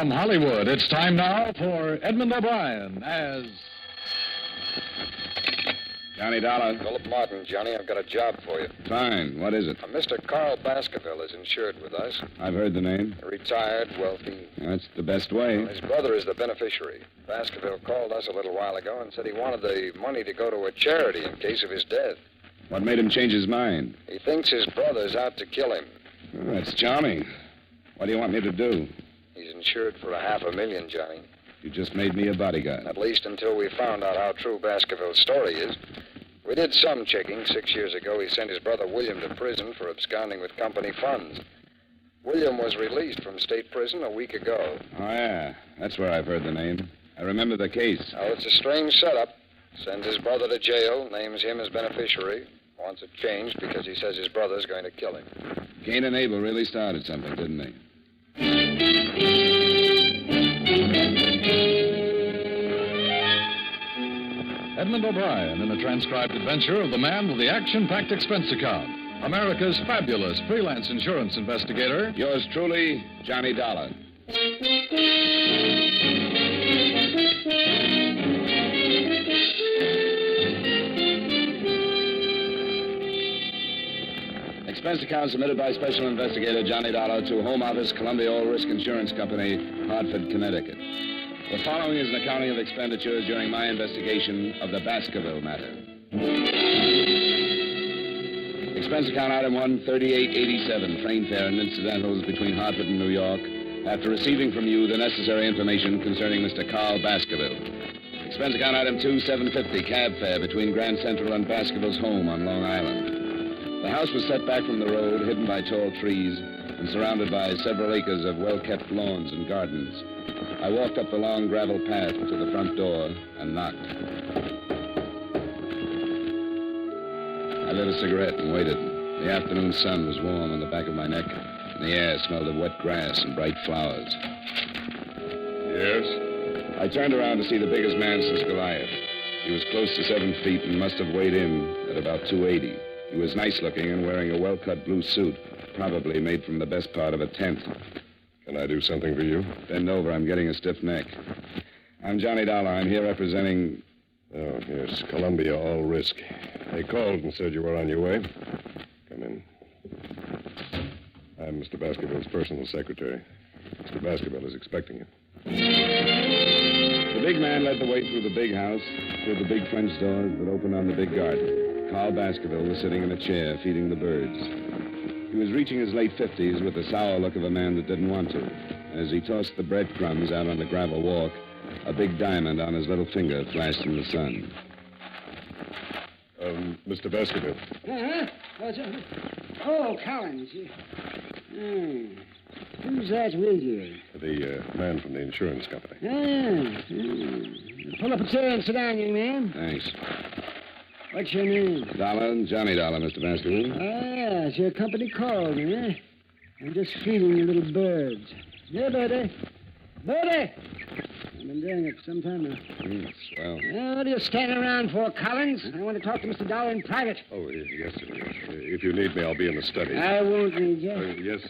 From Hollywood, it's time now for Edmund O'Brien as... Johnny Dollar. Philip Martin, Johnny, I've got a job for you. Fine. What is it? Mr. Carl Baskerville is insured with us. I've heard the name. Retired, wealthy. That's the best way. His brother is the beneficiary. Baskerville called us a little while ago and said he wanted the money to go to a charity in case of his death. What made him change his mind? He thinks his brother's out to kill him. Oh, that's charming. What do you want me to do? He's insured for $500,000, Johnny. You just made me a bodyguard. At least until we found out how true Baskerville's story is. We did some checking. 6 years ago, he sent his brother William to prison for absconding with company funds. William was released from state prison a week ago. Oh, yeah. That's where I've heard the name. I remember the case. Oh, it's a strange setup. Sends his brother to jail, names him as beneficiary. Wants it changed because he says his brother's going to kill him. Cain and Abel really started something, didn't they? Edmund O'Brien in a transcribed adventure of the man with the action-packed expense account. America's fabulous freelance insurance investigator. Yours truly, Johnny Dollar. Expense account submitted by Special Investigator Johnny Dollar to Home Office, Columbia All Risk Insurance Company, Hartford, Connecticut. The following is an accounting of expenditures during my investigation of the Baskerville matter. Expense account item 1, 3887, train fare and incidentals between Hartford and New York, after receiving from you the necessary information concerning Mr. Carl Baskerville. Expense account item 2, 750, cab fare between Grand Central and Baskerville's home on Long Island. The house was set back from the road, hidden by tall trees, and surrounded by several acres of well-kept lawns and gardens. I walked up the long gravel path to the front door and knocked. I lit a cigarette and waited. The afternoon sun was warm on the back of my neck, and the air smelled of wet grass and bright flowers. Yes? I turned around to see the biggest man since Goliath. He was close to 7 feet and must have weighed in at about 280. He was nice-looking and wearing a well-cut blue suit, probably made from the best part of a tent. Can I do something for you? Bend over. I'm getting a stiff neck. I'm Johnny Dollar. I'm here representing... Oh, yes, Columbia All Risk. They called and said you were on your way. Come in. I'm Mr. Baskerville's personal secretary. Mr. Baskerville is expecting you. The big man led the way through the big house, through the big French doors that opened on the big garden. Carl Baskerville was sitting in a chair, feeding the birds. He was reaching his late 50s with the sour look of a man that didn't want to. As he tossed the breadcrumbs out on the gravel walk, a big diamond on his little finger flashed in the sun. Mr. Baskerville. Oh, Collins. Who's that with you? The man from the insurance company. Pull up a chair and sit down, young man. Thanks. What's your name? Dollar, Johnny Dollar, Mr. Baskerville. Yes, your company called me, eh? I'm just feeding you little birds. Yeah, Birdy. Birdy! I've been doing it for some time now. Swell. What are you standing around for, Collins? I want to talk to Mr. Dollar in private. Oh, yes, sir. If you need me, I'll be in the study. I won't need you. Yes.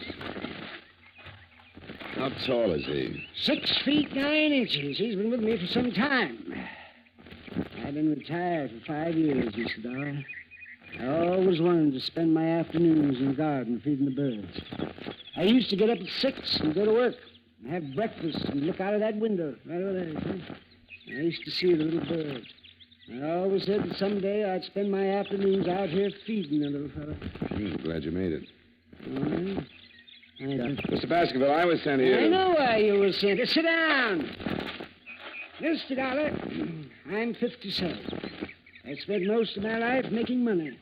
How tall is he? 6 feet 9 inches. He's been with me for some time. I've been retired for 5 years, Mr. Dollar. I always wanted to spend my afternoons in the garden feeding the birds. I used to get up at 6 and go to work and have breakfast and look out of that window right over there. I used to see the little birds. I always said that someday I'd spend my afternoons out here feeding the little fellow. Glad you made it. All right. Mr. Baskerville, I was sent here... I know why you were sent. Sit down. Mr. Dollar, I'm 57. I spent most of my life making money,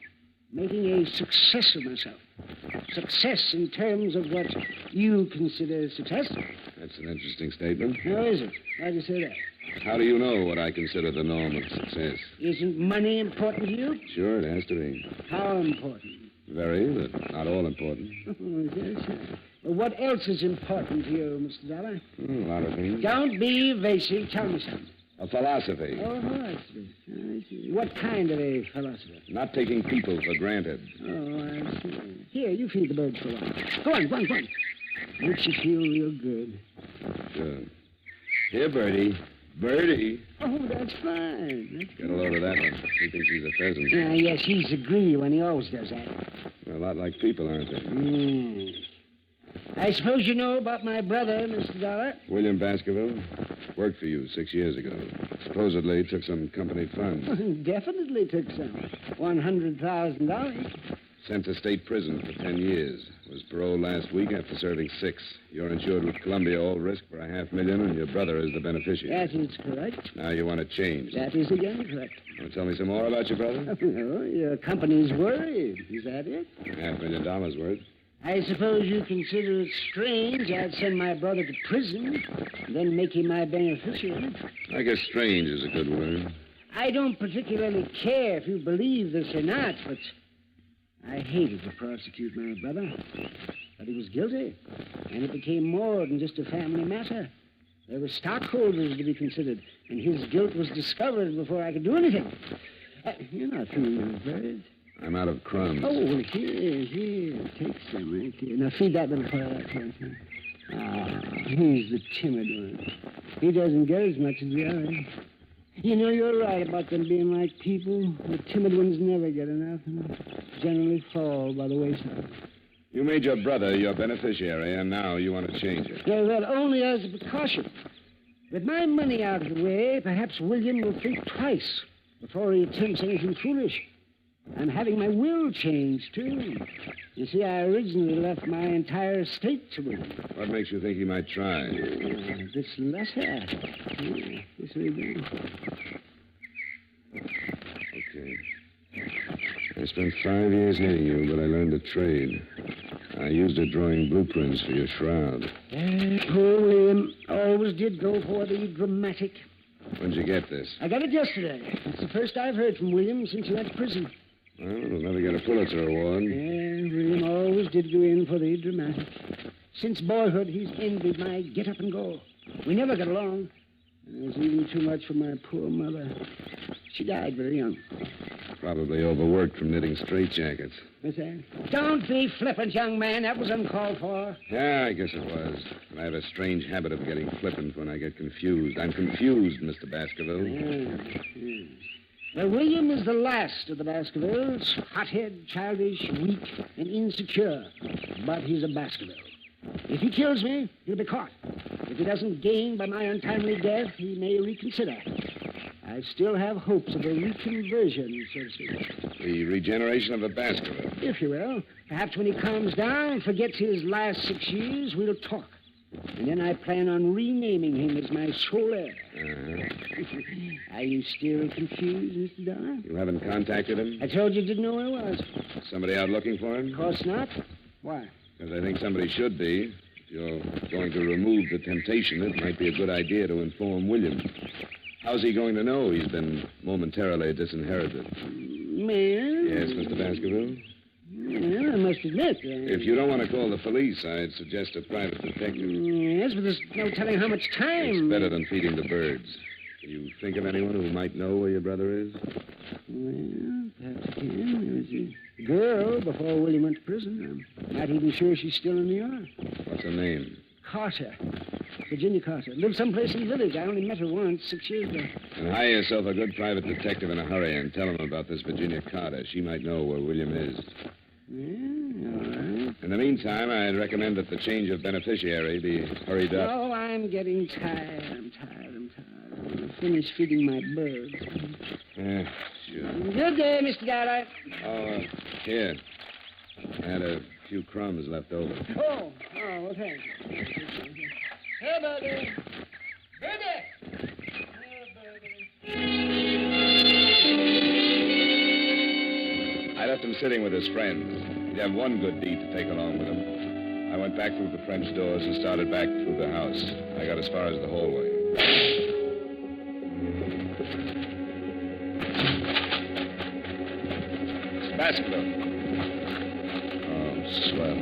making a success of myself. Success in terms of what you consider success. That's an interesting statement. How is it? Why'd you say that? How do you know what I consider the norm of success? Isn't money important to you? Sure, it has to be. How important? Very, but not all important. Oh, yes, sir. Well, what else is important to you, Mr. Dollar? A lot of things. Don't be evasive. Tell me something. A philosophy. Oh, philosophy. I see. What kind of a philosophy? Not taking people for granted. Oh, I see. Here, you feed the birds for a while. Go on. Makes you feel real good. Sure. Here, Birdy. Birdy. Oh, that's fine. Get a load of that one. He thinks he's a pheasant. Yes, he's a greedy one. He always does that. They're a lot like people, aren't they? I suppose you know about my brother, Mr. Dolar? William Baskerville worked for you 6 years ago. Supposedly took some company funds. Definitely took some. $100,000. Sent to state prison for 10 years. Was paroled last week after serving 6. You're insured with Columbia All Risk for $500,000, and your brother is the beneficiary. That is correct. Now you want to change. That is again correct. Want to tell me some more about your brother? Oh, your company's worried. Is that it? $500,000 worth. I suppose you consider it strange I'd send my brother to prison, then make him my beneficiary. I guess strange is a good word. I don't particularly care if you believe this or not, but I hated to prosecute my brother. But he was guilty, and it became more than just a family matter. There were stockholders to be considered, and his guilt was discovered before I could do anything. You're not feeling those birds. I'm out of crumbs. Oh, well, here. Take some right here. Now, feed that little fellow out there. He's the timid one. He doesn't get as much as the others. You know, you're right about them being like people. The timid ones never get enough and generally fall by the wayside. You made your brother your beneficiary, and now you want to change it. Yeah, well, only as a precaution. With my money out of the way, perhaps William will think twice before he attempts anything foolish. I'm having my will changed, too. You see, I originally left my entire estate to William. What makes you think he might try? This letter. This way down. Okay. I spent 5 years hating you, but I learned a trade. I used it drawing blueprints for your shroud. Poor William always did go for the dramatic. When'd you get this? I got it yesterday. It's the first I've heard from William since he went to prison. Well, we'll never get a Pulitzer Award. Yeah, William always did go in for the dramatic. Since boyhood, he's envied my get up and go. We never got along. And it was even too much for my poor mother. She died very young. Probably overworked from knitting straitjackets. What's that? Don't be flippant, young man. That was uncalled for. Yeah, I guess it was. But I have a strange habit of getting flippant when I get confused. I'm confused, Mr. Baskerville. Yeah. Well, William is the last of the Baskervilles. Hothead, childish, weak, and insecure. But he's a Baskerville. If he kills me, he'll be caught. If he doesn't gain by my untimely death, he may reconsider. I still have hopes of a reconversion, so to speak. The regeneration of the Baskerville. If you will. Perhaps when he calms down and forgets his last 6 years, we'll talk. And then I plan on renaming him as my sole heir. Are you still confused, Mr. Dolar? You haven't contacted him? I told you didn't know where I was. Somebody out looking for him? Of course not. Why? Because I think somebody should be. If you're going to remove the temptation, it might be a good idea to inform William. How's he going to know he's been momentarily disinherited? Man? Yes, Mr. Baskerville? Well, I must admit... If you don't want to call the police, I'd suggest a private detective. Yes, but there's no telling how much time... It's better than feeding the birds. Can you think of anyone who might know where your brother is? Well, perhaps I can. There was a girl before William went to prison. I'm not even sure she's still in New York. What's her name? Carter. Virginia Carter. Lived someplace in the village. I only met her once, 6 years ago. And hire yourself a good private detective in a hurry and tell him about this Virginia Carter. She might know where William is. Yeah, all right. In the meantime, I'd recommend that the change of beneficiary be hurried up. Oh, I'm getting tired. I'm tired. I'll finish feeding my birds. Yeah, sure. Good day, Mr. Dolar. Oh, here. I had a few crumbs left over. Oh, well, thanks. Hey, Birdy. Birdy! I left him sitting with his friends. He'd have one good deed to take along with him. I went back through the French doors and started back through the house. I got as far as the hallway. Baskerville. Oh, swell.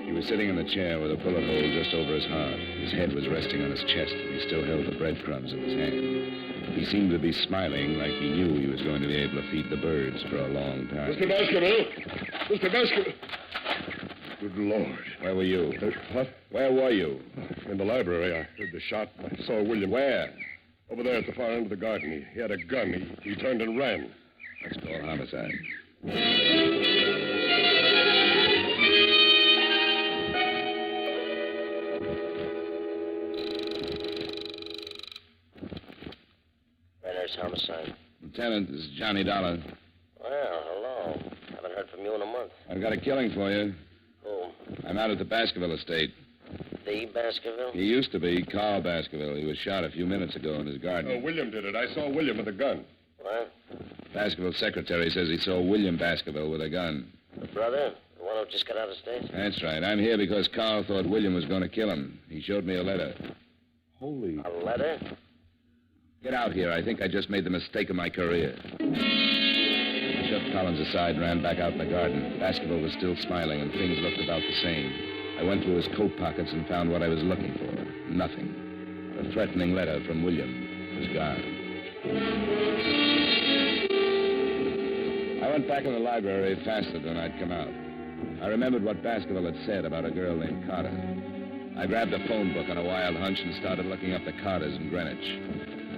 He was sitting in the chair with a bullet hole just over his heart. His head was resting on his chest, and he still held the breadcrumbs in his hand. He seemed to be smiling like he knew he was going to be able to feed the birds for a long time. Mr. Baskerville! Mr. Baskerville! Good Lord. Where were you? What? Where were you? In the library. I heard the shot. I saw William. Where? Over there at the far end of the garden. He had a gun. He turned and ran. Let's call homicide. Renner's homicide. Lieutenant, this is Johnny Dolar. Well, hello. Haven't heard from you in a month. I've got a killing for you. Who? I'm out at the Baskerville estate. The Baskerville? He used to be Carl Baskerville. He was shot a few minutes ago in his garden. Oh, William did it. I saw William with a gun. What? Baskerville's secretary says he saw William Baskerville with a gun. The brother? The one who just got out of state? That's right. I'm here because Carl thought William was going to kill him. He showed me a letter. Holy... A letter? Get out here. I think I just made the mistake of my career. I shoved Collins aside and ran back out in the garden. Baskerville was still smiling, and things looked about the same. I went through his coat pockets and found what I was looking for. Nothing. The threatening letter from William was gone. I went back in the library faster than I'd come out. I remembered what Baskerville had said about a girl named Carter. I grabbed a phone book on a wild hunch and started looking up the Carters in Greenwich.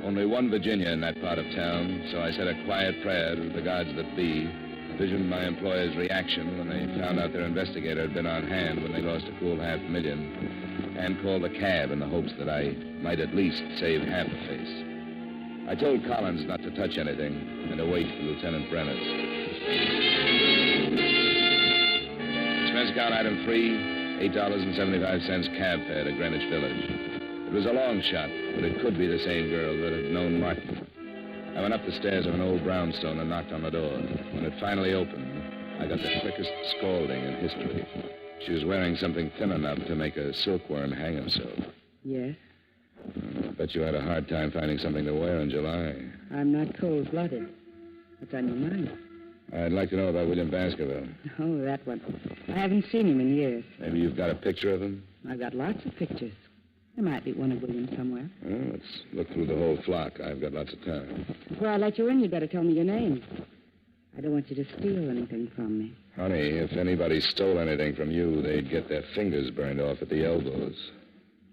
Only one Virginia in that part of town, so I said a quiet prayer to the gods that be, visioned my employer's reaction when they found out their investigator had been on hand when they lost a cool $500,000, and called a cab in the hopes that I might at least save half a face. I told Collins not to touch anything and to wait for Lieutenant Brenner's. Expense account item 3, $8.75 cab fare to Greenwich Village. It was a long shot, but it could be the same girl that had known Martin. I went up the stairs of an old brownstone and knocked on the door. When it finally opened, I got the quickest scalding in history. She was wearing something thin enough to make a silkworm hang himself. Yes? I bet you had a hard time finding something to wear in July. I'm not cold-blooded. What's on your mind? I'd like to know about William Baskerville. Oh, that one. I haven't seen him in years. Maybe you've got a picture of him? I've got lots of pictures. There might be one of William somewhere. Well, let's look through the whole flock. I've got lots of time. Before I let you in, you'd better tell me your name. I don't want you to steal anything from me. Honey, if anybody stole anything from you, they'd get their fingers burned off at the elbows.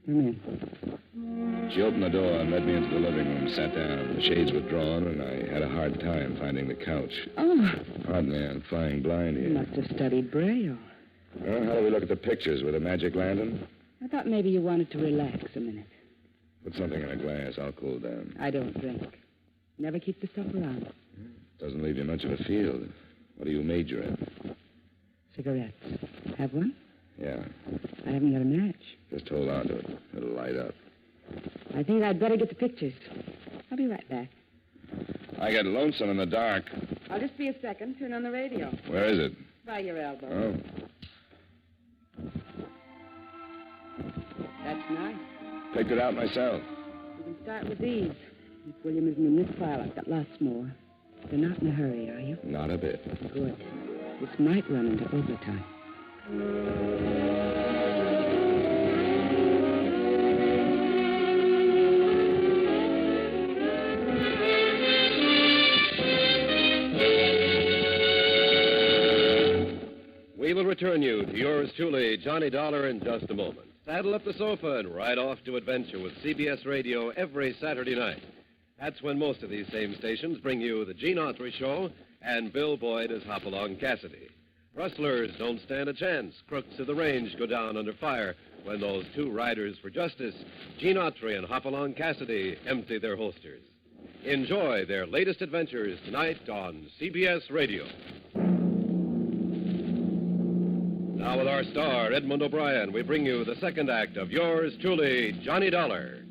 Come in. She opened the door and led me into the living room, sat down. The shades were drawn, and I had a hard time finding the couch. Oh. Pardon me, I'm flying blind here. You must have studied Braille. Well, how do we look at the pictures? With a magic lantern? I thought maybe you wanted to relax a minute. Put something in a glass. I'll cool down. I don't drink. Never keep the stuff around. Doesn't leave you much of a field. What do you major in? Cigarettes. Have one? Yeah. I haven't got a match. Just hold on to it. It'll light up. I think I'd better get the pictures. I'll be right back. I get lonesome in the dark. I'll just be a second. Turn on the radio. Where is it? By your elbow. Oh. That's nice. Picked it out myself. We can start with these. If William isn't in this file, I've got lots more. You're not in a hurry, are you? Not a bit. Good. This might run into overtime. We will return you to yours truly, Johnny Dolar, in just a moment. Saddle up the sofa and ride off to adventure with CBS Radio every Saturday night. That's when most of these same stations bring you the Gene Autry Show and Bill Boyd as Hopalong Cassidy. Rustlers don't stand a chance. Crooks of the range go down under fire when those two riders for justice, Gene Autry and Hopalong Cassidy, empty their holsters. Enjoy their latest adventures tonight on CBS Radio. Now with our star, Edmund O'Brien, we bring you the second act of yours truly, Johnny Dolar.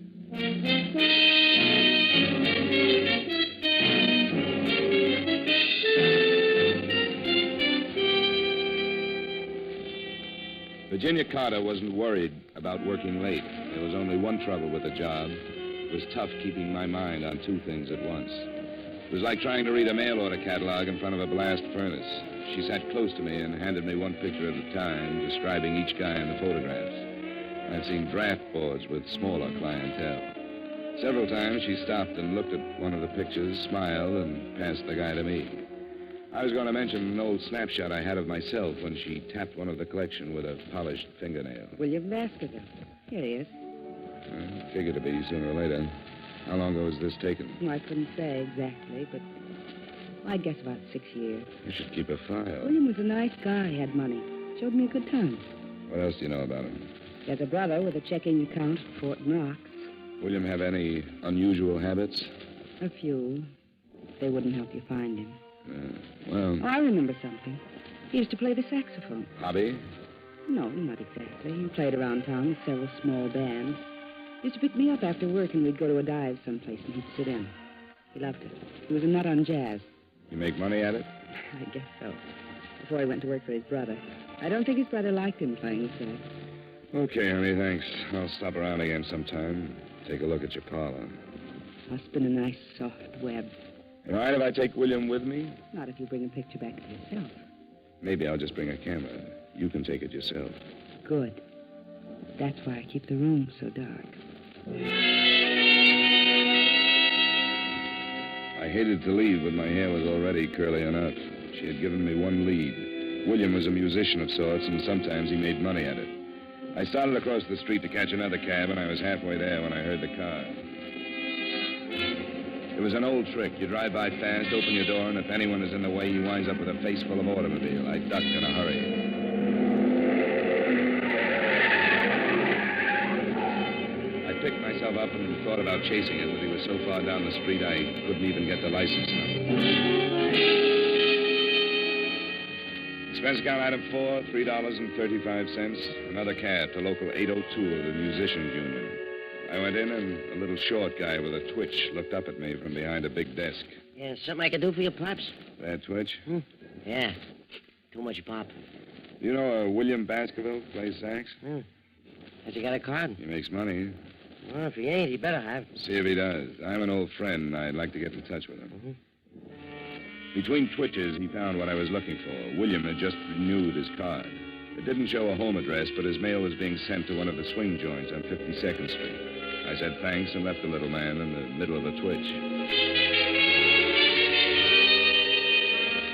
Virginia Carter wasn't worried about working late. There was only one trouble with the job. It was tough keeping my mind on two things at once. It was like trying to read a mail order catalog in front of a blast furnace. She sat close to me and handed me one picture at a time, describing each guy in the photographs. I've seen draft boards with smaller clientele. Several times she stopped and looked at one of the pictures, smiled, and passed the guy to me. I was going to mention an old snapshot I had of myself when she tapped one of the collection with a polished fingernail. William Baskerville. Here he is. Figured to be sooner or later. How long ago was this taken? Well, I couldn't say exactly, but I guess about 6 years. You should keep a file. William was a nice guy. He had money. Showed me a good time. What else do you know about him? He has a brother with a checking account at Fort Knox. William have any unusual habits? A few. They wouldn't help you find him. Well... Oh, I remember something. He used to play the saxophone. Hobby? No, not exactly. He played around town with several small bands. He used to pick me up after work, and we'd go to a dive someplace, and he'd sit in. He loved it. He was a nut on jazz. You make money at it? I guess so. Before he went to work for his brother. I don't think his brother liked him playing the sax. Okay, honey, thanks. I'll stop around again sometime. Take a look at your parlor. Must been a nice, soft web. You all right if I take William with me? Not if you bring a picture back to yourself. Maybe I'll just bring a camera. You can take it yourself. Good. That's why I keep the room so dark. I hated to leave, but my hair was already curly enough. She had given me one lead. William was a musician of sorts, and sometimes he made money at it. I started across the street to catch another cab, and I was halfway there when I heard the car. It was an old trick. You drive by fast, open your door, and if anyone is in the way, he winds up with a face full of automobile. I ducked in a hurry. I picked myself up and thought about chasing him, but he was so far down the street I couldn't even get the license number. Expense account item 4, $3.35. Another cab to local 802 of the Musicians Union. I went in, and a little short guy with a twitch looked up at me from behind a big desk. Yeah, something I can do for you, Pops? That twitch? Yeah. Too much, Pop. You know William Baskerville plays sax? Has he got a card? He makes money. Well, if he ain't, he better have. See if he does. I'm an old friend, and I'd like to get in touch with him. Between twitches, he found what I was looking for. William had just renewed his card. It didn't show a home address, but his mail was being sent to one of the swing joints on 52nd Street. I said thanks and left the little man in the middle of a twitch.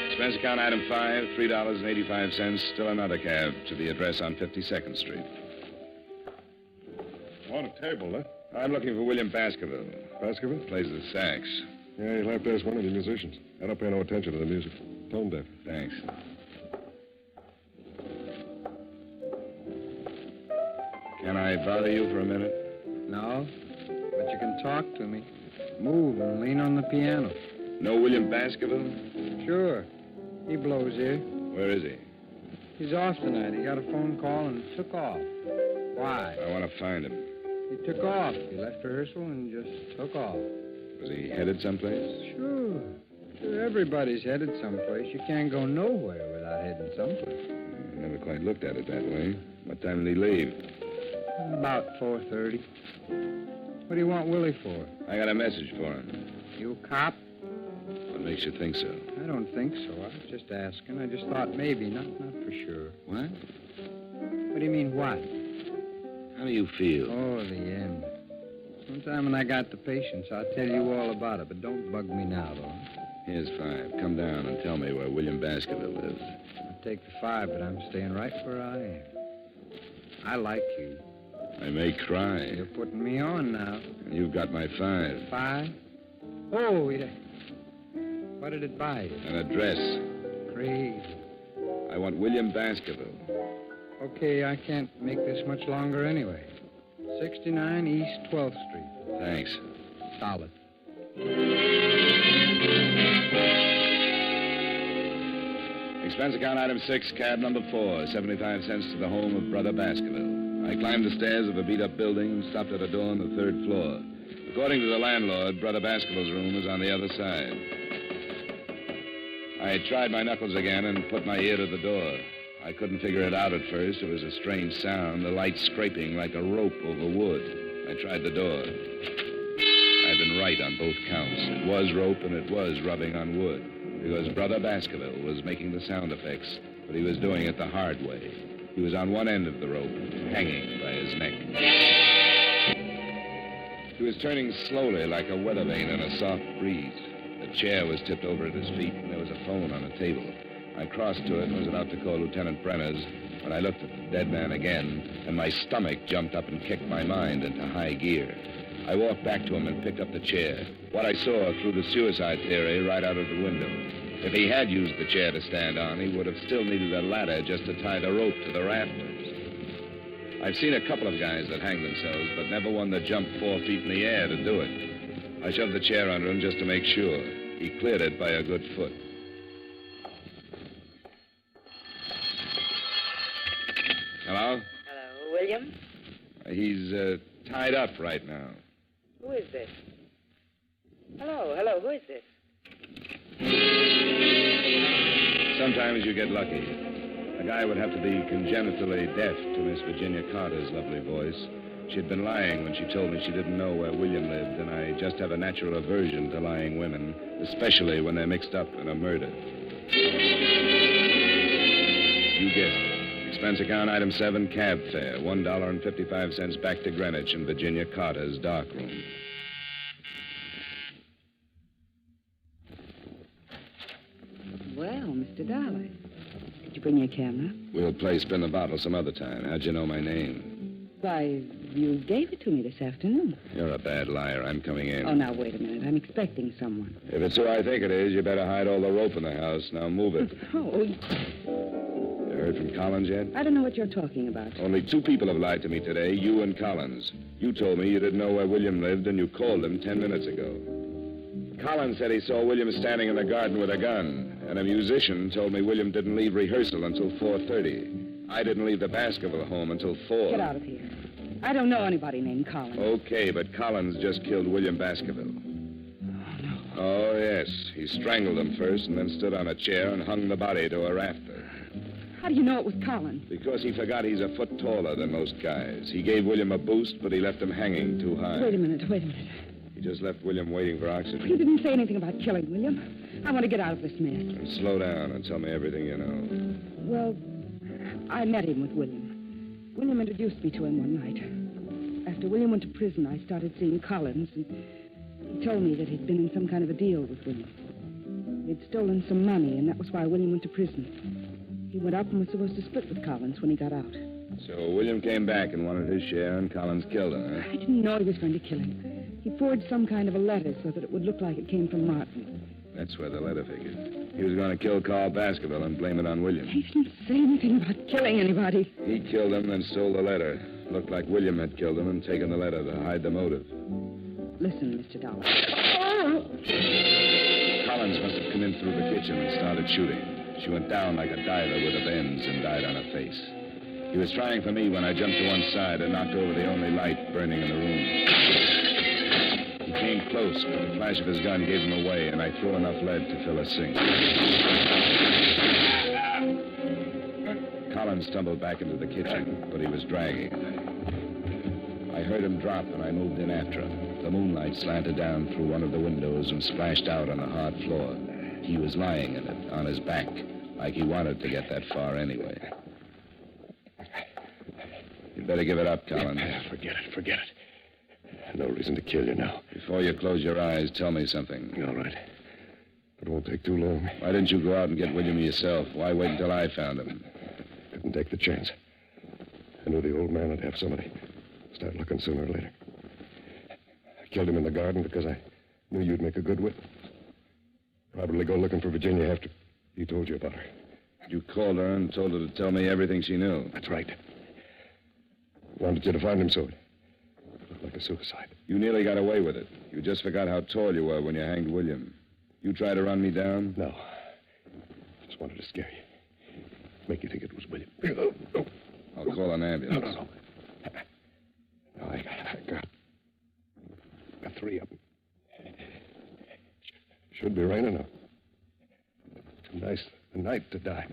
Expense account item 5, $3.85. Still another cab to the address on 52nd Street. Want a table, huh? I'm looking for William Baskerville. Baskerville? Plays the sax. Yeah, you'll have to ask one of the musicians. I don't pay no attention to the music. Tone deaf. Thanks. Can I bother you for a minute? No, but you can talk to me. Move and lean on the piano. Know William Baskerville? Sure. He blows here. Where is he? He's off tonight. He got a phone call and took off. Why? I want to find him. He took off. He left rehearsal and just took off. Was he headed someplace? Sure. Everybody's headed someplace. You can't go nowhere without heading someplace. I never quite looked at it that way. What time did he leave? About 4:30. What do you want Willie for? I got a message for him. You a cop? What makes you think so? I don't think so. I was just asking. I just thought maybe, not for sure. What? What do you mean, what? How do you feel? Oh, the end. Sometime when I got the patience, I'll tell you all about it, but don't bug me now, though. Here's 5. Come down and tell me where William Baskerville lives. I'll take the 5, but I'm staying right where I am. I like you. I may cry. You're putting me on now. You've got my 5. 5? Oh, yeah. What did it buy you? An address. Crazy. I want William Baskerville. Okay, I can't make this much longer anyway. 69 East 12th Street. Thanks. Solid. Expense account item 6, cab number 4, 75 cents to the home of Brother Baskerville. I climbed the stairs of a beat-up building and stopped at a door on the 3rd floor. According to the landlord, Brother Baskerville's room was on the other side. I tried my knuckles again and put my ear to the door. I couldn't figure it out at first. It was a strange sound, the light scraping like a rope over wood. I tried the door. I'd been right on both counts. It was rope and it was rubbing on wood. Because Brother Baskerville was making the sound effects, but he was doing it the hard way. He was on one end of the rope, hanging by his neck. He was turning slowly like a weather vane in a soft breeze. The chair was tipped over at his feet, and there was a phone on the table. I crossed to it and was about to call Lieutenant Brenner's when I looked at the dead man again, and my stomach jumped up and kicked my mind into high gear. I walked back to him and picked up the chair. What I saw threw the suicide theory right out of the window. If he had used the chair to stand on, he would have still needed a ladder just to tie the rope to the rafters. I've seen a couple of guys that hang themselves, but never one that jumped 4 feet in the air to do it. I shoved the chair under him just to make sure. He cleared it by a good foot. Hello? Hello, William? He's tied up right now. Who is this? Hello, who is this? Sometimes you get lucky. A guy would have to be congenitally deaf to Miss Virginia Carter's lovely voice. She'd been lying when she told me she didn't know where William lived, and I just have a natural aversion to lying women, especially when they're mixed up in a murder. You guessed it. Expense account item 7, cab fare, $1.55 back to Greenwich in Virginia Carter's darkroom. Well, Mr. Dolar, did you bring your camera? We'll play spin the bottle some other time. How'd you know my name? Why, you gave it to me this afternoon. You're a bad liar. I'm coming in. Oh, now, wait a minute. I'm expecting someone. If it's who I think it is, you better hide all the rope in the house. Now move it. Oh, You heard from Collins yet? I don't know what you're talking about. Only 2 people have lied to me today, you and Collins. You told me you didn't know where William lived, and you called him 10 minutes ago. Collins said he saw William standing in the garden with a gun, and a musician told me William didn't leave rehearsal until 4:30. I didn't leave the Baskerville home until 4. Get out of here. I don't know anybody named Collins. Okay, but Collins just killed William Baskerville. Oh, no. Oh, yes. He strangled him first and then stood on a chair and hung the body to a rafter. How do you know it was Collins? Because he forgot he's a foot taller than most guys. He gave William a boost, but he left him hanging too high. Wait a minute. He just left William waiting for oxygen. You didn't say anything about killing William. I want to get out of this mess. And slow down and tell me everything you know. Well, I met him with William. William introduced me to him one night. After William went to prison, I started seeing Collins, and he told me that he'd been in some kind of a deal with William. He'd stolen some money, and that was why William went to prison. He went up and was supposed to split with Collins when he got out. So William came back and wanted his share, and Collins killed him, huh? I didn't know he was going to kill him. He forged some kind of a letter so that it would look like it came from Martin. That's where the letter figured. He was going to kill Carl Baskerville and blame it on William. He didn't say anything about killing anybody. He killed him and stole the letter. Looked like William had killed him and taken the letter to hide the motive. Listen, Mr. Dolar. Collins must have come in through the kitchen and started shooting. She went down like a diver with a bends and died on her face. He was trying for me when I jumped to one side and knocked over the only light burning in the room. He came close, but the flash of his gun gave him away, and I threw enough lead to fill a sink. Collins stumbled back into the kitchen, but he was dragging. I heard him drop, and I moved in after him. The moonlight slanted down through one of the windows and splashed out on the hard floor. He was lying in it, on his back, like he wanted to get that far anyway. You'd better give it up, Collins. Forget it. No reason to kill you now. Before you close your eyes, tell me something. All right. It won't take too long. Why didn't you go out and get William yourself? Why wait until I found him? Didn't take the chance. I knew the old man would have somebody. Start looking sooner or later. I killed him in the garden because I knew you'd make a good witness. Probably go looking for Virginia after he told you about her. You called her and told her to tell me everything she knew. That's right. Wanted you to find him so it looked like a suicide. You nearly got away with it. You just forgot how tall you were when you hanged William. You tried to run me down? No. Just wanted to scare you. Make you think it was William. Oh. I'll call an ambulance. No. No, I got 3 of them. Should be raining now. Too nice a night to die.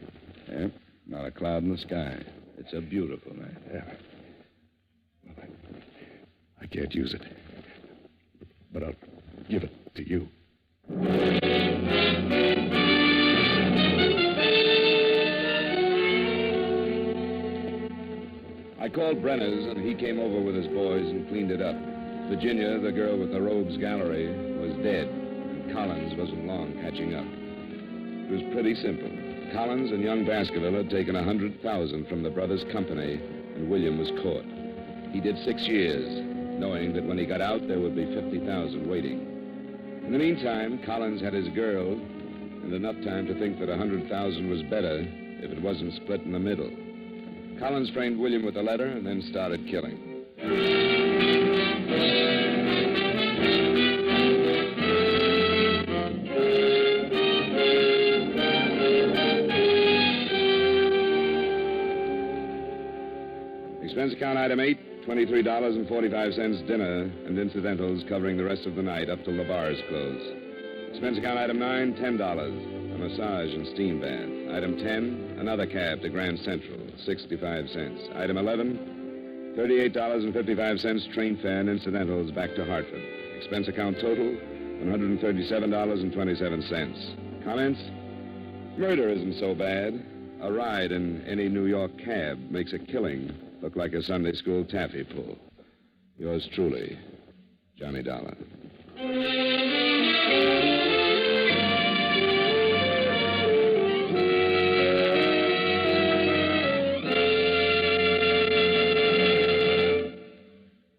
Yeah, not a cloud in the sky. It's a beautiful night. Yeah. Well, I can't use it. But I'll give it to you. I called Brenner's, and he came over with his boys and cleaned it up. Virginia, the girl with the rogues gallery, was dead. And Collins wasn't long catching up. It was pretty simple. Collins and young Baskerville had taken $100,000 from the brothers' company, and William was caught. He did 6 years, knowing that when he got out, there would be $50,000 waiting. In the meantime, Collins had his girl, and enough time to think that $100,000 was better if it wasn't split in the middle. Collins framed William with a letter and then started killing. Expense account item 8, $23.45 dinner and incidentals covering the rest of the night up till the bars close. Expense account item 9, $10, a massage and steam bath. Item 10, another cab to Grand Central, 65 cents. Item 11, $38.55 train fare and incidentals back to Hartford. Expense account total, $137.27. Comments? Murder isn't so bad. A ride in any New York cab makes a killing look like a Sunday school taffy pull. Yours truly, Johnny Dollar.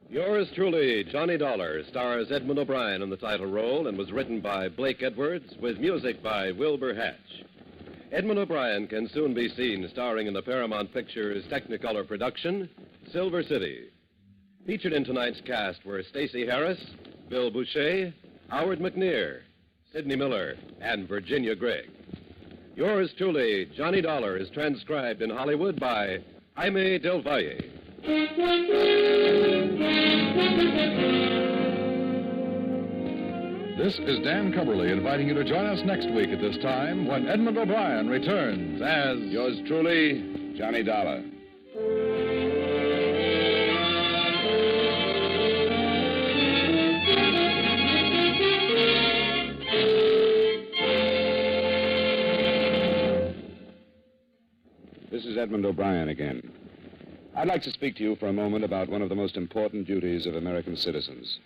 Yours truly, Johnny Dollar, stars Edmund O'Brien in the title role and was written by Blake Edwards with music by Wilbur Hatch. Edmund O'Brien can soon be seen starring in the Paramount Pictures Technicolor production, Silver City. Featured in tonight's cast were Stacey Harris, Bill Boucher, Howard McNear, Sidney Miller, and Virginia Gregg. Yours truly, Johnny Dollar, is transcribed in Hollywood by Jaime Del Valle. This is Dan Cumberly inviting you to join us next week at this time when Edmund O'Brien returns as... Yours truly, Johnny Dollar. This is Edmund O'Brien again. I'd like to speak to you for a moment about one of the most important duties of American citizens.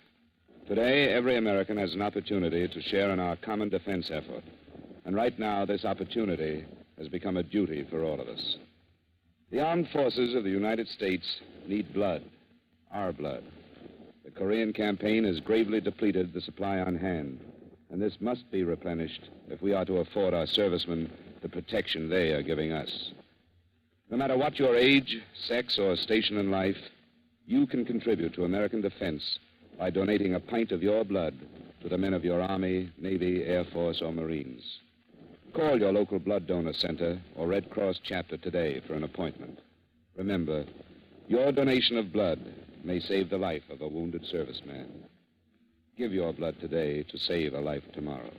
Today, every American has an opportunity to share in our common defense effort. And right now, this opportunity has become a duty for all of us. The armed forces of the United States need blood, our blood. The Korean campaign has gravely depleted the supply on hand, and this must be replenished if we are to afford our servicemen the protection they are giving us. No matter what your age, sex, or station in life, you can contribute to American defense by donating a pint of your blood to the men of your Army, Navy, Air Force, or Marines. Call your local blood donor center or Red Cross chapter today for an appointment. Remember, your donation of blood may save the life of a wounded serviceman. Give your blood today to save a life tomorrow.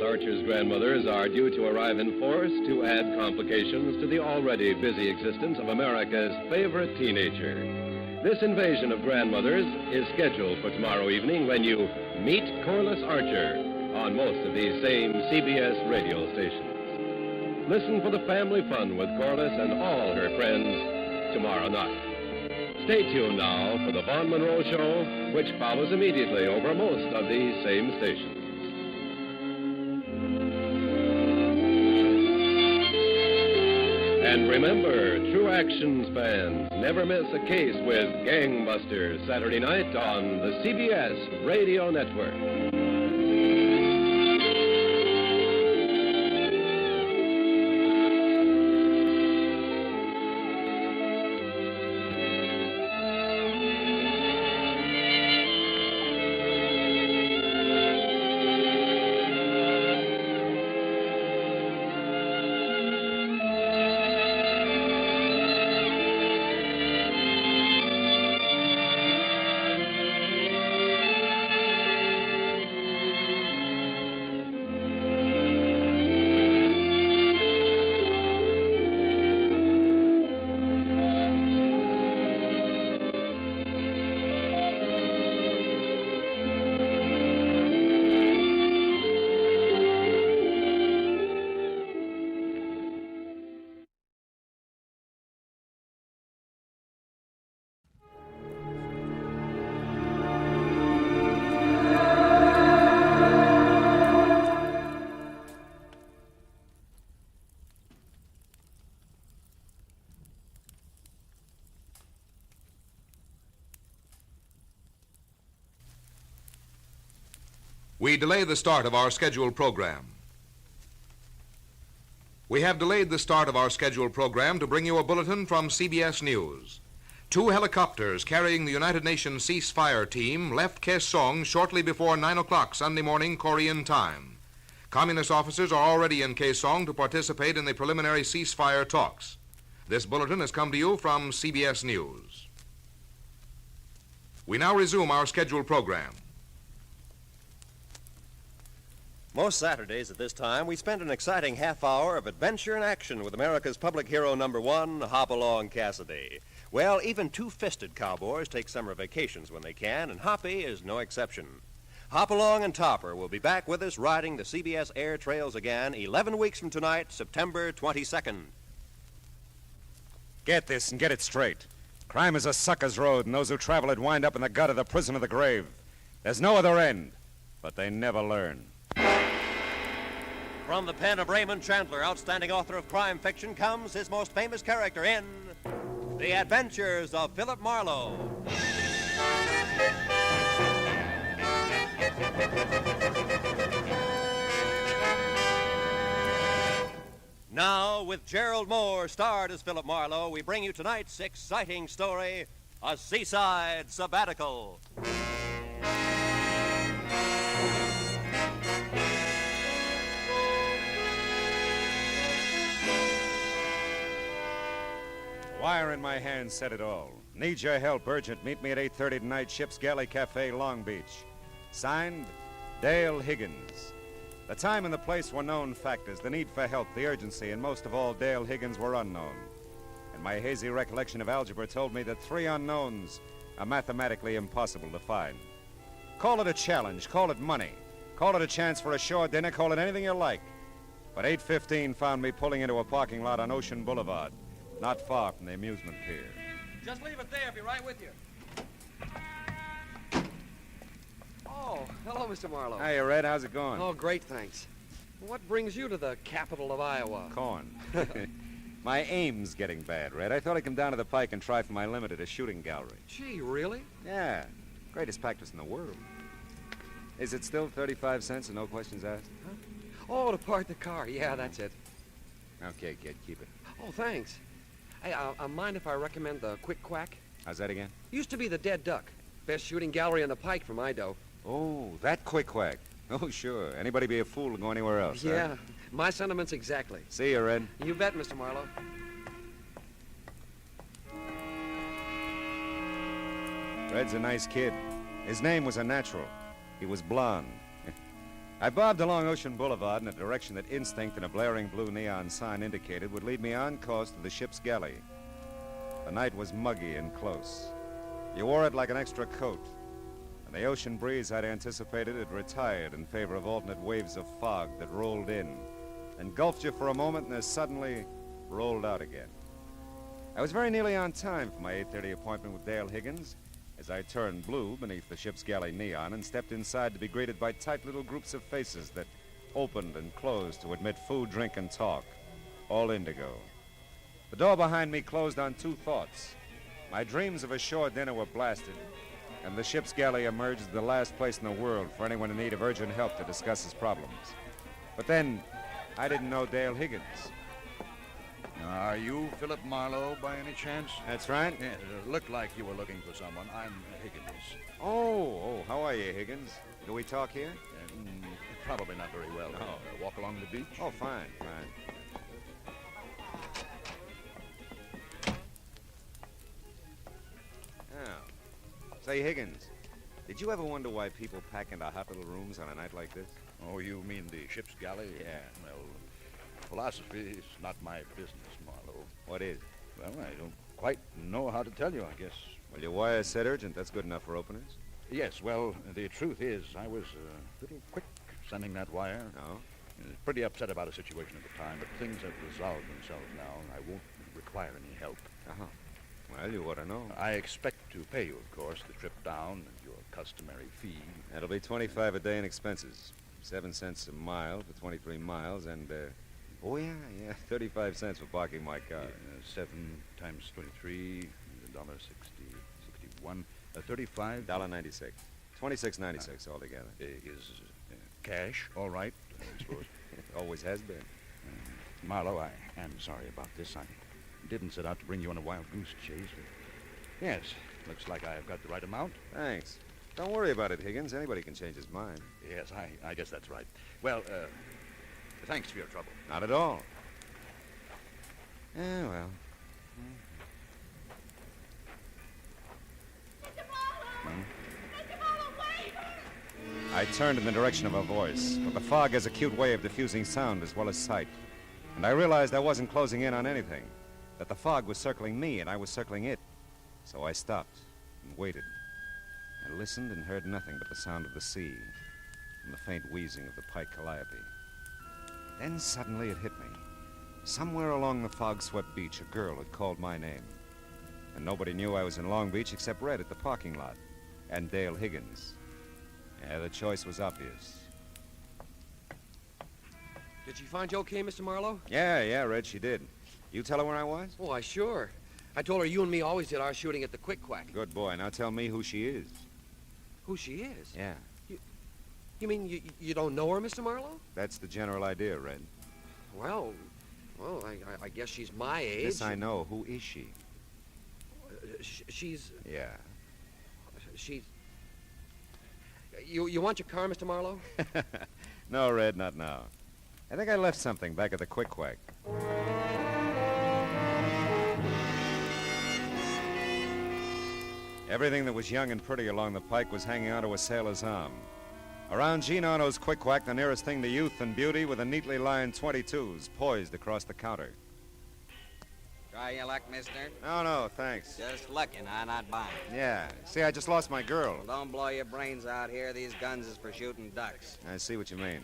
Archer's grandmothers are due to arrive in force to add complications to the already busy existence of America's favorite teenager. This invasion of grandmothers is scheduled for tomorrow evening when you meet Corliss Archer on most of these same CBS radio stations. Listen for the family fun with Corliss and all her friends tomorrow night. Stay tuned now for the Vaughn Monroe Show, which follows immediately over most of these same stations. And remember, True Actions fans, never miss a case with Gangbusters Saturday night on the CBS Radio Network. we delay the start of our scheduled program. We have delayed the start of our scheduled program to bring you a bulletin from CBS News. 2 helicopters carrying the United Nations ceasefire team left Kaesong shortly before 9 o'clock Sunday morning Korean time. Communist officers are already in Kaesong to participate in the preliminary ceasefire talks. This bulletin has come to you from CBS News. We now resume our scheduled program. Most Saturdays at this time, we spend an exciting half hour of adventure and action with America's public hero #1, Hopalong Cassidy. Well, even two-fisted cowboys take summer vacations when they can, and Hoppy is no exception. Hopalong and Topper will be back with us riding the CBS air trails again 11 weeks from tonight, September 22nd. Get this and get it straight. Crime is a sucker's road, and those who travel it wind up in the gut of the prison of the grave. There's no other end, but they never learn. From the pen of Raymond Chandler, outstanding author of crime fiction, comes his most famous character in The Adventures of Philip Marlowe. Now, with Gerald Moore starred as Philip Marlowe, we bring you tonight's exciting story, A Seaside Sabbatical. Wire in my hand said it all. Need your help, urgent. Meet me at 8:30 tonight, Ship's Galley Cafe, Long Beach. Signed, Dale Higgins. The time and the place were known factors, the need for help, the urgency, and most of all, Dale Higgins were unknown. And my hazy recollection of algebra told me that 3 unknowns are mathematically impossible to find. Call it a challenge, call it money, call it a chance for a shore dinner, call it anything you like. But 8:15 found me pulling into a parking lot on Ocean Boulevard, not far from the amusement pier. Just leave it there. I'll be right with you. Oh, hello, Mr. Marlowe. Hiya, Red. How's it going? Oh, great, thanks. What brings you to the capital of Iowa? Corn. My aim's getting bad, Red. I thought I'd come down to the Pike and try for my limit at a shooting gallery. Gee, really? Yeah. Greatest practice in the world. Is it still 35 cents and no questions asked? Huh? Oh, to park the car. Yeah, that's it. Okay, kid, keep it. Oh, thanks. Hey, mind if I recommend the Quick Quack? How's that again? Used to be the Dead Duck. Best shooting gallery on the Pike for my dough. Oh, that Quick Quack. Oh, sure. Anybody be a fool to go anywhere else, Yeah, huh? my sentiments exactly. See you, Red. You bet, Mr. Marlowe. Red's a nice kid. His name was a natural. He was blonde. I bobbed along Ocean Boulevard in a direction that instinct and a blaring blue neon sign indicated would lead me on course to the ship's galley. The night was muggy and close. You wore it like an extra coat, and the ocean breeze I'd anticipated had retired in favor of alternate waves of fog that rolled in, engulfed you for a moment, and as suddenly rolled out again. I was very nearly on time for my 8:30 appointment with Dale Higgins, as I turned blue beneath the ship's galley neon and stepped inside to be greeted by tight little groups of faces that opened and closed to admit food, drink, and talk, all indigo. The door behind me closed on 2 thoughts. My dreams of a shore dinner were blasted, and the ship's galley emerged as the last place in the world for anyone in need of urgent help to discuss his problems. But then, I didn't know Dale Higgins. Are you Philip Marlowe by any chance? That's right. Yeah, it looked like you were looking for someone. I'm Higgins. Oh, how are you, Higgins? Do we talk here? Probably not very well. No. Walk along the beach? Oh, fine. Oh. Say, Higgins, did you ever wonder why people pack into hot little rooms on a night like this? Oh, you mean the ship's galley? Yeah. Well, philosophy is not my business, Marlowe. What is? Well, I don't quite know how to tell you, I guess. Well, your wire said urgent. That's good enough for openers. Yes, well, the truth is, I was a little quick sending that wire. Oh? I was pretty upset about a situation at the time, but things have resolved themselves now, and I won't require any help. Uh-huh. Well, you ought to know. I expect to pay you, of course, the trip down and your customary fee. That'll be $25 a day in expenses. 7 cents a mile for 23 miles, and, oh, yeah, 35 cents for parking my car. 7 times 23, $1.60, 61, $35. $1.96. $26.96 altogether. Is cash all right, I suppose? It always has been. Marlowe, I am sorry about this. I didn't set out to bring you on a wild goose chase. Yes, looks like I've got the right amount. Thanks. Don't worry about it, Higgins. Anybody can change his mind. Yes, I guess that's right. Well, thanks for your trouble. Not at all. Yeah, well. I turned in the direction of her voice, but the fog has a cute way of diffusing sound as well as sight. And I realized I wasn't closing in on anything, that the fog was circling me and I was circling it. So I stopped and waited. I listened and heard nothing but the sound of the sea and the faint wheezing of the pike calliope. Then suddenly it hit me. Somewhere along the fog-swept beach, a girl had called my name. And nobody knew I was in Long Beach except Red at the parking lot and Dale Higgins. Yeah, the choice was obvious. Did she find you okay, Mr. Marlowe? Yeah, Red, she did. You tell her where I was? Oh, I sure. I told her you and me always did our shooting at the Quick Quack. Good boy. Now tell me who she is. Who she is? Yeah. You mean you don't know her, Mr. Marlowe? That's the general idea, Red. Well, I guess she's my age. This I know. Who is she? She's... Yeah. She's... You want your car, Mr. Marlowe? No, Red, not now. I think I left something back at the Quick Quack. Everything that was young and pretty along the pike was hanging onto a sailor's arm. Around Gene Arno's Quick Quack, the nearest thing to youth and beauty were the neatly lined 22s poised across the counter. Try your luck, mister? No, thanks. Just looking, not buying. Yeah. See, I just lost my girl. Well, don't blow your brains out here. These guns is for shooting ducks. I see what you mean.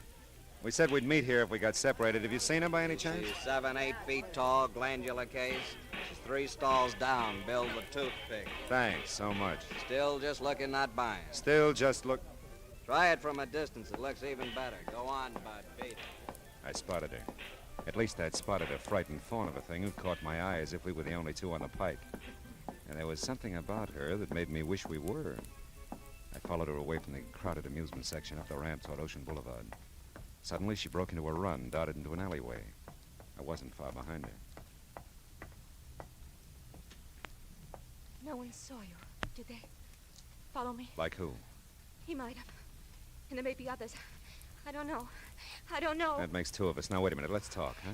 We said we'd meet here if we got separated. Have you seen her by any chance? She's 7, 8 feet tall, glandular case. She's 3 stalls down, billed with toothpick. Thanks so much. Still just looking, not buying. Still just look... Try it from a distance. It looks even better. Go on, bud. Beat it. I spotted her. At least I'd spotted a frightened fawn of a thing who caught my eye as if we were the only two on the pike. And there was something about her that made me wish we were. I followed her away from the crowded amusement section up the ramp toward Ocean Boulevard. Suddenly, she broke into a run, darted into an alleyway. I wasn't far behind her. No one saw you, did they? Follow me. Like who? He might have. And there may be others. I don't know. I don't know. That makes 2 of us. Now, wait a minute. Let's talk, huh?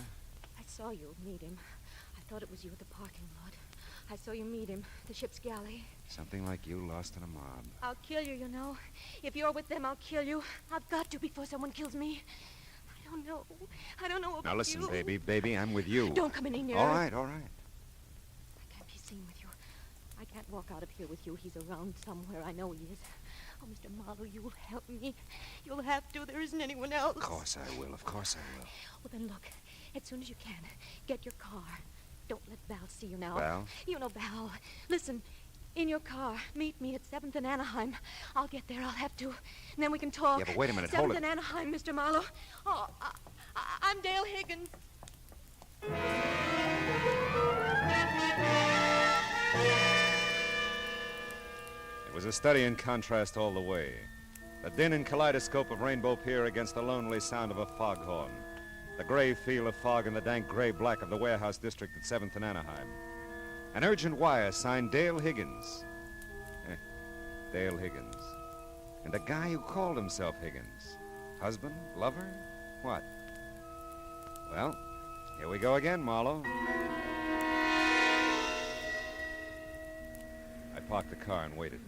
I saw you meet him. I thought it was you at the parking lot. I saw you meet him, the ship's galley. Something like you lost in a mob. I'll kill you, you know. If you're with them, I'll kill you. I've got to before someone kills me. I don't know. I don't know about Now, listen, you. baby, I'm with you. Don't come any nearer. All right. I can't be seen with you. I can't walk out of here with you. He's around somewhere. I know he is. Oh, Mr. Marlowe, you'll help me. You'll have to. There isn't anyone else. Of course I will. Well, then look. As soon as you can, get your car. Don't let Val see you now. Val? You know Val. Listen, in your car. Meet me at 7th and Anaheim. I'll get there. I'll have to. And then we can talk. Yeah, but wait a minute. 7th Hold it. and Anaheim, Mr. Marlowe. Oh, I'm Dale Higgins. It was a study in contrast all the way. The din and kaleidoscope of Rainbow Pier against the lonely sound of a foghorn. The gray feel of fog and the dank gray black of the warehouse district at 7th and Anaheim. An urgent wire signed Dale Higgins. Dale Higgins. And a guy who called himself Higgins. Husband? Lover? What? Well, here we go again, Marlowe. I parked the car and waited.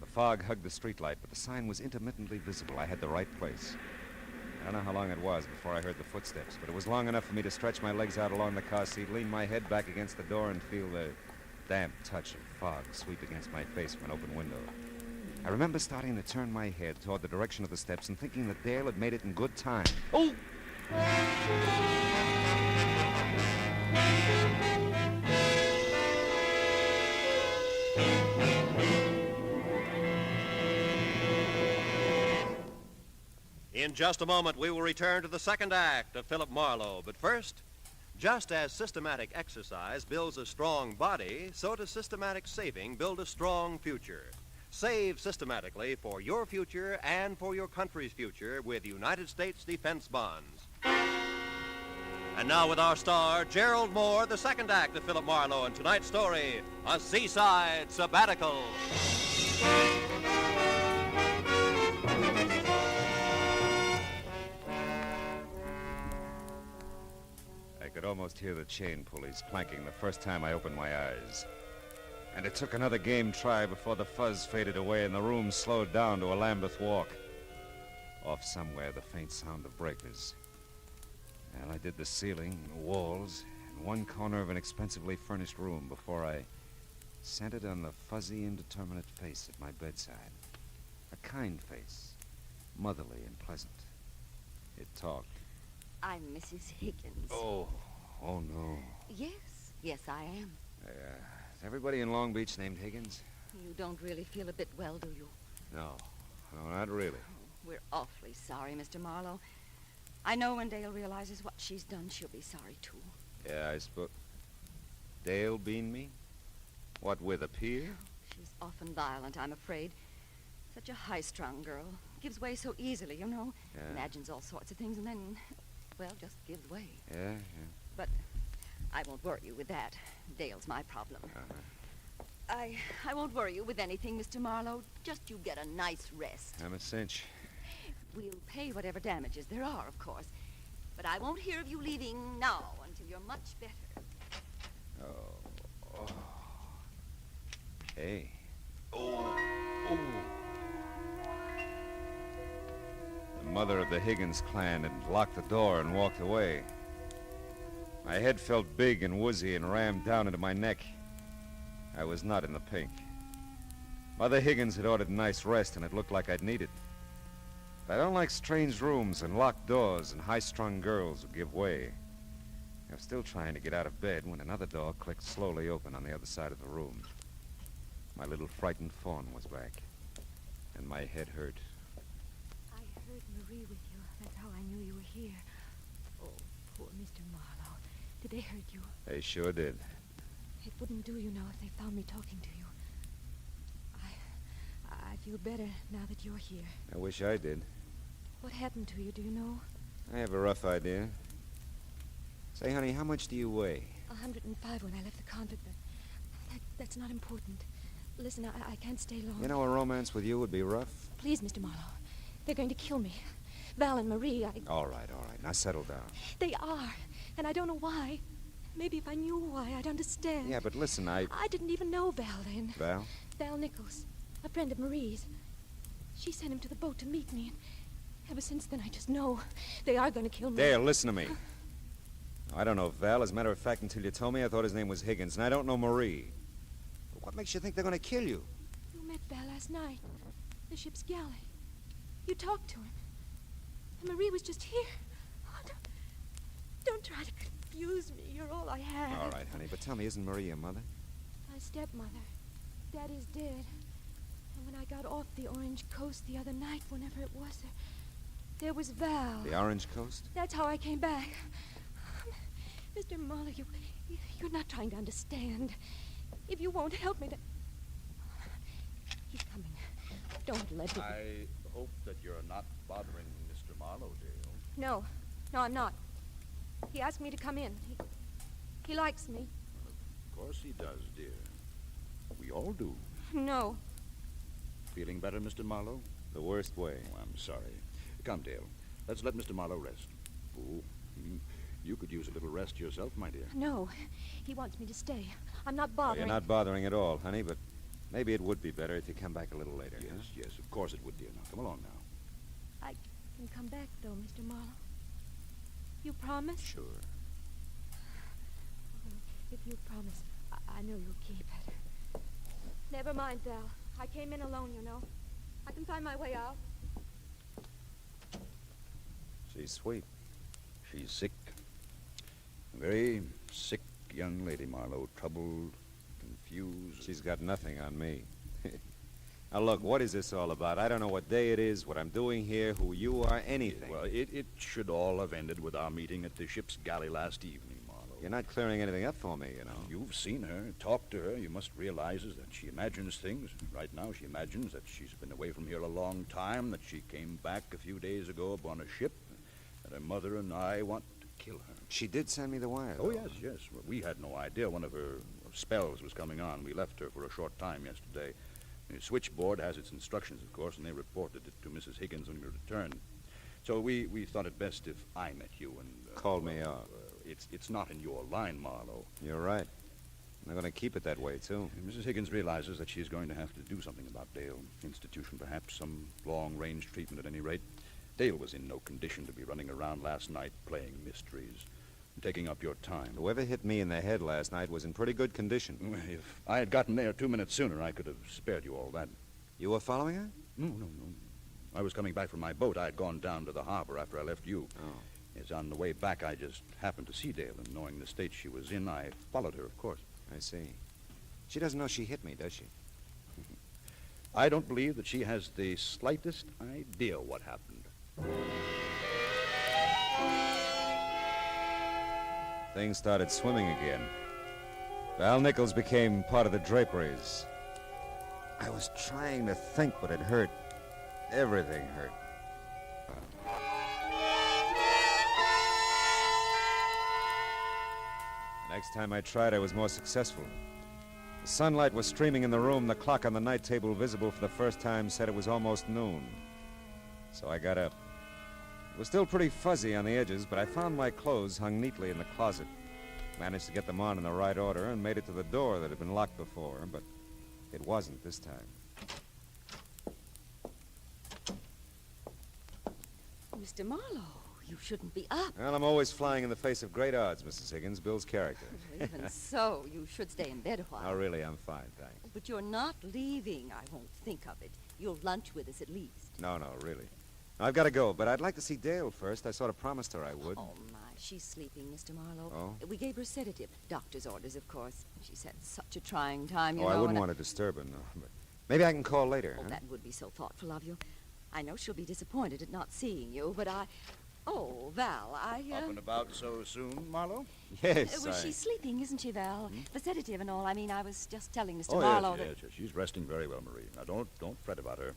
The fog hugged the streetlight, but the sign was intermittently visible. I had the right place. I don't know how long it was before I heard the footsteps, but it was long enough for me to stretch my legs out along the car seat, lean my head back against the door, and feel the damp touch of fog sweep against my face from an open window. I remember starting to turn my head toward the direction of the steps and thinking that Dale had made it in good time. Oh! In just a moment, we will return to the second act of Philip Marlowe. But first, just as systematic exercise builds a strong body, so does systematic saving build a strong future. Save systematically for your future and for your country's future with United States defense bonds. And now with our star, Gerald Moore, the second act of Philip Marlowe in tonight's story, A Seaside Sabbatical. I could almost hear the chain pulleys clanking the first time I opened my eyes. And it took another game try before the fuzz faded away and the room slowed down to a Lambeth walk. Off somewhere, the faint sound of breakers. And I did the ceiling, the walls, and one corner of an expensively furnished room before I centered on the fuzzy, indeterminate face at my bedside. A kind face, motherly and pleasant. It talked. I'm Mrs. Higgins. Oh no. Yes, I am. Is everybody in Long Beach named Higgins? You don't really feel a bit well, do you? No, not really. We're awfully sorry, Mr. Marlowe. I know when Dale realizes what she's done, she'll be sorry, too. Yeah, I suppose. Dale bean me? What, with a pier? She's often violent, I'm afraid. Such a high-strung girl. Gives way so easily, you know. Yeah. Imagines all sorts of things and then, well, just gives way. Yeah. But I won't worry you with that. Dale's my problem. I won't worry you with anything, Mr. Marlowe. Just you get a nice rest. I'm a cinch. We'll pay whatever damages there are, of course. But I won't hear of you leaving now until you're much better. Oh. Hey. The mother of the Higgins clan had locked the door and walked away. My head felt big and woozy and rammed down into my neck. I was not in the pink. Mother Higgins had ordered a nice rest, and it looked like I'd need it. But I don't like strange rooms and locked doors and high-strung girls who give way. I was still trying to get out of bed when another door clicked slowly open on the other side of the room. My little frightened fawn was back, and my head hurt. I heard Marie with you. That's how I knew you were here. Oh, poor Mr. Marlowe. Did they hurt you? They sure did. It wouldn't do, you know, if they found me talking to you. I feel better now that you're here. I wish I did. What happened to you, do you know? I have a rough idea. Say, honey, how much do you weigh? 105 when I left the convent, but that's not important. Listen, I can't stay long. You know, a romance with you would be rough. Please, Mr. Marlowe. They're going to kill me. Val and Marie, All right. Now settle down. They are, and I don't know why. Maybe if I knew why, I'd understand. Yeah, but listen, I didn't even know Val then. Val? Val Nichols, a friend of Marie's. She sent him to the boat to meet me, and ever since then I just know they are going to kill me. Dale, listen to me. I don't know Val. As a matter of fact, until you told me, I thought his name was Higgins, and I don't know Marie. But what makes you think they're going to kill you? You met Val last night, the ship's galley. You talked to him. And Marie was just here. Oh, don't try to confuse me. You're all I have. All right, honey, but tell me, isn't Marie your mother? My stepmother. Daddy's dead. And when I got off the Orange Coast the other night, whenever it was, there was Val. The Orange Coast? That's how I came back. Mr. Marlowe, you're not trying to understand. If you won't help me, then... He's coming. Don't let him... I hope that you're not bothering Mr. Marlowe, Dale. No, I'm not. He asked me to come in. He likes me. Of course he does, dear. We all do. No. Feeling better, Mr. Marlowe? The worst way. Oh, I'm sorry. Come, Dale. Let's let Mr. Marlowe rest. Oh, you could use a little rest yourself, my dear. No. He wants me to stay. I'm not bothering. Well, you're not bothering at all, honey, but maybe it would be better if you come back a little later. Yes, of course it would, dear. Now, come along now. I can come back, though, Mr. Marlowe. You promise? Sure. Well, if you promise, I know you'll keep it. Never mind, Val. I came in alone, you know. I can find my way out. She's sweet. She's sick. A very sick young lady, Marlowe. Troubled, confused. She's got nothing on me. Now, look, what is this all about? I don't know what day it is, what I'm doing here, who you are, anything. Well, it should all have ended with our meeting at the ship's galley last evening, Marlowe. You're not clearing anything up for me, you know. You've seen her, talked to her. You must realize that she imagines things. Right now, she imagines that she's been away from here a long time, that she came back a few days ago upon a ship, that her mother and I want to kill her. She did send me the wire, Oh, though. yes. Well, we had no idea one of her spells was coming on. We left her for a short time yesterday. The switchboard has its instructions, of course, and they reported it to Mrs. Higgins when we returned. So we thought it best if I met you and... Called me out. It's not in your line, Marlowe. You're right. They're going to keep it that way, too. And Mrs. Higgins realizes that she's going to have to do something about Dale. Institution, perhaps, some long-range treatment at any rate. Dale was in no condition to be running around last night playing mysteries, taking up your time. Whoever hit me in the head last night was in pretty good condition. Well, if I had gotten there 2 minutes sooner, I could have spared you all that. You were following her? No. I was coming back from my boat. I had gone down to the harbor after I left you. Oh. Yes, on the way back, I just happened to see Dale, and knowing the state she was in, I followed her, of course. I see. She doesn't know she hit me, does she? I don't believe that she has the slightest idea what happened. Things started swimming again. Val Nichols became part of the draperies. I was trying to think, but it hurt. Everything hurt. The next time I tried, I was more successful. The sunlight was streaming in the room. The clock on the night table, visible for the first time, said it was almost noon. So I got up. It was still pretty fuzzy on the edges, but I found my clothes hung neatly in the closet. Managed to get them on in the right order and made it to the door that had been locked before, but it wasn't this time. Mr. Marlowe, you shouldn't be up. Well, I'm always flying in the face of great odds, Mrs. Higgins. Bill's character. Even so, you should stay in bed a while. Oh, really, I'm fine, thanks. But you're not leaving. I won't think of it. You'll lunch with us at least. No, really. I've got to go, but I'd like to see Dale first. I sort of promised her I would. Oh, my. She's sleeping, Mr. Marlowe. Oh? We gave her sedative. Doctor's orders, of course. She's had such a trying time, you Oh, know. I wouldn't want to disturb her, no. But maybe I can call later. Oh, huh? that would be so thoughtful of you. I know she'll be disappointed at not seeing you, but I... Oh, Val, Up and about so soon, Marlowe? Yes, Well, she's sleeping, isn't she, Val? The sedative and all. I mean, I was just telling Mr. Oh, Marlowe yes. She's resting very well, Marie. Now, don't fret about her.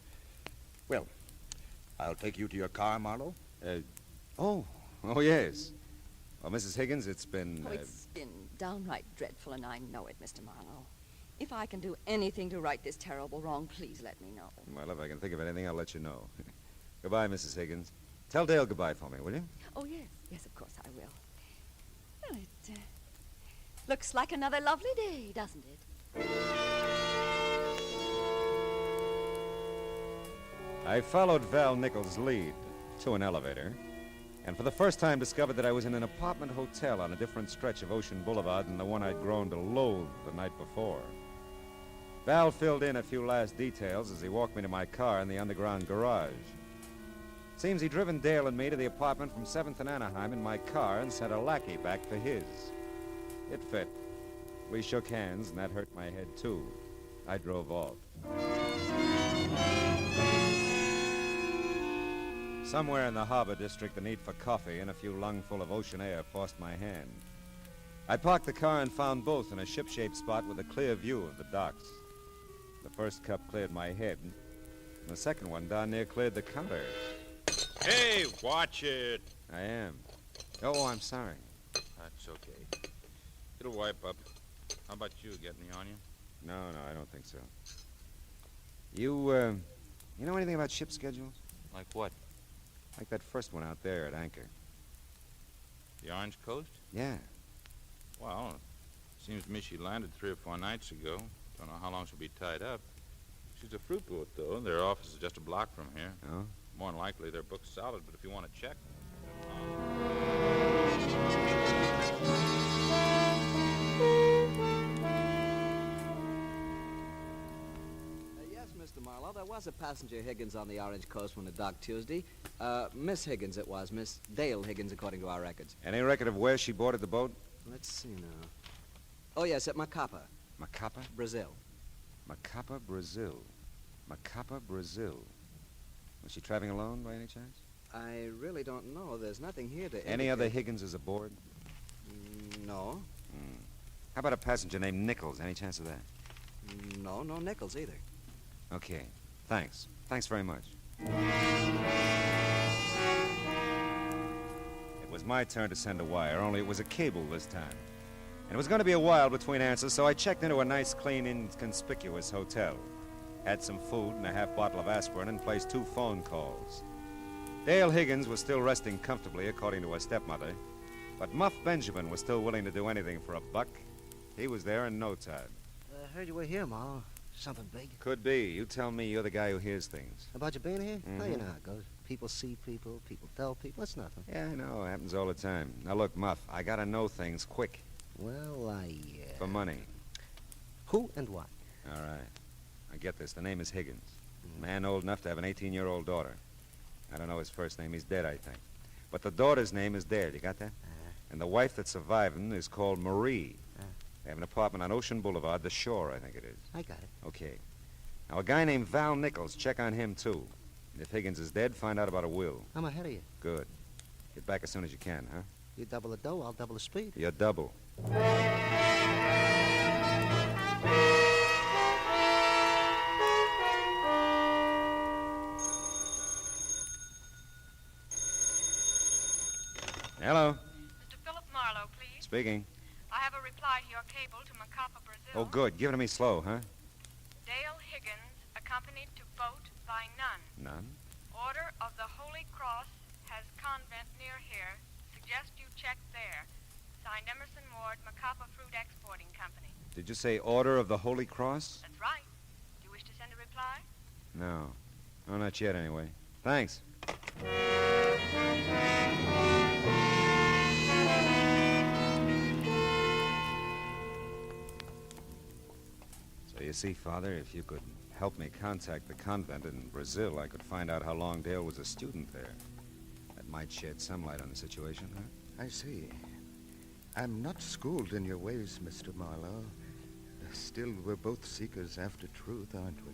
Well, I'll take you to your car, Marlowe. Oh, yes. Well, Mrs. Higgins, it's been... It's been downright dreadful, and I know it, Mr. Marlowe. If I can do anything to right this terrible wrong, please let me know. Well, if I can think of anything, I'll let you know. Goodbye, Mrs. Higgins. Tell Dale goodbye for me, will you? Oh, yes. Yes, of course I will. Well, it looks like another lovely day, doesn't it? I followed Val Nichols' lead to an elevator, and for the first time discovered that I was in an apartment hotel on a different stretch of Ocean Boulevard than the one I'd grown to loathe the night before. Val filled in a few last details as he walked me to my car in the underground garage. Seems he'd driven Dale and me to the apartment from 7th and Anaheim in my car and sent a lackey back for his. It fit. We shook hands, and that hurt my head, too. I drove off. Somewhere in the harbor district, the need for coffee and a few lungful of ocean air forced my hand. I parked the car and found both in a ship-shaped spot with a clear view of the docks. The first cup cleared my head, and the second one down near cleared the counter. Hey, watch it. I am. Oh, I'm sorry. That's okay. It'll wipe up. How about you? Getting the onion? No, I don't think so. You know anything about ship schedules? Like what? Like that first one out there at anchor. The Orange Coast? Yeah. Well, it seems to me she landed 3 or 4 nights ago. Don't know how long she'll be tied up. She's a fruit boat, though. Their office is just a block from here. Oh? More than likely, they're booked solid, but if you want to check... Yes, Mr. Marlowe, there was a passenger Higgins on the Orange Coast when it docked Tuesday. Miss Higgins it was, Miss Dale Higgins, according to our records. Any record of where she boarded the boat? Let's see now. Oh, yes, at Macapa. Macapa? Brazil. Macapa, Brazil. Macapa, Brazil. Was she traveling alone by any chance? I really don't know. There's nothing here to Any indicate... other Higginses aboard? No. How about a passenger named Nichols? Any chance of that? No Nichols either. Okay. Thanks. Thanks very much. It was my turn to send a wire, only it was a cable this time. And it was going to be a while between answers, so I checked into a nice, clean, inconspicuous hotel. Had some food and a half bottle of aspirin and placed 2 phone calls. Dale Higgins was still resting comfortably, according to her stepmother. But Muff Benjamin was still willing to do anything for a buck. He was there in no time. I heard you were here, Ma. Something big? Could be. You tell me. You're the guy who hears things. About you being here? Mm-hmm. Well, you know how it goes. People see people tell people. It's nothing. Yeah, I know. It happens all the time. Now, look, Muff, I gotta know things quick. Well, For money. Who and what? All right. I get this. The name is Higgins. Man old enough to have an 18-year-old daughter. I don't know his first name. He's dead, I think. But the daughter's name is Dale. You got that? And the wife that's surviving is called Marie. They have an apartment on Ocean Boulevard, the Shore, I think it is. I got it. Okay. Now, a guy named Val Nichols, check on him, too. And if Higgins is dead, find out about a will. I'm ahead of you. Good. Get back as soon as you can, huh? You double the dough, I'll double the speed. You're double. Hello. Mr. Philip Marlowe, please. Speaking. I have a reply to your cable to Macapa, Brazil. Oh, good. Give it to me slow, huh? Dale Higgins, accompanied to boat by nun. None? Order of the Holy Cross has convent near here. Suggest you check there. Signed Emerson Ward, Macapa Fruit Exporting Company. Did you say Order of the Holy Cross? That's right. Do you wish to send a reply? No. No, not yet, anyway. Thanks. So you see, Father, if you could help me contact the convent in Brazil, I could find out how long Dale was a student there. That might shed some light on the situation, huh? I see. I'm not schooled in your ways, Mr. Marlowe. Still, we're both seekers after truth, aren't we?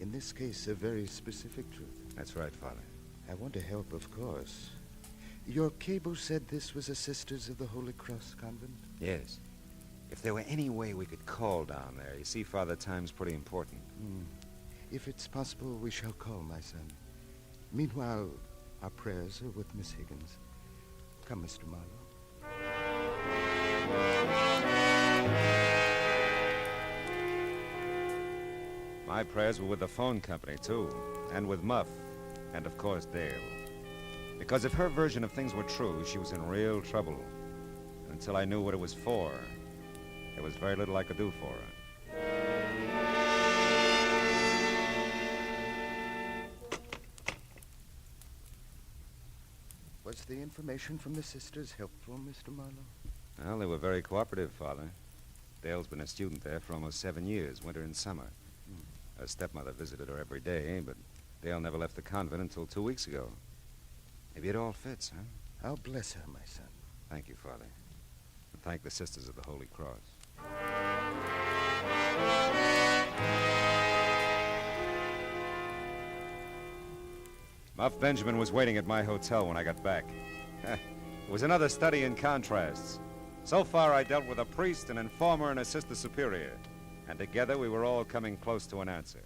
In this case, a very specific truth. That's right, Father. I want to help, of course. Your cable said this was a Sisters of the Holy Cross convent? Yes. If there were any way we could call down there. You see, Father, time's pretty important. If it's possible, we shall call, my son. Meanwhile, our prayers are with Miss Higgins. Come, Mr. Marlowe. My prayers were with the phone company, too. And with Muff. And, of course, Dale. Because if her version of things were true, she was in real trouble. And until I knew what it was for, there was very little I could do for her. Was the information from the sisters helpful, Mr. Marlowe? Well, they were very cooperative, Father. Dale's been a student there for almost 7 years, winter and summer. Her stepmother visited her every day, but Dale never left the convent until 2 weeks ago. Maybe it all fits, huh? I'll bless her, my son. Thank you, Father. And thank the Sisters of the Holy Cross. Muff Benjamin was waiting at my hotel when I got back. It was another study in contrasts. So far, I dealt with a priest, an informer, and a sister superior. And together, we were all coming close to an answer.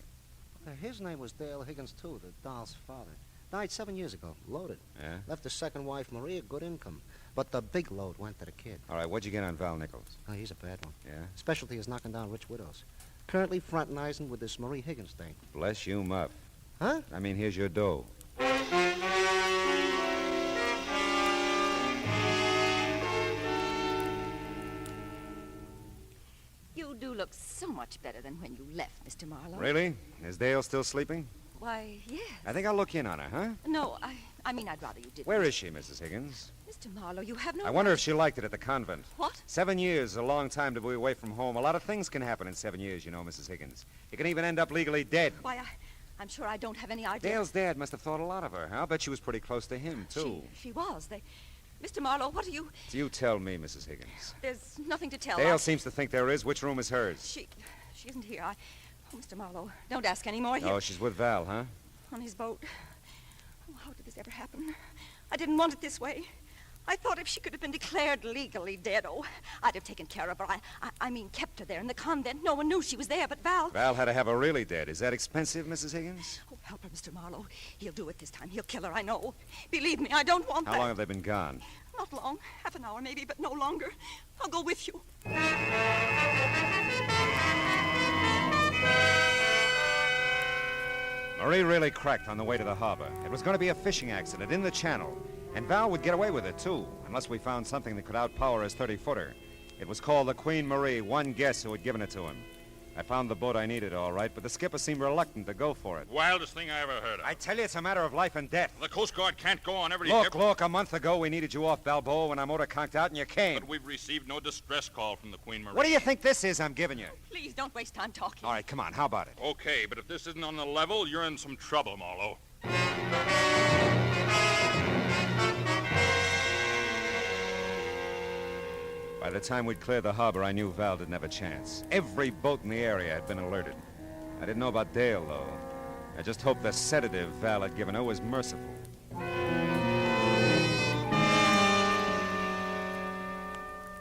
His name was Dale Higgins, too, the doll's father. Died 7 years ago, loaded. Yeah? Left his second wife, Maria, good income. But the big load went to the kid. All right, what'd you get on Val Nichols? Oh, he's a bad one. Yeah? Specialty is knocking down rich widows. Currently fraternizing with this Marie Higgins thing. Bless you, Muff. Huh? I mean, here's your dough. You do look so much better than when you left, Mr. Marlowe. Really? Is Dale still sleeping? Why, yes. I think I'll look in on her, huh? No, I mean, I'd rather you didn't. Where is she, Mrs. Higgins? Mr. Marlowe, you have no... I wonder if she liked it at the convent. What? 7 years is a long time to be away from home. A lot of things can happen in 7 years, you know, Mrs. Higgins. You can even end up legally dead. Why, I'm sure I don't have any idea. Dale's dad must have thought a lot of her, huh? I'll bet she was pretty close to him, too. She was. Mr. Marlowe, what are you... You tell me, Mrs. Higgins. There's nothing to tell. Dale seems to think there is. Which room is hers? She isn't here. Oh, Mr. Marlowe, don't ask any more. Oh, she's with Val, huh? On his boat. Oh, how did this ever happen? I didn't want it this way. I thought if she could have been declared legally dead, I'd have taken care of her. I mean, kept her there in the convent. No one knew she was there but Val. Val had to have her really dead. Is that expensive, Mrs. Higgins? Oh, help her, Mr. Marlowe. He'll do it this time. He'll kill her, I know. Believe me, I don't want that. How long have they been gone? Not long. Half an hour, maybe, but no longer. I'll go with you. Marie really cracked on the way to the harbor. It was going to be a fishing accident in the channel. And Val would get away with it, too, unless we found something that could outpower his 30-footer. It was called the Queen Marie, one guess who had given it to him. I found the boat I needed, all right, but the skipper seemed reluctant to go for it. Wildest thing I ever heard of. I tell you, it's a matter of life and death. The Coast Guard can't go on every ship. Look, a month ago we needed you off Balboa when our motor conked out and you came. But we've received no distress call from the Queen Marie. What do you think this is I'm giving you? Please don't waste time talking. All right, come on, how about it? Okay, but if this isn't on the level, you're in some trouble, Marlowe. By the time we'd cleared the harbor, I knew Val didn't have a chance. Every boat in the area had been alerted. I didn't know about Dale, though. I just hoped the sedative Val had given her was merciful.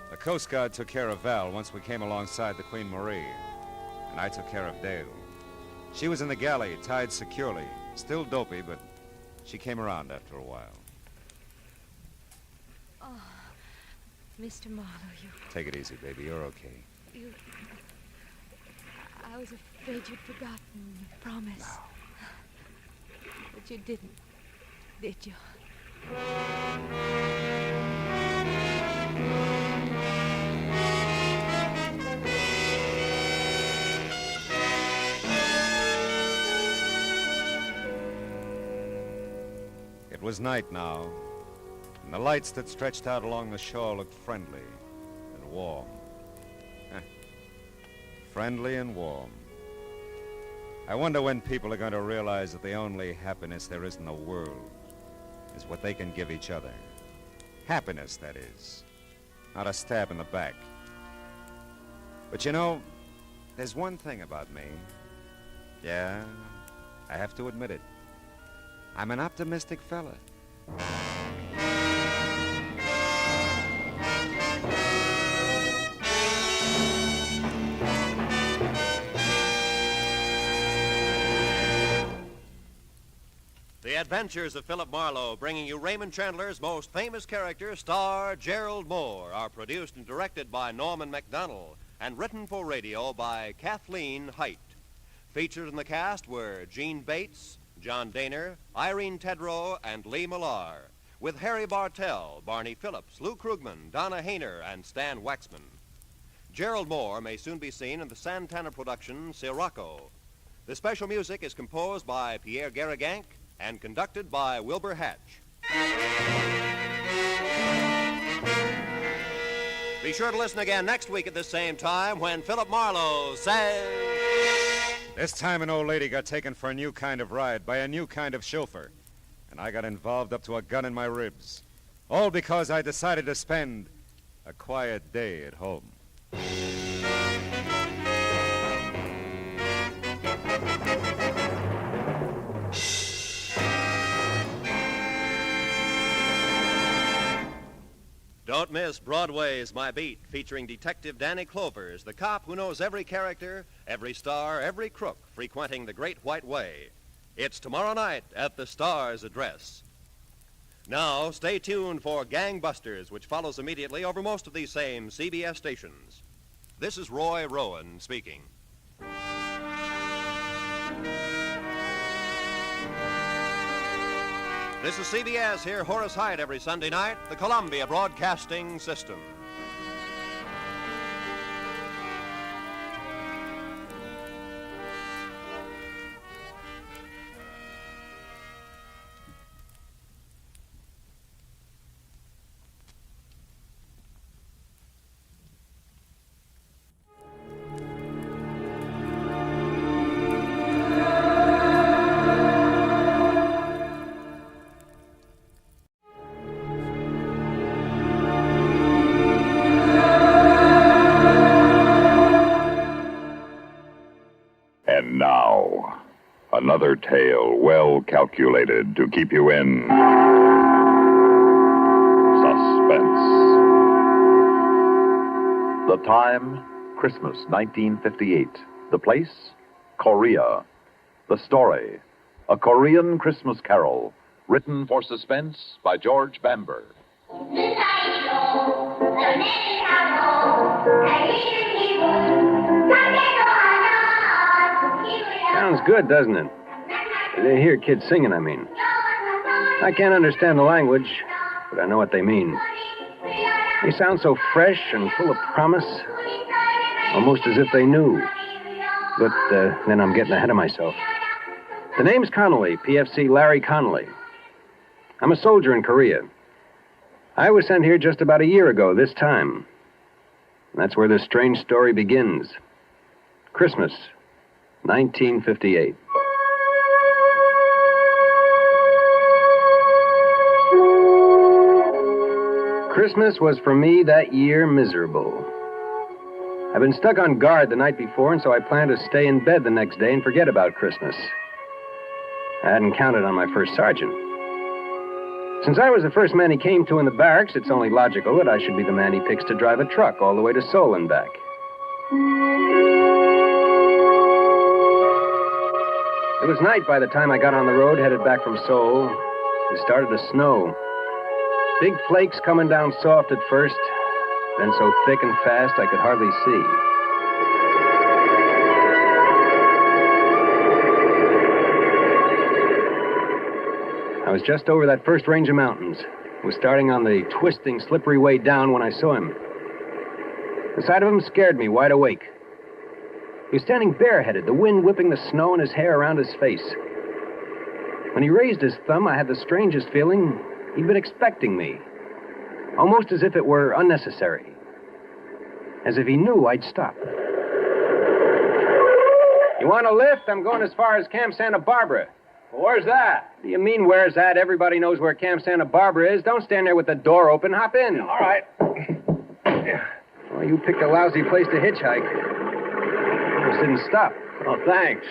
The Coast Guard took care of Val once we came alongside the Queen Marie, and I took care of Dale. She was in the galley, tied securely. Still dopey, but she came around after a while. Oh, Mr. Marlowe, you... Take it easy, baby. You're okay. You... I was afraid you'd forgotten your promise. No. But you didn't, did you? It was night now, and the lights that stretched out along the shore looked friendly and warm. Friendly and warm. I wonder when people are going to realize that the only happiness there is in the world is what they can give each other. Happiness, that is. Not a stab in the back. But you know, there's one thing about me. Yeah, I have to admit it. I'm an optimistic fella. The Adventures of Philip Marlowe, bringing you Raymond Chandler's most famous character, star Gerald Moore, are produced and directed by Norman MacDonald and written for radio by Kathleen Height. Featured in the cast were Gene Bates, John Daner, Irene Tedrow, and Lee Millar, with Harry Bartell, Barney Phillips, Lou Krugman, Donna Hayner, and Stan Waxman. Gerald Moore may soon be seen in the Santana production, Sirocco. The special music is composed by Pierre Garrigank and conducted by Wilbur Hatch. Be sure to listen again next week at the same time when Philip Marlowe says... This time an old lady got taken for a new kind of ride by a new kind of chauffeur, and I got involved up to a gun in my ribs. All because I decided to spend a quiet day at home. Don't miss Broadway's My Beat, featuring Detective Danny Clovers, the cop who knows every character, every star, every crook frequenting the Great White Way. It's tomorrow night at the Star's address. Now, stay tuned for Gangbusters, which follows immediately over most of these same CBS stations. This is Roy Rowan speaking. This is CBS. Hear Horace Hyde every Sunday night, the Columbia Broadcasting System. And now, another tale well calculated to keep you in suspense. time, Christmas 1958. The place, Korea. The story, a Korean Christmas carol, written for Suspense by George Bamber. Sounds good, doesn't it? They hear kids singing, I mean. I can't understand the language, but I know what they mean. They sound so fresh and full of promise, almost as if they knew. But then I'm getting ahead of myself. The name's Connolly, PFC Larry Connolly. I'm a soldier in Korea. I was sent here just about a year ago this time. That's where this strange story begins. Christmas, 1958. Christmas was for me that year miserable. I'd been stuck on guard the night before, and so I planned to stay in bed the next day and forget about Christmas. I hadn't counted on my first sergeant. Since I was the first man he came to in the barracks, it's only logical that I should be the man he picks to drive a truck all the way to Seoul and back. It was night by the time I got on the road headed back from Seoul. It started to snow. Big flakes coming down soft at first, then so thick and fast I could hardly see. I was just over that first range of mountains. Was starting on the twisting, slippery way down when I saw him. The sight of him scared me wide awake. He was standing bareheaded, the wind whipping the snow and his hair around his face. When he raised his thumb, I had the strangest feeling he'd been expecting me. Almost as if it were unnecessary. As if he knew I'd stop. You want a lift? I'm going as far as Camp Santa Barbara. Well, where's that? What do you mean, where's that? Everybody knows where Camp Santa Barbara is. Don't stand there with the door open. Hop in. All right. Well, you picked a lousy place to hitchhike. Almost didn't stop. Oh, thanks.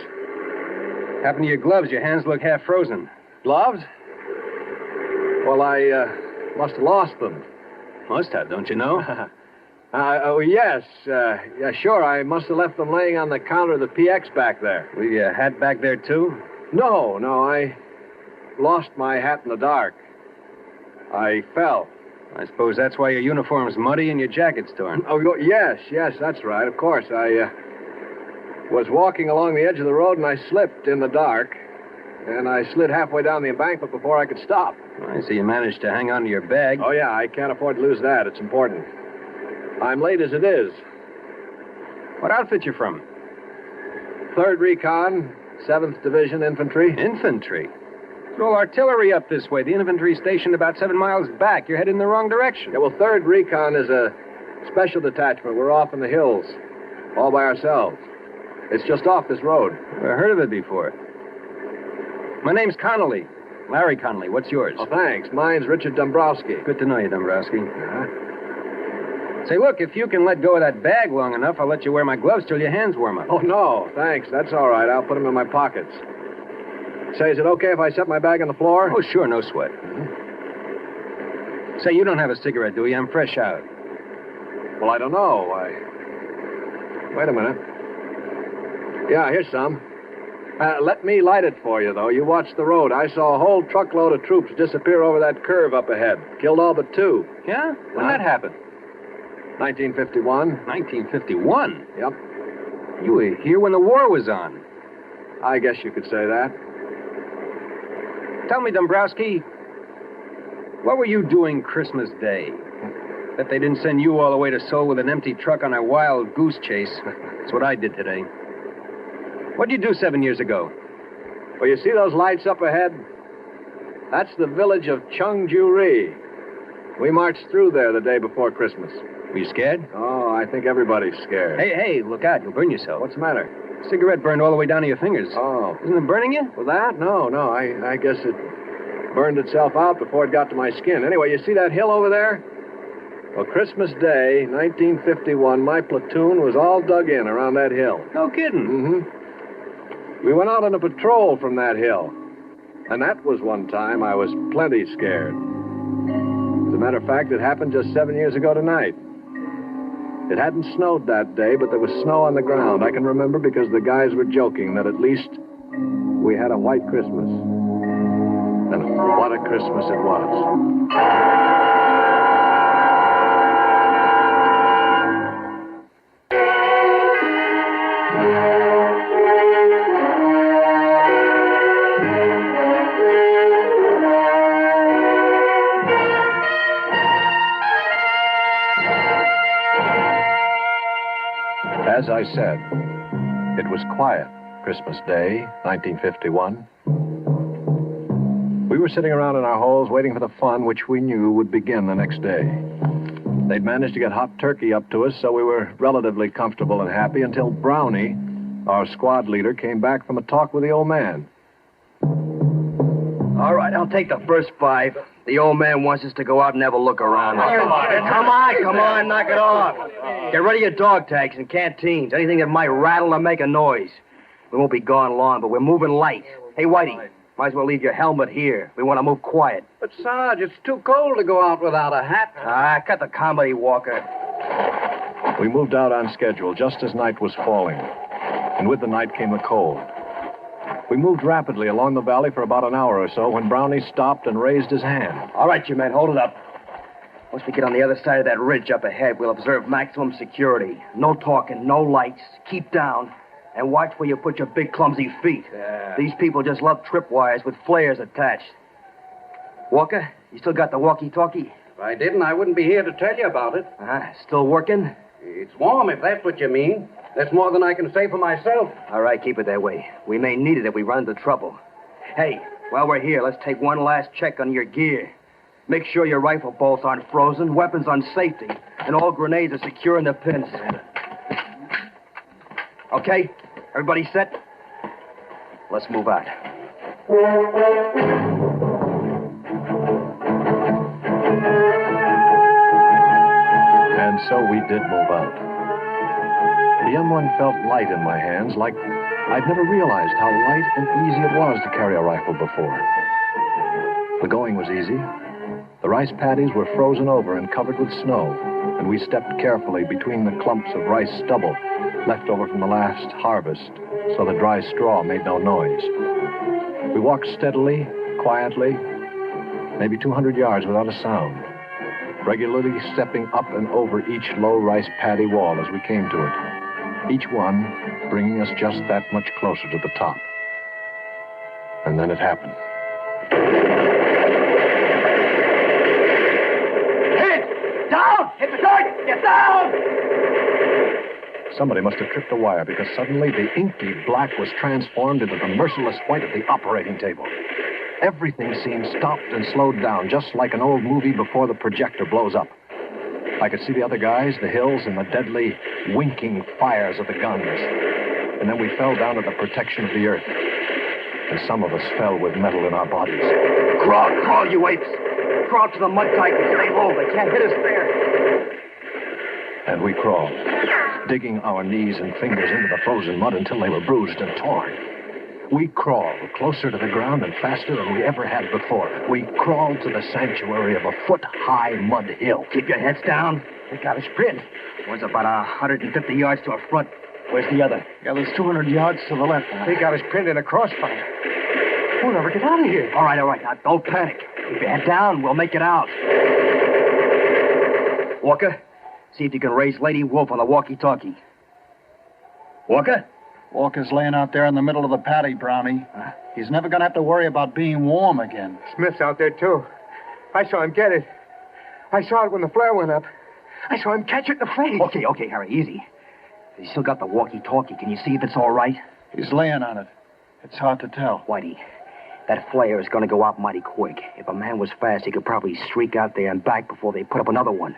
Happened to your gloves? Your hands look half frozen. Gloves? Well, I must have lost them. Must have, don't you know? Yes. Yeah, sure. I must have left them laying on the counter of the PX back there. Were your hat back there, too? No. I lost my hat in the dark. I fell. I suppose that's why your uniform's muddy and your jacket's torn. Oh, yes, that's right. Of course. I was walking along the edge of the road and I slipped in the dark. And I slid halfway down the embankment before I could stop. I see you managed to hang on to your bag. Oh, yeah, I can't afford to lose that. It's important. I'm late as it is. What outfit you from? 3rd Recon, 7th Division Infantry. Infantry? Throw artillery up this way. The infantry stationed about 7 miles back. You're headed in the wrong direction. Yeah, well, 3rd Recon is a special detachment. We're off in the hills, all by ourselves. It's just off this road. Never heard of it before. My name's Connolly. Larry Connolly. What's yours? Oh, thanks. Mine's Richard Dombrowski. Good to know you, Dombrowski. Say, look, if you can let go of that bag long enough, I'll let you wear my gloves till your hands warm up. Oh, no, thanks. That's all right. I'll put them in my pockets. Say, is it okay if I set my bag on the floor? Oh, sure, no sweat. Say, you don't have a cigarette, do you? I'm fresh out. Well, I don't know. Wait a minute. Yeah, here's some. Let me light it for you, though. You watch the road. I saw a whole truckload of troops disappear over that curve up ahead. Killed all but 2. Yeah? When that happened? 1951. 1951? Yep. You were here when the war was on. I guess you could say that. Tell me, Dombrowski, what were you doing Christmas Day? Bet they didn't send you all the way to Seoul with an empty truck on a wild goose chase. That's what I did today. What'd you do 7 years ago? Well, you see those lights up ahead? That's the village of Cheongju-ri. We marched through there the day before Christmas. Were you scared? Oh, I think everybody's scared. Hey, look out. You'll burn yourself. What's the matter? Cigarette burned all the way down to your fingers. Oh. Isn't it burning you? Well, that? No. I guess it burned itself out before it got to my skin. Anyway, you see that hill over there? Well, Christmas Day, 1951, my platoon was all dug in around that hill. No kidding. Mm-hmm. We went out on a patrol from that hill. And that was one time I was plenty scared. As a matter of fact, it happened just 7 years ago tonight. It hadn't snowed that day, but there was snow on the ground. I can remember because the guys were joking that at least we had a white Christmas. And what a Christmas it was. As I said, it was quiet Christmas Day, 1951. We were sitting around in our holes waiting for the fun which we knew would begin the next day. They'd managed to get hot turkey up to us, so we were relatively comfortable and happy until Brownie, our squad leader, came back from a talk with the old man. All right, I'll take the first 5. The old man wants us to go out and have a look around. Come on, knock it off. Get ready your dog tags and canteens, anything that might rattle or make a noise. We won't be gone long, but we're moving light. Hey, Whitey, might as well leave your helmet here. We want to move quiet. But, Sarge, it's too cold to go out without a hat. Cut the comedy, Walker. We moved out on schedule just as night was falling. And with the night came the cold. We moved rapidly along the valley for about an hour or so when Brownie stopped and raised his hand. All right, you men, hold it up. Once we get on the other side of that ridge up ahead, we'll observe maximum security. No talking, no lights. Keep down. And watch where you put your big, clumsy feet. Yeah. These people just love tripwires with flares attached. Walker, you still got the walkie-talkie? If I didn't, I wouldn't be here to tell you about it. Still working? It's warm, if that's what you mean. That's more than I can say for myself. All right, keep it that way. We may need it if we run into trouble. Hey, while we're here, let's take one last check on your gear. Make sure your rifle bolts aren't frozen, weapons on safety, and all grenades are secure in the pins. Okay? Everybody set? Let's move out. And so we did move out. The M1 felt light in my hands, like I'd never realized how light and easy it was to carry a rifle before. The going was easy. The rice paddies were frozen over and covered with snow, and we stepped carefully between the clumps of rice stubble left over from the last harvest, so the dry straw made no noise. We walked steadily, quietly, maybe 200 yards without a sound, regularly stepping up and over each low rice paddy wall as we came to it, each one bringing us just that much closer to the top. And then it happened. Hit! Down! Hit the target! Get down! Somebody must have tripped a wire because suddenly the inky black was transformed into the merciless white of the operating table. Everything seemed stopped and slowed down, just like an old movie before the projector blows up. I could see the other guys, the hills, and the deadly, winking fires of the guns. And then we fell down to the protection of the earth. And some of us fell with metal in our bodies. Crawl, you apes! Crawl to the mud tight and stay low. They can't hit us there. And we crawled, digging our knees and fingers into the frozen mud until they were bruised and torn. We crawled closer to the ground and faster than we ever had before. We crawled to the sanctuary of a foot-high mud hill. Keep your heads down. They got us pinned. One's about 150 yards to our front. Where's the other? Yeah, there's 200 yards to the left. They got us pinned in a crossfire. We'll never get out of here. All right. Now, don't panic. Keep your head down. We'll make it out. Walker, see if you can raise Lady Wolf on the walkie-talkie. Walker? Walker's laying out there in the middle of the paddy, Brownie. He's never going to have to worry about being warm again. Smith's out there, too. I saw him get it. I saw it when the flare went up. I saw him catch it in the face. Okay, Harry, easy. He's still got the walkie-talkie. Can you see if it's all right? He's laying on it. It's hard to tell. Whitey, that flare is going to go out mighty quick. If a man was fast, he could probably streak out there and back before they put up another one.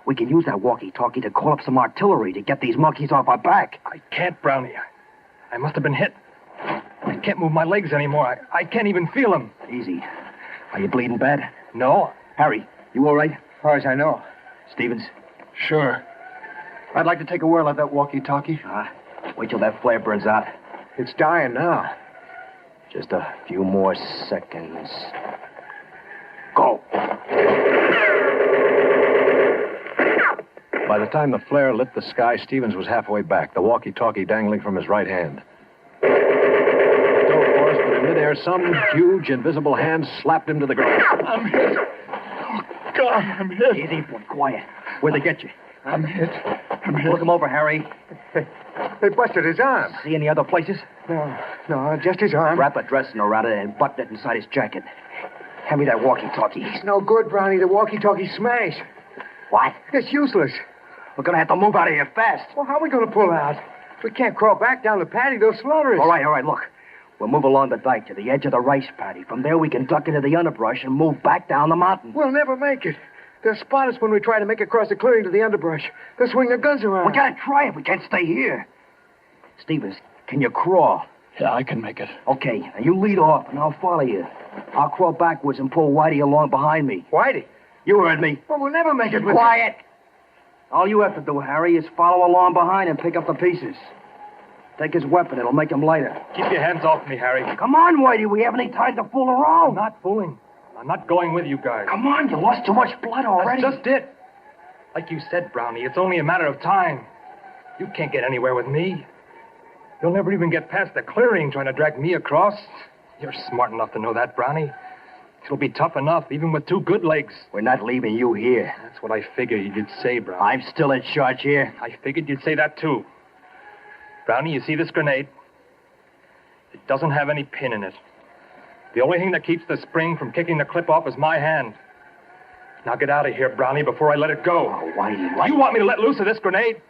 We can use that walkie-talkie to call up some artillery to get these monkeys off our back. I can't, Brownie. I must have been hit. I can't move my legs anymore. I can't even feel them. Easy. Are you bleeding bad? No. Harry, you all right? As far as I know. Stevens? Sure. I'd like to take a whirl at that walkie-talkie. Wait till that flare burns out. It's dying now. Just a few more seconds. Go. By the time the flare lit the sky, Stevens was halfway back, the walkie-talkie dangling from his right hand. He dove for us, but in midair, some huge, invisible hand slapped him to the ground. I'm hit. Oh, God, I'm hit. Easy, boy, quiet. Where'd they get you? I'm hit. Look him over, Harry. They busted his arm. See any other places? No, just his arm. Wrap a dressing around it and button it inside his jacket. Hand me that walkie-talkie. It's no good, Brownie. The walkie-talkie's smashed. What? It's useless. We're going to have to move out of here fast. Well, how are we going to pull out? We can't crawl back down the paddy. They'll slaughter us. All right, look. We'll move along the dike to the edge of the rice paddy. From there, we can duck into the underbrush and move back down the mountain. We'll never make it. They'll spot us when we try to make across the clearing to the underbrush. They'll swing their guns around. We gotta try it. We can't stay here. Stevens, can you crawl? Yeah, I can make it. Okay, now you lead off, and I'll follow you. I'll crawl backwards and pull Whitey along behind me. Whitey? You heard me. Well, we'll never make it with... Quiet! All you have to do, Harry, is follow along behind and pick up the pieces. Take his weapon. It'll make him lighter. Keep your hands off me, Harry. Come on, Whitey. We haven't any time to fool around. I'm not fooling. I'm not going with you guys. Come on, you lost too much blood already. That's just it. Like you said, Brownie, it's only a matter of time. You can't get anywhere with me. You'll never even get past the clearing trying to drag me across. You're smart enough to know that, Brownie. It'll be tough enough, even with two good legs. We're not leaving you here. That's what I figured you'd say, Brownie. I'm still in charge here. I figured you'd say that, too. Brownie, you see this grenade? It doesn't have any pin in it. The only thing that keeps the spring from kicking the clip off is my hand. Now get out of here, Brownie, before I let it go. Oh, Whitey. You want me to let loose of this grenade?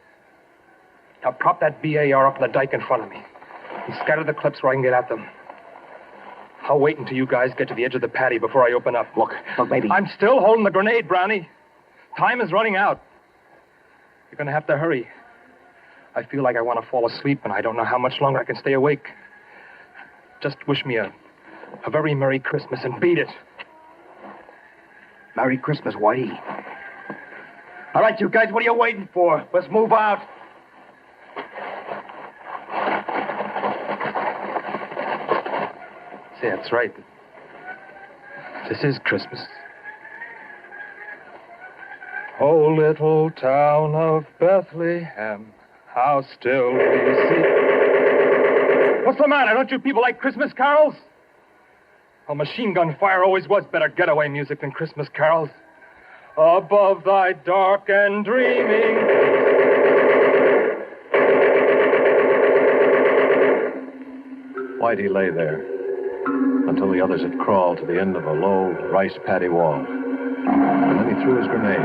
Now prop that BAR up on the dike in front of me and scatter the clips where I can get at them. I'll wait until you guys get to the edge of the paddy before I open up. Look, baby. I'm still holding the grenade, Brownie. Time is running out. You're going to have to hurry. I feel like I want to fall asleep, and I don't know how much longer I can stay awake. Just wish me a very Merry Christmas and beat it. Merry Christmas, Whitey. All right, you guys, what are you waiting for? Let's move out. See, that's right. This is Christmas. Oh, little town of Bethlehem, how still we see. What's the matter? Don't you people like Christmas carols? Well, machine gun fire always was better getaway music than Christmas carols. Above thy dark and dreaming. Whitey lay there until the others had crawled to the end of a low rice paddy wall. And then he threw his grenade.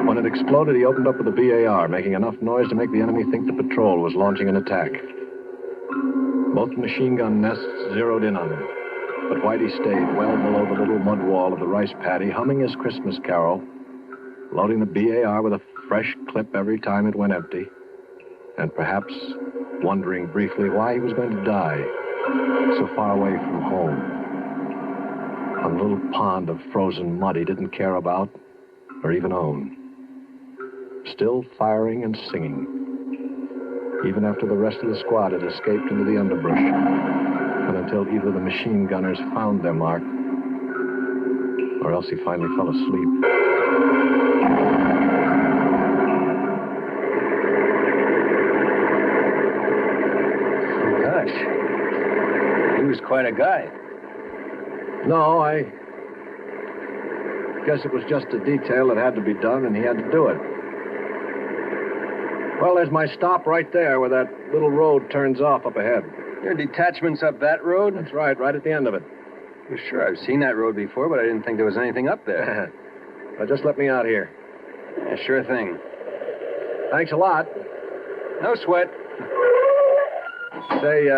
When it exploded, he opened up with a BAR, making enough noise to make the enemy think the patrol was launching an attack. Both machine gun nests zeroed in on him, but Whitey stayed well below the little mud wall of the rice paddy, humming his Christmas carol, loading the BAR with a fresh clip every time it went empty, and perhaps wondering briefly why he was going to die so far away from home, on a little pond of frozen mud he didn't care about or even own. Still firing and singing, even after the rest of the squad had escaped into the underbrush, and until either the machine gunners found their mark, or else he finally fell asleep. Gosh, he was quite a guy. No, I guess it was just a detail that had to be done, and he had to do it. Well, there's my stop right there where that little road turns off up ahead. Your detachment's up that road? That's right at the end of it. Well, sure, I've seen that road before, but I didn't think there was anything up there. Well, just let me out here. Yeah, sure thing. Thanks a lot. No sweat. Say,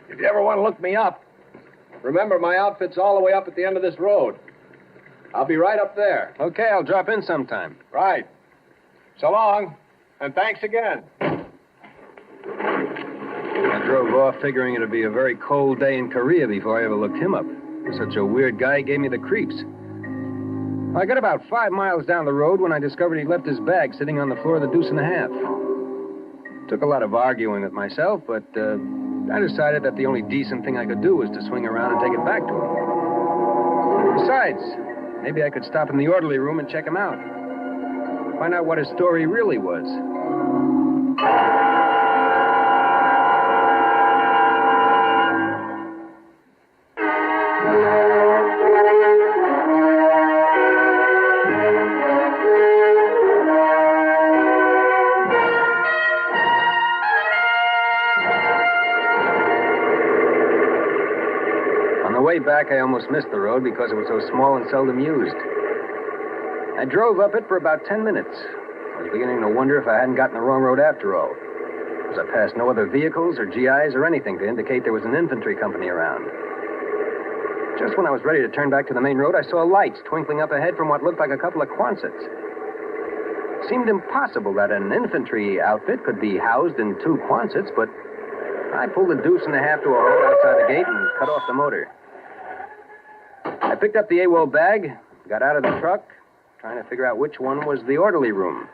if you ever want to look me up, remember my outfit's all the way up at the end of this road. I'll be right up there. Okay, I'll drop in sometime. Right. So long. And thanks again. I drove off figuring it'd be a very cold day in Korea before I ever looked him up. Such a weird guy gave me the creeps. I got about 5 miles down the road when I discovered he left his bag sitting on the floor of the Deuce and a Half. Took a lot of arguing with myself, but I decided that the only decent thing I could do was to swing around and take it back to him. Besides, maybe I could stop in the orderly room and check him out. Find out what his story really was. On the way back, I almost missed the road because it was so small and seldom used. I drove up it for about 10 minutes. I was beginning to wonder if I hadn't gotten the wrong road after all, because I passed no other vehicles or GIs or anything to indicate there was an infantry company around. Just when I was ready to turn back to the main road, I saw lights twinkling up ahead from what looked like a couple of Quonsets. It seemed impossible that an infantry outfit could be housed in two Quonsets, but I pulled a deuce and a half to a hole outside the gate and cut off the motor. I picked up the AWOL bag, got out of the truck, trying to figure out which one was the orderly room.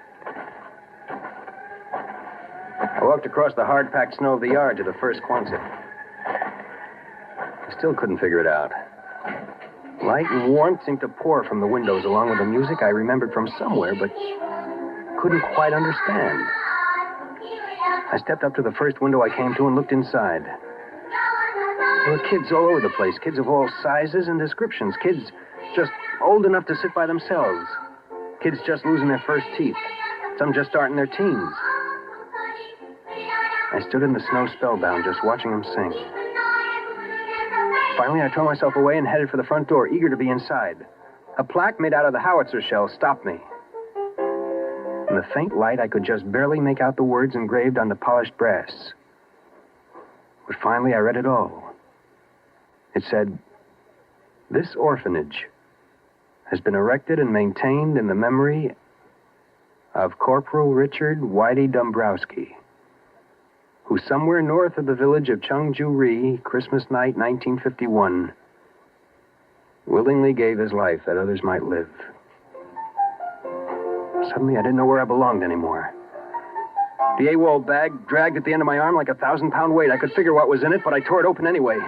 I walked across the hard-packed snow of the yard to the first Quonset. I still couldn't figure it out. Light and warmth seemed to pour from the windows along with the music I remembered from somewhere, but couldn't quite understand. I stepped up to the first window I came to and looked inside. There were kids all over the place, kids of all sizes and descriptions, kids just old enough to sit by themselves, kids just losing their first teeth, some just starting their teens. I stood in the snow spellbound, just watching them sing. Finally, I tore myself away and headed for the front door, eager to be inside. A plaque made out of the howitzer shell stopped me. In the faint light, I could just barely make out the words engraved on the polished brass. But finally, I read it all. It said, "This orphanage has been erected and maintained in the memory of Corporal Richard Whitey Dombrowski, who somewhere north of the village of Chungju-ri, Christmas night, 1951, willingly gave his life that others might live." Suddenly, I didn't know where I belonged anymore. The AWOL bag dragged at the end of my arm like a 1,000-pound weight. I could figure what was in it, but I tore it open anyway.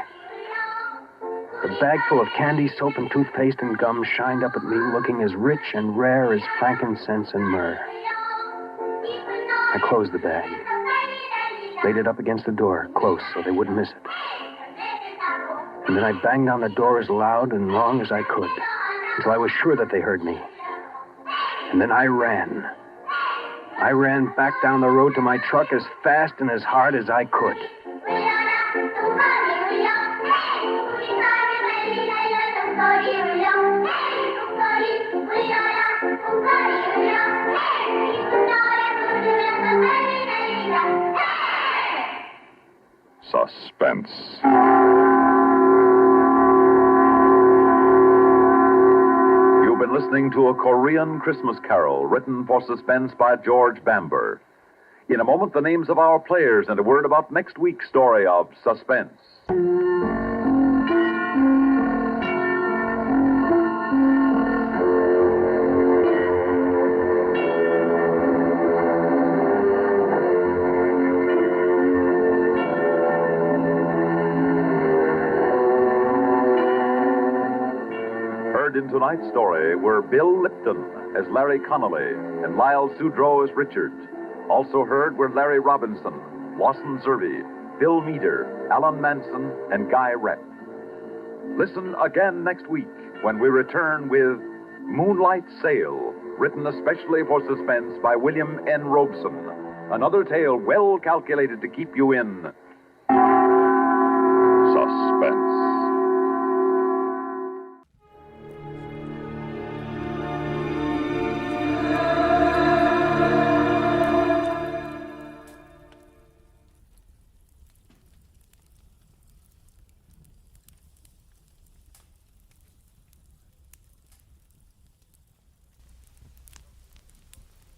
The bag full of candy, soap, and toothpaste and gum shined up at me, looking as rich and rare as frankincense and myrrh. I closed the bag, laid it up against the door, close, so they wouldn't miss it. And then I banged on the door as loud and long as I could, until I was sure that they heard me. And then I ran. I ran back down the road to my truck as fast and as hard as I could. Suspense. You've been listening to a Korean Christmas Carol written for Suspense by George Bamber. In a moment, the names of our players and a word about next week's story of Suspense. In tonight's story were Bill Lipton as Larry Connolly and Lyle Sudrow as Richard. Also heard were Larry Robinson, Lawson Zerby, Phil Meader, Alan Manson, and Guy Rep. Listen again next week when we return with Moonlight Sail, written especially for Suspense by William N. Robeson. Another tale well calculated to keep you in suspense.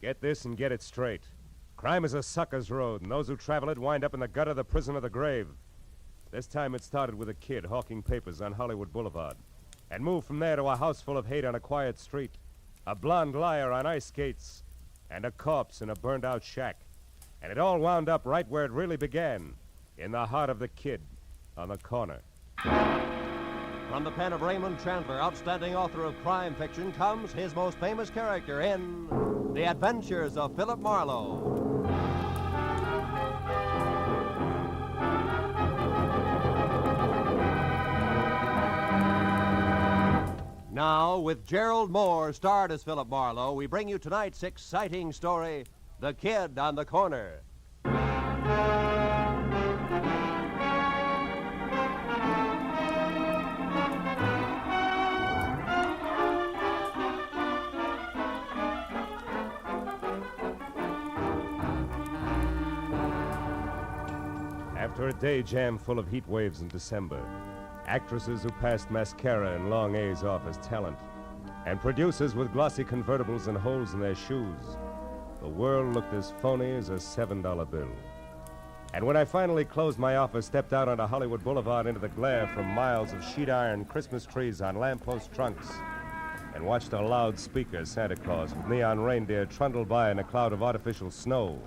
Get this and get it straight. Crime is a sucker's road, and those who travel it wind up in the gutter, the prison, or the grave. This time it started with a kid hawking papers on Hollywood Boulevard, and moved from there to a house full of hate on a quiet street, a blonde liar on ice skates, and a corpse in a burned-out shack. And it all wound up right where it really began, in the heart of the kid on the corner. From the pen of Raymond Chandler, outstanding author of crime fiction, comes his most famous character in The Adventures of Philip Marlowe. Now, with Gerald Moore starred as Philip Marlowe, we bring you tonight's exciting story, The Kid on the Corner. After a day jam full of heat waves in December, actresses who passed mascara and long A's off as talent, and producers with glossy convertibles and holes in their shoes, the world looked as phony as a $7 bill. And when I finally closed my office, stepped out onto Hollywood Boulevard into the glare from miles of sheet iron Christmas trees on lamppost trunks, and watched a loudspeaker Santa Claus with neon reindeer trundle by in a cloud of artificial snow,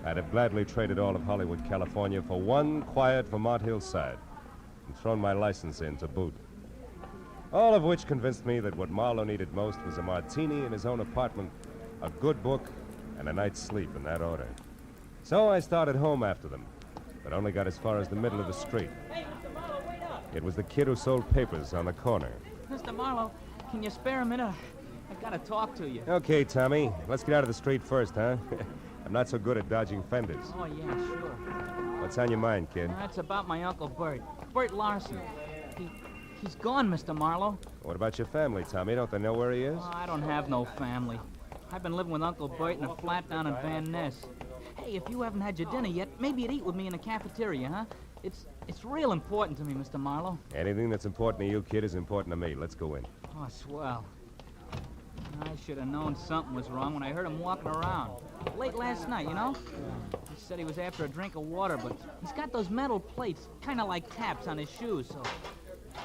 I'd have gladly traded all of Hollywood, California for one quiet Vermont hillside and thrown my license in to boot. All of which convinced me that what Marlowe needed most was a martini in his own apartment, a good book, and a night's sleep in that order. So I started home after them, but only got as far as the middle of the street. It was the kid who sold papers on the corner. Mr. Marlowe, can you spare a minute? I gotta talk to you. Okay, Tommy, let's get out of the street first, huh? I'm not so good at dodging fenders. Oh, yeah, sure. What's on your mind, kid? That's about my Uncle Bert. Bert Larson. He's gone, Mr. Marlowe. What about your family, Tommy? Don't they know where he is? Oh, I don't have no family. I've been living with Uncle Bert in a flat down in Van Ness. Hey, if you haven't had your dinner yet, maybe you'd eat with me in the cafeteria, huh? It's real important to me, Mr. Marlowe. Anything that's important to you, kid, is important to me. Let's go in. Oh, swell. I should have known something was wrong when I heard him walking around. Late last night, you know? He said he was after a drink of water, but he's got those metal plates, kind of like taps on his shoes, so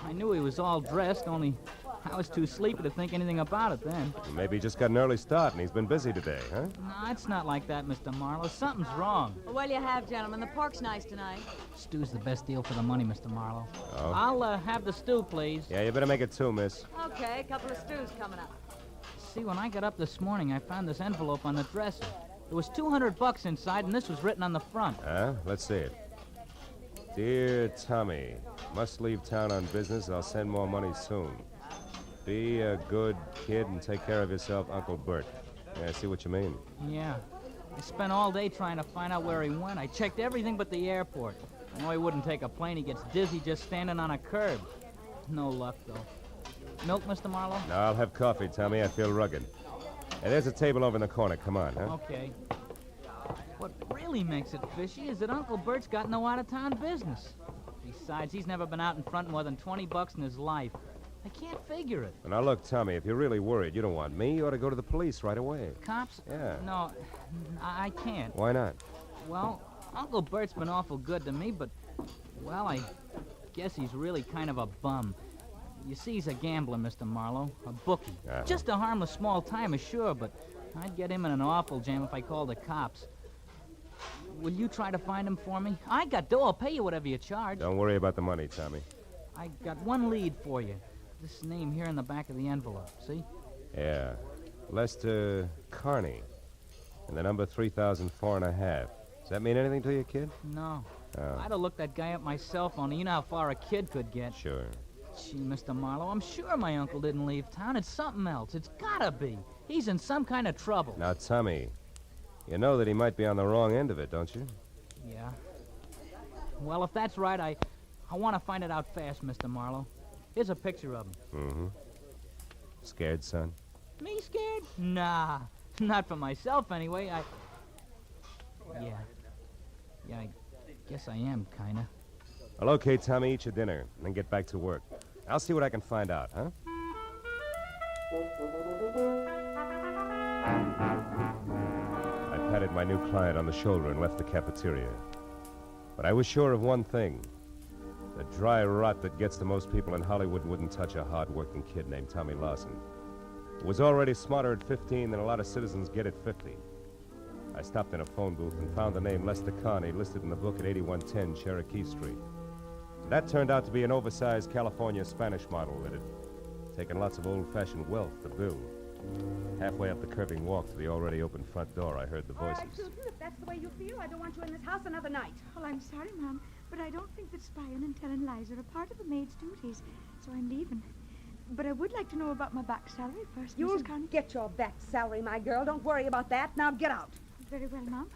I knew he was all dressed, only I was too sleepy to think anything about it then. Maybe he just got an early start and he's been busy today, huh? No, it's not like that, Mr. Marlowe. Something's wrong. Well, what'll you have, gentlemen? The pork's nice tonight. Stew's the best deal for the money, Mr. Marlowe. Oh? I'll have the stew, please. Yeah, you better make it two, miss. Okay, a couple of stews coming up. See, when I got up this morning, I found this envelope on the dresser. There was $200 inside, and this was written on the front. Huh? Let's see it. Dear Tommy, must leave town on business. I'll send more money soon. Be a good kid and take care of yourself, Uncle Bert. Yeah, I see what you mean. Yeah. I spent all day trying to find out where he went. I checked everything but the airport. I know he wouldn't take a plane. He gets dizzy just standing on a curb. No luck, though. Milk, Mr. Marlowe? No, I'll have coffee, Tommy. I feel rugged. Hey, there's a table over in the corner. Come on, huh? Okay. What really makes it fishy is that Uncle Bert's got no out-of-town business. Besides, he's never been out in front more than $20 in his life. I can't figure it. Well, now, look, Tommy, if you're really worried, you don't want me, you ought to go to the police right away. Cops? Yeah. No, I can't. Why not? Well, Uncle Bert's been awful good to me, but, well, I guess he's really kind of a bum. You see, he's a gambler, Mr. Marlowe, a bookie. Uh-huh. Just a harmless small-timer, sure, but I'd get him in an awful jam if I called the cops. Will you try to find him for me? I got dough. I'll pay you whatever you charge. Don't worry about the money, Tommy. I got one lead for you. This name here in the back of the envelope, see? Yeah. Lester Carney. And the number 3004.5. Does that mean anything to you, kid? No. Oh. I'd have looked that guy up myself, only you know how far a kid could get. Sure. Gee, Mr. Marlowe, I'm sure my uncle didn't leave town. It's something else. It's gotta be. He's in some kind of trouble. Now, Tommy, you know that he might be on the wrong end of it, don't you? Yeah. Well, if that's right, I want to find it out fast, Mr. Marlowe. Here's a picture of him. Mm-hmm. Scared, son? Me scared? Nah. Not for myself, anyway. Yeah, I guess I am, kinda. Well, okay, Tommy, eat your dinner, and then get back to work. I'll see what I can find out, huh? I patted my new client on the shoulder and left the cafeteria. But I was sure of one thing. The dry rot that gets to most people in Hollywood wouldn't touch a hard-working kid named Tommy Larson, who was already smarter at 15 than a lot of citizens get at 50. I stopped in a phone booth and found the name Lester Carney listed in the book at 8110 Cherokee Street. That turned out to be an oversized California Spanish model that had taken lots of old-fashioned wealth to build. Halfway up the curving walk to the already open front door, I heard the All voices. right, Susan, if that's the way you feel, I don't want you in this house another night. Well, I'm sorry, Mom, but I don't think that spying and telling lies are a part of a maid's duties, so I'm leaving. But I would like to know about my back salary first, You'll Mrs. Carney. get your back salary, my girl. Don't worry about that. Now get out. Very well, Mom.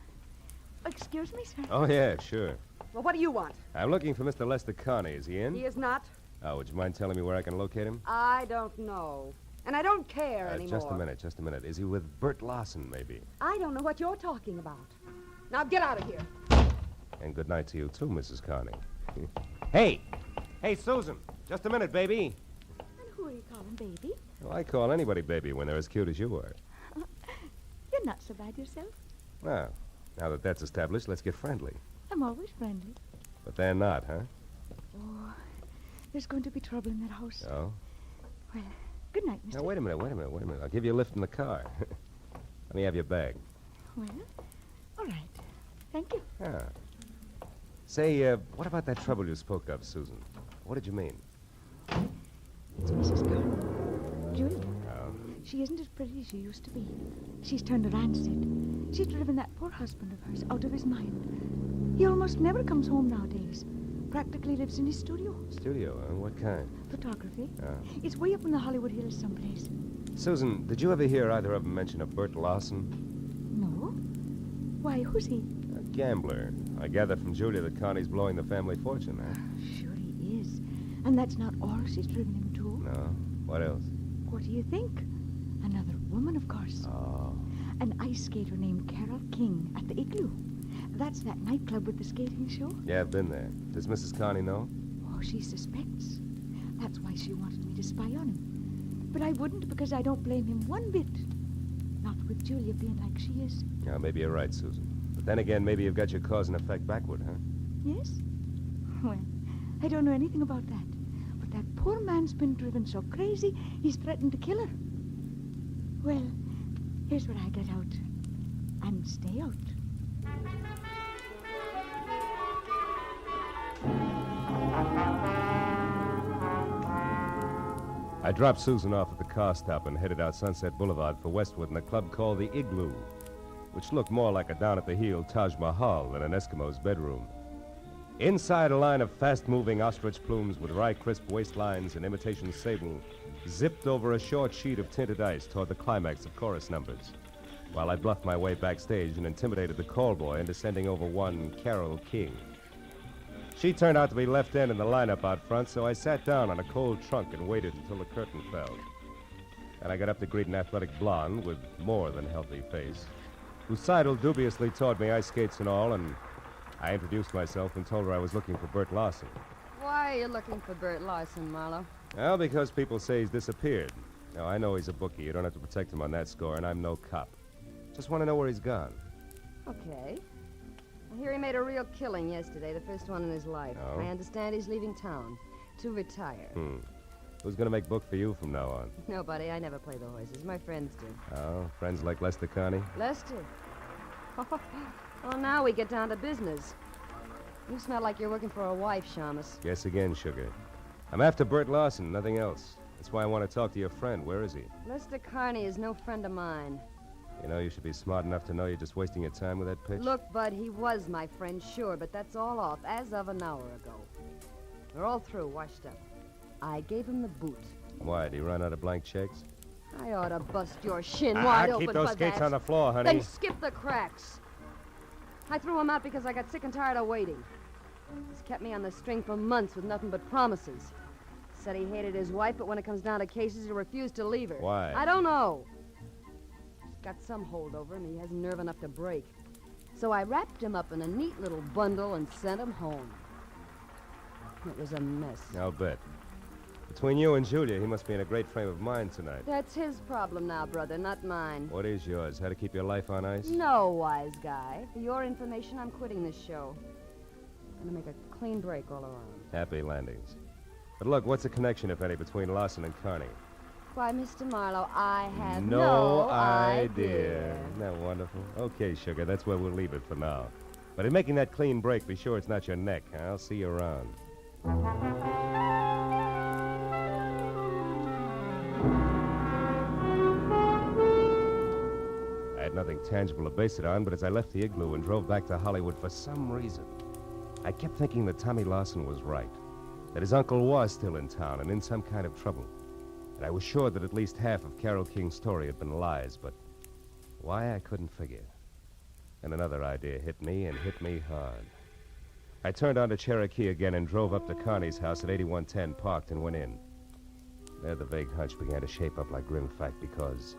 Excuse me, sir. Oh, yeah, sure. Well, what do you want? I'm looking for Mr. Lester Carney. Is he in? He is not. Oh, would you mind telling me where I can locate him? I don't know. And I don't care anymore. Just a minute. Is he with Bert Larson, maybe? I don't know what you're talking about. Now get out of here. And good night to you, too, Mrs. Carney. Hey! Hey, Susan! Just a minute, baby. And who are you calling baby? Well, I call anybody baby when they're as cute as you are. You're not so bad yourself. Well, now that that's established, let's get friendly. I'm always friendly. But they're not, huh? Oh, there's going to be trouble in that house. Oh? Well, good night, Mr. Now, wait a minute. I'll give you a lift in the car. Let me have your bag. Well, all right. Thank you. Ah. Say, what about that trouble you spoke of, Susan? What did you mean? It's Mrs. Carney. Julia. Oh. She isn't as pretty as she used to be. She's turned her rancid. She's driven that poor husband of hers out of his mind. He almost never comes home nowadays. Practically lives in his studio. Studio, huh? What kind? Photography. Oh. It's way up in the Hollywood Hills someplace. Susan, did you ever hear either of them mention a Bert Larson? No. Why, who's he? A gambler. I gather from Julia that Carney's blowing the family fortune, huh? Sure he is. And that's not all she's driven him to. No. What else? What do you think? Another woman, of course. Oh. An ice skater named Carol King at the Igloo. That's that nightclub with the skating show. Yeah, I've been there. Does Mrs. Carney know? Oh, she suspects. That's why she wanted me to spy on him. But I wouldn't because I don't blame him one bit. Not with Julia being like she is. Yeah, maybe you're right, Susan. But then again, maybe you've got your cause and effect backward, huh? Yes? Well, I don't know anything about that. But that poor man's been driven so crazy, he's threatened to kill her. Well, here's where I get out. And stay out. I dropped Susan off at the car stop and headed out Sunset Boulevard for Westwood in a club called the Igloo, which looked more like a down-at-the-heel Taj Mahal than an Eskimo's bedroom. Inside, a line of fast-moving ostrich plumes with wry, crisp waistlines and imitation sable zipped over a short sheet of tinted ice toward the climax of chorus numbers, while I bluffed my way backstage and intimidated the call boy into sending over one Carol King. She turned out to be left end in the lineup out front, so I sat down on a cold trunk and waited until the curtain fell. And I got up to greet an athletic blonde with more than healthy face, who sidled dubiously toward me, ice skates and all, and I introduced myself and told her I was looking for Bert Larson. Why are you looking for Bert Larson, Marlowe? Well, because people say he's disappeared. Now, I know he's a bookie. You don't have to protect him on that score, and I'm no cop. Just want to know where he's gone. Okay. I hear he made a real killing yesterday, the first one in his life. Oh? I understand he's leaving town to retire. Who's going to make book for you from now on? Nobody. I never play the horses. My friends do. Oh, friends like Lester Carney? Lester? Well, now we get down to business. You smell like you're working for a wife, Shamus. Guess again, sugar. I'm after Bert Larson, nothing else. That's why I want to talk to your friend. Where is he? Lester Carney is no friend of mine. You know, you should be smart enough to know you're just wasting your time with that pitch. Look, Bud, he was my friend, sure, but that's all off as of an hour ago. We're all through, washed up. I gave him the boot. Why, did he run out of blank checks? I ought to bust your shin wide open keep those for skates that. on the floor, honey. Then skip the cracks. I threw him out because I got sick and tired of waiting. He's kept me on the string for months with nothing but promises. Said he hated his wife, but when it comes down to cases, he refused to leave her. Why? I don't know. He's got some hold over him he hasn't nerve enough to break. So I wrapped him up in a neat little bundle and sent him home. It was a mess. I'll bet. Between you and Julia, he must be in a great frame of mind tonight. That's his problem now, brother, not mine. What is yours? How to keep your life on ice? No, wise guy. For your information, I'm quitting this show. I'm gonna make a clean break all around. Happy landings. But look, what's the connection, if any, between Larson and Carney? Why, Mr. Marlowe, I have No idea. Isn't that wonderful? Okay, sugar, that's where we'll leave it for now. But in making that clean break, be sure it's not your neck. I'll see you around. had nothing tangible to base it on, but as I left the igloo and drove back to Hollywood, for some reason, I kept thinking that Tommy Lawson was right, that his uncle was still in town and in some kind of trouble. And I was sure that at least half of Carole King's story had been lies, but why I couldn't figure. And another idea hit me, and hit me hard. I turned onto Cherokee again and drove up to Carney's house at 8110, parked, and went in. There the vague hunch began to shape up like grim fact, because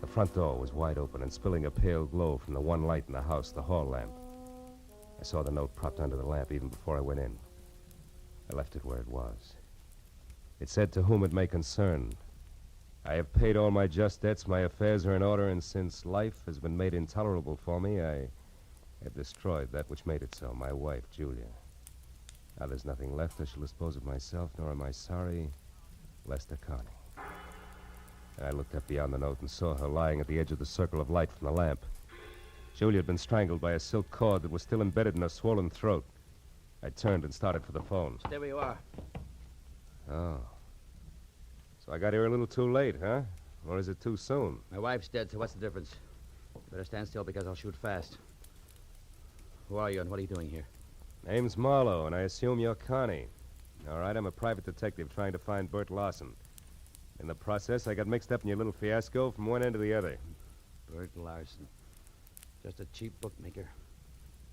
the front door was wide open and spilling a pale glow from the one light in the house, the hall lamp. I saw the note propped under the lamp even before I went in. I left it where it was. It said, "To whom it may concern. I have paid all my just debts, my affairs are in order, and since life has been made intolerable for me, I have destroyed that which made it so, my wife, Julia. Now there's nothing left. I shall dispose of myself, nor am I sorry. Lester Carney." And I looked up beyond the note and saw her lying at the edge of the circle of light from the lamp. Julia had been strangled by a silk cord that was still embedded in her swollen throat. I turned and started for the phone. There we are. Oh. So I got here a little too late, huh? Or is it too soon? My wife's dead, so what's the difference? Better stand still because I'll shoot fast. Who are you and what are you doing here? Name's Marlowe, and I assume you're Carney. All right, I'm a private detective trying to find Bert Lawson. In the process, I got mixed up in your little fiasco from one end to the other. Bert Larson. Just a cheap bookmaker.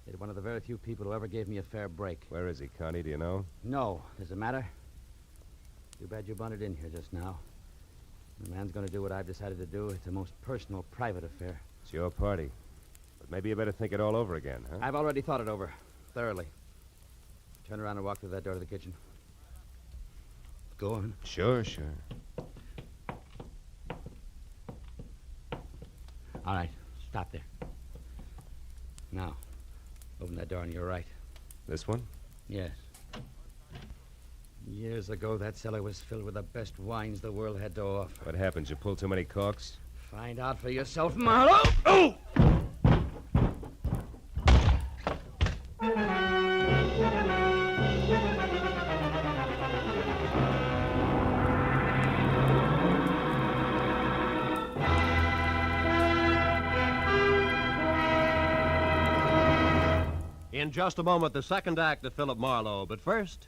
You're one of the very few people who ever gave me a fair break. Where is he, Carney? Do you know? No. Does it matter? Too bad you bunted in here just now. The man's going to do what I've decided to do. It's a most personal, private affair. It's your party. But maybe you better think it all over again, huh? I've already thought it over. Thoroughly. Turn around and walk through that door to the kitchen. Go on. Sure. All right. Stop there. Now, open that door on your right. This one? Yes. Years ago, that cellar was filled with the best wines the world had to offer. What happened? You pulled too many corks? Find out for yourself, Marlowe. Oh! In just a moment, the second act of Philip Marlowe. But first,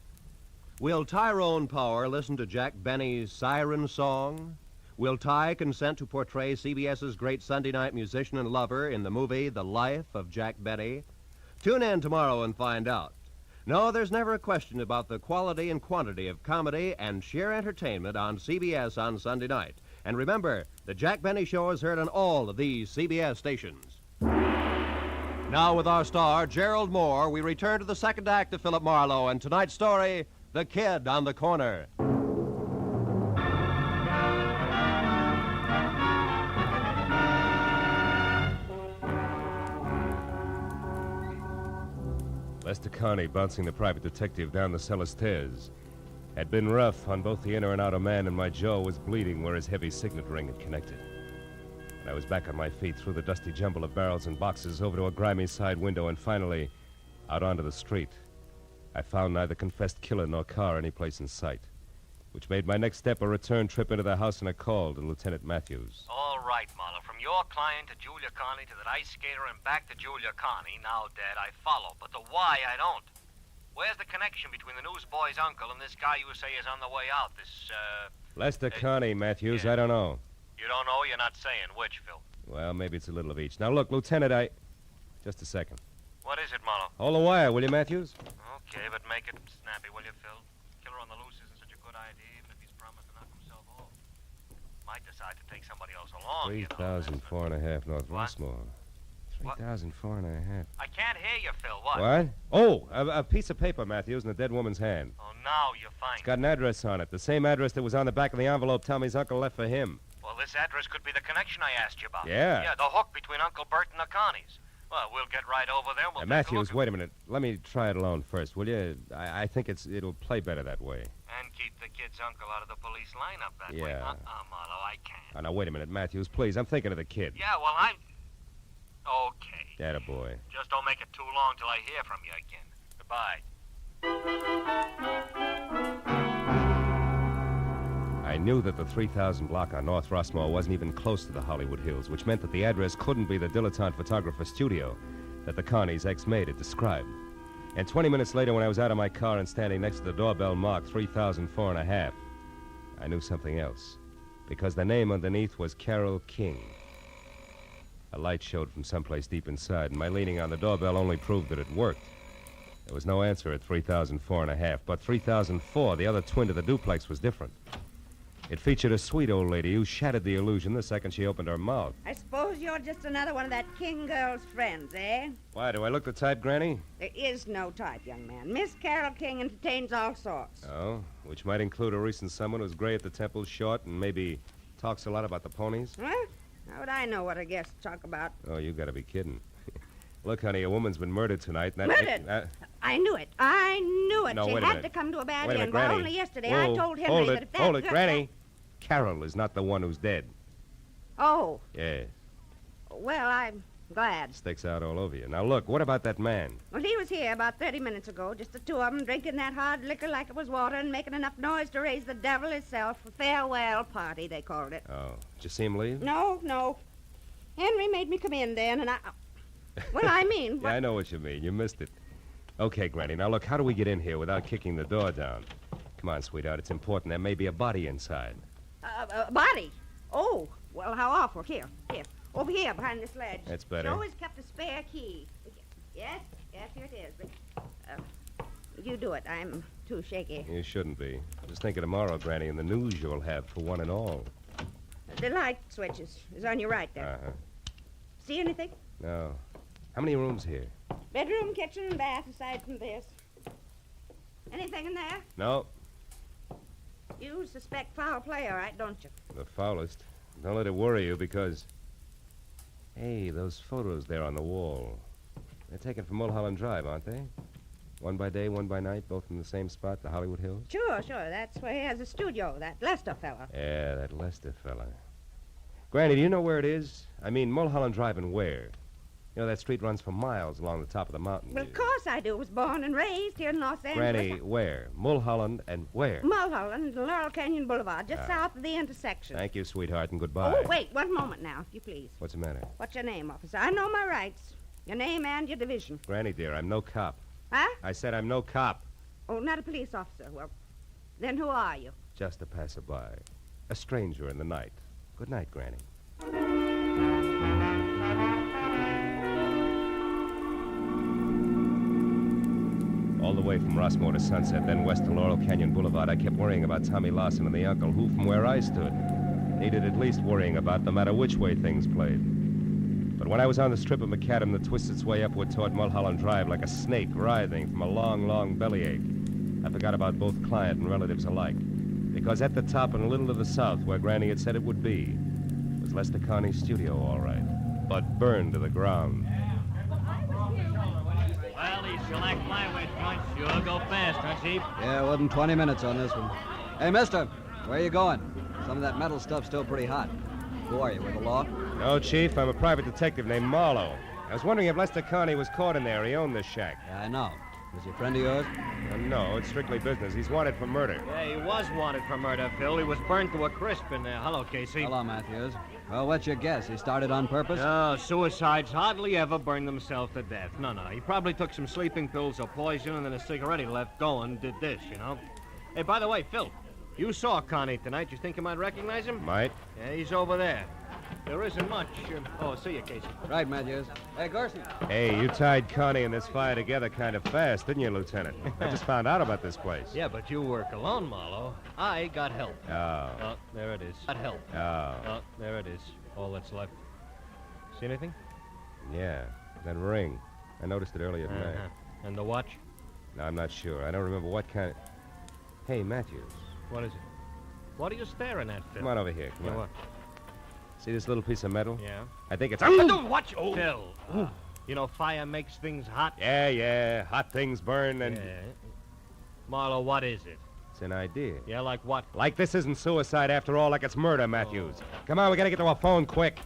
will Tyrone Power listen to Jack Benny's Siren Song? Will Ty consent to portray CBS's great Sunday night musician and lover in the movie The Life of Jack Benny? Tune in tomorrow and find out. No, there's never a question about the quality and quantity of comedy and sheer entertainment on CBS on Sunday night. And remember, the Jack Benny Show is heard on all of these CBS stations. Now, with our star, Gerald Moore, we return to the second act of Philip Marlowe and tonight's story, The Kid on the Corner. Lester Carney, bouncing the private detective down the cellar stairs, had been rough on both the inner and outer man, and my jaw was bleeding where his heavy signet ring had connected. And I was back on my feet through the dusty jumble of barrels and boxes, over to a grimy side window, and finally out onto the street. I found neither confessed killer nor car any place in sight, which made my next step a return trip into the house and a call to Lieutenant Matthews. All right, Marlowe. From your client to Julia Carney to that ice skater and back to Julia Carney. Now, Dad, I follow, but the why I don't. Where's the connection between the newsboy's uncle and this guy you say is on the way out? Lester Carney, Matthews, I don't know. You don't know? You're not saying which, Phil. Well, maybe it's a little of each. Now, look, Lieutenant, Just a second. What is it, Marlowe? Hold the wire, will you, Matthews? Okay, but make it snappy, will you, Phil? Killer on the loose isn't such a good idea, even if he's promised to knock himself off. Might decide to take somebody else along, 3,004 and a half North Westmore. 3,004 and a half. I can't hear you, Phil. What? What? Oh, a piece of paper, Matthews, in a dead woman's hand. Oh, now you're fine. It's got an address on it. The same address that was on the back of the envelope Tommy's uncle left for him. Well, this address could be the connection I asked you about. Yeah. Yeah, the hook between Uncle Bert and the Connies. Well, we'll get right over there. We'll Matthews, wait a minute. Let me try it alone first, will you? I think it'll play better that way. And keep the kid's uncle out of the police lineup that way. Yeah. Marlowe, I can't. Oh, now, wait a minute, Matthews, please. I'm thinking of the kid. Yeah, well, I'm... Okay. Attaboy. Just don't make it too long till I hear from you again. Goodbye. I I knew that the 3000 block on North Rossmore wasn't even close to the Hollywood Hills, which meant that the address couldn't be the dilettante photographer studio that the Connie's ex-maid had described. And 20 minutes later, when I was out of my car and standing next to the doorbell marked 3004.5, I knew something else, because the name underneath was Carol King. A light showed from someplace deep inside, and my leaning on the doorbell only proved that it worked. There was no answer at 3004.5, but 3004, the other twin to the duplex, was different. It featured a sweet old lady who shattered the illusion the second she opened her mouth. I suppose you're just another one of that King girl's friends, eh? Why, do I look the type, Granny? There is no type, young man. Miss Carol King entertains all sorts. Oh, which might include a recent someone who's gray at the temples, short, and maybe talks a lot about the ponies? Huh? How would I know what a guest talk about? Oh, you gotta be kidding. Look, honey, a woman's been murdered tonight. And Murdered? I knew it. I knew it. No, she wait a had minute. to come to a bad Wait a minute, end. Why, Granny. only yesterday Whoa, I told Henry hold that it, if that hold it, girl- Granny. Carol is not the one who's dead. Oh, Yeah, well, I'm glad. sticks out all over you. Now, look, what about that man? Well, he was here about 30 minutes ago, just the two of them, drinking that hard liquor like it was water and making enough noise to raise the devil himself. A farewell party, they called it. Oh, did you see him leave? No. Henry made me come in then, and I... Well, I mean... Yeah, I know what you mean. You missed it. Okay, Granny, now look, how do we get in here without kicking the door down? Come on, sweetheart, it's important. There may be a body inside. Body? Oh, well, how awful. Here. Over here, behind this ledge. That's better. She always kept a spare key. Yes, here it is. But, you do it. I'm too shaky. You shouldn't be. Just think of tomorrow, Granny, and the news you'll have for one and all. The light switch is on your right there. Uh-huh. See anything? No. How many rooms here? Bedroom, kitchen, and bath aside from this. Anything in there? No. You suspect foul play, all right, don't you? The foulest. Don't let it worry you, because... Hey, those photos there on the wall. They're taken from Mulholland Drive, aren't they? One by day, one by night, both in the same spot, the Hollywood Hills? Sure. That's where he has a studio, that Lester fella. Yeah, that Lester fella. Granny, do you know where it is? I mean, Mulholland Drive and where? You know, that street runs for miles along the top of the mountain. Well, of course I do. Was born and raised here in Los Angeles. Granny, where? Mulholland and where? Mulholland, Laurel Canyon Boulevard, just Ah. south of the intersection. Thank you, sweetheart, and goodbye. Oh, wait, one moment now, if you please. What's the matter? What's your name, officer? I know my rights. Your name and your division. Granny, dear, I'm no cop. Huh? I said I'm no cop. Oh, not a police officer. Well, then who are you? Just a passerby. A stranger in the night. Good night, Granny. All the way from Rossmore to Sunset, then west to Laurel Canyon Boulevard, I kept worrying about Tommy Larson and the uncle, who, from where I stood, needed at least worrying about no matter which way things played. But when I was on the strip of macadam that twists its way upward toward Mulholland Drive like a snake writhing from a long, long bellyache, I forgot about both client and relatives alike. Because at the top and a little to the south, where Granny had said it would be, was Lester Carney's studio, all right, but burned to the ground. Well, these shellac flyweight joints sure go fast, huh, Chief? Yeah, it wasn't 20 minutes on this one. Hey, mister, where you going? Some of that metal stuff's still pretty hot. Who are you, with the law? No, Chief, I'm a private detective named Marlowe. I was wondering if Lester Carney was caught in there. He owned this shack. Yeah, I know. Is he a friend of yours? No, it's strictly business. He's wanted for murder. Yeah, he was wanted for murder, Phil. He was burnt to a crisp in there. Hello, Casey. Hello, Matthews. Well, what's your guess? He started on purpose? No, suicides hardly ever burn themselves to death. No. He probably took some sleeping pills or poison and then a cigarette he left going did this, you know. Hey, by the way, Phil, you saw Connie tonight. You think you might recognize him? Might. Yeah, he's over there. There isn't much. See you, Casey. Right, Matthews. Hey, Garson. Hey, you tied Connie and this fire together kind of fast, didn't you, Lieutenant? I just found out about this place. Yeah, but you work alone, Marlowe. I got help. Oh. Oh, there it is. Got help. Oh. There it is. All that's left. See anything? Yeah, that ring. I noticed it earlier tonight. And the watch? No, I'm not sure. I don't remember what kind of... Hey, Matthews. What is it? What are you staring at, Phil? Come on over here. Come on. What? See this little piece of metal? Yeah. I think it's... Watch! Oh. Phil. You know, fire makes things hot. Yeah. Hot things burn and... Yeah. Marlowe, what is it? It's an idea. Yeah, like what? Like this isn't suicide after all, like it's murder, Matthews. Come on, we gotta get to our phone quick.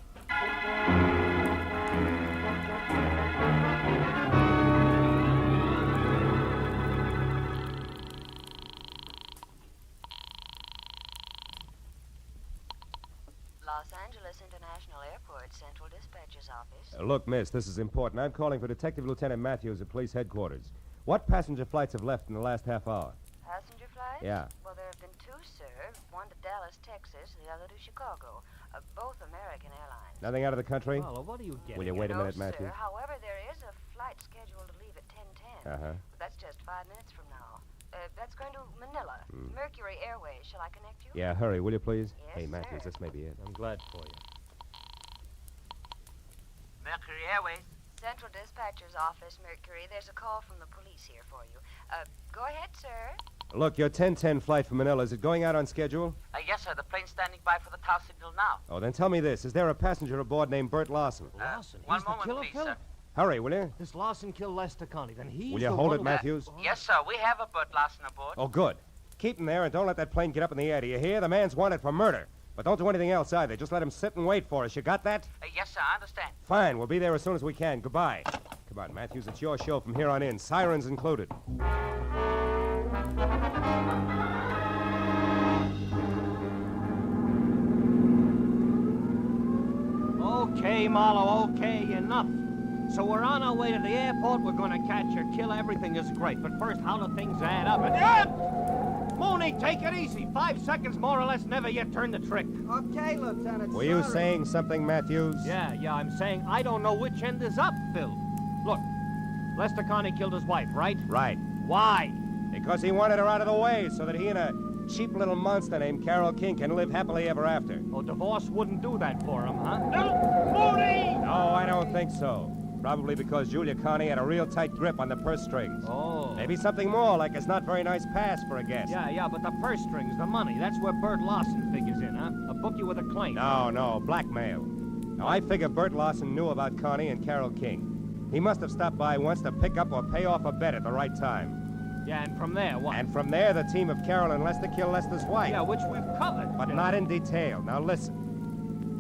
Los Angeles International Airport, Central Dispatcher's Office. Look, miss, this is important. I'm calling for Detective Lieutenant Matthews at police headquarters. What passenger flights have left in the last half hour? Passenger flights? Yeah. Well, there have been two, sir. One to Dallas, Texas, the other to Chicago. Both American Airlines. Nothing out of the country? Well, what are you getting? Will you wait a No, minute, Matthews? sir. However, there is a flight scheduled to leave at 10:10. Uh-huh. But that's just 5 minutes from now. That's going to Manila. Mercury Airways. Shall I connect you? Yeah, hurry, will you, please? Yes, Hey, Matthews, sir. this may be it. I'm glad for you. Mercury Airways. Central Dispatcher's Office, Mercury. There's a call from the police here for you. Go ahead, sir. Look, your 10:10 flight from Manila, is it going out on schedule? Yes, sir. The plane's standing by for the tower signal now. Oh, then tell me this. Is there a passenger aboard named Bert Larson? Lawson? One He's the moment, killer, please, Philip? sir. Hurry, will you? This Lawson killed Lester Connie. Then he's Will you the hold one it, Matthews? Yes, sir. We have a Bert Larson aboard. Oh, good. Keep him there and don't let that plane get up in the air. Do you hear? The man's wanted for murder. But don't do anything else either. Just let him sit and wait for us. You got that? Yes, sir. I understand. Fine. We'll be there as soon as we can. Goodbye. Come on, Matthews. It's your show from here on in. Sirens included. Okay, Marlowe, okay, enough. So we're on our way to the airport. We're going to catch her killer. Everything is great. But first, how do things add up? Mooney, take it easy. 5 seconds, more or less, never yet turn the trick. Okay, Lieutenant. Were you sorry. saying something, Matthews? Yeah, I'm saying I don't know which end is up, Phil. Look, Lester Connie killed his wife, right? Right. Why? Because he wanted her out of the way so that he and a cheap little monster named Carol King can live happily ever after. Oh, divorce wouldn't do that for him, huh? Mooney! No, I don't think so. Probably because Julia Connie had a real tight grip on the purse strings. Oh. Maybe something more, like his not very nice pass for a guest. Yeah, but the purse strings, the money, that's where Bert Larson figures in, huh? A bookie with a claim. No, blackmail. Now, I figure Bert Larson knew about Connie and Carol King. He must have stopped by once to pick up or pay off a bet at the right time. Yeah, and from there, what? And from there, the team of Carol and Lester killed Lester's wife. Yeah, which we've covered. But not in detail. Now, listen.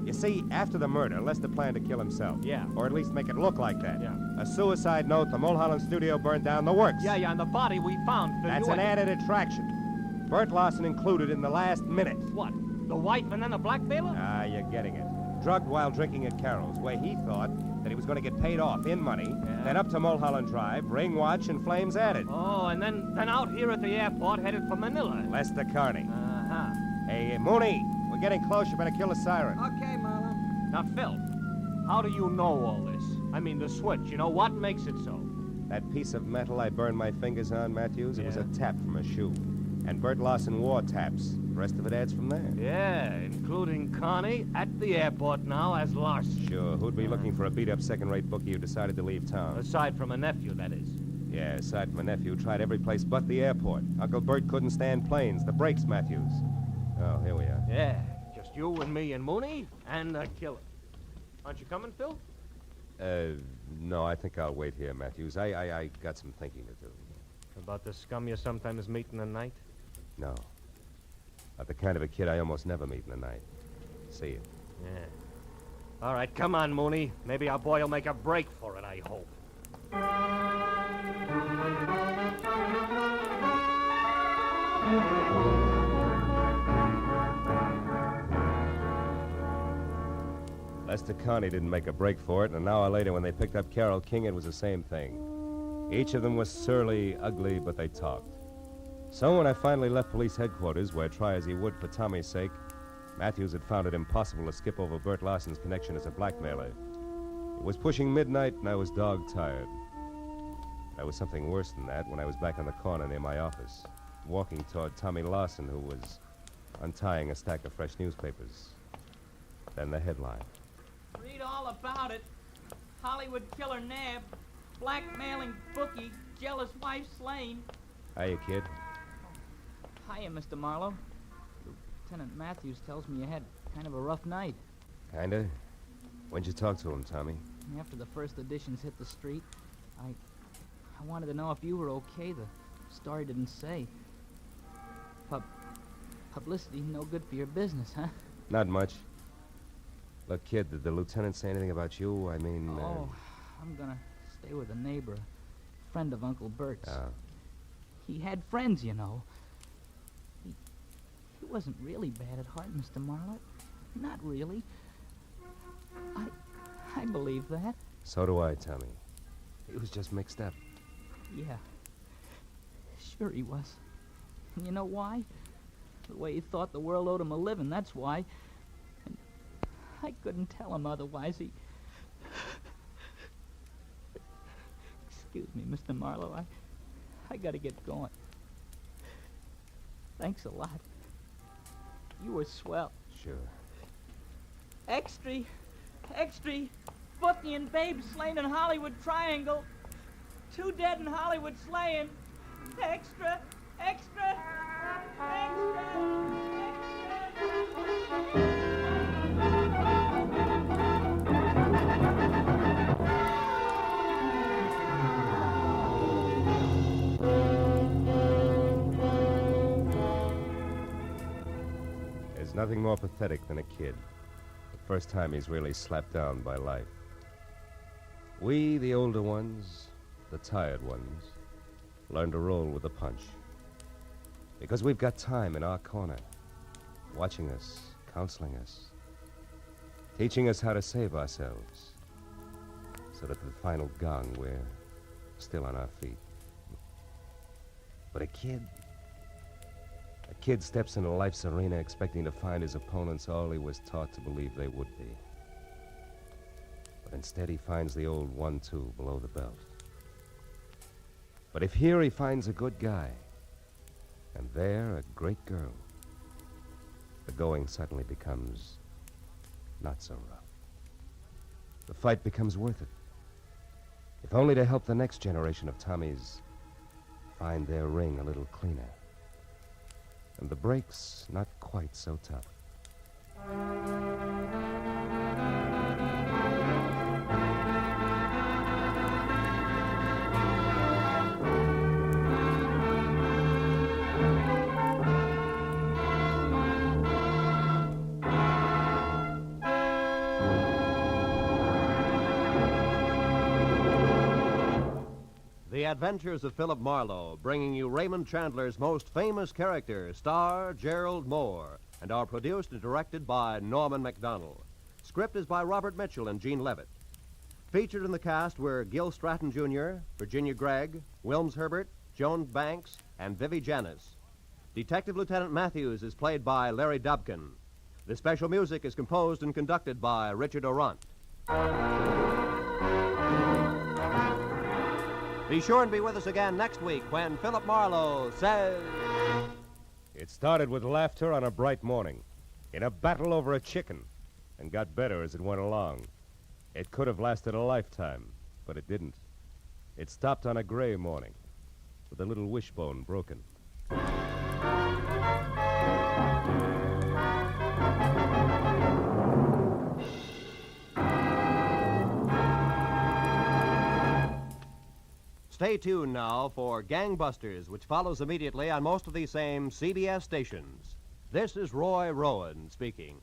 You see, after the murder, Lester planned to kill himself. Yeah. Or at least make it look like that. Yeah. A suicide note, the Mulholland studio burned down, the works. Yeah, and the body we found, Phil. That's an added attraction. Bert Larson included in the last minute. What? The wife and then the blackmailer? Ah, you're getting it. Drugged while drinking at Carol's, where he thought that he was going to get paid off in money, then up to Mulholland Drive, ring watch, and flames added. Oh, and then out here at the airport, headed for Manila. Lester Connie. Uh-huh. Hey, Mooney, we're getting close. You better kill the siren. Okay, Marlowe. Now, Phil, how do you know all this? I mean, the switch, what makes it so? That piece of metal I burned my fingers on, Matthews, it was a tap from a shoe. And Bert Larson wore taps. The rest of it adds from there. Yeah, including Connie at the airport now as Larson. Sure. Who'd be looking for a beat-up second-rate bookie who decided to leave town? Aside from a nephew, that is. Yeah, aside from a nephew, tried every place but the airport. Uncle Bert couldn't stand planes. The brakes, Matthews. Oh, here we are. Yeah, just you and me and Mooney and the killer. Aren't you coming, Phil? No, I think I'll wait here, Matthews. I got some thinking to do. About the scum you sometimes meet in the night? No. Not the kind of a kid I almost never meet in the night. See you. Yeah. All right, come on, Mooney. Maybe our boy will make a break for it, I hope. Lester Connie didn't make a break for it, and an hour later when they picked up Carol King, it was the same thing. Each of them was surly, ugly, but they talked. So when I finally left police headquarters, where try as he would for Tommy's sake, Matthews had found it impossible to skip over Bert Larson's connection as a blackmailer. It was pushing midnight, and I was dog-tired. There was something worse than that when I was back on the corner near my office, walking toward Tommy Larson, who was untying a stack of fresh newspapers. Then the headline. Read all about it. Hollywood killer nabbed. Blackmailing bookie. Jealous wife slain. Hiya, kid. Hiya, Mr. Marlowe. Lieutenant Matthews tells me you had kind of a rough night. Kinda? When'd you talk to him, Tommy? After the first editions hit the street, I wanted to know if you were okay. The story didn't say. Publicity no good for your business, huh? Not much. Look, kid, did the lieutenant say anything about you? I mean... I'm gonna stay with a neighbor, a friend of Uncle Bert's. Oh. He had friends, you know. He wasn't really bad at heart, Mr. Marlowe. Not really. I believe that. So do I, Tommy. He was just mixed up. Yeah. Sure he was. And you know why? The way he thought the world owed him a living, that's why. And I couldn't tell him otherwise. Excuse me, Mr. Marlowe. I gotta get going. Thanks a lot. You were swell. Sure. Extra. Bookie and Babe slain in Hollywood Triangle. 2 dead in Hollywood slaying. Extra. There's nothing more pathetic than a kid. The first time he's really slapped down by life. We, the older ones, the tired ones, learn to roll with the punch. Because we've got time in our corner, watching us, counseling us, teaching us how to save ourselves, so that at the final gong, we're still on our feet. But a kid steps into life's arena expecting to find his opponents all he was taught to believe they would be. But instead he finds the old 1-2 below the belt. But if here he finds a good guy, and there a great girl, the going suddenly becomes not so rough. The fight becomes worth it, if only to help the next generation of Tommies find their ring a little cleaner, and the breaks not quite so tough. The Adventures of Philip Marlowe, bringing you Raymond Chandler's most famous character, star Gerald Moore, and are produced and directed by Norman MacDonald. Script is by Robert Mitchell and Gene Levitt. Featured in the cast were Gil Stratton Jr., Virginia Gregg, Wilms Herbert, Joan Banks, and Vivi Janis. Detective Lieutenant Matthews is played by Larry Dobkin. The special music is composed and conducted by Richard Orant. Be sure and be with us again next week when Philip Marlowe says... It started with laughter on a bright morning, in a battle over a chicken, and got better as it went along. It could have lasted a lifetime, but it didn't. It stopped on a gray morning, with a little wishbone broken. Stay tuned now for Gangbusters, which follows immediately on most of these same CBS stations. This is Roy Rowan speaking.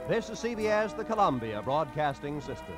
This is CBS, the Columbia Broadcasting System.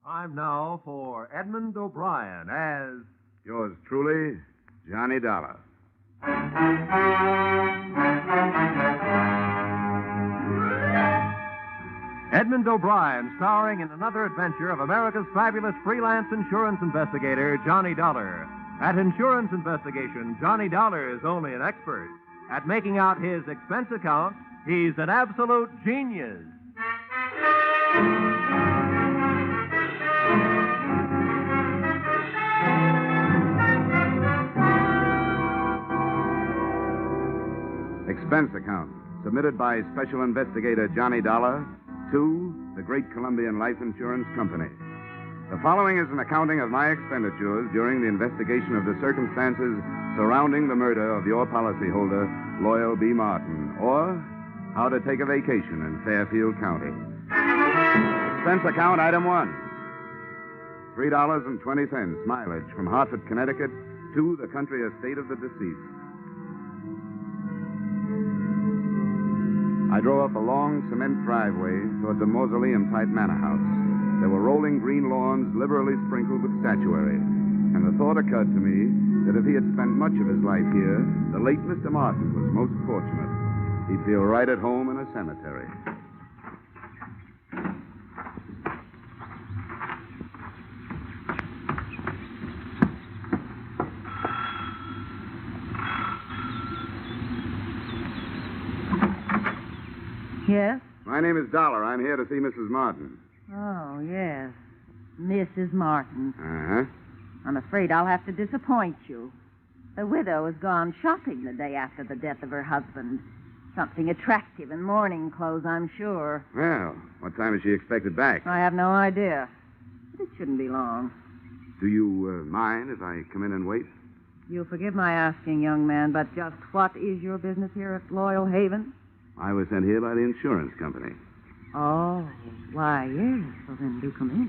Time now for Edmund O'Brien as... Yours truly, Johnny Dollar. Edmund O'Brien, starring in another adventure of America's fabulous freelance insurance investigator, Johnny Dollar. At insurance investigation, Johnny Dollar is only an expert. At making out his expense account, he's an absolute genius. Expense account, submitted by Special Investigator Johnny Dollar to the Great Columbian Life Insurance Company. The following is an accounting of my expenditures during the investigation of the circumstances surrounding the murder of your policyholder, Loyal B. Martin, or how to take a vacation in Fairfield County. Expense account item 1. $3.20 mileage from Hartford, Connecticut to the country estate of the deceased. I drove up a long cement driveway towards a mausoleum-type manor house. There were rolling green lawns liberally sprinkled with statuary. And the thought occurred to me that if he had spent much of his life here, the late Mr. Martin was most fortunate. He'd feel right at home in a cemetery. Yes? My name is Dolar. I'm here to see Mrs. Martin. Oh, yes. Mrs. Martin. Uh-huh. I'm afraid I'll have to disappoint you. The widow has gone shopping the day after the death of her husband. Something attractive in mourning clothes, I'm sure. Well, what time is she expected back? I have no idea. But it shouldn't be long. Do you mind if I come in and wait? You'll forgive my asking, young man, but just what is your business here at Loyal Haven? I was sent here by the insurance company. Oh, why, yes. Well, then do come in.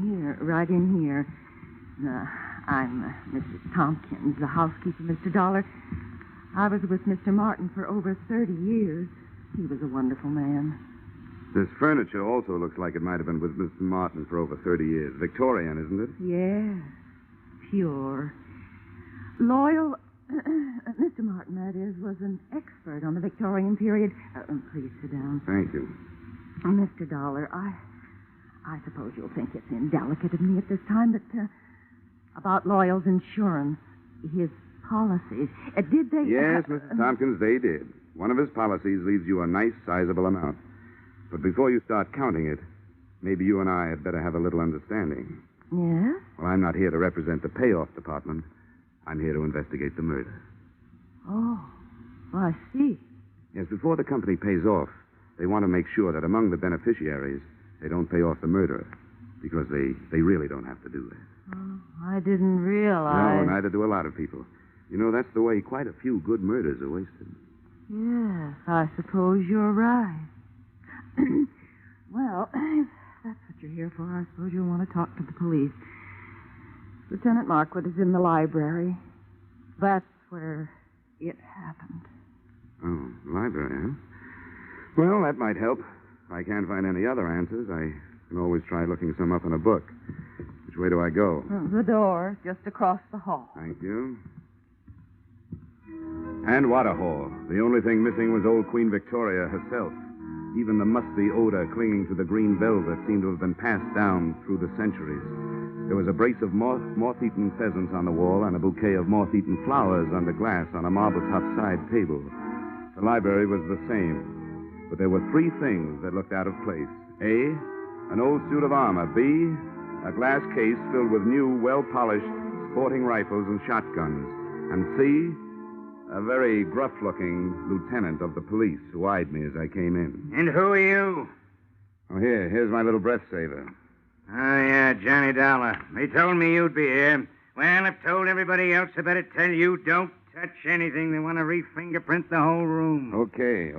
Here, right in here. I'm Mrs. Tompkins, the housekeeper, Mr. Dolar. I was with Mr. Martin for over 30 years. He was a wonderful man. This furniture also looks like it might have been with Mr. Martin for over 30 years. Victorian, isn't it? Yes, pure. Loyal, Mr. Martin, that is, was an expert on the Victorian period. Please sit down. Thank you. Mr. Dolar, I suppose you'll think it's indelicate of me at this time, but about Loyal's insurance, his policies, did they... Yes, Mrs. Tompkins, they did. One of his policies leaves you a nice, sizable amount. But before you start counting it, maybe you and I had better have a little understanding. Yes? Well, I'm not here to represent the payoff department. I'm here to investigate the murder. Oh, I see. Yes, before the company pays off, they want to make sure that among the beneficiaries, they don't pay off the murderer, because they really don't have to do that. Oh, I didn't realize... No, neither do a lot of people. You know, that's the way quite a few good murders are wasted. Yes, I suppose you're right. Well, if that's what you're here for, I suppose you'll want to talk to the police. Lieutenant Markwood is in the library. That's where it happened. Oh, library, huh? Well, that might help. If I can't find any other answers, I can always try looking some up in a book. Which way do I go? The door, just across the hall. Thank you. And what a hall. The only thing missing was old Queen Victoria herself. Even the musty odor clinging to the green velvet seemed to have been passed down through the centuries. There was a brace of moth-eaten pheasants on the wall and a bouquet of moth-eaten flowers under glass on a marble-top side table. The library was the same, but there were three things that looked out of place. A, an old suit of armor. B, a glass case filled with new, well-polished sporting rifles and shotguns. And C, a very gruff-looking lieutenant of the police who eyed me as I came in. And who are you? Oh, here's my little breath saver. Oh, yeah, Johnny Dollar. They told me you'd be here. Well, I've told everybody else I better tell you don't touch anything. They want to re-fingerprint the whole room. Okay.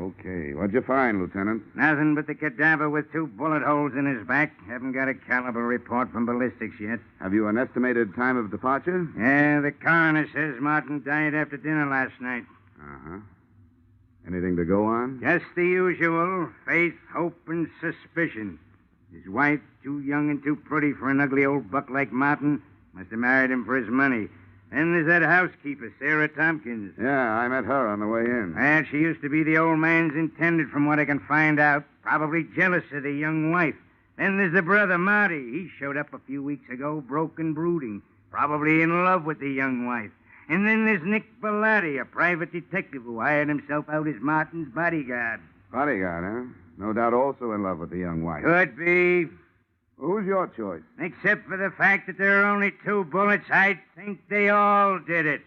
What'd you find, Lieutenant? Nothing but the cadaver with 2 bullet holes in his back. Haven't got a caliber report from ballistics yet. Have you an estimated time of departure? Yeah, the coroner says Martin died after dinner last night. Uh-huh. Anything to go on? Just the usual. Faith, hope, and suspicion. His wife, too young and too pretty for an ugly old buck like Martin, must have married him for his money. Then there's that housekeeper, Sarah Tompkins. Yeah, I met her on the way in. Well, she used to be the old man's intended, from what I can find out. Probably jealous of the young wife. Then there's the brother, Marty. He showed up a few weeks ago, broke and brooding. Probably in love with the young wife. And then there's Nick Bellotti, a private detective who hired himself out as Martin's bodyguard. Bodyguard, huh? No doubt also in love with the young wife. Could be. Who's your choice? Except for the fact that there are only 2 bullets, I think they all did it.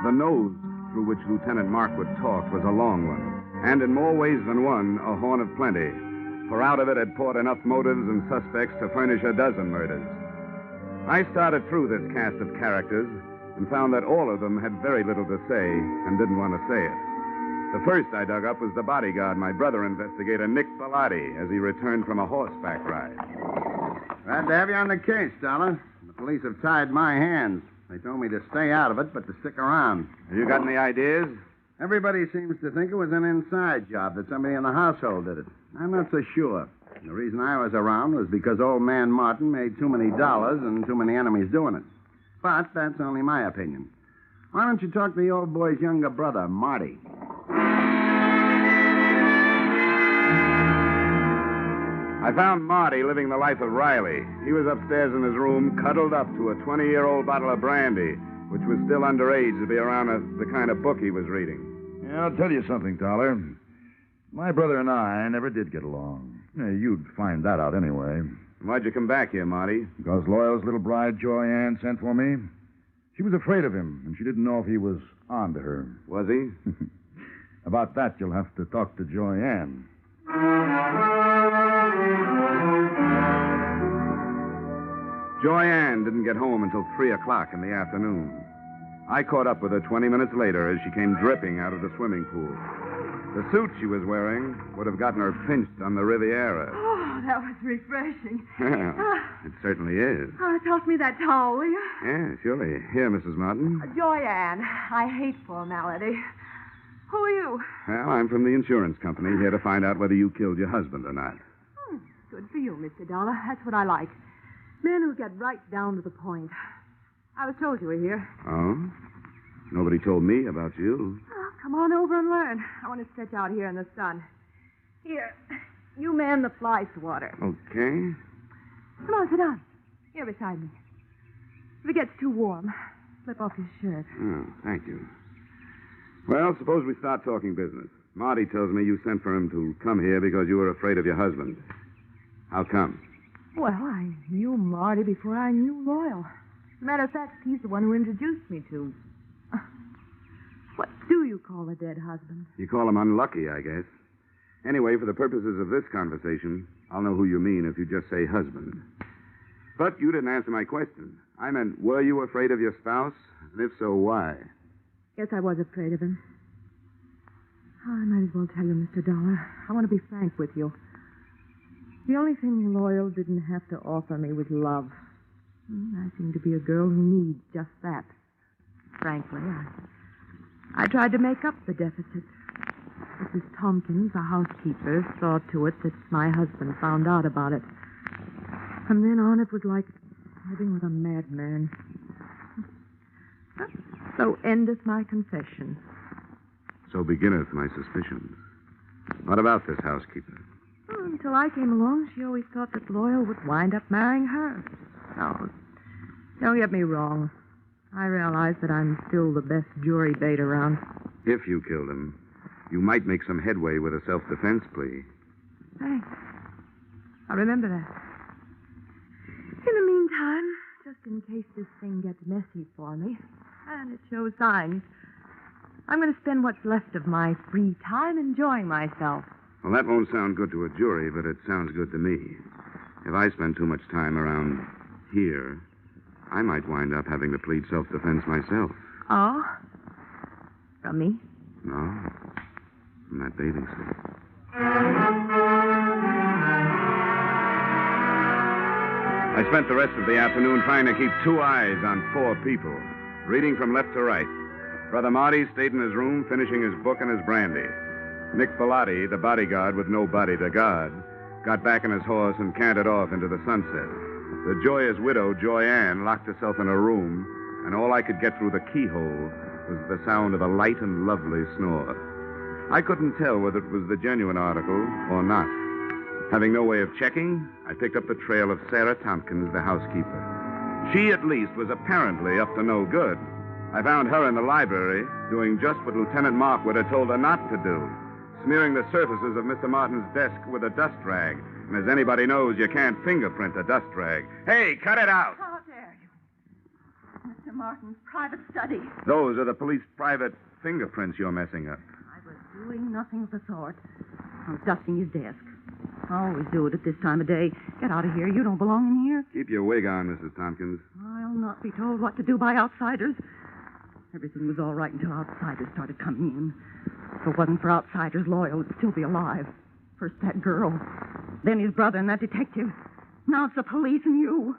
The nose through which Lieutenant Markwood talked was a long one, and in more ways than one, a horn of plenty, for out of it had poured enough motives and suspects to furnish a dozen murders. I started through this cast of characters and found that all of them had very little to say and didn't want to say it. The first I dug up was the bodyguard, my brother investigator, Nick Bellotti, as he returned from a horseback ride. Glad to have you on the case, Dolar. The police have tied my hands. They told me to stay out of it, but to stick around. Have you got any ideas? Everybody seems to think it was an inside job, that somebody in the household did it. I'm not so sure. The reason I was around was because old man Martin made too many dollars and too many enemies doing it. But that's only my opinion. Why don't you talk to the old boy's younger brother, Marty? I found Marty living the life of Riley. He was upstairs in his room, cuddled up to a 20-year-old bottle of brandy, which was still underage to be around the kind of book he was reading. Yeah, I'll tell you something, Dolar. My brother and I never did get along. Yeah, you'd find that out anyway. Why'd you come back here, Marty? Because Loyal's little bride, Joy Ann, sent for me. She was afraid of him, and she didn't know if he was on to her. Was he? About that, you'll have to talk to Joy Ann. Joy Ann didn't get home until 3 o'clock in the afternoon. I caught up with her 20 minutes later as she came dripping out of the swimming pool. The suit she was wearing would have gotten her pinched on the Riviera. Oh, that was refreshing. It certainly is. Toss me that towel, will you? Yeah, surely. Here, Mrs. Martin. Joyanne, I hate formality. Who are you? Well, I'm from the insurance company, here to find out whether you killed your husband or not. Good for you, Mr. Dollar. That's what I like. Men who get right down to the point. I was told you were here. Oh? Nobody told me about you. Oh, come on over and learn. I want to stretch out here in the sun. Here, you man the fly swatter. Okay. Come on, sit down. Here beside me. If it gets too warm, slip off your shirt. Oh, thank you. Well, suppose we start talking business. Marty tells me you sent for him to come here because you were afraid of your husband. How come? Well, I knew Marty before I knew Loyal. As a matter of fact, he's the one who introduced me to. What do you call a dead husband? You call him unlucky, I guess. Anyway, for the purposes of this conversation, I'll know who you mean if you just say husband. But you didn't answer my question. I meant, were you afraid of your spouse? And if so, why? Yes, I was afraid of him. Oh, I might as well tell you, Mr. Dollar. I want to be frank with you. The only thing Loyal didn't have to offer me was love. I seem to be a girl who needs just that. Frankly, I tried to make up the deficit. Mrs. Tompkins, the housekeeper, saw to it that my husband found out about it. From then on, it was like living with a madman. So endeth my confession. So beginneth my suspicions. What about this housekeeper? Well, until I came along, she always thought that Loyal would wind up marrying her. No, don't get me wrong. I realize that I'm still the best jury bait around. If you killed him, you might make some headway with a self-defense plea. Thanks. I'll remember that. In the meantime, just in case this thing gets messy for me, and it shows signs, I'm going to spend what's left of my free time enjoying myself. Well, that won't sound good to a jury, but it sounds good to me. If I spend too much time around here, I might wind up having to plead self-defense myself. Oh? From me? No. From that bathing suit. I spent the rest of the afternoon trying to keep 2 eyes on 4 people, reading from left to right. Brother Marty stayed in his room, finishing his book and his brandy. Nick Bellotti, the bodyguard with no body to guard, got back on his horse and cantered off into the sunset. The joyous widow, Joy Ann, locked herself in her room, and all I could get through the keyhole was the sound of a light and lovely snore. I couldn't tell whether it was the genuine article or not. Having no way of checking, I picked up the trail of Sarah Tompkins, the housekeeper. She, at least, was apparently up to no good. I found her in the library doing just what Lieutenant Markwood had told her not to do, smearing the surfaces of Mr. Martin's desk with a dust rag. And as anybody knows, you can't fingerprint a dust rag. Hey, cut it out! How dare you? Mr. Martin's private study. Those are the police private fingerprints you're messing up. I was doing nothing of the sort. I was dusting his desk. I always do it at this time of day. Get out of here. You don't belong in here. Keep your wig on, Mrs. Tompkins. I'll not be told what to do by outsiders. Everything was all right until outsiders started coming in. If it wasn't for outsiders, Loyal would still be alive. First that girl, then his brother and that detective. Now it's the police and you.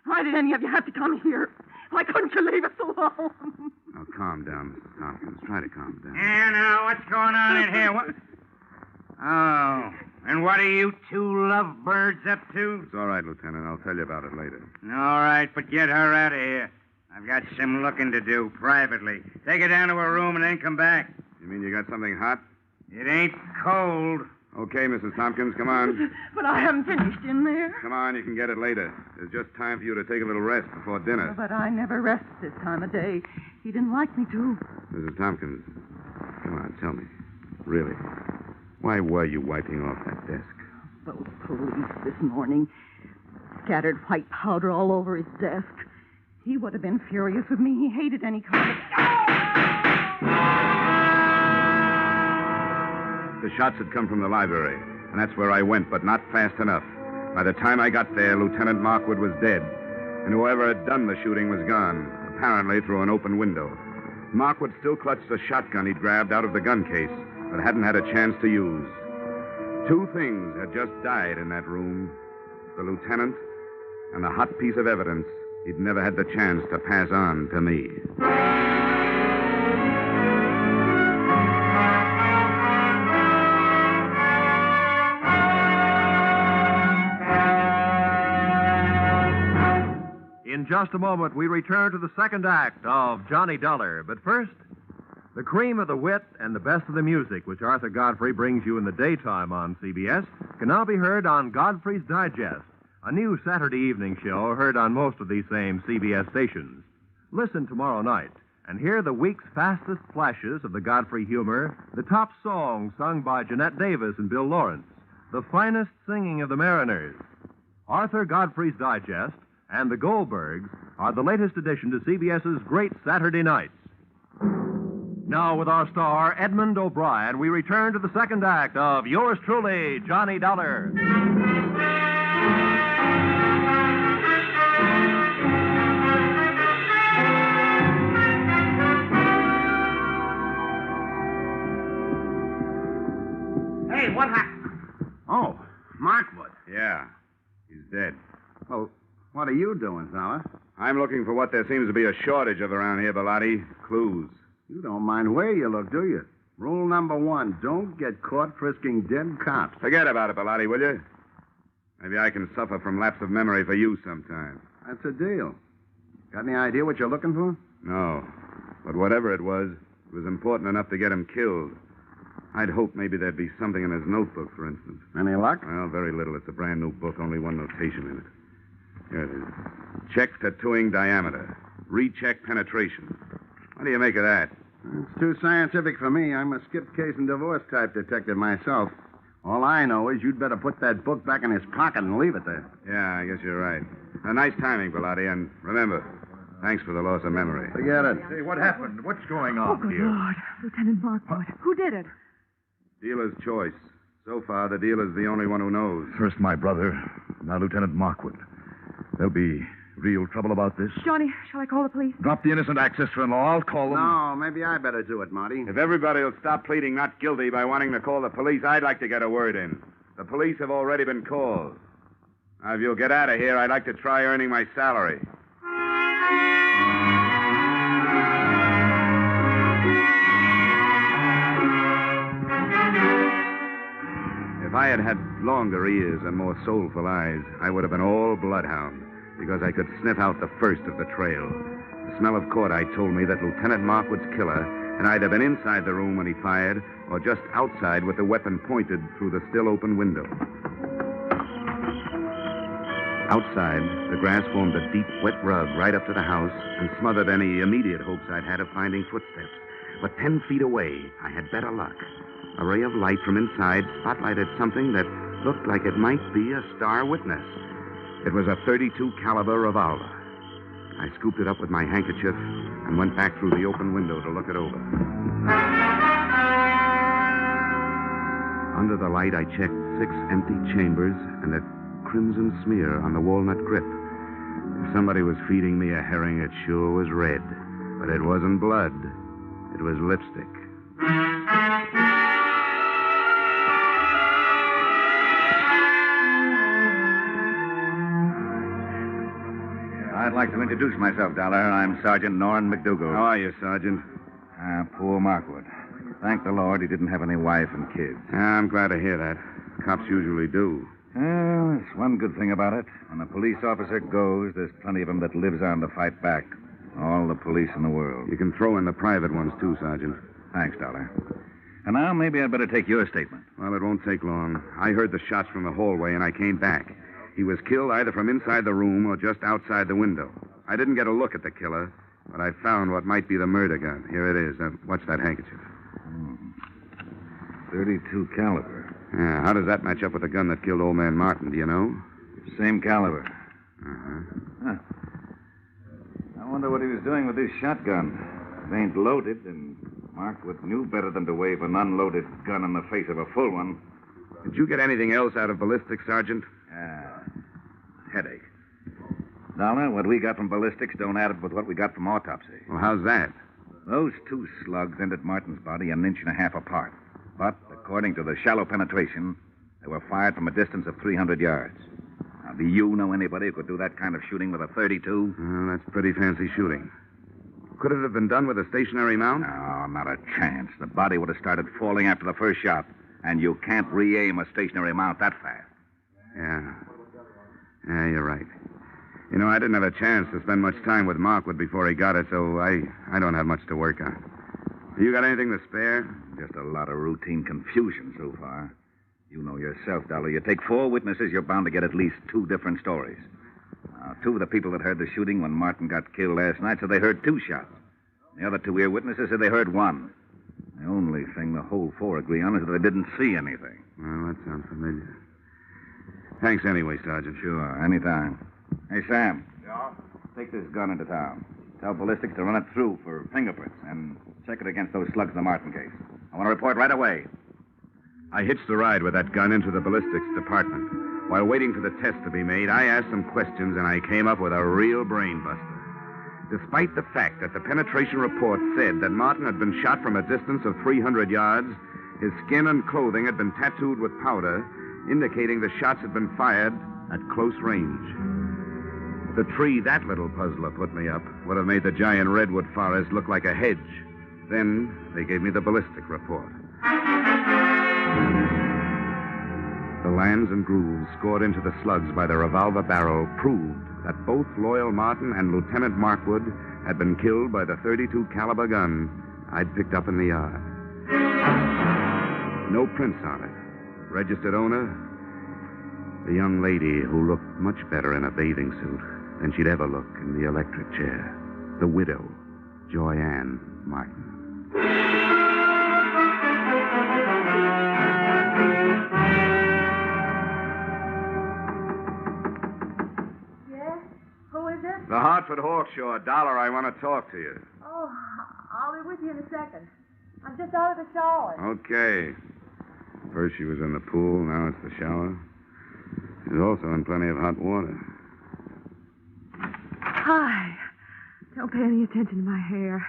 Why did any of you have to come here? Why couldn't you leave us alone? Now, calm down, Mrs. Tompkins. Try to calm down. Yeah, now, what's going on in here? What? Oh, and what are you two lovebirds up to? It's all right, Lieutenant. I'll tell you about it later. All right, but get her out of here. I've got some looking to do privately. Take her down to her room and then come back. You mean you got something hot? It ain't cold. Okay, Mrs. Tompkins, come on. But I haven't finished in there. Come on, you can get it later. There's just time for you to take a little rest before dinner. But I never rest this time of day. He didn't like me to. Mrs. Tompkins, come on, tell me. Really, why were you wiping off that desk? Those police this morning scattered white powder all over his desk. He would have been furious with me. He hated any kind of... The shots had come from the library, and that's where I went, but not fast enough. By the time I got there, Lieutenant Markwood was dead, and whoever had done the shooting was gone, apparently through an open window. Markwood still clutched the shotgun he'd grabbed out of the gun case, but hadn't had a chance to use. Two things had just died in that room, the lieutenant and a hot piece of evidence he'd never had the chance to pass on to me. In just a moment, we return to the second act of Johnny Dollar. But first, the cream of the wit and the best of the music, which Arthur Godfrey brings you in the daytime on CBS, can now be heard on Godfrey's Digest, a new Saturday evening show heard on most of these same CBS stations. Listen tomorrow night and hear the week's fastest flashes of the Godfrey humor, the top songs sung by Jeanette Davis and Bill Lawrence, the finest singing of the Mariners. Arthur Godfrey's Digest and the Goldbergs are the latest addition to CBS's Great Saturday Nights. Now, with our star, Edmund O'Brien, we return to the second act of yours truly, Johnny Dollar. Hey, what happened? Oh, Markwood. Yeah, he's dead. Well, what are you doing, fella? I'm looking for what there seems to be a shortage of around here, Bellotti. Clues. You don't mind where you look, do you? Rule number 1, don't get caught frisking dead cops. Forget about it, Bellotti, will you? Maybe I can suffer from lapse of memory for you sometime. That's a deal. Got any idea what you're looking for? No. But whatever it was important enough to get him killed. I'd hoped maybe there'd be something in his notebook, for instance. Any luck? Well, very little. It's a brand new book, only one notation in it. Here it is. Check tattooing diameter. Recheck penetration. What do you make of that? It's too scientific for me. I'm a skip case and divorce type detective myself. All I know is you'd better put that book back in his pocket and leave it there. Yeah, I guess you're right. Nice timing, Bellotti, and remember, thanks for the loss of memory. Forget it. Say, what happened? What's going Oh, on good here? Lord. Lieutenant Markwood. Who did it? Dealer's choice. So far, the dealer's the only one who knows. First my brother, now Lieutenant Markwood. There'll be real trouble about this. Johnny, shall I call the police? Drop the innocent act, sister-in-law. I'll call them. No, maybe I better do it, Marty. If everybody will stop pleading not guilty by wanting to call the police, I'd like to get a word in. The police have already been called. Now, if you'll get out of here, I'd like to try earning my salary. If I had had longer ears and more soulful eyes, I would have been all bloodhound, because I could sniff out the first of the trail. The smell of cordite told me that Lieutenant Markwood's killer had either been inside the room when he fired or just outside with the weapon pointed through the still open window. Outside, the grass formed a deep, wet rug right up to the house and smothered any immediate hopes I'd had of finding footsteps. But 10 feet away, I had better luck. A ray of light from inside spotlighted something that looked like it might be a star witness. It was a .32 caliber revolver. I scooped it up with my handkerchief and went back through the open window to look it over. Under the light, I checked 6 empty chambers and a crimson smear on the walnut grip. If somebody was feeding me a herring, it sure was red. But it wasn't blood. It was lipstick. I'd like to introduce myself, Dollar. I'm Sergeant Noir McDougal. How are you, Sergeant? Poor Markwood. Thank the Lord he didn't have any wife and kids. I'm glad to hear that. Cops usually do. Well, there's one good thing about it. When a police officer goes, there's plenty of them that lives on to fight back. All the police in the world. You can throw in the private ones, too, Sergeant. Thanks, Dollar. And now maybe I'd better take your statement. Well, it won't take long. I heard the shots from the hallway, and I came back. He was killed either from inside the room or just outside the window. I didn't get a look at the killer, but I found what might be the murder gun. Here it is. What's that handkerchief? 32 caliber. Yeah, how does that match up with the gun that killed old man Martin? Do you know? Same caliber. Uh-huh. Huh. I wonder what he was doing with this shotgun. It ain't loaded, and Markwood knew better than to wave an unloaded gun in the face of a full one. Did you get anything else out of ballistics, Sergeant? Headache. Dollar, what we got from ballistics don't add up with what we got from autopsy. Well, how's that? Those 2 slugs entered Martin's body 1.5 inches apart. But, according to the shallow penetration, they were fired from a distance of 300 yards. Now, do you know anybody who could do that kind of shooting with a 32? Well, that's pretty fancy shooting. Could it have been done with a stationary mount? No, not a chance. The body would have started falling after the first shot, and you can't re-aim a stationary mount that fast. Yeah, you're right. You know, I didn't have a chance to spend much time with Markwood before he got it, so I don't have much to work on. You got anything to spare? Just a lot of routine confusion so far. You know yourself, Dollar. You take 4 witnesses, you're bound to get at least 2 different stories. Now, 2 of the people that heard the shooting when Martin got killed last night said they heard 2 shots. The other 2 ear-witnesses said they heard 1. The only thing the whole 4 agree on is that they didn't see anything. Well, that sounds familiar. Thanks anyway, Sergeant. Sure, anytime. Hey, Sam. Yeah? Take this gun into town. Tell ballistics to run it through for fingerprints and check it against those slugs in the Martin case. I want to report right away. I hitched the ride with that gun into the ballistics department. While waiting for the test to be made, I asked some questions, and I came up with a real brain buster. Despite the fact that the penetration report said that Martin had been shot from a distance of 300 yards, his skin and clothing had been tattooed with powder, indicating the shots had been fired at close range. The tree that little puzzler put me up would have made the giant redwood forest look like a hedge. Then they gave me the ballistic report. The lands and grooves scored into the slugs by the revolver barrel proved that both Loyal Martin and Lieutenant Markwood had been killed by the .32 caliber gun I'd picked up in the yard. No prints on it. Registered owner, the young lady who looked much better in a bathing suit than she'd ever look in the electric chair. The widow, Joy Ann Martin. Yeah? Who is it? The Hartford Hawkshaw. Dollar, I want to talk to you. Oh, I'll be with you in a second. I'm just out of the shower. Okay. First she was in the pool, now it's the shower. She's also in plenty of hot water. Hi. Don't pay any attention to my hair.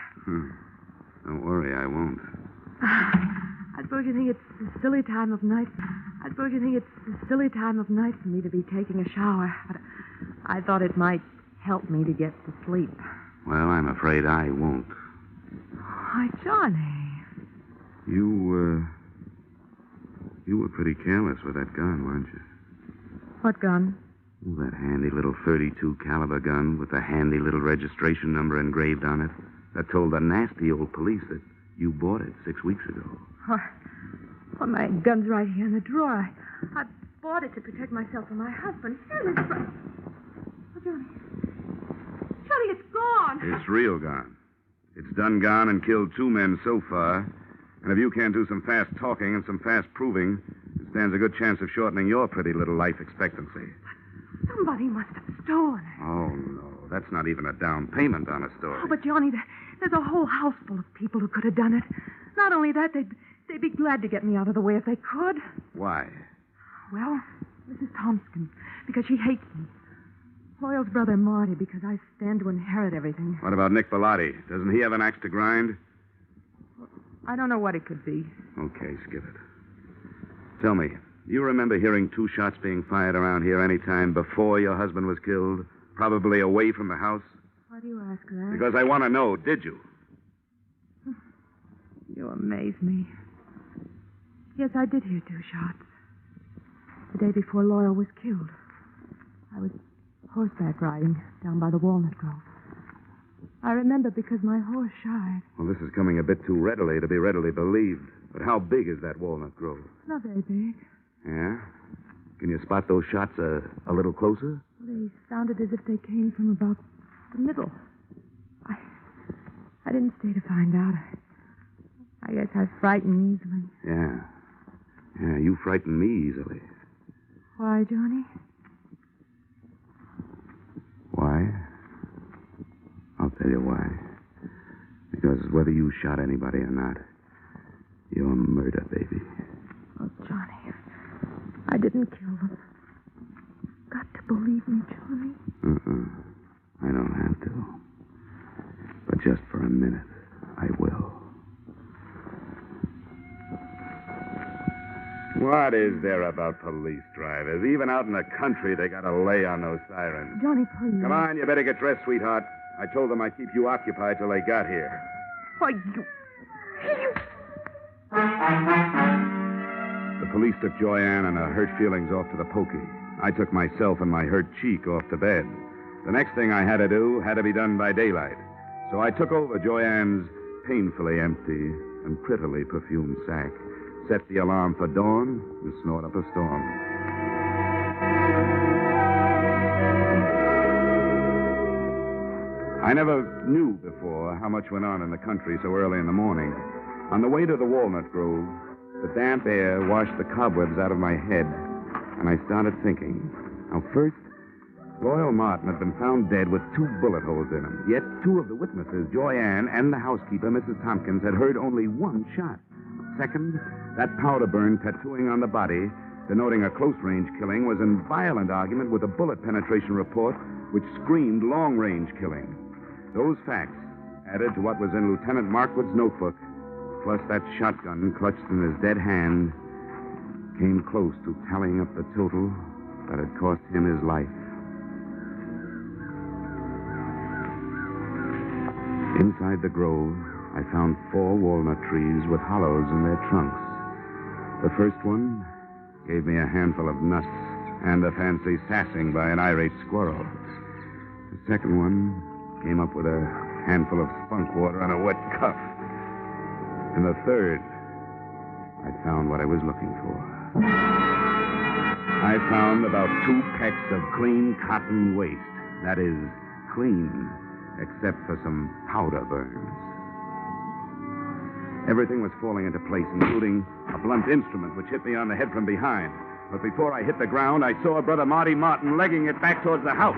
Don't worry, I won't. I suppose you think it's a silly time of night. for me to be taking a shower. But I thought it might help me to get to sleep. Well, I'm afraid I won't. Why, Johnny. You were pretty careless with that gun, weren't you? What gun? Oh, that handy little .32 caliber gun with the handy little registration number engraved on it that told the nasty old police that you bought it 6 weeks ago. Well, my gun's right here in the drawer. I bought it to protect myself from my husband. Here, it's right. Oh, Johnny. Johnny, it's gone. It's real gone. It's done gone and killed 2 men so far. And if you can't do some fast talking and some fast proving, it stands a good chance of shortening your pretty little life expectancy. Somebody must have stolen it. Oh, no. that's not even a down payment on a story. Oh, but Johnny, there's a whole house full of people who could have done it. Not only that, they'd be glad to get me out of the way if they could. Why? Well, Mrs. Thompson, because she hates me. Loyal's brother Marty, because I stand to inherit everything. What about Nick Bellotti? Doesn't he have an axe to grind? I don't know what it could be. Okay, skip it. Tell me, do you remember hearing 2 shots being fired around here any time before your husband was killed? Probably away from the house? Why do you ask that? Because I want to know, did you? You amaze me. Yes, I did hear 2 shots. The day before Loyal was killed. I was horseback riding down by the walnut grove. I remember because my horse shied. Well, this is coming a bit too readily to be readily believed. But how big is that walnut grove? Not very big. Yeah? Can you spot those shots a little closer? They sounded as if they came from about the middle. I didn't stay to find out. I guess I frighten easily. Yeah. Yeah, you frighten me easily. Why, Johnny? Why? I'll tell you why. Because whether you shot anybody or not, you're murder, baby. Oh, Johnny, I didn't kill them. Got to believe me, Johnny. I don't have to. But just for a minute, I will. What is there about police drivers? Even out in the country, they gotta lay on those sirens. Johnny, please. Come on, you better get dressed, sweetheart. I told them I'd keep you occupied till they got here. Why, you... The police took Joyanne and her hurt feelings off to the pokey. I took myself and my hurt cheek off to bed. The next thing I had to do had to be done by daylight. So I took over Joyanne's painfully empty and prettily perfumed sack, set the alarm for dawn, and snort up a storm. I never knew before how much went on in the country so early in the morning. On the way to the walnut grove, the damp air washed the cobwebs out of my head, and I started thinking. Now, first, Loyal Martin had been found dead with 2 bullet holes in him. Yet 2 of the witnesses, Joyanne and the housekeeper, Mrs. Tompkins, had heard only 1 shot. Second, that powder burn tattooing on the body, denoting a close-range killing, was in violent argument with a bullet penetration report which screamed long-range killing. Those facts, added to what was in Lieutenant Markwood's notebook, plus that shotgun clutched in his dead hand, came close to tallying up the total that had cost him his life. Inside the grove, I found 4 walnut trees with hollows in their trunks. The first one gave me a handful of nuts and a fancy sassing by an irate squirrel. The second one came up with a handful of spunk water and a wet cuff. And the third, I found what I was looking for. I found about 2 pecks of clean cotton waste. That is, clean, except for some powder burns. Everything was falling into place, including a blunt instrument which hit me on the head from behind. But before I hit the ground, I saw Brother Marty Martin legging it back towards the house.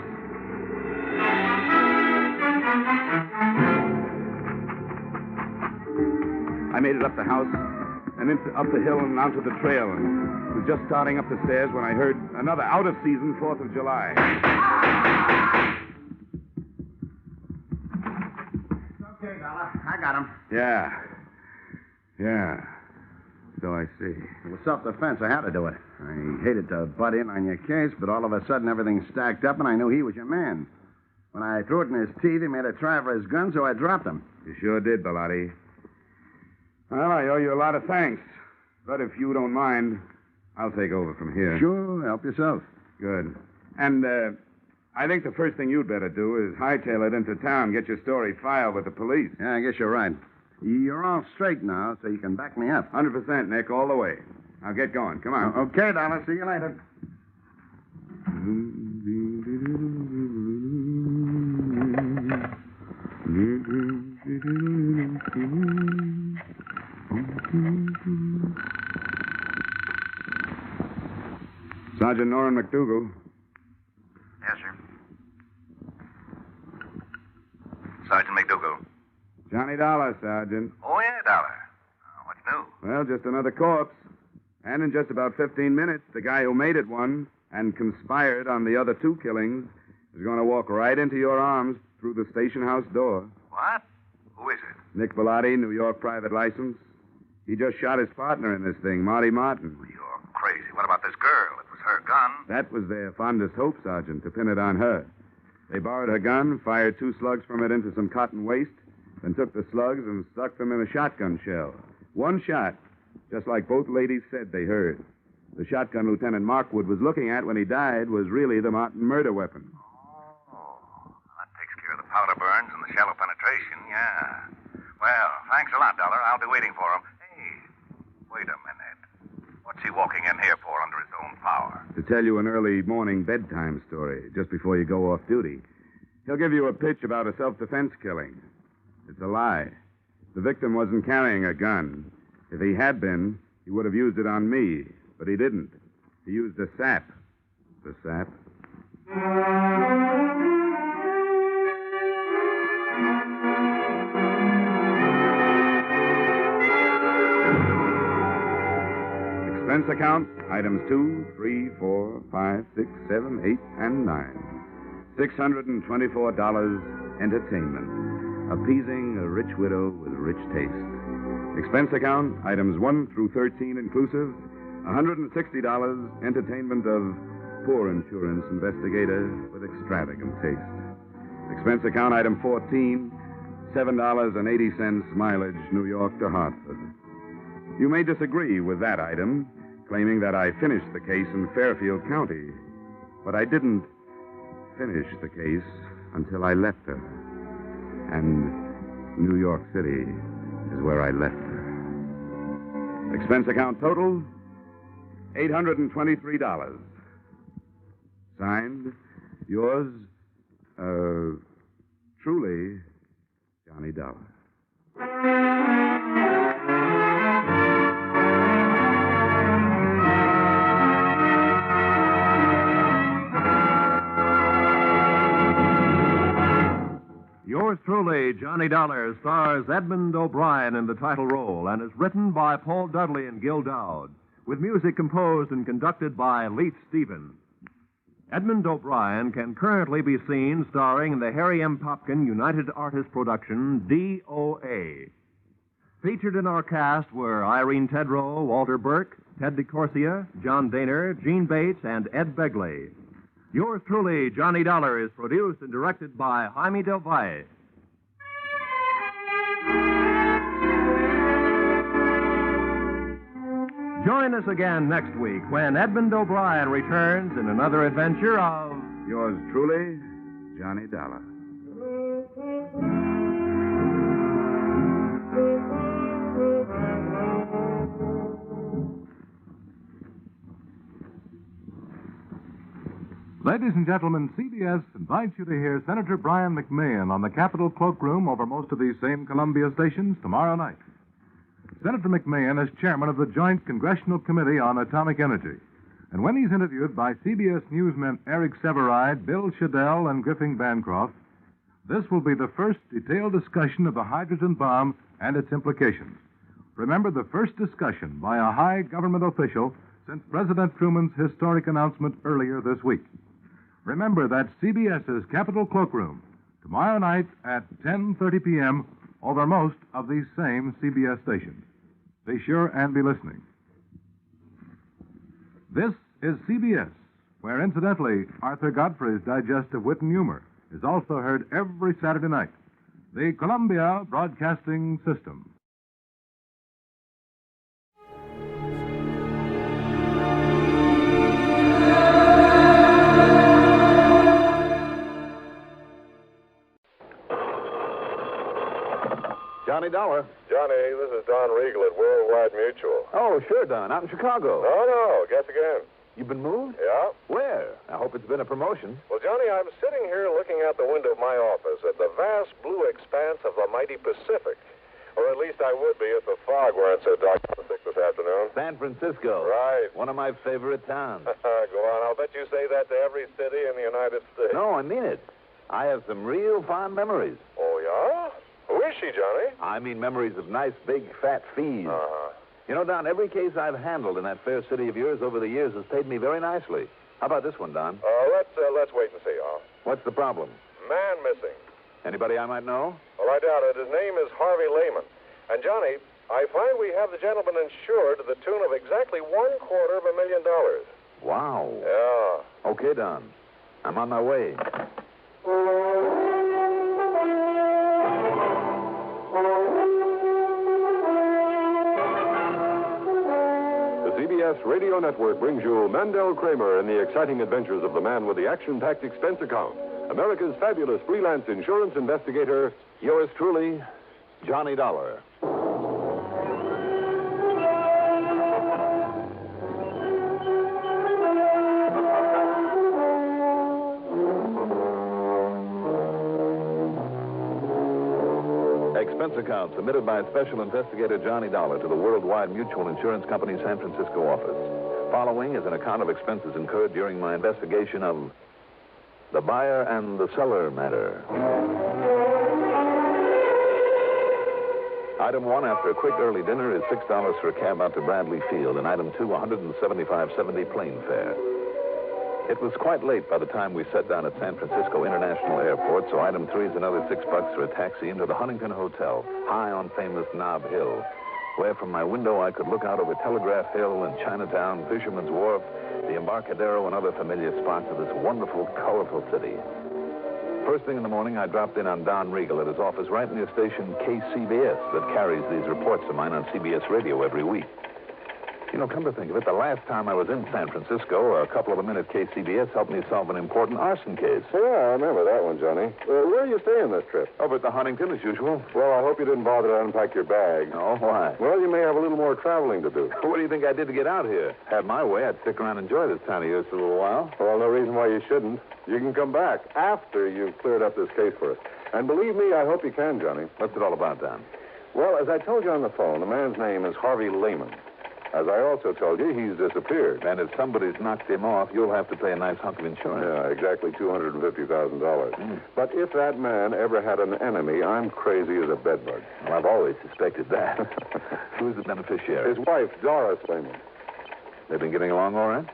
I made it up the house and up the hill and onto the trail, and was just starting up the stairs when I heard another out-of-season 4th of July. Okay, Dolar. I got him. Yeah. So I see. It was self-defense. I had to do it. I hated to butt in on your case, but all of a sudden everything stacked up, and I knew he was your man. When I threw it in his teeth, he made a try for his gun, so I dropped him. You sure did, Bellotti. Well, I owe you a lot of thanks. But if you don't mind, I'll take over from here. Sure, help yourself. Good. And, I think the first thing you'd better do is hightail it into town, get your story filed with the police. Yeah, I guess you're right. You're all straight now, so you can back me up. 100%, Nick, all the way. Now get going. Come on. Okay, Dolar. See you later. Sergeant Norrin McDougal. Yes, sir. $20, Sergeant. Oh, yeah, Dollar. What's new? Well, just another corpse. And in just about 15 minutes, the guy who made it one and conspired on the other 2 killings is going to walk right into your arms through the station house door. What? Who is it? Nick Bellotti, New York private license. He just shot his partner in this thing, Marty Martin. You're crazy. What about this girl? It was her gun. That was their fondest hope, Sergeant, to pin it on her. They borrowed her gun, fired 2 slugs from it into some cotton waste, then took the slugs and stuck them in a shotgun shell. 1 shot, just like both ladies said they heard. The shotgun Lieutenant Markwood was looking at when he died was really the Martin murder weapon. That takes care of the powder burns and the shallow penetration, yeah. Well, thanks a lot, Dollar. I'll be waiting for him. Hey, wait a minute. What's he walking in here for under his own power? To tell you an early morning bedtime story, just before you go off duty. He'll give you a pitch about a self-defense killing. It's a lie. The victim wasn't carrying a gun. If he had been, he would have used it on me, but he didn't. He used a sap. The sap? Expense account, items 2, 3, 4, 5, 6, 7, 8, and 9. $624 entertainment. Appeasing a rich widow with rich taste. Expense account, items 1 through 13 inclusive, $160 entertainment of poor insurance investigator with extravagant taste. Expense account, item 14, $7.80 mileage New York to Hartford. You may disagree with that item, claiming that I finished the case in Fairfield County, but I didn't finish the case until I left her. And New York City is where I left her. Expense account total, $823. Signed, yours, truly, Johnny Dollar. Yours truly, Johnny Dollar, stars Edmund O'Brien in the title role and is written by Paul Dudley and Gil Dowd, with music composed and conducted by Leith Stevens. Edmund O'Brien can currently be seen starring in the Harry M. Popkin United Artists production, DOA. Featured in our cast were Irene Tedrow, Walter Burke, Ted DeCorsia, John Daner, Gene Bates, and Ed Begley. Yours truly, Johnny Dollar, is produced and directed by Jaime Del Valle. Join us again next week when Edmund O'Brien returns in another adventure of... Yours truly, Johnny Dollar. Ladies and gentlemen, CBS invites you to hear Senator Brian McMahon on the Capitol cloakroom over most of these same Columbia stations tomorrow night. Senator McMahon is chairman of the Joint Congressional Committee on Atomic Energy. And when he's interviewed by CBS newsmen Eric Severide, Bill Shadell, and Griffin Bancroft, this will be the first detailed discussion of the hydrogen bomb and its implications. Remember, the first discussion by a high government official since President Truman's historic announcement earlier this week. Remember, that's CBS's Capitol Cloakroom, tomorrow night at 10:30 p.m. over most of these same CBS stations. Be sure and be listening. This is CBS, where, incidentally, Arthur Godfrey's Digest of Wit and Humor is also heard every Saturday night. The Columbia Broadcasting System. Johnny Dollar. Johnny, this is Don Riegel at Worldwide Mutual. Oh, sure, Don. Out in Chicago. No, guess again. You've been moved? Yeah. Where? I hope it's been a promotion. Well, Johnny, I'm sitting here looking out the window of my office at the vast blue expanse of the mighty Pacific. Or at least I would be if the fog weren't so dark and thick this afternoon. San Francisco. Right. One of my favorite towns. Go on. I'll bet you say that to every city in the United States. No, I mean it. I have some real fond memories. Oh, yeah? Who is is she, Johnny? I mean memories of nice, big, fat fees. Uh-huh. You know, Don, every case I've handled in that fair city of yours over the years has paid me very nicely. How about this one, Don? Let's wait and see, huh? What's the problem? Man missing. Anybody I might know? Well, I doubt it. His name is Harvey Lehman. And, Johnny, I find we have the gentleman insured to the tune of exactly $250,000. Wow. Yeah. Okay, Don. I'm on my way. The CBS Radio Network brings you Mandel Kramer and the exciting adventures of the man with the action-packed expense account. America's fabulous freelance insurance investigator, yours truly, Johnny Dollar. Expense account submitted by Special Investigator Johnny Dollar to the Worldwide Mutual Insurance Company San Francisco office. Following is an account of expenses incurred during my investigation of the buyer and the seller matter. Item 1, after a quick early dinner, is $6 for a cab out to Bradley Field, and item 2, $175.70 plane fare. It was quite late by the time we sat down at San Francisco International Airport, so item 3 is another $6 for a taxi into the Huntington Hotel, high on famous Nob Hill, where from my window I could look out over Telegraph Hill and Chinatown, Fisherman's Wharf, the Embarcadero, and other familiar spots of this wonderful, colorful city. First thing in the morning, I dropped in on Don Regal at his office right near station KCBS that carries these reports of mine on CBS Radio every week. You know, come to think of it, the last time I was in San Francisco, a couple of them in at KCBS helped me solve an important arson case. Yeah, I remember that one, Johnny. Where are you staying this trip? Over at the Huntington, as usual. Well, I hope you didn't bother to unpack your bag. No, why? Well, you may have a little more traveling to do. What do you think I did to get out here? Had my way, I'd stick around and enjoy this town of yours for a little while. Well, no reason why you shouldn't. You can come back after you've cleared up this case for us. And believe me, I hope you can, Johnny. What's it all about, Don? Well, as I told you on the phone, the man's name is Harvey Lehman. As I also told you, he's disappeared. And if somebody's knocked him off, you'll have to pay a nice hunk of insurance. Yeah, exactly $250,000. But if that man ever had an enemy, I'm crazy as a bedbug. Well, I've always suspected that. Who's the beneficiary? His wife, Doris Lehman. They've been getting along all right?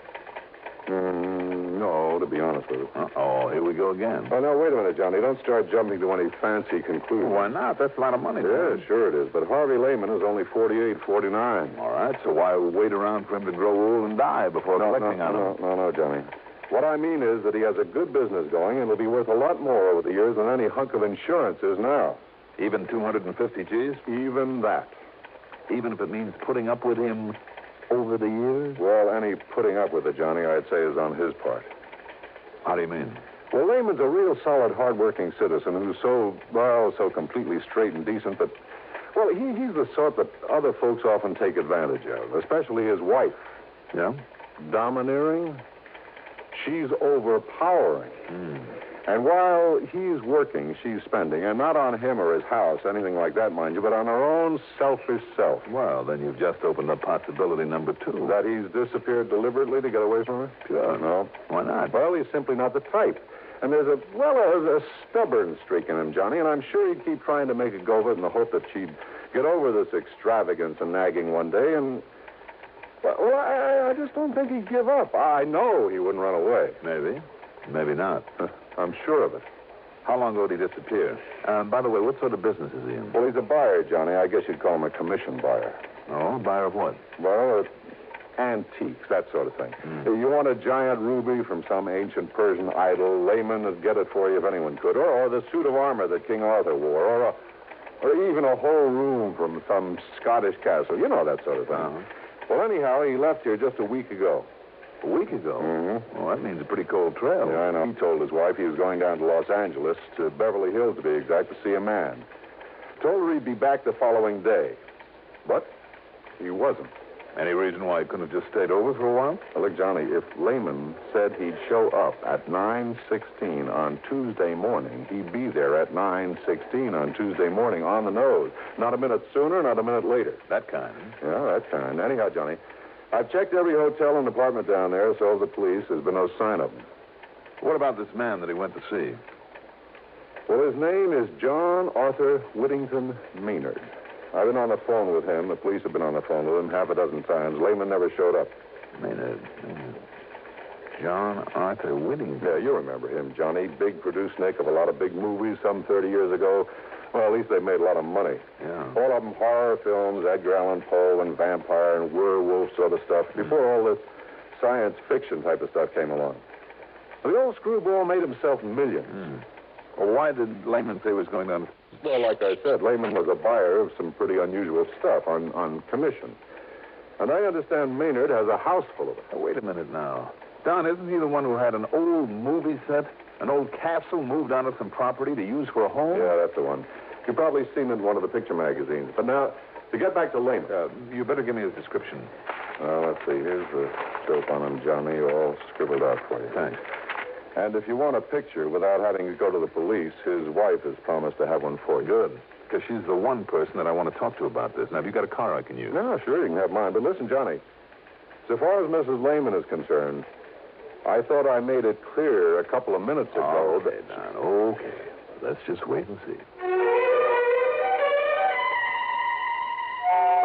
No, to be honest with you. Uh-oh, here we go again. Oh, now, wait a minute, Johnny. Don't start jumping to any fancy conclusions. Why not? That's a lot of money. Yeah, sure it is. But Harvey Lehman is only 48, 49. All right, so why wait around for him to grow old and die before collecting on him? No, Johnny. What I mean is that he has a good business going and will be worth a lot more over the years than any hunk of insurance is now. Even 250 G's? Even that. Even if it means putting up with him over the years? Well, any putting up with it, Johnny, I'd say is on his part. How do you mean? Well, Lehman's a real solid, hard-working citizen who's so completely straight and decent that, well, he's the sort that other folks often take advantage of, especially his wife. Yeah? Domineering. She's overpowering. And while he's working, she's spending, and not on him or his house, anything like that, mind you, but on her own selfish self. Well, then you've just opened up possibility number 2. That he's disappeared deliberately to get away from her? Sure. No. Why not? Well, he's simply not the type. And there's a stubborn streak in him, Johnny, and I'm sure he'd keep trying to make a go of it in the hope that she'd get over this extravagance and nagging one day, and... Well, I just don't think he'd give up. I know he wouldn't run away. Maybe. Maybe not. I'm sure of it. How long ago did he disappear? By the way, what sort of business is he in? Well, he's a buyer, Johnny. I guess you'd call him a commission buyer. Oh, buyer of what? Well, antiques, that sort of thing. You want a giant ruby from some ancient Persian idol, Lehman would get it for you if anyone could. Or the suit of armor that King Arthur wore. Or even a whole room from some Scottish castle. You know that sort of thing. Well, anyhow, he left here just a week ago. A week ago? Well, that means a pretty cold trail. Yeah, I know. He told his wife he was going down to Los Angeles, to Beverly Hills to be exact, to see a man. Told her he'd be back the following day. But he wasn't. Any reason why he couldn't have just stayed over for a while? Well, look, Johnny, if Lehman said he'd show up at 9:16 on Tuesday morning, he'd be there at 9:16 on Tuesday morning on the nose. Not a minute sooner, not a minute later. That kind. Yeah, that kind. Anyhow, Johnny, I've checked every hotel and apartment down there, so have the police. There's been no sign of him. What about this man that he went to see? Well, his name is John Arthur Whittington Maynard. I've been on the phone with him. The police have been on the phone with him half a dozen times. Lehman never showed up. Maynard. John Arthur Whittington. Yeah, you remember him, Johnny. Big producer of a lot of big movies some 30 years ago. Well, at least they made a lot of money. Yeah. All of them horror films, Edgar Allan Poe and vampire and werewolf sort of stuff, before all this science fiction type of stuff came along. The old screwball made himself millions. Well, why did Lehman say he was going down? Well, like I said, Lehman was a buyer of some pretty unusual stuff on commission. And I understand Maynard has a house full of it. Wait a minute now. Don, isn't he the one who had an old movie set, an old castle moved onto some property to use for a home? Yeah, that's the one. You've probably seen it in one of the picture magazines. But now, to get back to Lehman. You better give me his description. Let's see. Here's the scope on him, Johnny, all scribbled out for you. Thanks. And if you want a picture without having to go to the police, his wife has promised to have one for you. Good. Because she's the one person that I want to talk to about this. Now, have you got a car I can use? No, sure, you can have mine. But listen, Johnny, so far as Mrs. Lehman is concerned, I thought I made it clear a couple of minutes ago Okay, Don, okay. Let's just wait and see.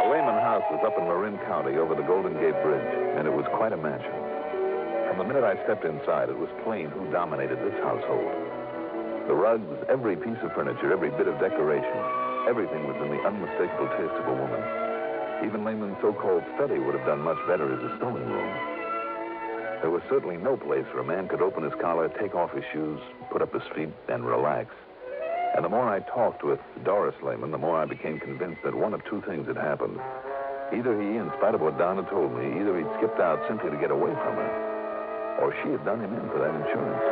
The Lehman house was up in Marin County over the Golden Gate Bridge, and it was quite a mansion. From the minute I stepped inside, it was plain who dominated this household. The rugs, every piece of furniture, every bit of decoration, everything was in the unmistakable taste of a woman. Even Lehman's so-called study would have done much better as a sewing room. There was certainly no place where a man could open his collar, take off his shoes, put up his feet, and relax. And the more I talked with Doris Lehman, the more I became convinced that one of two things had happened. Either he, in spite of what Don had told me, either he'd skipped out simply to get away from her, or she had done him in for that insurance.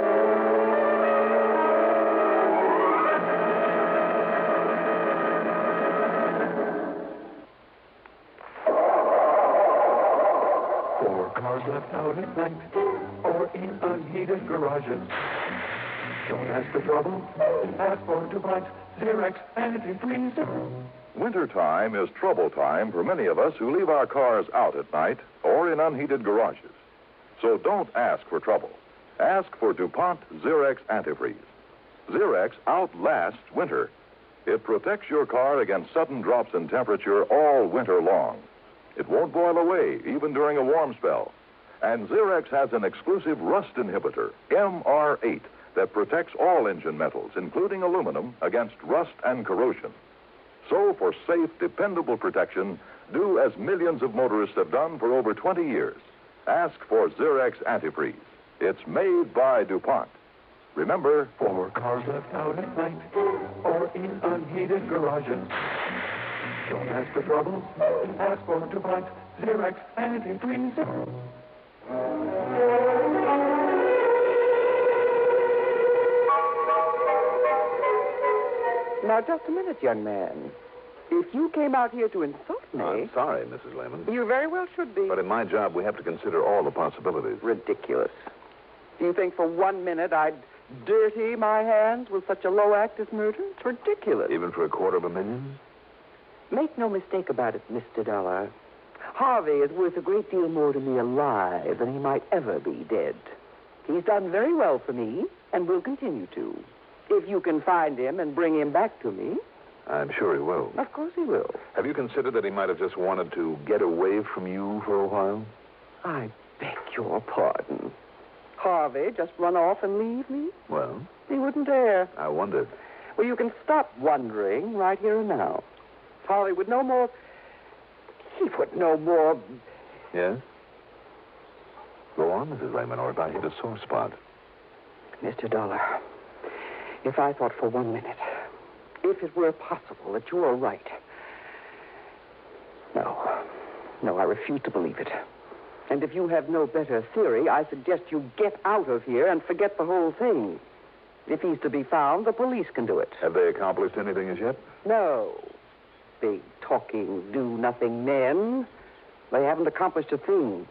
Cars left out at night or in unheated garages. Don't ask for trouble. Ask for DuPont, Xerox, antifreeze. Wintertime is trouble time for many of us who leave our cars out at night or in unheated garages. So don't ask for trouble. Ask for DuPont Xerox Antifreeze. Xerox outlasts winter. It protects your car against sudden drops in temperature all winter long. It won't boil away, even during a warm spell. And Xerox has an exclusive rust inhibitor, MR8, that protects all engine metals, including aluminum, against rust and corrosion. So, for safe, dependable protection, do as millions of motorists have done for over 20 years. Ask for Xerox Antifreeze. It's made by DuPont. Remember, for cars left out at night or in unheated garages. Don't ask for trouble. Ask for DuPont, Xerox, antifreeze. Now, just a minute, young man. If you came out here to insult me... I'm sorry, Mrs. Lehman. You very well should be. But in my job, we have to consider all the possibilities. Ridiculous. Do you think for 1 minute I'd dirty my hands with such a low act as murder? It's ridiculous. Even for $250,000? Make no mistake about it, Mr. Dolar. Harvey is worth a great deal more to me alive than he might ever be dead. He's done very well for me and will continue to. If you can find him and bring him back to me. I'm sure he will. Of course he will. Have you considered that he might have just wanted to get away from you for a while? I beg your pardon. Harvey just run off and leave me? Well? He wouldn't dare. I wondered. Well, you can stop wondering right here and now. Harvey would no more... He would no more... Yes? Go on, Mrs. Lehman, or if I hit a sore spot. Mr. Dolar, if I thought for 1 minute, if it were possible that you were right... No, I refuse to believe it. And if you have no better theory, I suggest you get out of here and forget the whole thing. If he's to be found, the police can do it. Have they accomplished anything as yet? No. Big, talking, do-nothing men. They haven't accomplished a thing.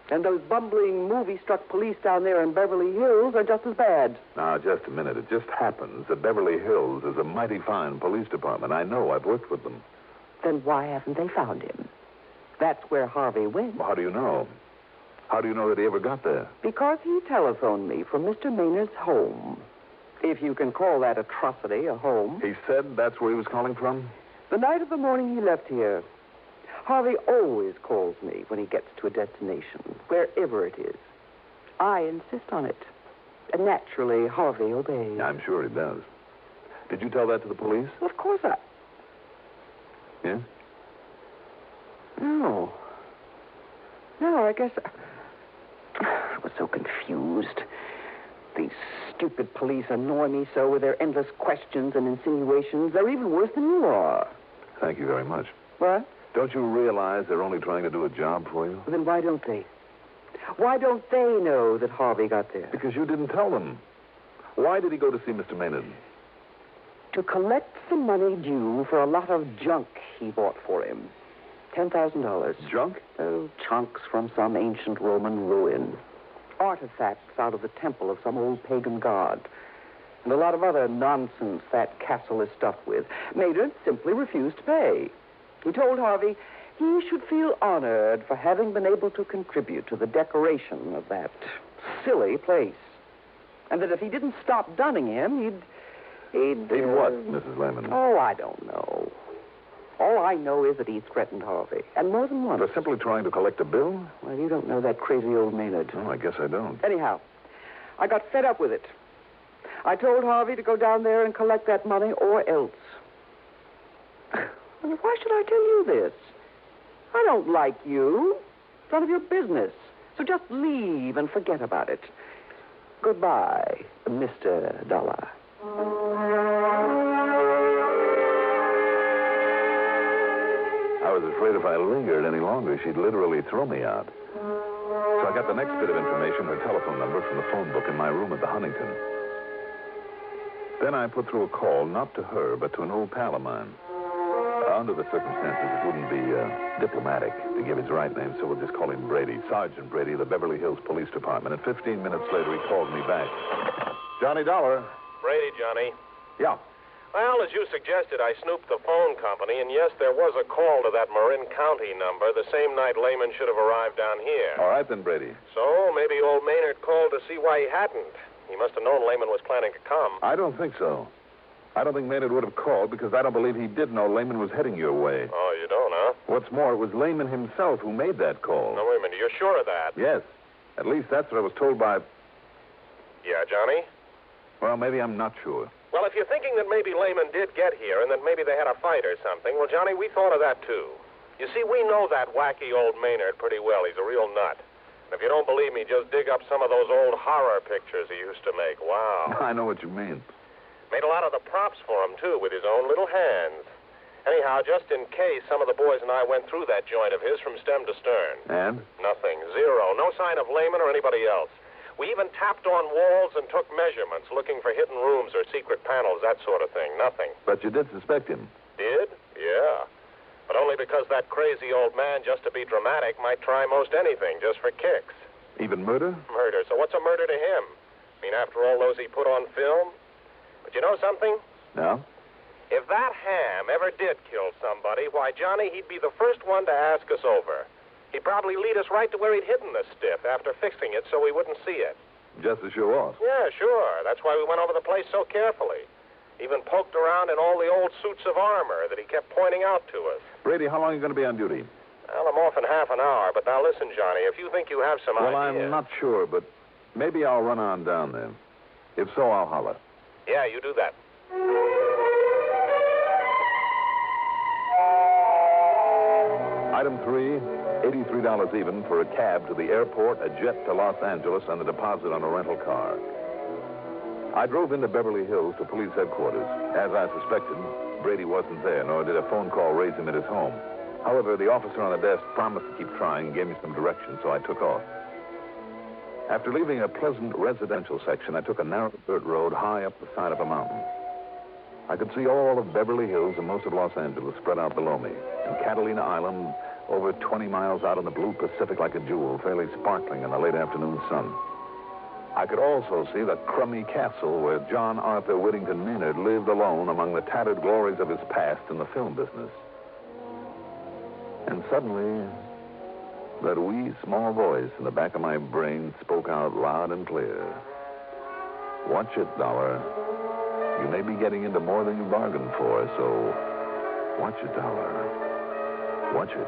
And those bumbling, movie-struck police down there in Beverly Hills are just as bad. Now, just a minute. It just happens that Beverly Hills is a mighty fine police department. I know. I've worked with them. Then why haven't they found him? That's where Harvey went. Well, how do you know? How do you know that he ever got there? Because he telephoned me from Mr. Maynard's home. If you can call that atrocity a home. He said that's where he was calling from? The night of the morning he left here, Harvey always calls me when he gets to a destination, wherever it is. I insist on it. And naturally, Harvey obeys. I'm sure he does. Did you tell that to the police? Of course I... Yes? No. No, I guess... I was so confused. These stupid police annoy me so with their endless questions and insinuations. They're even worse than you are. Thank you very much. What? Don't you realize they're only trying to do a job for you? Well, then why don't they? Why don't they know that Harvey got there? Because you didn't tell them. Why did he go to see Mr. Maynard? To collect some money due for a lot of junk he bought for him. $10,000. Junk? Oh, chunks from some ancient Roman ruin. Artifacts out of the temple of some old pagan god. And a lot of other nonsense that castle is stuffed with. Maynard simply refused to pay. He told Harvey he should feel honored for having been able to contribute to the decoration of that silly place. And that if he didn't stop dunning him, he'd what, Mrs. Lehman? Oh, I don't know. All I know is that he threatened Harvey, and more than once. For simply trying to collect a bill? Well, you don't know that crazy old Maynard. Oh, I guess I don't. Anyhow, I got fed up with it. I told Harvey to go down there and collect that money or else. Why should I tell you this? I don't like you. It's none of your business. So just leave and forget about it. Goodbye, Mr. Dolar. I was afraid if I lingered any longer, she'd literally throw me out. So I got the next bit of information, her telephone number, from the phone book in my room at the Huntington. Then I put through a call, not to her, but to an old pal of mine. Under the circumstances, it wouldn't be diplomatic to give his right name, so we'll just call him Brady. Sergeant Brady of the Beverly Hills Police Department. And 15 minutes later, he called me back. Johnny Dolar. Brady, Johnny. Yeah. Well, as you suggested, I snooped the phone company, and yes, there was a call to that Marin County number the same night Lehman should have arrived down here. All right, then, Brady. So maybe old Maynard called to see why he hadn't. He must have known Lehman was planning to come. I don't think so. I don't think Maynard would have called because I don't believe he did know Lehman was heading your way. Oh, you don't, huh? What's more, it was Lehman himself who made that call. No, wait a minute. You're sure of that? Yes. At least that's what I was told by... Yeah, Johnny? Well, maybe I'm not sure. Well, if you're thinking that maybe Lehman did get here and that maybe they had a fight or something, well, Johnny, we thought of that, too. You see, we know that wacky old Maynard pretty well. He's a real nut. And if you don't believe me, just dig up some of those old horror pictures he used to make. Wow. I know what you mean. Made a lot of the props for him, too, with his own little hands. Anyhow, just in case, some of the boys and I went through that joint of his from stem to stern. And? Nothing. Zero. No sign of Lehman or anybody else. We even tapped on walls and took measurements, looking for hidden rooms or secret panels, that sort of thing. Nothing. But you did suspect him. Did? Yeah. But only because that crazy old man, just to be dramatic, might try most anything just for kicks. Even murder? Murder. So what's a murder to him? I mean, after all those he put on film? But you know something? No? If that ham ever did kill somebody, why, Johnny, he'd be the first one to ask us over. He'd probably lead us right to where he'd hidden the stiff after fixing it so we wouldn't see it. Just to show off? Yeah, sure. That's why we went over the place so carefully. Even poked around in all the old suits of armor that he kept pointing out to us. Brady, how long are you going to be on duty? Well, I'm off in half an hour, but now listen, Johnny, if you think you have some Well, idea... I'm not sure, but maybe I'll run on down there. If so, I'll holler. Yeah, you do that. Item 3, $83 even for a cab to the airport, a jet to Los Angeles, and a deposit on a rental car. I drove into Beverly Hills to police headquarters. As I suspected, Brady wasn't there, nor did a phone call raise him at his home. However, the officer on the desk promised to keep trying and gave me some directions, so I took off. After leaving a pleasant residential section, I took a narrow dirt road high up the side of a mountain. I could see all of Beverly Hills and most of Los Angeles spread out below me, and Catalina Island over 20 miles out in the blue Pacific like a jewel, fairly sparkling in the late afternoon sun. I could also see the crummy castle where John Arthur Whittington Maynard lived alone among the tattered glories of his past in the film business. And suddenly, that wee, small voice in the back of my brain spoke out loud and clear. Watch it, Dollar. You may be getting into more than you bargained for, so watch it, Dollar. Watch it.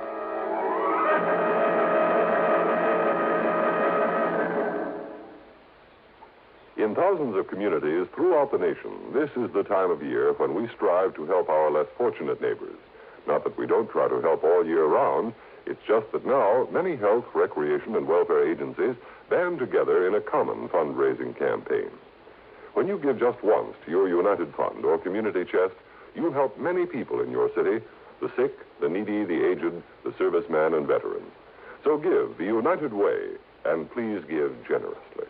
In thousands of communities throughout the nation, this is the time of year when we strive to help our less fortunate neighbors. Not that we don't try to help all year round. It's just that now many health, recreation, and welfare agencies band together in a common fundraising campaign. When you give just once to your United Fund or community chest, you help many people in your city, the sick, the needy, the aged, the serviceman, and veteran. So give the United Way, and please give generously.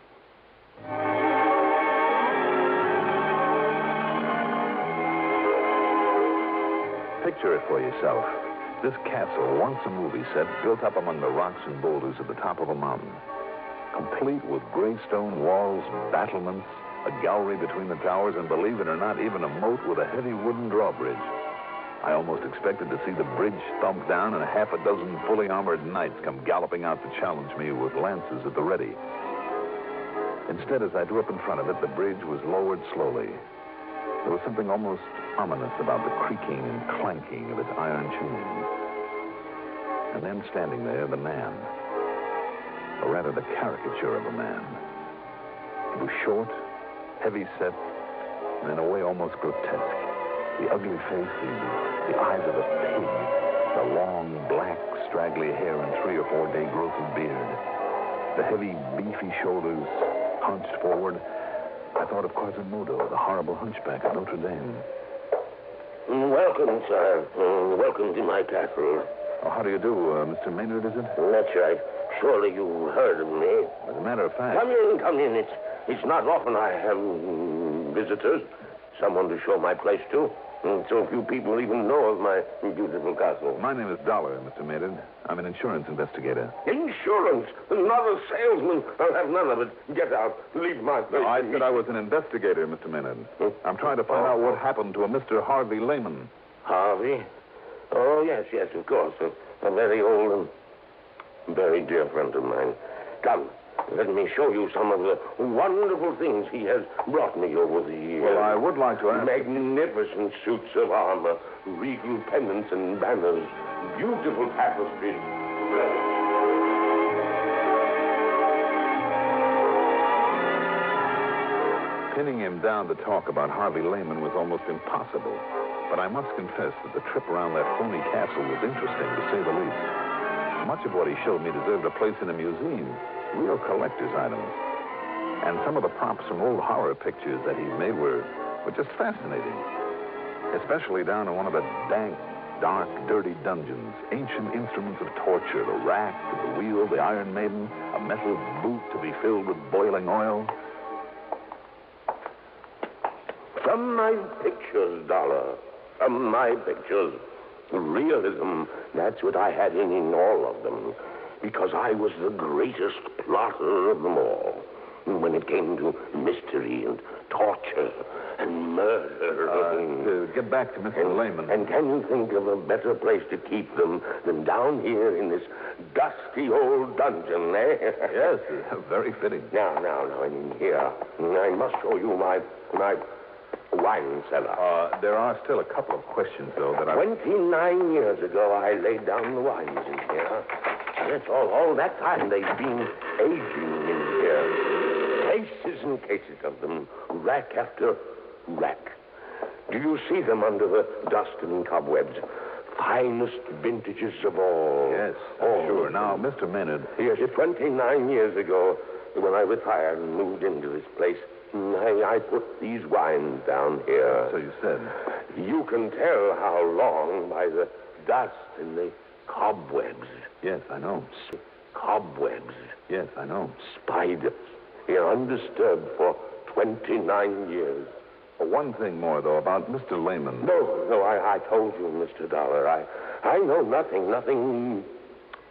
Picture it for yourself. This castle, once a movie set, built up among the rocks and boulders at the top of a mountain. Complete with gray stone walls, battlements, a gallery between the towers, and believe it or not, even a moat with a heavy wooden drawbridge. I almost expected to see the bridge thumped down and half a dozen fully armored knights come galloping out to challenge me with lances at the ready. Instead, as I drew up in front of it, the bridge was lowered slowly. There was something almost ominous about the creaking and clanking of its iron chains. And then standing there, the man. Or rather, the caricature of a man. He was short, heavy-set, and in a way almost grotesque. The ugly face, the eyes of a pig, the long, black, straggly hair and 3 or 4 day growth of beard, the heavy, beefy shoulders hunched forward. I thought of Quasimodo, the horrible hunchback of Notre Dame. Welcome, sir. Welcome to my castle. Oh, how do you do, Mr. Maynard, is it? That's right. Surely you heard of me. As a matter of fact... Come in. It's not often I have visitors. Someone to show my place to. So few people even know of my beautiful castle. My name is Dolar, Mr. Maynard. I'm an insurance investigator. Insurance? Not a salesman. I'll have none of it. Get out. Leave my place. No, I said I was an investigator, Mr. Maynard. I'm trying to find out what happened to a Mr. Harvey Lehman. Harvey? Oh, yes, of course. A very old and very dear friend of mine. Come. Let me show you some of the wonderful things he has brought me over the years. Well, I would like to ask... Magnificent suits of armor, regal pennants and banners, beautiful tapestries. Pinning him down to talk about Harvey Lehman was almost impossible. But I must confess that the trip around that phony castle was interesting, to say the least. Much of what he showed me deserved a place in a museum. Real collector's items. And some of the props from old horror pictures that he's made were just fascinating. Especially down in one of the dank, dark, dirty dungeons. Ancient instruments of torture, the rack, the wheel, the Iron Maiden, a metal boot to be filled with boiling oil. From my pictures, Dollar. From my pictures. Realism, that's what I had in all of them. Because I was the greatest plotter of them all. When it came to mystery and torture and murder. To get back to Mr. Lehman. And can you think of a better place to keep them than down here in this dusty old dungeon, eh? Yes, very fitting. Now, in here, I must show you my wine cellar. There are still a couple of questions, though, that 29 years ago, I laid down the wines in here. That's all that time they've been aging in here. Cases and cases of them, rack after rack. Do you see them under the dust and cobwebs? Finest vintages of all. Yes, sure. Now, Mr. Maynard... Yes, 29 years ago, when I retired and moved into this place, I put these wines down here. So you said. You can tell how long by the dust and the cobwebs. Yes, I know. Cobwebs. Yes, I know. Spiders. Here undisturbed for 29 years. One thing more, though, about Mr. Lehman. No, I told you, Mr. Dollar. I know nothing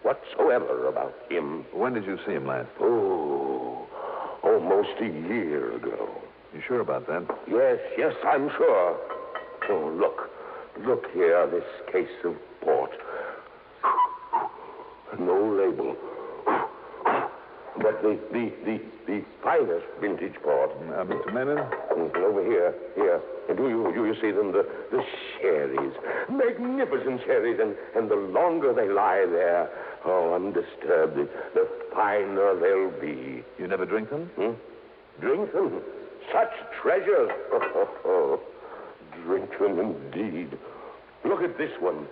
whatsoever about him. When did you see him last? Oh, almost a year ago. You sure about that? Yes, I'm sure. Oh, look here, this case of port. No label. But the finest vintage port. Mr. Maynard? Over here. Do you see them? The sherries. Magnificent sherries. And the longer they lie there, undisturbed, the finer they'll be. You never drink them? Drink them? Such treasures. Drink them indeed. Look at this one.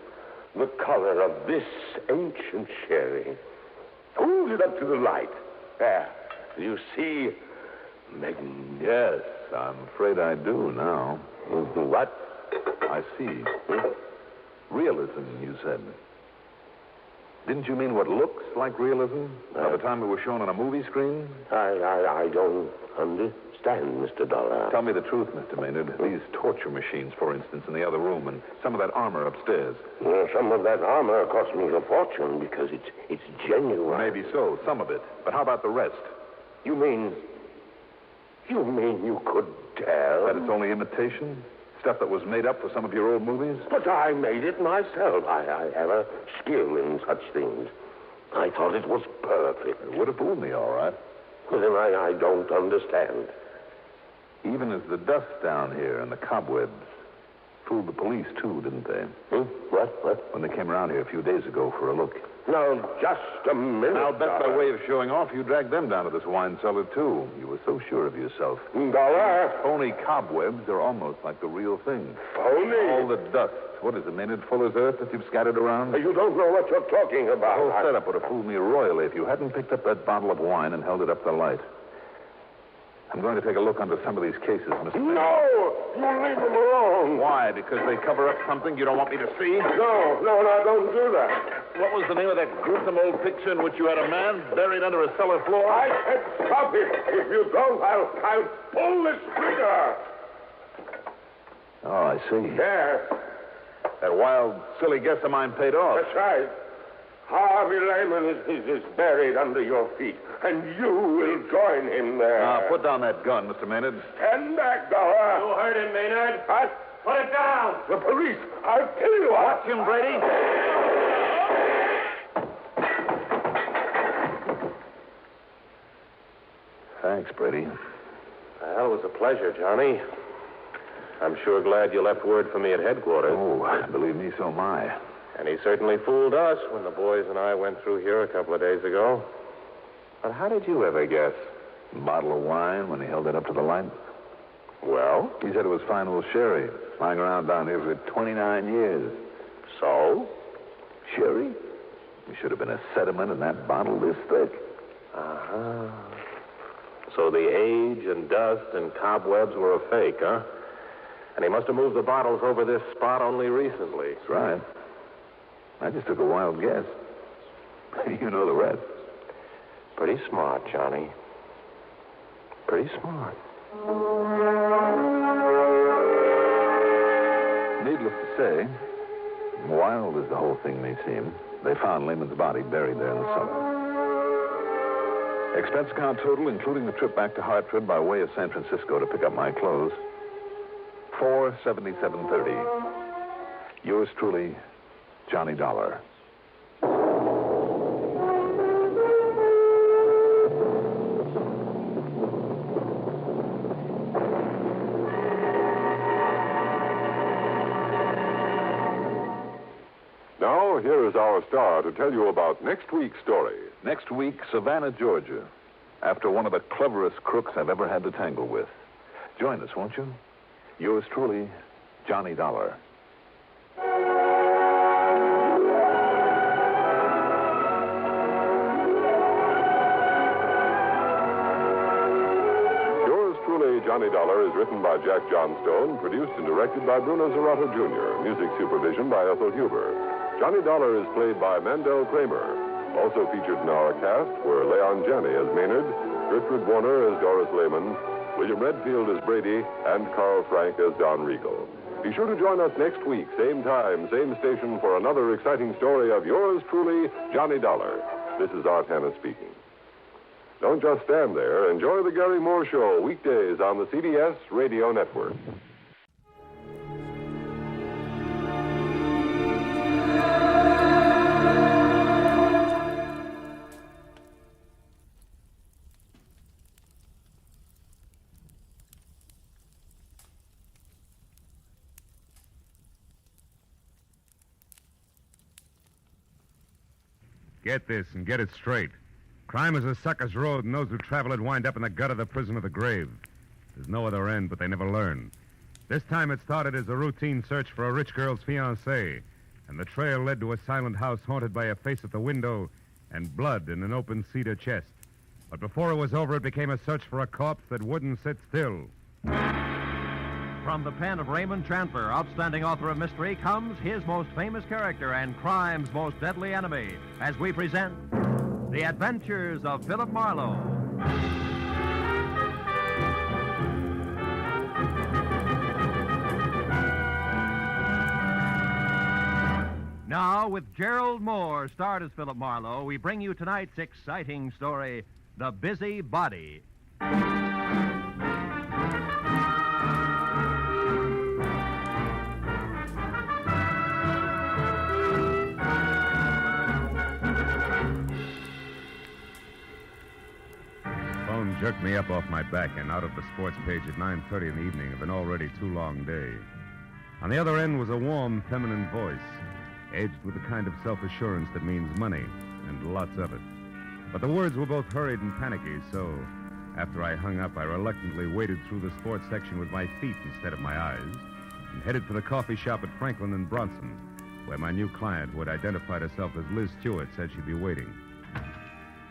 The color of this ancient sherry. Hold it up to the light. There. Do you see? Yes, I'm afraid I do now. What? I see. Realism, you said. Didn't you mean what looks like realism? By the time it was shown on a movie screen? I don't understand, Mr. Dolar. Tell me the truth, Mr. Maynard. These torture machines, for instance, in the other room, and some of that armor upstairs. Some of that armor cost me a fortune because it's genuine. Maybe so, some of it. But how about the rest? You mean you could tell? That it's only imitation? Stuff that was made up for some of your old movies? But I made it myself. I have a skill in such things. I thought it was perfect. It would have fooled me, all right. Well, then I don't understand. Even as the dust down here and the cobwebs fooled the police, too, didn't they? What? When they came around here a few days ago for a look. Now, just a minute. I'll bet by way of showing off, you dragged them down to this wine cellar, too. You were so sure of yourself. Dolar. Phony cobwebs are almost like the real thing. Phony? All the dust. What is it, Maynard? Full as earth that you've scattered around? You don't know what you're talking about. The whole setup would have fooled me royally if you hadn't picked up that bottle of wine and held it up to the light. I'm going to take a look under some of these cases, Mr. No! You leave them alone. Why? Because they cover up something you don't want me to see? No, don't do that. What was the name of that gruesome old picture in which you had a man buried under a cellar floor? I said stop it. If you don't, I'll pull this trigger. Oh, I see. There. That wild, silly guess of mine paid off. That's right. Harvey Lehman is buried under your feet, and you will join him there. Now, put down that gun, Mr. Maynard. Stand back, Dolar. You heard him, Maynard. What? Put it down. The police. I'll kill you. Watch him, Brady. Thanks, Brady. Well, it was a pleasure, Johnny. I'm sure glad you left word for me at headquarters. Oh, believe me, so am I. And he certainly fooled us when the boys and I went through here a couple of days ago. But how did you ever guess? A bottle of wine when he held it up to the light. Well? He said it was fine old sherry, lying around down here for 29 years. So? Sherry? There should have been a sediment in that bottle this thick. Uh-huh. So the age and dust and cobwebs were a fake, huh? And he must have moved the bottles over this spot only recently. That's right. I just took a wild guess. You know the rest. Pretty smart, Johnny. Pretty smart. Needless to say, wild as the whole thing may seem, they found Lehman's body buried there in the cellar. Expense account total, including the trip back to Hartford by way of San Francisco to pick up my clothes, $477.30. Yours truly, Johnny Dolar. Now, here is our star to tell you about next week's story. Next week, Savannah, Georgia, after one of the cleverest crooks I've ever had to tangle with. Join us, won't you? Yours truly, Johnny Dolar. Yours truly, Johnny Dolar, is written by Jack Johnstone, produced and directed by Bruno Zerato Jr., music supervision by Ethel Huber. Johnny Dolar is played by Mandel Kramer. Also featured in our cast were Leon Janney as Maynard, Gertrude Warner as Doris Lehman, William Redfield as Brady, and Carl Frank as Don Riegel. Be sure to join us next week, same time, same station, for another exciting story of yours truly, Johnny Dolar. This is Art Hanna speaking. Don't just stand there. Enjoy the Gary Moore Show weekdays on the CBS Radio Network. Get this and get it straight. Crime is a sucker's road, and those who travel it wind up in the gut of the prison of the grave. There's no other end, but they never learn. This time it started as a routine search for a rich girl's fiancé, and the trail led to a silent house haunted by a face at the window and blood in an open cedar chest. But before it was over, it became a search for a corpse that wouldn't sit still. From the pen of Raymond Chandler, outstanding author of mystery, comes his most famous character and crime's most deadly enemy, as we present The Adventures of Philip Marlowe. Now, with Gerald Moore, starred as Philip Marlowe, we bring you tonight's exciting story, The Busy Body. Phone jerked me up off my back and out of the sports page at 9:30 in the evening of an already too long day. On the other end was a warm, feminine voice, edged with the kind of self-assurance that means money, and lots of it. But the words were both hurried and panicky, so after I hung up, I reluctantly waded through the sports section with my feet instead of my eyes and headed for the coffee shop at Franklin and Bronson, where my new client, who had identified herself as Liz Stewart, said she'd be waiting.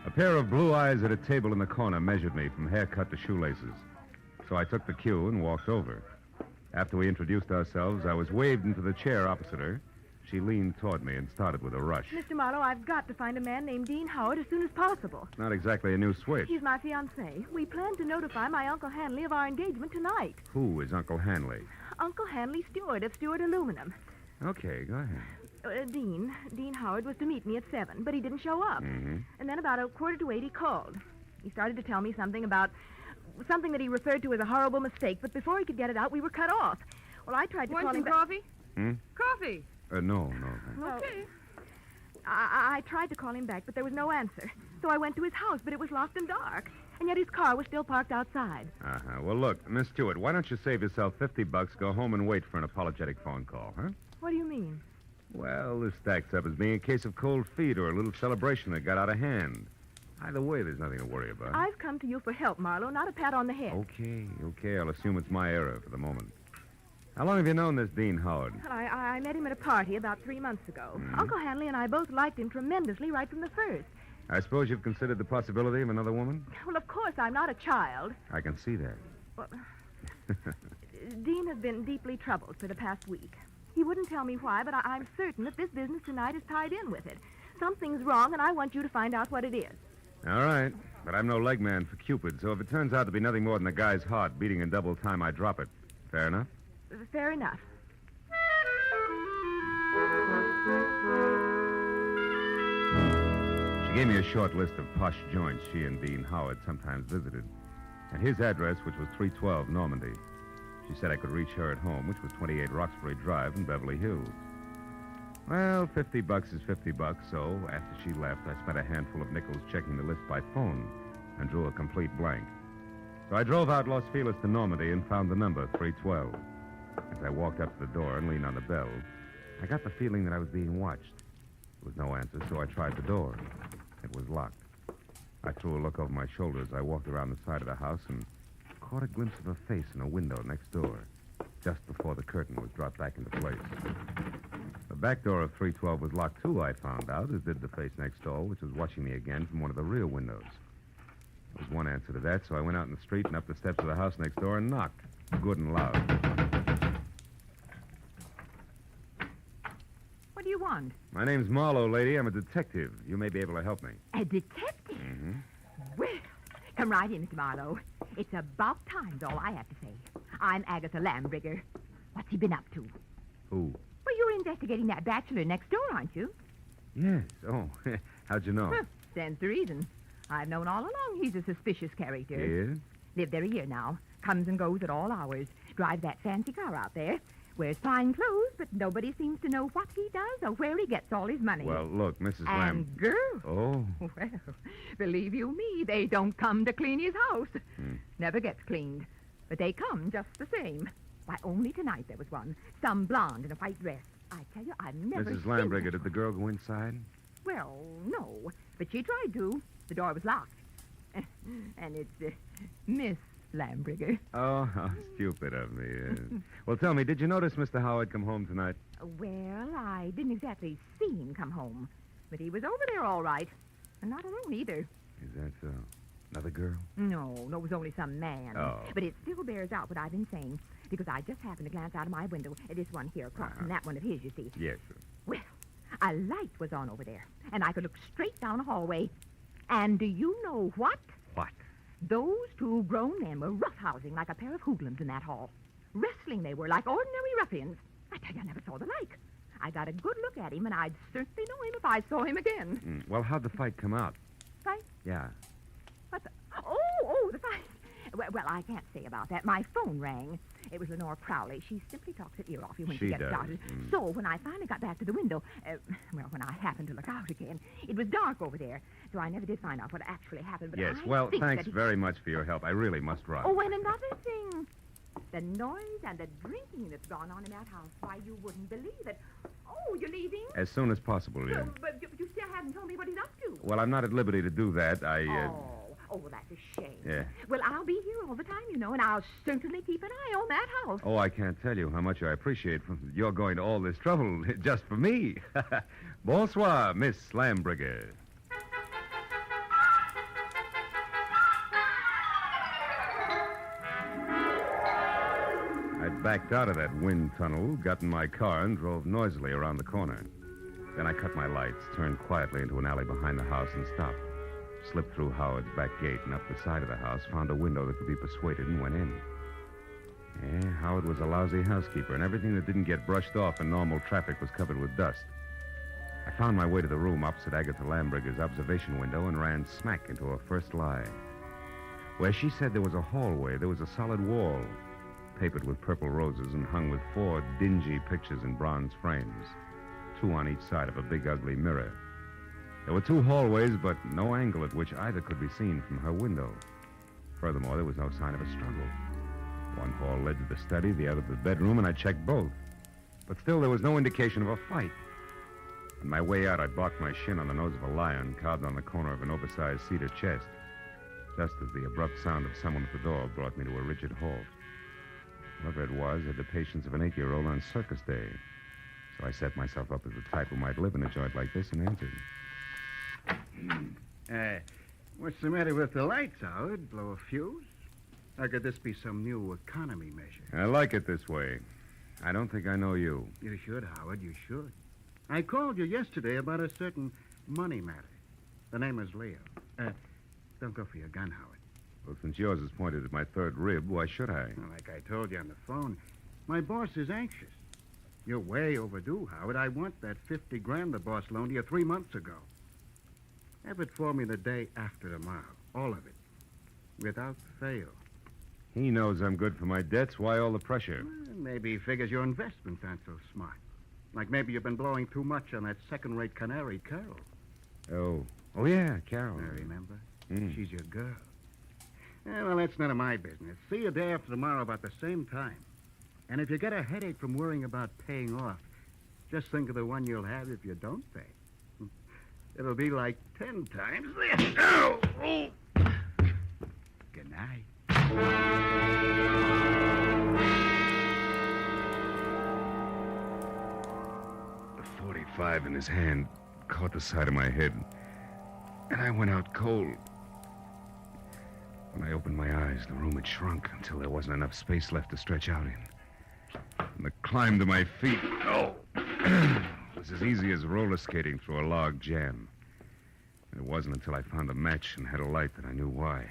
A pair of blue eyes at a table in the corner measured me from haircut to shoelaces, so I took the cue and walked over. After we introduced ourselves, I was waved into the chair opposite her. She leaned toward me and started with a rush. Mr. Marlowe, I've got to find a man named Dean Howard as soon as possible. Not exactly a new switch. He's my fiancé. We plan to notify my Uncle Hanley of our engagement tonight. Who is Uncle Hanley? Uncle Hanley Stewart of Stewart Aluminum. Okay, go ahead. Dean Howard was to meet me at 7, but he didn't show up. Mm-hmm. And then about 7:45 he called. He started to tell me something that he referred to as a horrible mistake, but before he could get it out, we were cut off. Well, I tried to Want call some him coffee? Coffee. No. Okay. I tried to call him back, but there was no answer. So I went to his house, but it was locked and dark. And yet his car was still parked outside. Uh-huh. Well, look, Miss Stewart, why don't you save yourself $50, go home and wait for an apologetic phone call, huh? What do you mean? Well, this stacks up as being a case of cold feet or a little celebration that got out of hand. Either way, there's nothing to worry about. I've come to you for help, Marlowe, not a pat on the head. Okay. I'll assume it's my error for the moment. How long have you known this Dean Howard? Well, I met him at a party about 3 months ago. Mm-hmm. Uncle Hanley and I both liked him tremendously right from the first. I suppose you've considered the possibility of another woman? Well, of course, I'm not a child. I can see that. Well, Dean has been deeply troubled for the past week. He wouldn't tell me why, but I'm certain that this business tonight is tied in with it. Something's wrong, and I want you to find out what it is. All right, but I'm no leg man for Cupid, so if it turns out to be nothing more than a guy's heart beating in double time, I drop it. Fair enough? Fair enough. She gave me a short list of posh joints she and Dean Howard sometimes visited, and his address, which was 312 Normandy. She said I could reach her at home, which was 28 Roxbury Drive in Beverly Hills. Well, $50 is $50, so after she left, I spent a handful of nickels checking the list by phone and drew a complete blank. So I drove out Los Feliz to Normandy and found the number, 312. As I walked up to the door and leaned on the bell, I got the feeling that I was being watched. There was no answer, so I tried the door. It was locked. I threw a look over my shoulder as I walked around the side of the house and caught a glimpse of a face in a window next door, just before the curtain was dropped back into place. The back door of 312 was locked, too, I found out, as did the face next door, which was watching me again from one of the rear windows. There was one answer to that, so I went out in the street and up the steps of the house next door and knocked, good and loud. What do you want? My name's Marlowe, lady. I'm a detective. You may be able to help me. A detective? Mm-hmm. Well, come right in, Mr. Marlowe. It's about time's all I have to say. I'm Agatha Lambrigger. What's he been up to? Who? Well, you're investigating that bachelor next door, aren't you? Yes. Oh, how'd you know? Stands to reason. I've known all along he's a suspicious character. Yes? Lived there a year now. Comes and goes at all hours. Drives that fancy car out there. Wears fine clothes, but nobody seems to know what he does or where he gets all his money. Well, look, Mrs. And girls. Oh. Well, believe you me, they don't come to clean his house. Never gets cleaned. But they come just the same. Why, only tonight there was one. Some blonde in a white dress. I tell you, I've never Mrs. seen Lambrigger, did the girl go inside? Well, no, but she tried to. The door was locked. And it's Miss Lambriger. Oh, how stupid of me. Well, tell me, did you notice Mr. Howard come home tonight? Well, I didn't exactly see him come home, but he was over there all right. And not alone either. Is that so? Another girl? No, it was only some man. Oh. But it still bears out what I've been saying, because I just happened to glance out of my window at this one here across from that one of his, you see. Yes, sir. Well, a light was on over there, and I could look straight down the hallway. And do you know what? What? Those two grown men were roughhousing like a pair of hoodlums in that hall. Wrestling they were, like ordinary ruffians. I tell you, I never saw the like. I got a good look at him, and I'd certainly know him if I saw him again. Well, how'd the fight come out? Fight? Yeah. What the... Oh, the fight. Well, I can't say about that. My phone rang. It was Lenore Crowley. She simply talks her ear off you when she gets does. started. So when I finally got back to the window, when I happened to look out again, it was dark over there. So I never did find out what actually happened. But Yes, I well, think thanks that very much for your help. I really must run. Oh, and another thing. The noise and the drinking that's gone on in that house. Why, you wouldn't believe it. Oh, you're leaving? As soon as possible, yeah. But you still haven't told me what he's up to. Well, I'm not at liberty to do that. Oh, well, that's a shame. Yeah. Well, I'll be here all the time, you know, and I'll certainly keep an eye on that house. Oh, I can't tell you how much I appreciate your going to all this trouble just for me. Bonsoir, Miss Lambriger. I backed out of that wind tunnel, got in my car, and drove noisily around the corner. Then I cut my lights, turned quietly into an alley behind the house, and stopped. Slipped through Howard's back gate and up the side of the house, found a window that could be persuaded, and went in. Yeah, Howard was a lousy housekeeper, and everything that didn't get brushed off in normal traffic was covered with dust. I found my way to the room opposite Agatha Lambriger's observation window and ran smack into her first lie. Where she said there was a hallway, there was a solid wall, papered with purple roses and hung with 4 dingy pictures in bronze frames, 2 on each side of a big, ugly mirror. There were 2 hallways, but no angle at which either could be seen from her window. Furthermore, there was no sign of a struggle. One hall led to the study, the other to the bedroom, and I checked both. But still, there was no indication of a fight. On my way out, I barked my shin on the nose of a lion carved on the corner of an oversized cedar chest, just as the abrupt sound of someone at the door brought me to a rigid halt. Whoever it was had the patience of an 8-year-old on circus day. So I set myself up as the type who might live in a joint like this and answered. What's the matter with the lights, Howard? Blow a fuse? Or could this be some new economy measure? I like it this way. I don't think I know you. You should, Howard, you should. I called you yesterday about a certain money matter. The name is Leo. Don't go for your gun, Howard. Well, since yours is pointed at my 3rd rib, why should I? Well, like I told you on the phone, my boss is anxious. You're way overdue, Howard. I want that $50,000 the boss loaned you 3 months ago. Have it for me the day after tomorrow. All of it. Without fail. He knows I'm good for my debts. Why all the pressure? Well, maybe he figures your investments aren't so smart. Like maybe you've been blowing too much on that second-rate canary, Carol. Oh, yeah, Carol. I remember. She's your girl. Well, that's none of my business. See you day after tomorrow about the same time. And if you get a headache from worrying about paying off, just think of the one you'll have if you don't pay. It'll be like 10 times this. Oh! Good night. The .45 in his hand caught the side of my head, and I went out cold. When I opened my eyes, the room had shrunk until there wasn't enough space left to stretch out in. And the climb to my feet, was as easy as roller skating through a log jam. And it wasn't until I found a match and had a light that I knew why.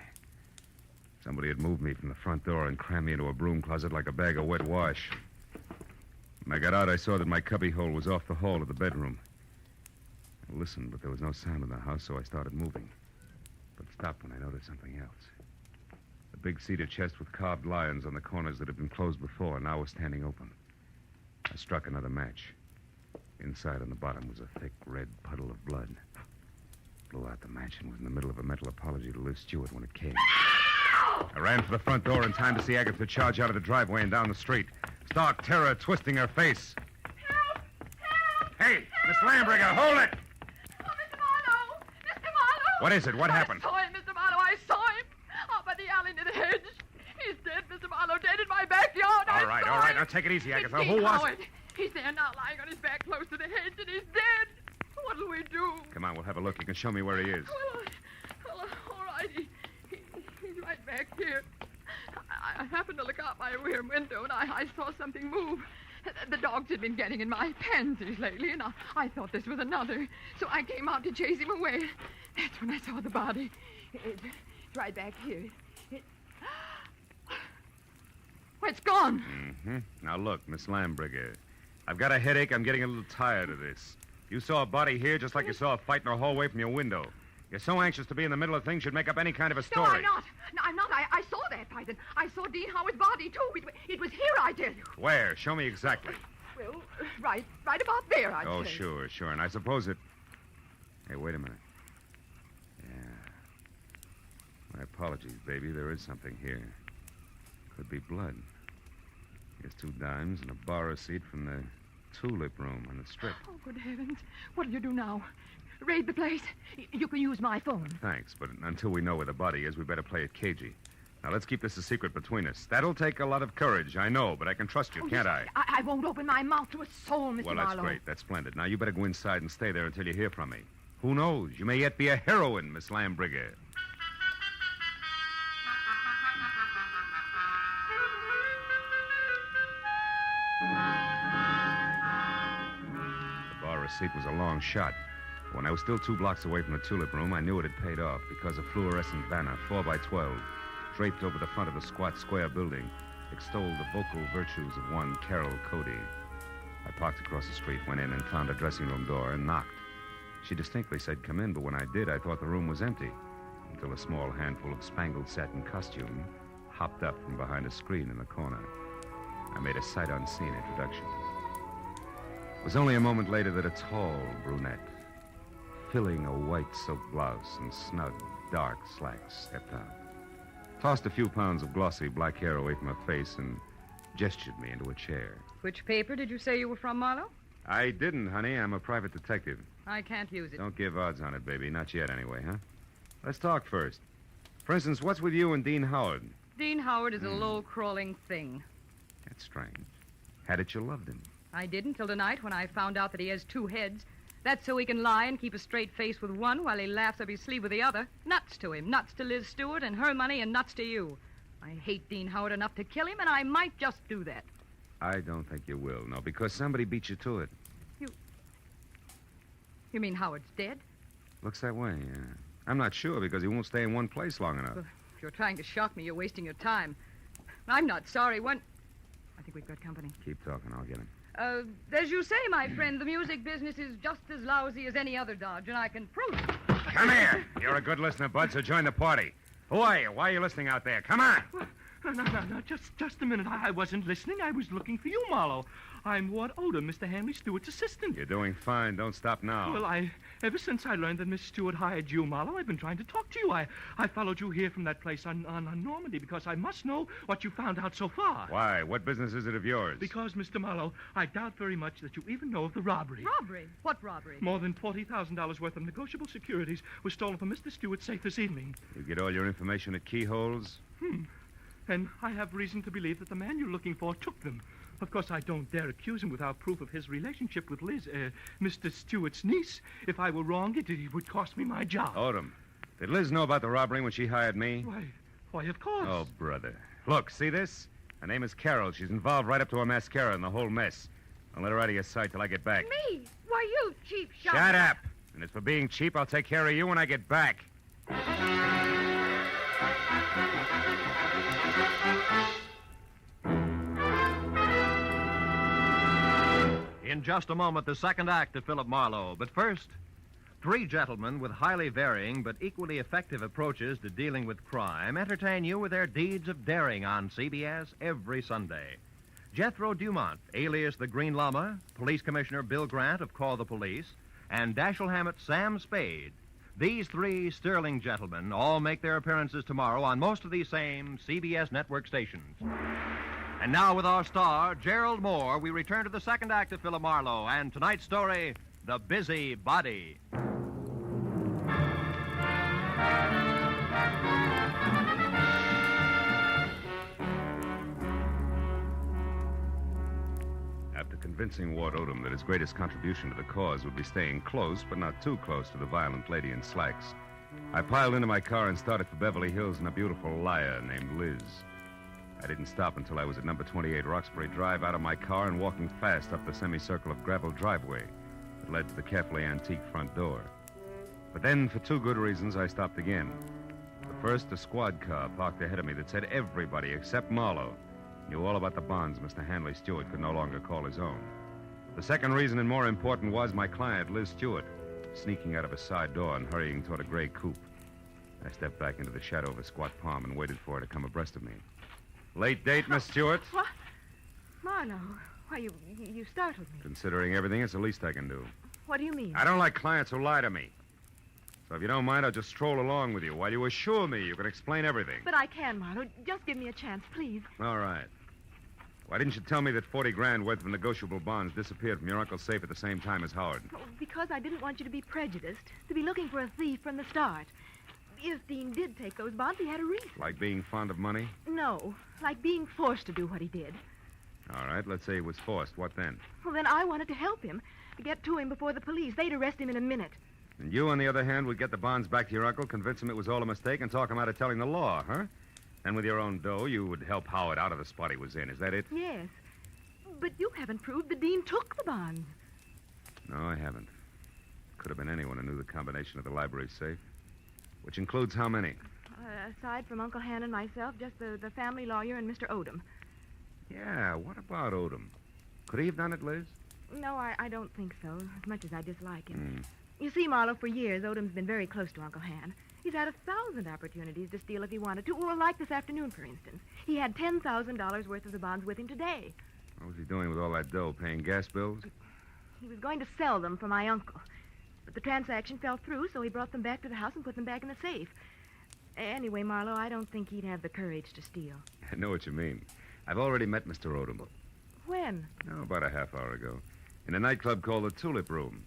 Somebody had moved me from the front door and crammed me into a broom closet like a bag of wet wash. When I got out, I saw that my cubbyhole was off the hall to the bedroom. I listened, but there was no sound in the house, so I started moving. But stopped when I noticed something else. The big cedar chest with carved lions on the corners that had been closed before now was standing open. I struck another match. Inside on the bottom was a thick red puddle of blood. Blew out the match and was in the middle of a mental apology to Liz Stewart when it came. I ran for the front door in time to see Agatha charge out of the driveway and down the street. Stark terror twisting her face. Help! Help! Hey, Miss Lambriger, hold it! Oh, Mr. What is it? What happened? I saw him, Mr. Marlowe. I saw him. Up at the alley near the hedge. He's dead, Mr. Marlowe. Dead in my backyard. All right. Now take it easy, Agatha. Who was it? He's there now, lying on his back close to the hedge, and he's dead. What'll we do? Come on, we'll have a look. You can show me where he is. Well, all right. He's right back here. I happened to look out my rear window, and I saw something move. The dogs had been getting in my pansies lately, and I thought this was another. So I came out to chase him away. That's when I saw the body. It's right back here. It's gone. Mm-hmm. Now, look, Miss Lambriger. I've got a headache. I'm getting a little tired of this. You saw a body here just like you saw a fight in a hallway from your window. You're so anxious to be in the middle of things, you'd make up any kind of a story. No, I'm not. No, I'm not. I saw that fight, and I saw Dean Howard's body, too. It was here, I tell you. Where? Show me exactly. Well, right about there, I'd Oh, say. sure. And I suppose it... Hey, wait a minute. Yeah. My apologies, baby. There is something here. Could be blood. Here's 2 dimes and a bar receipt from the tulip room on the strip. Oh, good heavens. What'll you do now? Raid the place? You can use my phone. Thanks, but until we know where the body is, we better play it cagey. Now, let's keep this a secret between us. That'll take a lot of courage, I know, but I can trust you, can't I? I won't open my mouth to a soul, Mr. Well, Marlowe. that's great. That's splendid. Now, you better go inside and stay there until you hear from me. Who knows? You may yet be a heroine, Miss Lambriger. The bar receipt was a long shot. When I was still 2 blocks away from the tulip room, I knew it had paid off because a fluorescent banner, 4x12, draped over the front of the squat square building, extolled the vocal virtues of one Carol Cody. I parked across the street, went in, and found a dressing room door and knocked. She distinctly said, "Come in," but when I did, I thought the room was empty, until a small handful of spangled satin costume hopped up from behind a screen in the corner. I made a sight-unseen introduction. It was only a moment later that a tall brunette, filling a white silk blouse and snug, dark slacks, stepped out, tossed a few pounds of glossy black hair away from her face, and gestured me into a chair. Which paper did you say you were from, Marlowe? I didn't, honey. I'm a private detective. I can't use it. Don't give odds on it, baby. Not yet, anyway, huh? Let's talk first. For instance, what's with you and Dean Howard? Dean Howard is a low-crawling thing. That's strange. Had it you loved him. I did until tonight when I found out that he has 2 heads. That's so he can lie and keep a straight face with one while he laughs up his sleeve with the other. Nuts to him. Nuts to Liz Stewart and her money, and nuts to you. I hate Dean Howard enough to kill him, and I might just do that. I don't think you will, no, because somebody beat you to it. You mean Howard's dead? Looks that way, yeah. I'm not sure because he won't stay in one place long enough. Well, if you're trying to shock me, you're wasting your time. I'm not sorry. I think we've got company. Keep talking. I'll get him. As you say, my friend, the music business is just as lousy as any other dodge, and I can prove it. Come here. You're a good listener, Bud, so join the party. Who are you? Why are you listening out there? Come on. No. Just a minute. I wasn't listening. I was looking for you, Marlowe. I'm Ward Odom, Mr. Hanley Stewart's assistant. You're doing fine. Don't stop now. Well, ever since I learned that Miss Stewart hired you, Marlowe, I've been trying to talk to you. I followed you here from that place on Normandy because I must know what you found out so far. Why? What business is it of yours? Because, Mr. Marlowe, I doubt very much that you even know of the robbery. Robbery? What robbery? More than $40,000 worth of negotiable securities was stolen from Mr. Stewart's safe this evening. You get all your information at keyholes? And I have reason to believe that the man you're looking for took them. Of course, I don't dare accuse him without proof of his relationship with Liz, Mr. Stewart's niece. If I were wrong, it would cost me my job. Odom, did Liz know about the robbery when she hired me? Why, of course. Oh, brother. Look, see this? Her name is Carol. She's involved right up to her mascara in the whole mess. Don't let her out of your sight till I get back. Me? Why, you cheap shot. Shut up. And as for being cheap, I'll take care of you when I get back. In just a moment, the second act of Philip Marlowe. But first, 3 gentlemen with highly varying but equally effective approaches to dealing with crime entertain you with their deeds of daring on CBS every Sunday. Jethro Dumont, alias the Green Llama, Police Commissioner Bill Grant of Call the Police, and Dashiell Hammett's Sam Spade. These 3 sterling gentlemen all make their appearances tomorrow on most of these same CBS network stations. And now with our star, Gerald Moore, we return to the second act of Philip Marlowe and tonight's story, The Busy Body. After convincing Ward Odom that his greatest contribution to the cause would be staying close, but not too close to the violent lady in slacks, I piled into my car and started for Beverly Hills in a beautiful liar named Liz. I didn't stop until I was at number 28 Roxbury Drive, out of my car and walking fast up the semicircle of gravel driveway that led to the carefully antique front door. But then, for two good reasons, I stopped again. The first, a squad car parked ahead of me that said everybody except Marlowe knew all about the bonds Mr. Hanley Stewart could no longer call his own. The second reason, and more important, was my client, Liz Stewart, sneaking out of a side door and hurrying toward a gray coupe. I stepped back into the shadow of a squat palm and waited for her to come abreast of me. Late date, Miss Stewart? What? Marlowe, why, you startled me. Considering everything, it's the least I can do. What do you mean? I don't like clients who lie to me. So if you don't mind, I'll just stroll along with you while you assure me you can explain everything. But I can, Marlowe. Just give me a chance, please. All right. Why didn't you tell me that 40 grand worth of negotiable bonds disappeared from your uncle's safe at the same time as Howard? Oh, because I didn't want you to be prejudiced, to be looking for a thief from the start. If Dean did take those bonds, he had a reason. Like being fond of money? No, like being forced to do what he did. All right, let's say he was forced. What then? Well, then I wanted to help him, to get to him before the police. They'd arrest him in a minute. And you, on the other hand, would get the bonds back to your uncle, convince him it was all a mistake, and talk him out of telling the law, huh? And with your own dough, you would help Howard out of the spot he was in. Is that it? Yes. But you haven't proved that Dean took the bonds. No, I haven't. Could have been anyone who knew the combination of the library safe. Which includes how many? Aside from Uncle Han and myself, just the family lawyer and Mr. Odom. Yeah, what about Odom? Could he have done it, Liz? No, I don't think so, as much as I dislike him. You see, Marlowe, for years, Odom's been very close to Uncle Han. He's had 1,000 opportunities to steal if he wanted to. Well, like this afternoon, for instance. He had $10,000 worth of the bonds with him today. What was he doing with all that dough? Paying gas bills? He was going to sell them for my uncle. But the transaction fell through, so he brought them back to the house and put them back in the safe. Anyway, Marlowe, I don't think he'd have the courage to steal. I know what you mean. I've already met Mr. Odom. When? Oh, about a half hour ago. In a nightclub called the Tulip Room.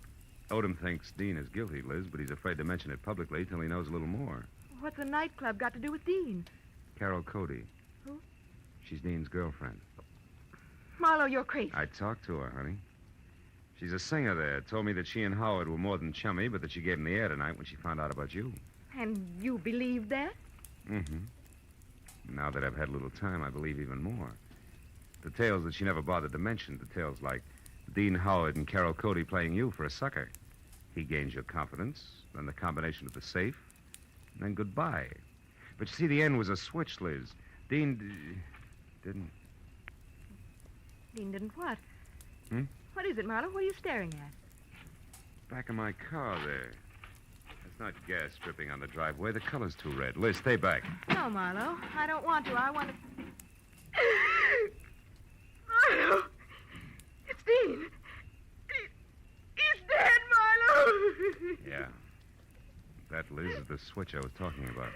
Odom thinks Dean is guilty, Liz, but he's afraid to mention it publicly till he knows a little more. What's a nightclub got to do with Dean? Carol Cody. Who? She's Dean's girlfriend. Marlowe, you're crazy. I talked to her, honey. She's a singer there. Told me that she and Howard were more than chummy, but that she gave him the air tonight when she found out about you. And you believe that? Now that I've had a little time, I believe even more. Details that she never bothered to mention. Details like Dean Howard and Carol Cody playing you for a sucker. He gains your confidence, then the combination of the safe, and then goodbye. But you see, the end was a switch, Liz. Dean didn't. Dean didn't what? What is it, Marlowe? What are you staring at? Back of my car there. There's not gas dripping on the driveway. The color's too red. Liz, stay back. No, Marlowe. I don't want to. I want to... Marlowe! It's Dean. He's dead, Marlowe! Yeah. That, Liz, is the switch I was talking about.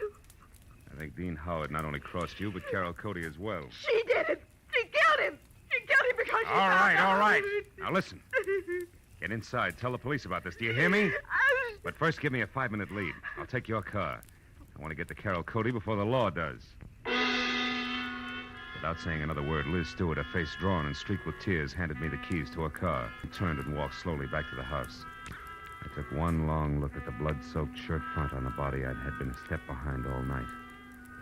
I think Dean Howard not only crossed you, but Carol Cody as well. She did it. She killed him. She killed him because she... All right. Now, listen. Get inside. Tell the police about this. Do you hear me? But first, give me a 5-minute lead. I'll take your car. I want to get to Carol Cody before the law does. Without saying another word, Liz Stewart, her face drawn and streaked with tears, handed me the keys to her car and turned and walked slowly back to the house. I took one long look at the blood-soaked shirt front on the body I'd had been a step behind all night.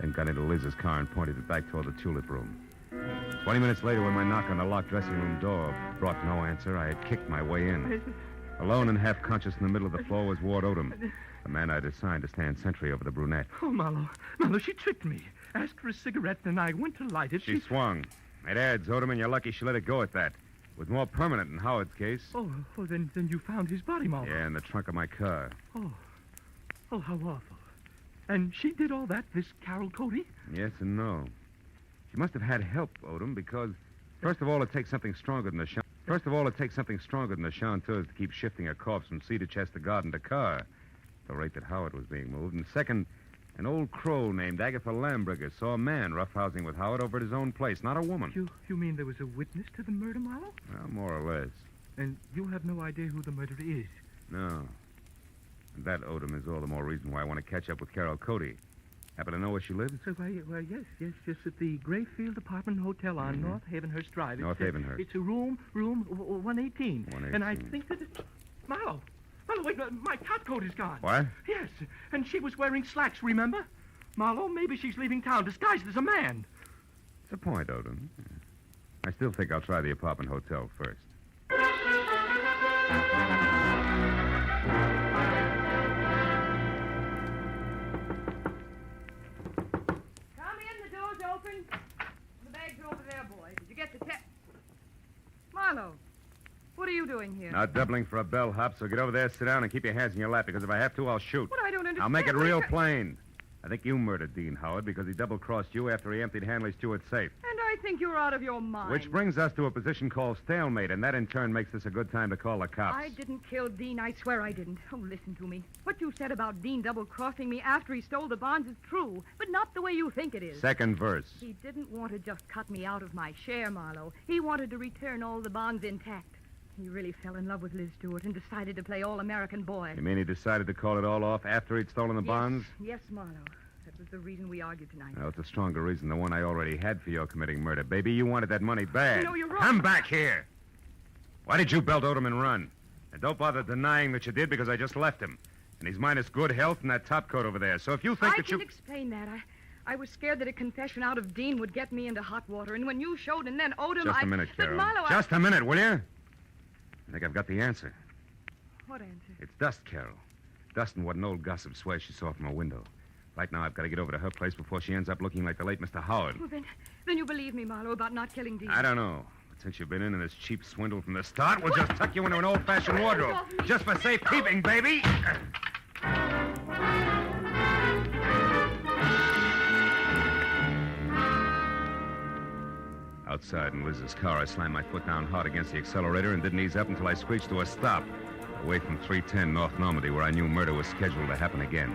Then got into Liz's car and pointed it back toward the Tulip Room. 20 minutes later, when my knock on the locked dressing room door brought no answer, I had kicked my way in. Alone and half-conscious in the middle of the floor was Ward Odom, the man I'd assigned to stand sentry over the brunette. Oh, Marlowe, she tricked me. Asked for a cigarette, and I went to light it. She swung. It adds, Odom, and you're lucky she let it go at that. It was more permanent in Howard's case. Oh, then you found his body, Marlowe. Yeah, in the trunk of my car. Oh, how awful. And she did all that, this Carol Cody? Yes and no. She must have had help, Odom, because, first of all, it takes something stronger than a chanteuse to keep shifting a corpse from cedar chest to garden to car, at the rate that Howard was being moved. And second, an old crow named Agatha Lambriger saw a man roughhousing with Howard over at his own place, not a woman. You mean there was a witness to the murder, Marlowe? Well, more or less. And you have no idea who the murderer is? No. And that, Odom, is all the more reason why I want to catch up with Carol Cody. Happen to know where she lives? Why, yes, at the Grayfield Apartment Hotel on North Havenhurst Drive. North Havenhurst. It's a room 118. 118. And I think that it's... Marlowe, wait, my top coat is gone. What? Yes, and she was wearing slacks, remember? Marlowe, maybe she's leaving town disguised as a man. It's a point, Odom. I still think I'll try the apartment hotel first. The bag's over there, boy. Did you get the Marlowe, what are you doing here? Not doubling for a bellhop, so get over there, sit down, and keep your hands in your lap, because if I have to, I'll shoot. What? I don't understand. I'll make it real plain. I think you murdered Dean Howard because he double-crossed you after he emptied Hanley Stewart's safe. And I think you're out of your mind. Which brings us to a position called stalemate, and that in turn makes this a good time to call the cops. I didn't kill Dean. I swear I didn't. Oh, listen to me. What you said about Dean double-crossing me after he stole the bonds is true, but not the way you think it is. Second verse. He didn't want to just cut me out of my share, Marlowe. He wanted to return all the bonds intact. He really fell in love with Liz Stewart and decided to play all-American boy. You mean he decided to call it all off after he'd stolen the bonds? Yes, Marlowe. That was the reason we argued tonight. Well, it's a stronger reason than one I already had for your committing murder. Baby, you wanted that money bad. No, you're wrong. Come back here. Why did you belt Odom and run? And don't bother denying that you did, because I just left him. And he's minus good health and that top coat over there. So if you think that you... I can explain that. I was scared that a confession out of Dean would get me into hot water. And when you showed and then Odom, Just a minute, Carol. But Marlowe, Just a minute, will you? I think I've got the answer. What answer? It's dust, Carol. Dust and what an old gossip swears she saw from her window. Right now, I've got to get over to her place before she ends up looking like the late Mr. Howard. Well, then you believe me, Marlowe, about not killing Dean. I don't know. But since you've been in this cheap swindle from the start, we'll just tuck you into an old-fashioned wardrobe. Just for safekeeping, baby. Outside in Liz's car, I slammed my foot down hard against the accelerator and didn't ease up until I screeched to a stop, away from 310 North Normandy, where I knew murder was scheduled to happen again.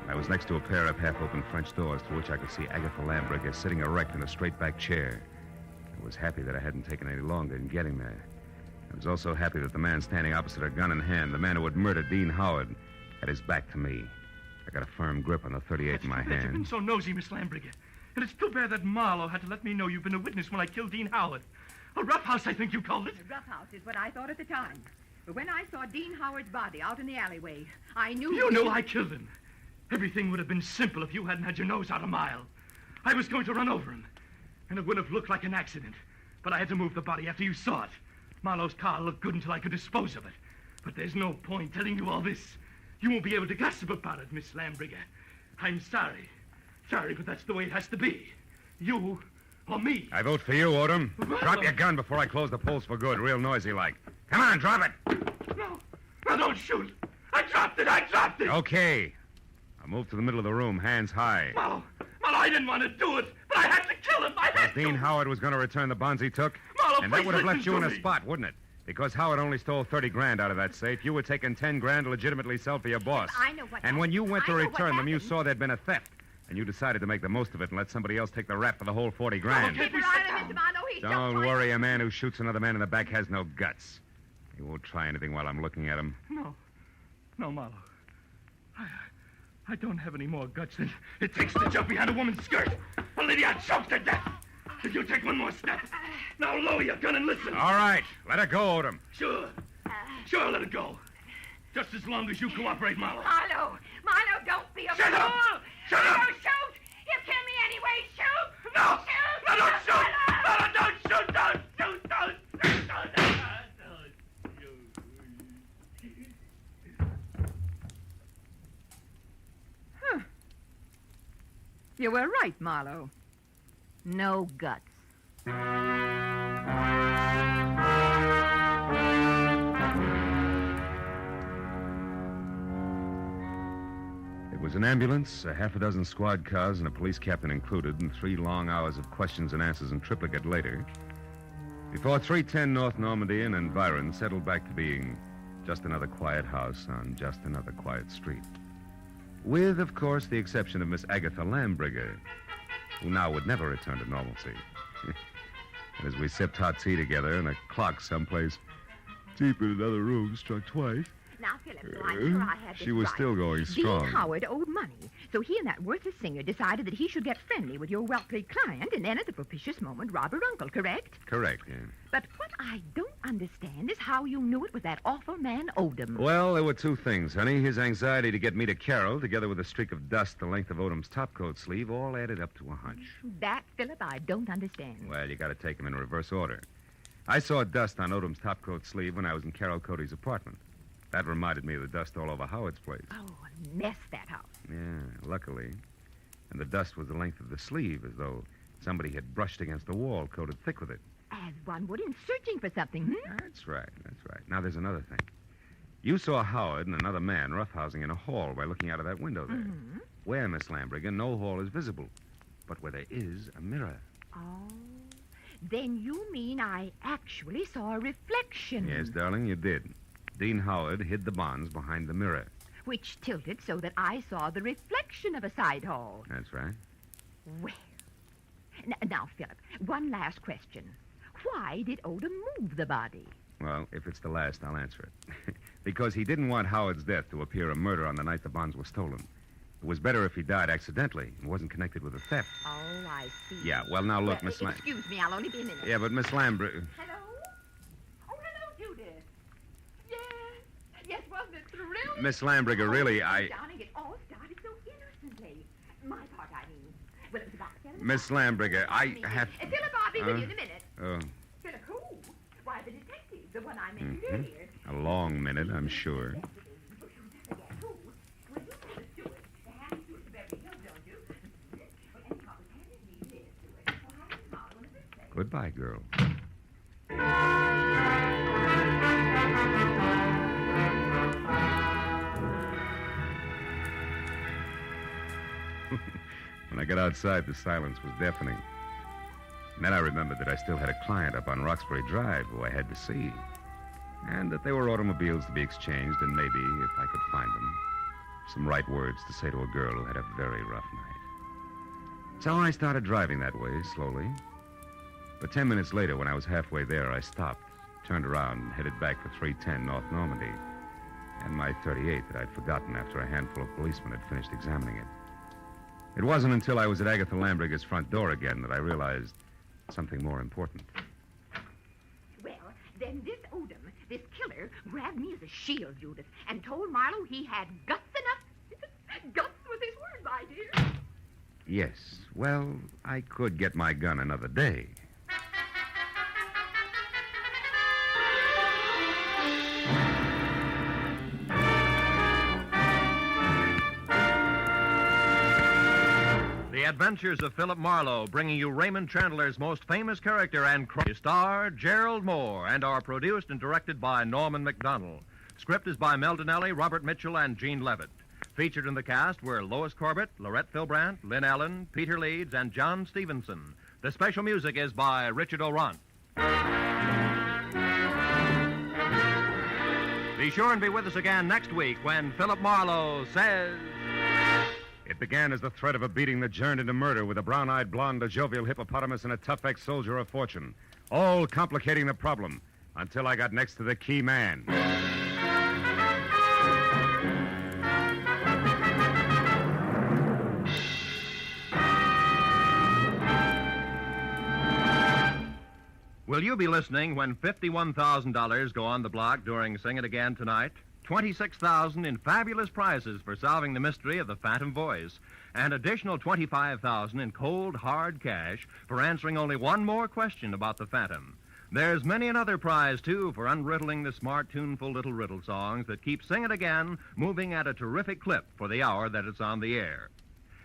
I was next to a pair of half-open French doors through which I could see Agatha Lambricker sitting erect in a straight-back chair. I was happy that I hadn't taken any longer in getting there. I was also happy that the man standing opposite her, gun in hand, the man who had murdered Dean Howard, had his back to me. I got a firm grip on the .38 in my hand. You've been so nosy, Miss Lambricker. And it's too bad that Marlowe had to let me know you've been a witness when I killed Dean Howard. A roughhouse, I think you called it. A roughhouse is what I thought at the time. But when I saw Dean Howard's body out in the alleyway, I knew... You knew I killed him. Everything would have been simple if you hadn't had your nose out a mile. I was going to run over him, and it would have looked like an accident. But I had to move the body after you saw it. Marlowe's car looked good until I could dispose of it. But there's no point telling you all this. You won't be able to gossip about it, Miss Lambricker. I'm sorry. Sorry, but that's the way it has to be. You or me. I vote for you, Odom. Drop your gun before I close the polls for good, real noisy like. Come on, drop it. No, don't shoot. I dropped it. Okay. I'll move to the middle of the room, hands high. Well, I didn't want to do it, but I had to kill him. Dean Howard was going to return the bonds he took. Marlowe, and that would have please left you in listen a to me. spot, wouldn't it? Because Howard only stole 30 grand out of that safe. You were taking 10 grand to legitimately sell for your boss. I know what And when you went to I know what return them, you happened. saw there'd been a theft. And you decided to make the most of it and let somebody else take the rap for the whole 40 grand. Keep your eye on Mr. Marlowe. He's Don't worry, a man who shoots another man in the back has no guts. He won't try anything while I'm looking at him. No, Marlowe. I don't have any more guts than it takes to jump behind a woman's skirt. A lady I'd choke to death. If you take one more step. Now lower your gun and listen. All right, let her go, Odom. Sure, let it go. Just as long as you cooperate, Marlowe. Marlowe, don't be a Shut fool. up! Shut up! Don't shoot! You kill me anyway. Shoot! No! Shoot! No, don't shoot! Marlowe! No, don't shoot! Don't shoot! You were right, Marlowe. No guts. It was an ambulance, a half a dozen squad cars, and a police captain included, and 3 long hours of questions and answers in triplicate later, before 310 North Normandy and environ settled back to being just another quiet house on just another quiet street. With, of course, the exception of Miss Agatha Lambricker, who now would never return to normalcy. And as we sipped hot tea together and a clock someplace deep in another room struck twice, Now, Philip, so I'm sure I had this She was right. still going strong. Dean Howard owed money, so he and that worthless singer decided that he should get friendly with your wealthy client and then at the propitious moment rob her uncle, correct? Correct, yeah. But what I don't understand is how you knew it was that awful man Odom. Well, there were two things, honey. His anxiety to get me to Carol, together with a streak of dust the length of Odom's topcoat sleeve, all added up to a hunch. That, Philip, I don't understand. Well, you got to take them in reverse order. I saw dust on Odom's topcoat sleeve when I was in Carol Cody's apartment. That reminded me of the dust all over Howard's place. Oh, a mess, that house. Yeah, luckily. And the dust was the length of the sleeve, as though somebody had brushed against the wall, coated thick with it. As one would in searching for something, That's right. Now, there's another thing. You saw Howard and another man roughhousing in a hall by looking out of that window there. Mm-hmm. Where, Miss Lambriger, no hall is visible, but where there is a mirror. Oh, then you mean I actually saw a reflection. Yes, darling, you did. Dean Howard hid the bonds behind the mirror. Which tilted so that I saw the reflection of a side hall. That's right. Well, now, Philip, one last question. Why did Odom move the body? Well, if it's the last, I'll answer it. Because he didn't want Howard's death to appear a murder on the night the bonds were stolen. It was better if he died accidentally and wasn't connected with a theft. Oh, I see. Yeah, well, now look, Miss Lamb. Excuse me, I'll only be a minute. Yeah, but Miss Lambriger... Hello? Oh, hello, Judith. Yes, wasn't it thrilling? Miss Lambriger, really, Darling, it all started so innocently. My part, I mean. Well, it was about 7 o'clock. Miss Lambriger, I have... Philip, I'll be with you in a minute. Oh, Philip, who? Why, the detective, the one I mentioned earlier. a long minute, I'm sure. Goodbye, girl. When I got outside, the silence was deafening. And then I remembered that I still had a client up on Roxbury Drive who I had to see. And that there were automobiles to be exchanged, and maybe, if I could find them, some right words to say to a girl who had a very rough night. So I started driving that way, slowly. But 10 minutes later, when I was halfway there, I stopped, turned around, and headed back for 310 North Normandy, and my .38 that I'd forgotten after a handful of policemen had finished examining it. It wasn't until I was at Agatha Lambriger's front door again that I realized something more important. Well, then this Odom, this killer, grabbed me as a shield, Judith, and told Marlowe he had guts enough. Guts was his word, my dear. Yes, well, I could get my gun another day. The Adventures of Philip Marlowe, bringing you Raymond Chandler's most famous character and star, Gerald Moore, and are produced and directed by Norman McDonald. Script is by Mel Donnelly, Robert Mitchell, and Gene Levitt. Featured in the cast were Lois Corbett, Lorette Philbrandt, Lynn Allen, Peter Leeds, and John Stevenson. The special music is by Richard Orant. Be sure and be with us again next week when Philip Marlowe says... It began as the threat of a beating that turned into murder with a brown-eyed blonde, a jovial hippopotamus, and a tough ex-soldier of fortune, all complicating the problem until I got next to the key man. Will you be listening when $51,000 go on the block during Sing It Again tonight? $26,000 in fabulous prizes for solving the mystery of the Phantom Voice, and additional $25,000 in cold, hard cash for answering only one more question about the Phantom. There's many another prize, too, for unriddling the smart, tuneful little riddle songs that keep Sing It Again moving at a terrific clip for the hour that it's on the air.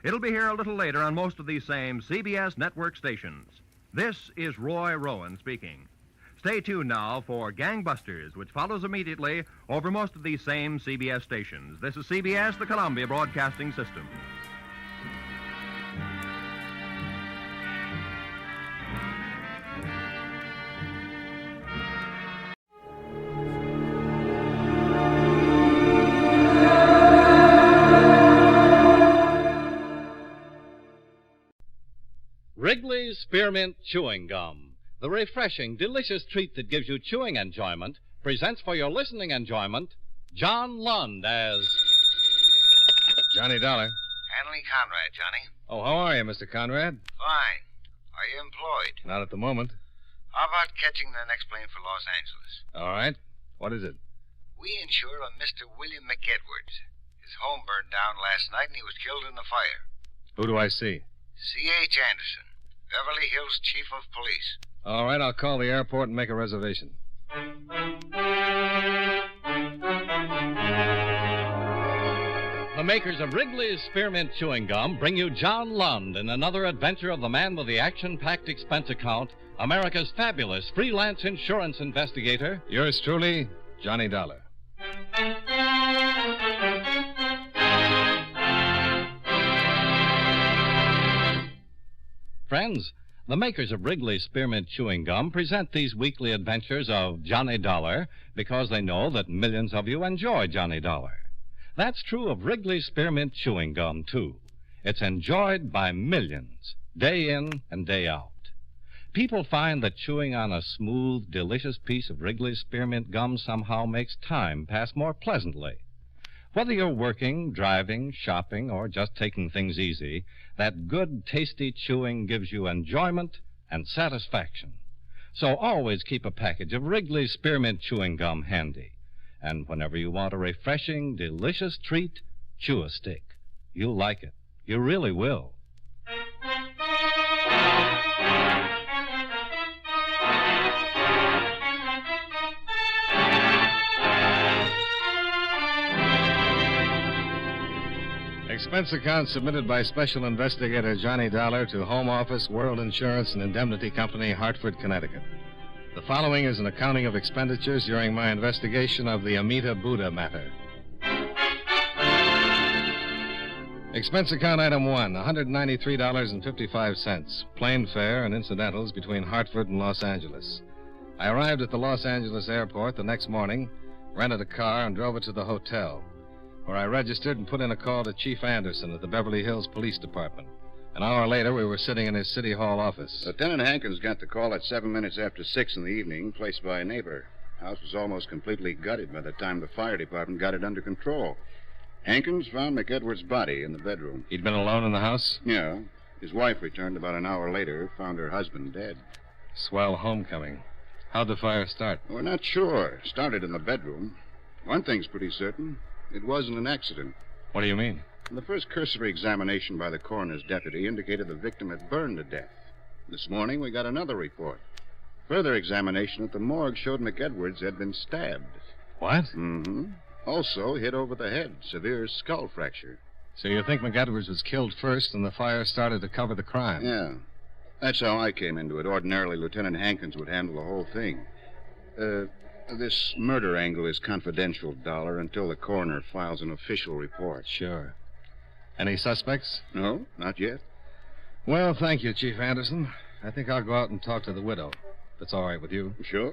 It'll be here a little later on most of these same CBS network stations. This is Roy Rowan speaking. Stay tuned now for Gangbusters, which follows immediately over most of these same CBS stations. This is CBS, the Columbia Broadcasting System. Wrigley's Spearmint Chewing Gum, the refreshing, delicious treat that gives you chewing enjoyment, presents for your listening enjoyment John Lund as Johnny Dollar. Hanley Conrad, Johnny. Oh, how are you, Mr. Conrad? Fine. Are you employed? Not at the moment. How about catching the next plane for Los Angeles? All right. What is it? We insure a Mr. William McEdwards. His home burned down last night and he was killed in the fire. Who do I see? C.H. Anderson, Beverly Hills Chief of Police. All right, I'll call the airport and make a reservation. The makers of Wrigley's Spearmint Chewing Gum bring you John Lund in another adventure of the man with the action-packed expense account, America's fabulous freelance insurance investigator. Yours truly, Johnny Dollar. Friends, the makers of Wrigley's Spearmint Chewing Gum present these weekly adventures of Johnny Dollar because they know that millions of you enjoy Johnny Dollar. That's true of Wrigley's Spearmint Chewing Gum, too. It's enjoyed by millions, day in and day out. People find that chewing on a smooth, delicious piece of Wrigley's Spearmint Gum somehow makes time pass more pleasantly. Whether you're working, driving, shopping, or just taking things easy, that good, tasty chewing gives you enjoyment and satisfaction. So always keep a package of Wrigley's Spearmint Chewing Gum handy. And whenever you want a refreshing, delicious treat, chew a stick. You'll like it. You really will. Expense account submitted by Special Investigator Johnny Dollar to Home Office, World Insurance and Indemnity Company, Hartford, Connecticut. The following is an accounting of expenditures during my investigation of the Amita Buddha matter. Expense account item 1, $193.55, plane fare and incidentals between Hartford and Los Angeles. I arrived at the Los Angeles airport the next morning, rented a car, and drove it to the hotel, where I registered and put in a call to Chief Anderson at the Beverly Hills Police Department. An hour later, we were sitting in his City Hall office. Lieutenant Hankins got the call at 7 minutes after 6 in the evening, placed by a neighbor. House was almost completely gutted by the time the fire department got it under control. Hankins found McEdwards' body in the bedroom. He'd been alone in the house? Yeah. His wife returned about an hour later, found her husband dead. Swell homecoming. How'd the fire start? We're not sure. Started in the bedroom. One thing's pretty certain. It wasn't an accident. What do you mean? The first cursory examination by the coroner's deputy indicated the victim had burned to death. This morning, we got another report. Further examination at the morgue showed McEdwards had been stabbed. What? Mm-hmm. Also hit over the head, severe skull fracture. So you think McEdwards was killed first and the fire started to cover the crime? Yeah. That's how I came into it. Ordinarily, Lieutenant Hankins would handle the whole thing. This murder angle is confidential, Dollar, until the coroner files an official report. Sure. Any suspects? No, not yet. Well, thank you, Chief Anderson. I think I'll go out and talk to the widow. If it's all right with you. Sure.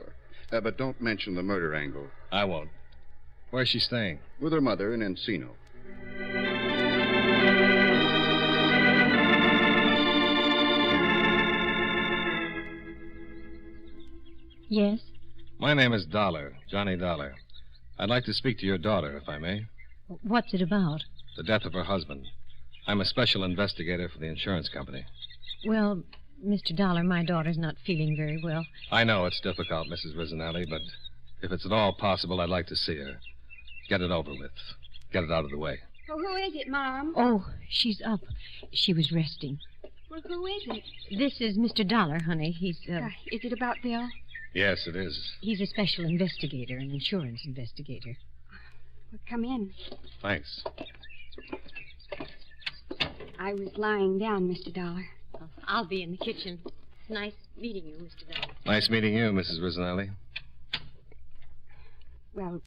But don't mention the murder angle. I won't. Where's she staying? With her mother in Encino. Yes? My name is Dollar, Johnny Dollar. I'd like to speak to your daughter, if I may. What's it about? The death of her husband. I'm a special investigator for the insurance company. Well, Mr. Dollar, my daughter's not feeling very well. I know it's difficult, Mrs. Rizzanelli, but if it's at all possible, I'd like to see her. Get it over with. Get it out of the way. Well, who is it, Mom? Oh, she's up. She was resting. Well, who is it? This is Mr. Dollar, honey. He's, Is it about Bill? Yes, it is. He's a special investigator, an insurance investigator. Well, come in. Thanks. I was lying down, Mr. Dollar. Oh, I'll be in the kitchen. Nice meeting you, Mr. Dollar. Nice meeting you, Mrs. Rizzanelli. Well,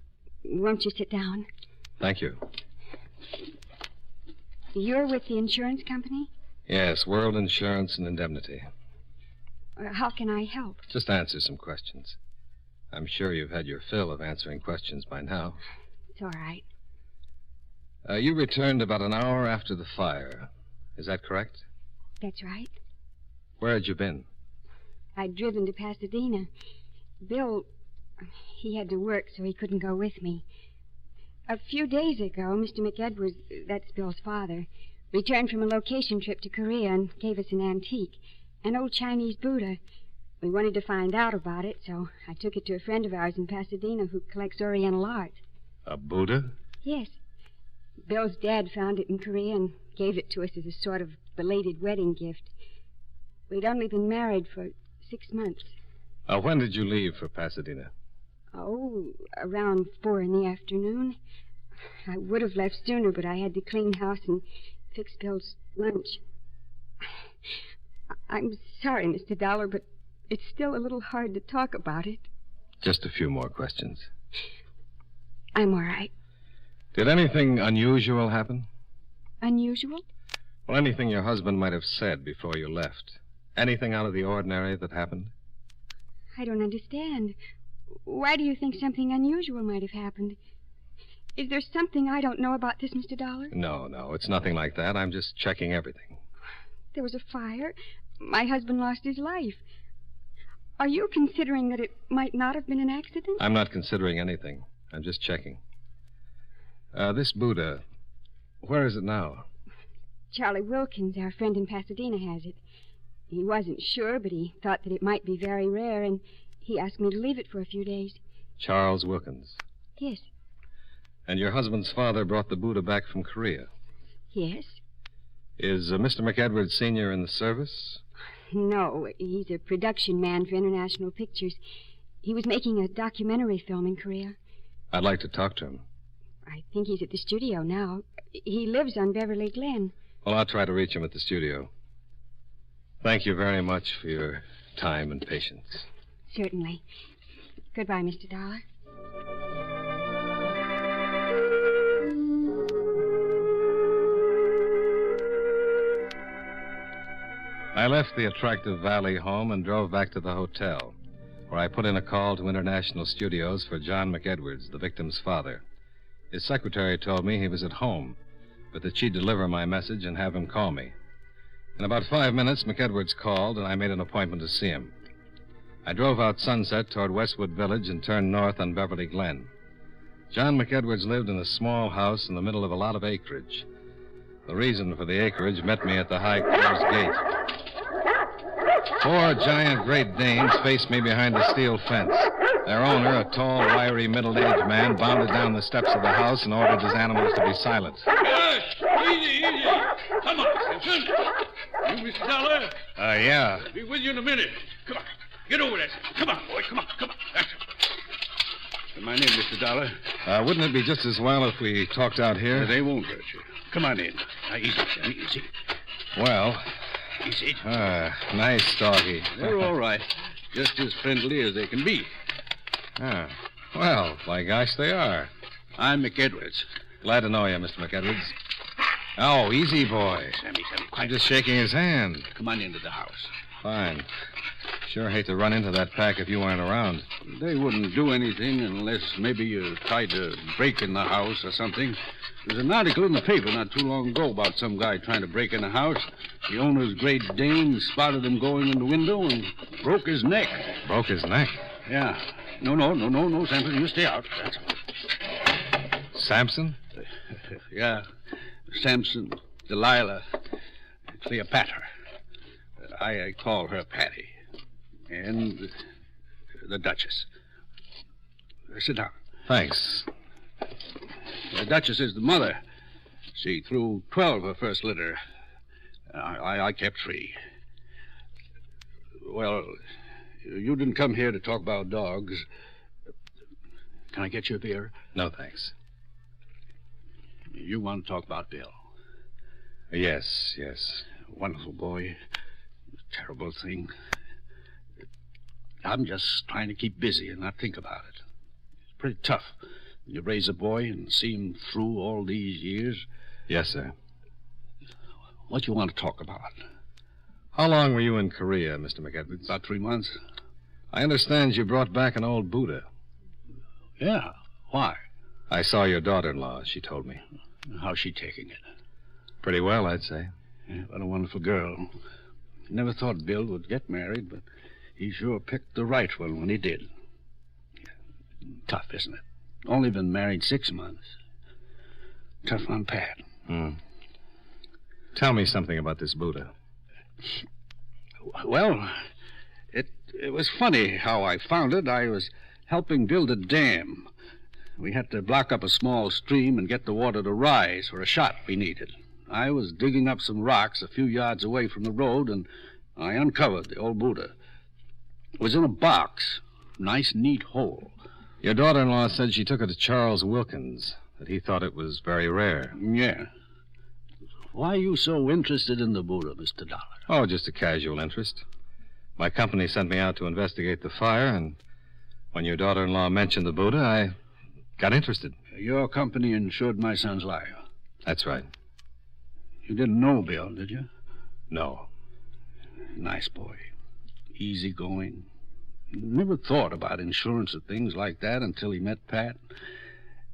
won't you sit down? Thank you. You're with the insurance company? Yes, World Insurance and Indemnity. How can I help? Just answer some questions. I'm sure you've had your fill of answering questions by now. It's all right. You returned about an hour after the fire. Is that correct? That's right. Where had you been? I'd driven to Pasadena. Bill, he had to work, so he couldn't go with me. A few days ago, Mr. McEdwards, that's Bill's father, returned from a location trip to Korea and gave us an antique, an old Chinese Buddha. We wanted to find out about it, so I took it to a friend of ours in Pasadena who collects Oriental art. A Buddha? Yes. Bill's dad found it in Korea and gave it to us as a sort of belated wedding gift. We'd only been married for 6 months. When did you leave for Pasadena? Oh, around 4 in the afternoon. I would have left sooner, but I had to clean house and fix Bill's lunch. I'm sorry, Mr. Dollar, but it's still a little hard to talk about it. Just a few more questions. I'm all right. Did anything unusual happen? Unusual? Well, anything your husband might have said before you left. Anything out of the ordinary that happened? I don't understand. Why do you think something unusual might have happened? Is there something I don't know about this, Mr. Dollar? No, it's nothing like that. I'm just checking everything. There was a fire. My husband lost his life. Are you considering that it might not have been an accident? I'm not considering anything. I'm just checking. This Buddha, where is it now? Charlie Wilkins, our friend in Pasadena, has it. He wasn't sure, but he thought that it might be very rare, and he asked me to leave it for a few days. Charles Wilkins. Yes. And your husband's father brought the Buddha back from Korea? Yes. Is Mr. McEdwards Sr. in the service? No, he's a production man for International Pictures. He was making a documentary film in Korea. I'd like to talk to him. I think he's at the studio now. He lives on Beverly Glen. Well, I'll try to reach him at the studio. Thank you very much for your time and patience. Certainly. Goodbye, Mr. Dollar. I left the attractive Valley home and drove back to the hotel, where I put in a call to International Studios for John McEdwards, the victim's father. His secretary told me he was at home, but that she'd deliver my message and have him call me. In about 5 minutes, McEdwards called, and I made an appointment to see him. I drove out Sunset toward Westwood Village and turned north on Beverly Glen. John McEdwards lived in a small house in the middle of a lot of acreage. The reason for the acreage met me at the high closed gate. 4 giant Great Danes faced me behind the steel fence. Their owner, a tall, wiry, middle-aged man, bounded down the steps of the house and ordered his animals to be silent. Hush! Easy. Come on, Simpson. You, Mr. Dollar? Yeah. I'll be with you in a minute. Come on. Get over there. Come on, boy. Come on. That's it. My name, Mr. Dollar. Wouldn't it be just as well if we talked out here? They won't hurt you. Come on in. Now, easy, Johnny, easy. Well... Easy. Nice doggy. They're all right. Just as friendly as they can be. Well, by gosh, they are. I'm McEdwards. Glad to know you, Mr. McEdwards. Oh, easy, boy. Sammy, quiet. I'm just shaking his hand. Come on into the house. Fine. Sure hate to run into that pack if you weren't around. They wouldn't do anything unless maybe you tried to break in the house or something. There's an article in the paper not too long ago about some guy trying to break in a house. The owner's Great Dane spotted him going in the window and broke his neck. Broke his neck? Yeah. No, Samson, you stay out. That's all. Samson? Yeah. Samson, Delilah, Cleopatra. I call her Patty. And the Duchess. Sit down. Thanks. The Duchess is the mother. She threw 12 her first litter. I kept 3. Well, you didn't come here to talk about dogs. Can I get you a beer? No, thanks. You want to talk about Bill? Yes. Wonderful boy. Terrible thing. I'm just trying to keep busy and not think about it. It's pretty tough. You raise a boy and see him through all these years. Yes, sir. What you want to talk about? How long were you in Korea, Mr. McEdwards? About 3 months. I understand you brought back an old Buddha. Yeah. Why? I saw your daughter-in-law, she told me. How's she taking it? Pretty well, I'd say. Yeah, what a wonderful girl. Never thought Bill would get married, but he sure picked the right one when he did. Tough, isn't it? Only been married 6 months. Tough on Pat. Tell me something about this Buddha. Well, it was funny how I found it. I was helping build a dam. We had to block up a small stream and get the water to rise for a shot we needed. I was digging up some rocks a few yards away from the road, and I uncovered the old Buddha. It was in a box. Nice, neat hole. Your daughter-in-law said she took it to Charles Wilkins, that he thought it was very rare. Yeah. Why are you so interested in the Buddha, Mr. Dollar? Oh, just a casual interest. My company sent me out to investigate the fire, and when your daughter-in-law mentioned the Buddha, I got interested. Your company insured my son's life. That's right. You didn't know Bill, did you? No. Nice boy. Easygoing. Never thought about insurance or things like that until he met Pat.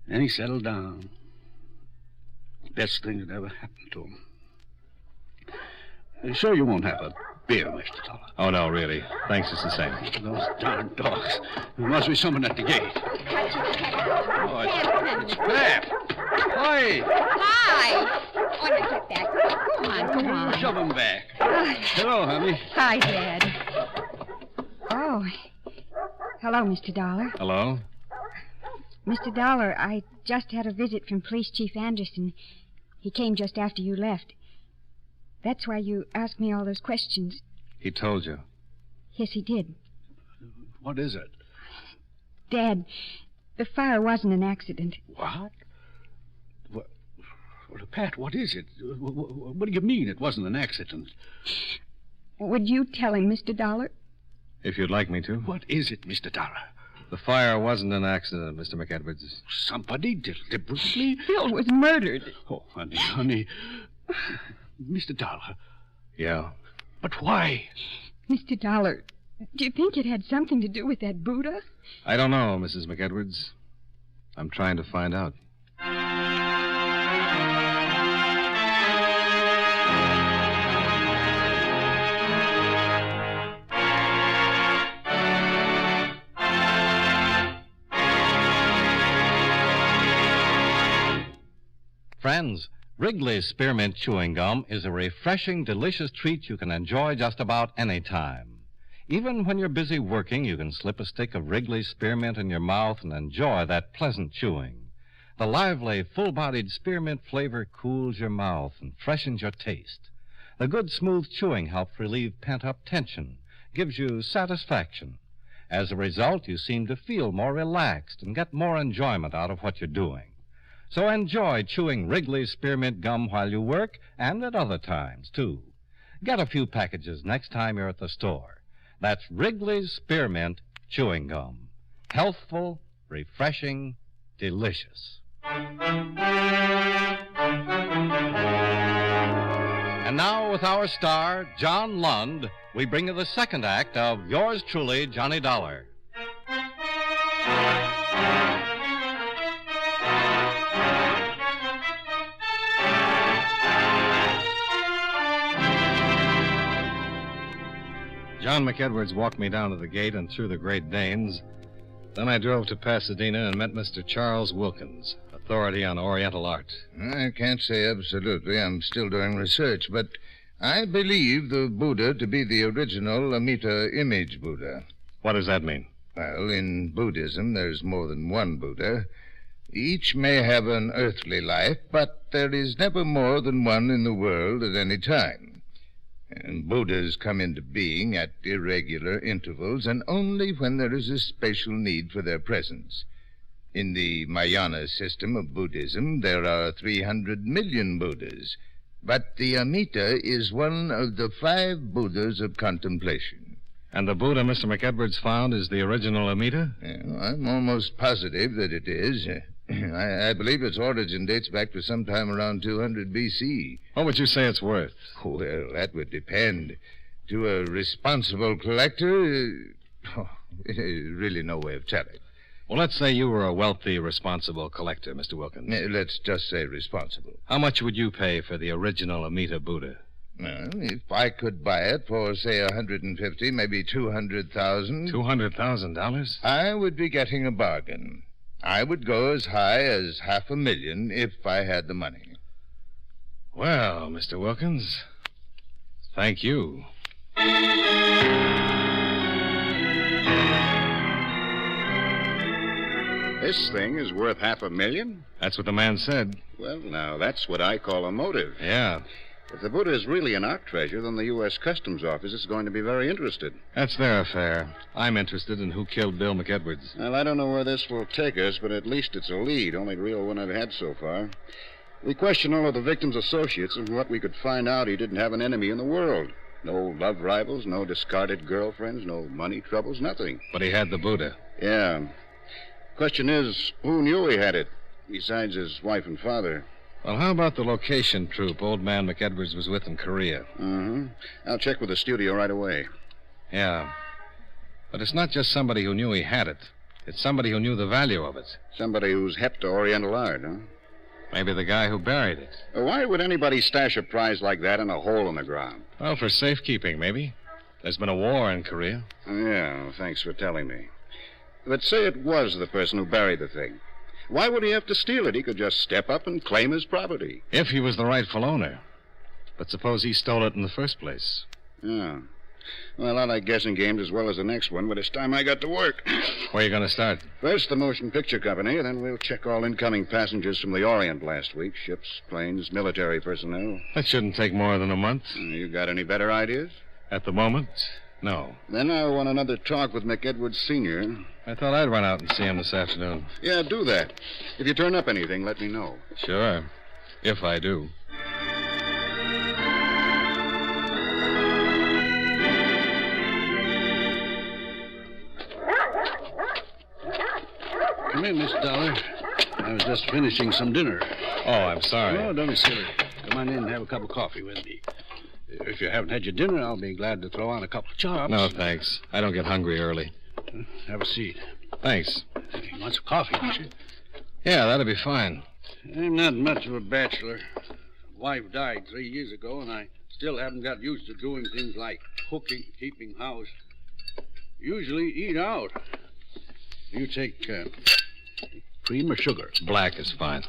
Then he settled down. Best thing that ever happened to him. Sure you won't have a beer, Mr. Dollar? Oh, no, really. Thanks, it's the same. Those darn dogs. There must be someone at the gate. Oh, it's Pat. Hi. Hi. Oh, now get back. Go on. Shove him back. Hello, honey. Hi, Dad. Oh. Hello, Mr. Dollar. Hello? Mr. Dollar, I just had a visit from Police Chief Anderson. He came just after you left. That's why you asked me all those questions. He told you? Yes, he did. What is it? Dad, the fire wasn't an accident. What? Well, Pat, what is it? What do you mean it wasn't an accident? Would you tell him, Mr. Dollar? If you'd like me to. What is it, Mr. Dollar? The fire wasn't an accident, Mr. McEdwards. Somebody deliberately? Bill was murdered. Oh, honey. Mr. Dollar. Yeah? But why? Mr. Dollar, do you think it had something to do with that Buddha? I don't know, Mrs. McEdwards. I'm trying to find out. Friends, Wrigley's Spearmint Chewing Gum is a refreshing, delicious treat you can enjoy just about any time. Even when you're busy working, you can slip a stick of Wrigley's Spearmint in your mouth and enjoy that pleasant chewing. The lively, full-bodied spearmint flavor cools your mouth and freshens your taste. The good, smooth chewing helps relieve pent-up tension, gives you satisfaction. As a result, you seem to feel more relaxed and get more enjoyment out of what you're doing. So enjoy chewing Wrigley's Spearmint Gum while you work and at other times, too. Get a few packages next time you're at the store. That's Wrigley's Spearmint Chewing Gum. Healthful, refreshing, delicious. And now, with our star, John Lund, we bring you the second act of Yours Truly, Johnny Dollar. John McEdwards walked me down to the gate and through the Great Danes. Then I drove to Pasadena and met Mr. Charles Wilkins, authority on Oriental art. I can't say absolutely. I'm still doing research, but I believe the Buddha to be the original Amita image Buddha. What does that mean? Well, in Buddhism, there's more than one Buddha. Each may have an earthly life, but there is never more than one in the world at any time. And Buddhas come into being at irregular intervals and only when there is a special need for their presence. In the Mahayana system of Buddhism, there are 300 million Buddhas, but the Amita is one of the 5 Buddhas of contemplation. And the Buddha Mr. McEdwards found is the original Amita? I'm almost positive that it is. I believe its origin dates back to sometime around 200 B.C. What would you say it's worth? Well, that would depend. To a responsible collector, really no way of telling. Well, let's say you were a wealthy, responsible collector, Mr. Wilkins. Let's just say responsible. How much would you pay for the original Amita Buddha? Well, if I could buy it for, say, $150,000, maybe $200,000. $200,000? I would be getting a bargain. I would go as high as $500,000 if I had the money. Well, Mr. Wilkins, thank you. This thing is worth $500,000? That's what the man said. Well, now, that's what I call a motive. Yeah. If the Buddha is really an art treasure, then the U.S. Customs Office is going to be very interested. That's their affair. I'm interested in who killed Bill McEdwards. Well, I don't know where this will take us, but at least it's a lead, only real one I've had so far. We questioned all of the victim's associates, and what we could find out, he didn't have an enemy in the world. No love rivals, no discarded girlfriends, no money troubles, nothing. But he had the Buddha. Yeah. Question is, who knew he had it, besides his wife and father? Well, how about the location troupe old man McEdwards was with in Korea? Mm-hmm. I'll check with the studio right away. Yeah. But it's not just somebody who knew he had it. It's somebody who knew the value of it. Somebody who's hep to Oriental art, huh? Maybe the guy who buried it. Why would anybody stash a prize like that in a hole in the ground? Well, for safekeeping, maybe. There's been a war in Korea. Yeah, well, thanks for telling me. But say it was the person who buried the thing. Why would he have to steal it? He could just step up and claim his property. If he was the rightful owner. But suppose he stole it in the first place. Yeah. Well, I like guessing games as well as the next one, but it's time I got to work. Where are you going to start? First, the motion picture company, then we'll check all incoming passengers from the Orient last week. Ships, planes, military personnel. That shouldn't take more than a month. You got any better ideas? At the moment, no. Then I want another talk with McEdwards Sr. I thought I'd run out and see him this afternoon. Yeah, do that. If you turn up anything, let me know. Sure. If I do. Come in, Miss Dollar. I was just finishing some dinner. Oh, I'm sorry. Oh, don't be silly. Come on in and have a cup of coffee with me. If you haven't had your dinner, I'll be glad to throw on a couple of chops. No, thanks. I don't get hungry early. Have a seat. Thanks. You want some coffee, don't you? Yeah, that'll be fine. I'm not much of a bachelor. Wife died 3 years ago, and I still haven't got used to doing things like cooking, keeping house. Usually eat out. You take cream or sugar? Black is fine.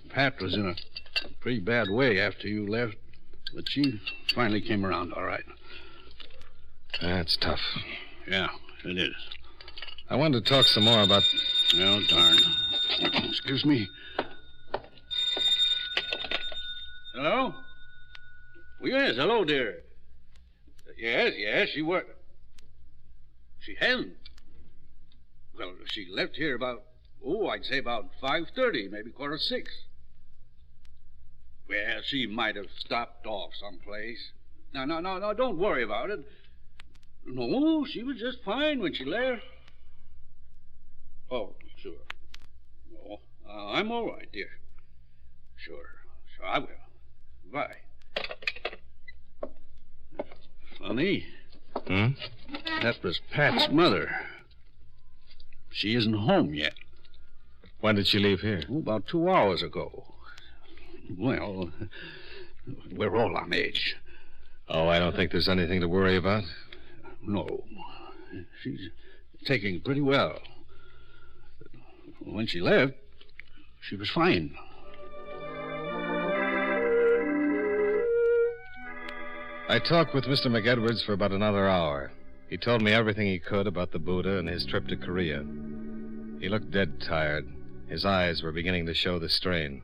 Pat was in a pretty bad way after you left, but she finally came around all right. That's tough. Yeah, it is. I wanted to talk some more about... Oh, darn. Excuse me. Hello? Well, yes, hello, dear. Yes, she worked. She hasn't. Well, she left here about, I'd say about 5:30, maybe 5:45. Well, she might have stopped off someplace. No, don't worry about it. No, she was just fine when she left. Oh, sure. No, I'm all right, dear. Sure, I will. Bye. Funny. That was Pat's mother. She isn't home yet. When did she leave here? About 2 hours ago. Well, we're all on edge. Oh, I don't think there's anything to worry about. No. She's taking it pretty well. When she left, she was fine. I talked with Mr. McEdwards for about another hour. He told me everything he could about the Buddha and his trip to Korea. He looked dead tired. His eyes were beginning to show the strain.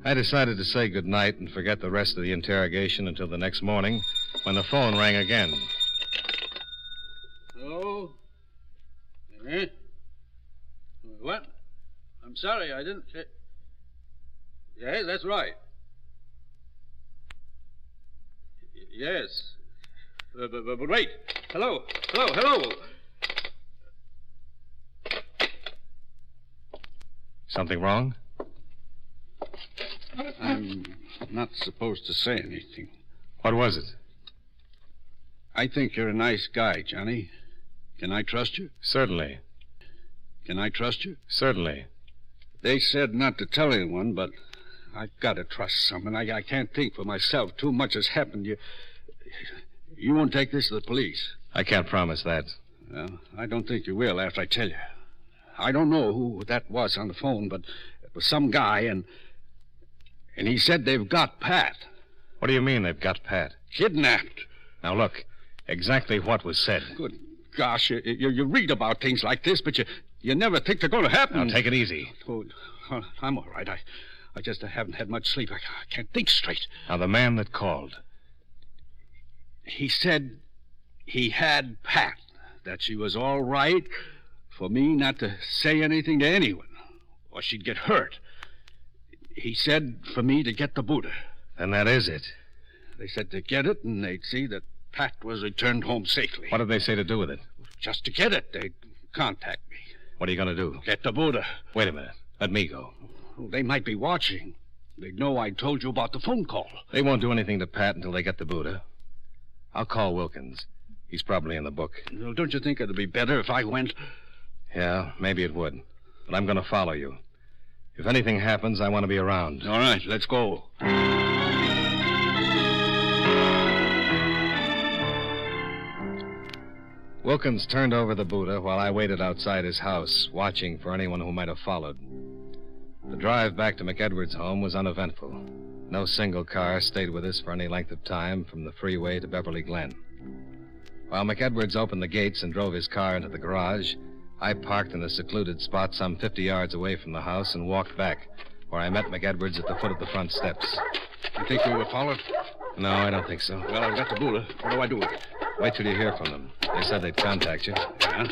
I decided to say good night and forget the rest of the interrogation until the next morning when the phone rang again. Hello? What? I'm sorry, I didn't... Yes, that's right. Yes. But wait. Hello. Something wrong? I'm not supposed to say anything. What was it? I think you're a nice guy, Johnny. Can I trust you? Certainly. Can I trust you? Certainly. They said not to tell anyone, but I've got to trust someone. I can't think for myself. Too much has happened. You won't take this to the police? I can't promise that. Well, I don't think you will after I tell you. I don't know who that was on the phone, but it was some guy, and he said they've got Pat. What do you mean they've got Pat? Kidnapped. Now, look, exactly what was said. Good gosh, you read about things like this, but you never think they're going to happen. Now, take it easy. Oh, I'm all right. I just haven't had much sleep. I can't think straight. Now, the man that called. He said he had Pat, that she was all right for me not to say anything to anyone, or she'd get hurt. He said for me to get the Buddha. And that is it. They said to get it, and they'd see that Pat was returned home safely. What did they say to do with it? Just to get it. They'd contact me. What are you going to do? Get the Buddha. Wait a minute. Let me go. Well, they might be watching. They'd know I told you about the phone call. They won't do anything to Pat until they get the Buddha. I'll call Wilkins. He's probably in the book. Well, don't you think it'd be better if I went? Yeah, maybe it would. But I'm going to follow you. If anything happens, I want to be around. All right, let's go. Wilkins turned over the Buddha while I waited outside his house, watching for anyone who might have followed. The drive back to McEdwards' home was uneventful. No single car stayed with us for any length of time from the freeway to Beverly Glen. While McEdwards opened the gates and drove his car into the garage, I parked in a secluded spot some 50 yards away from the house and walked back, where I met McEdwards at the foot of the front steps. You think we were followed? No, I don't think so. Well, I've got the Buddha. What do I do with it? Wait till you hear from them. They said they'd contact you. Yeah?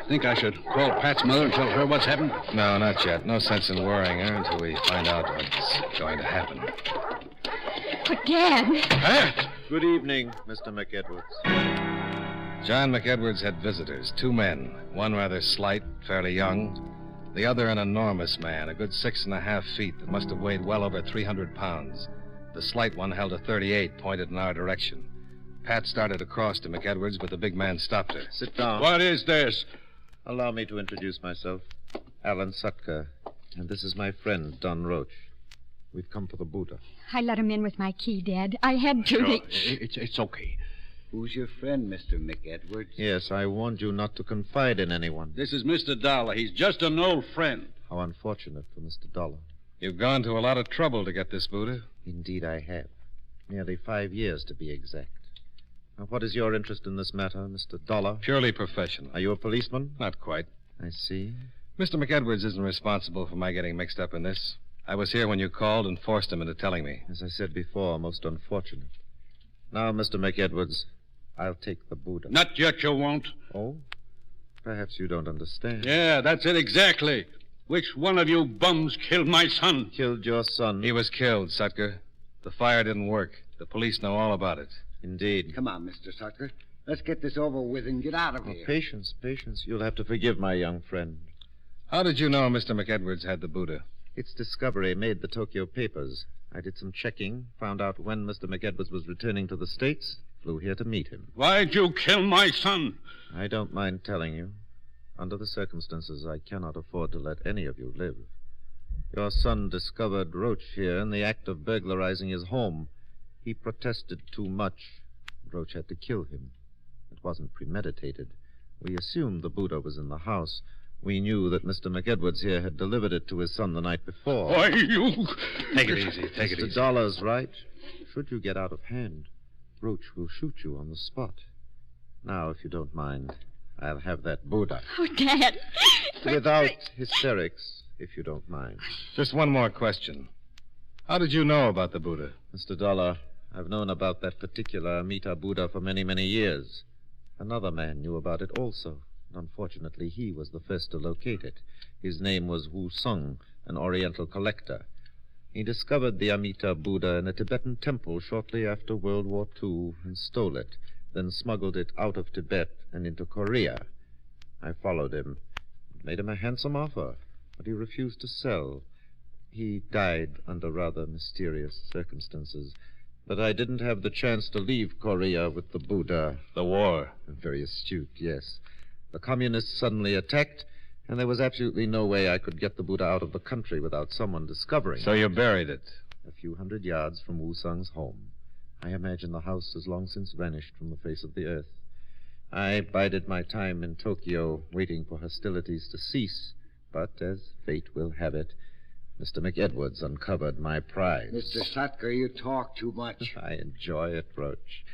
Think I should call Pat's mother and tell her what's happened? No, not yet. No sense in worrying her until we find out what's going to happen. But, Dad... Pat! Good evening, Mr. McEdwards. John McEdwards had visitors, 2 men. One rather slight, fairly young. The other an enormous man, a good 6.5 feet that must have weighed well over 300 pounds. The slight one held a .38 pointed in our direction. Pat started across to McEdwards, but the big man stopped her. Sit down. What is this? Allow me to introduce myself. Alan Sutka. And this is my friend, Don Roach. We've come for the Buddha. I let him in with my key, Dad. I had to. Sure. It's okay. Who's your friend, Mr. McEdwards? Yes, I warned you not to confide in anyone. This is Mr. Dolar. He's just an old friend. How unfortunate for Mr. Dolar. You've gone to a lot of trouble to get this Buddha. Indeed, I have. Nearly 5 years, to be exact. Now, what is your interest in this matter, Mr. Dolar? Purely professional. Are you a policeman? Not quite. I see. Mr. McEdwards isn't responsible for my getting mixed up in this. I was here when you called and forced him into telling me. As I said before, most unfortunate. Now, Mr. McEdwards, I'll take the Buddha. Not yet, you won't. Oh? Perhaps you don't understand. Yeah, that's it exactly. Which one of you bums killed my son? Killed your son? He was killed, Sutka. The fire didn't work. The police know all about it. Indeed. Come on, Mr. Sutter. Let's get this over with and get out of here. Patience, patience. You'll have to forgive my young friend. How did you know Mr. McEdwards had the Buddha? Its discovery made the Tokyo papers. I did some checking, found out when Mr. McEdwards was returning to the States, flew here to meet him. Why'd you kill my son? I don't mind telling you. Under the circumstances, I cannot afford to let any of you live. Your son discovered Roach here in the act of burglarizing his home. He protested too much. Roach had to kill him. It wasn't premeditated. We assumed the Buddha was in the house. We knew that Mr. McEdwards here had delivered it to his son the night before. Why, you... Take it easy, take it easy. Mr. Dollar's right. Should you get out of hand, Roach will shoot you on the spot. Now, if you don't mind, I'll have that Buddha. Oh, Dad. Without hysterics, if you don't mind. Just one more question. How did you know about the Buddha? Mr. Dollar, I've known about that particular Amita Buddha for many, many years. Another man knew about it also. Unfortunately, he was the first to locate it. His name was Wu Sung, an Oriental collector. He discovered the Amita Buddha in a Tibetan temple shortly after World War II and stole it, then smuggled it out of Tibet and into Korea. I followed him, made him a handsome offer, but he refused to sell. He died under rather mysterious circumstances, but I didn't have the chance to leave Korea with the Buddha. The war. Very astute, yes. The communists suddenly attacked, and there was absolutely no way I could get the Buddha out of the country without someone discovering it. So you buried it? A few hundred yards from Wu Sung's home. I imagine the house has long since vanished from the face of the earth. I bided my time in Tokyo, waiting for hostilities to cease. But as fate will have it, Mr. McEdwards uncovered my prize. Mr. Sutker, you talk too much. I enjoy it, Roach.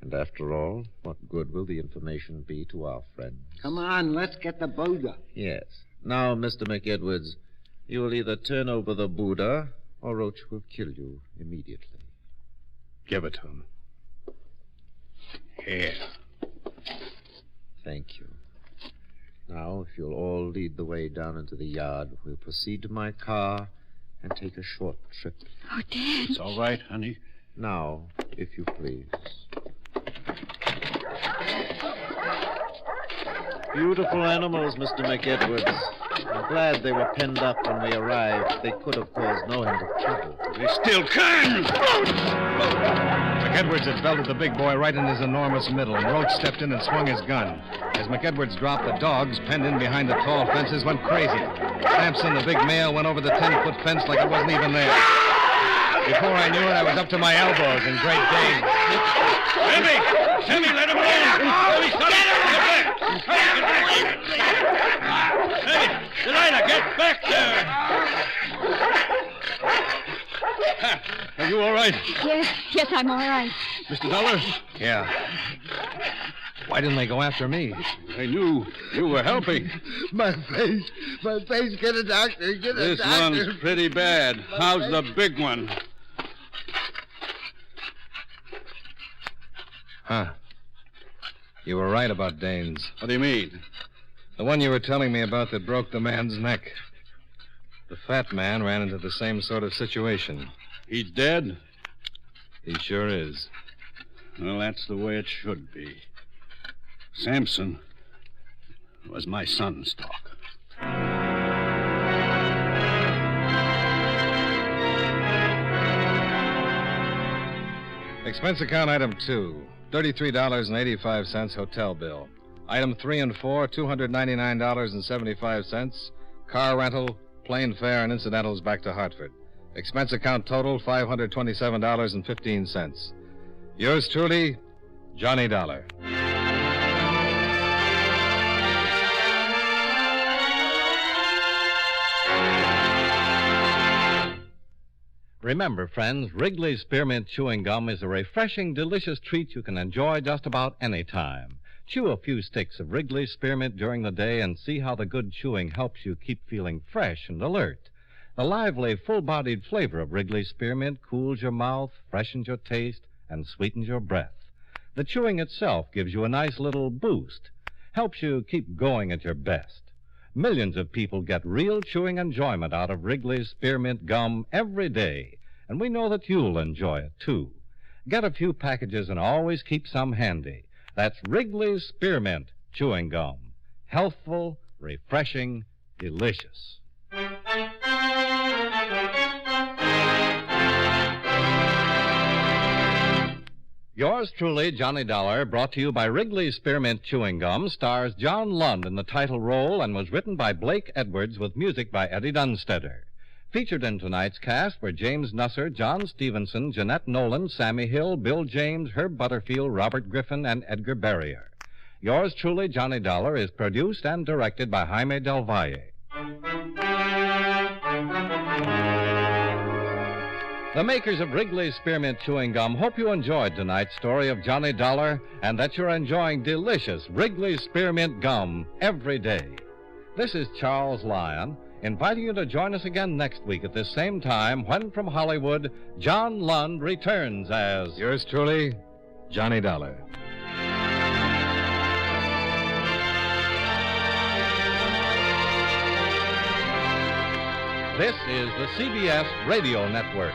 And after all, what good will the information be to our friends? Come on, let's get the Buddha. Yes. Now, Mr. McEdwards, you will either turn over the Buddha, or Roach will kill you immediately. Give it to him. Here. Thank you. Now, if you'll all lead the way down into the yard, we'll proceed to my car and take a short trip. Oh, Dad. It's all right, honey. Now, if you please. Beautiful animals, Mr. McEdwards. I'm glad they were penned up when we arrived. They could have caused no end of trouble. They still can! McEdwards had belted the big boy right in his enormous middle, and Roach stepped in and swung his gun. As McEdwards dropped, the dogs, penned in behind the tall fences, went crazy. Sampson, the big male, went over the 10-foot fence like it wasn't even there. Before I knew it, I was up to my elbows in Great Dane. Sammy, let him alone! Sammy, stop! Get back! Hey, Delilah, get back there! Are you all right? Yes, I'm all right. Mr. Dolar? Yeah. Why didn't they go after me? I knew you were helping. My face, get a doctor, get a This doctor. one's pretty bad. How's the big one? Huh. You were right about Danes. What do you mean? The one you were telling me about that broke the man's neck. The fat man ran into the same sort of situation. He's dead? He sure is. Well, that's the way it should be. Samson was my son's talk. Expense account item 2, $33.85 hotel bill. Item 3 and 4, $299.75. Car rental, plane fare, and incidentals back to Hartford. Expense account total, $527.15. Yours truly, Johnny Dollar. Remember, friends, Wrigley's Spearmint Chewing Gum is a refreshing, delicious treat you can enjoy just about any time. Chew a few sticks of Wrigley's Spearmint during the day and see how the good chewing helps you keep feeling fresh and alert. The lively, full-bodied flavor of Wrigley's Spearmint cools your mouth, freshens your taste, and sweetens your breath. The chewing itself gives you a nice little boost, helps you keep going at your best. Millions of people get real chewing enjoyment out of Wrigley's Spearmint Gum every day, and we know that you'll enjoy it, too. Get a few packages and always keep some handy. That's Wrigley's Spearmint Chewing Gum. Healthful, refreshing, delicious. Yours truly, Johnny Dollar, brought to you by Wrigley's Spearmint Chewing Gum, stars John Lund in the title role and was written by Blake Edwards with music by Eddie Dunstetter. Featured in tonight's cast were James Nusser, John Stevenson, Jeanette Nolan, Sammy Hill, Bill James, Herb Butterfield, Robert Griffin, and Edgar Barrier. Yours truly, Johnny Dollar, is produced and directed by Jaime Del Valle. The makers of Wrigley's Spearmint Chewing Gum hope you enjoyed tonight's story of Johnny Dollar and that you're enjoying delicious Wrigley's Spearmint Gum every day. This is Charles Lyon, inviting you to join us again next week at this same time when, from Hollywood, John Lund returns as... Yours truly, Johnny Dollar. This is the CBS Radio Network.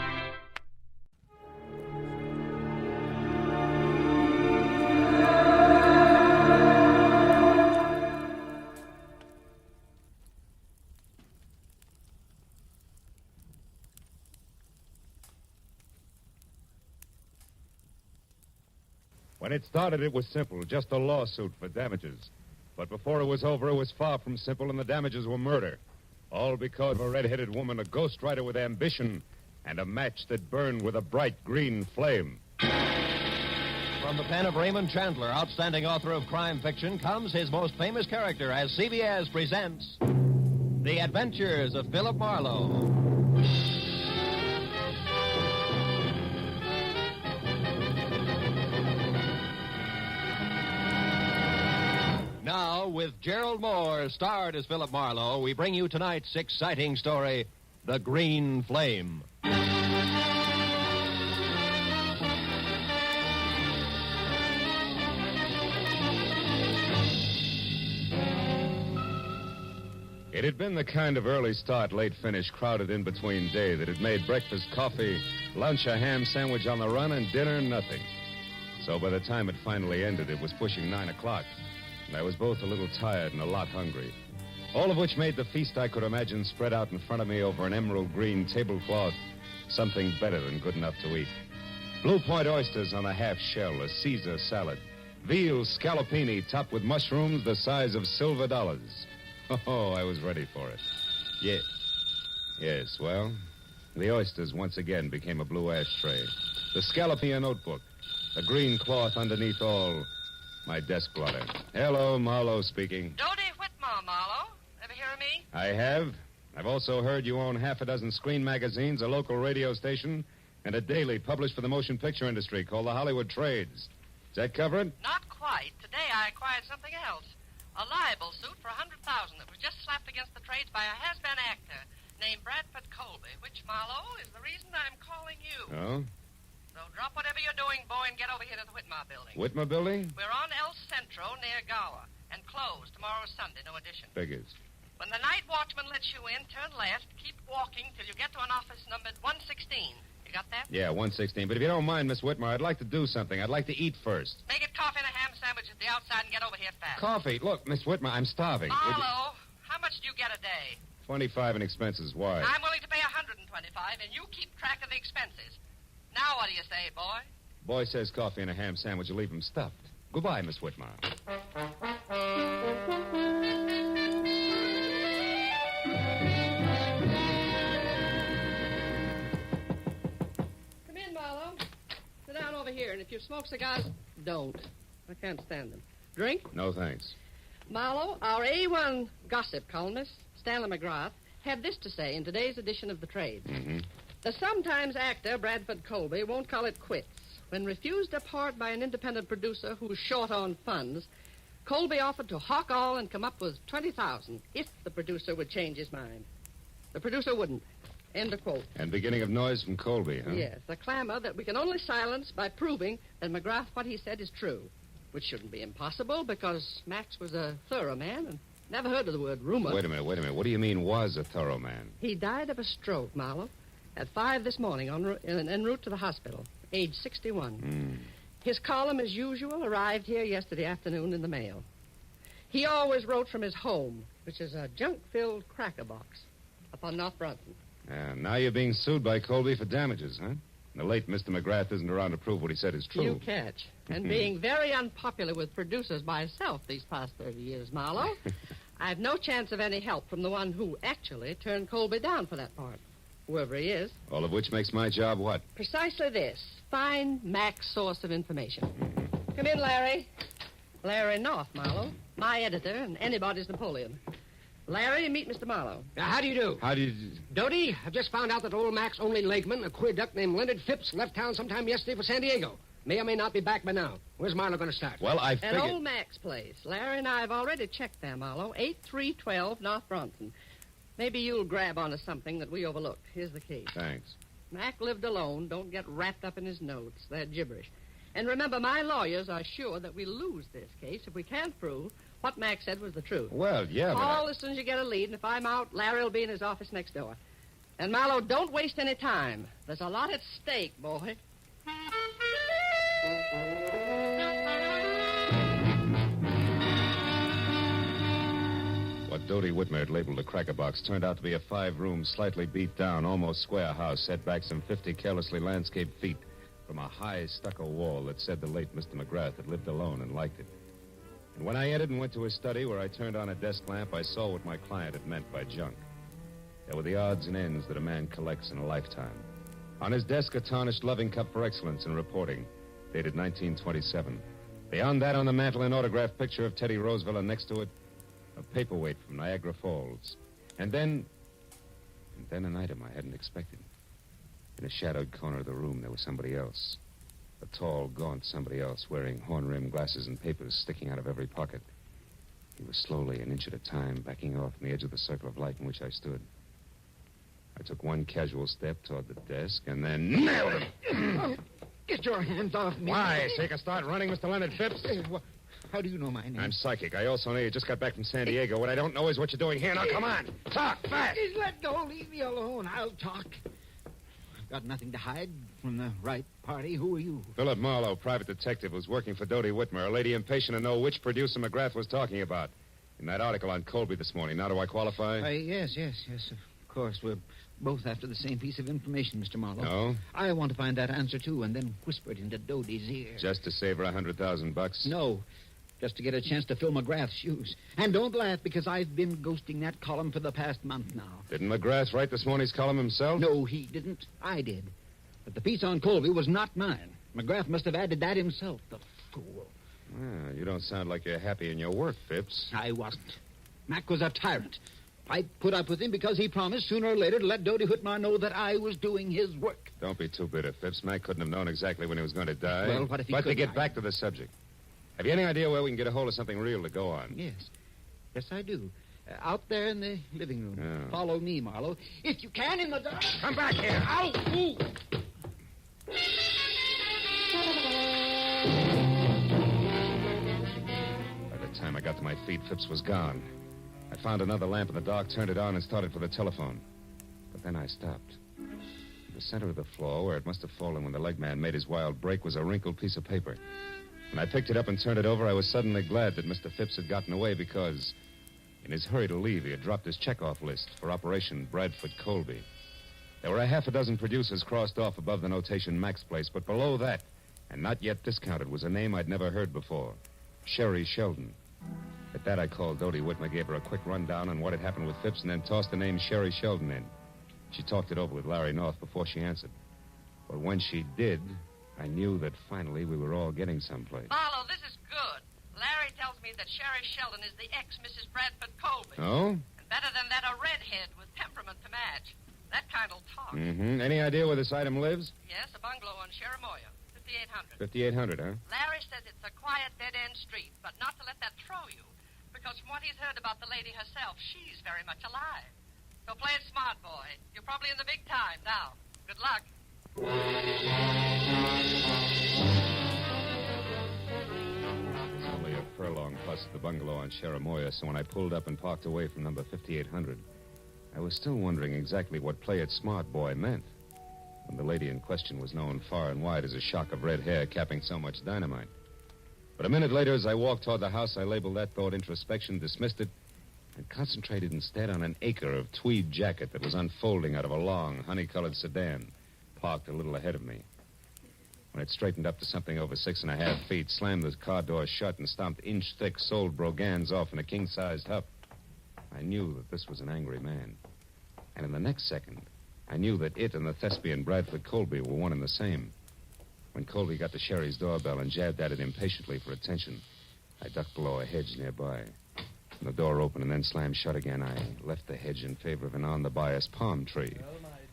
When it started, it was simple, just a lawsuit for damages. But before it was over, it was far from simple, and the damages were murder. All because of a red-headed woman, a ghostwriter with ambition, and a match that burned with a bright green flame. From the pen of Raymond Chandler, outstanding author of crime fiction, comes his most famous character as CBS presents The Adventures of Philip Marlowe. Now, with Gerald Moore starred as Philip Marlowe, we bring you tonight's exciting story, The Green Flame. It had been the kind of early start, late finish crowded in between day that had made breakfast coffee, lunch a ham sandwich on the run, and dinner nothing. So by the time it finally ended, it was pushing 9 o'clock, and I was both a little tired and a lot hungry. All of which made the feast I could imagine spread out in front of me over an emerald green tablecloth something better than good enough to eat. Blue Point oysters on a half shell, a Caesar salad, veal scallopini topped with mushrooms the size of silver dollars. Oh, I was ready for it. Yes, well, the oysters once again became a blue ashtray. The scallopini a notebook. A green cloth underneath all. My desk blotter. Hello, Marlowe speaking. Dodie Whitmore, Marlowe. Ever hear of me? I have. I've also heard you own half a dozen screen magazines, a local radio station, and a daily published for the motion picture industry called the Hollywood Trades. Does that cover it? Not quite. Today I acquired something else. A libel suit for $100,000 that was just slapped against the trades by a has-been actor named Bradford Colby, which, Marlowe, is the reason I'm calling you. Oh? So drop whatever you're doing, boy, and get over here to the Whitmore building. Whitmore building? We're on El Centro near Gower, and closed tomorrow Sunday, no addition. Figures. When the night watchman lets you in, turn left, keep walking till you get to an office numbered 116. You got that? Yeah, 116. But if you don't mind, Miss Whitmore, I'd like to do something. I'd like to eat first. Make it coffee and a ham sandwich at the outside and get over here fast. Coffee? Look, Miss Whitmore, I'm starving. Marlowe, how much do you get a day? 25 in expenses. Why? I'm willing to pay 125, and you keep track of the expenses. Now what do you say, boy? Boy says coffee and a ham sandwich will leave him stuffed. Goodbye, Miss Whitmore. Come in, Marlowe. Sit down over here, and if you smoke cigars, don't. I can't stand them. Drink? No, thanks. Marlowe, our A1 gossip columnist, Stanley McGrath, had this to say in today's edition of The Trade. Mm-hmm. The sometimes actor Bradford Colby won't call it quits. When refused a part by an independent producer who's short on funds, Colby offered to hawk all and come up with $20,000 if the producer would change his mind. The producer wouldn't. End of quote. And beginning of noise from Colby, huh? Yes, a clamor that we can only silence by proving that McGrath, what he said, is true. Which shouldn't be impossible because Max was a thorough man and never heard of the word rumor. Wait a minute. What do you mean was a thorough man? He died of a stroke, Marlowe, at 5 this morning en route to the hospital, age 61. His column, as usual, arrived here yesterday afternoon in the mail. He always wrote from his home, which is a junk-filled cracker box up on North Brunson. Now you're being sued by Colby for damages, huh? The late Mr. McGrath isn't around to prove what he said is true. You catch. And being very unpopular with producers myself these past 30 years, Marlowe, I've no chance of any help from the one who actually turned Colby down for that part, whoever he is. All of which makes my job what? Precisely this. Find Mac's source of information. Come in, Larry. Larry North, Marlowe. My editor and anybody's Napoleon. Larry, meet Mr. Marlowe. How do you do? How do you... Dodie, I've just found out that old Mac's only legman, a queer duck named Leonard Phipps, left town sometime yesterday for San Diego. May or may not be back by now. Where's Marlowe going to start? Well, I At figured... old Mac's place. Larry and I have already checked there, Marlowe. 8312 North Bronson. Maybe you'll grab onto something that we overlooked. Here's the key. Thanks. Mac lived alone. Don't get wrapped up in his notes. They're gibberish. And remember, my lawyers are sure that we lose this case if we can't prove what Mac said was the truth. Well, yeah, Call as soon as you get a lead, and if I'm out, Larry will be in his office next door. And, Marlowe, don't waste any time. There's a lot at stake, boy. What Dodie Whitmer had labeled a cracker box turned out to be a 5-room, slightly beat-down, almost square house set back some 50 carelessly landscaped feet from a high stucco wall that said the late Mr. McGrath had lived alone and liked it. And when I entered and went to his study where I turned on a desk lamp, I saw what my client had meant by junk. There were the odds and ends that a man collects in a lifetime. On his desk, a tarnished loving cup for excellence in reporting. dated 1927. Beyond that, on the mantel, an autographed picture of Teddy Roosevelt, and next to it, a paperweight from Niagara Falls. And then an item I hadn't expected. In a shadowed corner of the room, there was somebody else. A tall, gaunt somebody else, wearing horn-rimmed glasses and papers sticking out of every pocket. He was slowly, an inch at a time, backing off from the edge of the circle of light in which I stood. I took one casual step toward the desk, and then nailed him. Get your hands off me. Why? So you can start running, Mr. Leonard Phipps? How do you know my name? I'm psychic. I also know you just got back from San Diego. What I don't know is what you're doing here. Now, come on. Talk, fast. Let go. Leave me alone. I'll talk. I've got nothing to hide from the right party. Who are you? Philip Marlowe, private detective, was working for Dodie Whitmer, a lady impatient to know which producer McGrath was talking about. In that article on Colby this morning. Now, do I qualify? Yes, of course. We're both after the same piece of information, Mr. Marlowe. No? I want to find that answer, too, and then whisper it into Dodie's ear. Just to save her $100,000? No. Just to get a chance to fill McGrath's shoes. And don't laugh, because I've been ghosting that column for the past month now. Didn't McGrath write this morning's column himself? No, he didn't. I did. But the piece on Colby was not mine. McGrath must have added that himself, the fool. Ah, you don't sound like you're happy in your work, Phipps. I wasn't. Mac was a tyrant. I put up with him because he promised sooner or later to let Dodie Whitmar know that I was doing his work. Don't be too bitter, Phipps. Mac couldn't have known exactly when he was going to die. Well, what if he But could? to get back to the subject, have you any idea where we can get a hold of something real to go on? Yes. Yes, I do. Out there in the living room. Yeah. Follow me, Marlowe. If you can, in the dark. Come back here. Ow! Ooh. By the time I got to my feet, Phipps was gone. I found another lamp in the dark, turned it on, and started for the telephone. But then I stopped. In the center of the floor, where it must have fallen when the leg man made his wild break, was a wrinkled piece of paper. When I picked it up and turned it over, I was suddenly glad that Mr. Phipps had gotten away because, in his hurry to leave, he had dropped his checkoff list for Operation Bradford Colby. There were a half a dozen producers crossed off above the notation Mac's Place, but below that, and not yet discounted, was a name I'd never heard before, Sherry Sheldon. At that, I called Dodie Whitmer, gave her a quick rundown on what had happened with Phipps, and then tossed the name Sherry Sheldon in. She talked it over with Larry North before she answered. But when she did, I knew that finally we were all getting someplace. Marlowe, this is good. Larry tells me that Sherry Sheldon is the ex-Mrs. Bradford Colby. Oh? And better than that, a redhead with temperament to match. That kind'll talk. Mm-hmm. Any idea where this item lives? Yes, a bungalow on Cherimoya, 5800. 5800, huh? Larry says it's a quiet, dead-end street, but not to let that throw you. Because from what he's heard about the lady herself, she's very much alive. So play it smart, boy. You're probably in the big time now. Good luck. It's only a furlong plus the bungalow on Cherimoya, so when I pulled up and parked away from number 5800, I was still wondering exactly what play it smart, boy, meant. When the lady in question was known far and wide as a shock of red hair capping so much dynamite. But a minute later, as I walked toward the house, I labeled that thought introspection, dismissed it, and concentrated instead on an acre of tweed jacket that was unfolding out of a long, honey-colored sedan, parked a little ahead of me. When it straightened up to something over 6.5 feet, slammed the car door shut, and stomped inch-thick soled brogans off in a king-sized huff, I knew that this was an angry man. And in the next second, I knew that it and the thespian Bradford Colby were one and the same. When Colby got to Sherry's doorbell and jabbed at it impatiently for attention, I ducked below a hedge nearby. When the door opened and then slammed shut again, I left the hedge in favor of an on-the-bias palm tree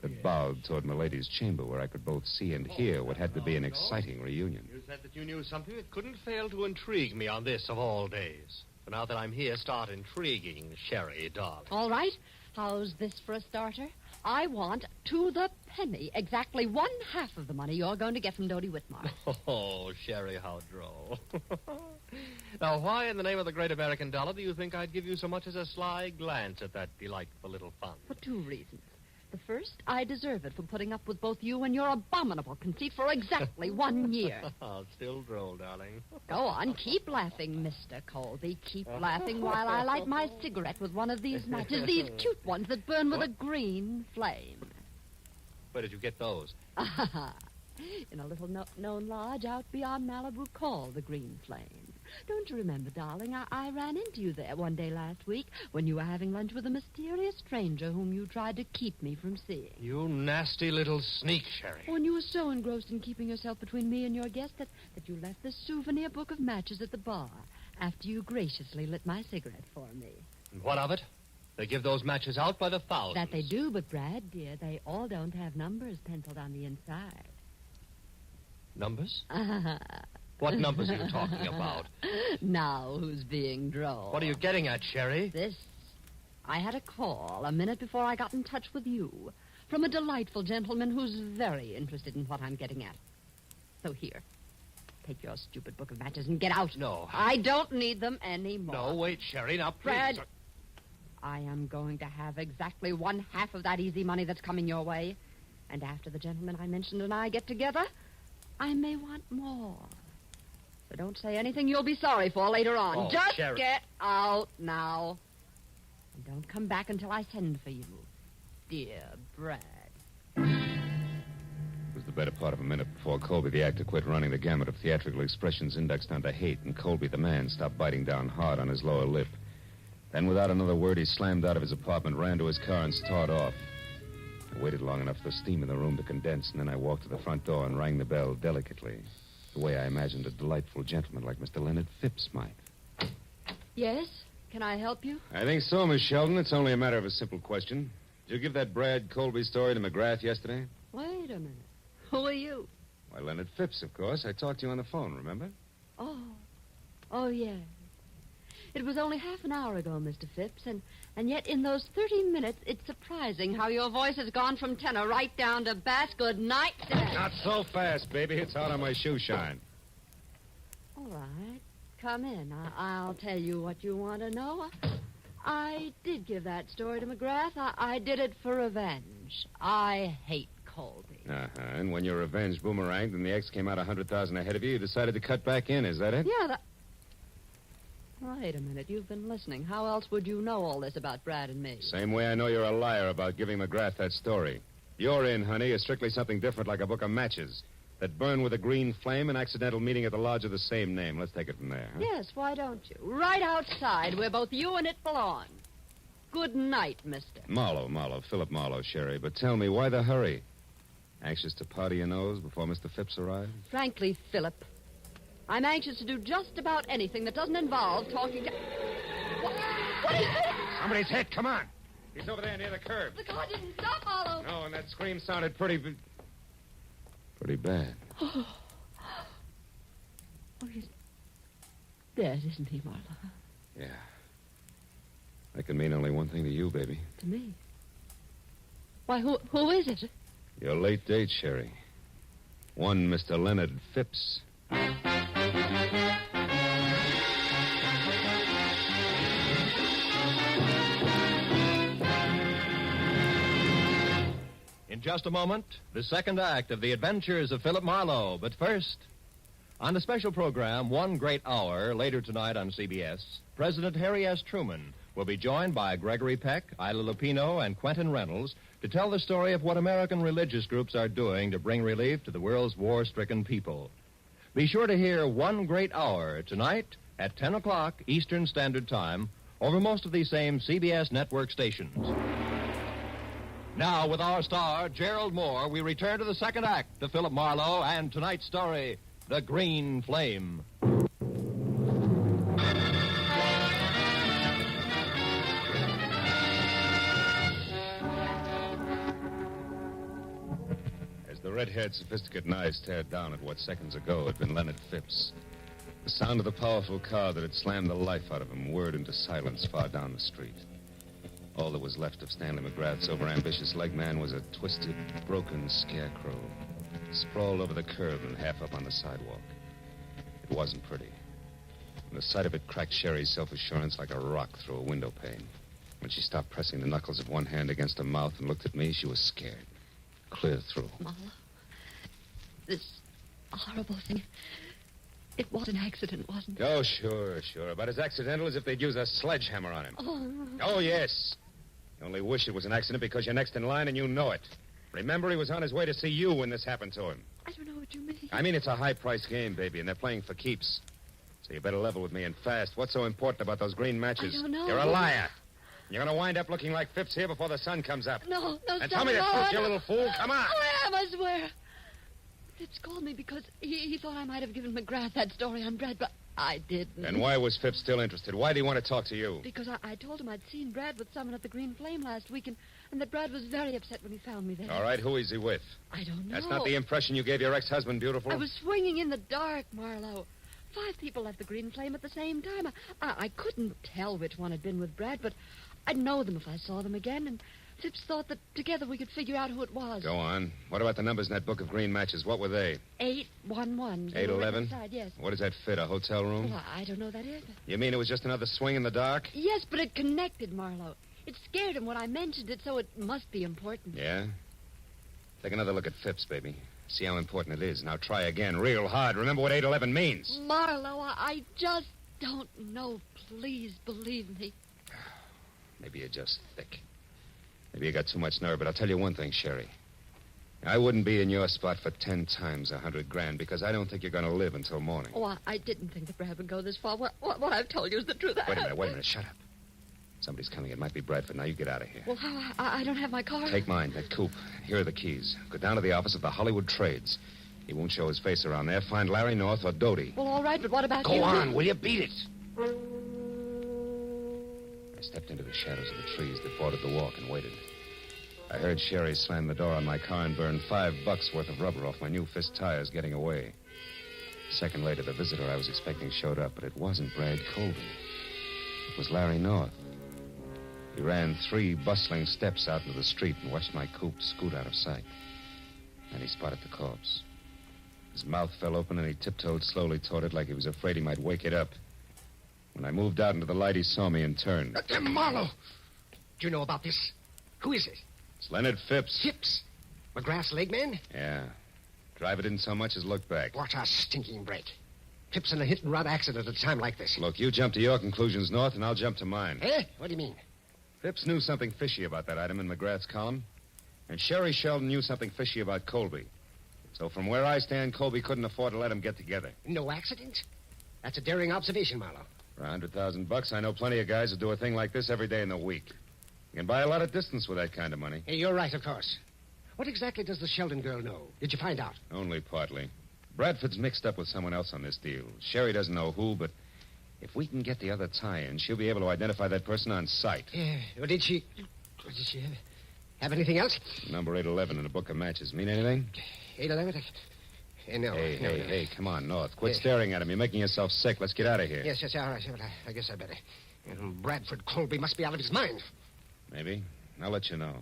that bowed toward Milady's chamber, where I could both see and hear what had to be an exciting reunion. You said that you knew something that couldn't fail to intrigue me on this of all days. So now that I'm here, start intriguing, Sherry, darling. All right. How's this for a starter? I want, to the penny, exactly 1/2 of the money you're going to get from Dodie Whitmar. Oh, Sherry, how droll. Now, why in the name of the great American dollar do you think I'd give you so much as a sly glance at that delightful little fund? For 2 reasons. The first, I deserve it for putting up with both you and your abominable conceit for exactly 1 year. Still droll, darling. Go on, keep laughing, Mr. Colby. Keep laughing while I light my cigarette with one of these matches, these cute ones that burn with a green flame. Where did you get those? In a little known lodge out beyond Malibu called the Green Flame. Don't you remember, darling? I ran into you there one day last week when you were having lunch with a mysterious stranger whom you tried to keep me from seeing. You nasty little sneak, Sherry. When you were so engrossed in keeping yourself between me and your guest that you left the souvenir book of matches at the bar after you graciously lit my cigarette for me. And what of it? They give those matches out by the thousands. That they do, but, Brad, dear, they all don't have numbers penciled on the inside. Numbers? What numbers are you talking about? Now who's being droll? What are you getting at, Sherry? This. I had a call a minute before I got in touch with you from a delightful gentleman who's very interested in what I'm getting at. So here, take your stupid book of matches and get out. No. I don't need them anymore. No, wait, Sherry. Now, please. Brad, I am going to have exactly 1/2 of that easy money that's coming your way. And after the gentleman I mentioned and I get together, I may want more. So don't say anything you'll be sorry for later on. Oh, Just Sherry. get out now. And don't come back until I send for you. Dear Brad. It was the better part of a minute before Colby, the actor, quit running the gamut of theatrical expressions indexed onto hate, and Colby, the man, stopped biting down hard on his lower lip. Then, without another word, he slammed out of his apartment, ran to his car, and started off. I waited long enough for the steam in the room to condense, and then I walked to the front door and rang the bell delicately, the way I imagined a delightful gentleman like Mr. Leonard Phipps might. Yes? Can I help you? I think so, Miss Sheldon. It's only a matter of a simple question. Did you give that Brad Colby story to McGrath yesterday? Wait a minute. Who are you? Why, Leonard Phipps, of course. I talked to you on the phone, remember? Oh, yes. It was only half an hour ago, Mr. Phipps, and yet in those 30 minutes, it's surprising how your voice has gone from tenor right down to bass. Good night, Dad. Not so fast, baby. It's out on my shoe shine. All right. Come in. I'll tell you what you want to know. I did give that story to McGrath. I did it for revenge. I hate Colby. And when your revenge boomeranged and the ex came out 100,000 ahead of you, you decided to cut back in. Is that it? Yeah, Wait a minute. You've been listening. How else would you know all this about Brad and me? Same way I know you're a liar about giving McGrath that story. Your in, honey, is strictly something different, like a book of matches that burn with a green flame, an accidental meeting at the lodge of the same name. Let's take it from there. Huh? Yes, why don't you? Right outside, where both you and it belong. Good night, mister. Marlowe, Philip Marlowe, Sherry. But tell me, why the hurry? Anxious to powder your nose before Mr. Phipps arrives? Frankly, Philip, I'm anxious to do just about anything that doesn't involve talking to... What is this? Somebody's hit. Come on. He's over there near the curb. The car didn't stop, Marlowe. No, and that scream sounded pretty bad. Oh, he's dead, isn't he, Marlowe? Yeah. That can mean only one thing to you, baby. To me? Why, who is it? Your late date, Sherry. One Mr. Leonard Phipps. In just a moment, the second act of The Adventures of Philip Marlowe. But first, on the special program, One Great Hour, later tonight on CBS, President Harry S. Truman will be joined by Gregory Peck, Ila Lupino, and Quentin Reynolds to tell the story of what American religious groups are doing to bring relief to the world's war-stricken people. Be sure to hear One Great Hour tonight at 10 o'clock Eastern Standard Time over most of these same CBS network stations. Now, with our star, Gerald Moore, we return to the second act of Philip Marlowe and tonight's story, The Green Flame. As the red-haired, sophisticated eyes stared down at what seconds ago had been Leonard Phipps, the sound of the powerful car that had slammed the life out of him whirred into silence far down the street. All that was left of Stanley McGrath's overambitious leg man was a twisted, broken scarecrow, sprawled over the curb and half up on the sidewalk. It wasn't pretty. And the sight of it cracked Sherry's self-assurance like a rock through a window pane. When she stopped pressing the knuckles of one hand against her mouth and looked at me, she was scared. Clear through. Marlowe, this horrible thing, it was an accident, wasn't it? Oh, sure. About as accidental as if they'd use a sledgehammer on him. Oh, yes. You only wish it was an accident because you're next in line and you know it. Remember, he was on his way to see you when this happened to him. I don't know what you mean. I mean, it's a high-priced game, baby, and they're playing for keeps. So you better level with me and fast. What's so important about those green matches? I don't know. You're a liar. You're going to wind up looking like Phipps here before the sun comes up. No, And stop. tell me the No, truth, you no. little fool. Come on. I am, I swear. Phipps called me because he thought I might have given McGrath that story on Brad, but I didn't. And why was Phipps still interested? Why did he want to talk to you? Because I told him I'd seen Brad with someone at the Green Flame last week, and that Brad was very upset when he found me there. All right, who is he with? I don't know. That's not the impression you gave your ex-husband, beautiful. I was swinging in the dark, Marlowe. 5 people left the Green Flame at the same time. I couldn't tell which one had been with Brad, but I'd know them if I saw them again, and Phipps thought that together we could figure out who it was. Go on. What about the numbers in that book of green matches? What were they? 811. 811? Yes. What does that fit, a hotel room? Well, I don't know that either. You mean it was just another swing in the dark? Yes, but it connected, Marlowe. It scared him when I mentioned it, so it must be important. Yeah? Take another look at Phipps, baby. See how important it is. Now try again, real hard. Remember what 811 means. Marlowe, I just don't know. Please believe me. Maybe you're just thick. Maybe you got too much nerve, but I'll tell you one thing, Sherry. I wouldn't be in your spot for 10 times $100,000 because I don't think you're going to live until morning. Oh, I didn't think that Brad would go this far. What I've told you is the truth. Wait a minute. Shut up. Somebody's coming. It might be Bradford. Now you get out of here. Well, how? I don't have my car. Take mine, that coupe. Here are the keys. Go down to the office of the Hollywood Trades. He won't show his face around there. Find Larry North or Doty. Well, all right, but what about you? Go on, will you? Beat it. I stepped into the shadows of the trees that bordered the walk and waited. I heard Sherry slam the door on my car and burn $5 worth of rubber off my new fist tires getting away. A second later, the visitor I was expecting showed up, but it wasn't Brad Colby. It was Larry North. He ran 3 bustling steps out into the street and watched my coupe scoot out of sight. Then he spotted the corpse. His mouth fell open and he tiptoed slowly toward it like he was afraid he might wake it up. When I moved out into the light, he saw me and turned. Marlowe! Do you know about this? Who is it? It's Leonard Phipps. Phipps? McGrath's leg man? Yeah. Driver didn't so much as look back. What a stinking break. Phipps in a hit-and-run accident at a time like this. Look, you jump to your conclusions, North, and I'll jump to mine. Eh? What do you mean? Phipps knew something fishy about that item in McGrath's column. And Sherry Sheldon knew something fishy about Colby. So from where I stand, Colby couldn't afford to let them get together. No accident? That's a daring observation, Marlowe. For $100,000, I know plenty of guys who do a thing like this every day in the week. You can buy a lot of distance with that kind of money. Hey, you're right, of course. What exactly does the Sheldon girl know? Did you find out? Only partly. Bradford's mixed up with someone else on this deal. Sherry doesn't know who, but if we can get the other tie-in, she'll be able to identify that person on sight. Yeah. Well, did she have anything else? Number 811 in a book of matches. Mean anything? 811? No. Hey, come on, North. Quit staring at him. You're making yourself sick. Let's get out of here. Yes, all right. Well, I guess I better. Bradford Colby must be out of his mind. Maybe. I'll let you know.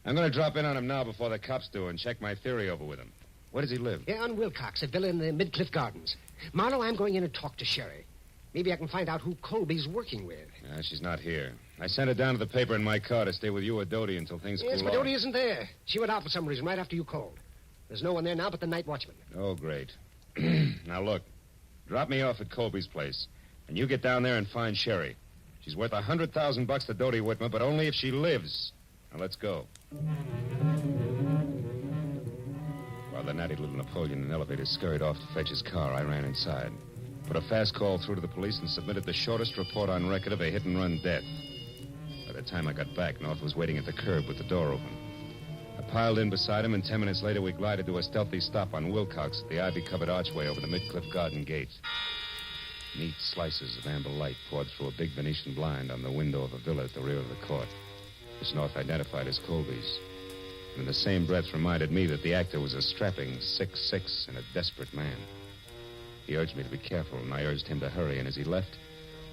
I'm going to drop in on him now before the cops do and check my theory over with him. Where does he live? Yeah, on Wilcox, a villa in the Midcliff Gardens. Marlowe, I'm going in and talk to Sherry. Maybe I can find out who Colby's working with. She's not here. I sent her down to the paper in my car to stay with you or Doty until things cool off. Yes, but Doty isn't there. She went out for some reason right after you called. There's no one there now but the night watchman. Oh, great. Now, look. Drop me off at Colby's place, and you get down there and find Sherry. She's worth $100,000 to Doty Whitmer, but only if she lives. Now, let's go. While the natty little Napoleon in the elevator scurried off to fetch his car, I ran inside. Put a fast call through to the police and submitted the shortest report on record of a hit-and-run death. By the time I got back, North was waiting at the curb with the door open. I piled in beside him, and 10 minutes later, we glided to a stealthy stop on Wilcox at the ivy-covered archway over the Midcliff Garden gate. Neat slices of amber light poured through a big Venetian blind on the window of a villa at the rear of the court, which North identified as Colby's. And in the same breath reminded me that the actor was a strapping 6'6" and a desperate man. He urged me to be careful, and I urged him to hurry, and as he left,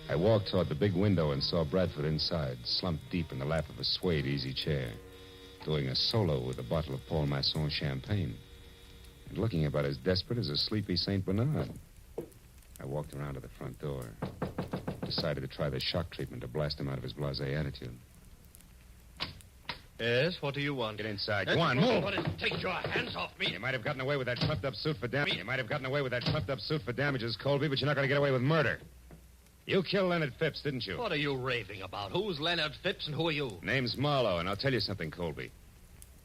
I walked toward the big window and saw Bradford inside, slumped deep in the lap of a suede easy chair, doing a solo with a bottle of Paul Masson champagne, and looking about as desperate as a sleepy St. Bernard. I walked around to the front door, decided to try the shock treatment to blast him out of his blasé attitude. Yes, what do you want? Get inside. Go on, move. Take your hands off me. You might have gotten away with that trumped-up suit for damages. Colby, but you're not going to get away with murder. You killed Leonard Phipps, didn't you? What are you raving about? Who's Leonard Phipps and who are you? Name's Marlowe, and I'll tell you something, Colby.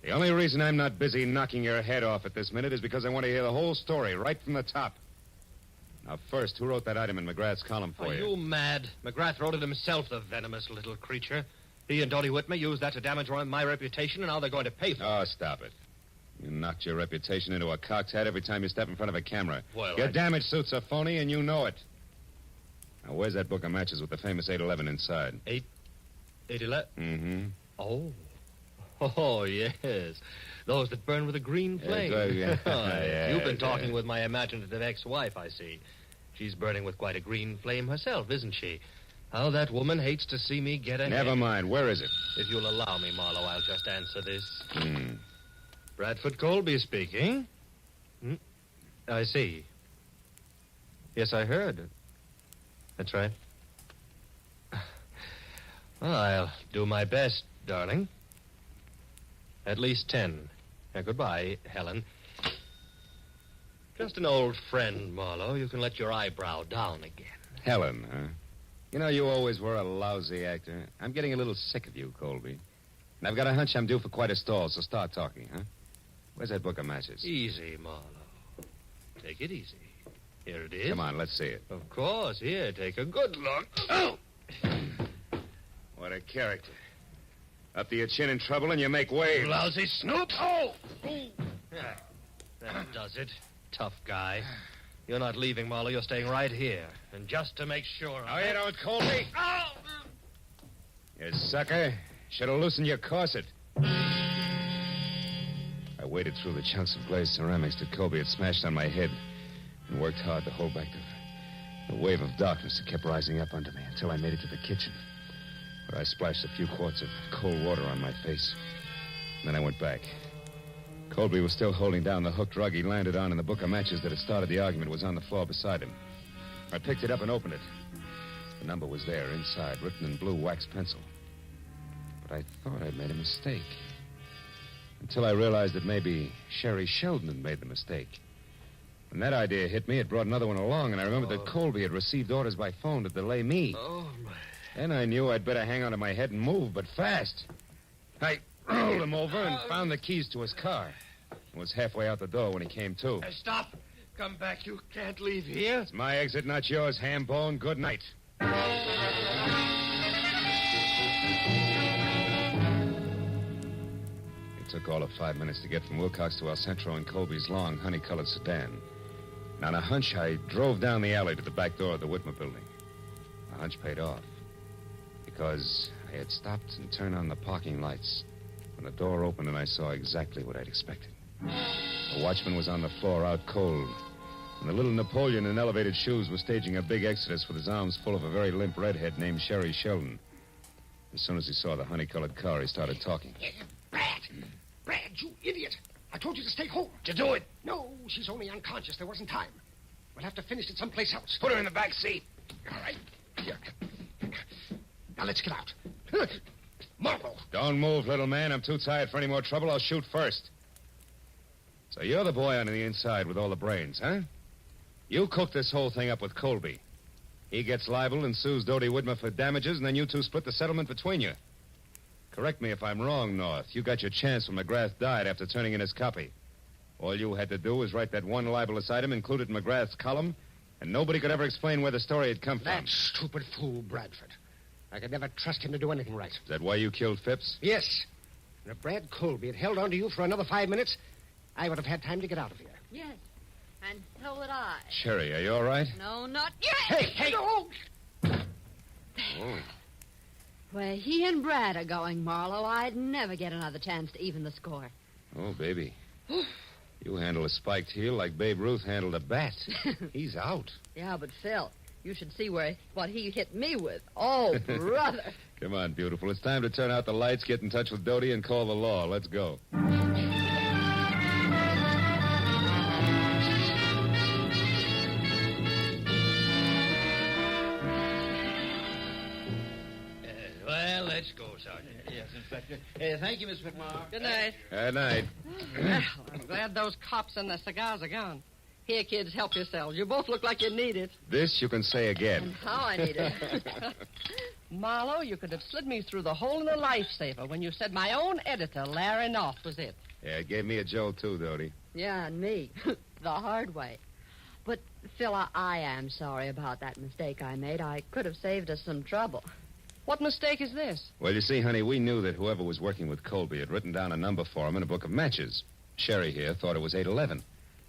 The only reason I'm not busy knocking your head off at this minute is because I want to hear the whole story right from the top. Now Now, first, who wrote that item in McGrath's column for Are you mad? McGrath wrote it himself, the venomous little creature. He and Dodie Whitmer used that to damage my reputation, and now they're going to pay for it. Oh, stop it. You knocked your reputation into a cocked hat every time you step in front of a camera. Well, Your damage suits are phony, and you know it. Now, where's that book of matches with the famous 811 inside? 811? Mm-hmm. Oh, yes. Those that burn with a green flame. Yeah. You've been talking with my imaginative ex-wife, I see. She's burning with quite a green flame herself, isn't she? How that woman hates to see me get ahead. Never mind. Where is it? If you'll allow me, Marlowe, I'll just answer this. Bradford Colby speaking. I see. Yes, I heard. That's right. Well, I'll do my best, darling. At least 10. Now, goodbye, Helen. Just an old friend, Marlowe. You can let your eyebrow down again. Helen, huh? You know, you always were a lousy actor. I'm getting a little sick of you, Colby. And I've got a hunch I'm due for quite a stall, so start talking, huh? Where's that book of matches? Easy, Marlowe. Take it easy. Here it is. Come on, let's see it. Of course. Here, take a good look. Oh! What a character. Up to your chin in trouble and you make waves. Lousy snoop. Oh! That does it. Tough guy. You're not leaving, Marlowe. You're staying right here. And just to make sure... Oh, you don't, Colby. Oh! You sucker. Should have loosened your corset. I waded through the chunks of glazed ceramics that Colby had smashed on my head and worked hard to hold back the wave of darkness that kept rising up under me until I made it to the kitchen, where I splashed a few quarts of cold water on my face. And then I went back. Colby was still holding down the hooked rug he landed on, and the book of matches that had started the argument was on the floor beside him. I picked it up and opened it. The number was there, inside, written in blue wax pencil. But I thought I'd made a mistake. Until I realized that maybe Sherry Sheldon had made the mistake. When that idea hit me, it brought another one along, and I remembered that Colby had received orders by phone to delay me. Oh, my... Then I knew I'd better hang onto my head and move, but fast. I rolled him over and found the keys to his car. I was halfway out the door when he came to. Stop. Come back. You can't leave here. It's my exit, not yours, ham-bone. Good night. It took all of 5 minutes to get from Wilcox to El Centro in Colby's long, honey-colored sedan. And on a hunch, I drove down the alley to the back door of the Whitmer building. The hunch paid off. Because I had stopped and turned on the parking lights when the door opened and I saw exactly what I'd expected. The watchman was on the floor out cold, and the little Napoleon in elevated shoes was staging a big exodus with his arms full of a very limp redhead named Sherry Sheldon. As soon as he saw the honey-colored car, he started talking. Brad, you idiot. I told you to stay home. Did you do it? No, she's only unconscious. There wasn't time. We'll have to finish it someplace else. Put her in the back seat. All right. Here. Now, let's get out. Marlowe. Don't move, little man. I'm too tired for any more trouble. I'll shoot first. So you're the boy on the inside with all the brains, huh? You cooked this whole thing up with Colby. He gets libeled and sues Dodie Whitmer for damages, and then you two split the settlement between you. Correct me if I'm wrong, North. You got your chance when McGrath died after turning in his copy. All you had to do was write that one libelous item, include it in McGrath's column, and nobody could ever explain where the story had come from. That stupid fool, Bradford. I could never trust him to do anything right. Is that why you killed Phipps? Yes. And if Brad Colby had held on to you for another 5 minutes, I would have had time to get out of here. Yes, and so would I. Sherry, are you all right? No, not yet. Hey! No. Oh. Where he and Brad are going, Marlowe, I'd never get another chance to even the score. Oh, baby. You handle a spiked heel like Babe Ruth handled a bat. He's out. Yeah, but Phil, you should see what he hit me with. Oh, brother. Come on, beautiful. It's time to turn out the lights, get in touch with Dodie, and call the law. Let's go. Well, let's go, Sergeant. Yes, Inspector. Thank you, Miss McMahon. Good night. Good night. Well, I'm glad those cops and the cigars are gone. Here, kids, help yourselves. You both look like you need it. This you can say again. And how I need it. Marlowe, you could have slid me through the hole in the lifesaver when you said my own editor, Larry North, was it. Yeah, it gave me a jolt, too, Dodie. Yeah, and me. The hard way. But Phil, I am sorry about that mistake I made. I could have saved us some trouble. What mistake is this? Well, you see, honey, we knew that whoever was working with Colby had written down a number for him in a book of matches. Sherry here thought it was 811.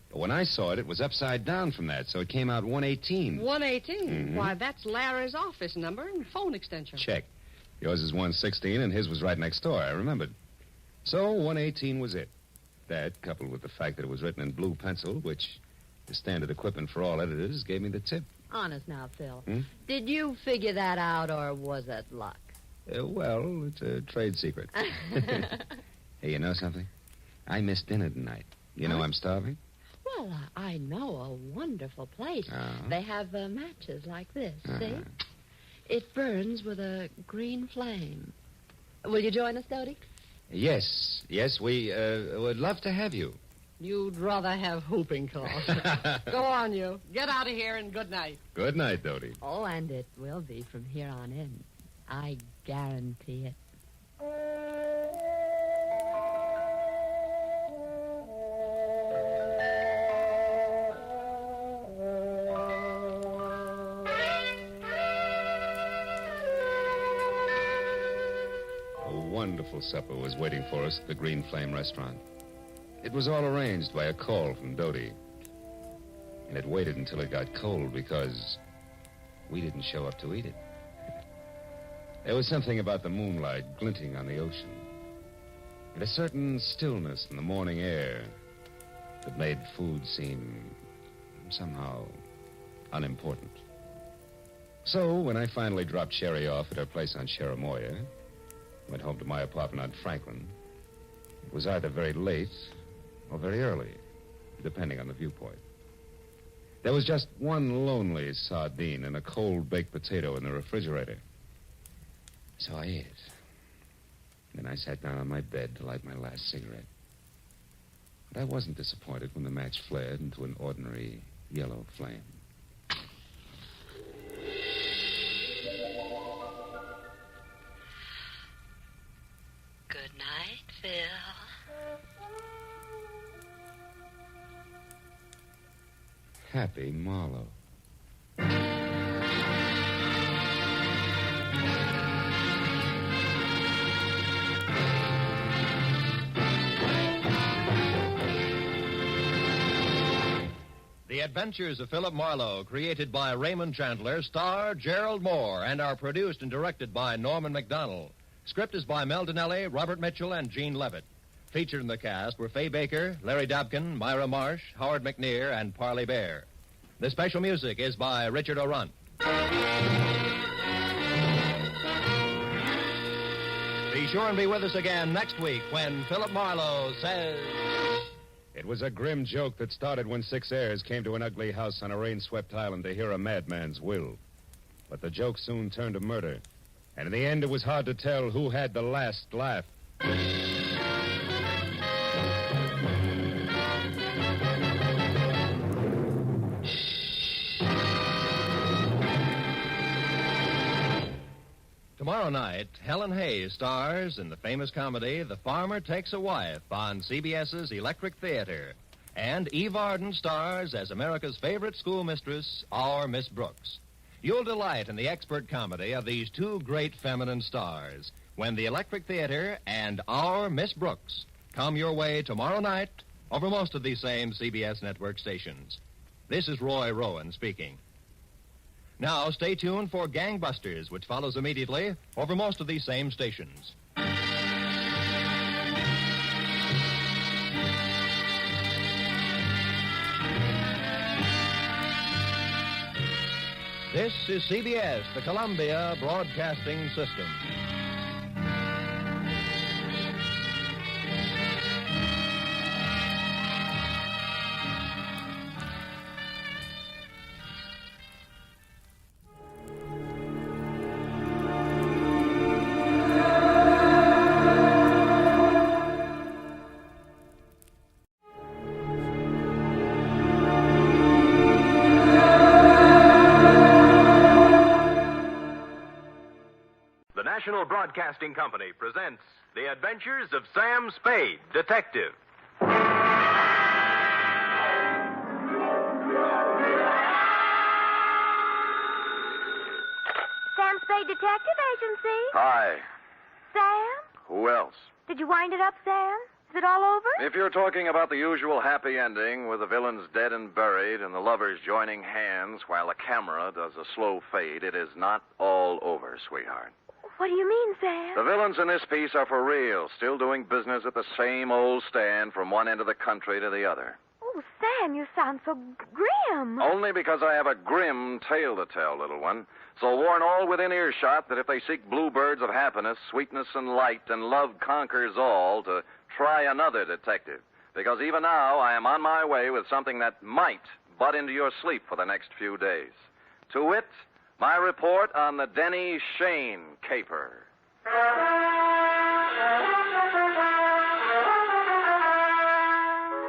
But when I saw it, it was upside down from that, so it came out 118. 118? Mhm. Why, that's Larry's office number and phone extension. Check. Yours is 116, and his was right next door. I remembered. So 118 was it. That, coupled with the fact that it was written in blue pencil, which is standard equipment for all editors, gave me the tip. Honest now, Phil. Hmm? Did you figure that out, or was it luck? Well, it's a trade secret. Hey, you know something? I missed dinner tonight. You know I'm starving? Well, I know a wonderful place. Oh. They have matches like this, see? It burns with a green flame. Will you join us, Dodie? Yes, we would love to have you. You'd rather have whooping cough. Go on, you. Get out of here and good night. Good night, Dodie. Oh, and it will be from here on in. I guarantee it. A wonderful supper was waiting for us at the Green Flame restaurant. It was all arranged by a call from Dodie. And it waited until it got cold because we didn't show up to eat it. There was something about the moonlight glinting on the ocean, and a certain stillness in the morning air that made food seem somehow unimportant. So when I finally dropped Sherry off at her place on Cherimoya, went home to my apartment on Franklin, it was either very late or very early, depending on the viewpoint. There was just one lonely sardine and a cold baked potato in the refrigerator. So I ate it. Then I sat down on my bed to light my last cigarette. But I wasn't disappointed when the match flared into an ordinary yellow flame. Good night, Phil. Happy Marlowe. The Adventures of Philip Marlowe, created by Raymond Chandler, star Gerald Moore, and are produced and directed by Norman McDonald. Script is by Mel Donnelly, Robert Mitchell, and Gene Levitt. Featured in the cast were Fay Baker, Larry Dobkin, Myra Marsh, Howard McNear, and Parley Bear. The special music is by Richard O'Runt. Be sure and be with us again next week when Philip Marlowe says... It was a grim joke that started when 6 heirs came to an ugly house on a rain-swept island to hear a madman's will. But the joke soon turned to murder, and in the end it was hard to tell who had the last laugh. Tomorrow night, Helen Hayes stars in the famous comedy The Farmer Takes a Wife on CBS's Electric Theater. And Eve Arden stars as America's favorite schoolmistress, our Miss Brooks. You'll delight in the expert comedy of these two great feminine stars when the Electric Theater and our Miss Brooks come your way tomorrow night over most of these same CBS network stations. This is Roy Rowan speaking. Now, stay tuned for Gangbusters, which follows immediately over most of these same stations. This is CBS, the Columbia Broadcasting System. National Broadcasting Company presents The Adventures of Sam Spade, Detective. Detective Agency. Hi. Sam? Who else? Did you wind it up, Sam? Is it all over? If you're talking about the usual happy ending with the villains dead and buried and the lovers joining hands while the camera does a slow fade, it is not all over, sweetheart. What do you mean, Sam? The villains in this piece are for real, still doing business at the same old stand from one end of the country to the other. Oh, Sam, you sound so grim. Only because I have a grim tale to tell, little one. So warn all within earshot that if they seek bluebirds of happiness, sweetness, and light, and love conquers all, to try another detective. Because even now, I am on my way with something that might butt into your sleep for the next few days. To wit, my report on the Denny Shane caper.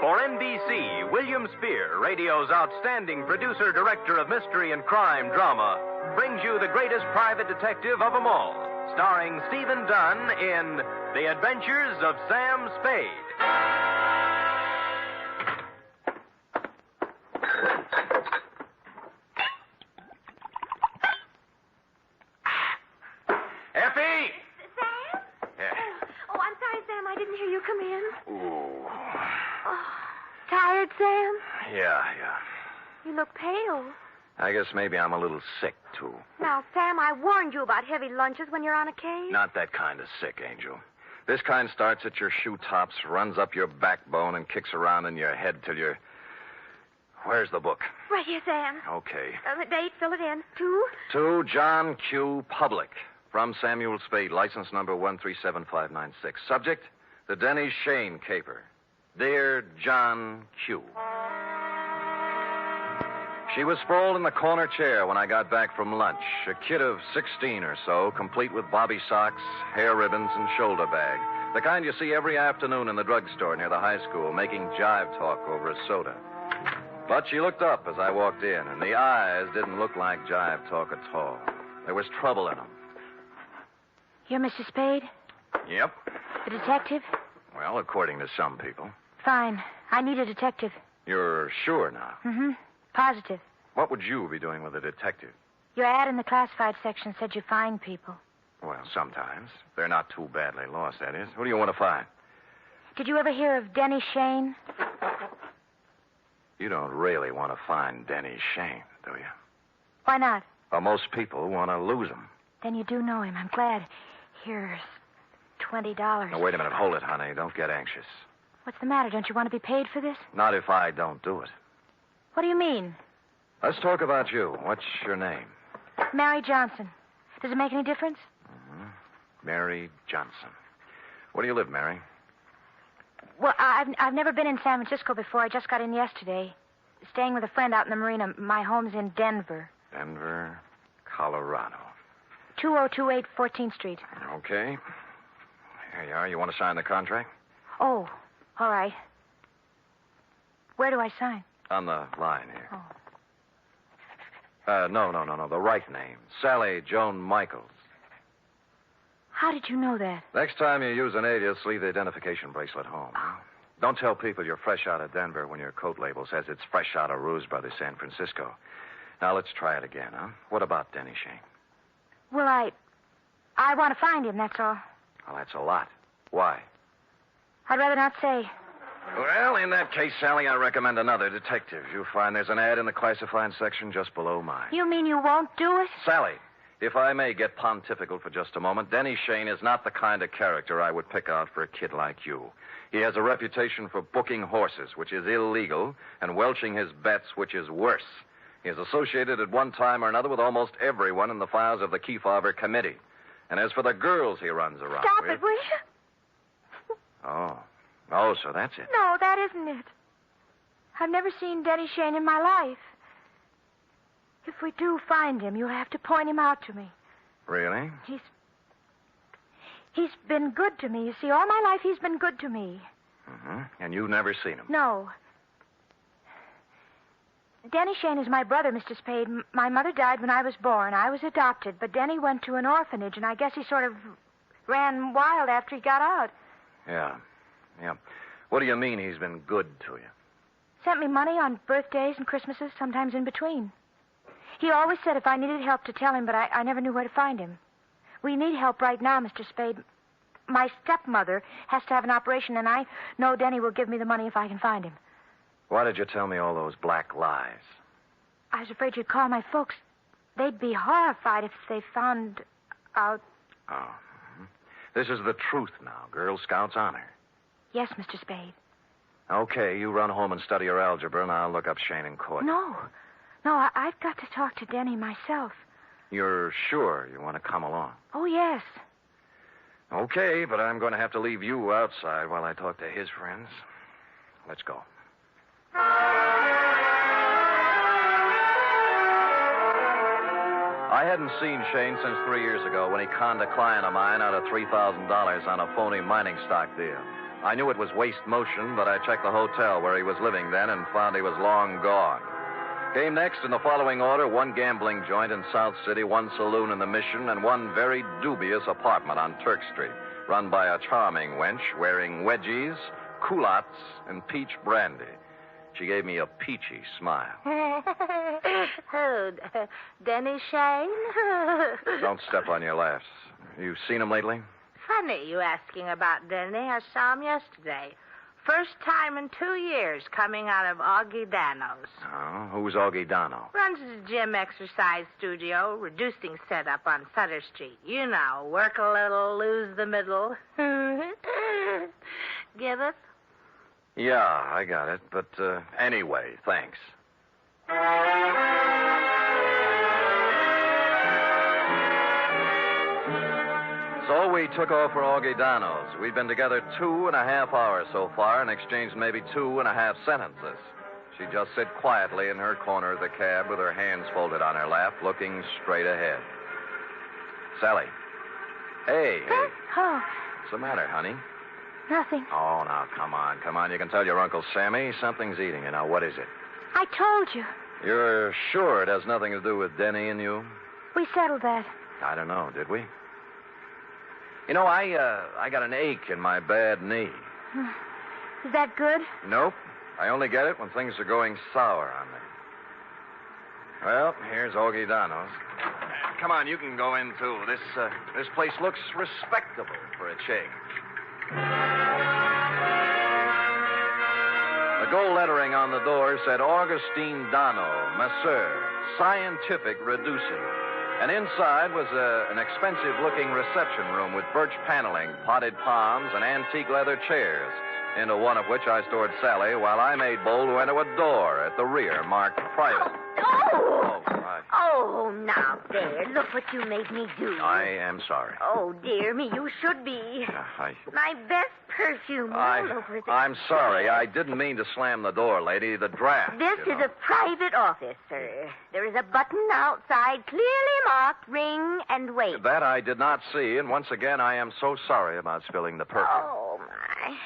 For NBC, William Spear, radio's outstanding producer-director of mystery and crime drama, brings you the greatest private detective of them all, starring Stephen Dunn in The Adventures of Sam Spade. Effie! Sam? Yeah. Oh, I'm sorry, Sam. I didn't hear you come in. Ooh. Oh, tired, Sam? Yeah. You look pale. I guess maybe I'm a little sick, too. Now, Sam, I warned you about heavy lunches when you're on a case. Not that kind of sick, Angel. This kind starts at your shoe tops, runs up your backbone, and kicks around in your head till you're... Where's the book? Right here, Sam. Okay. The date, fill it in. 2? To John Q. Public. From Samuel Spade, license number 1375596. Subject, the Denny Shane caper. Dear John Q. She was sprawled in the corner chair when I got back from lunch, a kid of 16 or so, complete with bobby socks, hair ribbons, and shoulder bag. The kind you see every afternoon in the drugstore near the high school, making jive talk over a soda. But she looked up as I walked in, and the eyes didn't look like jive talk at all. There was trouble in them. You're Mr. Spade? Yep. The detective? Well, according to some people. Fine. I need a detective. You're sure now? Mm-hmm. Positive. What would you be doing with a detective? Your ad in the classified section said you find people. Well, sometimes. They're not too badly lost, that is. Who do you want to find? Did you ever hear of Denny Shane? You don't really want to find Denny Shane, do you? Why not? Well, most people want to lose him. Then you do know him. I'm glad. Here's $20. Now, wait a minute. Hold it, honey. Don't get anxious. What's the matter? Don't you want to be paid for this? Not if I don't do it. What do you mean? Let's talk about you. What's your name? Mary Johnson. Does it make any difference? Mm-hmm. Mary Johnson. Where do you live, Mary? Well, I've never been in San Francisco before. I just got in yesterday. Staying with a friend out in the marina. My home's in Denver. Denver, Colorado. 2028 14th Street. Okay. Here you are. You want to sign the contract? Oh, all right. Where do I sign? On the line here. Oh. No. The right name. Sally Joan Michaels. How did you know that? Next time you use an alias, leave the identification bracelet home. Oh. Don't tell people you're fresh out of Denver when your coat label says it's fresh out of Ruse Brothers, San Francisco. Now, let's try it again, huh? What about Denny Shane? Well, I want to find him, that's all. Well, that's a lot. Why? I'd rather not say. Well, in that case, Sally, I recommend another detective. You'll find there's an ad in the classified section just below mine. You mean you won't do it? Sally, if I may get pontifical for just a moment, Denny Shane is not the kind of character I would pick out for a kid like you. He has a reputation for booking horses, which is illegal, and welching his bets, which is worse. He is associated at one time or another with almost everyone in the files of the Kefauver Committee. And as for the girls he runs around Stop with... it, will you? Oh, so that's it. No, that isn't it. I've never seen Denny Shane in my life. If we do find him, you'll have to point him out to me. Really? He's been good to me. You see, all my life he's been good to me. Mm-hmm. And you've never seen him? No. Denny Shane is my brother, Mr. Spade. My mother died when I was born. I was adopted, but Denny went to an orphanage, and I guess he sort of ran wild after he got out. Yeah. What do you mean he's been good to you? Sent me money on birthdays and Christmases, sometimes in between. He always said if I needed help to tell him, but I never knew where to find him. We need help right now, Mr. Spade. My stepmother has to have an operation, and I know Denny will give me the money if I can find him. Why did you tell me all those black lies? I was afraid you'd call my folks. They'd be horrified if they found out. Oh. This is the truth now. Girl Scouts honor. Yes, Mr. Spade. Okay, you run home and study your algebra, and I'll look up Shane in court. No, I've got to talk to Denny myself. You're sure you want to come along? Oh, yes. Okay, but I'm going to have to leave you outside while I talk to his friends. Let's go. I hadn't seen Shane since 3 years ago when he conned a client of mine out of $3,000 on a phony mining stock deal. I knew it was waste motion, but I checked the hotel where he was living then and found he was long gone. Came next in the following order: one gambling joint in South City, one saloon in the Mission, and one very dubious apartment on Turk Street, run by a charming wench wearing wedgies, culottes, and peach brandy. She gave me a peachy smile. Oh, Denny Shane? Don't step on your laughs. You seen him lately? Funny you asking about Denny. I saw him yesterday. First time in 2 years coming out of Augie Dano's. Oh, who's Augie Dano? Runs his gym exercise studio, reducing setup on Sutter Street. You know, work a little, lose the middle. Give it? Yeah, I got it. But anyway, thanks. So we took off for Augie Dano's. We'd been together 2.5 hours so far and exchanged maybe 2.5 sentences. She just sit quietly in her corner of the cab with her hands folded on her lap, looking straight ahead. Sally. Hey. Oh, What's the matter, honey? nothing. Oh, now, come on. You can tell your Uncle Sammy something's eating you. Now, what is it? I told you. You're sure it has nothing to do with Denny and you? We settled that. I don't know, did we? You know, I got an ache in my bad knee. Is that good? Nope. I only get it when things are going sour on me. Well, here's Augie Dano's. Come on, you can go in, too. This place looks respectable for a change. The gold lettering on the door said Augustine Dano, Masseur, Scientific Reducing. And inside was an expensive-looking reception room with birch paneling, potted palms, and antique leather chairs, into one of which I stored Sally while I made bold to enter a door at the rear marked private. Oh, now, there. Look what you made me do. I am sorry. Oh, dear me, you should be. My best perfume all over there. I'm sorry. I didn't mean to slam the door, lady. The draft. This is a private office, sir. There is a button outside clearly marked ring and wait. That I did not see, and once again, I am so sorry about spilling the perfume. Oh, my.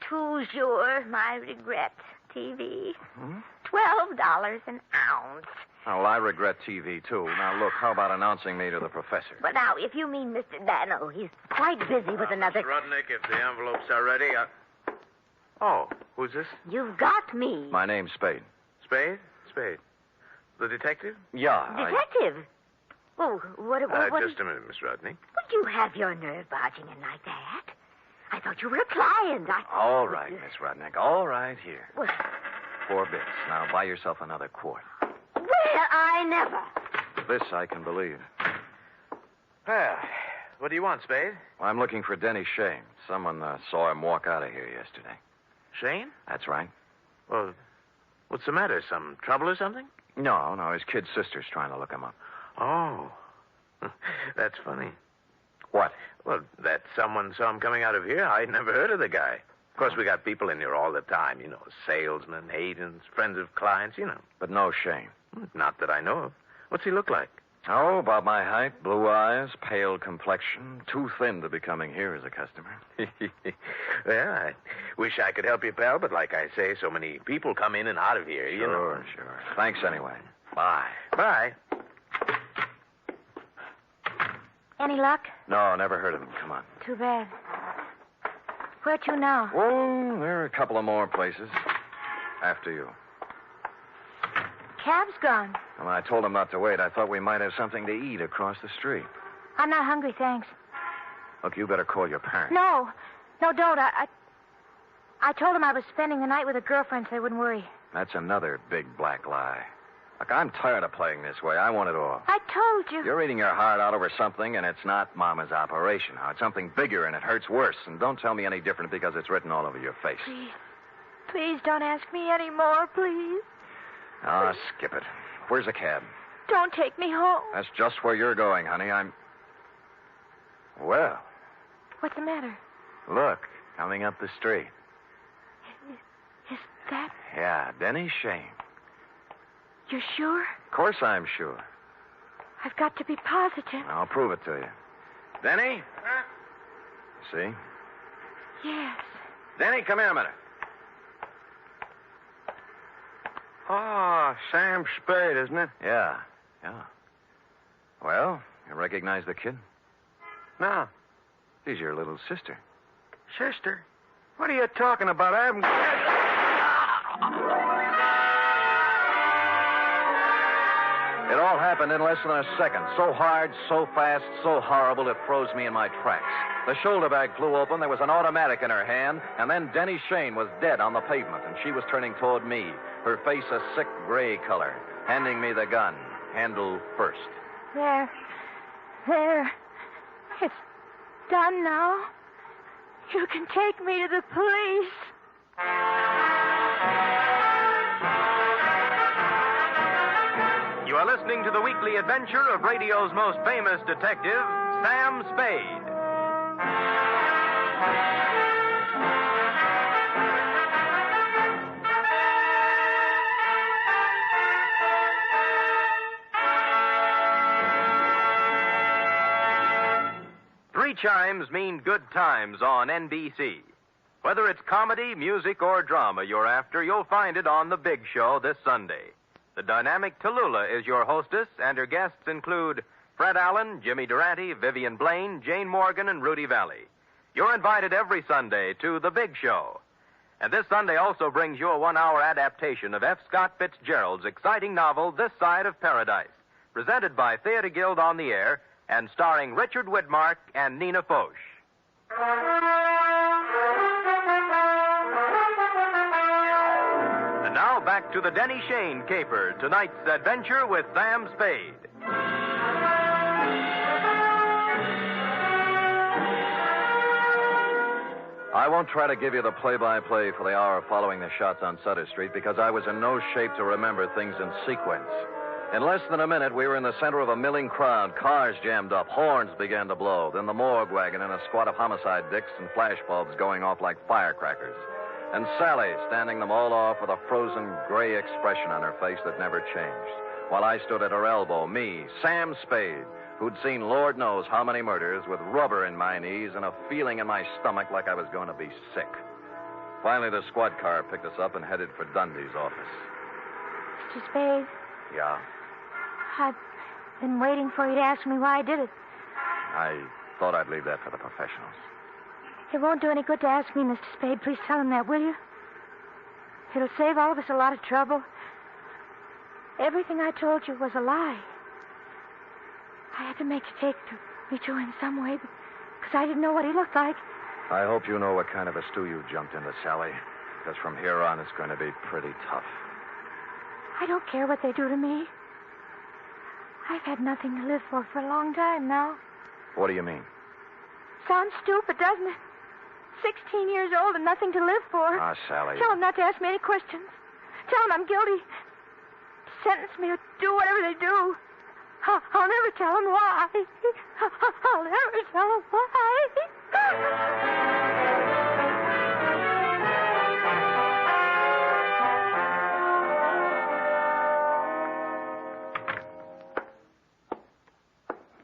Toujours, my regret. TV. Hmm? $12 an ounce. Oh, well, I regret TV, too. Now, look, how about announcing me to the professor? But now, if you mean Mr. Dano, he's quite busy with another... Miss Rudnick, if the envelopes are ready, Oh, who's this? You've got me. My name's Spade. Spade? Spade. The detective? Yeah. Detective? Oh, what... Just a minute, Miss Rudnick. Would you have your nerve barging in like that? I thought you were a client. All right, Miss Rudnick. All right, here. Well, 4 bits. Now, buy yourself another quart. well, I never. This I can believe. Well, what do you want, Spade? Well, I'm looking for Denny Shane. Someone saw him walk out of here yesterday. Shane? That's right. Well, what's the matter? Some trouble or something? No. His kid sister's trying to look him up. Oh. That's funny. What? Well, that someone saw him coming out of here. I'd never heard of the guy. Of course, we got people in here all the time, salesmen, agents, friends of clients, But no Shane. Not that I know of. What's he look like? Oh, about my height, blue eyes, pale complexion, too thin to be coming here as a customer. Well, I wish I could help you, pal, but like I say, so many people come in and out of here, Sure. Thanks anyway. Bye. Bye. Any luck? No, never heard of him. Come on. Too bad. Where to now? Oh, there are a couple of more places. After you. Cab's gone. Well, I told him not to wait. I thought we might have something to eat across the street. I'm not hungry, thanks. Look, you better call your parents. No, don't. I told them I was spending the night with a girlfriend so they wouldn't worry. That's another big black lie. Look, I'm tired of playing this way. I want it all. I told you. You're eating your heart out over something, and it's not Mama's operation. It's something bigger, and it hurts worse. And don't tell me any different because it's written all over your face. Please don't ask me any more, please. Oh, skip it. Where's the cab? Don't take me home. That's just where you're going, honey. Well, What's the matter? look, coming up the street. Is that... Yeah, Denny Shane. You're sure? Of course I'm sure. I've got to be positive. I'll prove it to you. Denny? See? Yes. Denny, come here a minute. Oh, Sam Spade, isn't it? Yeah. Well, you recognize the kid? No. She's your little sister. Sister? What are you talking about? I haven't... It all happened in less than a second. So hard, so fast, so horrible, it froze me in my tracks. The shoulder bag flew open, there was an automatic in her hand, and then Denny Shane was dead on the pavement, and she was turning toward me, her face a sick gray color, handing me the gun, handle first. There. It's done now. You can take me to the police. You are listening to the weekly adventure of radio's most famous detective, Sam Spade. Three chimes mean good times on NBC. Whether it's comedy, music, or drama you're after, you'll find it on The Big Show this Sunday. The dynamic Tallulah is your hostess, and her guests include Fred Allen, Jimmy Durante, Vivian Blaine, Jane Morgan, and Rudy Valley. You're invited every Sunday to The Big Show. And this Sunday also brings you a 1-hour adaptation of F. Scott Fitzgerald's exciting novel, This Side of Paradise, presented by Theater Guild on the Air and starring Richard Widmark and Nina Foch. And now back to the Denny Shane caper, tonight's adventure with Sam Spade. I won't try to give you the play-by-play for the hour following the shots on Sutter Street because I was in no shape to remember things in sequence. In less than a minute, we were in the center of a milling crowd. Cars jammed up. Horns began to blow. Then the morgue wagon and a squad of homicide dicks and flashbulbs going off like firecrackers. And Sally standing them all off with a frozen gray expression on her face that never changed. While I stood at her elbow, me, Sam Spade, who'd seen Lord knows how many murders with rubber in my knees and a feeling in my stomach like I was going to be sick. Finally, the squad car picked us up and headed for Dundee's office. Mr. Spade, Yeah? I've been waiting for you to ask me why I did it. I thought I'd leave that for the professionals. It won't do any good to ask me, Mr. Spade. Please tell him that, will you? It'll save all of us a lot of trouble. Everything I told you was a lie. I had to make you take me to him some way because I didn't know what he looked like. I hope you know what kind of a stew you jumped into, Sally, because from here on it's going to be pretty tough. I don't care what they do to me. I've had nothing to live for a long time now. What do you mean? Sounds stupid, doesn't it? 16 years old and nothing to live for. Ah, Sally. Tell them not to ask me any questions. Tell them I'm guilty. Sentence me or do whatever they do. I'll never tell them why. I'll never tell them why.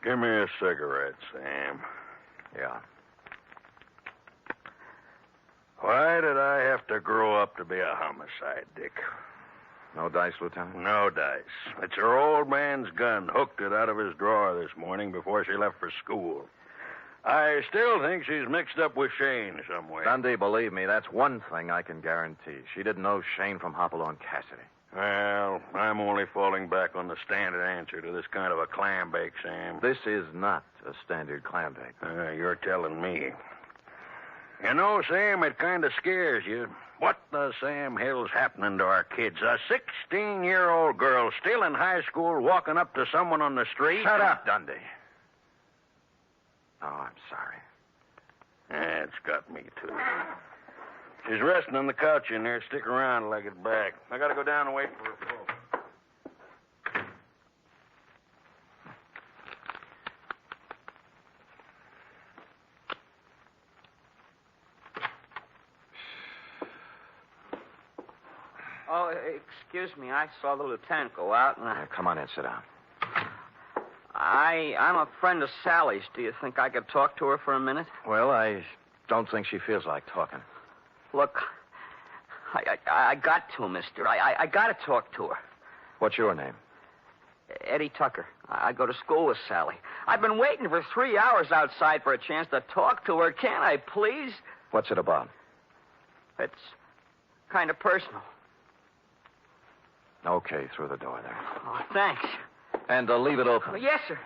Give me a cigarette, Sam. Yeah. Why did I have to grow up to be a homicide, Dick? No dice, Lieutenant? No dice. It's her old man's gun. Hooked it out of his drawer this morning before she left for school. I still think she's mixed up with Shane some way. Dundee, believe me, that's one thing I can guarantee. She didn't know Shane from Hopalong Cassidy. Well, I'm only falling back on the standard answer to this kind of a clam bake, Sam. This is not a standard clam bake. You're telling me. You know, Sam, it kind of scares you. What the Sam hell's happening to our kids? A 16-year-old girl still in high school walking up to someone on the street? Shut up, Dundee. Oh, I'm sorry. It's got me, too. She's resting on the couch in there. Stick around till I get back. I gotta go down and wait for her folks. Oh, excuse me. I saw the lieutenant go out, and Come on in, sit down. I'm a friend of Sally's. Do you think I could talk to her for a minute? Well, I don't think she feels like talking. Look, I got to, mister. I got to talk to her. What's your name? Eddie Tucker. I go to school with Sally. I've been waiting for 3 hours outside for a chance to talk to her. Can't I, please? What's it about? It's kind of personal. Okay, through the door there. Oh, thanks. And leave it open. Oh, yes, sir.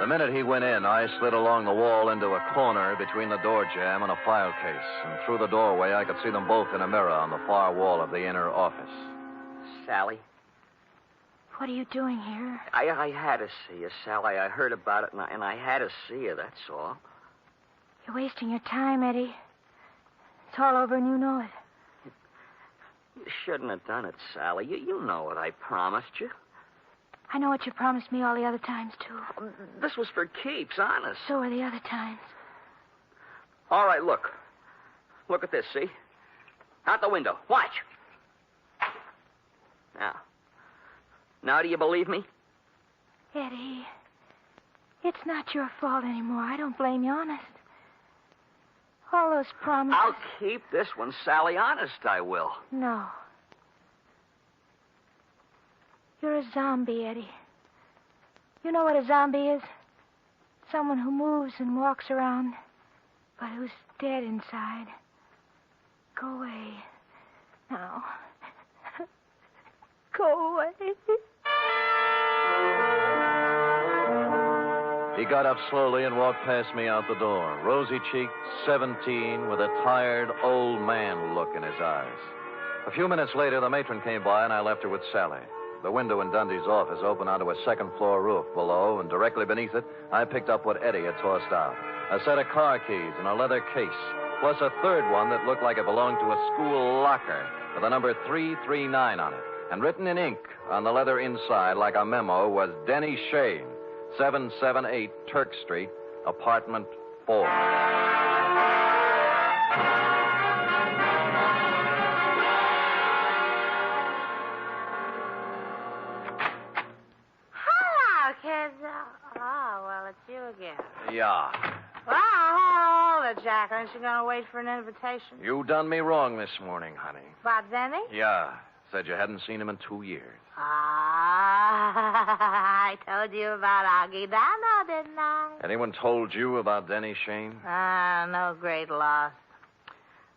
The minute he went in, I slid along the wall into a corner between the door jamb and a file case. And through the doorway, I could see them both in a mirror on the far wall of the inner office. Sally, What are you doing here? I had to see you, Sally. I heard about it, and I had to see you, that's all. You're wasting your time, Eddie. It's all over and you know it. You shouldn't have done it, Sally. You know what I promised you. I know what you promised me all the other times, too. This was for keeps, honest. So were the other times. All right, look. Look at this, see? Out the window. Watch. Now, do you believe me? Eddie, it's not your fault anymore. I don't blame you, honest. All those promises... I'll keep this one, Sally. Honest, I will. No. You're a zombie, Eddie. You know what a zombie is? Someone who moves and walks around, but who's dead inside. Go away. Now. Go away. He got up slowly and walked past me out the door, rosy-cheeked, 17, with a tired, old man look in his eyes. A few minutes later, the matron came by, and I left her with Sally. The window in Dundee's office opened onto a second-floor roof below, and directly beneath it, I picked up what Eddie had tossed out. A set of car keys in a leather case, plus a third one that looked like it belonged to a school locker with the number 339 on it. And written in ink on the leather inside, like a memo, was Denny Shane, 778 Turk Street, apartment 4. Hello, kids. Oh, well, it's you again. Yeah. Well, hold it, Jack. Aren't you going to wait for an invitation? You done me wrong this morning, honey. About Denny? Yeah. Said you hadn't seen him in 2 years. I told you about Augie Dano, didn't I? Anyone told you about Denny Shane? No great loss.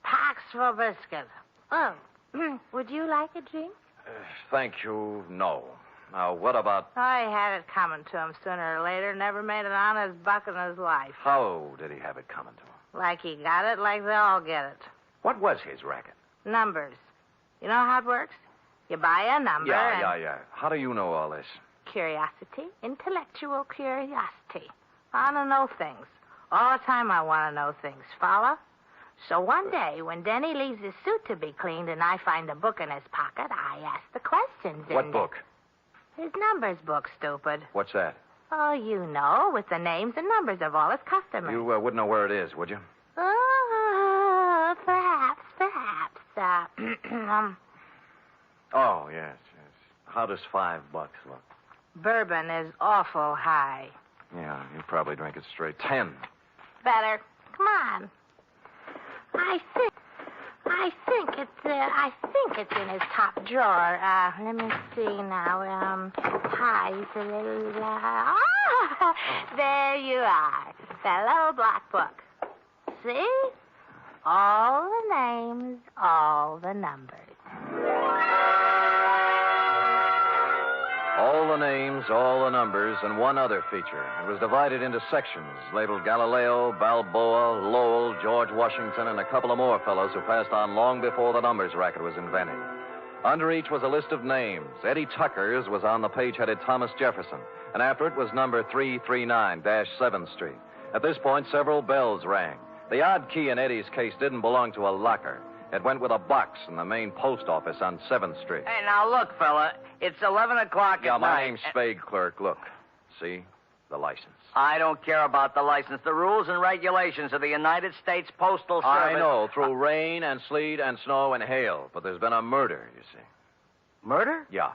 Pax for biscuit. Oh, would you like a drink? Thank you, no. Now, what about... I had it coming to him sooner or later. Never made an honest buck in his life. How did he have it coming to him? Like he got it, like they all get it. What was his racket? Numbers. You know how it works? You buy a number Yeah. How do you know all this? Curiosity. Intellectual curiosity. I want to know things. All the time I want to know things. Follow? So one day, when Denny leaves his suit to be cleaned and I find a book in his pocket, I ask the questions in What book? His numbers book, stupid. What's that? Oh, you know, with the names and numbers of all his customers. You wouldn't know where it is, would you? Oh, perhaps. Oh, yes. How does $5 look? Bourbon is awful high. Yeah, you probably drink it straight. 10. Better. Come on. I think it's in his top drawer. Let me see now. Pies. There you are. That little black book. See? All the names, all the numbers. All the names, all the numbers, and one other feature. It was divided into sections, labeled Galileo, Balboa, Lowell, George Washington, and a couple of more fellows who passed on long before the numbers racket was invented. Under each was a list of names. Eddie Tucker's was on the page headed Thomas Jefferson, and after it was number 339-7th Street. At this point, several bells rang. The odd key in Eddie's case didn't belong to a locker. It went with a box in the main post office on 7th Street. Hey, now look, fella. It's 11 o'clock Yeah, at my night. name's Spade, clerk. Look. See? The license. I don't care about the license. The rules and regulations of the United States Postal Service. I know, through rain and sleet and snow and hail. But there's been a murder, you see. Murder? Yeah.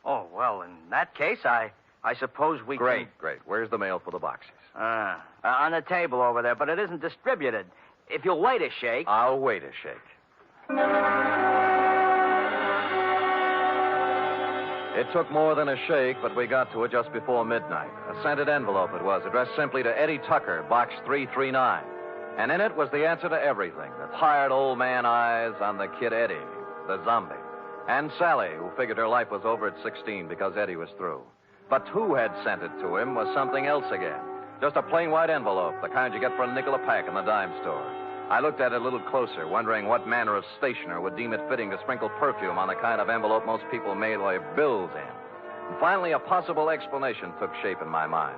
Oh, well, in that case, I suppose we Great. Where's the mail for the boxes? on the table over there, but it isn't distributed. If you'll wait a shake. I'll wait a shake. It took more than a shake, but we got to it just before midnight. A scented envelope it was, addressed simply to Eddie Tucker, box 339. And in it was the answer to everything. The tired old man eyes on the kid Eddie, the zombie. And Sally, who figured her life was over at 16 because Eddie was through. But who had sent it to him was something else again. Just a plain white envelope, the kind you get for a nickel a pack in the dime store. I looked at it a little closer, wondering what manner of stationer would deem it fitting to sprinkle perfume on the kind of envelope most people mail their bills in. And finally, a possible explanation took shape in my mind.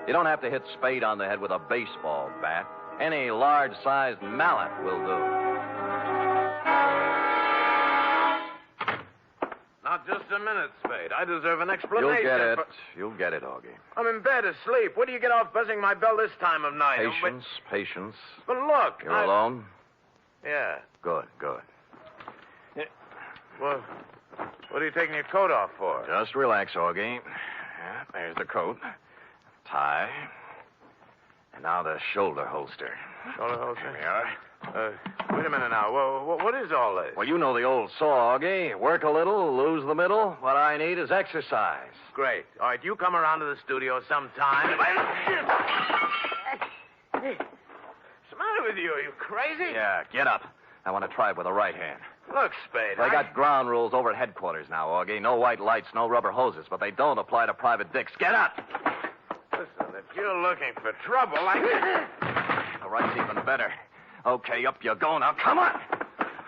You don't have to hit Spade on the head with a baseball bat. Any large-sized mallet will do. Not just a minute, Spade. I deserve an explanation. You'll get it. for- You'll get it, Augie. I'm in bed asleep. Where do you get off buzzing my bell this time of night? Patience. But look. You're alone? Yeah. Good. Well, what are you taking your coat off for? Just relax, Augie. Yeah, there's the coat. Tie. And now the shoulder holster. Shoulder holster? There we are. Wait a minute now. What is all this? Well, you know the old saw, Augie. Work a little, lose the middle. What I need is exercise. Great. All right, you come around to the studio sometime. What's the matter with you? Are you crazy? Yeah, get up. I want to try it with the right hand. Look, Spade. They got ground rules over at headquarters now, Augie. No white lights, no rubber hoses, but they don't apply to private dicks. Get up! Listen, if you're looking for trouble, The right's even better. Okay, up you go now. Come on!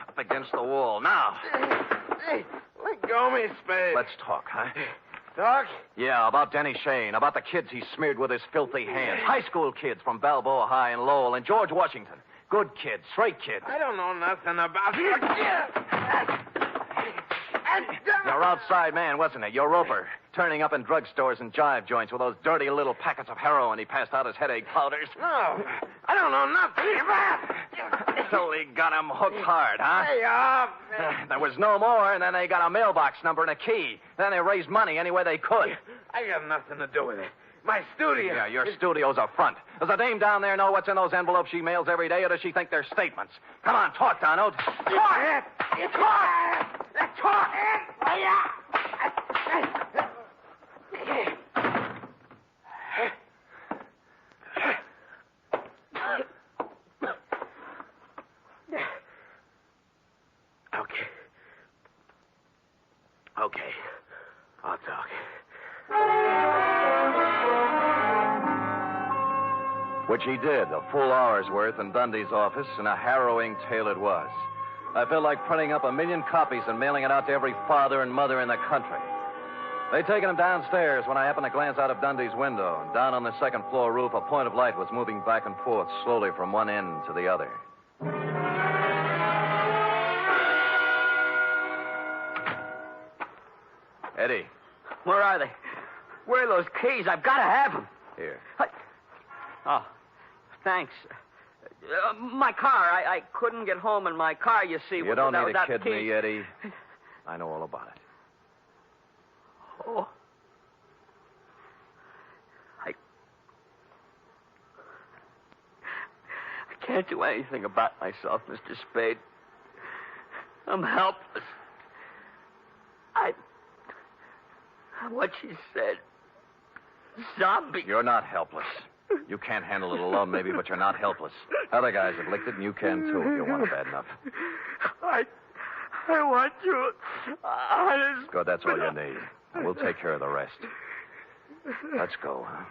Up against the wall. Now. Hey, let go of me, Spade. Let's talk, huh? Talk? Yeah, about Denny Shane, about the kids he smeared with his filthy hands. High school kids from Balboa High and Lowell and George Washington. Good kids, straight kids. I don't know nothing about you. Your outside man, wasn't it? Your roper. Turning up in drugstores and jive joints with those dirty little packets of heroin he passed out as headache powders. No, I don't know nothing about it. So he got him hooked hard, huh? Hey, There was no more, and then they got a mailbox number and a key. Then they raised money any way they could. I got nothing to do with it. My studio. Yeah, your studio's a front. Does the dame down there know what's in those envelopes she mails every day, or does she think they're statements? Come on, talk, Donald. Talk! Talk! Okay. I'll talk. Which he did, a full hour's worth in Dundee's office, and a harrowing tale it was. I felt like printing up 1 million copies and mailing it out to every father and mother in the country. They'd taken him downstairs when I happened to glance out of Dundee's window, and down on the second floor roof, a point of light was moving back and forth slowly from one end to the other. Eddie. Where are they? Where are those keys? I've got to have them. Here. Oh, thanks. My car. I couldn't get home in my car, you see. You don't need to without kid the me, keys. Eddie. I know all about it. Oh. I can't do anything about myself, Mr. Spade. I'm helpless. What she said. Zombie. You're not helpless. You can't handle it alone, maybe, but you're not helpless. Other guys have licked it, and you can, too, if you want it bad enough. I want you. Honest. Good, that's all you need. And we'll take care of the rest. Let's go, huh?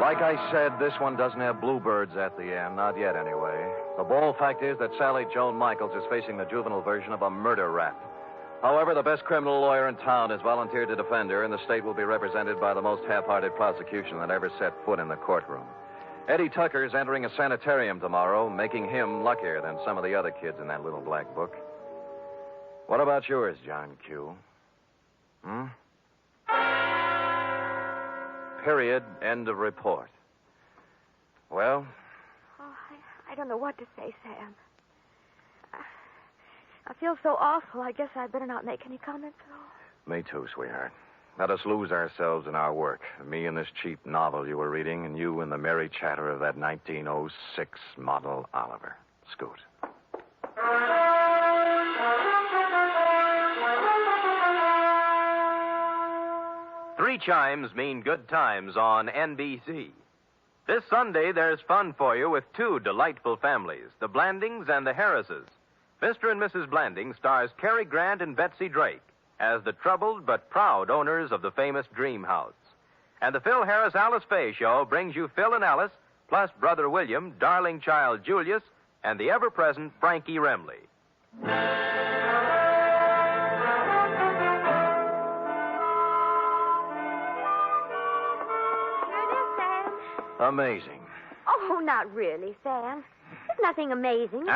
Like I said, this one doesn't have bluebirds at the end. Not yet, anyway. The bald fact is that Sally Joan Michaels is facing the juvenile version of a murder rap. However, the best criminal lawyer in town has volunteered to defend her, and the state will be represented by the most half-hearted prosecution that ever set foot in the courtroom. Eddie Tucker's entering a sanitarium tomorrow, making him luckier than some of the other kids in that little black book. What about yours, John Q? Period. End of report. Well? Oh, I don't know what to say, Sam. I feel so awful. I guess I'd better not make any comments at all. Me too, sweetheart. Let us lose ourselves in our work. Me in this cheap novel you were reading, and you in the merry chatter of that 1906 model Oliver. Scoot. Three chimes mean good times on NBC. This Sunday, there's fun for you with two delightful families, the Blandings and the Harrises. Mr. and Mrs. Blanding stars Cary Grant and Betsy Drake as the troubled but proud owners of the famous Dream House. And the Phil Harris Alice Faye Show brings you Phil and Alice, plus Brother William, darling child Julius, and the ever-present Frankie Remley. Amazing. Oh, not really, Sam. There's nothing amazing.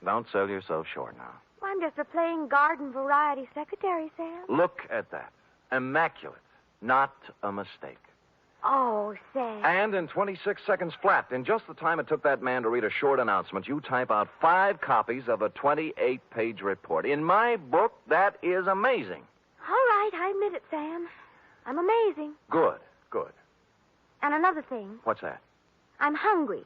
Don't sell yourself short now. I'm just a plain garden variety secretary, Sam. Look at that. Immaculate. Not a mistake. Oh, Sam. And in 26 seconds flat, in just the time it took that man to read a short announcement, you type out 5 copies of a 28-page report. In my book, that is amazing. All right, I admit it, Sam. I'm amazing. Good, good. And another thing. What's that? I'm hungry.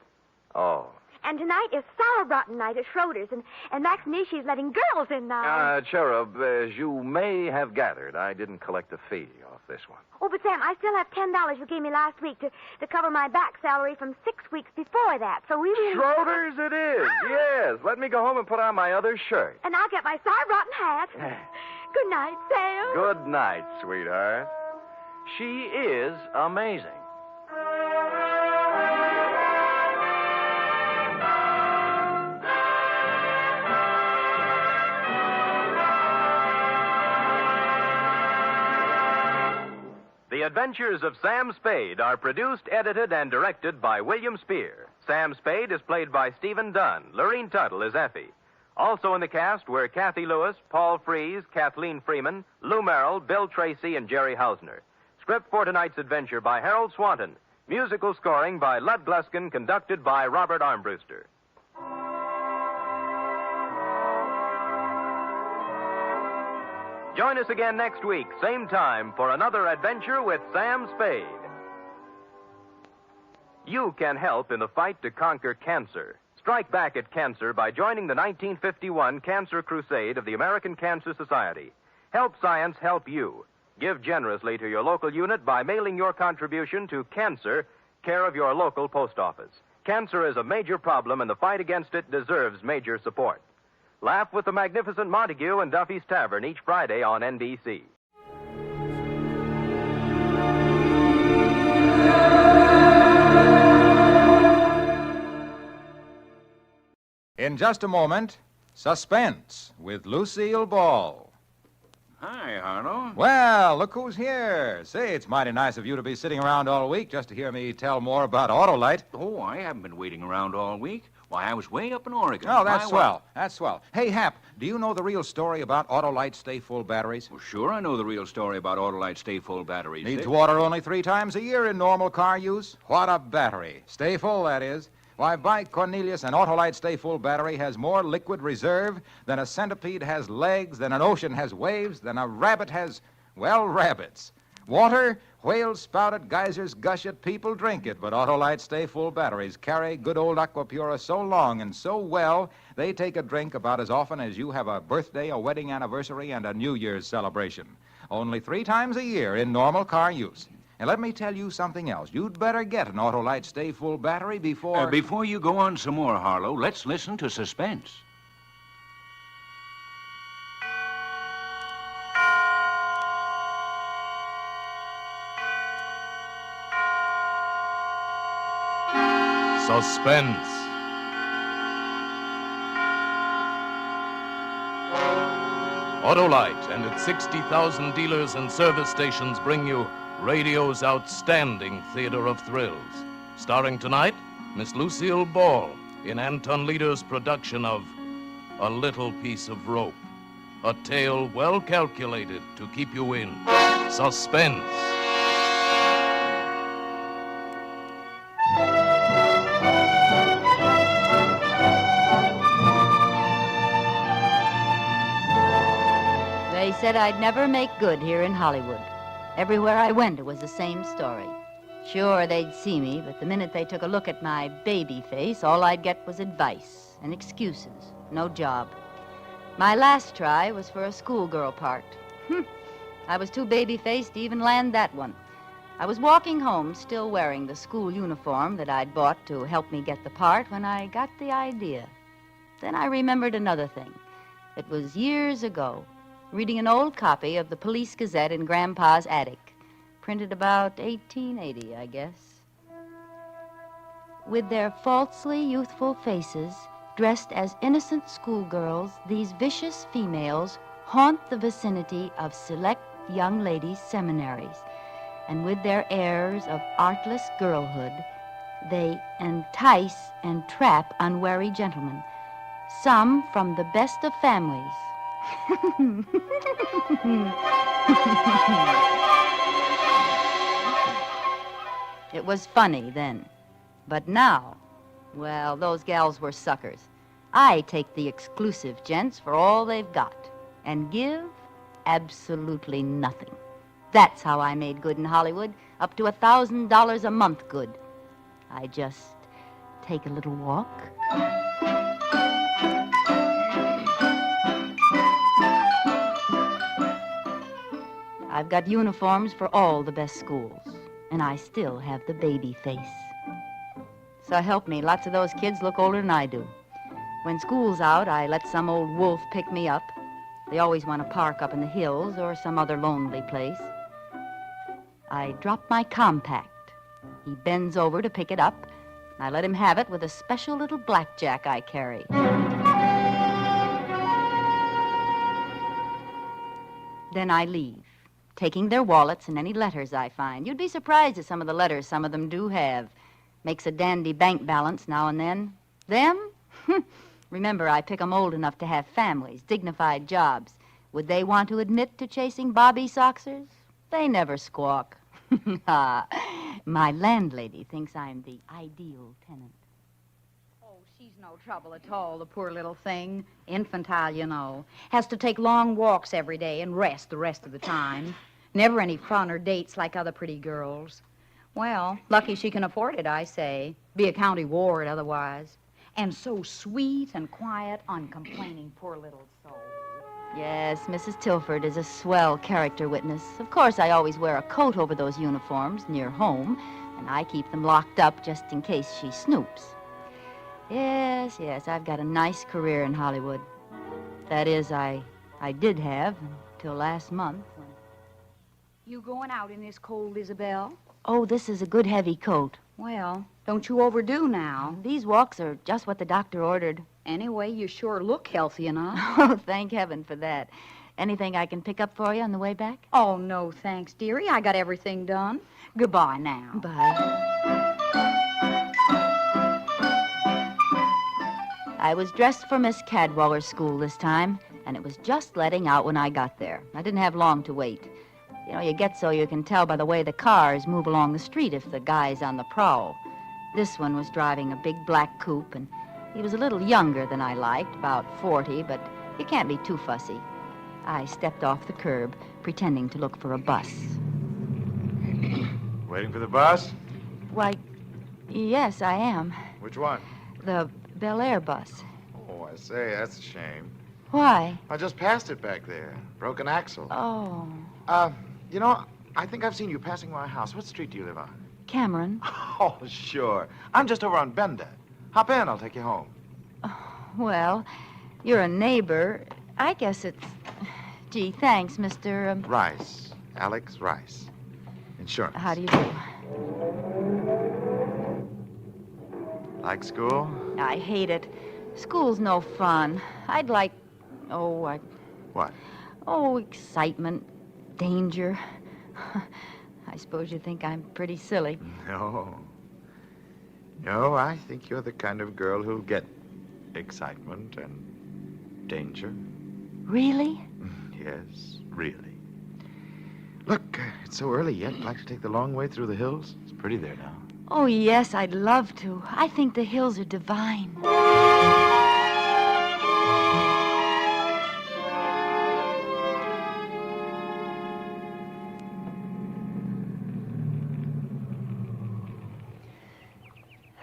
Oh. And tonight is sauerbraten night at Schroeder's, and Max Nishi's letting girls in now. Cherub, as you may have gathered, I didn't collect a fee off this one. Oh, but Sam, I still have $10 you gave me last week to cover my back salary from 6 weeks before that, so we really... Schroeder's it is, yes. Let me go home and put on my other shirt. And I'll get my sauerbraten hat. Good night, Sam. Good night, sweetheart. She is amazing. The Adventures of Sam Spade are produced, edited, and directed by William Spear. Sam Spade is played by Stephen Dunn. Lorene Tuttle is Effie. Also in the cast were Kathy Lewis, Paul Frees, Kathleen Freeman, Lou Merrill, Bill Tracy, and Jerry Hausner. Script for tonight's adventure by Harold Swanton. Musical scoring by Lud Gluskin, conducted by Robert Armbruster. Join us again next week, same time, for another adventure with Sam Spade. You can help in the fight to conquer cancer. Strike back at cancer by joining the 1951 Cancer Crusade of the American Cancer Society. Help science help you. Give generously to your local unit by mailing your contribution to Cancer, care of your local post office. Cancer is a major problem, and the fight against it deserves major support. Laugh with the magnificent Montague and Duffy's Tavern each Friday on NBC. In just a moment, Suspense with Lucille Ball. Hi, Harlow. Well, look who's here. Say, it's mighty nice of you to be sitting around all week just to hear me tell more about Autolite. Oh, I haven't been waiting around all week. Why, I was way up in Oregon. Oh, that's swell. That's swell. Hey, Hap, do you know the real story about Autolite Stay Full batteries? Well, sure, I know the real story about Autolite Stay Full batteries. Needs water only 3 times a year in normal car use. What a battery. Stay full, that is. Why, by Cornelius, an Autolite Stay Full battery has more liquid reserve than a centipede has legs, than an ocean has waves, than a rabbit has, well, rabbits. Water? Whales spout it, geysers gush it, people drink it, but Autolite Stay Full batteries carry good old Aquapura so long and so well, they take a drink about as often as you have a birthday, a wedding anniversary, and a New Year's celebration. Only 3 times a year in normal car use. And let me tell you something else. You'd better get an Autolite Stay Full battery before... Before you go on some more, Harlow, let's listen to Suspense. Suspense. Autolite and its 60,000 dealers and service stations bring you radio's outstanding theater of thrills. Starring tonight, Miss Lucille Ball in Anton Leader's production of A Little Piece of Rope. A tale well calculated to keep you in suspense. They said I'd never make good here in Hollywood. Everywhere I went, it was the same story. Sure, they'd see me, but the minute they took a look at my baby face, all I'd get was advice and excuses. No job. My last try was for a schoolgirl part. I was too baby-faced to even land that one. I was walking home, still wearing the school uniform that I'd bought to help me get the part, when I got the idea. Then I remembered another thing. It was years ago, reading an old copy of the Police Gazette in Grandpa's attic. Printed about 1880, I guess. With their falsely youthful faces, dressed as innocent schoolgirls, these vicious females haunt the vicinity of select young ladies' seminaries. And with their airs of artless girlhood, they entice and trap unwary gentlemen, some from the best of families. It was funny then. But now, well, those gals were suckers. I take the exclusive gents for all they've got and give absolutely nothing. That's how I made good in Hollywood, up to $1,000 a month good. I just take a little walk. I've got uniforms for all the best schools, and I still have the baby face. So help me, lots of those kids look older than I do. When school's out, I let some old wolf pick me up. They always want to park up in the hills or some other lonely place. I drop my compact. He bends over to pick it up. I let him have it with a special little blackjack I carry. Then I leave, taking their wallets and any letters I find. You'd be surprised at some of the letters some of them do have. Makes a dandy bank balance now and then. Them? Remember, I pick 'em old enough to have families, dignified jobs. Would they want to admit to chasing Bobby Soxers? They never squawk. My landlady thinks I'm the ideal tenant. Oh, she's no trouble at all, the poor little thing. Infantile, you know. Has to take long walks every day and rest the rest of the time. Never any fun or dates like other pretty girls. Well, lucky she can afford it, I say. Be a county ward otherwise. And so sweet and quiet, uncomplaining, poor little soul. Yes, Mrs. Tilford is a swell character witness. Of course, I always wear a coat over those uniforms near home, and I keep them locked up just in case she snoops. Yes, I've got a nice career in Hollywood. That is, I did have until last month. You going out in this cold, Isabel? Oh, this is a good heavy coat. Well, don't you overdo now. These walks are just what the doctor ordered. Anyway, you sure look healthy enough. Oh, thank heaven for that. Anything I can pick up for you on the way back? Oh, no, thanks, dearie. I got everything done. Goodbye now. Bye. I was dressed for Miss Cadwaller's school this time, and it was just letting out when I got there. I didn't have long to wait. You know, you get so you can tell by the way the cars move along the street if the guy's on the prowl. This one was driving a big black coupe, and he was a little younger than I liked, about 40, but you can't be too fussy. I stepped off the curb, pretending to look for a bus. Waiting for the bus? Why, yes, I am. Which one? The Bel Air bus. Oh, I say, that's a shame. Why? I just passed it back there. Broken axle. Oh, You know, I think I've seen you passing my house. What street do you live on? Cameron. Oh, sure. I'm just over on Benda. Hop in, I'll take you home. Well, you're a neighbor. I guess it's... Gee, thanks, Mr. Rice. Alex Rice. Insurance. How do you do? Like school? I hate it. School's no fun. I'd like... What? Oh, excitement. Danger. I suppose you think I'm pretty silly. No. No, I think you're the kind of girl who'll get excitement and danger. Really? Yes, really. Look, it's so early yet. I'd like to take the long way through the hills. It's pretty there now. Oh, yes, I'd love to. I think the hills are divine.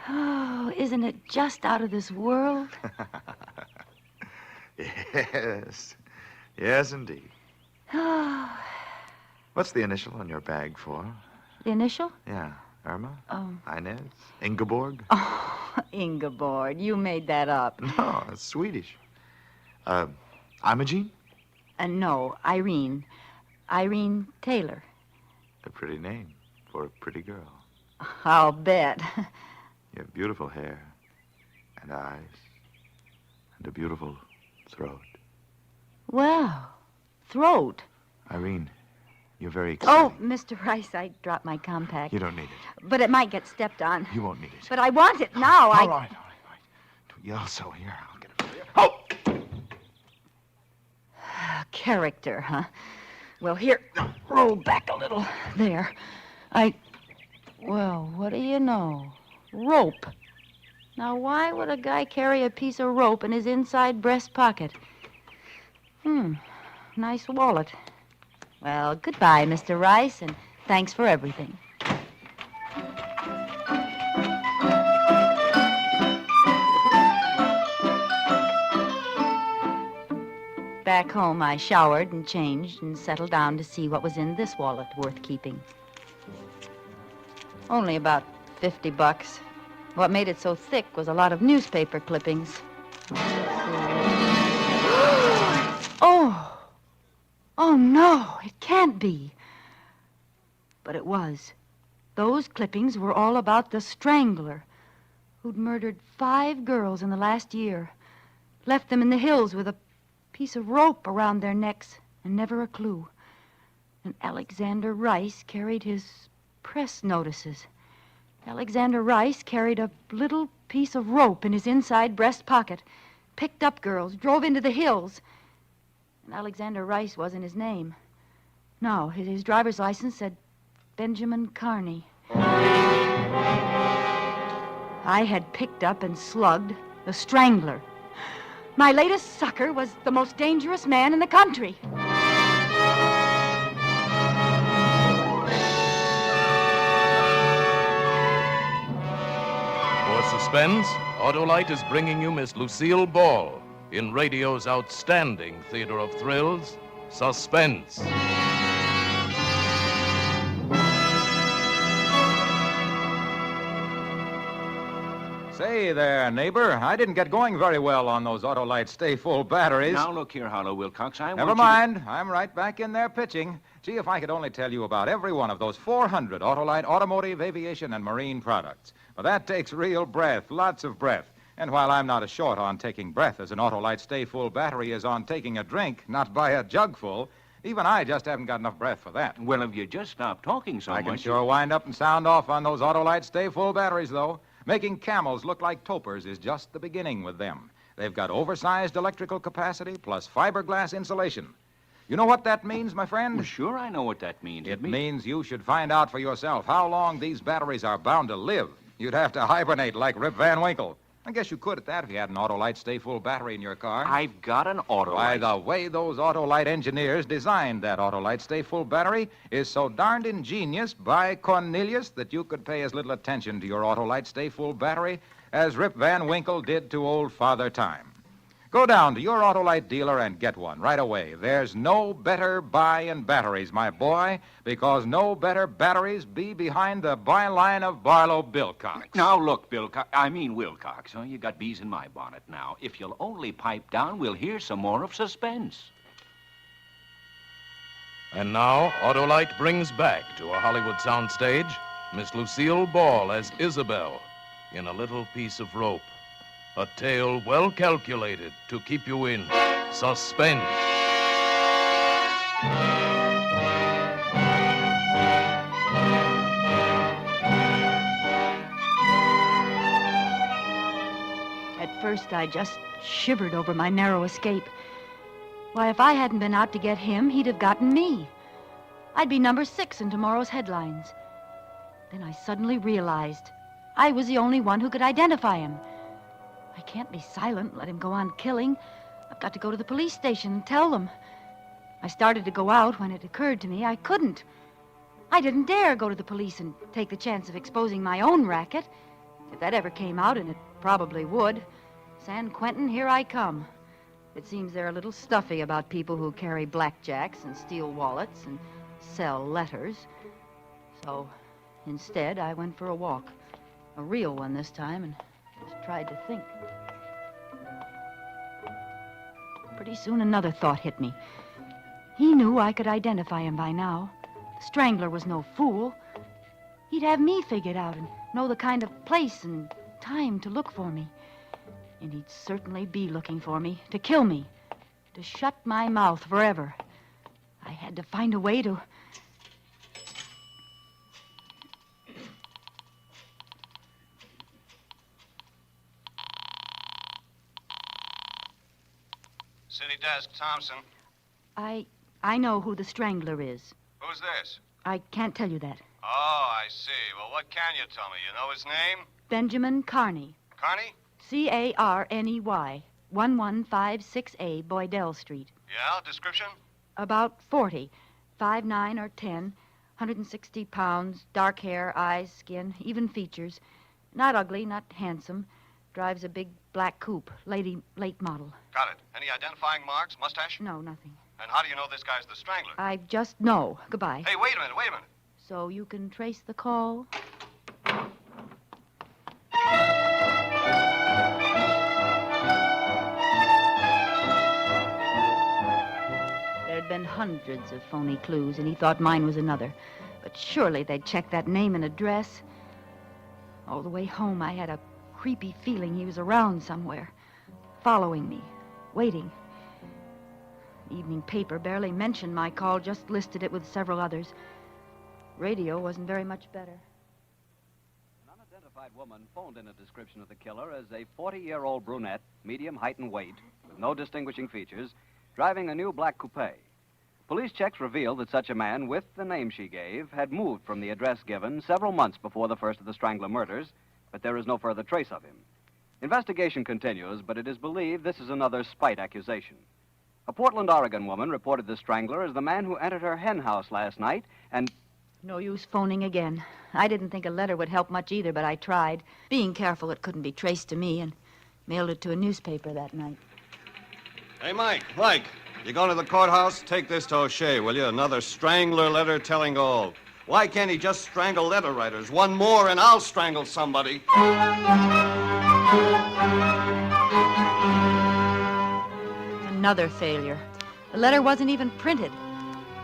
Oh, isn't it just out of this world? Yes. Yes, indeed. Oh, What's the initial on your bag for? the initial? Yeah. Irma? Oh. Inez? Ingeborg? Oh, Ingeborg, you made that up. No, it's Swedish. Imogene? No, Irene. Irene Taylor. A pretty name for a pretty girl. I'll bet. You have beautiful hair and eyes and a beautiful throat. Well, throat. Irene, you're very exciting. Oh, Mr. Rice, I dropped my compact. You don't need it. But it might get stepped on. You won't need it. But I want it now. All right. Don't yell so. Here, I'll get it for you. Oh! Character, huh? Well, here, roll back a little. There. Well, what do you know? Rope. Now, why would a guy carry a piece of rope in his inside breast pocket? Nice wallet. Well, goodbye, Mr. Rice, and thanks for everything. Back home, I showered and changed and settled down to see what was in this wallet worth keeping. Only about $50. What made it so thick was a lot of newspaper clippings. Oh, no, it can't be. But it was. Those clippings were all about the strangler who'd murdered 5 girls in the last year, left them in the hills with a piece of rope around their necks and never a clue. And Alexander Rice carried his press notices. Alexander Rice carried a little piece of rope in his inside breast pocket, picked up girls, drove into the hills. And Alexander Rice wasn't his name. No, his driver's license said Benjamin Carney. I had picked up and slugged the strangler. My latest sucker was the most dangerous man in the country. For Suspense, Autolite is bringing you Miss Lucille Ball in radio's outstanding theater of thrills, Suspense. Say there, neighbor. I didn't get going very well on those Autolite stay-full batteries. Now, look here, Harlow Wilcox. Never mind. I'm right back in there pitching. Gee, if I could only tell you about every one of those 400 Autolite automotive, aviation, and marine products. Well, that takes real breath, lots of breath. And while I'm not as short on taking breath as an Autolite stay-full battery is on taking a drink, not by a jugful, even I just haven't got enough breath for that. Well, if you just stop talking so much... I can sure wind up and sound off on those Autolite stay-full batteries, though. Making camels look like topers is just the beginning with them. They've got oversized electrical capacity plus fiberglass insulation. You know what that means, my friend? Well, sure, I know what that means. It means you should find out for yourself how long these batteries are bound to live. You'd have to hibernate like Rip Van Winkle. I guess you could at that if you had an Autolite stay full battery in your car. I've got an Autolite. Why, the way those Autolite engineers designed that Autolite stay full battery is so darned ingenious by Cornelius that you could pay as little attention to your Autolite stay full battery as Rip Van Winkle did to old Father Time. Go down to your Autolite dealer and get one right away. There's no better buy in batteries, my boy, because no better batteries be behind the byline of Barlow Bilcox. Now, look, Wilcox. Oh, you got bees in my bonnet now. If you'll only pipe down, we'll hear some more of Suspense. And now, Autolite brings back to a Hollywood soundstage Miss Lucille Ball as Isabel in A Little Piece of Rope. A tale well calculated to keep you in suspense. At first, I just shivered over my narrow escape. Why, if I hadn't been out to get him, he'd have gotten me. I'd be number 6 in tomorrow's headlines. Then I suddenly realized I was the only one who could identify him. I can't be silent and let him go on killing. I've got to go to the police station and tell them. I started to go out when it occurred to me I couldn't. I didn't dare go to the police and take the chance of exposing my own racket. If that ever came out, and it probably would, San Quentin, here I come. It seems they're a little stuffy about people who carry blackjacks and steal wallets and sell letters. So, instead, I went for a walk. A real one this time, and just tried to think. Pretty soon another thought hit me. He knew I could identify him by now. The Strangler was no fool. He'd have me figured out and know the kind of place and time to look for me. And he'd certainly be looking for me, to kill me, to shut my mouth forever. I had to find a way to... City desk, Thompson. I know who the Strangler is. Who's this? I can't tell you that. Oh, I see. Well, what can you tell me? You know his name? Benjamin Carney. Carney? Carney, 11568 Boydell Street. Yeah, description? About 40, 5'9" or 10, 160 pounds, dark hair, eyes, skin, even features. Not ugly, not handsome. Drives a big black coupe, late model. Got it. Any identifying marks? Mustache? No, nothing. And how do you know this guy's the Strangler? I just know. Goodbye. Hey, wait a minute. So you can trace the call? There'd been hundreds of phony clues, and he thought mine was another. But surely they'd check that name and address. All the way home, I had a creepy feeling he was around somewhere, following me, waiting. The evening paper barely mentioned my call, just listed it with several others. Radio wasn't very much better. An unidentified woman phoned in a description of the killer as a 40-year-old brunette, medium height and weight, with no distinguishing features, driving a new black coupe. Police checks revealed that such a man, with the name she gave, had moved from the address given several months before the first of the Strangler murders, but there is no further trace of him. Investigation continues, but it is believed this is another spite accusation. A Portland, Oregon woman reported the Strangler as the man who entered her hen house last night and... No use phoning again. I didn't think a letter would help much either, but I tried. Being careful it couldn't be traced to me, and mailed it to a newspaper that night. Hey, Mike, you going to the courthouse? Take this to O'Shea, will you? Another Strangler letter telling all. Why can't he just strangle letter writers? One more and I'll strangle somebody. Another failure. The letter wasn't even printed.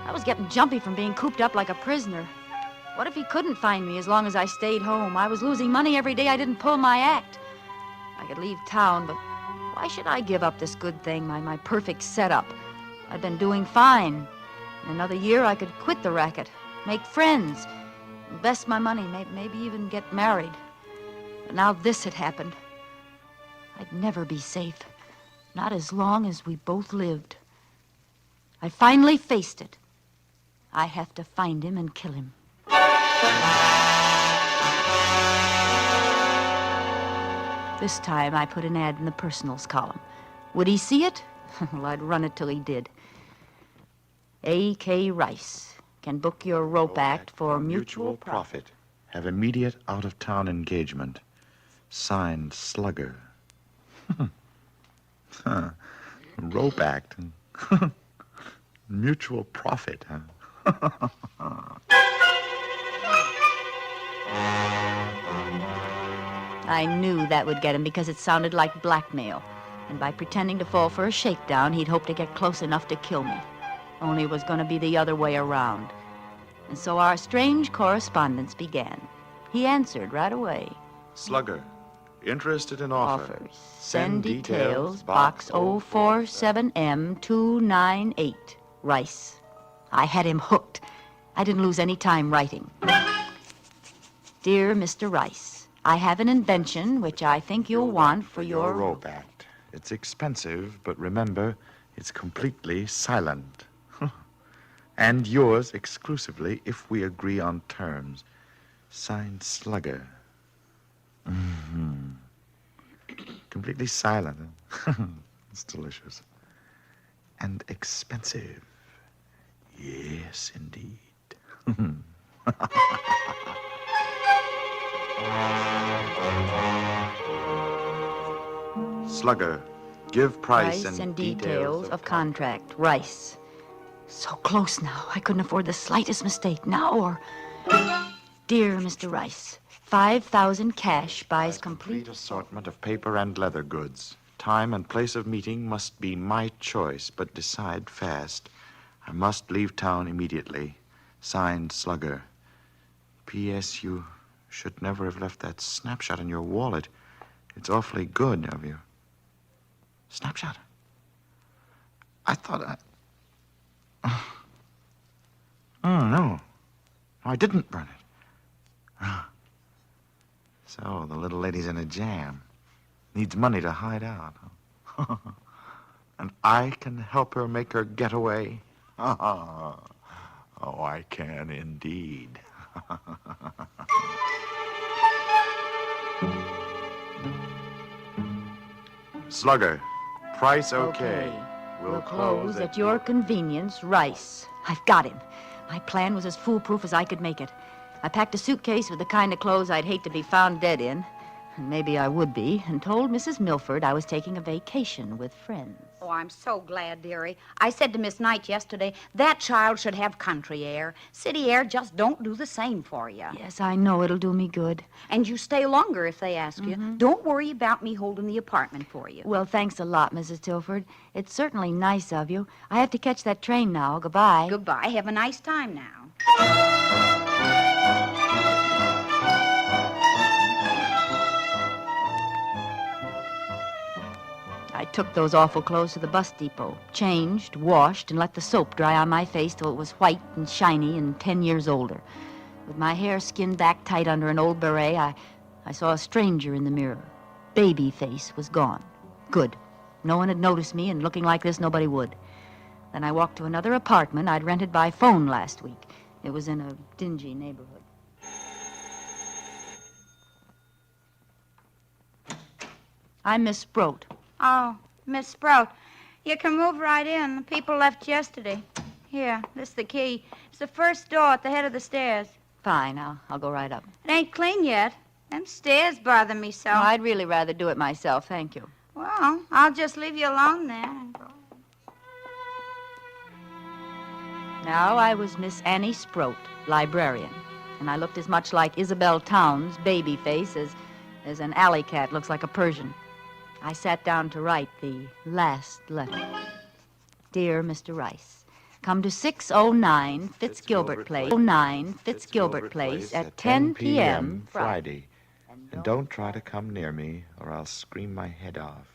I was getting jumpy from being cooped up like a prisoner. What if he couldn't find me as long as I stayed home? I was losing money every day I didn't pull my act. I could leave town, but why should I give up this good thing, my perfect setup? I'd been doing fine. In another year, I could quit the racket, make friends, invest my money, maybe even get married. But now this had happened. I'd never be safe. Not as long as we both lived. I finally faced it. I have to find him and kill him. This time I put an ad in the personals column. Would he see it? Well, I'd run it till he did. A.K. Rice can book your rope act for mutual profit. Have immediate out-of-town engagement. Signed, Slugger. Rope act. Mutual profit, huh? I knew that would get him because it sounded like blackmail. And by pretending to fall for a shakedown, he'd hope to get close enough to kill me. Only it was going to be the other way around. And so our strange correspondence began. He answered right away. Slugger, interested in offer. Offers. Send details, box 047M298. Rice. I had him hooked. I didn't lose any time writing. Dear Mr. Rice, I have an invention which I think you'll want for your rope act. It's expensive, but remember, it's completely silent. And yours exclusively if we agree on terms. Signed, Slugger. Mm-hmm. Completely silent. It's delicious. And expensive. Yes, indeed. Slugger, give price and details of contract. Rice. So close now. I couldn't afford the slightest mistake now or... Dear Mr. Rice, 5,000 cash buys complete assortment of paper and leather goods. Time and place of meeting must be my choice, but decide fast. I must leave town immediately. Signed, Slugger. P.S. You should never have left that snapshot in your wallet. It's awfully good of you. Snapshot? I thought I... Oh, no. I didn't burn it. So, the little lady's in a jam. Needs money to hide out. And I can help her make her getaway? Oh, I can indeed. Slugger, price okay. We'll close at your convenience, Rice. I've got him. My plan was as foolproof as I could make it. I packed a suitcase with the kind of clothes I'd hate to be found dead in, and maybe I would be, and told Mrs. Milford I was taking a vacation with friends. Oh, I'm so glad, dearie. I said to Miss Knight yesterday, that child should have country air. City air just don't do the same for you. Yes, I know it'll do me good. And you stay longer if they ask you. Don't worry about me holding the apartment for you. Well, thanks a lot, Mrs. Tilford. It's certainly nice of you. I have to catch that train now. Goodbye. Goodbye. Have a nice time now. I took those awful clothes to the bus depot, changed, washed, and let the soap dry on my face till it was white and shiny and 10 years older. With my hair skinned back tight under an old beret, I saw a stranger in the mirror. Baby face was gone. Good. No one had noticed me, and looking like this, nobody would. Then I walked to another apartment I'd rented by phone last week. It was in a dingy neighborhood. I'm Miss Sproat. Oh, Miss Sprout, you can move right in. The people left yesterday. Here, this is the key. It's the first door at the head of the stairs. Fine, I'll go right up. It ain't clean yet. Them stairs bother me so. No, I'd really rather do it myself, thank you. Well, I'll just leave you alone then. Now I was Miss Annie Sproat, librarian, and I looked as much like Isabel Towns' baby face as an alley cat looks like a Persian. I sat down to write the last letter. Dear Mr. Rice, come to 609 Fitzgilbert Place, 09 Fitzgilbert Place at 10 p.m. Friday. And don't try to come near me, or I'll scream my head off.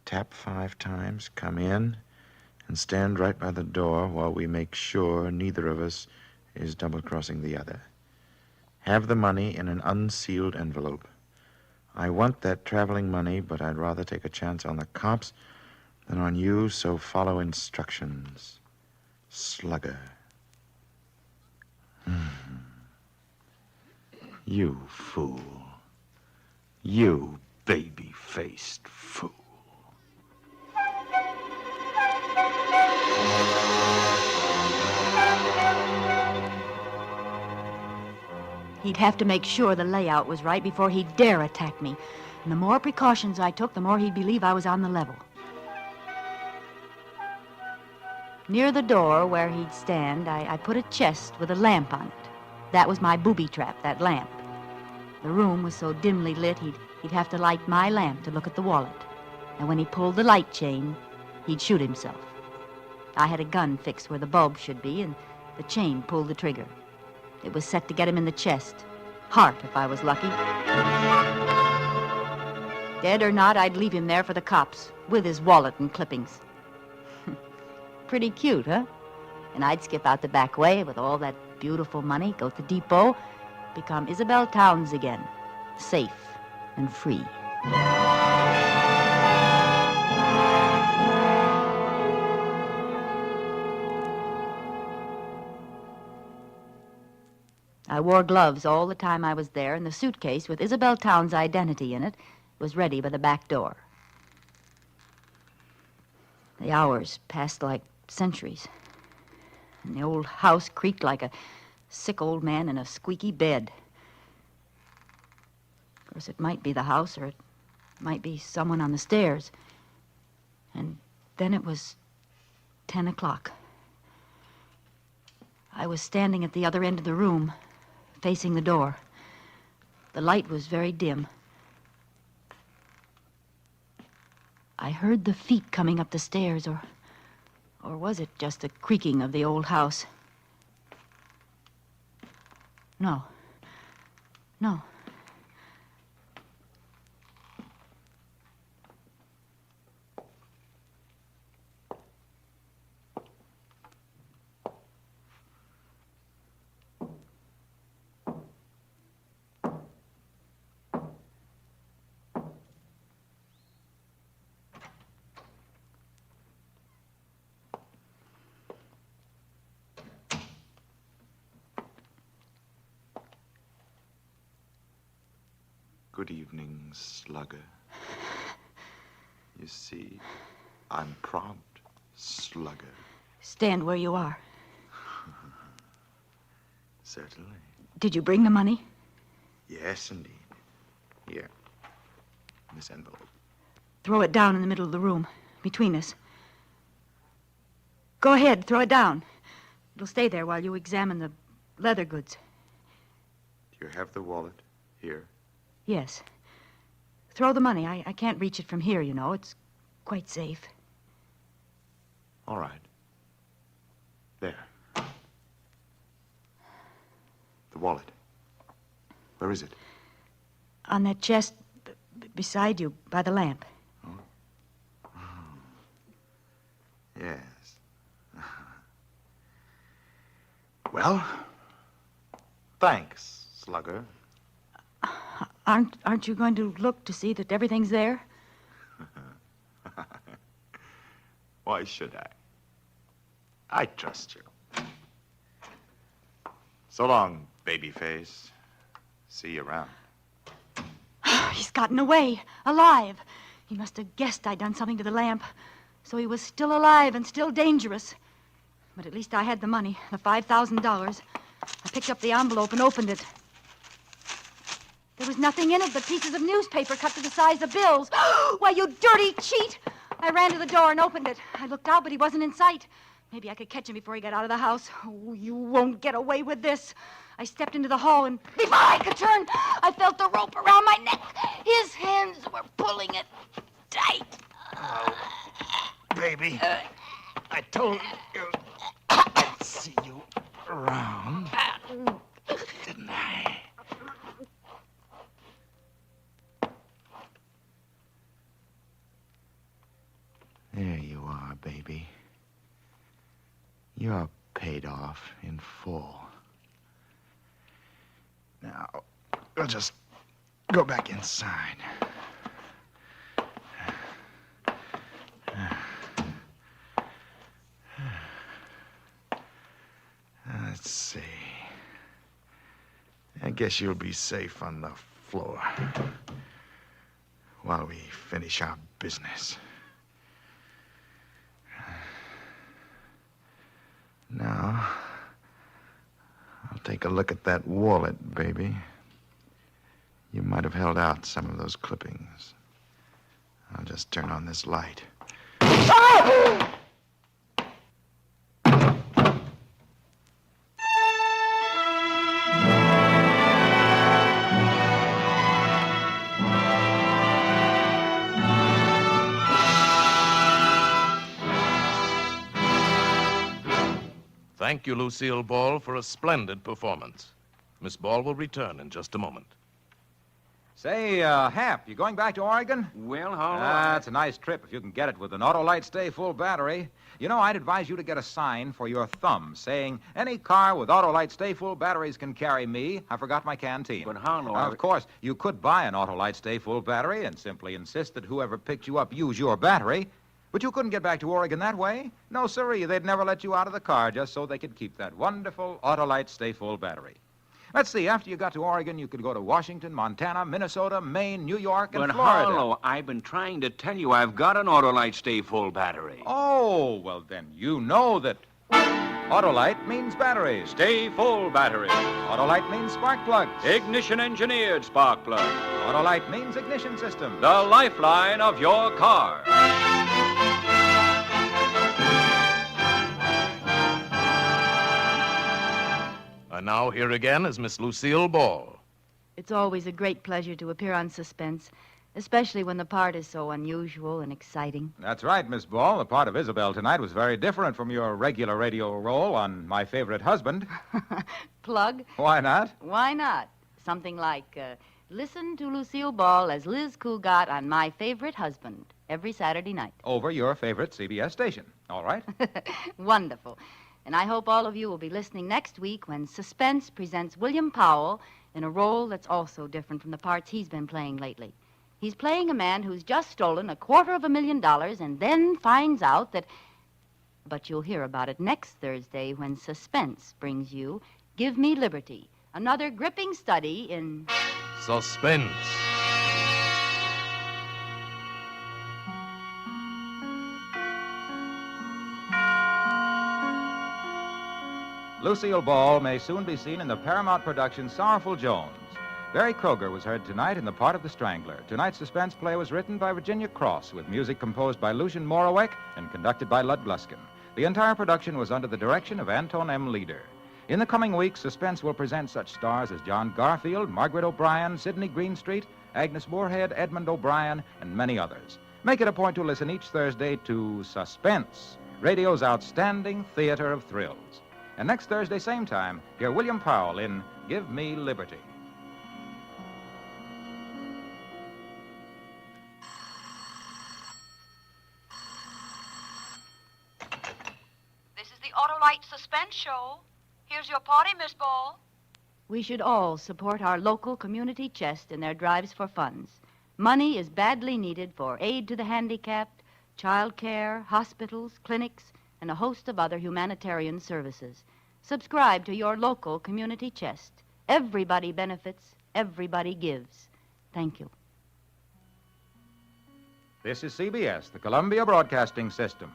Tap 5 times, come in, and stand right by the door while we make sure neither of us is double-crossing the other. Have the money in an unsealed envelope. I want that traveling money, but I'd rather take a chance on the cops than on you, so follow instructions. Slugger. You fool. You baby-faced fool. He'd have to make sure the layout was right before he'd dare attack me. And the more precautions I took, the more he'd believe I was on the level. Near the door where he'd stand, I put a chest with a lamp on it. That was my booby trap, that lamp. The room was so dimly lit, he'd have to light my lamp to look at the wallet. And when he pulled the light chain, he'd shoot himself. I had a gun fixed where the bulb should be, and the chain pulled the trigger. It was set to get him in the chest. Heart, if I was lucky. Dead or not, I'd leave him there for the cops, with his wallet and clippings. Pretty cute, huh? And I'd skip out the back way with all that beautiful money, go to the depot, become Isabel Towns again, safe and free. I wore gloves all the time I was there, and the suitcase with Isabel Towns' identity in it was ready by the back door. The hours passed like centuries, and the old house creaked like a sick old man in a squeaky bed. Of course, it might be the house, or it might be someone on the stairs. And then it was 10 o'clock. I was standing at the other end of the room, facing the door. The light was very dim. I heard the feet coming up the stairs, or was it just the creaking of the old house? No. Good evening, slugger. You see, I'm prompt, slugger. Stand where you are. Certainly. Did you bring the money? Yes, indeed. Here, this envelope. Throw it down in the middle of the room, between us. Go ahead, throw it down. It'll stay there while you examine the leather goods. Do you have the wallet here? Yes. Throw the money. I can't reach it from here, you know. It's quite safe. All right. There. The wallet. Where is it? On that chest beside you, by the lamp. Yes. Well, thanks, slugger. Aren't you going to look to see that everything's there? Why should I? I trust you. So long, babyface. See you around. He's gotten away, alive. He must have guessed I'd done something to the lamp, so he was still alive and still dangerous. But at least I had the money, the $5,000. I picked up the envelope and opened it. There was nothing in it but pieces of newspaper cut to the size of bills. Why, you dirty cheat! I ran to the door and opened it. I looked out, but he wasn't in sight. Maybe I could catch him before he got out of the house. Oh, you won't get away with this. I stepped into the hall, and before I could turn, I felt the rope around my neck. His hands were pulling it tight. Oh, baby. I told you I'd see you around, didn't I? There you are, baby. You're paid off in full. Now, we'll just go back inside. Let's see. I guess you'll be safe on the floor. while we finish our business. Now, I'll take a look at that wallet, baby. You might have held out some of those clippings. I'll just turn on this light. Thank you, Lucille Ball, for a splendid performance. Miss Ball will return in just a moment. Say, Hap, you going back to Oregon? Well, how long? That's a nice trip if you can get it with an Autolite Stay Full battery. You know, I'd advise you to get a sign for your thumb saying, any car with Autolite Stay Full batteries can carry me. I forgot my canteen. But how long? Of course, you could buy an Autolite Stay Full battery and simply insist that whoever picked you up use your battery. But you couldn't get back to Oregon that way. No, sirree, they'd never let you out of the car just so they could keep that wonderful Autolite Stay Full battery. Let's see, after you got to Oregon, you could go to Washington, Montana, Minnesota, Maine, New York, and But Florida. Harlow, I've been trying to tell you I've got an Autolite Stay Full battery. Oh, well, then you know that Autolite means batteries. Stay Full battery. Autolite means spark plugs. Ignition engineered spark plug. Autolite means ignition system. The lifeline of your car. And now here again is Miss Lucille Ball. It's always a great pleasure to appear on Suspense, especially when the part is so unusual and exciting. That's right, Miss Ball. The part of Isabel tonight was very different from your regular radio role on My Favorite Husband. Plug? Why not? Why not? Something like, listen to Lucille Ball as Liz Cougat on My Favorite Husband every Saturday night. Over your favorite CBS station. All right? Wonderful. And I hope all of you will be listening next week when Suspense presents William Powell in a role that's also different from the parts he's been playing lately. He's playing a man who's just stolen $250,000 and then finds out that... But you'll hear about it next Thursday when Suspense brings you Give Me Liberty, another gripping study in... Suspense. Lucille Ball may soon be seen in the Paramount production Sorrowful Jones. Barry Kroger was heard tonight in the part of the Strangler. Tonight's suspense play was written by Virginia Cross, with music composed by Lucian Moraweck and conducted by Lud Gluskin. The entire production was under the direction of Anton M. Leader. In the coming weeks, Suspense will present such stars as John Garfield, Margaret O'Brien, Sidney Greenstreet, Agnes Moorehead, Edmund O'Brien, and many others. Make it a point to listen each Thursday to Suspense, radio's outstanding theater of thrills. And next Thursday, same time, hear William Powell in Give Me Liberty. This is the Autolite Suspense Show. Here's your party, Miss Ball. We should all support our local community chest in their drives for funds. Money is badly needed for aid to the handicapped, child care, hospitals, clinics, and a host of other humanitarian services. Subscribe to your local community chest. Everybody benefits, everybody gives. Thank you. This is CBS, the Columbia Broadcasting System.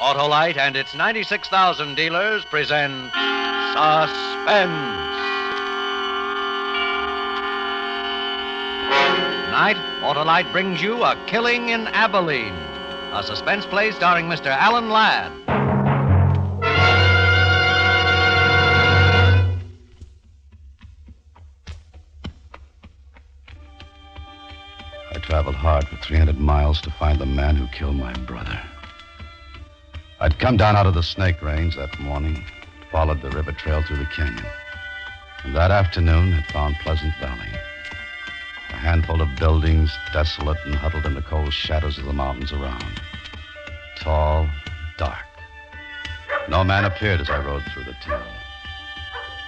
Autolite and its 96,000 dealers present Suspense. Tonight, Autolite brings you A Killing in Abilene, a suspense play starring Mr. Alan Ladd. I traveled hard for 300 miles to find the man who killed my brother. I'd come down out of the Snake Range that morning, followed the river trail through the canyon. And that afternoon had found Pleasant Valley. A handful of buildings, desolate and huddled in the cold shadows of the mountains around. Tall, dark. No man appeared as I rode through the town.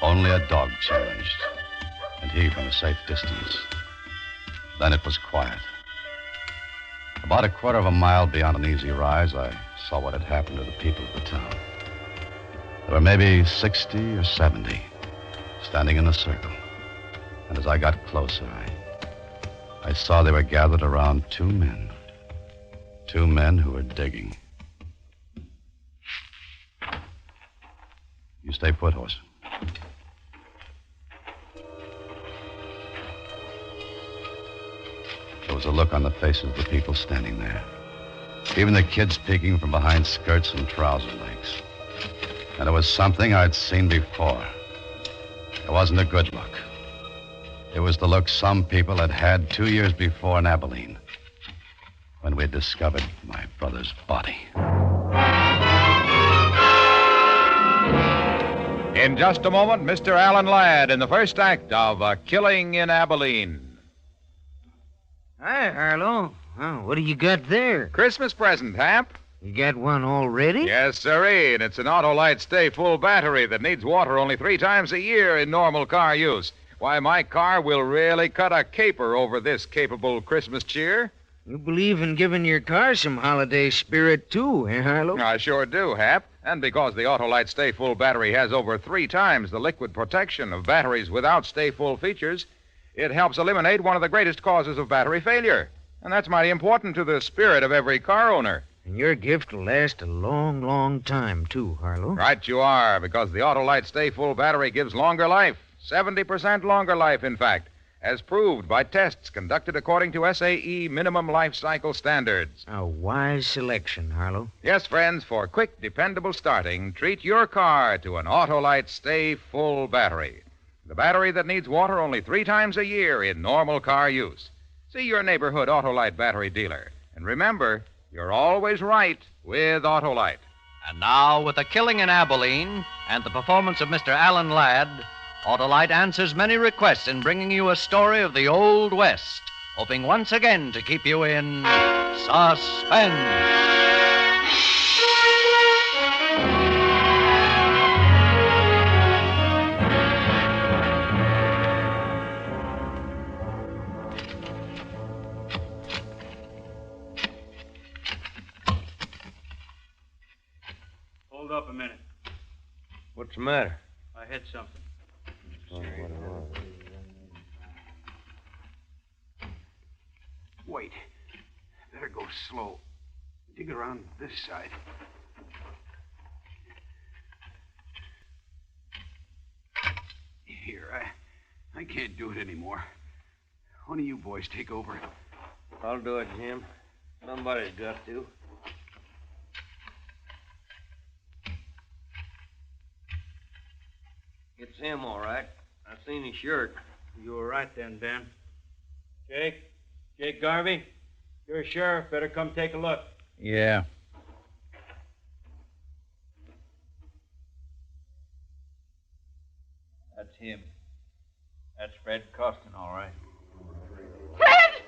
Only a dog challenged, and he from a safe distance. Then it was quiet. About a quarter of a mile beyond an easy rise, I saw what had happened to the people of the town. There were maybe 60 or 70 standing in a circle. And as I got closer, I saw they were gathered around two men. Two men who were digging. You stay put, horse. There was a look on the faces of the people standing there. Even the kids peeking from behind skirts and trouser legs. And it was something I'd seen before. It wasn't a good look. It was the look some people had had 2 years before in Abilene, when we'd discovered my brother's body. In just a moment, Mr. Alan Ladd in the first act of A Killing in Abilene. Hi, Harlow. Oh, what do you got there? Christmas present, Hap. You got one already? Yes, sirree, and it's an Autolite Stay Full battery that needs water only 3 times a year in normal car use. Why, my car will really cut a caper over this capable Christmas cheer. You believe in giving your car some holiday spirit, too, eh, Harlow? I sure do, Hap. And because the Autolite Stay Full battery has over 3 times the liquid protection of batteries without Stay Full features, it helps eliminate one of the greatest causes of battery failure. And that's mighty important to the spirit of every car owner. And your gift will last a long, long time, too, Harlow. Right you are, because the Autolite Stay Full battery gives longer life. 70% longer life, in fact, as proved by tests conducted according to SAE minimum life cycle standards. A wise selection, Harlow. Yes, friends, for quick, dependable starting, treat your car to an Autolite Stay Full battery. The battery that needs water only 3 times a year in normal car use. See your neighborhood Autolite battery dealer. And remember, you're always right with Autolite. And now, with A Killing in Abilene and the performance of Mr. Alan Ladd, Autolite answers many requests in bringing you a story of the Old West, hoping once again to keep you in suspense. Hold up a minute. What's the matter? I hit something. Wait. Better go slow. Dig around this side. Here, I can't do it anymore. One of you boys take over. I'll do it, Jim. Somebody's got to. It's him, all right. I seen his shirt. You were right then, Ben. Jake Garvey, you're a sheriff. Better come take a look. Yeah. That's him. That's Fred Costin, all right. Fred!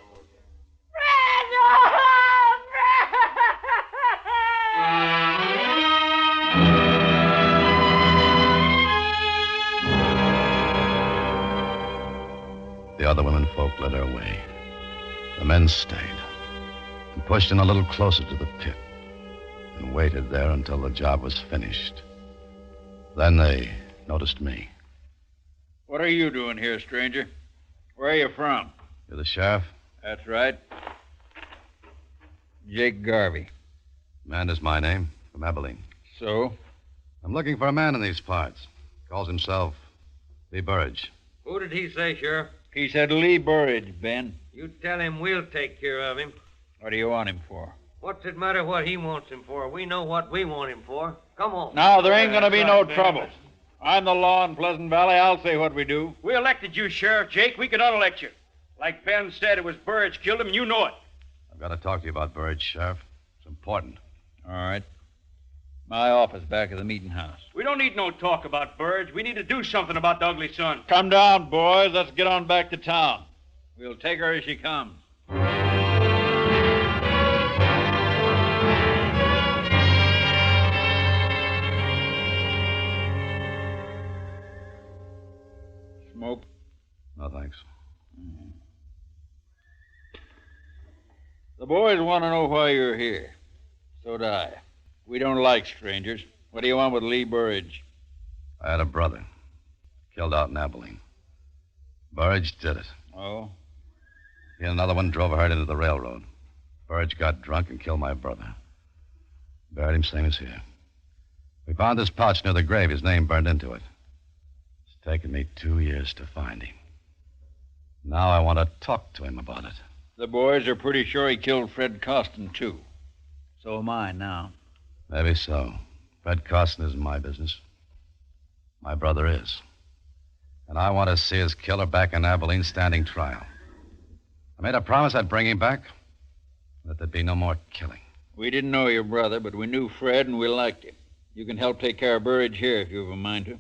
Fred! Oh, The other women folk led her away. The men stayed and pushed in a little closer to the pit and waited there until the job was finished. Then they noticed me. What are you doing here, stranger? Where are you from? You're the sheriff? That's right. Jake Garvey. Amanda's my name, from Abilene. So? I'm looking for a man in these parts. Calls himself Lee Burridge. Who did he say, Sheriff? He said Lee Burridge, Ben. You tell him we'll take care of him. What do you want him for? What's it matter what he wants him for? We know what we want him for. Come on. Now, there ain't gonna be no trouble. I'm the law in Pleasant Valley. I'll say what we do. We elected you, Sheriff Jake. We could unelect you. Like Ben said, it was Burridge killed him, and you know it. I've got to talk to you about Burridge, Sheriff. It's important. All right. My office back of the meeting house. We don't need no talk about Burge. We need to do something about the ugly son. Come down, boys. Let's get on back to town. We'll take her as she comes. Smoke? No, thanks. The boys want to know why you're here. So do I. We don't like strangers. What do you want with Lee Burridge? I had a brother. Killed out in Abilene. Burridge did it. Oh? He and another one drove a herd into the railroad. Burridge got drunk and killed my brother. Buried him same as here. We found this pouch near the grave. His name burned into it. It's taken me 2 years to find him. Now I want to talk to him about it. The boys are pretty sure he killed Fred Costin, too. So am I now. Maybe so. Fred Costin isn't my business. My brother is. And I want to see his killer back in Abilene standing trial. I made a promise I'd bring him back, that there'd be no more killing. We didn't know your brother, but we knew Fred and we liked him. You can help take care of Burridge here if you have a mind to.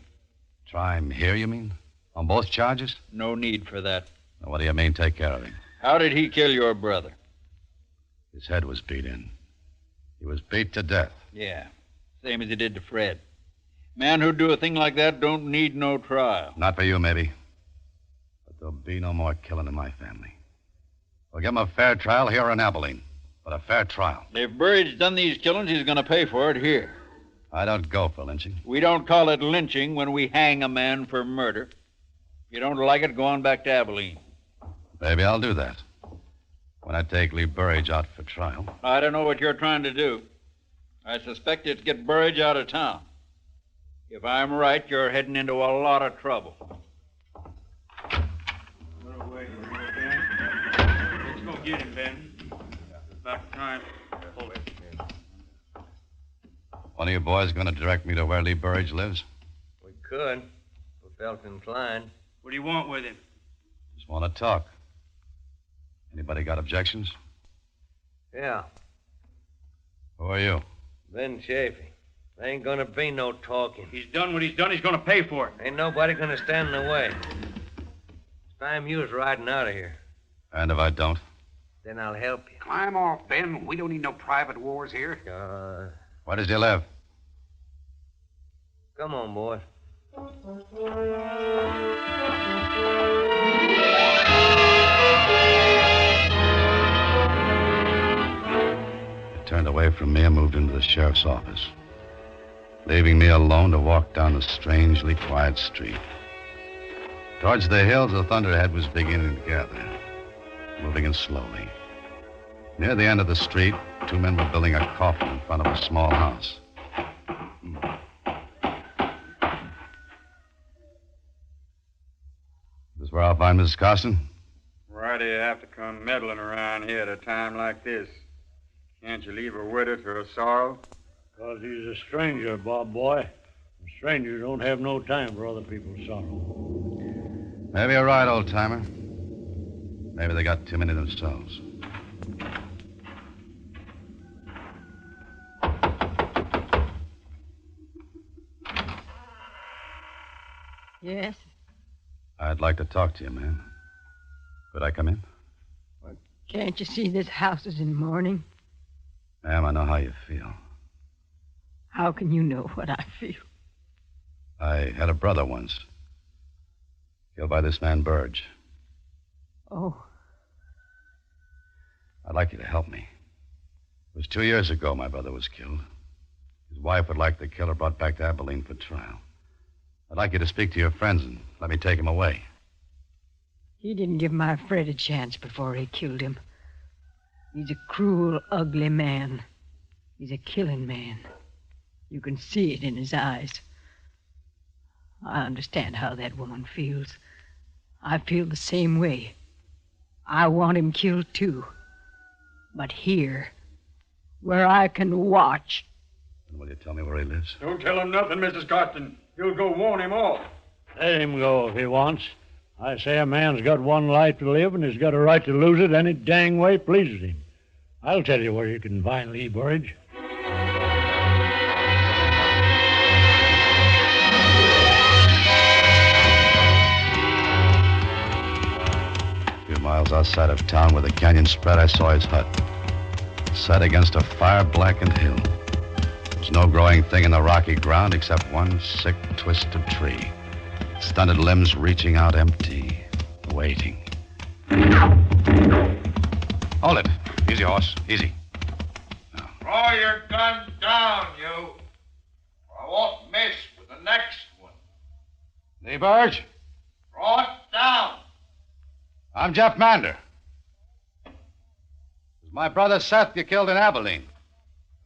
Try him here, you mean? On both charges? No need for that. Now, what do you mean, take care of him? How did he kill your brother? His head was beat in. He was beat to death. Yeah, same as he did to Fred. Man who'd do a thing like that don't need no trial. Not for you, maybe. But there'll be no more killing in my family. We'll give him a fair trial here in Abilene. But a fair trial. If Burridge done these killings, he's going to pay for it here. I don't go for lynching. We don't call it lynching when we hang a man for murder. If you don't like it, go on back to Abilene. Maybe I'll do that. When I take Lee Burridge out for trial. I don't know what you're trying to do. I suspect it's get Burridge out of town. If I'm right, you're heading into a lot of trouble. Let's go get him, Ben. About time. Hold it. One of you boys going to direct me to where Lee Burridge lives? We could, if we felt inclined. What do you want with him? Just want to talk. Anybody got objections? Yeah, Who are you? Ben Chafee. There ain't gonna be no talking. He's done what he's done. He's gonna pay for it. Ain't nobody gonna stand in the way. It's time you was riding out of here. And if I don't? Then I'll help you. Climb off, Ben. We don't need no private wars here. Where does he live? Come on, boys. He turned away from me and moved into the sheriff's office, leaving me alone to walk down the strangely quiet street. Towards the hills, the thunderhead was beginning to gather, moving in slowly. Near the end of the street, two men were building a coffin in front of a small house. This is where I'll find Mrs. Costin? Why do you have to come meddling around here at a time like this? Can't you leave her with her to her sorrow? Because he's a stranger, Bob boy. And strangers don't have no time for other people's sorrow. Maybe you're right, old-timer. Maybe they got too many themselves. Yes? I'd like to talk to you, ma'am. Could I come in? Can't you see this house is in mourning? Ma'am, I know how you feel. How can you know what I feel? I had a brother once. Killed by this man, Burge. Oh, I'd like you to help me. It was 2 years ago my brother was killed. His wife would like the killer brought back to Abilene for trial. I'd like you to speak to your friends and let me take him away. he didn't give my Fred a chance before he killed him. He's a cruel, ugly man. He's a killing man. You can see it in his eyes. I understand how that woman feels. I feel the same way. I want him killed, too. But here, where I can watch. And will you tell me where he lives? Don't tell him nothing, Mrs. Costin. You'll go warn him off. Let him go if he wants. I say a man's got one life to live, and he's got a right to lose it any dang way pleases him. I'll tell you where you can find Lee Burridge. miles outside of town where the canyon spread, I saw his hut. Set against a fire-blackened hill. There was no growing thing in the rocky ground except one sick, twisted tree. Stunted limbs reaching out empty, waiting. Hold it. Easy, horse. Easy. Throw your gun down, you. Or I won't miss with the next one. Lee Burge? Throw it down. I'm Jeff Mander. It's my brother Seth you killed in Abilene.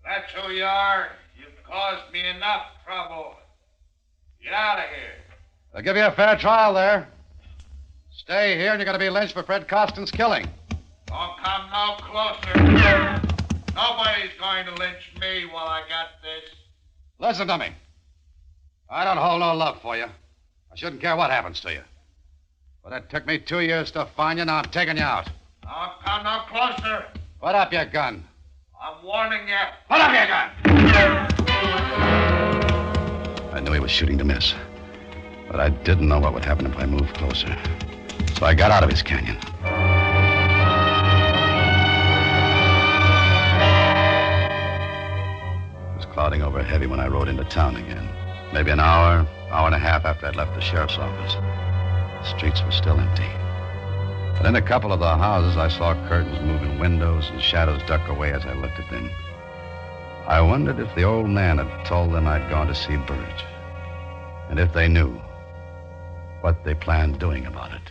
That's who you are. You've caused me enough trouble. Get out of here. They'll give you a fair trial there. Stay here and you're going to be lynched for Fred Costin's killing. Don't come no closer. Nobody's going to lynch me while I got this. Listen to me. I don't hold no love for you. I shouldn't care what happens to you. But it took me 2 years to find you. Now I'm taking you out. Don't come no closer. Put up your gun. I'm warning you. Put up your gun! I knew he was shooting to miss. But I didn't know what would happen if I moved closer. So I got out of his canyon. It was clouding over heavy when I rode into town again. Maybe an hour and a half after I'd left the sheriff's office. The streets were still empty. But in a couple of the houses, I saw curtains move in windows and shadows duck away as I looked at them. I wondered if the old man had told them I'd gone to see Burge. And if they knew what they planned doing about it.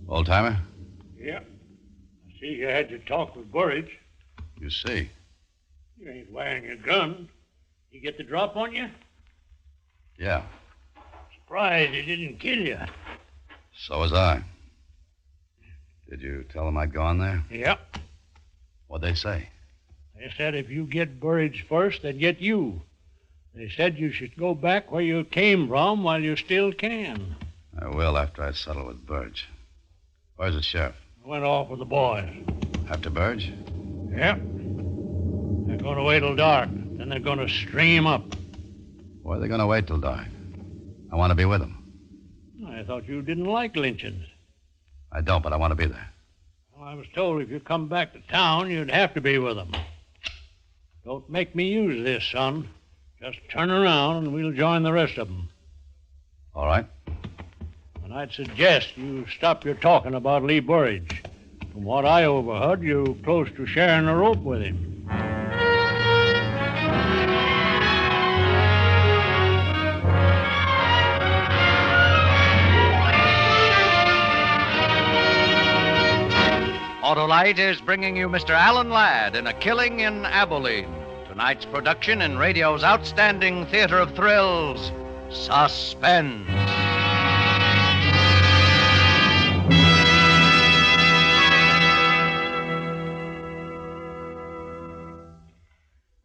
Old-timer? Yeah. I see you had to talk with Burridge. You see. You ain't wearing a gun. He get the drop on you? Yeah. Surprised he didn't kill you. So was I. Did you tell them I'd gone there? Yep. What'd they say? They said if you get Burridge first, they'd get you. They said you should go back where you came from while you still can. I will after I settle with Burge. Where's the sheriff? I went off with the boys. After Burge? Yep. They're going to wait till dark. Then they're going to stream up. Why are they going to wait till dark? I want to be with them. I thought you didn't like lynchings. I don't, but I want to be there. Well, I was told if you come back to town, you'd have to be with them. Don't make me use this, son. Just turn around and we'll join the rest of them. All right. And I'd suggest you stop your talking about Lee Burridge. From what I overheard, you close to sharing a rope with him. Autolite is bringing you Mr. Alan Ladd in A Killing in Abilene. Tonight's production in radio's outstanding theater of thrills, Suspense.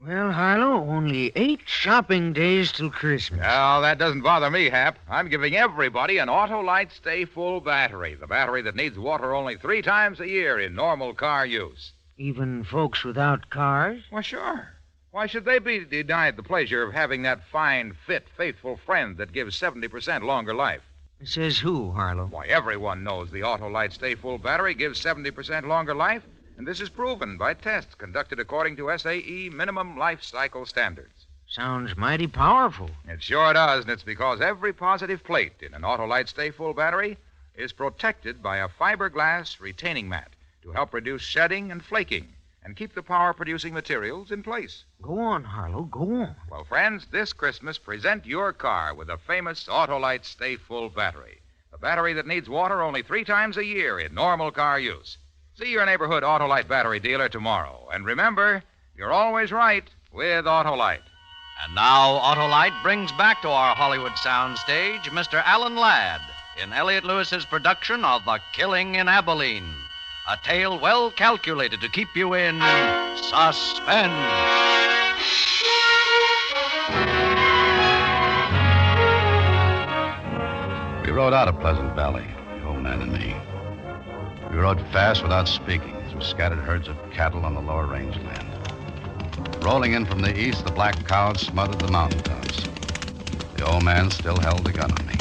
Well, Harlow, only 8 shopping days till Christmas. Well, that doesn't bother me, Hap. I'm giving everybody an Autolite Stay Full battery, the battery that needs water only 3 times a year in normal car use. Even folks without cars? Well, sure. Why should they be denied the pleasure of having that fine, fit, faithful friend that gives 70% longer life? Says who, Harlow? Why, everyone knows the Autolite Stay Full battery gives 70% longer life, and this is proven by tests conducted according to SAE minimum life cycle standards. Sounds mighty powerful. It sure does, and it's because every positive plate in an Autolite Stay Full battery is protected by a fiberglass retaining mat to help reduce shedding and flaking and keep the power-producing materials in place. Go on, Harlow, go on. Well, friends, this Christmas, present your car with a famous Autolite Stay Full battery, a battery that needs water only 3 times a year in normal car use. See your neighborhood Autolite battery dealer tomorrow. And remember, you're always right with Autolite. And now Autolite brings back to our Hollywood soundstage Mr. Alan Ladd in Elliot Lewis's production of A Killing in Abilene, a tale well calculated to keep you in suspense. We rode out of Pleasant Valley, the old man and me. We rode fast without speaking through scattered herds of cattle on the lower rangeland. Rolling in from the east, the black clouds smothered the mountaintops. The old man still held the gun on me.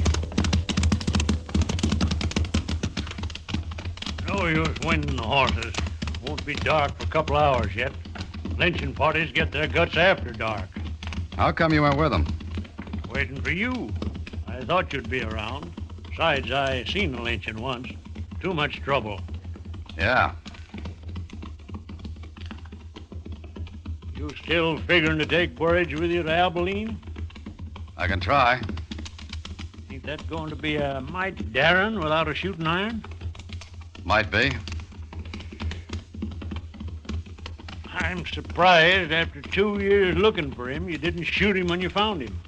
No use winding the horses. Won't be dark for a couple hours yet. Lynching parties get their guts after dark. How come you went with them? Waiting for you. I thought you'd be around. Besides, I seen the lynching once. Too much trouble. Yeah. You still figuring to take Burridge with you to Abilene? I can try. Ain't that going to be a mite daring without a shooting iron? Might be. I'm surprised after 2 years looking for him, you didn't shoot him when you found him.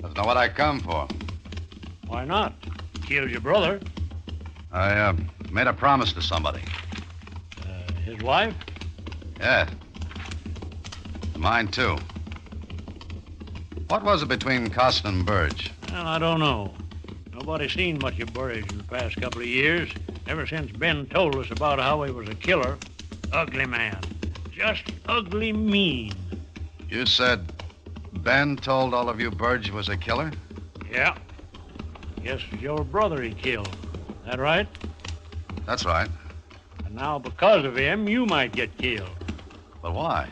That's not what I come for. Why not? Killed your brother. I made a promise to somebody. His wife? Yeah. Mine, too. What was it between Costin and Burge? Well, I don't know. Nobody's seen much of Burridge in the past couple of years, ever since Ben told us about how he was a killer. Ugly man. Just ugly mean. You said Ben told all of you Burge was a killer? Yeah. Guess it's your brother he killed. That right? That's right. And now, because of him, you might get killed. But why?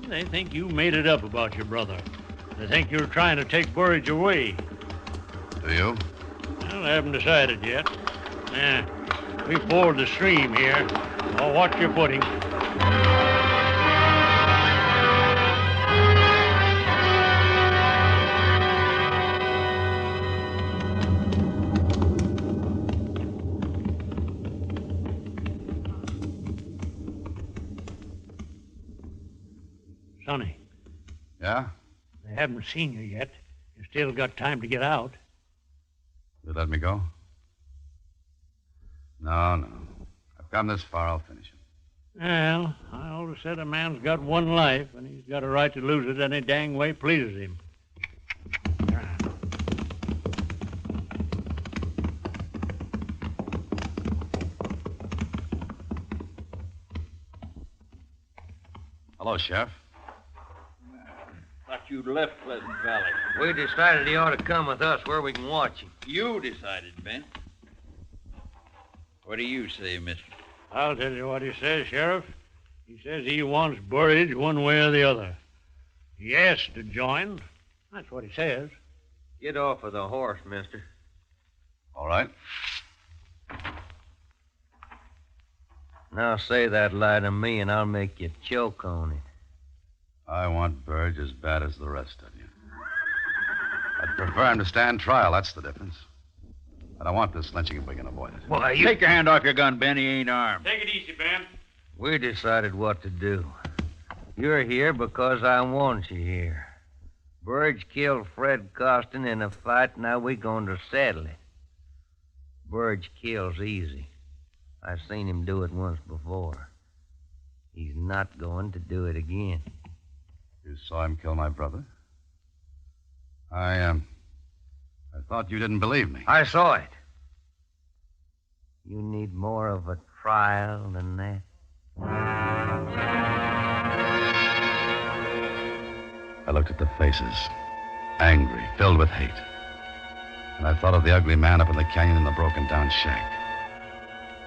They think you made it up about your brother. They think you're trying to take Burridge away. Do you? Well, I haven't decided yet. We ford the stream here. I'll watch your footing. Sonny. Yeah? They haven't seen you yet. You still got time to get out. You let me go? No. I've come this far, I'll finish it. Well, I always said a man's got one life, and he's got a right to lose it any dang way pleases him. Hello, Sheriff. Thought you'd left Pleasant Valley. We decided he ought to come with us where we can watch him. You decided, Ben. What do you say, mister? I'll tell you what he says, Sheriff. He says he wants Burridge one way or the other. He asked to join. That's what he says. Get off of the horse, mister. All right. Now say that lie to me, and I'll make you choke on it. I want Burge as bad as the rest of you. I'd prefer him to stand trial, that's the difference. I don't want this lynching if we can avoid it. Why, you... Take your hand off your gun, Ben. He ain't armed. Take it easy, Ben. We decided what to do. You're here because I want you here. Burge killed Fred Costin in a fight, now we're going to settle it. Burge kills easy. I've seen him do it once before. He's not going to do it again. You saw him kill my brother? I thought you didn't believe me. I saw it. You need more of a trial than that. I looked at the faces, angry, filled with hate. And I thought of the ugly man up in the canyon in the broken-down shack.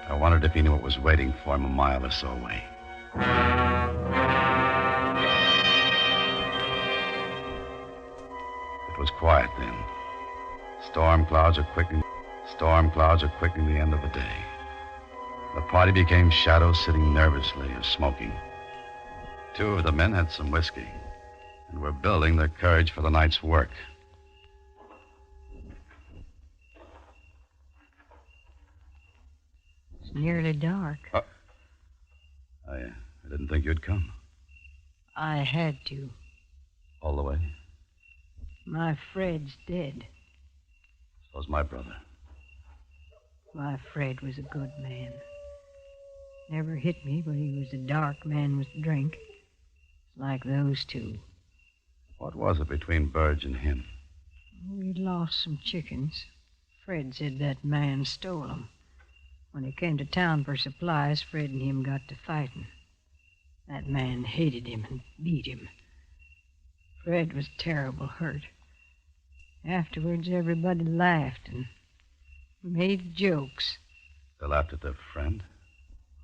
I wondered if he knew what was waiting for him a mile or so away. It was quiet then. Storm clouds are quickening the end of the day. The party became shadows sitting nervously or smoking. Two of the men had some whiskey and were building their courage for the night's work. It's nearly dark. I didn't think you'd come. I had to. All the way? My Fred's dead. So's my brother. My Fred was a good man. Never hit me, but he was a dark man with drink. Like those two. What was it between Burge and him? We lost some chickens. Fred said that man stole them. When he came to town for supplies, Fred and him got to fighting. That man hated him and beat him. Fred was terrible hurt. Afterwards, everybody laughed and made jokes. They laughed at their friend?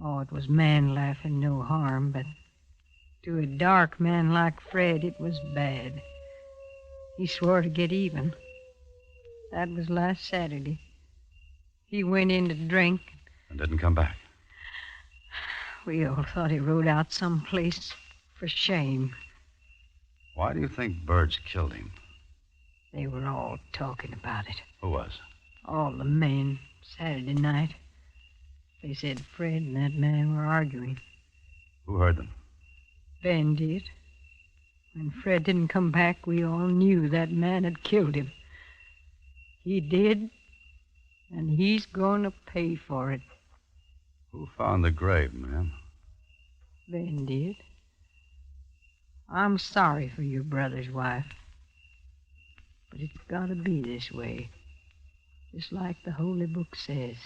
Oh, it was man laughing, no harm, but to a dark man like Fred, it was bad. He swore to get even. That was last Saturday. He went in to drink. And didn't come back. We all thought he rode out someplace for shame. Why do you think Burge killed him? They were all talking about it. Who was? All the men, Saturday night. They said Fred and that man were arguing. Who heard them? Ben did. When Fred didn't come back, we all knew that man had killed him. He did, and he's going to pay for it. Who found the grave, ma'am? Ben did. I'm sorry for your brother's wife. But it's got to be this way. Just like the Holy Book says.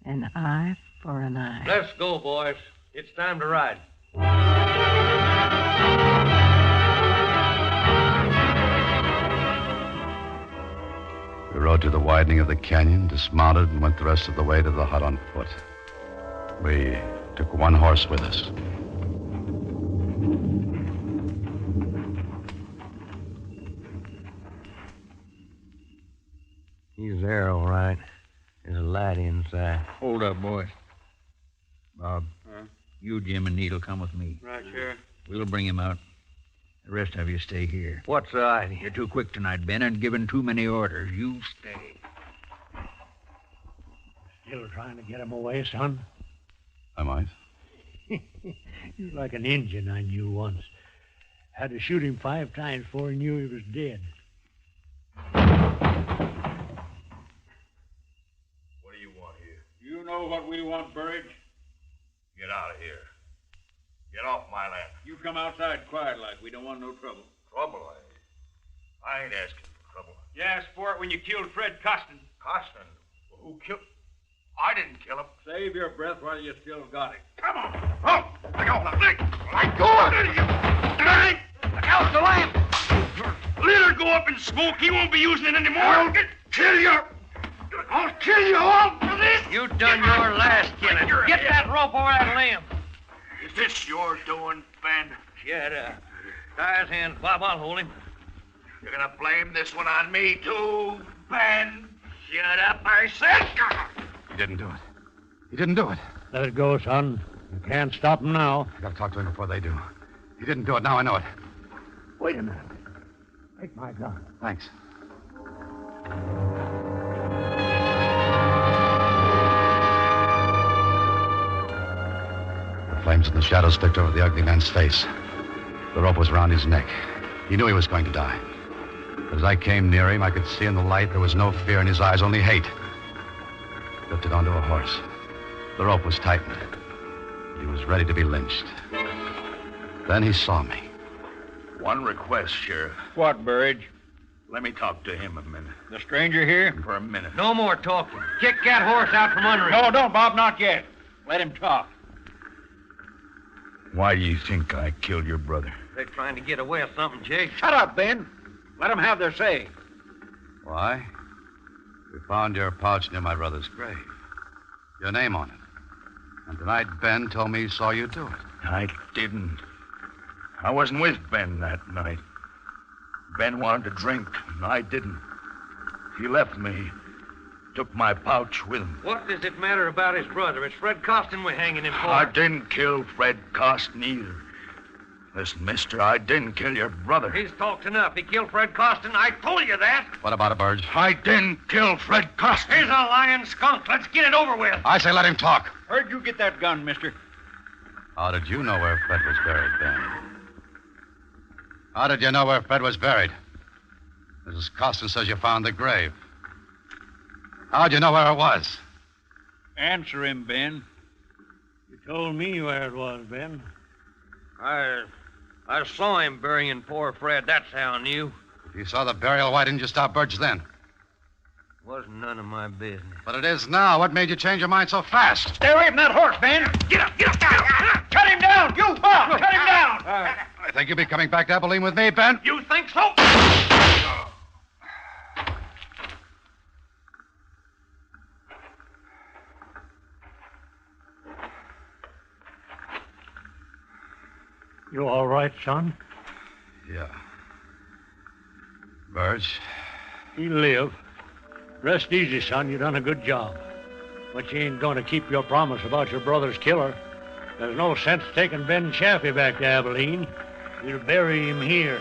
An eye for an eye. Let's go, boys. It's time to ride. We rode to the widening of the canyon, dismounted, and went the rest of the way to the hut on foot. We took one horse with us. He's there, all right. There's a light inside. Hold up, boys. Bob, you, Jim, and Need'll come with me. Right, Sheriff. We'll bring him out. The rest of you stay here. What's the idea? You're too quick tonight, Ben, and giving too many orders. You stay. Still trying to get him away, son? I might. You're like an Injun I knew once. Had to shoot him 5 times before he knew he was dead. What do you want here? You know what we want, Burridge? Get out of here. Get off my land. You come outside quiet like. We don't want no trouble. Trouble? I ain't asking for trouble. You asked for it when you killed Fred Costin. Costin? Well, who killed... I didn't kill him. Save your breath while you still got it. Come on. Oh, let go. Let go of it. Look out, the lamp! Let her go up in smoke. He won't be using it anymore. I'll kill you all for this. You done your last killing. Get that rope over that limb. Is this your doing, Ben? Shut up. Tie his hands, Bob. I'll hold him. You're gonna blame this one on me, too, Ben? Shut up, I said. He didn't do it. He didn't do it. Let it go, son. You can't stop him now. I gotta talk to him before they do. He didn't do it. Now I know it. Wait a minute. Take my gun. Thanks. The flames and the shadows flicked over the ugly man's face. The rope was around his neck. He knew he was going to die. But as I came near him, I could see in the light there was no fear in his eyes, only hate. He lifted onto a horse. The rope was tightened. He was ready to be lynched. Then he saw me. One request, Sheriff. What, Burridge? Let me talk to him a minute. The stranger here? For a minute. No more talking. Kick that horse out from under him. No, don't, Bob, not yet. Let him talk. Why do you think I killed your brother? They're trying to get away with something, Jake. Shut up, Ben. Let them have their say. Why? We found your pouch near my brother's grave. Your name on it. And tonight Ben told me he saw you do it. I didn't. I wasn't with Ben that night. Ben wanted to drink, and I didn't. He left me. Took my pouch with him. What does it matter about his brother? It's Fred Costin we're hanging him for. I didn't kill Fred Costin either. Listen, mister, I didn't kill your brother. He's talked enough. He killed Fred Costin. I told you that. What about it, Burge? I didn't kill Fred Costin. He's a lying skunk. Let's get it over with. I say let him talk. Where'd you get that gun, mister? How did you know where Fred was buried, Ben? How did you know where Fred was buried? Mrs. Costin says you found the grave. How'd you know where it was? Answer him, Ben. You told me where it was, Ben. I saw him burying poor Fred. That's how I knew. If you saw the burial, why didn't you stop Burge then? Wasn't none of my business. But it is now. What made you change your mind so fast? Stay away from that horse, Ben. Get up, get up, get up. Cut him down, you. think you'll be coming back to Abilene with me, Ben? You think so? You all right, son? Yeah. Burge? You live. Rest easy, son. You done a good job. But you ain't going to keep your promise about your brother's killer. There's no sense taking Ben Chaffee back to Abilene. We'll bury him here.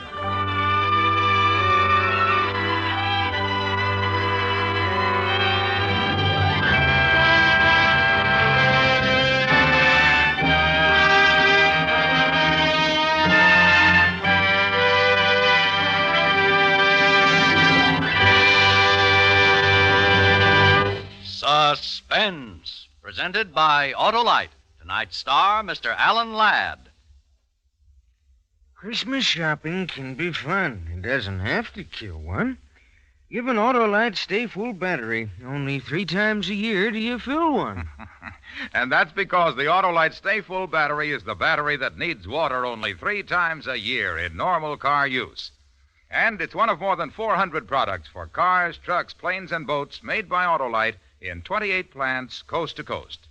Suspense, presented by Autolite. Tonight's star, Mr. Alan Ladd. Christmas shopping can be fun. It doesn't have to kill one. Give an Autolite Stay Full battery. Only 3 times a year do you fill one. And that's because the Autolite Stay Full battery is the battery that needs water only 3 times a year in normal car use. And it's one of more than 400 products for cars, trucks, planes, and boats made by Autolite in 28 plants coast to coast.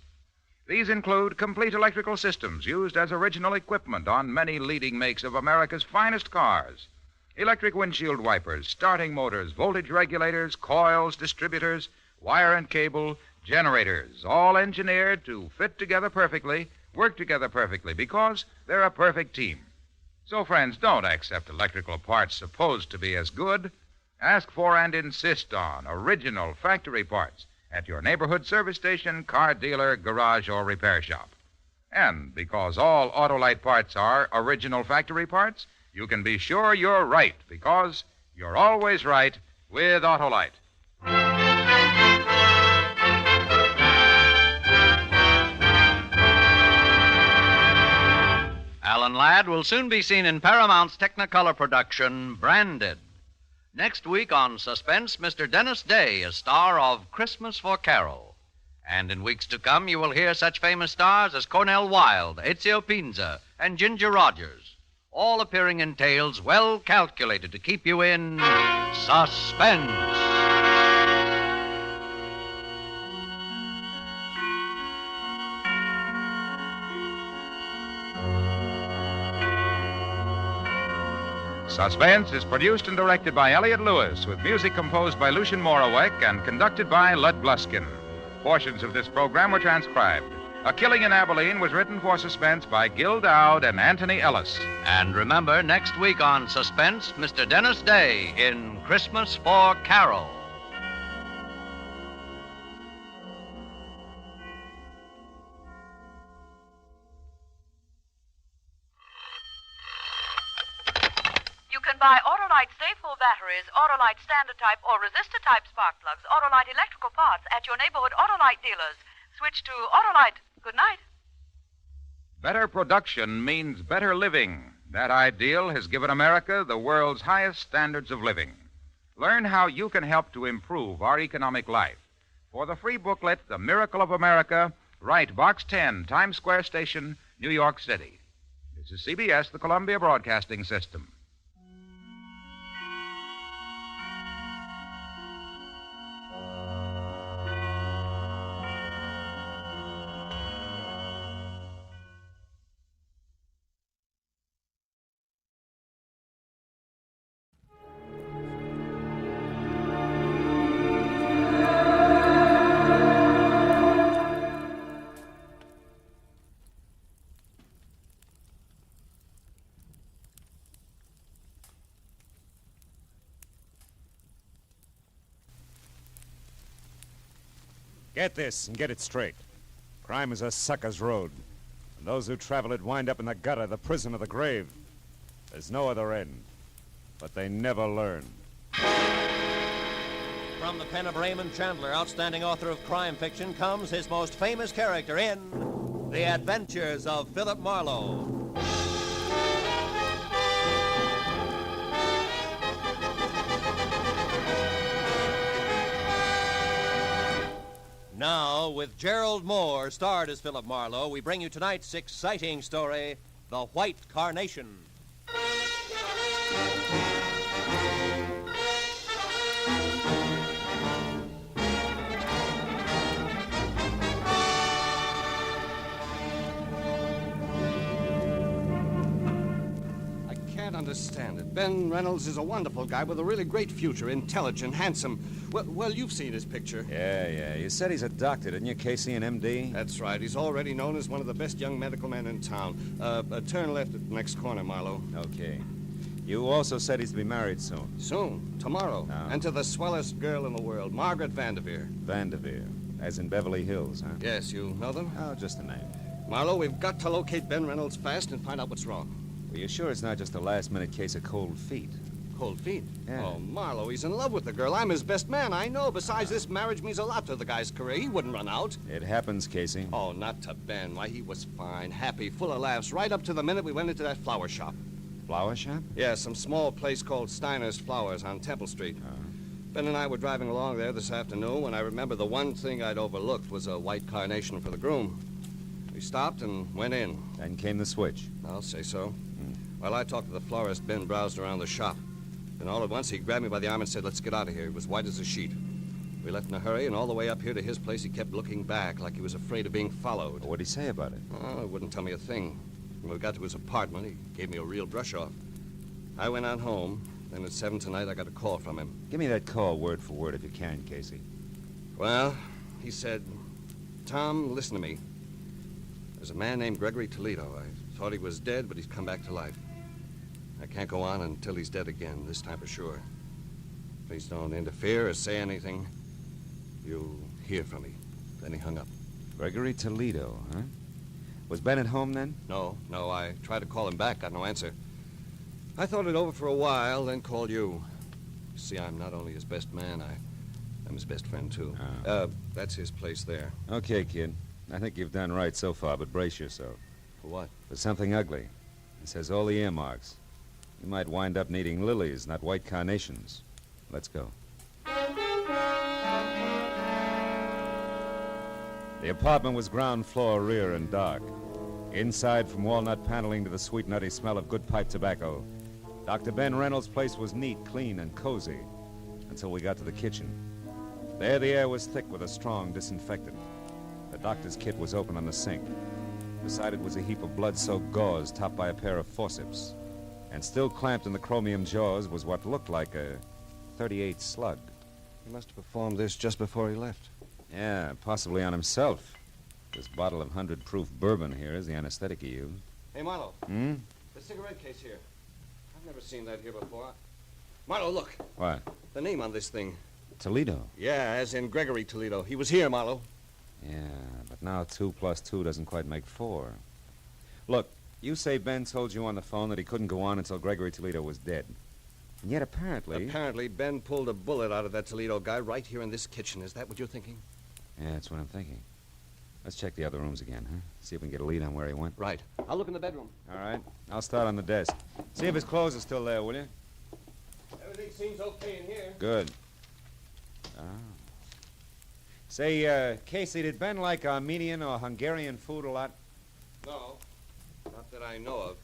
These include complete electrical systems used as original equipment on many leading makes of America's finest cars. Electric windshield wipers, starting motors, voltage regulators, coils, distributors, wire and cable, generators, all engineered to fit together perfectly, work together perfectly, because they're a perfect team. So, friends, don't accept electrical parts supposed to be as good. Ask for and insist on original factory parts at your neighborhood service station, car dealer, garage, or repair shop. And because all Autolite parts are original factory parts, you can be sure you're right, because you're always right with Autolite. Alan Ladd will soon be seen in Paramount's Technicolor production, Branded. Next week on Suspense, Mr. Dennis Day, a star of Christmas for Carol. And in weeks to come, you will hear such famous stars as Cornell Wilde, Ezio Pinza, and Ginger Rogers, all appearing in tales well calculated to keep you in suspense. Suspense is produced and directed by Elliott Lewis, with music composed by Lucien Moraweck and conducted by Lud Gluskin. Portions of this program were transcribed. A Killing in Abilene was written for Suspense by Gil Dowd and Anthony Ellis. And remember, next week on Suspense, Mr. Dennis Day in Christmas for Carol. You can buy Autolite Stay Full batteries, Autolite Standard Type, or Resistor Type spark plugs, Autolite electrical parts at your neighborhood Autolite dealers. Switch to Autolite. Good night. Better production means better living. That ideal has given America the world's highest standards of living. Learn how you can help to improve our economic life. For the free booklet, The Miracle of America, write Box 10, Times Square Station, New York City. This is CBS, the Columbia Broadcasting System. Get this and get it straight. Crime is a sucker's road. And those who travel it wind up in the gutter, the prison, or the grave. There's no other end. But they never learn. From the pen of Raymond Chandler, outstanding author of crime fiction, comes his most famous character in The Adventures of Philip Marlowe. Now, with Gerald Moore, starred as Philip Marlowe, we bring you tonight's exciting story, The White Carnation. Understand it. Ben Reynolds is a wonderful guy with a really great future, intelligent, handsome. Well, you've seen his picture. Yeah. You said he's a doctor, didn't you, Casey, an MD? That's right. He's already known as one of the best young medical men in town. Turn left at the next corner, Marlowe. Okay. You also said he's to be married soon. Soon. Tomorrow. Oh. And to the swellest girl in the world, Margaret Vanderveer. Vanderveer. As in Beverly Hills, huh? Yes, you know them? Oh, just a name. Marlowe, we've got to locate Ben Reynolds fast and find out what's wrong. Are you sure it's not just a last-minute case of cold feet? Cold feet? Yeah. Oh, Marlowe, he's in love with the girl. I'm his best man, I know. Besides, this marriage means a lot to the guy's career. He wouldn't run out. It happens, Casey. Oh, not to Ben. Why, he was fine, happy, full of laughs, right up to the minute we went into that flower shop. Flower shop? Yeah, some small place called Steiner's Flowers on Temple Street. Ben and I were driving along there this afternoon when I remember the one thing I'd overlooked was a white carnation for the groom. We stopped and went in. Then came the switch. I'll say so. While I talked to the florist, Ben browsed around the shop. Then all at once, he grabbed me by the arm and said, "Let's get out of here." He was white as a sheet. We left in a hurry, and all the way up here to his place, he kept looking back like he was afraid of being followed. What'd he say about it? Oh, he wouldn't tell me a thing. When we got to his apartment, he gave me a real brush-off. I went on home. Then at 7 tonight, I got a call from him. Give me that call word for word if you can, Casey. Well, he said, "Tom, listen to me. There's a man named Gregory Toledo. I thought he was dead, but he's come back to life. I can't go on until he's dead again, this time for sure. Please don't interfere or say anything. You'll hear from me." Then he hung up. Gregory Toledo, huh? Was Ben at home then? No. I tried to call him back, got no answer. I thought it over for a while, then called you. You see, I'm not only his best man, I'm his best friend, too. That's his place there. Okay, kid. I think you've done right so far, but brace yourself. For what? For something ugly. It says all the earmarks. You might wind up needing lilies, not white carnations. Let's go. The apartment was ground floor, rear, and dark. Inside, from walnut paneling to the sweet, nutty smell of good pipe tobacco, Dr. Ben Reynolds' place was neat, clean, and cozy until we got to the kitchen. There, the air was thick with a strong disinfectant. The doctor's kit was open on the sink. Beside it was a heap of blood-soaked gauze topped by a pair of forceps. And still clamped in the chromium jaws was what looked like a .38 slug. He must have performed this just before he left. Yeah, possibly on himself. This bottle of 100-proof bourbon here is the anesthetic he used. Hey, Marlowe. Hmm? The cigarette case here. I've never seen that here before. Marlowe, look. What? The name on this thing. Toledo. Yeah, as in Gregory Toledo. He was here, Marlowe. Yeah, but now 2 plus 2 doesn't quite make 4. Look, you say Ben told you on the phone that he couldn't go on until Gregory Toledo was dead. And yet apparently... Apparently, Ben pulled a bullet out of that Toledo guy right here in this kitchen. Is that what you're thinking? Yeah, that's what I'm thinking. Let's check the other rooms again, huh? See if we can get a lead on where he went. Right. I'll look in the bedroom. All right. I'll start on the desk. See if his clothes are still there, will you? Everything seems okay in here. Good. Oh. Say, Casey, did Ben like Armenian or Hungarian food a lot? No. Not that I know of.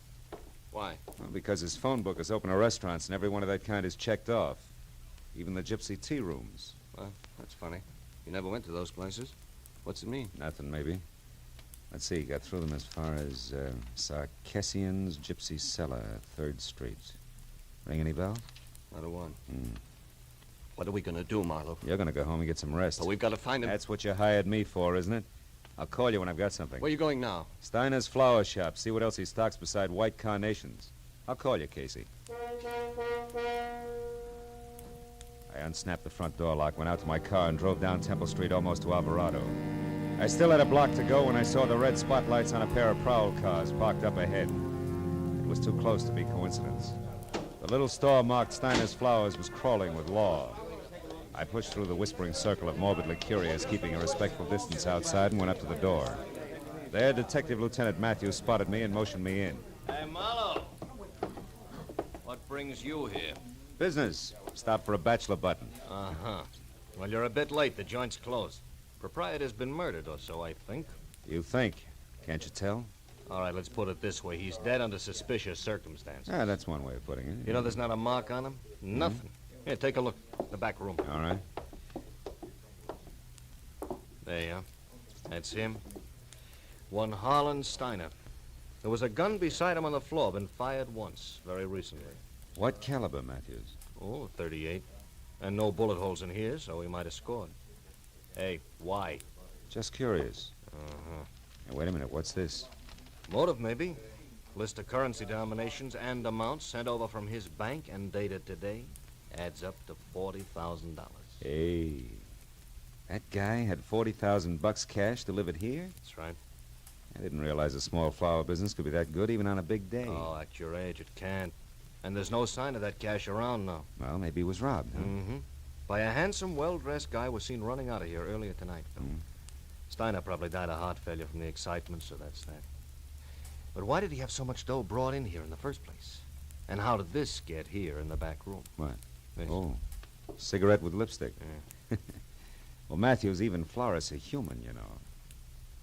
Why? Well, because his phone book is open to restaurants, and every one of that kind is checked off. Even the gypsy tea rooms. Well, that's funny. You never went to those places. What's it mean? Nothing, maybe. Let's see, got through them as far as Sarkessian's Gypsy Cellar, 3rd Street. Ring any bell? Not a one. What are we going to do, Marlowe? You're going to go home and get some rest. But we've got to find him. That's what you hired me for, isn't it? I'll call you when I've got something. Where are you going now? Steiner's flower shop. See what else he stocks beside white carnations. I'll call you, Casey. I unsnapped the front door lock, went out to my car, and drove down Temple Street almost to Alvarado. I still had a block to go when I saw the red spotlights on a pair of prowl cars parked up ahead. It was too close to be coincidence. The little store marked Steiner's Flowers was crawling with law. I pushed through the whispering circle of morbidly curious, keeping a respectful distance outside, and went up to the door. There, Detective Lieutenant Matthews spotted me and motioned me in. Hey, Marlowe. What brings you here? Business. Stop for a bachelor button. Uh-huh. Well, you're a bit late. The joint's closed. Proprietor's been murdered or so, I think. You think? Can't you tell? All right, let's put it this way. He's dead under suspicious circumstances. Ah, that's one way of putting it. You know there's not a mark on him? Nothing. Here, take a look. The back room. All right. There you are. That's him. One Harlan Steiner. There was a gun beside him on the floor, been fired once, very recently. What caliber, Matthews? Oh, 38. And no bullet holes in here, so he might have scored. Hey, why? Just curious. Uh-huh. Now, wait a minute. What's this? Motive, maybe. List of currency denominations and amounts sent over from his bank and dated today adds up to $40,000. Hey, that guy had $40,000 cash delivered here? That's right. I didn't realize a small flower business could be that good even on a big day. Oh, at your age, it can't. And there's no sign of that cash around now. Well, maybe he was robbed, huh? Mm-hmm. By a handsome, well-dressed guy was seen running out of here earlier tonight. Steiner probably died of heart failure from the excitement, so that's that. But why did he have so much dough brought in here in the first place? And how did this get here in the back room? What? This. Oh, cigarette with lipstick. Yeah. Well, Matthews, even florists are human, you know.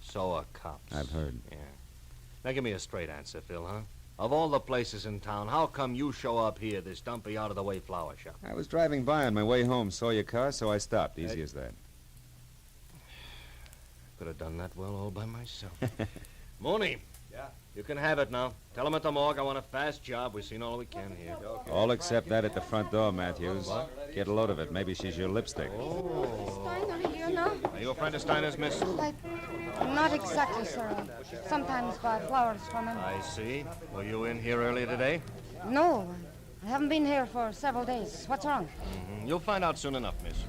So are cops. I've heard. Yeah. Now give me a straight answer, Phil, huh? Of all the places in town, how come you show up here, this dumpy, out-of-the-way flower shop? I was driving by on my way home, saw your car, so I stopped. Easy as that. Could have done that well all by myself. Mooney. Yeah? You can have it now. Tell him at the morgue I want a fast job. We've seen all we can here. All except that at the front door, Matthews. Get a load of it. Maybe she's your lipstick. Steiner here now? Are you a friend of Steiner's, miss? Not exactly, sir. Sometimes buy flowers from him. I see. Were you in here earlier today? No, I haven't been here for several days. What's wrong? Mm-hmm. You'll find out soon enough, miss.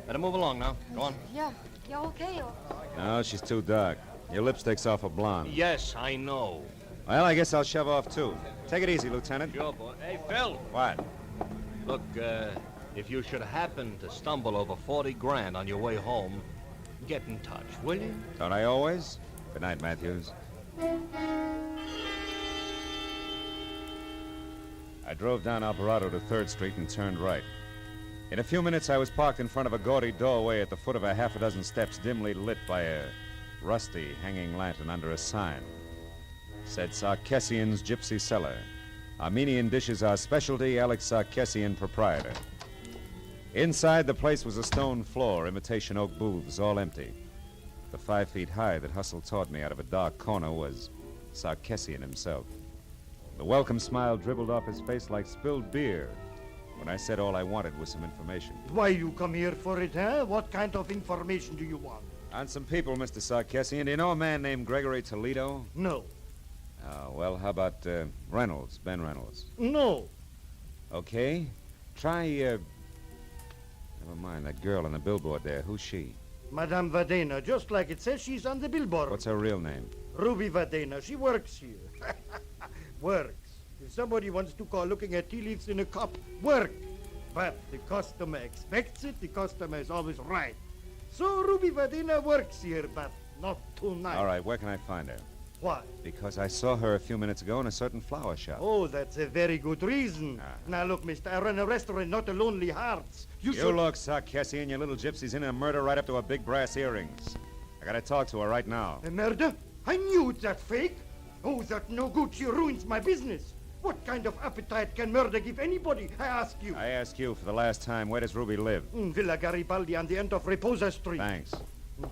Better move along now. Go on. Yeah, okay. No, she's too dark. Your lipstick's awful blonde. Yes, I know. Well, I guess I'll shove off, too. Take it easy, Lieutenant. Sure, boy. Hey, Phil. What? Look, if you should happen to stumble over 40 grand on your way home, get in touch, will you? Don't I always? Good night, Matthews. I drove down Alvarado to 3rd Street and turned right. In a few minutes, I was parked in front of a gaudy doorway at the foot of a half a dozen steps dimly lit by a rusty hanging lantern under a sign. Said Sarkessian's Gypsy Cellar. Armenian dishes are specialty, Alex Sarkessian, proprietor. Inside, the place was a stone floor, imitation oak booths, all empty. The 5 feet high that Hustle taught me out of a dark corner was Sarkessian himself. The welcome smile dribbled off his face like spilled beer when I said all I wanted was some information. Why you come here for it, huh? What kind of information do you want? On some people, Mr. Sarkessian. Do you know a man named Gregory Toledo? No. Well, how about Reynolds, Ben Reynolds? No. Okay. Try, never mind, that girl on the billboard there. Who's she? Madame Vadena, just like it says, she's on the billboard. What's her real name? Ruby Vadena. She works here. Works. If somebody wants to call looking at tea leaves in a cup, work. But the customer expects it. The customer is always right. So Ruby Vadena works here, but not tonight. All right, where can I find her? Why? Because I saw her a few minutes ago in a certain flower shop. Oh, that's a very good reason. Now, look, mister, I run a restaurant, not a Lonely Hearts. You look, Sarkessian, your little gypsy's in a murder right up to her big brass earrings. I gotta talk to her right now. A murder? I knew it's that fake. Oh, that no good. She ruins my business. What kind of appetite can murder give anybody, I ask you? I ask you for the last time, where does Ruby live? Villa Garibaldi on the end of Reposa Street. Thanks.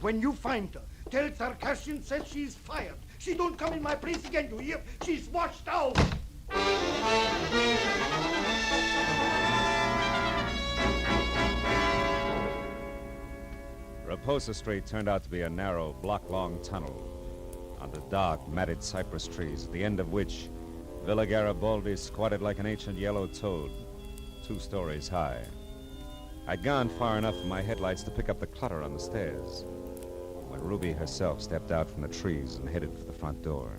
When you find her, tell Sarkessian says she's fired. She don't come in my place again, you hear? She's washed out. Reposa Street turned out to be a narrow, block-long tunnel under dark, matted cypress trees, at the end of which Villa Garibaldi squatted like an ancient yellow toad, 2 stories high. I'd gone far enough for my headlights to pick up the clutter on the stairs when Ruby herself stepped out from the trees and headed for the front door.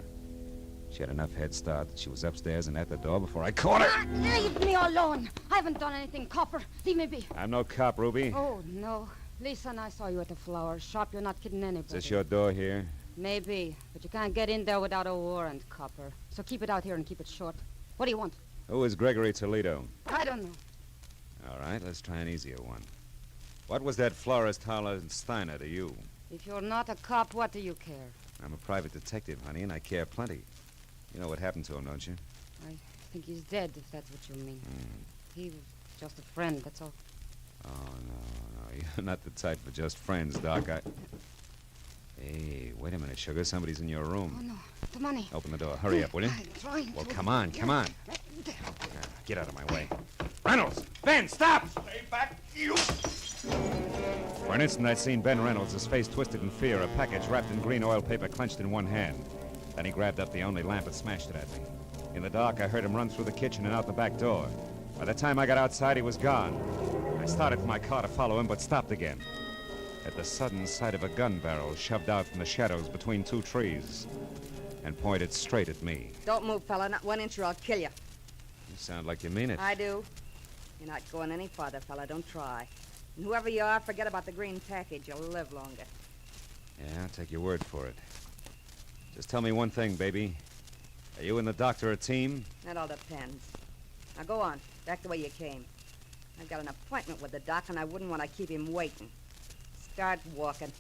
She had enough head start that she was upstairs and at the door before I caught her. Leave me alone. I haven't done anything, Copper. Leave me be. I'm no cop, Ruby. Oh, no. Lisa and I saw you at the flower shop. You're not kidding anybody. Is this your door here? Maybe, but you can't get in there without a warrant, Copper. So keep it out here and keep it short. What do you want? Who is Gregory Toledo? I don't know. All right, let's try an easier one. What was that florist Harlan Steiner to you? If you're not a cop, what do you care? I'm a private detective, honey, and I care plenty. You know what happened to him, don't you? I think he's dead, if that's what you mean. He was just a friend, that's all. Oh, no. You're not the type for just friends, Doc. Hey, wait a minute, Sugar. Somebody's in your room. Oh, no. The money. Open the door. Hurry up, will you? I'm trying Well, to. come on. Get out of my way. Reynolds! Ben, stop! Stay back, you! For an instant, I'd seen Ben Reynolds, his face twisted in fear, a package wrapped in green oil paper clenched in one hand. Then he grabbed up the only lamp and smashed it at me. In the dark, I heard him run through the kitchen and out the back door. By the time I got outside, he was gone. I started for my car to follow him, but stopped again. At the sudden sight of a gun barrel shoved out from the shadows between two trees and pointed straight at me. Don't move, fella. Not 1 inch or I'll kill you. You sound like you mean it. I do. You're not going any farther, fella. Don't try. And whoever you are, forget about the green package. You'll live longer. Yeah, I'll take your word for it. Just tell me one thing, baby. Are you and the doctor a team? That all depends. Now go on. Back the way you came. I've got an appointment with the doc, and I wouldn't want to keep him waiting. Start walking.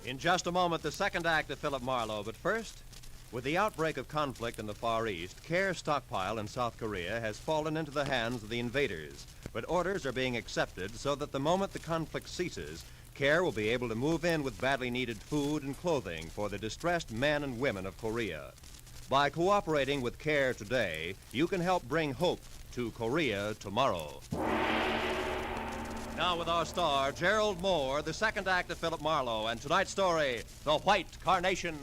In just a moment, the second act of Philip Marlowe. But first, with the outbreak of conflict in the Far East, CARE's stockpile in South Korea has fallen into the hands of the invaders. But orders are being accepted so that the moment the conflict ceases, CARE will be able to move in with badly needed food and clothing for the distressed men and women of Korea. By cooperating with CARE today, you can help bring hope to Korea tomorrow. Now with our star, Gerald Moore, the second act of Philip Marlowe, and tonight's story, The White Carnation.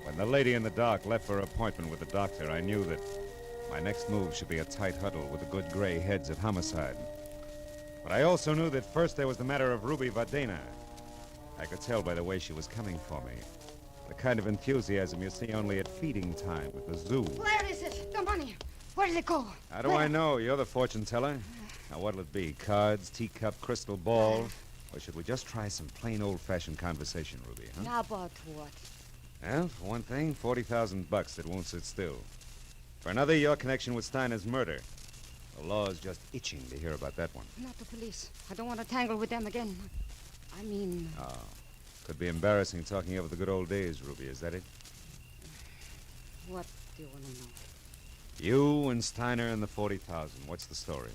When the lady in the dark left for her appointment with the doctor, I knew that my next move should be a tight huddle with the good gray heads of homicide. But I also knew that first there was the matter of Ruby Vadena. I could tell by the way she was coming for me. The kind of enthusiasm you see only at feeding time at the zoo. Where is it? The money. Where did it go? How do I know? You're the fortune teller. Now, what'll it be? Cards, teacup, crystal ball? Or should we just try some plain old-fashioned conversation, Ruby, huh? Now about what? Well, for one thing, $40,000 that won't sit still. For another, your connection with Steiner's murder. The law is just itching to hear about that one. Not the police. I don't want to tangle with them again. I mean... Oh. Could be embarrassing talking over the good old days, Ruby. Is that it? What do you want to know? You and Steiner and the 40,000. What's the story?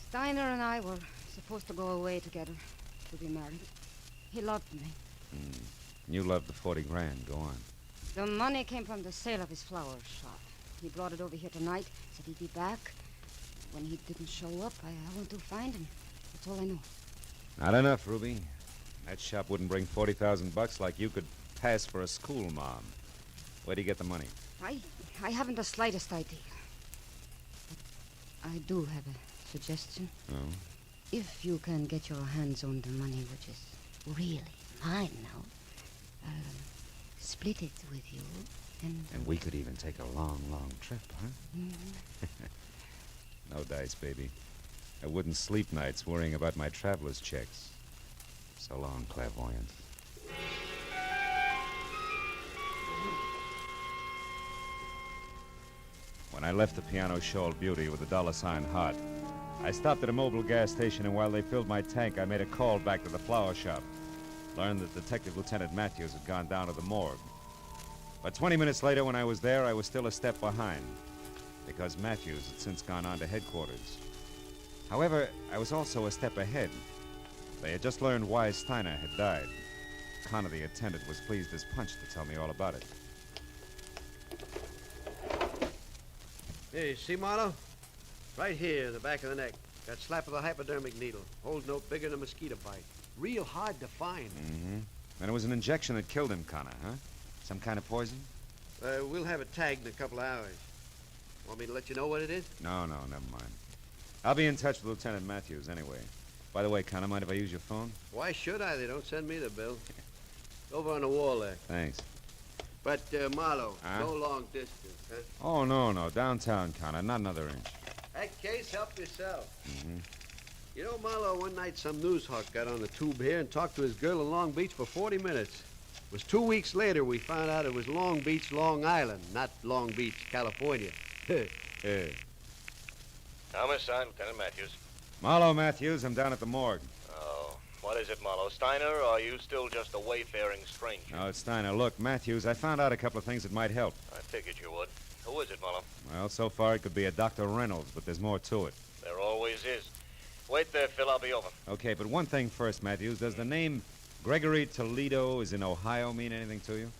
Steiner and I were supposed to go away together to be married. He loved me. You loved the 40 grand. Go on. The money came from the sale of his flower shop. He brought it over here tonight, said he'd be back. When he didn't show up, I went to find him. That's all I know. Not enough, Ruby. That shop wouldn't bring $40,000 like you could pass for a school mom. Where'd he get the money? I haven't the slightest idea. But I do have a suggestion. Oh? If you can get your hands on the money, which is really mine now, I'll split it with you, And we could even take a long, long trip, huh? No dice, baby. I wouldn't sleep nights worrying about my traveler's checks. So long, clairvoyant. When I left the piano-shawled beauty with the dollar-sign heart, I stopped at a mobile gas station, and while they filled my tank, I made a call back to the flower shop. Learned that Detective Lieutenant Matthews had gone down to the morgue. But 20 minutes later, when I was there, I was still a step behind, because Matthews had since gone on to headquarters. However, I was also a step ahead. They had just learned why Steiner had died. Connor, the attendant, was pleased as punch to tell me all about it. Hey, see, Marlowe? Right here in the back of the neck. That slap of the hypodermic needle. Holes no bigger than a mosquito bite. Real hard to find. Mm-hmm. And it was an injection that killed him, Connor, huh? Some kind of poison? We'll have it tagged in a couple of hours. Want me to let you know what it is? No, never mind. I'll be in touch with Lieutenant Matthews anyway. By the way, Connor, mind if I use your phone? Why should I? They don't send me the bill. Over on the wall there. Thanks. But, Marlowe, no long distance, huh? Oh, no. Downtown, Connor. Not another inch. That case, help yourself. Mm-hmm. You know, Marlowe, one night some news hawk got on the tube here and talked to his girl in Long Beach for 40 minutes. It was 2 weeks later we found out it was Long Beach, Long Island, not Long Beach, California. Thomas, son, Lieutenant Matthews. Marlowe Matthews, I'm down at the morgue. Oh, what is it, Marlowe? Steiner, or are you still just a wayfaring stranger? No, it's Steiner. Look, Matthews, I found out a couple of things that might help. I figured you would. Who is it, Marlowe? Well, so far it could be a Dr. Reynolds, but there's more to it. There always is. Wait there, Phil. I'll be over. Okay, but one thing first, Matthews. Does the name Gregory Toledo is in Ohio mean anything to you?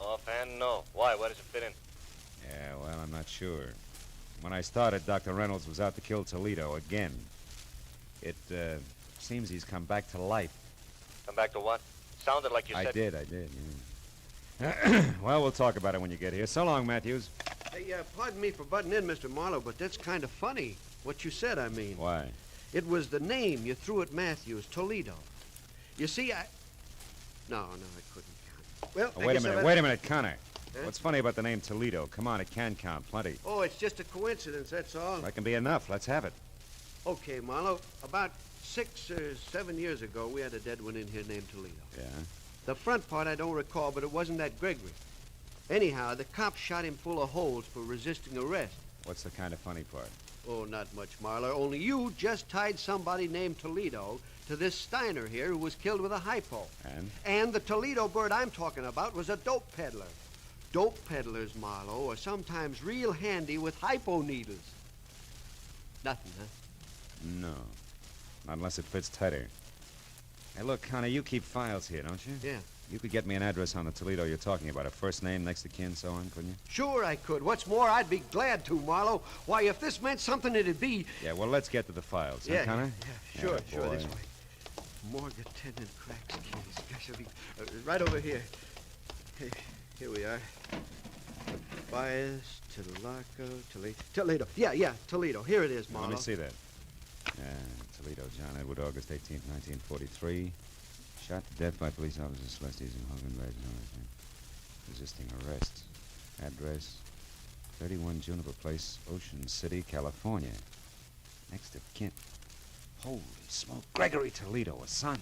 Offhand, no. Why? Where does it fit in? Yeah, well, I'm not sure. When I started, Dr. Reynolds was out to kill Toledo again. It seems he's come back to life. Come back to what? Sounded like you said... I did, yeah. Well, we'll talk about it when you get here. So long, Matthews. Hey, pardon me for butting in, Mr. Marlowe, but that's kind of funny. What you said, I mean. Why? It was the name you threw at Matthews, Toledo. You see, No, I couldn't count. Well, Oh, wait a minute, Connor. Huh? What's funny about the name Toledo? Come on, it can count. Plenty. Oh, it's just a coincidence, that's all. That can be enough. Let's have it. Okay, Marlowe. About 6 or 7 years ago, we had a dead one in here named Toledo. Yeah? The front part I don't recall, but it wasn't that Gregory. Anyhow, the cops shot him full of holes for resisting arrest. What's the kind of funny part? Oh, not much, Marlowe. Only you just tied somebody named Toledo to this Steiner here who was killed with a hypo. And the Toledo bird I'm talking about was a dope peddler. Dope peddlers, Marlowe, are sometimes real handy with hypo needles. Nothing, huh? No. Not unless it fits tighter. Hey, look, Connor, you keep files here, don't you? Yeah. You could get me an address on the Toledo you're talking about, a first name, next of kin, so on, couldn't you? Sure I could. What's more, I'd be glad to, Marlowe. Why, if this meant something, it'd be... Yeah, well, let's get to the files, huh, Yeah, Connor? yeah, sure, this way. Morgue attendant cracks case. Gosh, it'll be right over here. Hey, here we are. Bias, Toledo. Yeah, Toledo. Here it is, Marlowe. Let me see that. Toledo, John Edward, August 18th, 1943. Shot to death by police officers Celestes and Hogan Badge. Resisting arrest. Address, 31 Juniper Place, Ocean City, California. Next of kin. Holy smoke. Gregory Toledo, a son.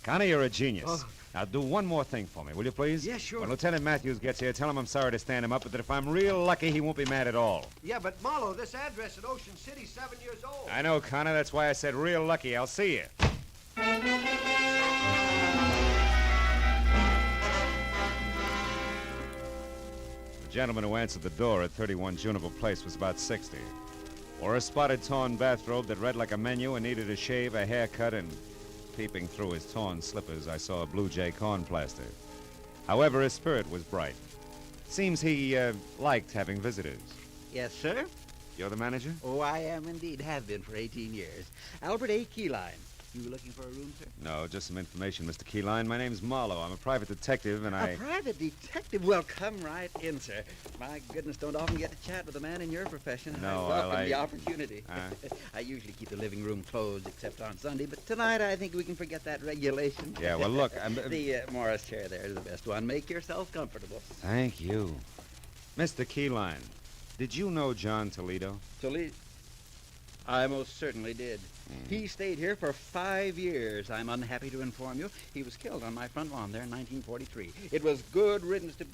Connor, you're a genius. Oh. Now, do one more thing for me, will you, please? Yeah, sure. When Lieutenant Matthews gets here, tell him I'm sorry to stand him up, but that if I'm real lucky, he won't be mad at all. Yeah, but Marlowe, this address at Ocean City's 7 years old. I know, Connor. That's why I said real lucky. I'll see you. The gentleman who answered the door at 31 Juniper Place was about 60. Wore a spotted torn bathrobe that read like a menu and needed a shave, a haircut, and peeping through his torn slippers, I saw a Blue Jay corn plaster. However, his spirit was bright. Seems he liked having visitors. Yes, sir. You're the manager? Oh, I am indeed. Have been for 18 years. Albert A. Keyline. You looking for a room, sir? No, just some information, Mr. Keyline. My name's Marlowe. I'm a private detective, and A private detective? Well, come right in, sir. My goodness, don't often get to chat with a man in your profession. No, I welcome the opportunity. I usually keep the living room closed except on Sunday, but tonight I think we can forget that regulation. Yeah, well, look, the Morris chair there is the best one. Make yourself comfortable. Thank you. Mr. Keyline, did you know John Toledo? Toledo? I most certainly did. He stayed here for 5 years. I'm unhappy to inform you. He was killed on my front lawn there in 1943. It was good riddance to...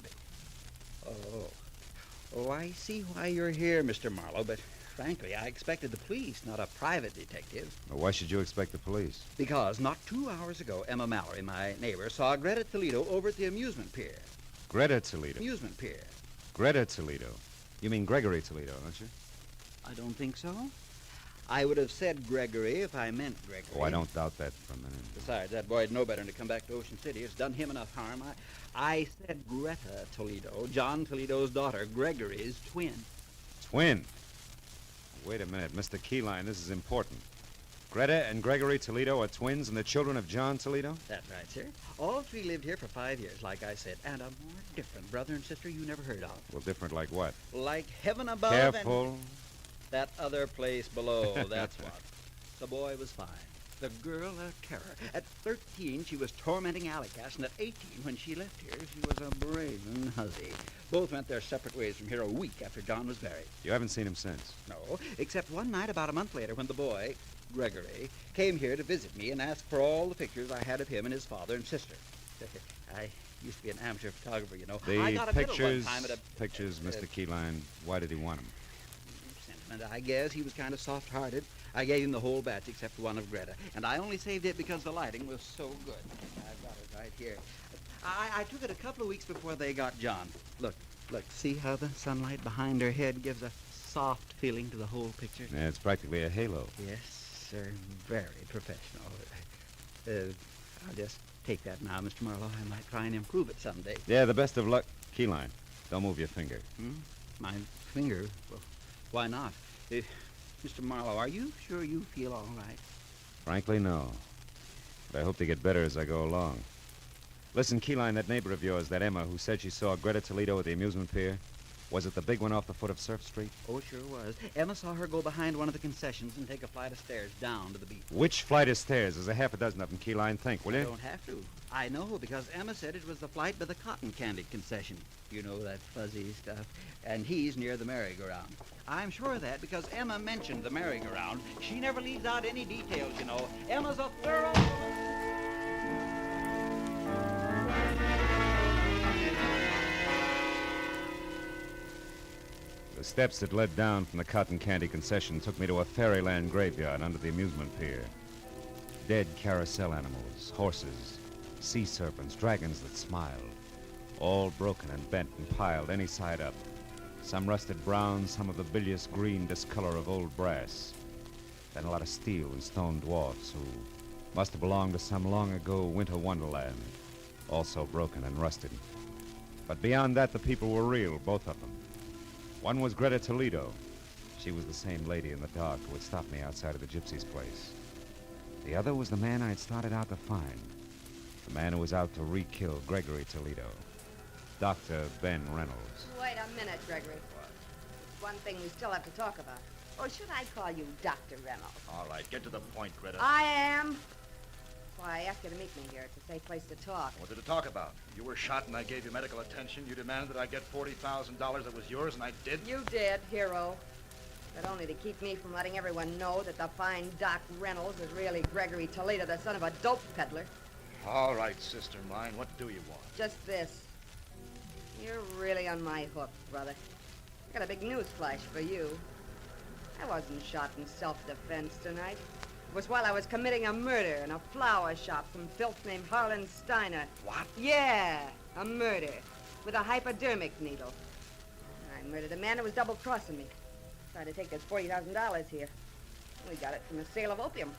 Oh, I see why you're here, Mr. Marlowe, but frankly, I expected the police, not a private detective. Well, why should you expect the police? Because not 2 hours ago, Emma Mallory, my neighbor, saw Greta Toledo over at the amusement pier. Greta Toledo? Amusement pier. Greta Toledo? You mean Gregory Toledo, don't you? I don't think so. I would have said Gregory if I meant Gregory. Oh, I don't doubt that for a minute. Besides, that boy'd know better than to come back to Ocean City. It's done him enough harm. I said Greta Toledo, John Toledo's daughter, Gregory's twin. Twin? Wait a minute, Mr. Keyline, this is important. Greta and Gregory Toledo are twins and the children of John Toledo? That's right, sir. All three lived here for 5 years, like I said, and a more different brother and sister you never heard of. Well, different like what? Like heaven above Careful. and that other place below, that's what. The boy was fine. The girl of terror. At 13, she was tormenting alley cats, and at 18, when she left here, she was a brazen hussy. Both went their separate ways from here a week after John was buried. You haven't seen him since? No, except one night about a month later when the boy, Gregory, came here to visit me and asked for all the pictures I had of him and his father and sister. I used to be an amateur photographer, you know. I got a medal one time at a... Pictures, Mr. Keyline, why did he want them? Sentiment, I guess. He was kind of soft-hearted. I gave him the whole batch except one of Greta, and I only saved it because the lighting was so good. I've got it right here. I took it a couple of weeks before they got John. Look, see how the sunlight behind her head gives a soft feeling to the whole picture? Yeah, it's practically a halo. Yes, sir. Very professional. I'll just take that now, Mr. Marlowe. I might try and improve it someday. Yeah, the best of luck. Keyline, don't move your finger. My finger? Well, why not? Mr. Marlowe, are you sure you feel all right? Frankly, no. But I hope to get better as I go along. Listen, Keyline, that neighbor of yours, that Emma, who said she saw Greta Toledo at the amusement pier, was it the big one off the foot of Surf Street? Oh, it sure was. Emma saw her go behind one of the concessions and take a flight of stairs down to the beach. Which flight of stairs? There's a half a dozen of them, Keyline. Think, will you? I don't have to. I know, because Emma said it was the flight by the cotton candy concession. You know, that fuzzy stuff. And he's near the merry-go-round. I'm sure of that because Emma mentioned the merry-go-round. She never leaves out any details, you know. Emma's a thorough... The steps that led down from the cotton candy concession took me to a fairyland graveyard under the amusement pier. Dead carousel animals, horses, sea serpents, dragons that smiled, all broken and bent and piled any side up. Some rusted brown, some of the bilious green discolor of old brass. Then a lot of steel and stone dwarfs who must have belonged to some long ago winter wonderland, also broken and rusted. But beyond that, the people were real, both of them. One was Greta Toledo. She was the same lady in the dark who had stopped me outside of the gypsy's place. The other was the man I'd started out to find. The man who was out to re-kill Gregory Toledo. Dr. Ben Reynolds. Wait a minute, Gregory. One thing we still have to talk about. Or should I call you Dr. Reynolds? All right, get to the point, Greta. I am. Why, I asked you to meet me here. It's a safe place to talk. What did it talk about? You were shot and I gave you medical attention. You demanded that I get $40,000 that was yours, and I did? You did, hero. But only to keep me from letting everyone know that the fine Doc Reynolds is really Gregory Toledo, the son of a dope peddler. All right, sister mine. What do you want? Just this. You're really on my hook, brother. I got a big news flash for you. I wasn't shot in self-defense tonight. It was while I was committing a murder in a flower shop, some filth named Harlan Steiner. What? Yeah, a murder with a hypodermic needle. I murdered a man who was double-crossing me. Tried to take this $40,000 here. We got it from the sale of opium.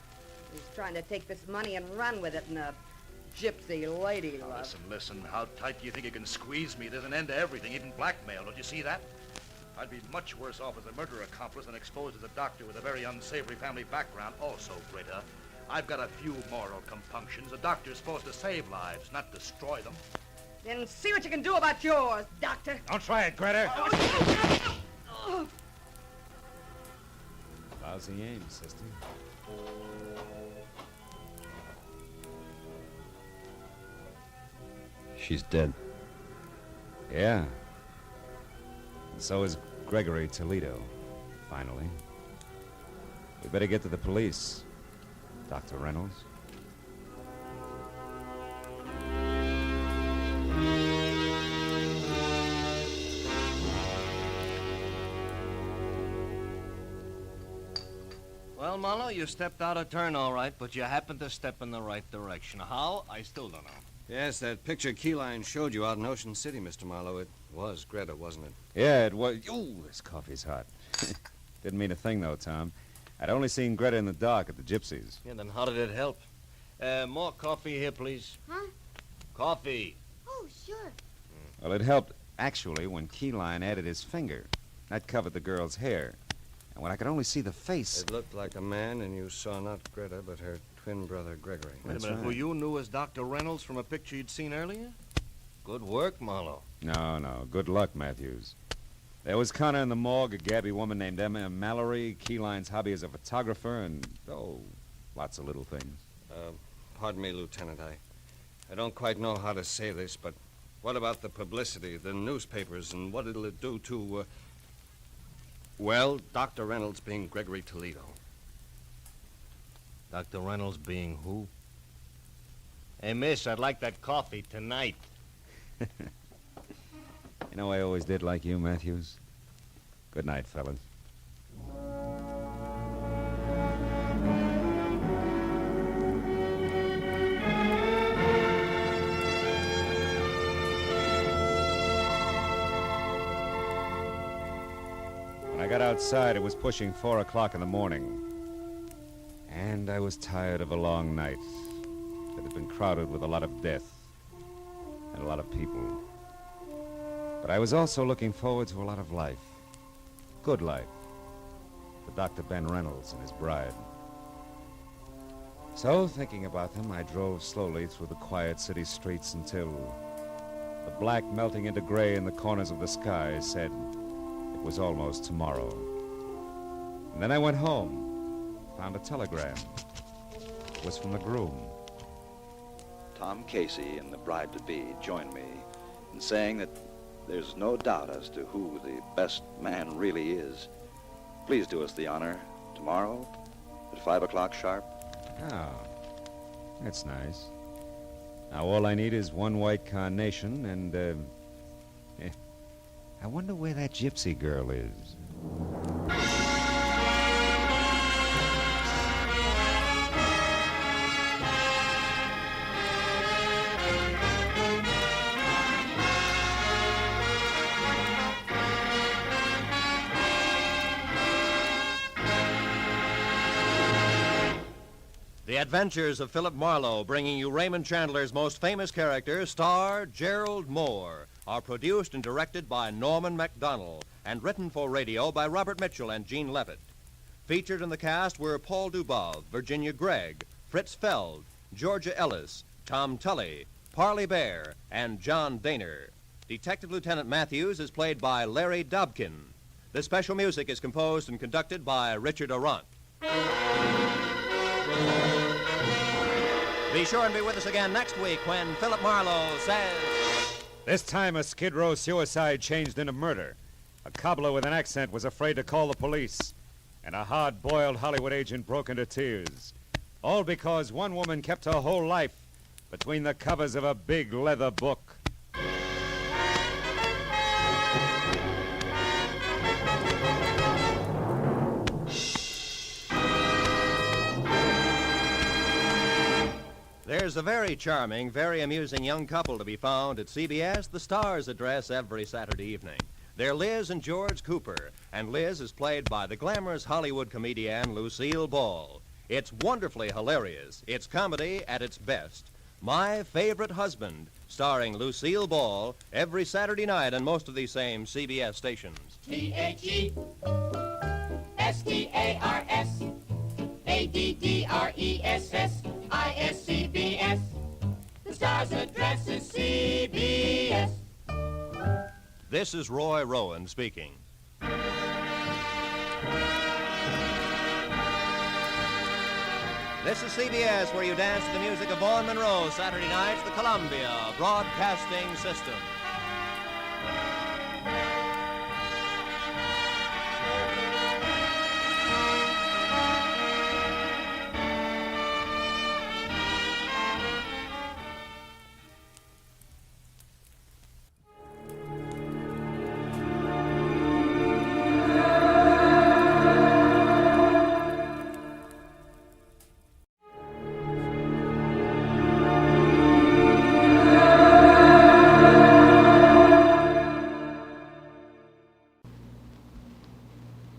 He was trying to take this money and run with it in a gypsy lady love. Listen. How tight do you think you can squeeze me? There's an end to everything, even blackmail. Don't you see that? I'd be much worse off as a murder accomplice than exposed as a doctor with a very unsavory family background. Also, Greta, I've got a few moral compunctions. A doctor's supposed to save lives, not destroy them. Then see what you can do about yours, Doctor. Don't try it, Greta. Lousy aim, sister. She's dead. Yeah. And so is Gregory Toledo, finally. We better get to the police, Dr. Reynolds. Well, Marlowe, you stepped out of turn all right, but you happened to step in the right direction. How? I still don't know. Yes, that picture Keyline showed you out in Ocean City, Mr. Marlowe. It was Greta, wasn't it? Yeah, it was. Ooh, this coffee's hot. Didn't mean a thing, though, Tom. I'd only seen Greta in the dark at the Gypsies. Yeah, then how did it help? More coffee here, please. Huh? Coffee. Oh, sure. Well, it helped, actually, when Keyline added his finger. That covered the girl's hair. And when I could only see the face... It looked like a man, and you saw not Greta, but her twin brother, Gregory. Wait a minute, who you knew as Dr. Reynolds from a picture you'd seen earlier? Good work, Marlowe. No. Good luck, Matthews. There was Connor in the morgue, a gabby woman named Emma Mallory, Keyline's hobby as a photographer, and, Lots of little things. Pardon me, Lieutenant. I don't quite know how to say this, but what about the publicity, the newspapers, and what it'll do to, well, Dr. Reynolds being Gregory Toledo. Dr. Reynolds being who? Hey, miss, I'd like that coffee tonight. You know, I always did like you, Matthews. Good night, fellas. When I got outside, it was pushing 4 o'clock in the morning. And I was tired of a long night that had been crowded with a lot of death and a lot of people. But I was also looking forward to a lot of life. Good life. For Dr. Ben Reynolds and his bride. So, thinking about them, I drove slowly through the quiet city streets until the black melting into gray in the corners of the sky said it was almost tomorrow. And then I went home. Found a telegram. It was from the groom. Tom Casey and the bride-to-be joined me in saying that there's no doubt as to who the best man really is. Please do us the honor tomorrow at 5 o'clock sharp. Oh, that's nice. Now, all I need is one white carnation and, I wonder where that gypsy girl is. The Adventures of Philip Marlowe, bringing you Raymond Chandler's most famous character, star Gerald Moore, are produced and directed by Norman MacDonald and written for radio by Robert Mitchell and Gene Levitt. Featured in the cast were Paul Dubov, Virginia Gregg, Fritz Feld, Georgia Ellis, Tom Tully, Parley Bear, and John Daner. Detective Lieutenant Matthews is played by Larry Dobkin. The special music is composed and conducted by Richard Arant. Be sure and be with us again next week when Philip Marlowe says... This time a Skid Row suicide changed into murder. A cobbler with an accent was afraid to call the police. And a hard-boiled Hollywood agent broke into tears. All because one woman kept her whole life between the covers of a big leather book. There's a very charming, very amusing young couple to be found at CBS, the Star's address every Saturday evening. They're Liz and George Cooper, and Liz is played by the glamorous Hollywood comedian Lucille Ball. It's wonderfly hilarious. It's comedy at its best. My Favorite Husband, starring Lucille Ball, every Saturday night on most of these same CBS stations. THESTARESSADDRESSISCBS. The Star's address is CBS. This is Roy Rowan speaking. This is CBS, where you dance to the music of Vaughn Monroe, Saturday nights, the Columbia Broadcasting System.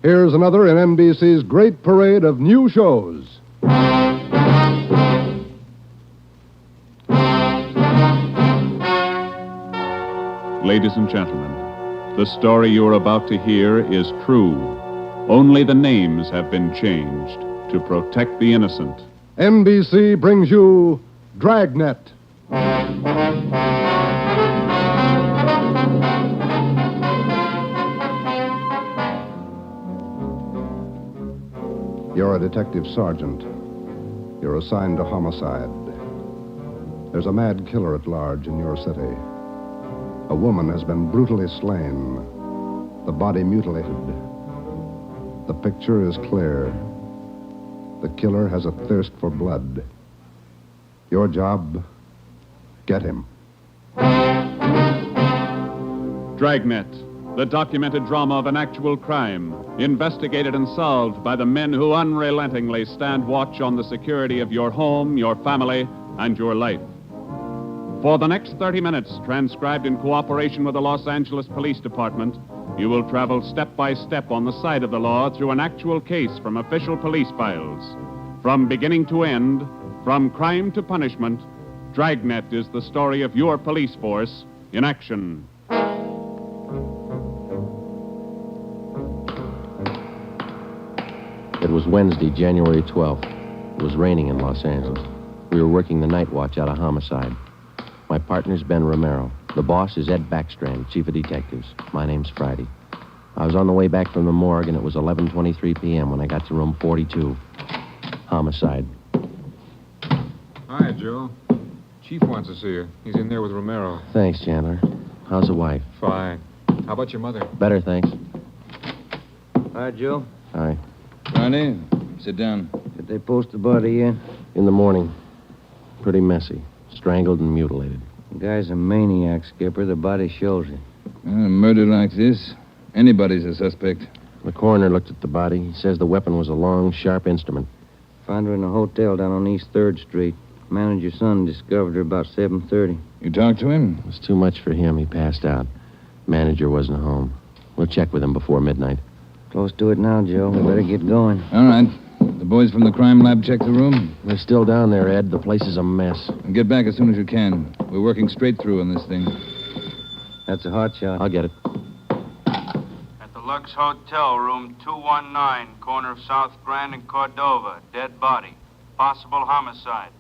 Here's another in NBC's great parade of new shows. Ladies and gentlemen, the story you're about to hear is true. Only the names have been changed to protect the innocent. NBC brings you Dragnet. You're a detective sergeant. You're assigned to homicide. There's a mad killer at large in your city. A woman has been brutally slain, the body mutilated. The picture is clear. The killer has a thirst for blood. Your job, get him. Dragnet, the documented drama of an actual crime, investigated and solved by the men who unrelentingly stand watch on the security of your home, your family, and your life. For the next 30 minutes, transcribed in cooperation with the Los Angeles Police Department, you will travel step by step on the side of the law through an actual case from official police files. From beginning to end, from crime to punishment, Dragnet is the story of your police force in action. It was Wednesday, January 12th. It was raining in Los Angeles. We were working the night watch out of homicide. My partner's Ben Romero. The boss is Ed Backstrand, chief of detectives. My name's Friday. I was on the way back from the morgue, and it was 11:23 p.m. when I got to room 42. Homicide. Hi, Joe. Chief wants to see you. He's in there with Romero. Thanks, Chandler. How's the wife? Fine. How about your mother? Better, thanks. Hi, Joe. Hi. Friday, sit down. Did they post the body yet? In the morning. Pretty messy. Strangled and mutilated. The guy's a maniac, Skipper. The body shows it. A murder like this, anybody's a suspect. The coroner looked at the body. He says the weapon was a long, sharp instrument. Found her in a hotel down on East 3rd Street. Manager's son discovered her about 7:30. You talked to him? It was too much for him. He passed out. Manager wasn't home. We'll check with him before midnight. Close to it now, Joe. We better get going. All right. The boys from the crime lab check the room? They're still down there, Ed. The place is a mess. And get back as soon as you can. We're working straight through on this thing. That's a hot shot. I'll get it. At the Lux Hotel, room 219, corner of South Grand and Cordova. Dead body. Possible homicide.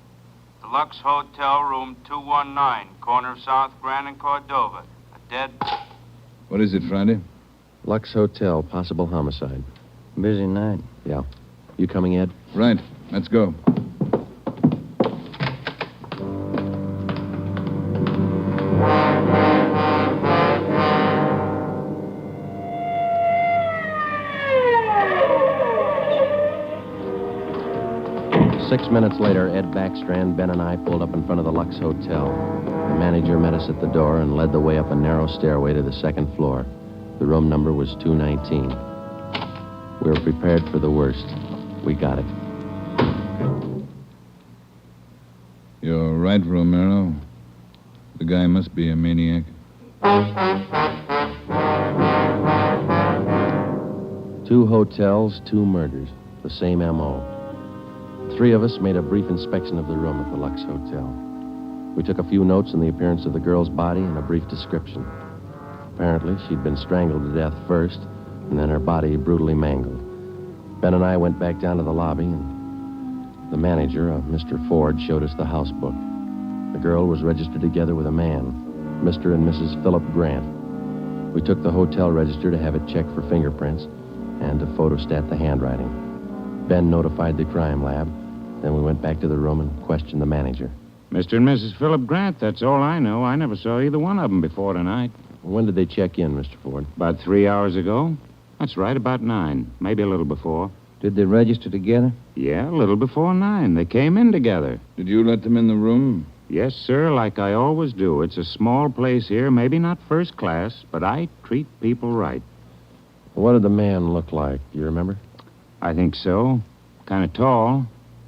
The Lux Hotel, room 219, corner of South Grand and Cordova. A dead... What is it, Friday? Lux Hotel, possible homicide. Busy night. Yeah. You coming, Ed? Right. Let's go. Six minutes later, Ed Backstrand, Ben, and I pulled up in front of the Lux Hotel. The manager met us at the door and led the way up a narrow stairway to the second floor. The room number was 219. We were prepared for the worst. We got it. You're right, Romero. The guy must be a maniac. Two hotels, two murders. The same M.O. Three of us made a brief inspection of the room at the Lux Hotel. We took a few notes on the appearance of the girl's body and a brief description. Apparently, she'd been strangled to death first, and then her body brutally mangled. Ben and I went back down to the lobby, and the manager, Mr. Ford, showed us the house book. The girl was registered together with a man, Mr. and Mrs. Philip Grant. We took the hotel register to have it checked for fingerprints and to photostat the handwriting. Ben notified the crime lab. Then we went back to the room and questioned the manager. Mr. and Mrs. Philip Grant, that's all I know. I never saw either one of them before tonight. When did they check in, Mr. Ford? About 3 hours ago. That's right, about 9. Maybe a little before. Did they register together? Yeah, a little before 9. They came in together. Did you let them in the room? Yes, sir, like I always do. It's a small place here, maybe not first class, but I treat people right. What did the man look like? Do you remember? I think so. Kind of tall.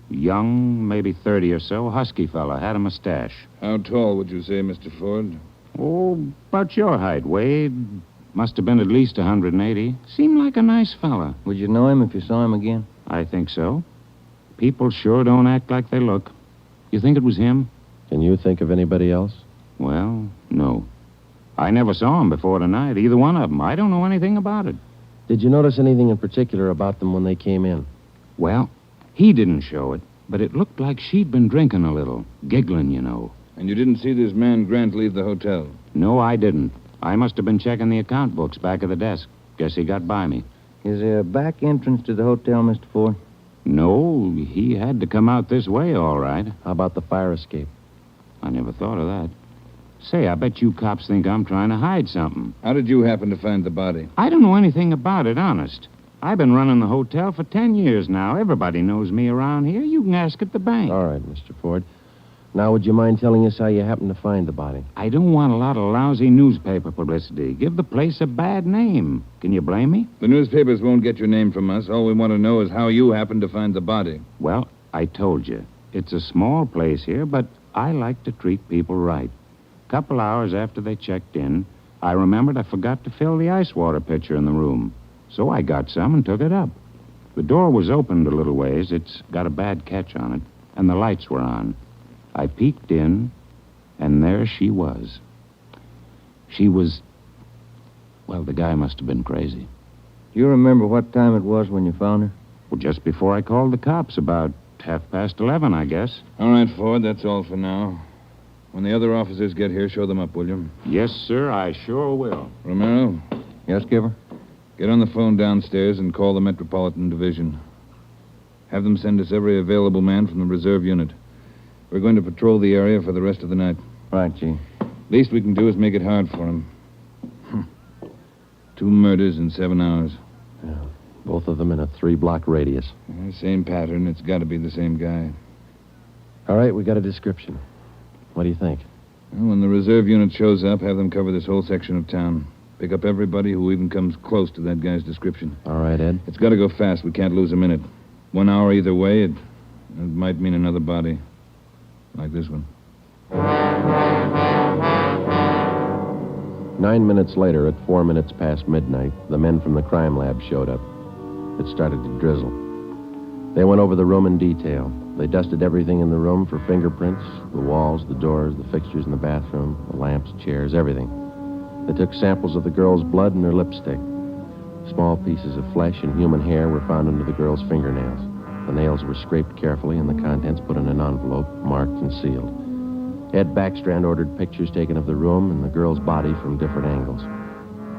Young, maybe 30 or so. Husky fella. Had a mustache. How tall would you say, Mr. Ford? Oh, about your height, Wade. Must have been at least 180. Seemed like a nice fella. Would you know him if you saw him again? I think so. People sure don't act like they look. You think it was him? Can you think of anybody else? Well, no. I never saw him before tonight, either one of them. I don't know anything about it. Did you notice anything in particular about them when they came in? Well, he didn't show it, but it looked like she'd been drinking a little. Giggling, you know. And you didn't see this man Grant leave the hotel? No, I didn't. I must have been checking the account books back of the desk. Guess he got by me. Is there a back entrance to the hotel, Mr. Ford? No, he had to come out this way, all right. How about the fire escape? I never thought of that. Say, I bet you cops think I'm trying to hide something. How did you happen to find the body? I don't know anything about it, honest. I've been running the hotel for 10 years now. Everybody knows me around here. You can ask at the bank. All right, Mr. Ford. Now, would you mind telling us how you happened to find the body? I don't want a lot of lousy newspaper publicity. Give the place a bad name. Can you blame me? The newspapers won't get your name from us. All we want to know is how you happened to find the body. Well, I told you. It's a small place here, but I like to treat people right. Couple hours after they checked in, I remembered I forgot to fill the ice water pitcher in the room. So I got some and took it up. The door was opened a little ways. It's got a bad catch on it, and the lights were on. I peeked in, and there she was. She was... Well, the guy must have been crazy. Do you remember what time it was when you found her? Well, just before I called the cops, about 11:30, I guess. All right, Ford, that's all for now. When the other officers get here, show them up, will you? Yes, sir, I sure will. Romero? Yes, Giver? Get on the phone downstairs and call the Metropolitan Division. Have them send us every available man from the reserve unit. We're going to patrol the area for the rest of the night. Right, G. Least we can do is make it hard for them. 2 murders in 7 hours. Yeah, both of them in a 3-block radius. Same pattern. It's got to be the same guy. All right, we got a description. What do you think? Well, when the reserve unit shows up, have them cover this whole section of town. Pick up everybody who even comes close to that guy's description. All right, Ed. It's got to go fast. We can't lose a minute. 1 hour either way, it might mean another body. Like this one. 9 minutes later, at 4 minutes past midnight, the men from the crime lab showed up. It started to drizzle. They went over the room in detail. They dusted everything in the room for fingerprints, the walls, the doors, the fixtures in the bathroom, the lamps, chairs, everything. They took samples of the girl's blood and her lipstick. Small pieces of flesh and human hair were found under the girl's fingernails. The nails were scraped carefully and the contents put in an envelope, marked and sealed. Ed Backstrand ordered pictures taken of the room and the girl's body from different angles.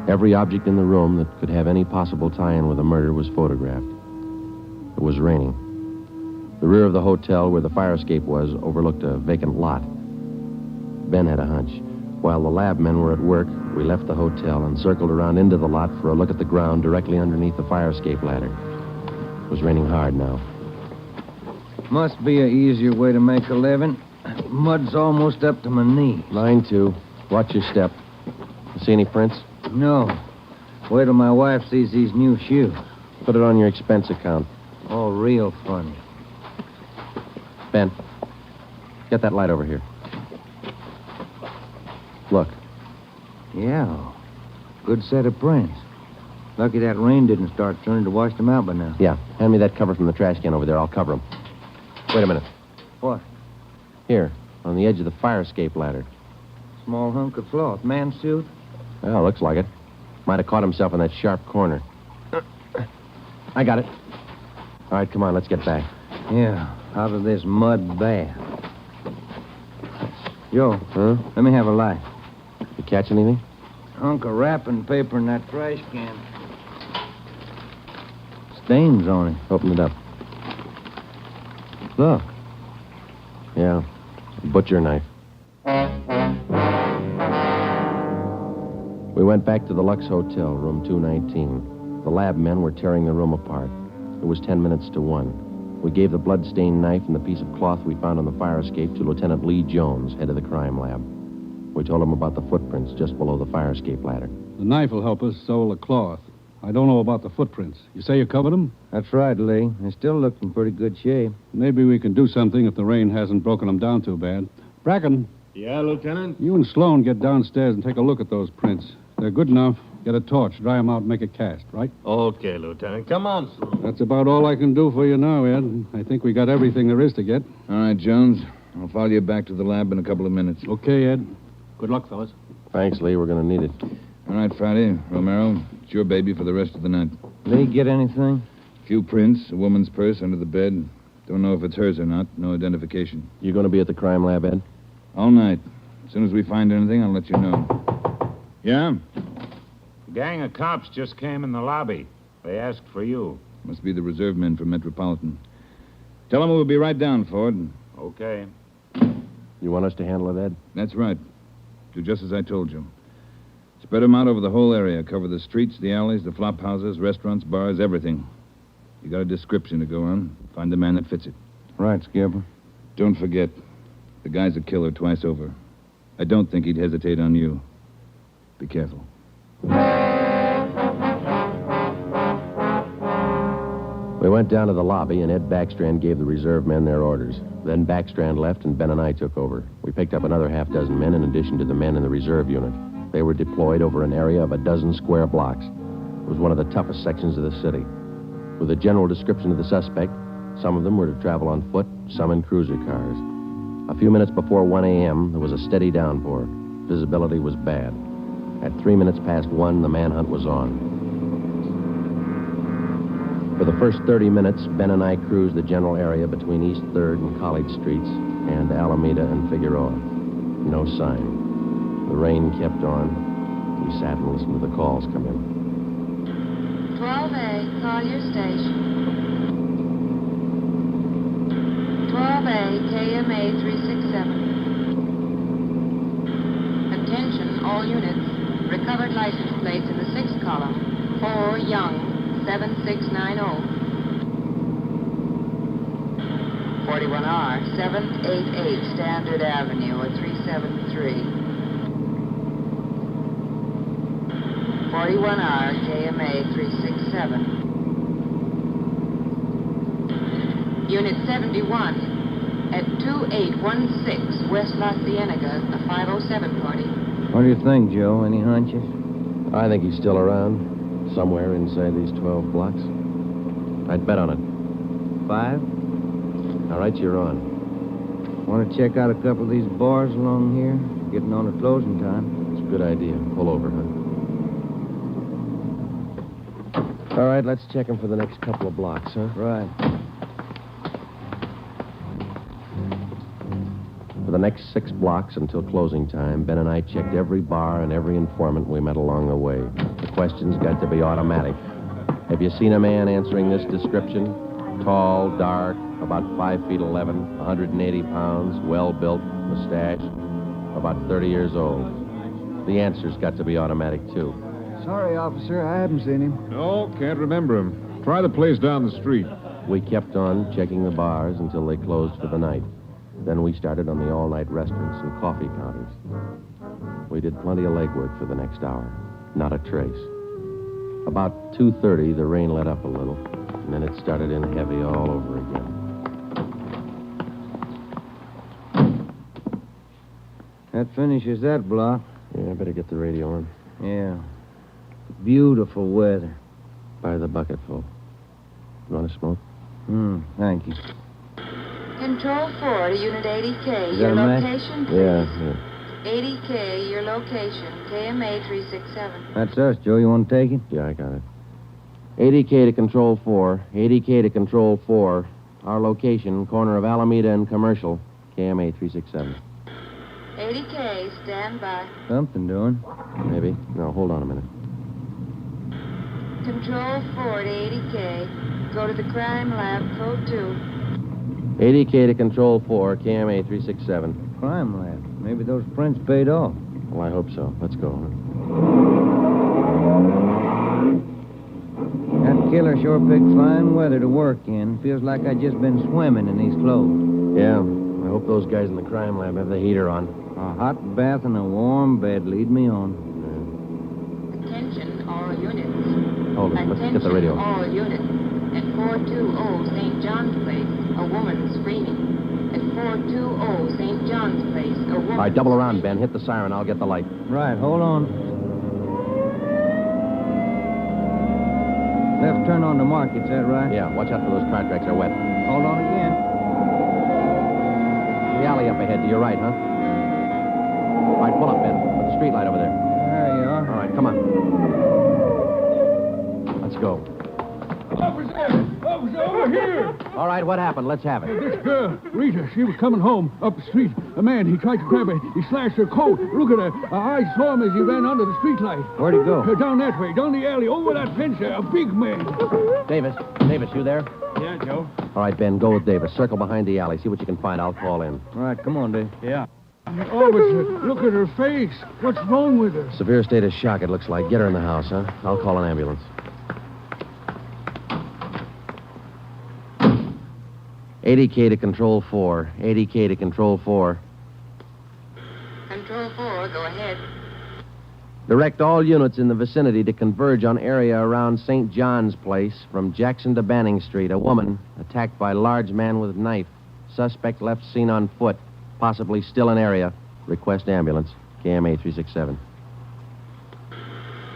Every object in the room that could have any possible tie-in with the murder was photographed. It was raining. The rear of the hotel where the fire escape was overlooked a vacant lot. Ben had a hunch. While the lab men were at work, we left the hotel and circled around into the lot for a look at the ground directly underneath the fire escape ladder. It was raining hard now. Must be an easier way to make a living. Mud's almost up to my knee. Mine, too. Watch your step. You see any prints? No. Wait till my wife sees these new shoes. Put it on your expense account. Oh, real funny. Ben, get that light over here. Look. Yeah. Good set of prints. Lucky that rain didn't start turning to wash them out by now. Yeah. Hand me that cover from the trash can over there. I'll cover them. Wait a minute. What? Here, on the edge of the fire escape ladder. Small hunk of cloth. Man suit? Well, looks like it. Might have caught himself in that sharp corner. I got it. All right, come on, let's get back. Yeah, out of this mud bath. Joe. Huh? Let me have a light. You catch anything? Hunk of wrapping paper in that trash can. Stains on it. Open it up. Look. Yeah, a butcher knife. We went back to the Lux Hotel, room 219. The lab men were tearing the room apart. It was 10 minutes to 1. We gave the blood-stained knife and the piece of cloth we found on the fire escape to Lieutenant Lee Jones, head of the crime lab. We told him about the footprints just below the fire escape ladder. The knife will help us, so will the cloth. I don't know about the footprints. You say you covered them? That's right, Lee. They still look in pretty good shape. Maybe we can do something if the rain hasn't broken them down too bad. Bracken. Yeah, Lieutenant? You and Sloan get downstairs and take a look at those prints. They're good enough. Get a torch, dry them out, and make a cast, right? Okay, Lieutenant. Come on, Sloan. That's about all I can do for you now, Ed. I think we got everything there is to get. All right, Jones. I'll follow you back to the lab in a couple of minutes. Okay, Ed. Good luck, fellas. Thanks, Lee. We're going to need it. All right, Friday. Romero, it's your baby for the rest of the night. Lee, get anything? A few prints, a woman's purse under the bed. Don't know if it's hers or not. No identification. You going to be at the crime lab, Ed? All night. As soon as we find anything, I'll let you know. Yeah? A gang of cops just came in the lobby. They asked for you. Must be the reserve men from Metropolitan. Tell him we'll be right down, Ford. Okay. You want us to handle it, Ed? That's right. Do just as I told you. Spread them out over the whole area. Cover the streets, the alleys, the flop houses, restaurants, bars, everything. You got a description to go on. Find the man that fits it. Right, Skip. Don't forget, the guy's a killer twice over. I don't think he'd hesitate on you. Be careful. We went down to the lobby, and Ed Backstrand gave the reserve men their orders. Then Backstrand left, and Ben and I took over. We picked up another half dozen men in addition to the men in the reserve unit. They were deployed over an area of a dozen square blocks. It was one of the toughest sections of the city. With a general description of the suspect, some of them were to travel on foot, some in cruiser cars. A few minutes before 1 a.m., there was a steady downpour. Visibility was bad. At 3 minutes past 1, the manhunt was on. For the first 30 minutes, Ben and I cruised the general area between East 3rd and College Streets and Alameda and Figueroa. No sign. The rain kept on. We sat and listened to the calls come in. 12A, call your station. 12A, KMA 367. Attention, all units. Recovered license plates in the 6th column. 4 Young, 7690. 41R, 788 Standard Avenue at 373. 41R, KMA 367. Unit 71 at 2816 West La Cienega, a 507 party. What do you think, Joe? Any hunches? I think he's still around, somewhere inside these 12 blocks. I'd bet on it. 5? All right, you're on. Want to check out a couple of these bars along here? Getting on to closing time. It's a good idea. Pull over, huh? All right, let's check him for the next couple of blocks, huh? Right. For the next 6 blocks until closing time, Ben and I checked every bar and every informant we met along the way. The questions got to be automatic. Have you seen a man answering this description? Tall, dark, about 5 feet 11, 180 pounds, well-built, mustache, about 30 years old. The answers got to be automatic, too. Sorry, officer, I haven't seen him. No, can't remember him. Try the place down the street. We kept on checking the bars until they closed for the night. Then we started on the all-night restaurants and coffee counters. We did plenty of legwork for the next hour. Not a trace. About 2:30, the rain let up a little, and then it started in heavy all over again. That finishes that block. Yeah, I better get the radio on. Yeah. Beautiful weather. By the bucketful. You want to smoke? Thank you. Control 4 to Unit 80K. Is Your that a match? location, please. Yeah. 80K, your location. KMA 367. That's us, Joe. You want to take it? Yeah, I got it. 80K to Control 4. 80K to Control 4. Our location, corner of Alameda and Commercial. KMA 367. 80K, stand by. Something doing. Maybe. No, hold on a minute. Control 4 to 80K. Go to the crime lab, code 2. 80K to Control 4, KMA 367. Crime lab. Maybe those prints paid off. Well, I hope so. Let's go. That killer sure picked fine weather to work in. Feels like I just been swimming in these clothes. Yeah. I hope those guys in the crime lab have the heater on. A hot bath and a warm bed lead me on. Attention, all units. Hold it. Let's get the radio. All units. At 420 St. John's Place, a woman screaming. At 420 St. John's Place, a woman... All right, double around, Ben. Hit the siren. I'll get the light. Right, hold on. Left turn on the market, is that right? Yeah, watch out for those car tracks. They're wet. Hold on again. The alley up ahead to your right, huh? All right, pull up, Ben. Put the street light over there. There you are. All right, come on. Let's go. Officer! Officer, over here! All right, what happened? Let's have it. This girl, Rita, she was coming home up the street. A man, he tried to grab her. He slashed her coat. Look at her. I saw him as he ran under the streetlight. Where'd he go? Down that way, down the alley, over that fence there. A big man. Davis, you there? Yeah, Joe. All right, Ben, go with Davis. Circle behind the alley. See what you can find. I'll call in. All right, come on, Dave. Yeah. Officer, look at her face. What's wrong with her? Severe state of shock, it looks like. Get her in the house, huh? I'll call an ambulance. 80K to Control 4. 80K to Control 4. Control 4, go ahead. Direct all units in the vicinity to converge on area around St. John's Place from Jackson to Banning Street. A woman attacked by large man with knife. Suspect left seen on foot. Possibly still in area. Request ambulance. KMA 367.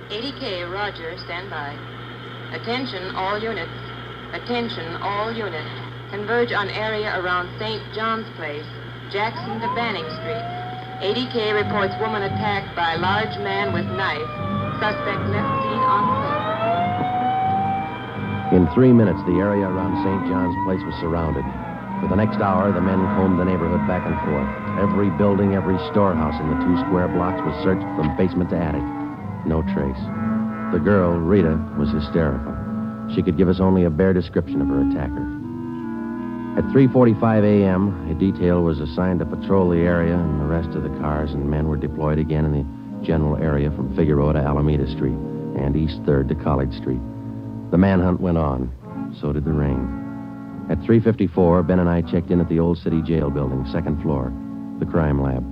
80K, Roger, stand by. Attention, all units. Attention, all units. Converge on area around St. John's Place, Jackson to Banning Street. 80K reports woman attacked by large man with knife. Suspect left seen on foot. In 3 minutes, the area around St. John's Place was surrounded. For the next hour, the men combed the neighborhood back and forth. Every building, every storehouse in the 2 square blocks was searched from basement to attic. No trace. The girl, Rita, was hysterical. She could give us only a bare description of her attacker. At 3:45 a.m., a detail was assigned to patrol the area and the rest of the cars, and men were deployed again in the general area from Figueroa to Alameda Street and East 3rd to College Street. The manhunt went on. So did the rain. At 3:54, Ben and I checked in at the Old City Jail building, 2nd floor, the crime lab.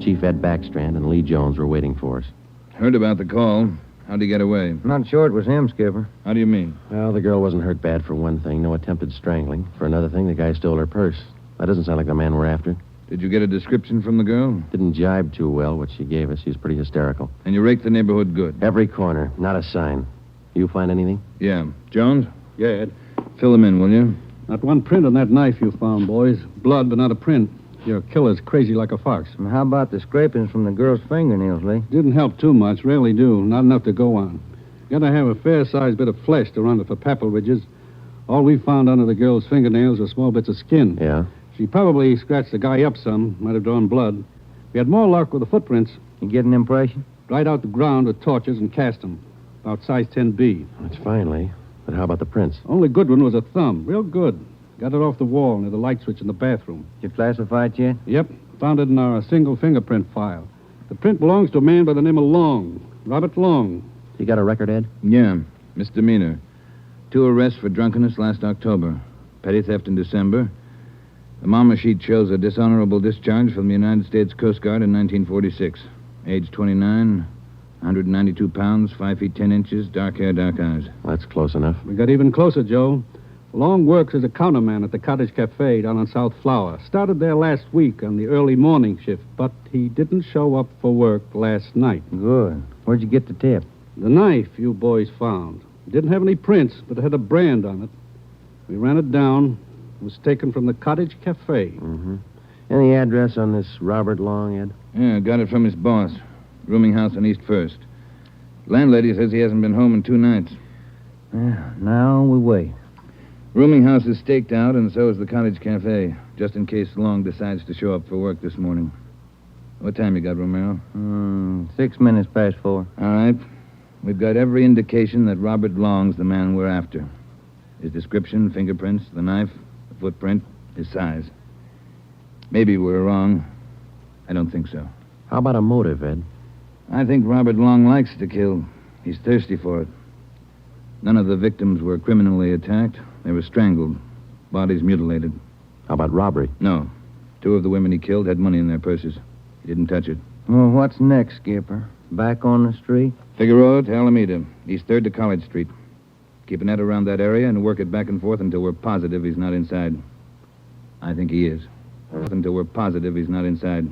Chief Ed Backstrand and Lee Jones were waiting for us. Heard about the call. How'd he get away? Not sure it was him, Skipper. How do you mean? Well, the girl wasn't hurt bad for one thing. No attempted strangling. For another thing, the guy stole her purse. That doesn't sound like the man we're after. Did you get a description from the girl? Didn't jibe too well, what she gave us. She was pretty hysterical. And you raked the neighborhood good? Every corner. Not a sign. You find anything? Yeah. Jones? Yeah, Ed. Fill them in, will you? Not one print on that knife you found, boys. Blood, but not a print. Your killer's crazy like a fox. And how about the scrapings from the girl's fingernails, Lee? Didn't help too much. Rarely do. Not enough to go on. Gotta have a fair-sized bit of flesh to run it for papal ridges. All we found under the girl's fingernails were small bits of skin. Yeah? She probably scratched the guy up some. Might have drawn blood. We had more luck with the footprints. You get an impression? Dried out the ground with torches and cast them. About size 10B. That's fine, Lee. But how about the prints? Only good one was a thumb. Real good. Got it off the wall near the light switch in the bathroom. Did you classify it yet? Yep. Found it in our single fingerprint file. The print belongs to a man by the name of Long. Robert Long. You got a record, Ed? Yeah. Misdemeanor. 2 arrests for drunkenness last October. Petty theft in December. The mama sheet shows a dishonorable discharge from the United States Coast Guard in 1946. Age 29, 192 pounds, 5 feet 10 inches, dark hair, dark eyes. That's close enough. We got even closer, Joe. Long works as a counterman at the Cottage Cafe down on South Flower. Started there last week on the early morning shift, but he didn't show up for work last night. Good. Where'd you get the tip? The knife you boys found. It didn't have any prints, but it had a brand on it. We ran it down. It was taken from the Cottage Cafe. Mm-hmm. Any address on this Robert Long, Ed? Yeah, got it from his boss. Rooming house on East 1st. Landlady says he hasn't been home in 2 nights. Yeah, now we wait. Rooming house is staked out, and so is the Cottage Cafe, just in case Long decides to show up for work this morning. What time you got, Romero? 6 minutes past 4. All right. We've got every indication that Robert Long's the man we're after. His description, fingerprints, the knife, the footprint, his size. Maybe we're wrong. I don't think so. How about a motive, Ed? I think Robert Long likes to kill. He's thirsty for it. None of the victims were criminally attacked. They were strangled. Bodies mutilated. How about robbery? No. 2 of the women he killed had money in their purses. He didn't touch it. Well, what's next, Skipper? Back on the street? Figueroa to Alameda. East 3rd to College Street. Keep a net around that area and work it back and forth until we're positive he's not inside. I think he is. Until we're positive he's not inside.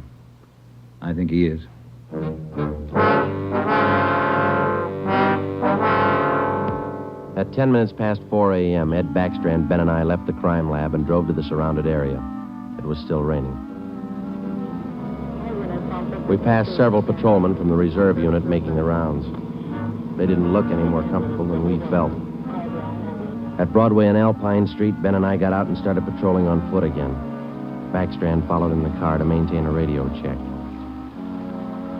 I think he is. At 10 minutes past 4 a.m., Ed Backstrand, Ben, and I left the crime lab and drove to the surrounded area. It was still raining. We passed several patrolmen from the reserve unit making the rounds. They didn't look any more comfortable than we felt. At Broadway and Alpine Street, Ben and I got out and started patrolling on foot again. Backstrand followed in the car to maintain a radio check.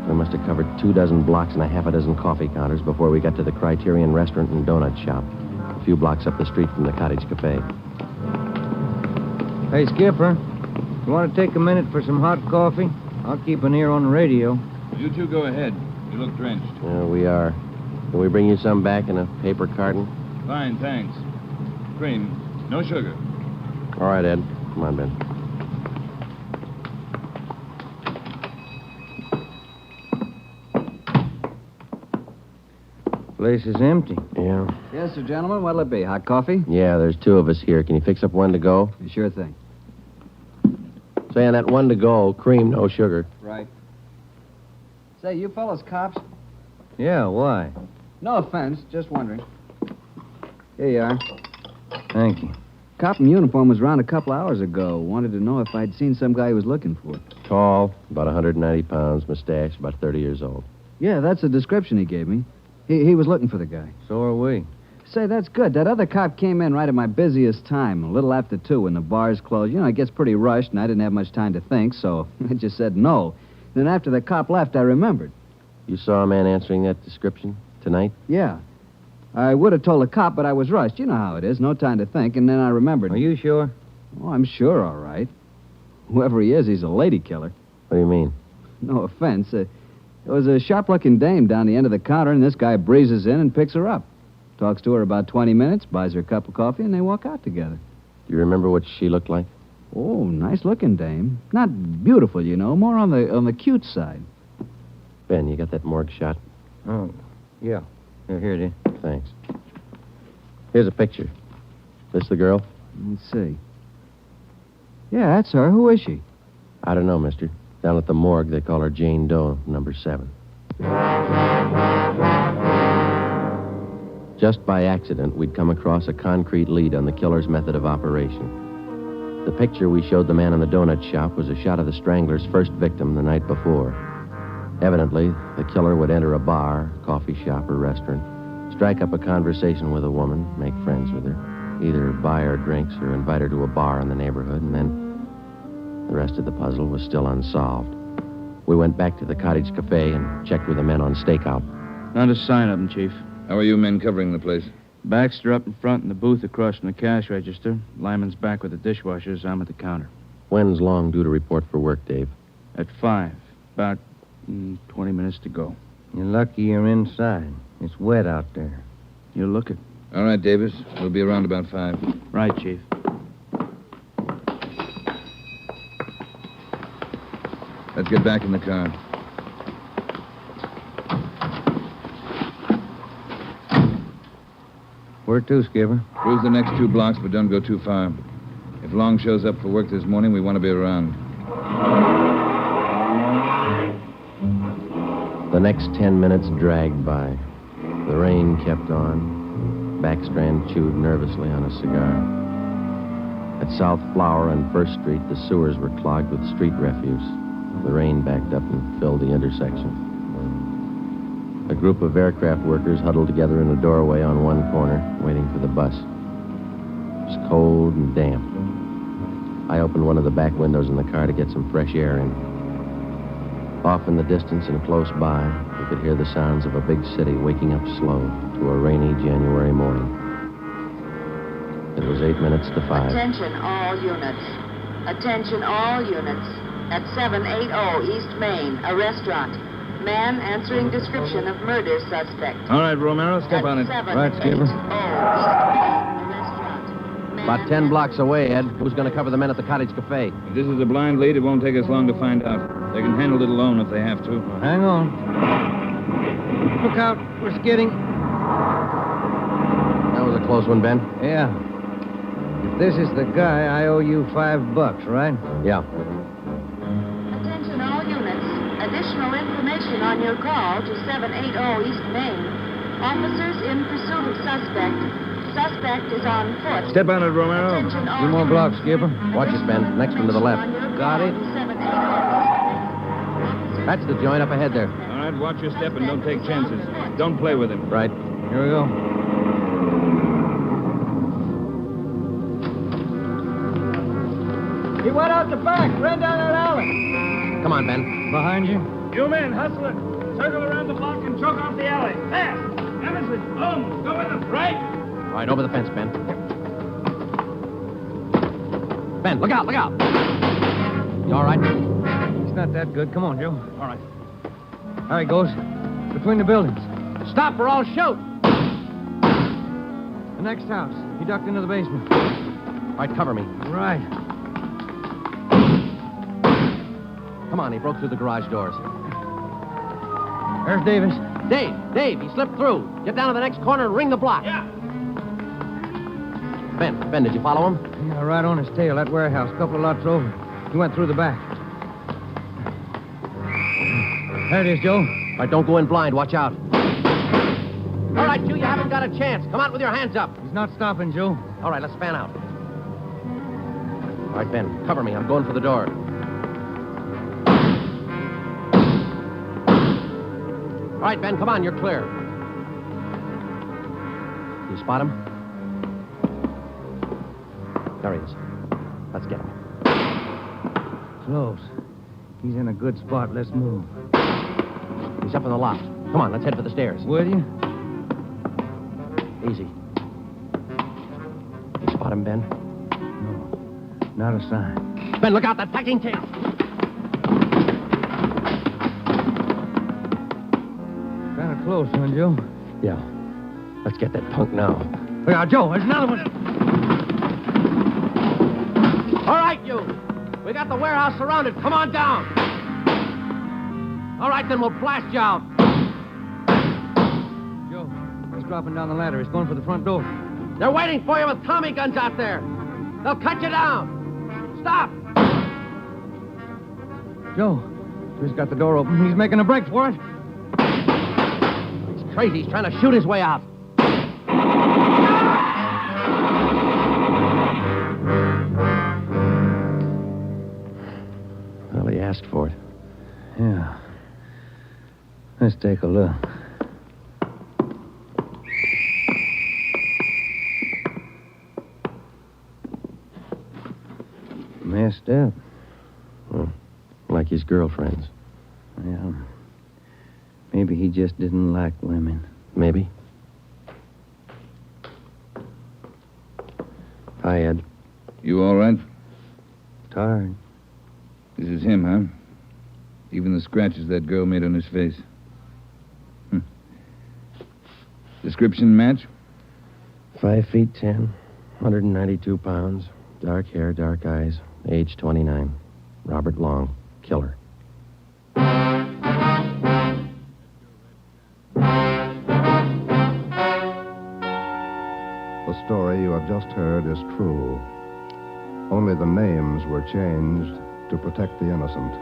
We must have covered 24 blocks and a half a dozen coffee counters before we got to the Criterion Restaurant and Donut Shop, a few blocks up the street from the Cottage Cafe. Hey, Skipper, you want to take a minute for some hot coffee? I'll keep an ear on the radio. You two go ahead. You look drenched. Yeah, we are. Can we bring you some back in a paper carton? Fine, thanks. Cream. No sugar. All right, Ed. Come on, Ben. Place is empty. Yeah. Yes, sir, gentlemen. What'll it be? Hot coffee? Yeah, there's two of us here. Can you fix up one to go? Sure thing. Say, on that one to go, cream, no sugar. Right. Say, you fellas cops? Yeah, why? No offense, just wondering. Here you are. Thank you. Cop in uniform was around a couple hours ago. Wanted to know if I'd seen some guy he was looking for. Tall, about 190 pounds, mustache, about 30 years old. Yeah, that's the description he gave me. He was looking for the guy. So are we. Say, that's good. That other cop came in right at my busiest time, a little after 2 when the bars closed. You know, it gets pretty rushed, and I didn't have much time to think, so I just said no. Then after the cop left, I remembered. You saw a man answering that description tonight? Yeah. I would have told the cop, but I was rushed. You know how it is. No time to think, and then I remembered. Are you sure? Oh, I'm sure, all right. Whoever he is, he's a lady killer. What do you mean? No offense. There was a sharp-looking dame down the end of the counter, and this guy breezes in and picks her up. Talks to her about 20 minutes, buys her a cup of coffee, and they walk out together. Do you remember what she looked like? Oh, nice-looking dame. Not beautiful, you know, more on the cute side. Ben, you got that morgue shot? Oh, yeah. Here it is. Thanks. Here's a picture. This the girl? Let's see. Yeah, that's her. Who is she? I don't know, mister. Down at the morgue, they call her Jane Doe, number 7. Just by accident, we'd come across a concrete lead on the killer's method of operation. The picture we showed the man in the donut shop was a shot of the Strangler's first victim the night before. Evidently, the killer would enter a bar, coffee shop, or restaurant, strike up a conversation with a woman, make friends with her, either buy her drinks or invite her to a bar in the neighborhood, and then the rest of the puzzle was still unsolved. We went back to the Cottage Cafe and checked with the men on stakeout. Not a sign of them, Chief. How are you men covering the place? Baxter up in front in the booth across from the cash register. Lyman's back with the dishwashers. I'm at the counter. When's Long due to report for work, Dave? At 5. About 20 minutes to go. You're lucky you're inside. It's wet out there. You'll look it. All right, Davis. We'll be around about 5. Right, Chief. Let's get back in the car. Where to, Skipper? Cruise the next 2 blocks, but don't go too far. If Long shows up for work this morning, we want to be around. The next 10 minutes dragged by. The rain kept on. Backstrand chewed nervously on a cigar. At South Flower and First Street, the sewers were clogged with street refuse. The rain backed up and filled the intersection. A group of aircraft workers huddled together in a doorway on one corner, waiting for the bus. It was cold and damp. I opened one of the back windows in the car to get some fresh air in. Off in the distance and close by, we could hear the sounds of a big city waking up slow to a rainy January morning. It was 8 minutes to 5. Attention all units. Attention all units. At 780 East Main, a restaurant. Man answering description of murder suspect. All right, Romero, step on it. Right, Skipper. About 10 blocks away, Ed. Who's going to cover the men at the Cottage Cafe? If this is a blind lead, it won't take us long to find out. They can handle it alone if they have to. Well, hang on. Look out. We're skidding. That was a close one, Ben. Yeah. If this is the guy, I owe you $5, right? Yeah. Attention all units. Additional information on your call to 780 East Main. Officers in pursuit of suspect. Suspect is on foot. Step on it, Romero. 2 more blocks, Skipper. Watch it, Ben. Next one to the left. Got it. That's the joint up ahead there. All right, watch your step and don't take chances. Don't play with him. Right. Here we go. went out the back, ran down that alley. Come on, Ben. Behind you? You men, hustle it. Circle around the block and choke off the alley. Fast! Emerson, Holmes, go with them. Right? All right, over the fence, Ben. Ben, look out, look out. You all right? It's not that good. Come on, Joe. All right. There he goes. Between the buildings. Stop or I'll shoot. The next house. He ducked into the basement. All right, cover me. Right. Come on, he broke through the garage doors. There's Davis. Dave, he slipped through. Get down to the next corner and ring the block. Yeah. Ben, did you follow him? Yeah, right on his tail. That warehouse, a couple of lots over. He went through the back. There it is, Joe. All right, don't go in blind. Watch out. All right, you haven't got a chance. Come out with your hands up. He's not stopping, Joe. All right, let's fan out. All right, Ben, cover me. I'm going for the door. All right, Ben, come on. You're clear. You spot him? There he is. Let's get him. Close. He's in a good spot. Let's move. He's up in the loft. Come on, let's head for the stairs. Will you? Easy. You spot him, Ben? No. Not a sign. Ben, look out, that packing tail. Kind of close, huh, Joe? Yeah. Let's get that punk now. Look out, Joe. There's another one. All right, you. We got the warehouse surrounded. Come on down. All right, then we'll blast you out. Joe, he's dropping down the ladder. He's going for the front door. They're waiting for you with Tommy guns out there. They'll cut you down. Stop. Joe, he's got the door open. He's making a break for it. He's crazy. He's trying to shoot his way out. Well, he asked for it. Yeah. Let's take a look. Messed up. Well, like his girlfriends. Yeah. Maybe he just didn't like women. Maybe. Hi, Ed. You all right? Tired. This is him, huh? Even the scratches that girl made on his face. Description match? 5 feet 10, 192 pounds, dark hair, dark eyes, age 29. Robert Long, killer. The story you have just heard is true. Only the names were changed to protect the innocent.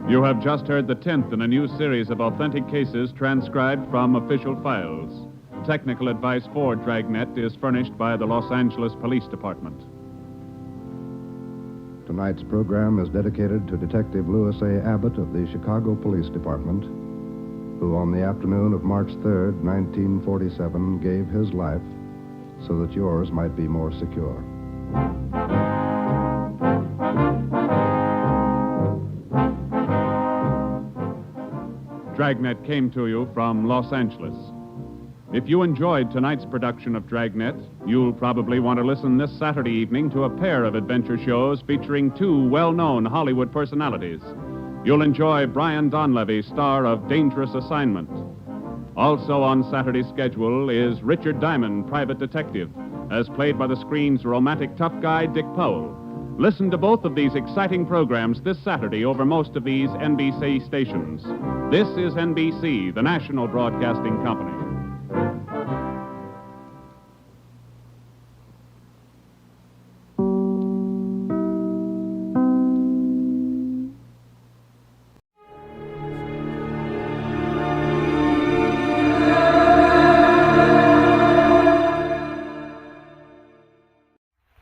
You have just heard the 10th in a new series of authentic cases transcribed from official files. Technical advice for Dragnet is furnished by the Los Angeles Police Department. Tonight's program is dedicated to Detective Louis A. Abbott of the Chicago Police Department, who on the afternoon of March 3rd, 1947, gave his life so that yours might be more secure. Dragnet came to you from Los Angeles. If you enjoyed tonight's production of Dragnet, you'll probably want to listen this Saturday evening to a pair of adventure shows featuring two well-known Hollywood personalities. You'll enjoy Brian Donlevy, star of Dangerous Assignment. Also on Saturday's schedule is Richard Diamond, private detective, as played by the screen's romantic tough guy, Dick Powell. Listen to both of these exciting programs this Saturday over most of these NBC stations. This is NBC, the national broadcasting company.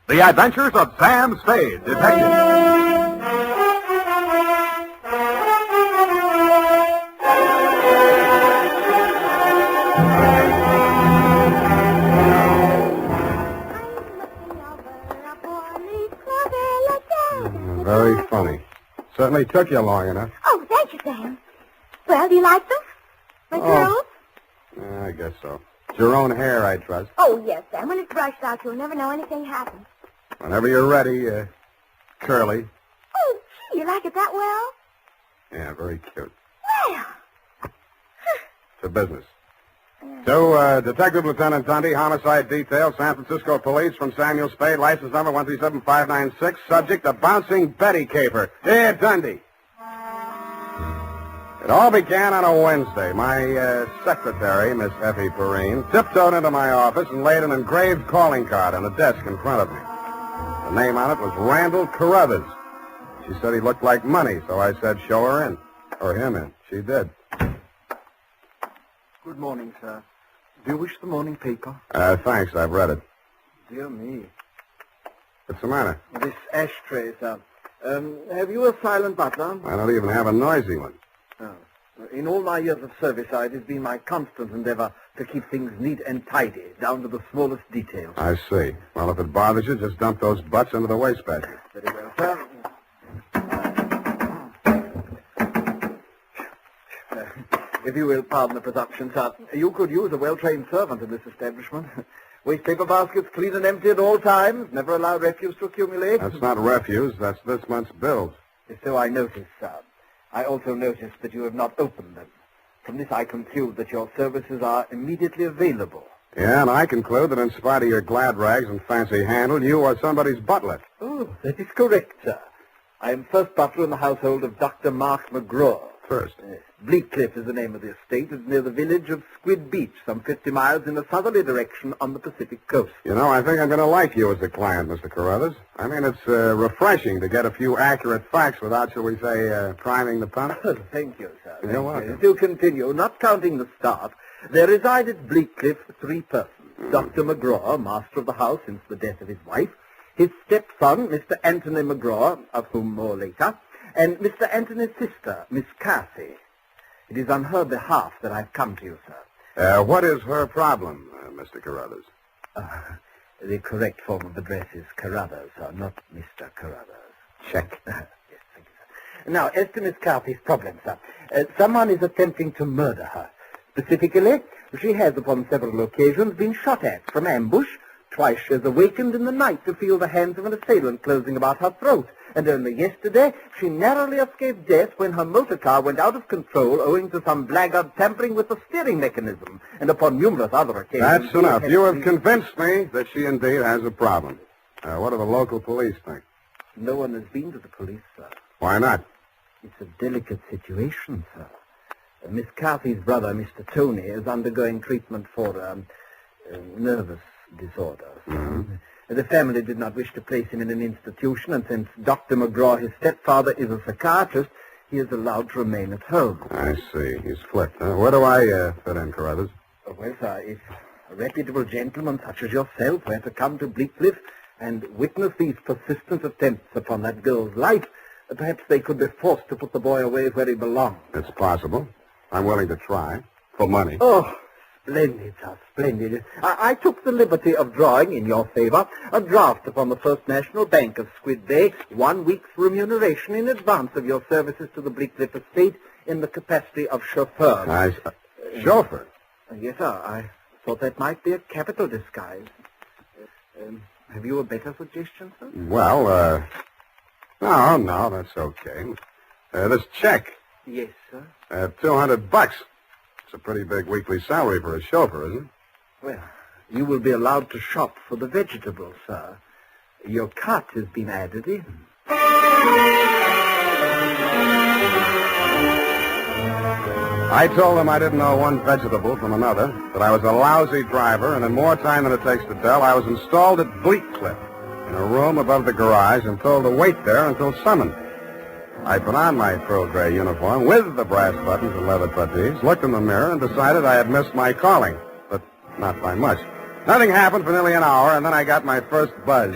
The Adventures of Sam Spade, Detective. Very funny. Certainly took you long enough. Oh, thank you, Sam. Well, do you like them? My girls? Yeah, I guess so. It's your own hair, I trust. Oh, yes, Sam. When it's brushed out, you'll never know anything happened. Whenever you're ready, curly. Oh, gee, you like it that well? Yeah, very cute. Well. To business. To Detective Lieutenant Dundee, Homicide Detail, San Francisco Police, from Samuel Spade, license number 137596, subject a bouncing Betty caper. Here, Dundee. It all began on a Wednesday. My secretary, Miss Effie Perrine, tiptoed into my office and laid an engraved calling card on the desk in front of me. The name on it was Randall Carruthers. She said he looked like money, so I said show her in. Or him in. She did. Good morning, sir. Do you wish the morning paper? Thanks, I've read it. Dear me. What's the matter? This ashtray, sir. Have you a silent butler? I don't even have a noisy one. Oh. In all my years of service, it has been my constant endeavor to keep things neat and tidy, down to the smallest details. I see. Well, if it bothers you, just dump those butts into the wastebasket. Very well, sir. If you will pardon the presumption, sir, you could use a well-trained servant in this establishment. Waste paper baskets clean and empty at all times, never allow refuse to accumulate. That's not refuse, that's this month's bills. So I noticed, sir. I also noticed that you have not opened them. From this I conclude that your services are immediately available. Yeah, and I conclude that in spite of your glad rags and fancy handle, you are somebody's butler. Oh, that is correct, sir. I am first butler in the household of Dr. Mark McGraw. First? Bleak Cliff is the name of the estate. It's near the village of Squid Beach, some 50 miles in a southerly direction on the Pacific coast. You know, I think I'm going to like you as a client, Mr. Carruthers. I mean, it's refreshing to get a few accurate facts without, shall we say, priming the pump. Thank you, sir. You're welcome. To continue, not counting the staff, there reside at Bleak Cliff 3 persons. Dr. McGraw, master of the house since the death of his wife, his stepson, Mr. Anthony McGraw, of whom more later, and Mr. Anthony's sister, Miss Cassie. It is on her behalf that I've come to you, sir. What is her problem, Mr. Carruthers? The correct form of address is Carruthers, sir, not Mr. Carruthers. Check. Yes, thank you, sir. Now, as to Miss Cassie's problem, sir, someone is attempting to murder her. Specifically, she has upon several occasions been shot at from ambush. Twice she has awakened in the night to feel the hands of an assailant closing about her throat. And only yesterday, she narrowly escaped death when her motor car went out of control owing to some blackguard tampering with the steering mechanism. And upon numerous other occasions... That's enough. You have convinced me that she indeed has a problem. What do the local police think? No one has been to the police, sir. Why not? It's a delicate situation, sir. Miss Carthy's brother, Mr. Tony, is undergoing treatment for nervous disorders. Mm-hmm. The family did not wish to place him in an institution, and since Dr. McGraw, his stepfather, is a psychiatrist, he is allowed to remain at home. I see. He's flipped. Where do I fit in, Carruthers? Well, sir, if a reputable gentleman such as yourself were to come to Bleak Cliff and witness these persistent attempts upon that girl's life, perhaps they could be forced to put the boy away where he belongs. It's possible. I'm willing to try. For money. Oh, splendid, sir, splendid. I took the liberty of drawing, in your favor, a draft upon the First National Bank of Squid Bay, 1 week's remuneration in advance of your services to the Bleak Cliff estate in the capacity of chauffeur. Chauffeur? Yes, sir. I thought that might be a capital disguise. Have you a better suggestion, sir? Well, no, that's okay. This check. Yes, sir. $200. It's a pretty big weekly salary for a chauffeur, isn't it? Well, you will be allowed to shop for the vegetables, sir. Your cut has been added in. I told them I didn't know one vegetable from another, that I was a lousy driver, and in more time than it takes to tell, I was installed at Bleak Cliff, in a room above the garage, and told to wait there until summoned. I put on my pearl gray uniform with the brass buttons and leather puttees, looked in the mirror, and decided I had missed my calling, but not by much. Nothing happened for nearly an hour, and then I got my first buzz.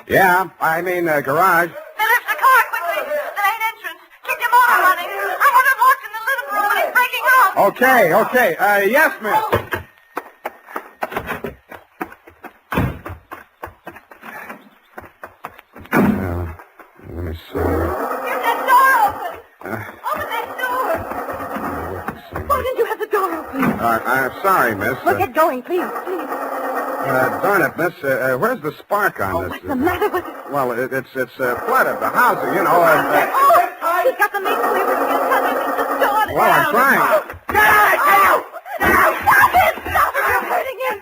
Yeah, I mean, garage. Philip, the car, quickly. The main entrance. Keep your motor running. I have it locked in the living room, and it's breaking up. Okay. Yes, miss. me see. Here's that door open. Open that door. Why didn't you have the door open? I'm sorry, miss. Well, get going, please, please. Darn it, miss. Where's the spark on this? What's the matter with it? Well, it's flooded. The house, you know. He's got the meat cleaver. He's touching the door. Well, I'm trying. Stop it! Stop it! You're hurting him.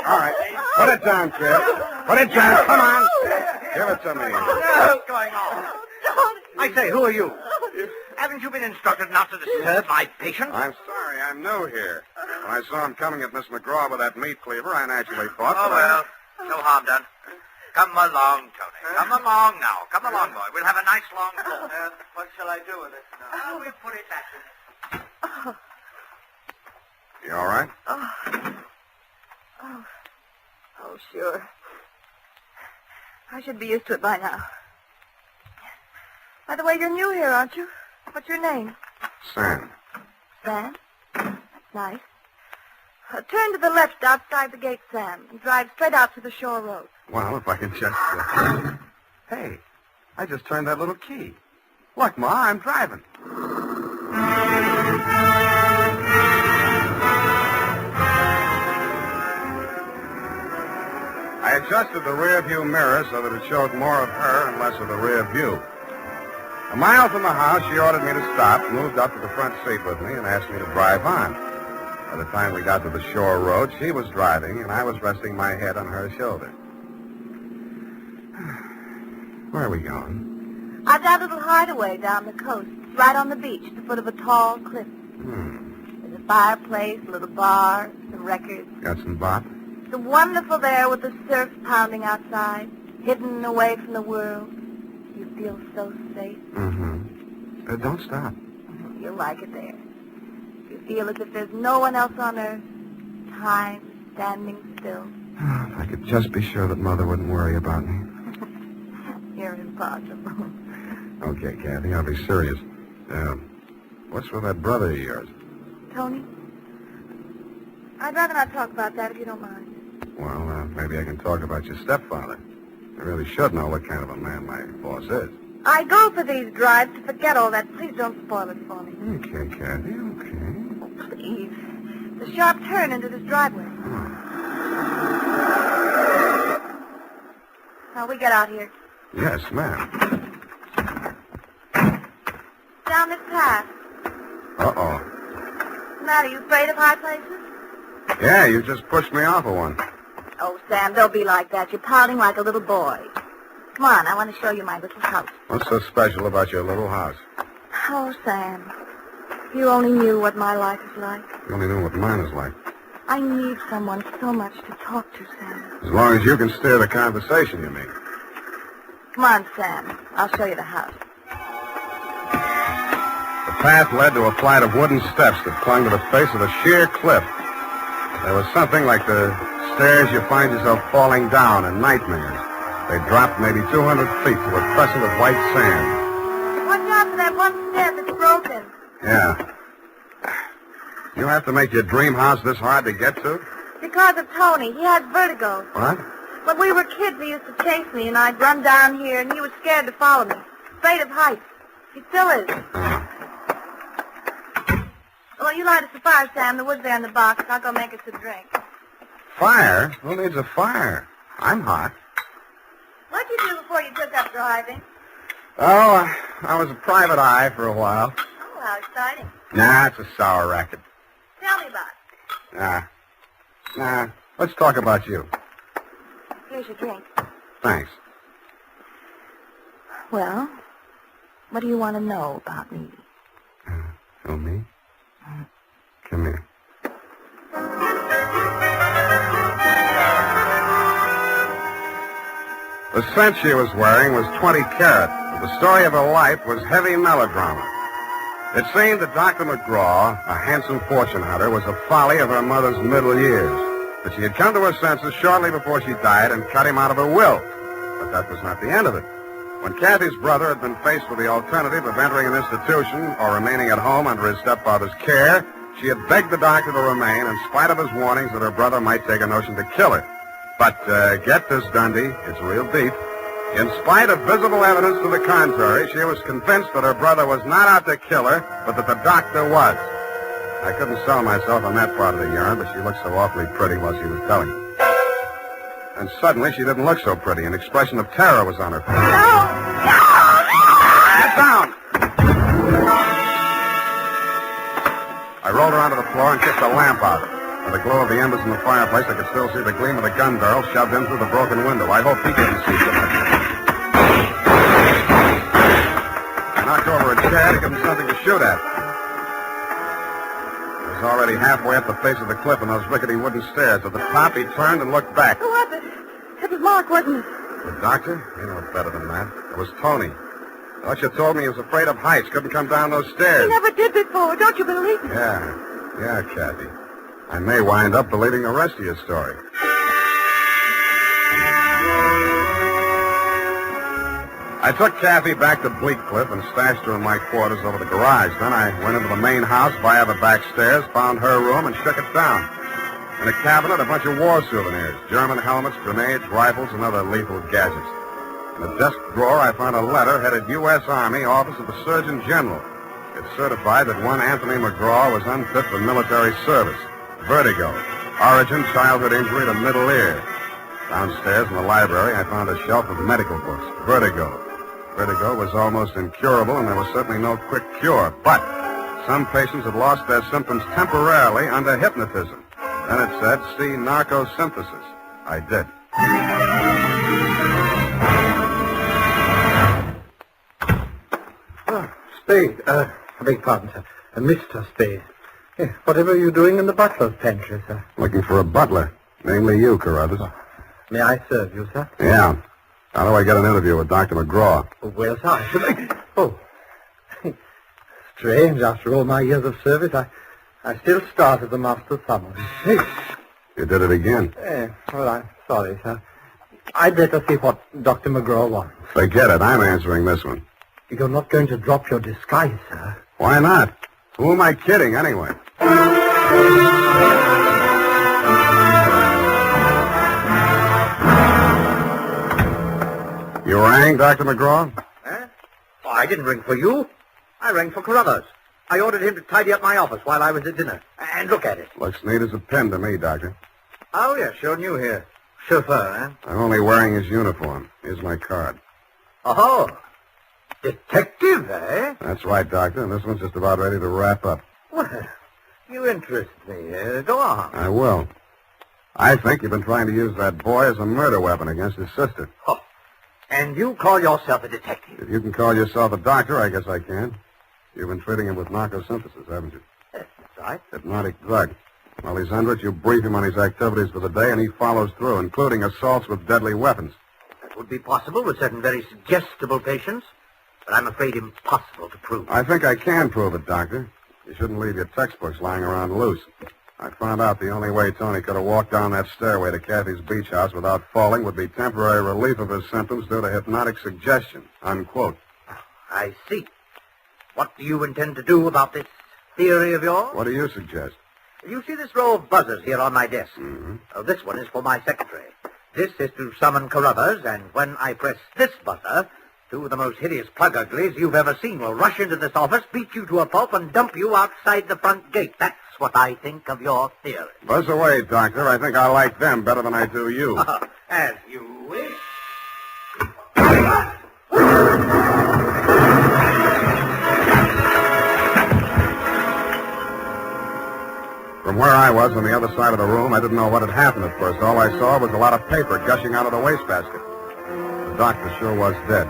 All right. Put it down, Chris. Put it down. Come on. Give it to me. What's going on? I say, who are you? Haven't you been instructed not to disturb my patient? I'm sorry. I'm new here. When I saw him coming at Miss McGraw with that meat cleaver, I naturally thought... Oh, well, no harm done. Come along, Tony. Come along now. Come along, boy. We'll have a nice long talk. What shall I do with it now? We'll put it back. You all right? Oh, sure. I should be used to it by now. By the way, you're new here, aren't you? What's your name? Sam. Sam? Nice. Turn to the left outside the gate, Sam, and drive straight out to the shore road. Well, if I can just... Hey, I just turned that little key. Look, Ma, I'm driving. I adjusted the rear view mirror so that it showed more of her and less of the rear view. A mile from the house, she ordered me to stop, moved up to the front seat with me, and asked me to drive on. By the time we got to the shore road, she was driving, and I was resting my head on her shoulder. Where are we going? I've got a little hideaway down the coast, right on the beach, at the foot of a tall cliff. There's a fireplace, a little bar, some records. Got some bop? It's wonderful there with the surf pounding outside, hidden away from the world. You feel so safe. Don't stop. You'll like it there. You feel as if there's no one else on earth. Time standing still. If I could just be sure that Mother wouldn't worry about me. You're impossible. Okay, Kathy, I'll be serious. What's with that brother of yours? Tony? I'd rather not talk about that if you don't mind. Well, maybe I can talk about your stepfather. I really should know what kind of a man my boss is. I go for these drives to forget all that. Please don't spoil it for me. Okay, Kathy, okay. Oh, please. The sharp turn into this driveway. Now, we get out here. Yes, ma'am. Down this path. Uh-oh. What's the matter? You afraid of high places? Yeah, you just pushed me off of one. Oh, Sam, don't be like that. You're pouting like a little boy. Come on, I want to show you my little house. What's so special about your little house? Oh, Sam, if you only knew what my life is like. You only know what mine is like. I need someone so much to talk to, Sam. As long as you can steer the conversation, you mean. Come on, Sam. I'll show you the house. The path led to a flight of wooden steps that clung to the face of a sheer cliff. There was something like the stairs you find yourself falling down in nightmares. They dropped maybe 200 feet to a crescent of white sand. Watch out for that one stair that's broken. Yeah. You have to make your dream house this hard to get to? Because of Tony. He has vertigo. What? When we were kids, he used to chase me, and I'd run down here, and he was scared to follow me. Afraid of heights. He still is. Well, you light us a fire, Sam. The wood's there in the box. I'll go make us a drink. Fire? Who needs a fire? I'm hot. What'd you do before you took up driving? Oh, I was a private eye for a while. Oh, how exciting. Nah, it's a sour racket. Tell me about it. Nah. Let's talk about you. Here's your drink. Thanks. Well, what do you want to know about me? Oh, me? Come here. The scent she was wearing was 20 carat, but the story of her life was heavy melodrama. It seemed that Dr. McGraw, a handsome fortune hunter, was a folly of her mother's middle years. But she had come to her senses shortly before she died and cut him out of her will. But that was not the end of it. When Kathy's brother had been faced with the alternative of entering an institution or remaining at home under his stepfather's care, she had begged the doctor to remain in spite of his warnings that her brother might take a notion to kill her. But get this, Dundee, it's real deep. In spite of visible evidence to the contrary, she was convinced that her brother was not out to kill her, but that the doctor was. I couldn't sell myself on that part of the yarn, but she looked so awfully pretty while she was telling. And suddenly, she didn't look so pretty. An expression of terror was on her face. Get down! I rolled her onto the floor and kicked the lamp out. By the glow of the embers in the fireplace, I could still see the gleam of the gun barrel shoved in through the broken window. I hoped he couldn't see so much. I knocked over a chair to give him something to shoot at. I was already halfway up the face of the cliff in those rickety wooden stairs. At the top, he turned and looked back. Who was it? It was Mark, wasn't it? The doctor? You know better than that. It was Tony. Thought you told me he was afraid of heights, couldn't come down those He stairs. never did before. Don't you believe me? Yeah, Kathy. I may wind up believing the rest of your story. I took Kathy back to Bleak Cliff and stashed her in my quarters over the garage. Then I went into the main house via the back stairs, found her room, and shook it down. In a cabinet, a bunch of war souvenirs, German helmets, grenades, rifles, and other lethal gadgets. In a desk drawer, I found a letter headed U.S. Army, Office of the Surgeon General. It certified that one Anthony McGraw was unfit for military service. Vertigo. Origin, childhood injury to middle ear. Downstairs in the library, I found a shelf of medical books. Vertigo. Vertigo was almost incurable, and there was certainly no quick cure. But some patients had lost their symptoms temporarily under hypnotism. Then it said, see narcosynthesis. I did. Spade. I beg pardon, sir. Mr. Spade. Whatever are you doing in the butler's pantry, sir? Looking for a butler. Namely you, Carruthers. May I serve you, sir? Yeah. How do I get an interview with Dr. McGraw? Well, sir, I should... Oh. Strange, after all my years of service, I still start as a master summons. You did it again. Well, I'm sorry, sir. I'd better see what Dr. McGraw wants. Forget it. I'm answering this one. You're not going to drop your disguise, sir. Why not? Who am I kidding, anyway? You rang, Dr. McGraw? Oh, I didn't ring for you. I rang for Carruthers. I ordered him to tidy up my office while I was at dinner. And look at it. Looks neat as a pin to me, Doctor. Oh, yes, you're new here. Chauffeur, eh? I'm only wearing his uniform. Here's my card. Oh, detective, eh? That's right, Doctor, and this one's just about ready to wrap up. Well, you interest me. Go on. I will. I think you've been trying to use that boy as a murder weapon against his sister. Oh, and you call yourself a detective? If you can call yourself a doctor, I guess I can. You've been treating him with narcosynthesis, haven't you? That's right. Hypnotic drug. While he's under it, you brief him on his activities for the day, and he follows through, including assaults with deadly weapons. That would be possible with certain very suggestible patients, but I'm afraid impossible to prove. I think I can prove it, Doctor. You shouldn't leave your textbooks lying around loose. I found out the only way Tony could have walked down that stairway to Kathy's beach house without falling would be temporary relief of his symptoms due to hypnotic suggestion. Unquote. I see. What do you intend to do about this theory of yours? What do you suggest? You see this row of buzzers here on my desk? Mm-hmm. This one is for my secretary. This is to summon Carruthers, and when I press this buzzer, two of the most hideous plug uglies you've ever seen will rush into this office, beat you to a pulp, and dump you outside the front gate. That's what I think of your theory. Buzz away, Doctor. I think I like them better than I do you. As you wish. From where I was on the other side of the room, I didn't know what had happened at first. All I saw was a lot of paper gushing out of the wastebasket. The doctor sure was dead.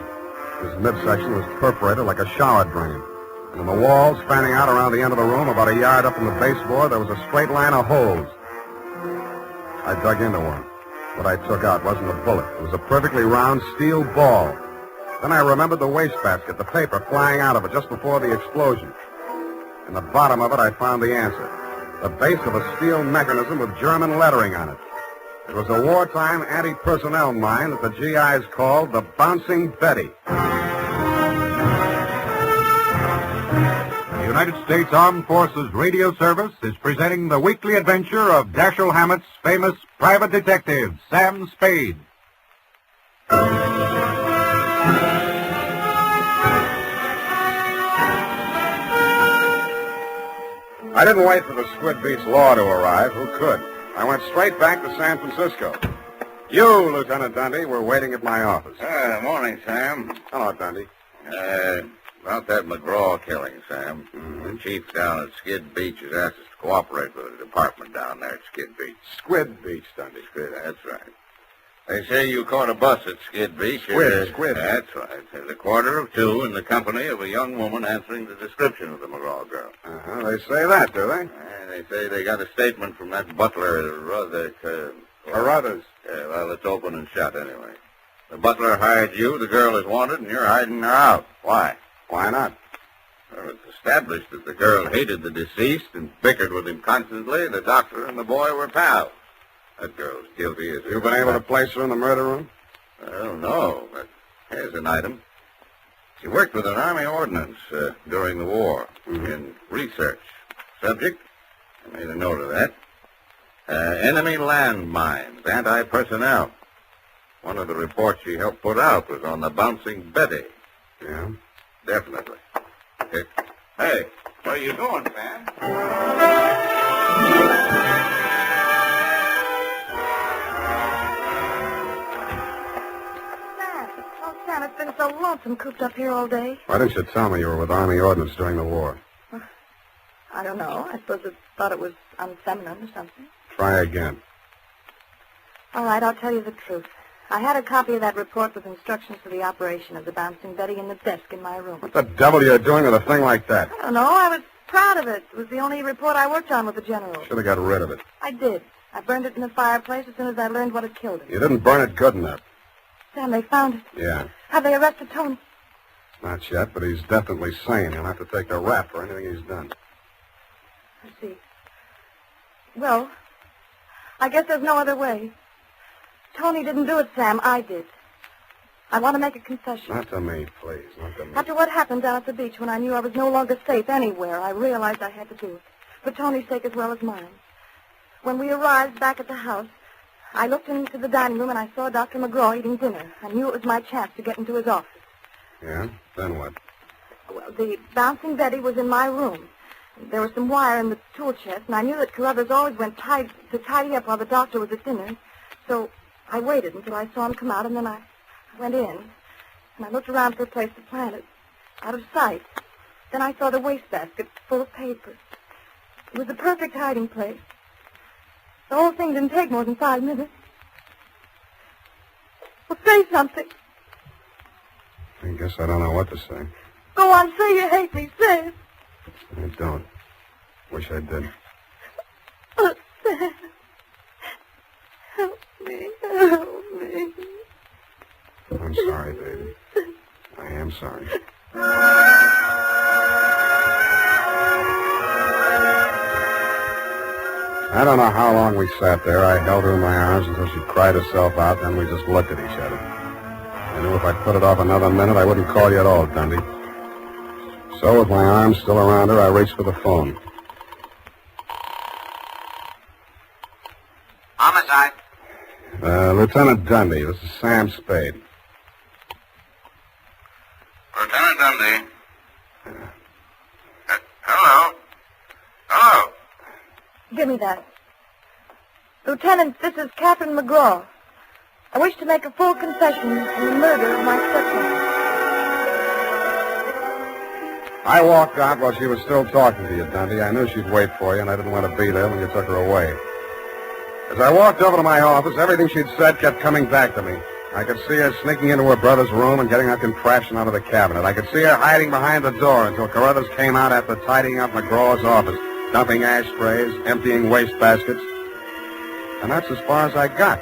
His midsection was perforated like a shower drain. And on the walls, fanning out around the end of the room, about a yard up from the baseboard, there was a straight line of holes. I dug into one. What I took out wasn't a bullet. It was a perfectly round steel ball. Then I remembered the wastebasket, the paper flying out of it just before the explosion. In the bottom of it, I found the answer. The base of a steel mechanism with German lettering on it. It was a wartime anti-personnel mine that the GIs called the Bouncing Betty. The United States Armed Forces Radio Service is presenting the weekly adventure of Dashiell Hammett's famous private detective, Sam Spade. I didn't wait for the Squid Beach law to arrive. Who could? I went straight back to San Francisco. You, Lieutenant Dundee, were waiting at my office. Morning, Sam. Hello, Dundee. About that McGraw killing, Sam. The chief down at Skid Beach has asked us to cooperate with the department down there at Skid Beach. Squid Beach, Dundee. Squid, that's right. They say you caught a bus at Skid Beach. Squid. That's right. At 2:15 in the company of a young woman answering the description of the McGraw girl. They say that, do they? They say they got a statement from that butler, Carruthers. Yeah, well, it's open and shut anyway. The butler hired you, the girl is wanted, and you're hiding her out. Why? Why not? Well, it's established that the girl hated the deceased and bickered with him constantly. The doctor and the boy were pals. That girl's guilty as... You've been able to place her in the murder room? Well, no, but here's an item. She worked with an Army ordnance during the war in research. Subject? I made a note of that. Enemy landmines, anti-personnel. One of the reports she helped put out was on the Bouncing Betty. Yeah? Definitely. Hey, what are you doing, Sam? Oh, Sam, it's been so lonesome cooped up here all day. Why didn't you tell me you were with Army ordnance during the war? I don't know. I suppose it thought it was unfeminine or something. Try again. All right, I'll tell you the truth. I had a copy of that report with instructions for the operation of the Bouncing Betty in the desk in my room. What the devil are you doing with a thing like that? I don't know. I was proud of it. It was the only report I worked on with the general. Should have got rid of it. I did. I burned it in the fireplace as soon as I learned what had killed him. You didn't burn it good enough. Sam, they found it. Yeah. Have they arrested Tony? Not yet, but he's definitely sane. He'll have to take a rap for anything he's done. I see. Well, I guess there's no other way. Tony didn't do it, Sam. I did. I want to make a confession. Not to me, please. Not to me. After what happened down at the beach when I knew I was no longer safe anywhere, I realized I had to do it. For Tony's sake as well as mine. When we arrived back at the house, I looked into the dining room and I saw Dr. McGraw eating dinner. I knew it was my chance to get into his office. Yeah? Then what? Well, the Bouncing Betty was in my room. There was some wire in the tool chest, and I knew that Carruthers always went to tidy up while the doctor was at dinner. So I waited until I saw him come out, and then I went in, and I looked around for a place to plant it, out of sight. Then I saw the wastebasket full of papers. It was the perfect hiding place. The whole thing didn't take more than 5 minutes. Well, say something. I guess I don't know what to say. Go on, say you hate me. Say it. I don't. Wish I did. Oh, Sam. Help me. Help me. I'm sorry, baby. I am sorry. I don't know how long we sat there. I held her in my arms until she cried herself out, then we just looked at each other. I knew if I put it off another minute, I wouldn't call you at all, Dundee. So, with my arms still around her, I reached for the phone. Homicide. Lieutenant Dundee, this is Sam Spade. Lieutenant Dundee. Hello. Hello. Give me that. Lieutenant, this is Catherine McGraw. I wish to make a full confession in the murder of my stepmother. I walked out while she was still talking to you, Dundee. I knew she'd wait for you, and I didn't want to be there when you took her away. As I walked over to my office, everything she'd said kept coming back to me. I could see her sneaking into her brother's room and getting her contraption out of the cabinet. I could see her hiding behind the door until Carruthers came out after tidying up McGraw's office, dumping ashtrays, emptying wastebaskets. And that's as far as I got.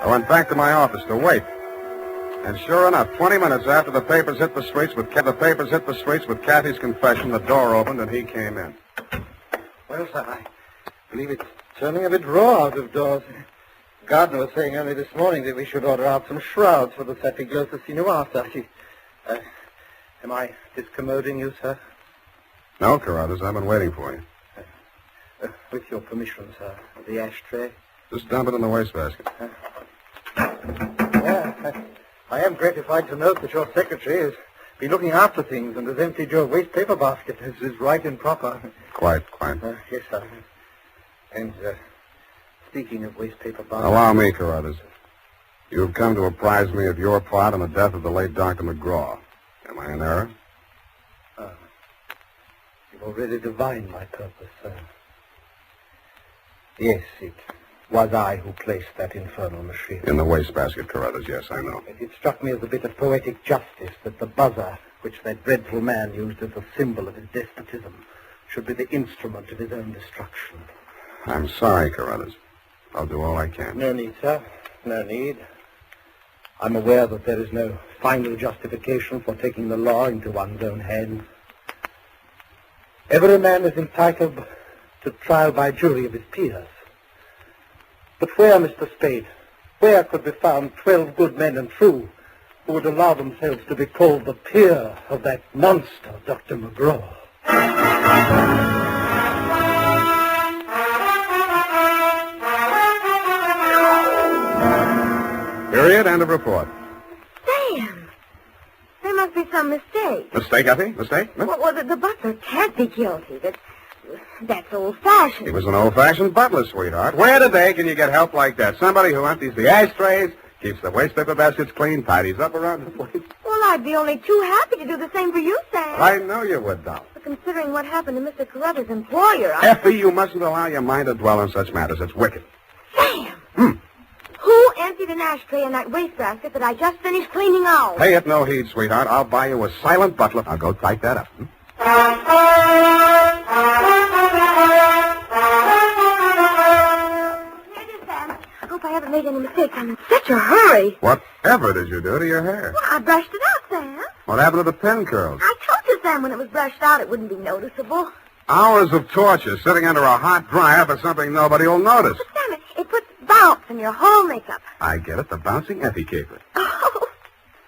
I went back to my office to wait. And sure enough, 20 minutes after the papers hit the streets with Kathy's confession, the door opened and he came in. Well, sir, I believe it's turning a bit raw out of doors. Gardner was saying only this morning that we should order out some shrouds for the Sabbatical Noir, sir. Am I discommoding you, sir? No, Carruthers, I've been waiting for you. With your permission, sir. The ashtray. Just dump it in the wastebasket. I am gratified to note that your secretary is been looking after things and has emptied your waste paper basket, as is right and proper. Quite. Yes, sir. And, speaking of waste paper baskets... Allow me, Carruthers. You have come to apprise me of your part in the death of the late Dr. McGraw. Am I in error? You've already divined my purpose, sir. Yes, it was I who placed that infernal machine. In the wastebasket, Carruthers, yes, I know. It struck me as a bit of poetic justice that the buzzer, which that dreadful man used as a symbol of his despotism, should be the instrument of his own destruction. I'm sorry, Carruthers. I'll do all I can. No need, sir. No need. I'm aware that there is no final justification for taking the law into one's own hands. Every man is entitled to trial by jury of his peers. But where, Mr. Spade, where could be found 12 good men and true who would allow themselves to be called the peer of that monster, Dr. McGraw? Period. End of report. Sam! There must be some mistake. Mistake, Effie? Mistake? Huh? Well, the butler can't be guilty. That's old-fashioned. He was an old-fashioned butler, sweetheart. Where today can you get help like that? Somebody who empties the ashtrays, keeps the waste paper baskets clean, tidies up around the place. Well, I'd be only too happy to do the same for you, Sam. I know you would, doll. But considering what happened to Mr. Carruthers' employer, Effie, you mustn't allow your mind to dwell on such matters. It's wicked. Sam! Who emptied an ashtray in that wastebasket that I just finished cleaning out? Pay it no heed, sweetheart. I'll buy you a silent butler. I'll go type that up. Here it is, Sam. I hope I haven't made any mistakes. I'm in such a hurry. Whatever did you do to your hair? Well, I brushed it out, Sam. What happened to the pin curls? I told you, Sam, when it was brushed out, it wouldn't be noticeable. Hours of torture sitting under a hot dryer for something nobody will notice. But, Sam, it puts bounce in your whole makeup. I get it, the bouncing Effie caper. Oh.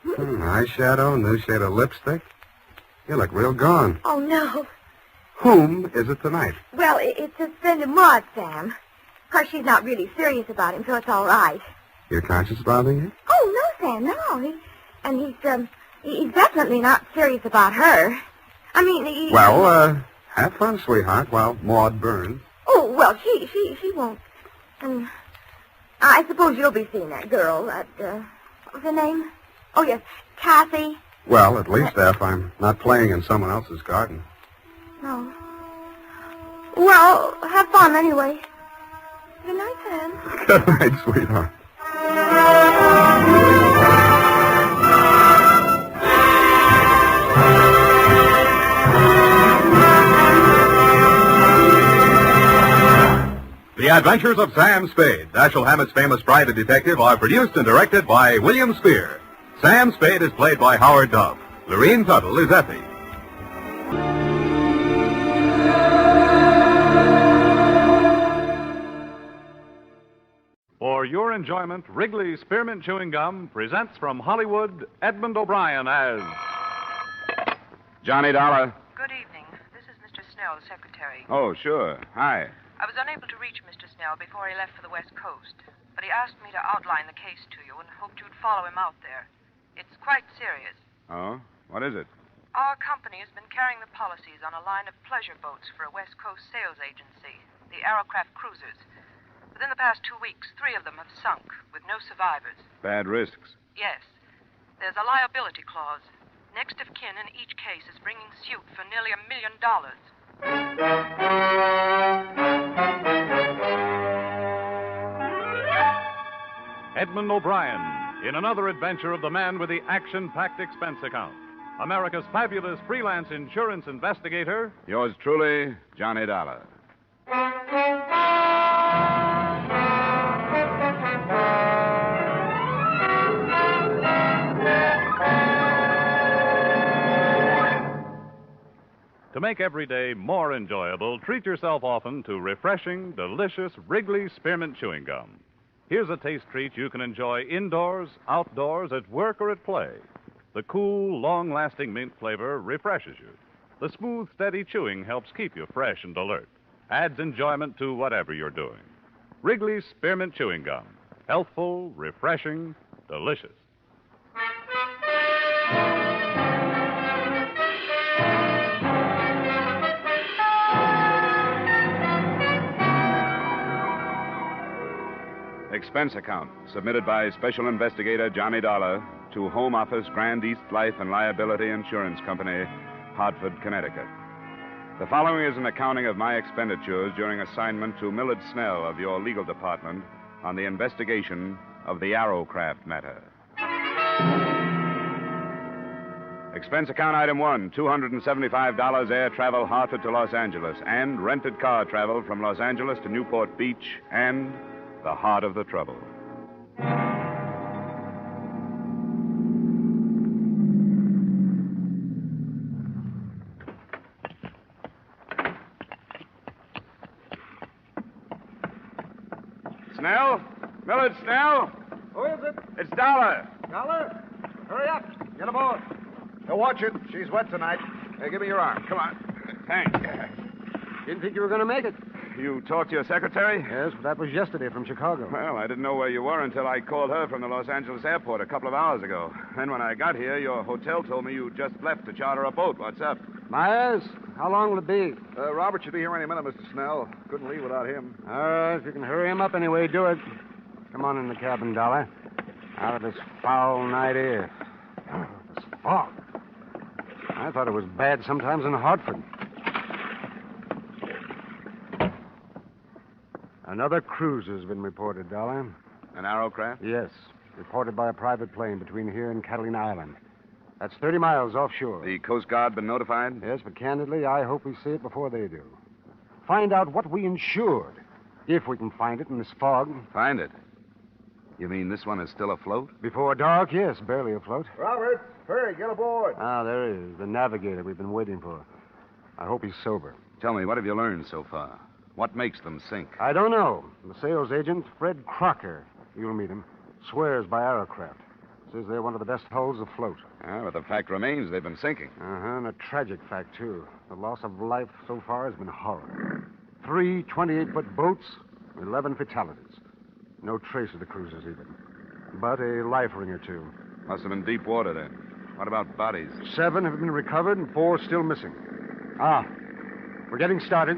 Eyeshadow, new shade of lipstick. You look real gone. Oh, no. Whom is it tonight? Well, it's his friend Maud, Sam. Of course, she's not really serious about him, so it's all right. Your conscience bothering you? Oh, no, Sam, no. He's definitely not serious about her. I mean, Well, have fun, sweetheart, while Maud burns. Oh, well, she won't. I suppose you'll be seeing that girl, what was her name? Oh, yes, Kathy. Well, at least, F, I'm not playing in someone else's garden. No. Well, have fun anyway. Good night, Sam. Good night, sweetheart. The Adventures of Sam Spade, Dashiell Hammett's famous private detective, are produced and directed by William Spear. Sam Spade is played by Howard Duff. Lorene Tuttle is Effie. For your enjoyment, Wrigley's Spearmint Chewing Gum presents from Hollywood Edmund O'Brien as Johnny Dollar. Good evening. This is Mr. Snell, the secretary. Oh, sure. Hi. I was unable to reach Mr. Snell before he left for the West Coast, but he asked me to outline the case to you and hoped you'd follow him out there. It's quite serious. Oh? What is it? Our company has been carrying the policies on a line of pleasure boats for a West Coast sales agency, the Arrowcraft cruisers. Within the past 2 weeks, 3 of them have sunk, with no survivors. Bad risks. Yes. There's a liability clause. Next of kin in each case is bringing suit for nearly $1 million. Edmund O'Brien in another adventure of the man with the action-packed expense account. America's fabulous freelance insurance investigator. Yours truly, Johnny Dollar. To make every day more enjoyable, treat yourself often to refreshing, delicious Wrigley Spearmint Chewing Gum. Here's a taste treat you can enjoy indoors, outdoors, at work, or at play. The cool, long-lasting mint flavor refreshes you. The smooth, steady chewing helps keep you fresh and alert. Adds enjoyment to whatever you're doing. Wrigley's Spearmint Chewing Gum. Healthful, refreshing, delicious. Suspense account submitted by Special Investigator Johnny Dolar to Home Office, Grand East Life and Liability Insurance Company, Hartford, Connecticut. The following is an accounting of my expenditures during assignment to Millard Snell of your legal department on the investigation of the Arrowcraft matter. Expense account item 1, $275 air travel Hartford to Los Angeles and rented car travel from Los Angeles to Newport Beach and the heart of the trouble. Snell? Millard Snell? Who is it? It's Dolar. Dollar? Hurry up. Get aboard. Now watch it. She's wet tonight. Hey, give me your arm. Come on. Thanks. Didn't think you were going to make it. You talked to your secretary? Yes, but that was yesterday from Chicago. Well, I didn't know where you were until I called her from the Los Angeles airport a couple of hours ago. Then when I got here, your hotel told me you just left to charter a boat. What's up? Myers, how long will it be? Robert should be here any minute, Mr. Snell. Couldn't leave without him. All right, if you can hurry him up anyway, do it. Come on in the cabin, Dollar. Out of this foul night air. This fog. I thought it was bad sometimes in Hartford. Another cruise has been reported, Dollar. An Arrowcraft? Yes. Reported by a private plane between here and Catalina Island. That's 30 miles offshore. The Coast Guard been notified? Yes, but candidly, I hope we see it before they do. Find out what we insured, if we can find it in this fog. Find it? You mean this one is still afloat? Before dark, yes, barely afloat. Robert, hurry, get aboard. Ah, there he is, the navigator we've been waiting for. I hope he's sober. Tell me, what have you learned so far? What makes them sink? I don't know. The sales agent, Fred Crocker, you'll meet him, swears by Arrowcraft. Says they're one of the best hulls afloat. Ah, but the fact remains they've been sinking. Uh-huh, and a tragic fact, too. The loss of life so far has been horrible. 3 28-foot boats, 11 fatalities. No trace of the cruisers, even. But a life ring or two. Must have been deep water, then. What about bodies? 7 have been recovered and 4 still missing. Ah, we're getting started.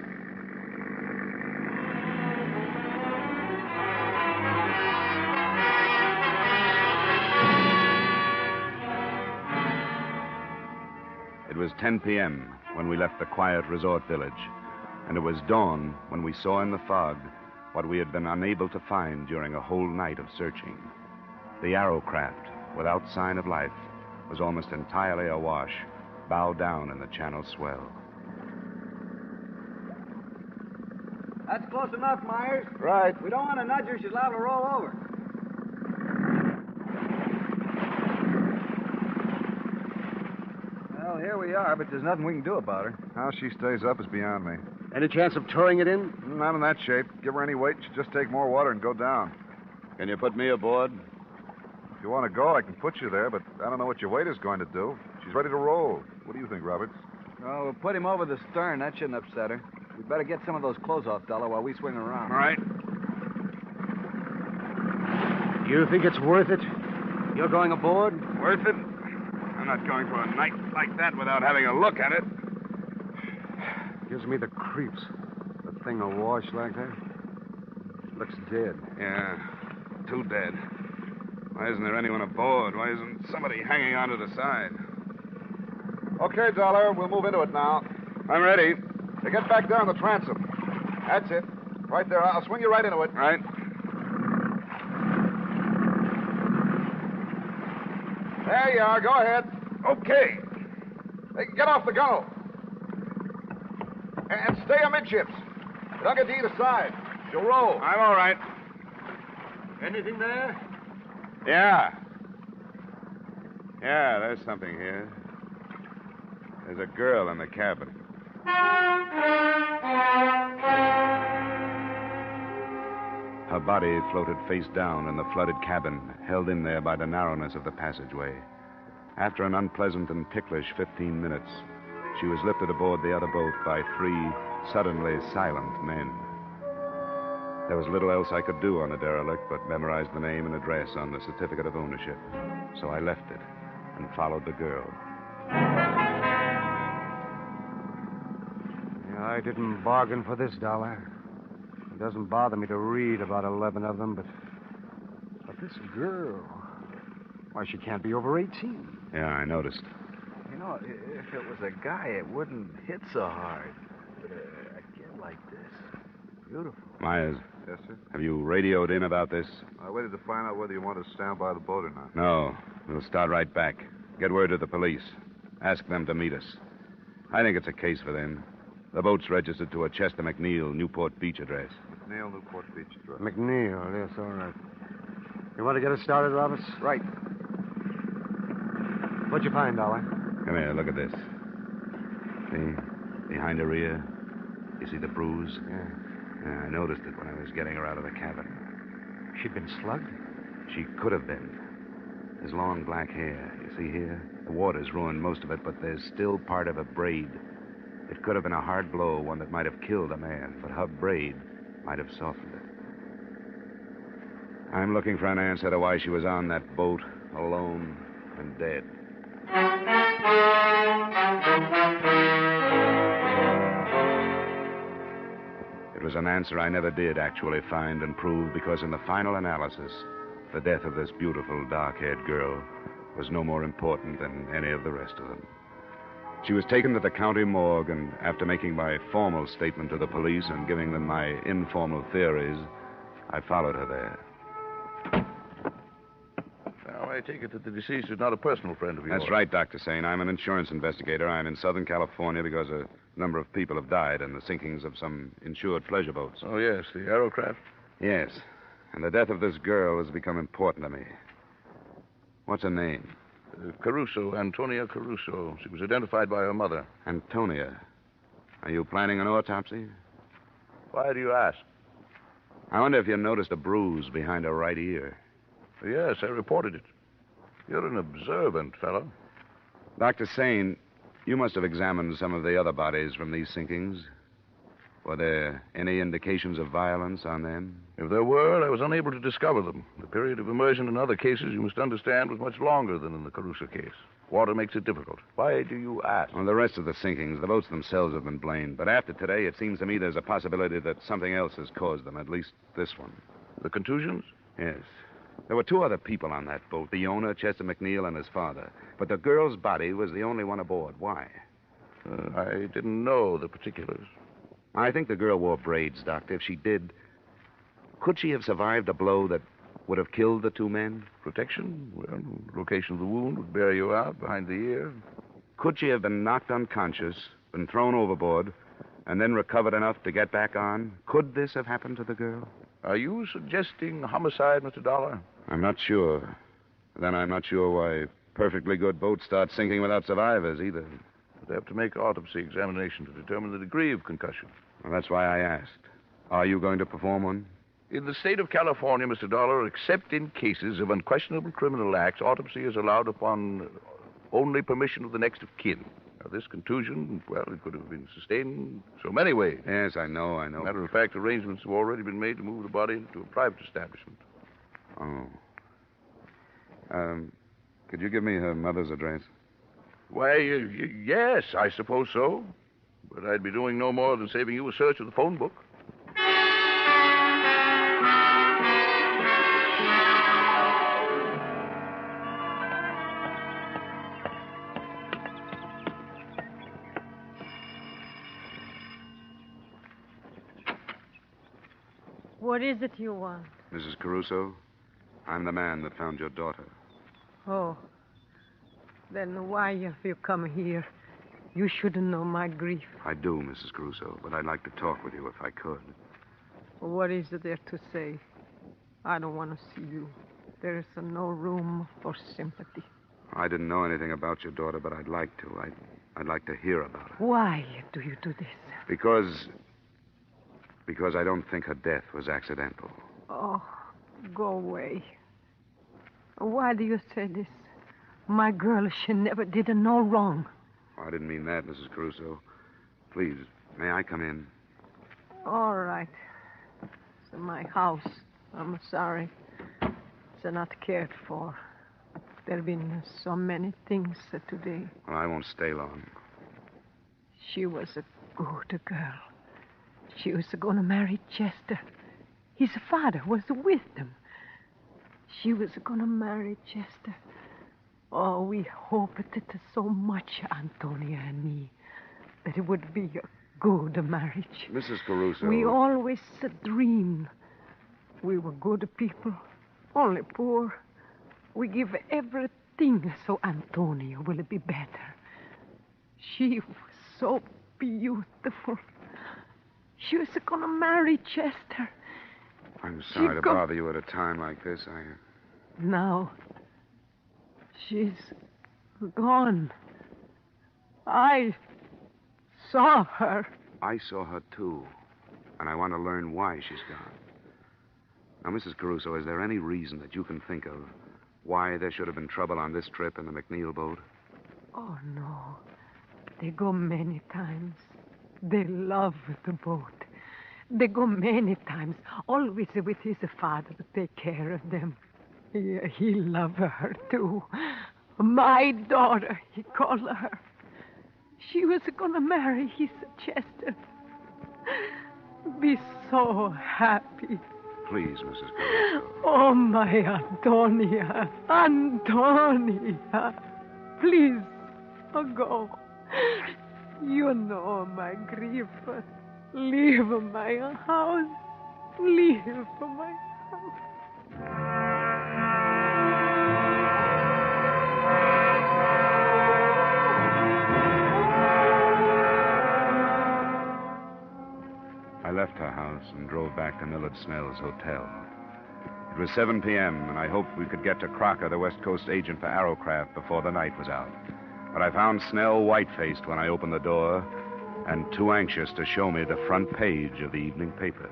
It was 10 p.m. when we left the quiet resort village, and it was dawn when we saw in the fog what we had been unable to find during a whole night of searching. The Arrowcraft, without sign of life, was almost entirely awash, bowed down in the channel swell. That's close enough, Myers. Right. We don't want to nudge her. She's liable to roll over. Well, here we are, but there's nothing we can do about her. How she stays up is beyond me. Any chance of towing it in? Not in that shape. Give her any weight, she'll just take more water and go down. Can you put me aboard? If you want to go, I can put you there, but I don't know what your weight is going to do. She's ready to roll. What do you think, Roberts? Well, we'll put him over the stern. That shouldn't upset her. We'd better get some of those clothes off, Dollar, while we swing around. All right. You think it's worth it? You're going aboard? Worth it? I'm not going for a night like that without having a look at it. Gives me the creeps. The thing awash like that. Looks dead. Yeah, too dead. Why isn't there anyone aboard? Why isn't somebody hanging onto the side? Okay, Dollar, we'll move into it now. I'm ready. Now get back there on the transom. That's it. Right there. I'll swing you right into it. Right. There you are. Go ahead. Okay. Hey, get off the gunwale. And stay amidships. Don't get to either side. She'll roll. I'm all right. Anything there? Yeah. Yeah, there's something here. There's a girl in the cabin. Her body floated face down in the flooded cabin, held in there by the narrowness of the passageway. After an unpleasant and ticklish 15 minutes, she was lifted aboard the other boat by 3 suddenly silent men. There was little else I could do on the derelict but memorize the name and address on the certificate of ownership. So I left it and followed the girl. Yeah, I didn't bargain for this, Dollar. It doesn't bother me to read about 11 of them, but But this girl, why, she can't be over 18. Yeah, I noticed. You know, if it was a guy, it wouldn't hit so hard. But a kid like this, beautiful. Myers. Yes, sir? Have you radioed in about this? I waited to find out whether you want to stand by the boat or not. No. We'll start right back. Get word to the police. Ask them to meet us. I think it's a case for them. The boat's registered to a Chester McNeil, Newport Beach address. McNeil, Newport Beach address. McNeil, yes, all right. You want to get us started, Roberts? Right. What'd you find, Dollar? Come here, look at this. See? Behind her ear. You see the bruise? Yeah, I noticed it when I was getting her out of the cabin. She'd been slugged? She could have been. There's long black hair. You see here? The water's ruined most of it, but there's still part of a braid. It could have been a hard blow, one that might have killed a man, but her braid might have softened it. I'm looking for an answer to why she was on that boat, alone and dead. It was an answer I never did actually find and prove, because in the final analysis, the death of this beautiful, dark-haired girl was no more important than any of the rest of them. She was taken to the county morgue, and after making my formal statement to the police and giving them my informal theories, I followed her there. Now, I take it that the deceased is not a personal friend of yours. That's right, Dr. Sane. I'm an insurance investigator. I'm in Southern California because a number of people have died in the sinkings of some insured pleasure boats. Oh, yes, the Arrowcraft? Yes, and the death of this girl has become important to me. What's her name? Caruso, Antonia Caruso. She was identified by her mother. Antonia. Are you planning an autopsy? Why do you ask? I wonder if you noticed a bruise behind her right ear. Yes, I reported it. You're an observant fellow. Dr. Sane, you must have examined some of the other bodies from these sinkings. Were there any indications of violence on them? If there were, I was unable to discover them. The period of immersion in other cases, you must understand, was much longer than in the Caruso case. Water makes it difficult. Why do you ask? On the rest of the sinkings, the boats themselves have been blamed. But after today, it seems to me there's a possibility that something else has caused them, at least this one. The contusions? Yes. There were two other people on that boat, the owner, Chester McNeil, and his father. But the girl's body was the only one aboard. Why? I didn't know the particulars. I think the girl wore braids, Doctor. If she did, could she have survived a blow that would have killed the two men? Protection? Well, location of the wound would bear you out behind the ear. Could she have been knocked unconscious, been thrown overboard, and then recovered enough to get back on? Could this have happened to the girl? Are you suggesting homicide, Mr. Dolar? I'm not sure. Then I'm not sure why perfectly good boats start sinking without survivors, either. They have to make autopsy examination to determine the degree of concussion. Well, that's why I asked. Are you going to perform one? In the state of California, Mr. Dolar, except in cases of unquestionable criminal acts, autopsy is allowed upon only permission of the next of kin. Now, this contusion, well, it could have been sustained so many ways. Yes, I know. Matter of fact, arrangements have already been made to move the body to a private establishment. Oh. Could you give me her mother's address? Why, yes, I suppose so. But I'd be doing no more than saving you a search of the phone book. What is it you want? Mrs. Caruso, I'm the man that found your daughter. Oh. Then why have you come here? You shouldn't know my grief. I do, Mrs. Caruso, but I'd like to talk with you if I could. What is there to say? I don't want to see you. There is no room for sympathy. I didn't know anything about your daughter, but I'd like to. I'd like to hear about her. Why do you do this? Because I don't think her death was accidental. Oh, go away. Why do you say this? My girl, she never did no wrong. I didn't mean that, Mrs. Caruso. Please, may I come in? All right. It's my house. I'm sorry. It's not cared for. There have been so many things today. Well, I won't stay long. She was a good girl. She was going to marry Chester. His father was with them. She was going to marry Chester. Oh, we hoped it so much, Antonia and me, that it would be a good marriage. Mrs. Caruso. We always dreamed we were good people, only poor. We give everything so Antonia will be better. She was so beautiful. She was going to marry Chester. I'm sorry to bother you at a time like this. Now, she's gone. I saw her. I saw her, too. And I want to learn why she's gone. Now, Mrs. Caruso, is there any reason that you can think of why there should have been trouble on this trip in the McNeil boat? Oh, no. They go many times. They love the boat. They go many times, always with his father to take care of them. He loved her, too. My daughter, he called her. She was going to marry his Chester. Be so happy. Please, Mrs. Caruso. Oh, my Antonia. Antonia. Please, go. You know my grief. Leave my house. Leave my house. I left her house and drove back to Millard Snell's hotel. It was 7 p.m., and I hoped we could get to Crocker, the West Coast agent for Arrowcraft, before the night was out. But I found Snell white-faced when I opened the door and too anxious to show me the front page of the evening paper.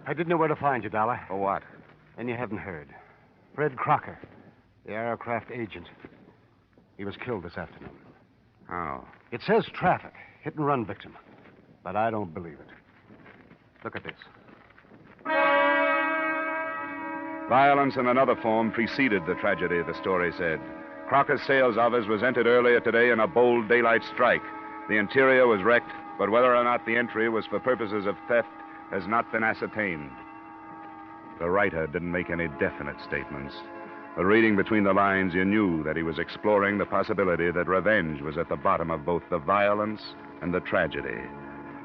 I didn't know where to find you, Dollar. For what? And you haven't heard. Fred Crocker, the Arrowcraft agent. He was killed this afternoon. How? It says traffic, hit-and-run victim. But I don't believe it. Look at this. Violence in another form preceded the tragedy, the story said. Crocker's sales office was entered earlier today in a bold daylight strike. The interior was wrecked, but whether or not the entry was for purposes of theft has not been ascertained. The writer didn't make any definite statements, but reading between the lines, you knew that he was exploring the possibility that revenge was at the bottom of both the violence and the tragedy,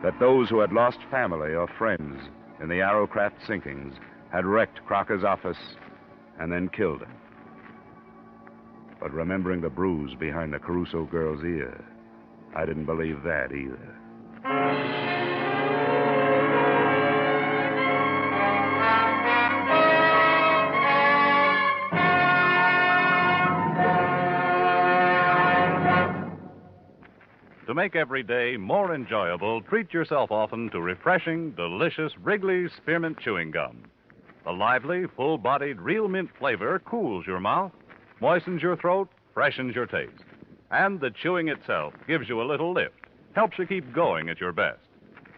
that those who had lost family or friends in the Arrowcraft sinkings had wrecked Crocker's office and then killed him. But remembering the bruise behind the Caruso girl's ear, I didn't believe that either. To make every day more enjoyable, treat yourself often to refreshing, delicious Wrigley's Spearmint Chewing Gum. The lively, full-bodied real mint flavor cools your mouth, moistens your throat, freshens your taste. And the chewing itself gives you a little lift, helps you keep going at your best.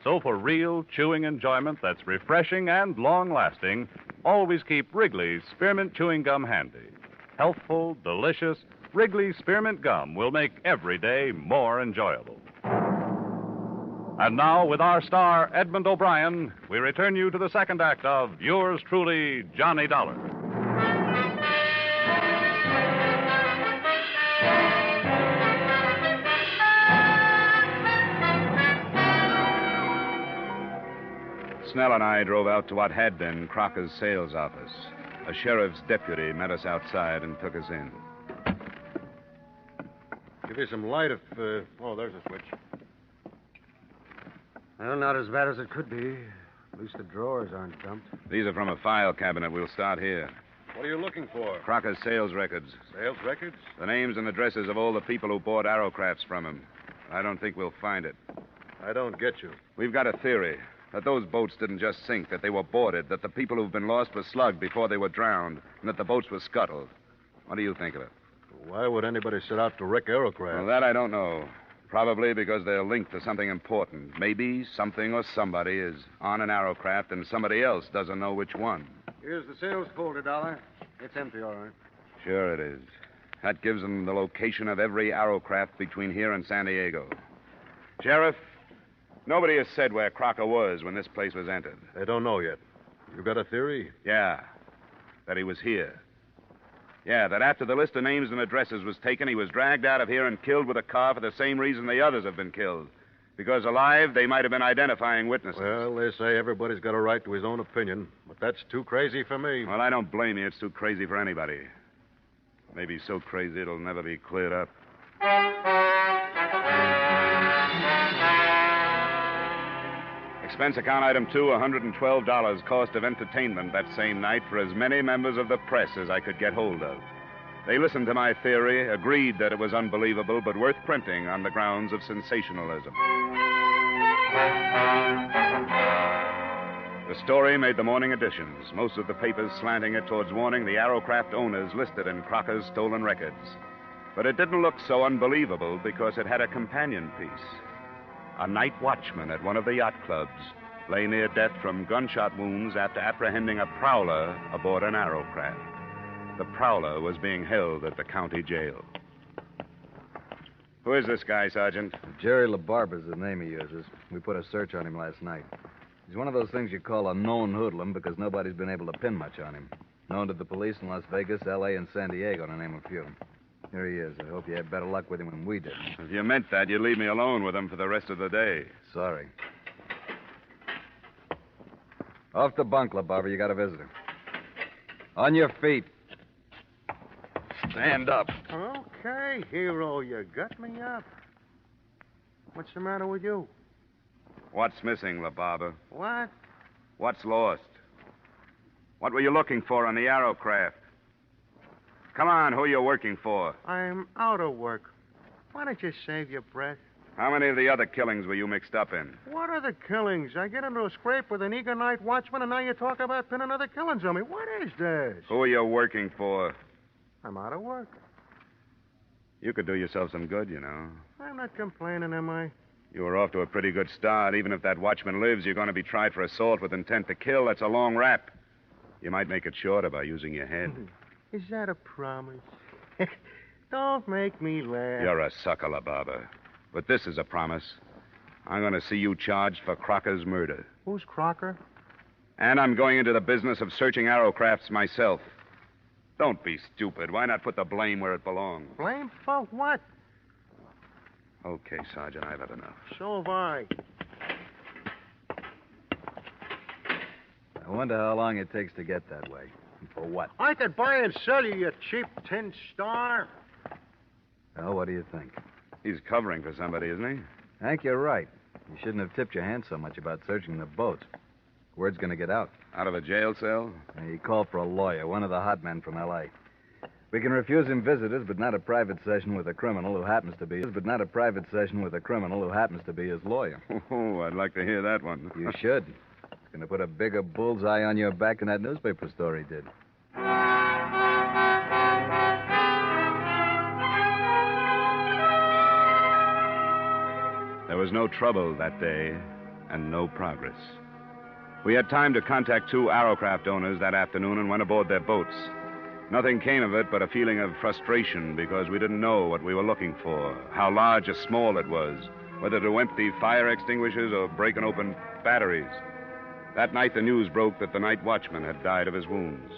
So for real chewing enjoyment that's refreshing and long-lasting, always keep Wrigley's Spearmint Chewing Gum handy. Healthful, delicious, Wrigley's Spearmint Gum will make every day more enjoyable. And now, with our star, Edmund O'Brien, we return you to the second act of yours truly, Johnny Dollar. Snell and I drove out to what had been Crocker's sales office. A sheriff's deputy met us outside and took us in. Give you some light if... Oh, there's a switch. Well, not as bad as it could be. At least the drawers aren't dumped. These are from a file cabinet. We'll start here. What are you looking for? Crocker's sales records. Sales records? The names and addresses of all the people who bought Arrowcrafts from him. I don't think we'll find it. I don't get you. We've got a theory that those boats didn't just sink, that they were boarded, that the people who've been lost were slugged before they were drowned, and that the boats were scuttled. What do you think of it? Why would anybody set out to wreck Arrowcraft? Well, that I don't know. Probably because they're linked to something important. Maybe something or somebody is on an Arrowcraft and somebody else doesn't know which one. Here's the sales folder, Dollar. It's empty, all right. Sure it is. That gives them the location of every Arrowcraft between here and San Diego. Sheriff, nobody has said where Crocker was when this place was entered. They don't know yet. You got a theory? Yeah. that he was here. Yeah, that after the list of names and addresses was taken, he was dragged out of here and killed with a car for the same reason the others have been killed. Because alive, they might have been identifying witnesses. Well, they say everybody's got a right to his own opinion, but that's too crazy for me. Well, I don't blame you. It's too crazy for anybody. Maybe so crazy it'll never be cleared up. Expense account item 2, $112 cost of entertainment that same night for as many members of the press as I could get hold of. They listened to my theory, agreed that it was unbelievable, but worth printing on the grounds of sensationalism. The story made the morning editions, most of the papers slanting it towards warning the Arrowcraft owners listed in Crocker's stolen records. But it didn't look so unbelievable because it had a companion piece. A night watchman at one of the yacht clubs lay near death from gunshot wounds after apprehending a prowler aboard an Arrowcraft. The prowler was being held at the county jail. Who is this guy, Sergeant? Jerry LaBarber's the name he uses. We put a search on him last night. He's one of those things you call a known hoodlum because nobody's been able to pin much on him. Known to the police in Las Vegas, L.A., and San Diego, to name a few. Here he is. I hope you had better luck with him than we did. If you meant that, you'd leave me alone with him for the rest of the day. Sorry. Off the bunk, LaBarber. You got a visitor. On your feet. Stand up. Okay, hero, you got me up. What's the matter with you? What's missing, LaBarber? What? What's lost? What were you looking for on the Arrowcraft? Come on, who are you working for? I'm out of work. Why don't you save your breath? How many of the other killings were you mixed up in? What are the killings? I get into a scrape with an eager night watchman, and now you talk about pinning other killings on me. What is this? Who are you working for? I'm out of work. You could do yourself some good, you know. I'm not complaining, am I? You were off to a pretty good start. Even if that watchman lives, you're going to be tried for assault with intent to kill. That's a long rap. You might make it shorter by using your head. Is that a promise? Don't make me laugh. You're a sucker, LaBarber. But this is a promise. I'm going to see you charged for Crocker's murder. Who's Crocker? And I'm going into the business of searching Arrowcrafts myself. Don't be stupid. Why not put the blame where it belongs? Blame for what? Okay, Sergeant, I've had enough. So have I. I wonder how long it takes to get that way. And for what? I could buy and sell you, you cheap tin star. Well, what do you think? He's covering for somebody, isn't he? Hank, you're right. You shouldn't have tipped your hand so much about searching the boats. Word's going to get out. Out of a jail cell? He called for a lawyer, one of the hot men from L.A. We can refuse him visitors, but not a private session with a criminal who happens to be his lawyer. Oh, I'd like to hear that one. You should. It's going to put a bigger bullseye on your back than that newspaper story did. There was no trouble that day, and no progress. We had time to contact 2 Arrowcraft owners that afternoon and went aboard their boats. Nothing came of it but a feeling of frustration because we didn't know what we were looking for, how large or small it was, whether to empty fire extinguishers or break open batteries. That night, the news broke that the night watchman had died of his wounds.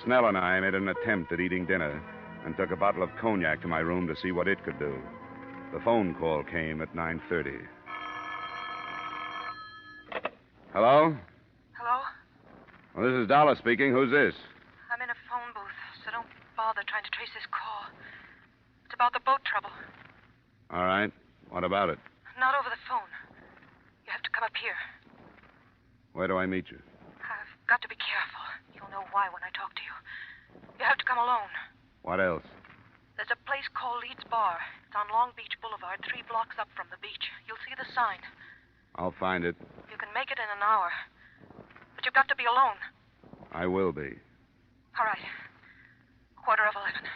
Snell and I made an attempt at eating dinner and took a bottle of cognac to my room to see what it could do. The phone call came at 9:30. Hello? Hello? Well, this is Dolar speaking. Who's this? I'm in a phone booth, so don't bother trying to trace this call. It's about the boat trouble. All right. What about it? Not over the phone. You have to come up here. Where do I meet you? I've got to be careful. You'll know why when I talk to you. You have to come alone. What else? There's a place called Leeds Bar. It's on Long Beach Boulevard, 3 blocks up from the beach. You'll see the sign. I'll find it. You can make it in an hour. But you've got to be alone. I will be. All right. 11:15.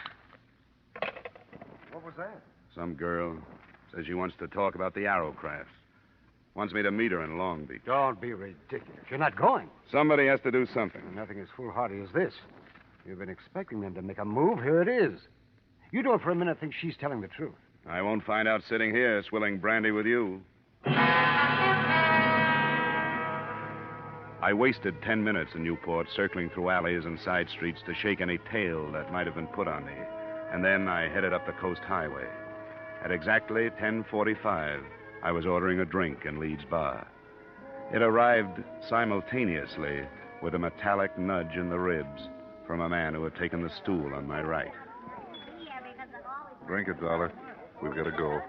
What was that? Some girl says she wants to talk about the Arrowcrafts. Wants me to meet her in Long Beach. Don't be ridiculous. You're not going. Somebody has to do something. Nothing as foolhardy as this. You've been expecting them to make a move. Here it is. You don't for a minute think she's telling the truth. I won't find out sitting here swilling brandy with you. I I wasted 10 minutes in Newport circling through alleys and side streets to shake any tail that might have been put on me. And then I headed up the Coast Highway. At exactly 10:45, I was ordering a drink in Leeds Bar. It arrived simultaneously with a metallic nudge in the ribs from a man who had taken the stool on my right. Drink it, Dollar. We've got to go.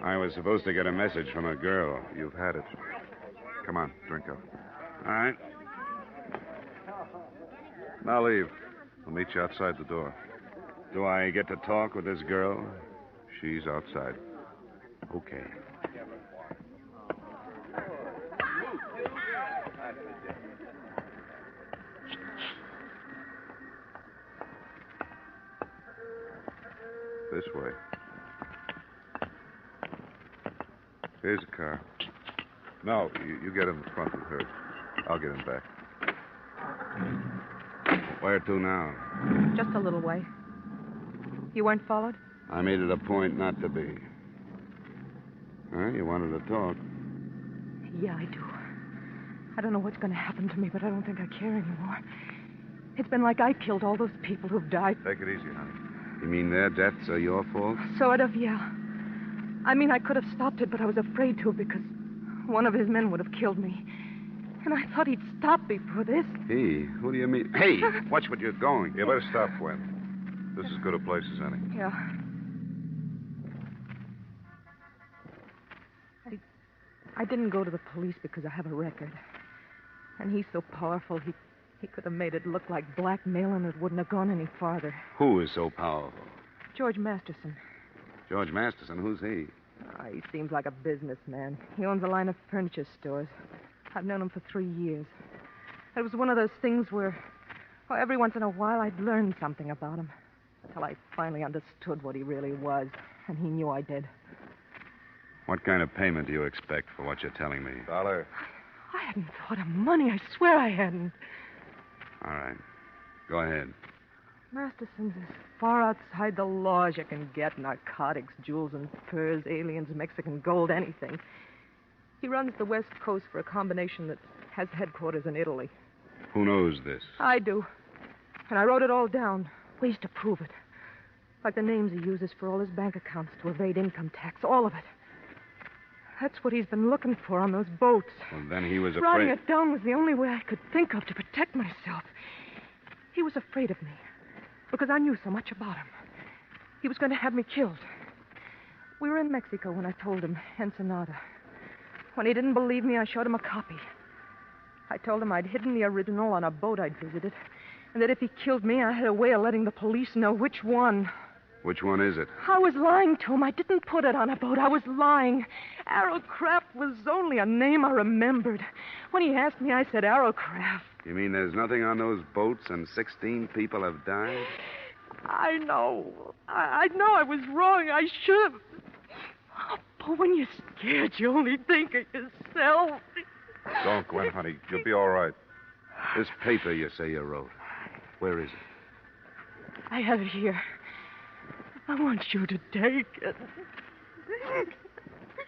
I was supposed to get a message from a girl. You've had it. Come on, drink up. All right. Now leave. We'll meet you outside the door. Do I get to talk with this girl? She's outside. Okay. This way. Here's a car. No, you get in the front with her. I'll get in back. Where to now? Just a little way. You weren't followed? I made it a point not to be. Huh? You wanted to talk. Yeah, I do. I don't know what's going to happen to me, but I don't think I care anymore. It's been like I killed all those people who've died. Take it easy, honey. You mean their deaths are your fault? Sort of, yeah. I mean, I could have stopped it, but I was afraid to because one of his men would have killed me. And I thought he'd stop me for this. He? Who do you mean? Hey, watch what you're going. You better stop, Gwen. This is as good a place as any. Yeah. I didn't go to the police because I have a record. And he's so powerful, he could have made it look like blackmail and it wouldn't have gone any farther. Who is so powerful? George Masterson. George Masterson? Who's he? He seems like a businessman. He owns a line of furniture stores. I've known him for 3 years. It was one of those things where, every once in a while I'd learn something about him. Until I finally understood what he really was. And he knew I did. What kind of payment do you expect for what you're telling me? Dollar. I hadn't thought of money. I swear I hadn't. All right. Go ahead. Masterson's as far outside the law as you can get. Narcotics, jewels and furs, aliens, Mexican gold, anything. He runs the West Coast for a combination that has headquarters in Italy. Who knows this? I do. And I wrote it all down. Ways to prove it. Like the names he uses for all his bank accounts to evade income tax. All of it. That's what he's been looking for on those boats. Well, then he was afraid... Writing it down was the only way I could think of to protect myself. He was afraid of me. Because I knew so much about him. He was going to have me killed. We were in Mexico when I told him, Ensenada. When he didn't believe me, I showed him a copy. I told him I'd hidden the original on a boat I'd visited, and that if he killed me, I had a way of letting the police know which one. Which one is it? I was lying to him. I didn't put it on a boat. I was lying. Arrowcraft was only a name I remembered. When he asked me, I said Arrowcraft. You mean there's nothing on those boats and 16 people have died? I know. I know I was wrong. I should have. Oh, but when you're scared, you only think of yourself. Don't, Gwen, honey. You'll be all right. This paper you say you wrote, where is it? I have it here. I want you to take it.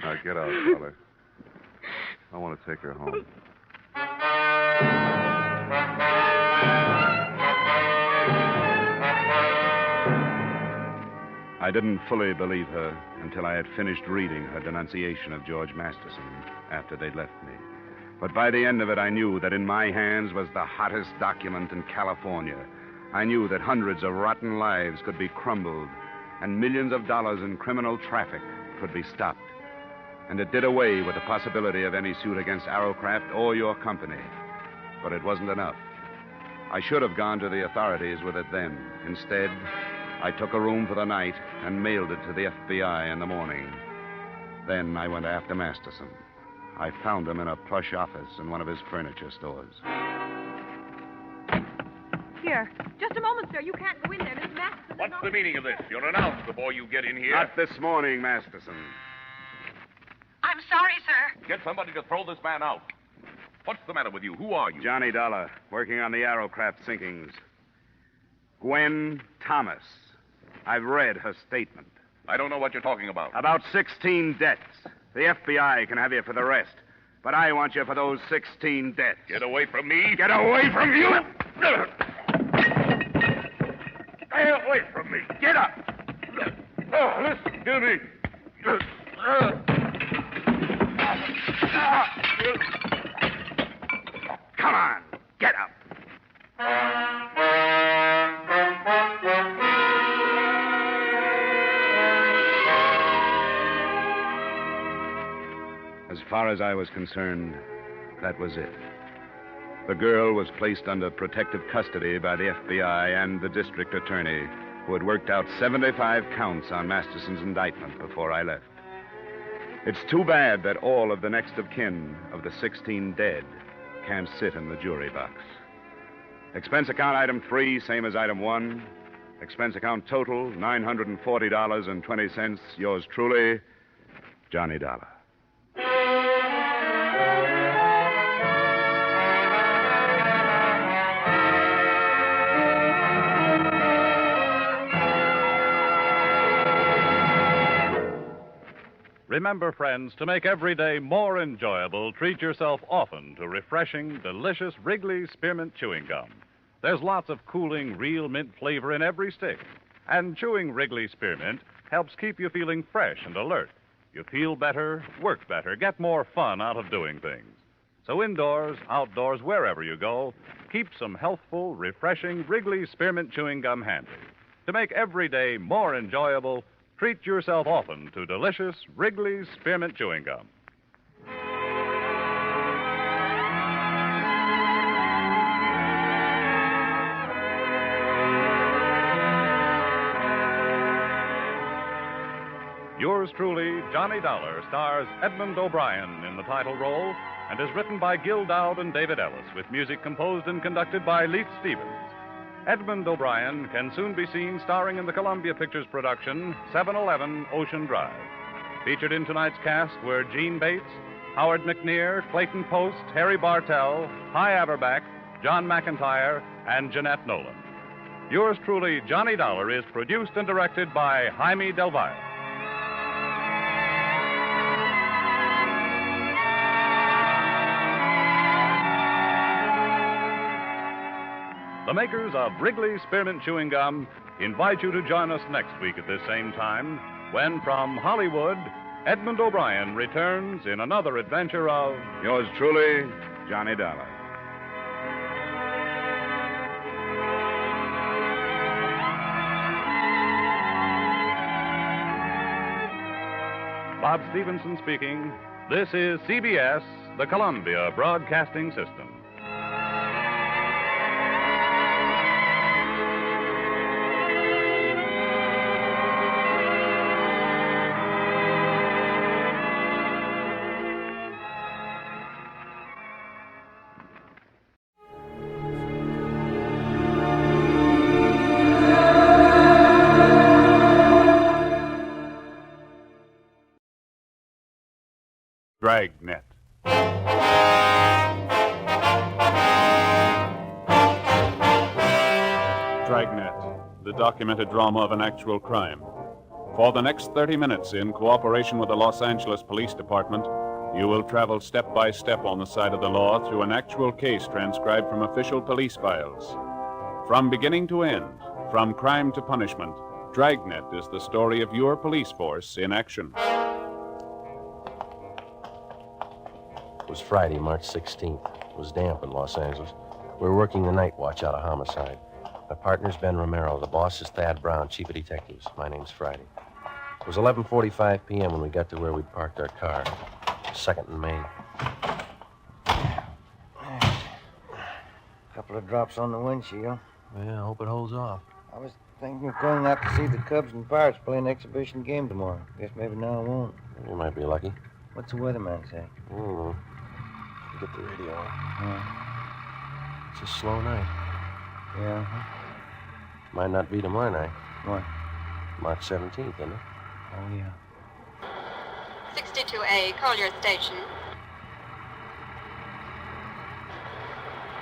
Now, get out, Dollar. I want to take her home. I didn't fully believe her until I had finished reading her denunciation of George Masterson after they'd left me. But by the end of it, I knew that in my hands was the hottest document in California. I knew that hundreds of rotten lives could be crumbled and millions of dollars in criminal traffic could be stopped. And it did away with the possibility of any suit against Arrowcraft or your company. But it wasn't enough. I should have gone to the authorities with it then. Instead, I took a room for the night and mailed it to the FBI in the morning. Then I went after Masterson. I found him in a plush office in one of his furniture stores. Here. Just a moment, sir. You can't go in there. Miss Masterson... What's the meaning of this? You're announced before you get in here. Not this morning, Masterson. I'm sorry, sir. Get somebody to throw this man out. What's the matter with you? Who are you? Johnny Dollar, working on the Arrowcraft sinkings. Gwen Thomas. I've read her statement. I don't know what you're talking about. About 16 deaths. The FBI can have you for the rest. But I want you for those 16 deaths. Get away from me. Get away from you! Stay away from me. Get up. Listen to me. Come on, get up. As far as I was concerned, that was it. The girl was placed under protective custody by the FBI and the district attorney, who had worked out 75 counts on Masterson's indictment before I left. It's too bad that all of the next of kin of the 16 dead can't sit in the jury box. Expense account item 3, same as item 1. Expense account total, $940.20. Yours truly, Johnny Dollar. Remember, friends, to make every day more enjoyable, treat yourself often to refreshing, delicious Wrigley's Spearmint Chewing Gum. There's lots of cooling, real mint flavor in every stick. And chewing Wrigley's Spearmint helps keep you feeling fresh and alert. You feel better, work better, get more fun out of doing things. So indoors, outdoors, wherever you go, keep some healthful, refreshing Wrigley's Spearmint Chewing Gum handy. To make every day more enjoyable, treat yourself often to delicious Wrigley's Spearmint Chewing Gum. Yours truly, Johnny Dollar, stars Edmund O'Brien in the title role and is written by Gil Dowd and David Ellis, with music composed and conducted by Leith Stevens. Edmund O'Brien can soon be seen starring in the Columbia Pictures production 711 Ocean Drive. Featured in tonight's cast were Gene Bates, Howard McNear, Clayton Post, Harry Bartell, Hy Averback, John McIntyre, and Jeanette Nolan. Yours truly, Johnny Dollar, is produced and directed by Jaime Del Valle. The makers of Wrigley's Spearmint Chewing Gum invite you to join us next week at this same time when, from Hollywood, Edmund O'Brien returns in another adventure of Yours truly, Johnny Dollar. Bob Stevenson speaking. This is CBS, the Columbia Broadcasting System. Dragnet. Dragnet, the documented drama of an actual crime. For the next 30 minutes, in cooperation with the Los Angeles Police Department, you will travel step by step on the side of the law through an actual case transcribed from official police files. From beginning to end, from crime to punishment, Dragnet is the story of your police force in action. It was Friday, March 16th. It was damp in Los Angeles. We were working the night watch out of homicide. My partner's Ben Romero. The boss is Thad Brown, chief of detectives. My name's Friday. It was 11:45 p.m. when we got to where we'd parked our car. 2nd and Main. Couple of drops on the windshield. Yeah, I hope it holds off. I was thinking of going out to see the Cubs and Pirates play an exhibition game tomorrow. Guess maybe now I won't. You might be lucky. What's the weatherman say? I don't know. Get the radio on. Yeah. It's a slow night. Yeah. Might not be tomorrow night. What? March 17th, isn't it? Oh, yeah. 62A, Collier Station.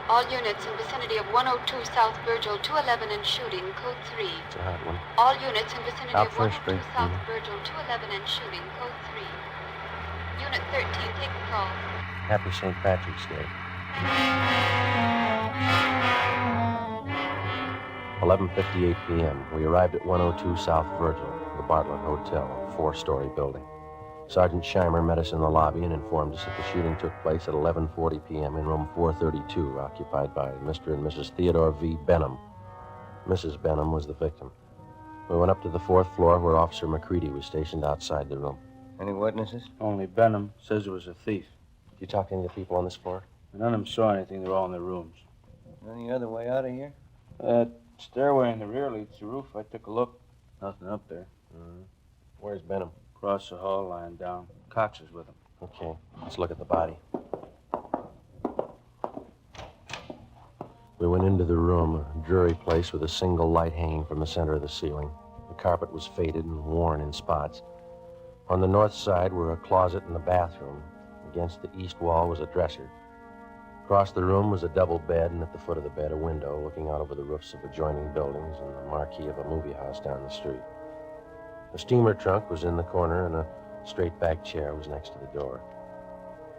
All units in vicinity of 102 South Virgil, 211 and shooting, code 3. It's a hot one. All units in vicinity Out of First 102 Street. South Virgil, 211 and shooting, code 3. Unit 13, take the call. Happy St. Patrick's Day. 11:58 p.m. We arrived at 102 South Virgil, the Bartlett Hotel, a 4-story building. Sergeant Scheimer met us in the lobby and informed us that the shooting took place at 11:40 p.m. in room 432, occupied by Mr. and Mrs. Theodore V. Benham. Mrs. Benham was the victim. We went up to the 4th floor where Officer McCready was stationed outside the room. Any witnesses? Only Benham says it was a thief. Did you talk to any of the people on this floor? None of them saw anything. They're all in their rooms. Any other way out of here? Stairway in the rear leads to the roof. I took a look. Nothing up there. Where's Benham? Across the hall, lying down. Cox is with him. Okay, let's look at the body. We went into the room, a dreary place with a single light hanging from the center of the ceiling. The carpet was faded and worn in spots. On the north side were a closet and a bathroom. Against the east wall was a dresser. Across the room was a double bed, and at the foot of the bed, a window looking out over the roofs of adjoining buildings and the marquee of a movie house down the street. A steamer trunk was in the corner, and a straight-back chair was next to the door.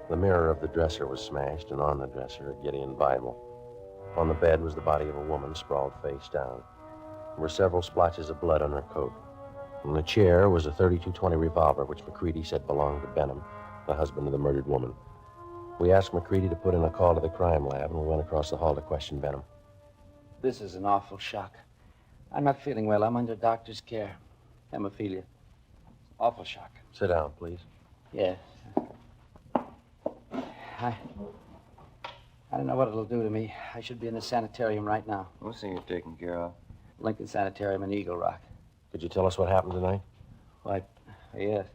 The mirror of the dresser was smashed, and on the dresser, a Gideon Bible. On the bed was the body of a woman sprawled face down. There were several splotches of blood on her coat. In the chair was a .32-20 revolver, which McCready said belonged to Benham, the husband of the murdered woman. We asked McCready to put in a call to the crime lab, and we went across the hall to question Benham. This is an awful shock. I'm not feeling well. I'm under doctor's care. Hemophilia. Awful shock. Sit down, please. Yes. I don't know what it'll do to me. I should be in the sanitarium right now. We'll see you're taken care of. Lincoln Sanitarium in Eagle Rock. Could you tell us what happened tonight? Why, yes.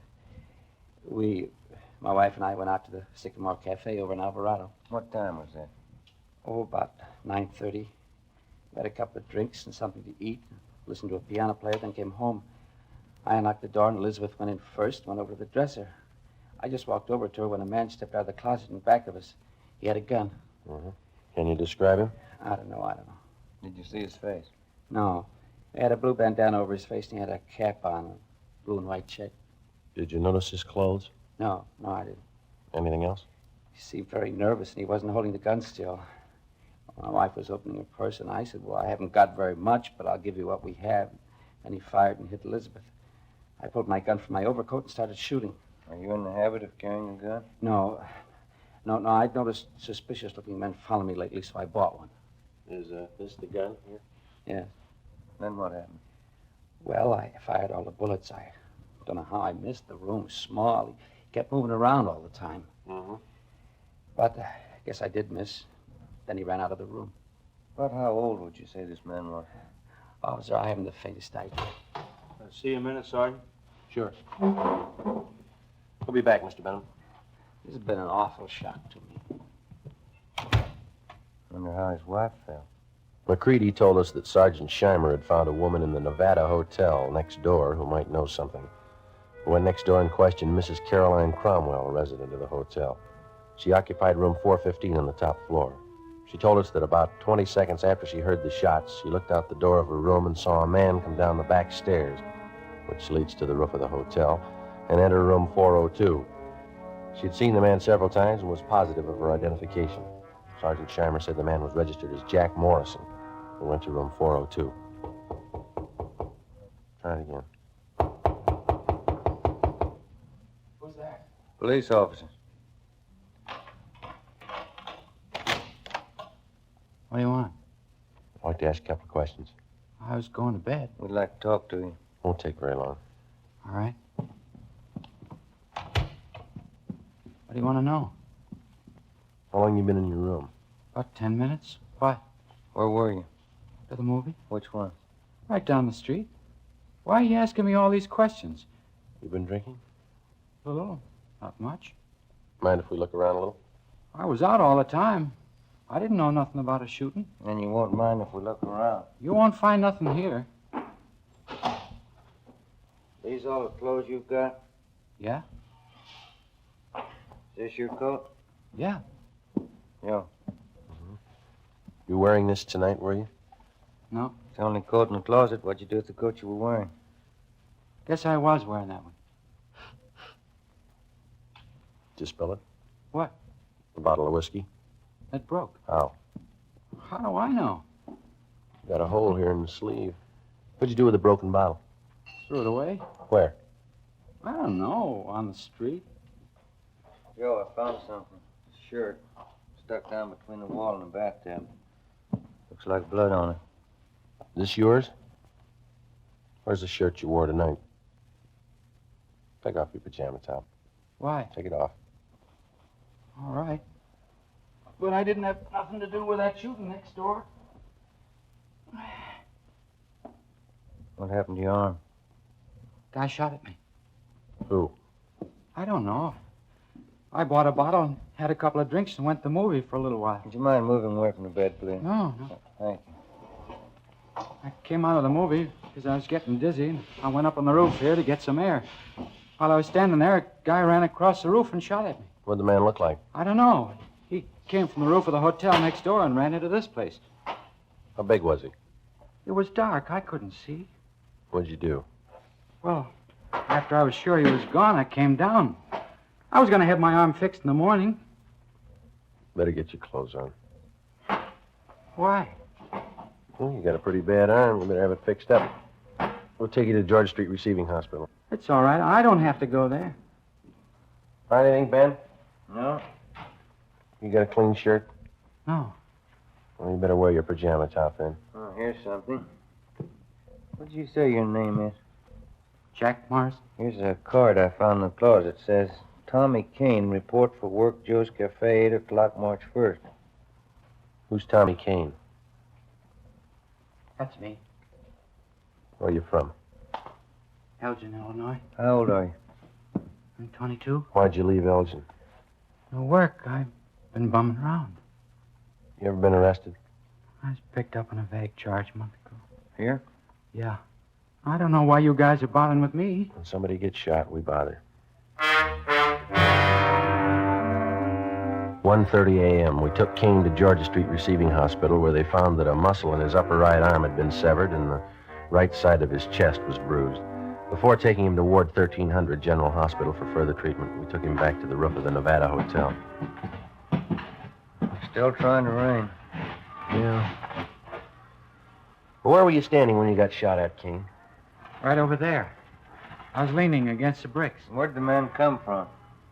My wife and I went out to the Sycamore Cafe over in Alvarado. What time was that? Oh, about 9:30. We had a couple of drinks and something to eat, listened to a piano player, then came home. I unlocked the door, and Elizabeth went in first, went over to the dresser. I just walked over to her when a man stepped out of the closet in back of us. He had a gun. Can you describe him? I don't know. Did you see his face? No. He had a blue bandana over his face, and he had a cap on, a blue and white check. Did you notice his clothes? No, I didn't. Anything else? He seemed very nervous, and he wasn't holding the gun still. My wife was opening her purse, and I said, well, I haven't got very much, but I'll give you what we have. And he fired and hit Elizabeth. I pulled my gun from my overcoat and started shooting. Are you in the habit of carrying a gun? No, I'd noticed suspicious-looking men follow me lately, so I bought one. Is this the gun here? Yes. Then what happened? Well, I fired all the bullets. I don't know how I missed. The room was small. He kept moving around all the time. But I guess I did miss. Then he ran out of the room. About how old would you say this man was? Oh, sir, I haven't the faintest idea. See you in a minute, Sergeant. Sure. We'll be back, Mr. Benham. This has been an awful shock to me. Wonder how his wife felt. McCready told us that Sergeant Scheimer had found a woman in the Nevada Hotel next door who might know something. We went next door and questioned Mrs. Caroline Cromwell, a resident of the hotel. She occupied room 415 on the top floor. She told us that about 20 seconds after she heard the shots, she looked out the door of her room and saw a man come down the back stairs, which leads to the roof of the hotel, and enter room 402. She'd seen the man several times and was positive of her identification. Sergeant Scheimer said the man was registered as Jack Morrison. We went to room 402. Try it again. Who's that? Police officer. What do you want? I'd like to ask a couple of questions. I was going to bed. We'd like to talk to you. Won't take very long. All right. What do you want to know? How long you been in your room? About 10 minutes. What? Where were you? To the movie? Which one? Right down the street. Why are you asking me all these questions? You been drinking? A little. Not much. Mind if we look around a little? I was out all the time. I didn't know nothing about a shooting. And you won't mind if we look around. You won't find nothing here. These all the clothes you've got? Yeah? Is this your coat? Yeah. Yeah. You wearing this tonight, were you? No. It's the only coat in the closet. What'd you do with the coat you were wearing? Guess I was wearing that one. you spill it? What? A bottle of whiskey? It broke. How? How do I know? Got a hole here in the sleeve. What'd you do with the broken bottle? Threw it away? Where? I don't know. On the street. Joe, I found something. A shirt. Stuck down between the wall and the bathtub. Looks like blood on it. This yours? Where's the shirt you wore tonight? Take off your pajama top. Why? Take it off. All right. But I didn't have nothing to do with that shooting next door. What happened to your arm? Guy shot at me. Who? I don't know. I bought a bottle and had a couple of drinks and went to the movie for a little while. Would you mind moving away from the bed, please? No. Thank you. I came out of the movie because I was getting dizzy, and I went up on the roof here to get some air. While I was standing there, a guy ran across the roof and shot at me. What'd the man look like? I don't know. He came from the roof of the hotel next door and ran into this place. How big was he? It was dark. I couldn't see. What'd you do? Well, after I was sure he was gone, I came down. I was going to have my arm fixed in the morning. Better get your clothes on. Why? Well, you got a pretty bad arm. You better have it fixed up. We'll take you to George Street Receiving Hospital. It's all right. I don't have to go there. Find anything, Ben? No. You got a clean shirt? No. Well, you better wear your pajama top then. Oh, here's something. What did you say your name is? Jack Morris. Here's a card I found in the closet. It says, Tommy Kane, report for work, Joe's Cafe, 8 o'clock, March 1st. Who's Tommy Kane? That's me. Where are you from? Elgin, Illinois. How old are you? I'm 22. Why'd you leave Elgin? No work. I've been bumming around. You ever been arrested? I was picked up on a vague charge a month ago. Here? Yeah. I don't know why you guys are bothering with me. When somebody gets shot, we bother. 1:30 a.m. We took Kane to Georgia Street Receiving Hospital, where they found that a muscle in his upper right arm had been severed and the right side of his chest was bruised. Before taking him to Ward 1300 General Hospital for further treatment, we took him back to the roof of the Nevada Hotel. Still trying to rain. Yeah. Well, where were you standing when you got shot at, Kane? Right over there. I was leaning against the bricks. Where'd the man come from?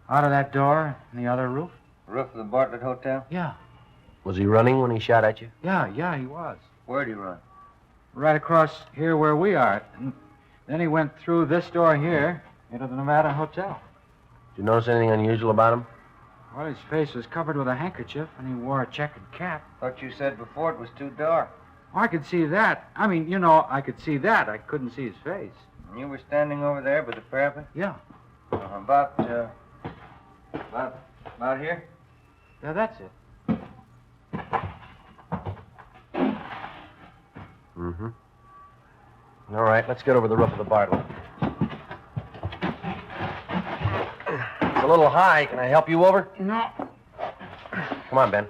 Out of that door in the other roof. Roof of the Bartlett Hotel? Yeah. Was he running when he shot at you? Yeah, he was. Where'd he run? Right across here where we are. And then he went through this door here into the Nevada Hotel. Did you notice anything unusual about him? Well, his face was covered with a handkerchief, and he wore a checkered cap. Thought you said before it was too dark. I could see that. I mean, you know, I could see that. I couldn't see his face. And you were standing over there by the parapet? Yeah. About here? Yeah, that's it. Mm-hmm. All right, let's get over the roof of the Bartlett. It's a little high. Can I help you over? No. Come on, Ben.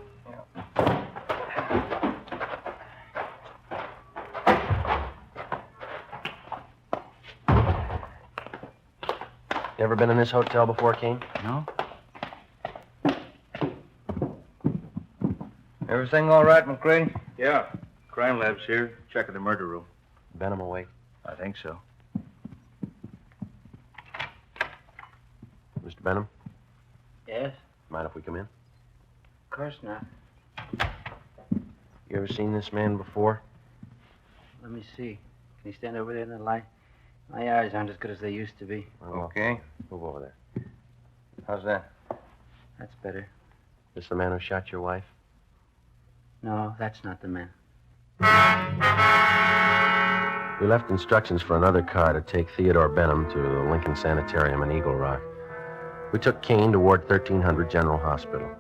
You ever been in this hotel before, Kane? No. Everything all right, McCready? Yeah. Crime lab's here. Checking the murder room. Benham awake? I think so. Mr. Benham? Yes? Mind if we come in? Of course not. You ever seen this man before? Let me see. Can you stand over there in the light? My eyes aren't as good as they used to be. Okay. Move over there. How's that? That's better. This the man who shot your wife? No, that's not the man. We left instructions for another car to take Theodore Benham to the Lincoln Sanitarium in Eagle Rock. We took Kane to Ward 1300 General Hospital.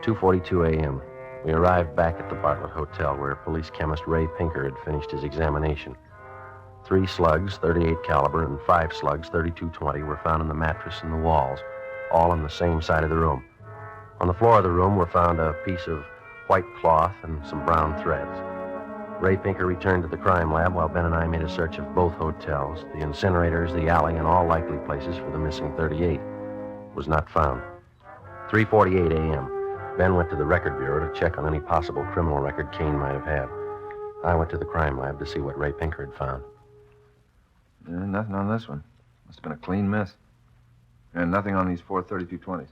2:42 a.m. We arrived back at the Bartlett Hotel, where police chemist Ray Pinker had finished his examination. 3 slugs, 38 caliber, and 5 slugs, 32-20, were found in the mattress and the walls, all on the same side of the room. On the floor of the room were found a piece of white cloth and some brown threads. Ray Pinker returned to the crime lab while Ben and I made a search of both hotels, the incinerators, the alley, and all likely places for the missing 38. It was not found. 3:48 a.m. Ben went to the record bureau to check on any possible criminal record Kane might have had. I went to the crime lab to see what Ray Pinker had found. Nothing on this one. Must have been a clean miss. And nothing on these 4 32-20s.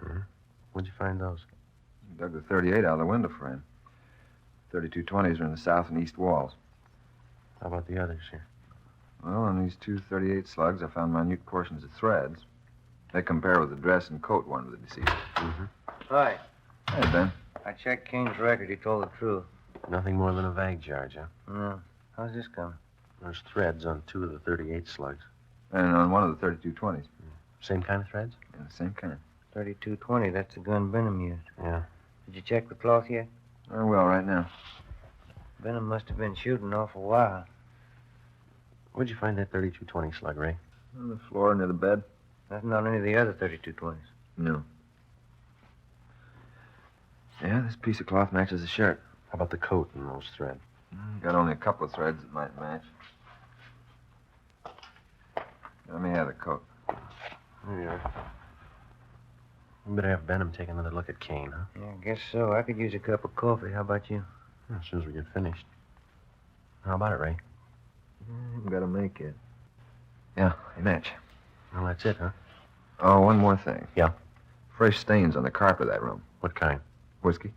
Mm-hmm. Where'd you find those? Dug the 38 out of the window frame. 32-20s are in the south and east walls. How about the others here? Well, on these 2 38 slugs, I found minute portions of threads. They compare with the dress and coat worn with the deceased. Mm-hmm. Hi. Hey, Ben. I checked Kane's record. He told the truth. Nothing more than a vague charge, huh? No. How's this coming? There's threads on 2 of the 38 slugs. And on one of the 32-20s. Same kind of threads? Yeah, the same kind. 32-20. That's the gun Benham used. Yeah. Did you check the cloth yet? I will right now. Benham must have been shooting an awful while. Where'd you find that 32-20 slug, Ray? On the floor near the bed. Nothing on any of the other 32-20s. No. Yeah, this piece of cloth matches the shirt. How about the coat and those threads? Got only a couple of threads that might match. Let me have the coat. There you are. We better have Benham take another look at Kane, huh? Yeah, I guess so. I could use a cup of coffee. How about you? As soon as we get finished. How about it, Ray? Haven't got to make it. Yeah, they match. Well, that's it, huh? Oh, one more thing. Yeah? Fresh stains on the carpet of that room. What kind? Whiskey.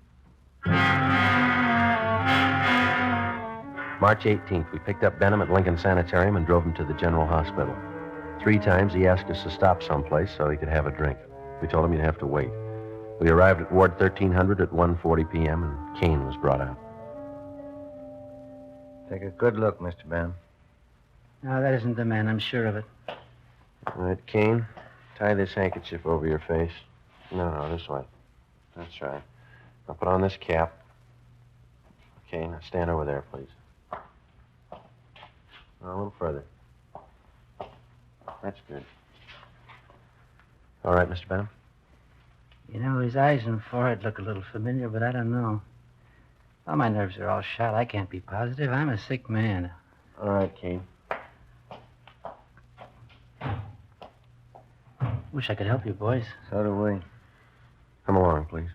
March 18th, we picked up Benham at Lincoln Sanitarium and drove him to the General Hospital. 3 times he asked us to stop someplace so he could have a drink. We told him he'd have to wait. We arrived at Ward 1300 at 1:40 p.m., and Kane was brought out. Take a good look, Mr. Benham. No, that isn't the man. I'm sure of it. All right, Kane, tie this handkerchief over your face. No, this way. That's right. Now put on this cap. Okay, now stand over there, please. Now, a little further. That's good. All right, Mr. Benham? You know, his eyes and forehead look a little familiar, but I don't know. Well, my nerves are all shot. I can't be positive. I'm a sick man. All right, Kane. Wish I could help you, boys. So do we. Come along, please.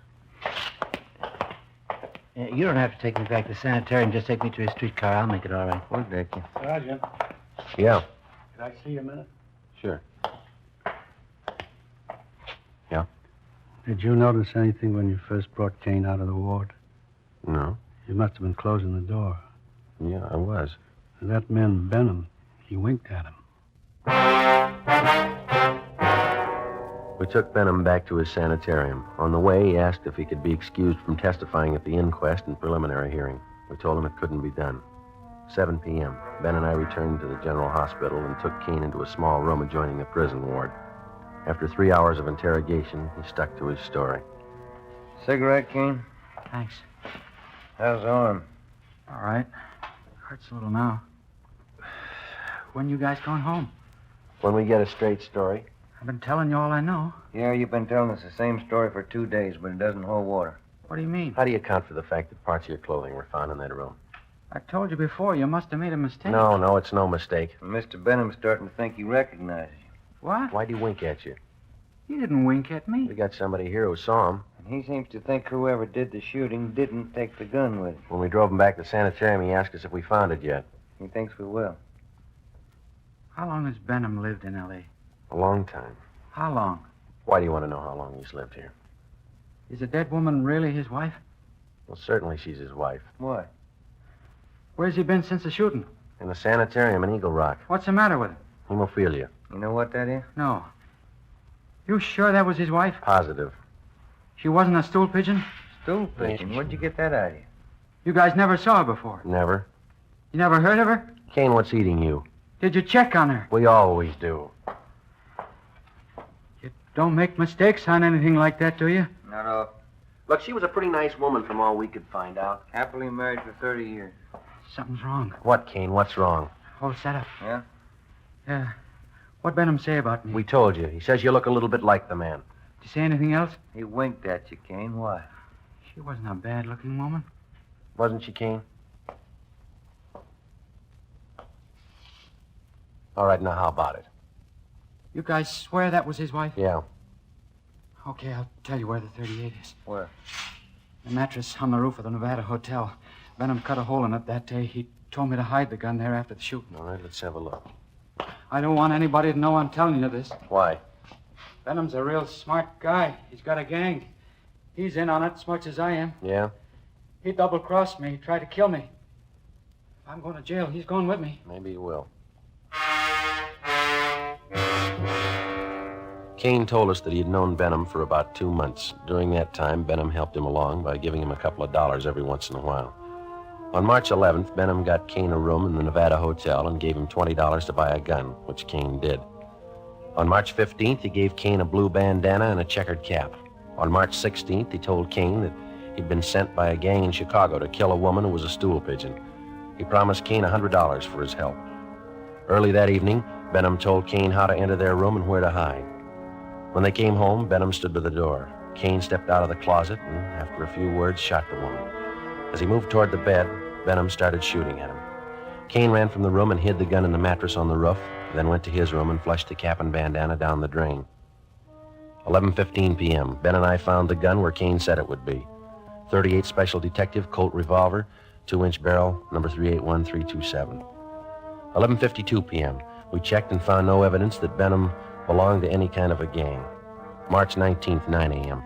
You don't have to take me back to the sanitarium. Just take me to a streetcar. I'll make it all right. We'll take you. Sergeant, Yeah, can I see you a minute? sure. Yeah? Did you notice anything when you first brought Kane out of the ward? No? You must have been closing the door. Yeah, I was. That man, Benham, he winked at him. We took Benham back to his sanitarium. On the way, he asked if he could be excused from testifying at the inquest and preliminary hearing. We told him it couldn't be done. 7 p.m. Ben and I returned to the General Hospital and took Kane into a small room adjoining the prison ward. After 3 hours of interrogation, he stuck to his story. Cigarette, Kane? Thanks. How's the arm? All right. Hurts a little now. When you guys going home? When we get a straight story. I've been telling you all I know. Yeah, you've been telling us the same story for 2 days, but it doesn't hold water. What do you mean? How do you account for the fact that parts of your clothing were found in that room? I told you before. You must have made a mistake. No, it's no mistake. Mr. Benham's starting to think he recognizes you. What? Why'd he wink at you? He didn't wink at me. We got somebody here who saw him. And he seems to think whoever did the shooting didn't take the gun with him. When we drove him back to the sanitarium, he asked us if we found it yet. He thinks we will. How long has Benham lived in L.A.? A long time. How long? Why do you want to know how long he's lived here? Is the dead woman really his wife? Well, certainly she's his wife. Why? Where's he been since the shooting? In the sanitarium in Eagle Rock. What's the matter with him? Hemophilia. You know what that is? No. You sure that was his wife? Positive. She wasn't a stool pigeon? Stool pigeon? Where'd you get that idea? You guys never saw her before? Never. You never heard of her? Kane, what's eating you? Did you check on her? We always do. You don't make mistakes on anything like that, do you? Not off. Look, she was a pretty nice woman from all we could find out. Happily married for 30 years. Something's wrong. What, Kane? What's wrong? Oh, set up. Yeah? Yeah. What'd Benham say about me? We told you. He says you look a little bit like the man. Did you say anything else? He winked at you, Kane. Why? She wasn't a bad-looking woman. Wasn't she, Kane? All right, now how about it? You guys swear that was his wife? Yeah. Okay, I'll tell you where the 38 is. Where? The mattress on the roof of the Nevada Hotel. Benham cut a hole in it that day. He told me to hide the gun there after the shooting. All right, let's have a look. I don't want anybody to know I'm telling you this. Why? Benham's a real smart guy. He's got a gang. He's in on it as much as I am. Yeah? He double-crossed me. He tried to kill me. If I'm going to jail, he's going with me. Maybe he will. Kane told us that he had known Benham for about 2 months. During that time, Benham helped him along by giving him a couple of dollars every once in a while. On March 11th, Benham got Kane a room in the Nevada Hotel and gave him $20 to buy a gun, which Kane did. On March 15th, he gave Kane a blue bandana and a checkered cap. On March 16th, he told Kane that he'd been sent by a gang in Chicago to kill a woman who was a stool pigeon. He promised Kane $100 for his help. Early that evening, Benham told Kane how to enter their room and where to hide. When they came home, Benham stood by the door. Kane stepped out of the closet and, after a few words, shot the woman. As he moved toward the bed, Benham started shooting at him. Kane ran from the room and hid the gun in the mattress on the roof, then went to his room and flushed the cap and bandana down the drain. 11:15 p.m., Ben and I found the gun where Kane said it would be. 38 Special Detective Colt revolver, 2-inch barrel, number 381327. 11:52 p.m., we checked and found no evidence that Benham belonged to any kind of a gang. March 19th, 9 a.m.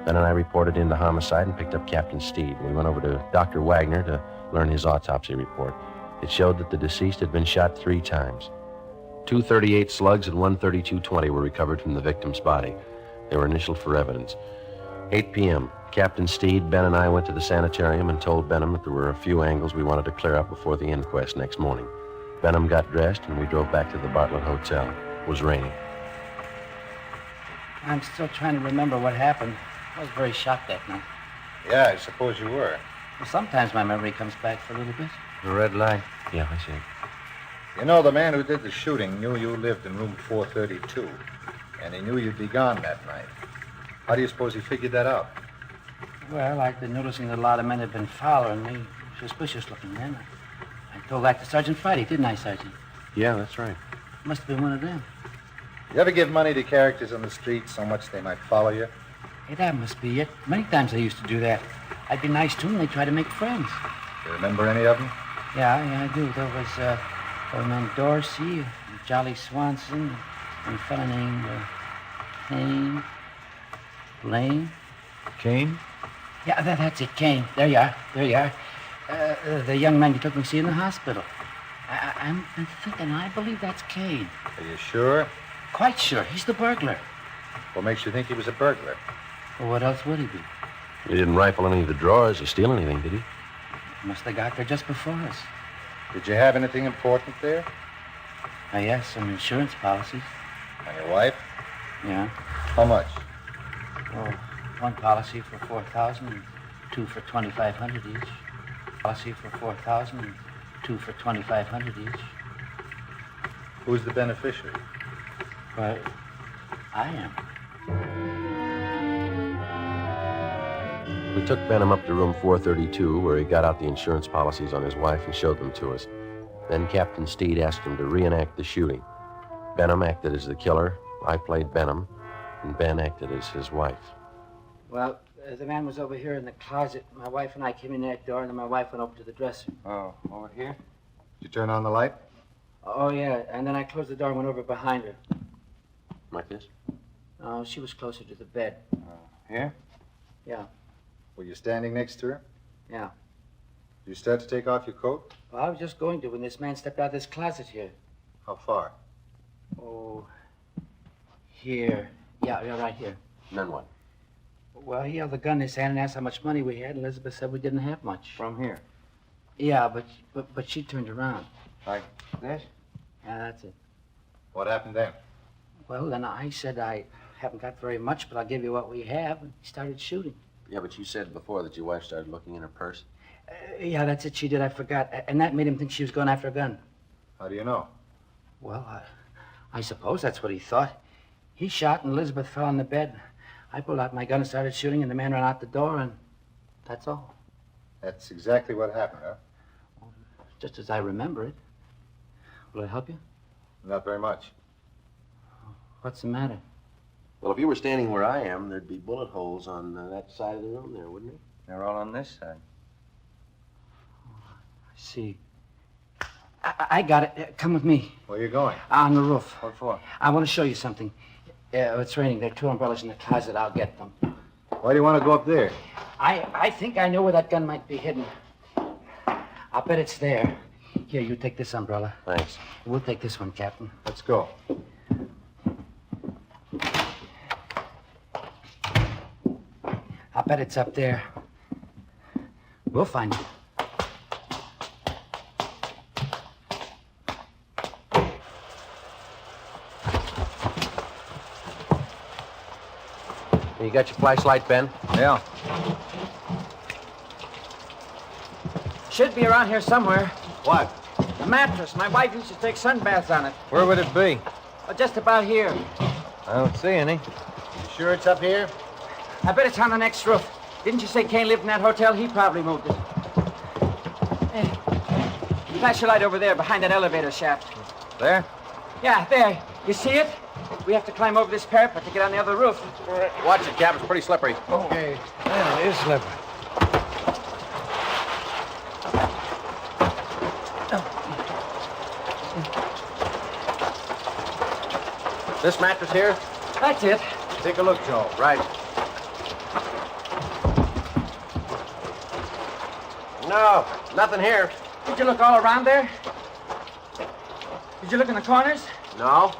Ben and I reported into homicide and picked up Captain Steed. We went over to Dr. Wagner to learn his autopsy report. It showed that the deceased had been shot 3 times. 2 .38 slugs and 1 .32-20 were recovered from the victim's body. They were initialed for evidence. 8 p.m., Captain Steed, Ben, and I went to the sanitarium and told Benham that there were a few angles we wanted to clear up before the inquest next morning. Benham got dressed, and we drove back to the Bartlett Hotel. It was raining. I'm still trying to remember what happened. I was very shocked that night. Yeah, I suppose you were. Well, sometimes my memory comes back for a little bit. The red light? Yeah, I see. You know, the man who did the shooting knew you lived in room 432, and he knew you'd be gone that night. How do you suppose he figured that out? Well, I'd been noticing that a lot of men had been following me. Suspicious-looking men. I told that to Sergeant Friday, didn't I, Sergeant? Yeah, that's right. Must have been one of them. You ever give money to characters on the street so much they might follow you? Hey, that must be it. Many times I used to do that. I'd be nice to them, and they'd try to make friends. You remember any of them? Yeah, I do. There was old man Dorsey, Jolly Swanson, and a fellow named Kane. Lane? Kane? Yeah, that's it, Kane. There you are. The young man you took me to see in the hospital. I'm thinking, I believe that's Kane. Are you sure? Quite sure. He's the burglar. What makes you think he was a burglar? Well, what else would he be? He didn't rifle any of the drawers or steal anything, did he? Must have got there just before us. Did you have anything important there? Yes, some insurance policies. On your wife? Yeah. How much? Well, one policy for $4,000 and 2 for $2,500 each. Policy for $4,000 and 2 for $2,500 each. Who's the beneficiary? Well, I am. We took Benham up to room 432, where he got out the insurance policies on his wife and showed them to us. Then Captain Steed asked him to reenact the shooting. Benham acted as the killer, I played Benham, and Ben acted as his wife. Well, the man was over here in the closet. My wife and I came in that door, and then my wife went over to the dresser. Oh, over here? Did you turn on the light? Oh, yeah, and then I closed the door and went over behind her. Like this? Oh, she was closer to the bed. Here? Yeah. Were you standing next to her? Yeah. Did you start to take off your coat? Well, I was just going to when this man stepped out of this closet here. How far? Oh, here. Yeah, right here. And then what? Well, he held the gun in his hand and asked how much money we had. Elizabeth said we didn't have much. From here? Yeah, but she turned around. Like this? Yeah, that's it. What happened then? Well, then I said I haven't got very much, but I'll give you what we have. And he started shooting. Yeah, but you said before that your wife started looking in her purse. Yeah, that's it. She did. I forgot. And that made him think she was going after a gun. How do you know? Well, I suppose that's what he thought. He shot, and Elizabeth fell on the bed. I pulled out my gun and started shooting, and the man ran out the door, and that's all. That's exactly what happened, huh? Just as I remember it. Will it help you? Not very much. What's the matter? Well, if you were standing where I am, there'd be bullet holes on that side of the room there, wouldn't there? They're all on this side. I see. I got it. Come with me. Where are you going? On the roof. What for? I want to show you something. It's raining. There are 2 umbrellas in the closet. I'll get them. Why do you want to go up there? I think I know where that gun might be hidden. I'll bet it's there. Here, you take this umbrella. Thanks. We'll take this one, Captain. Let's go. I'll bet it's up there. We'll find it. You got your flashlight, Ben? Yeah. Should be around here somewhere. What? A mattress. My wife used to take sunbaths on it. Where would it be? Just about here. I don't see any. You sure it's up here? I bet it's on the next roof. Didn't you say Kane lived in that hotel? He probably moved it. Hey, flash your light over there behind that elevator shaft. There? Yeah, there. You see it? We have to climb over this parapet to get on the other roof. Watch it, Cap. It's pretty slippery. Okay. Yeah, it is slippery. This mattress here? That's it. Take a look, Joe. Right. No, nothing here. Did you look all around there? Did you look in the corners? No.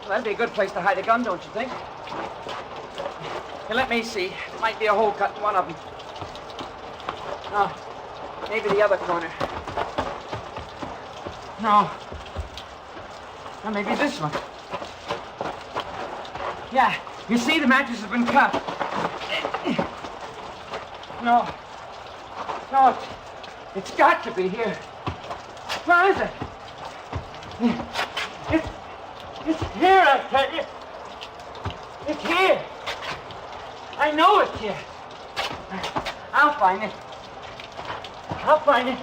Well, that'd be a good place to hide a gun, don't you think? Here, let me see. There might be a hole cut in one of them. No, maybe the other corner. No. Or maybe this one. Yeah, you see, the mattress has been cut. No. No, it's got to be here. Where is it? It's here, I tell you. It's here. I know it's here. I'll find it. I'll find it.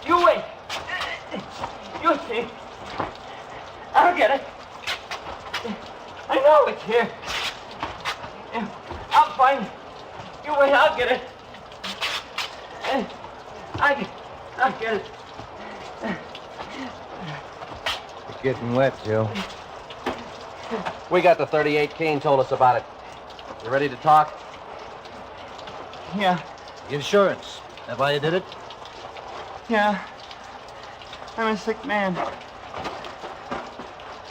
You wait. You'll see. I'll get it. I know it's here. I'll find it. You wait, I'll get it. I'll get it. It's getting wet, Joe. We got the 38. Kane told us about it. You ready to talk? Yeah. Insurance. That why you did it? Yeah. I'm a sick man.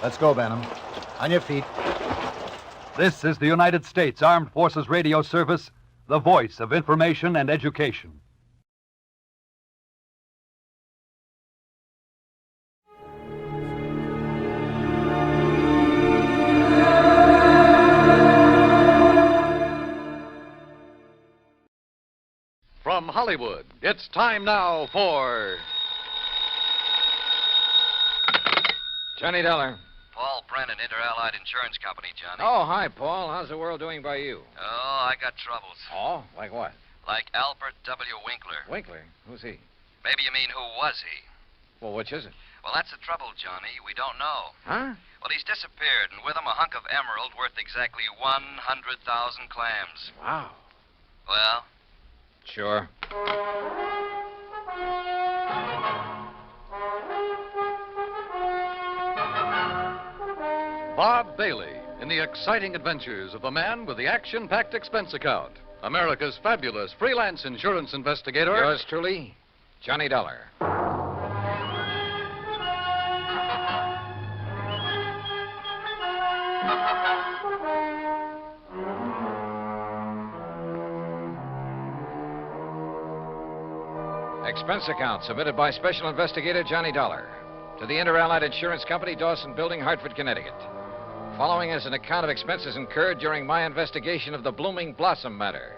Let's go, Benham. On your feet. This is the United States Armed Forces Radio Service, the voice of information and education. From Hollywood, it's time now for Johnny Dolar. Paul Brennan, Inter-Allied Insurance Company, Johnny. Oh, hi, Paul. How's the world doing by you? Oh, I got troubles. Oh, like what? Like Albert W. Winkler. Winkler? Who's he? Maybe you mean who was he? Well, which is it? Well, that's the trouble, Johnny. We don't know. Huh? Well, he's disappeared, and with him a hunk of emerald worth exactly 100,000 clams. Wow. Well? Sure. Bob Bailey in the exciting adventures of the man with the action-packed expense account. America's fabulous freelance insurance investigator. Yours truly, Johnny Dolar. Expense account submitted by Special Investigator Johnny Dolar to the Inter-Allied Insurance Company, Dawson Building, Hartford, Connecticut. Following is an account of expenses incurred during my investigation of the Blooming Blossom matter.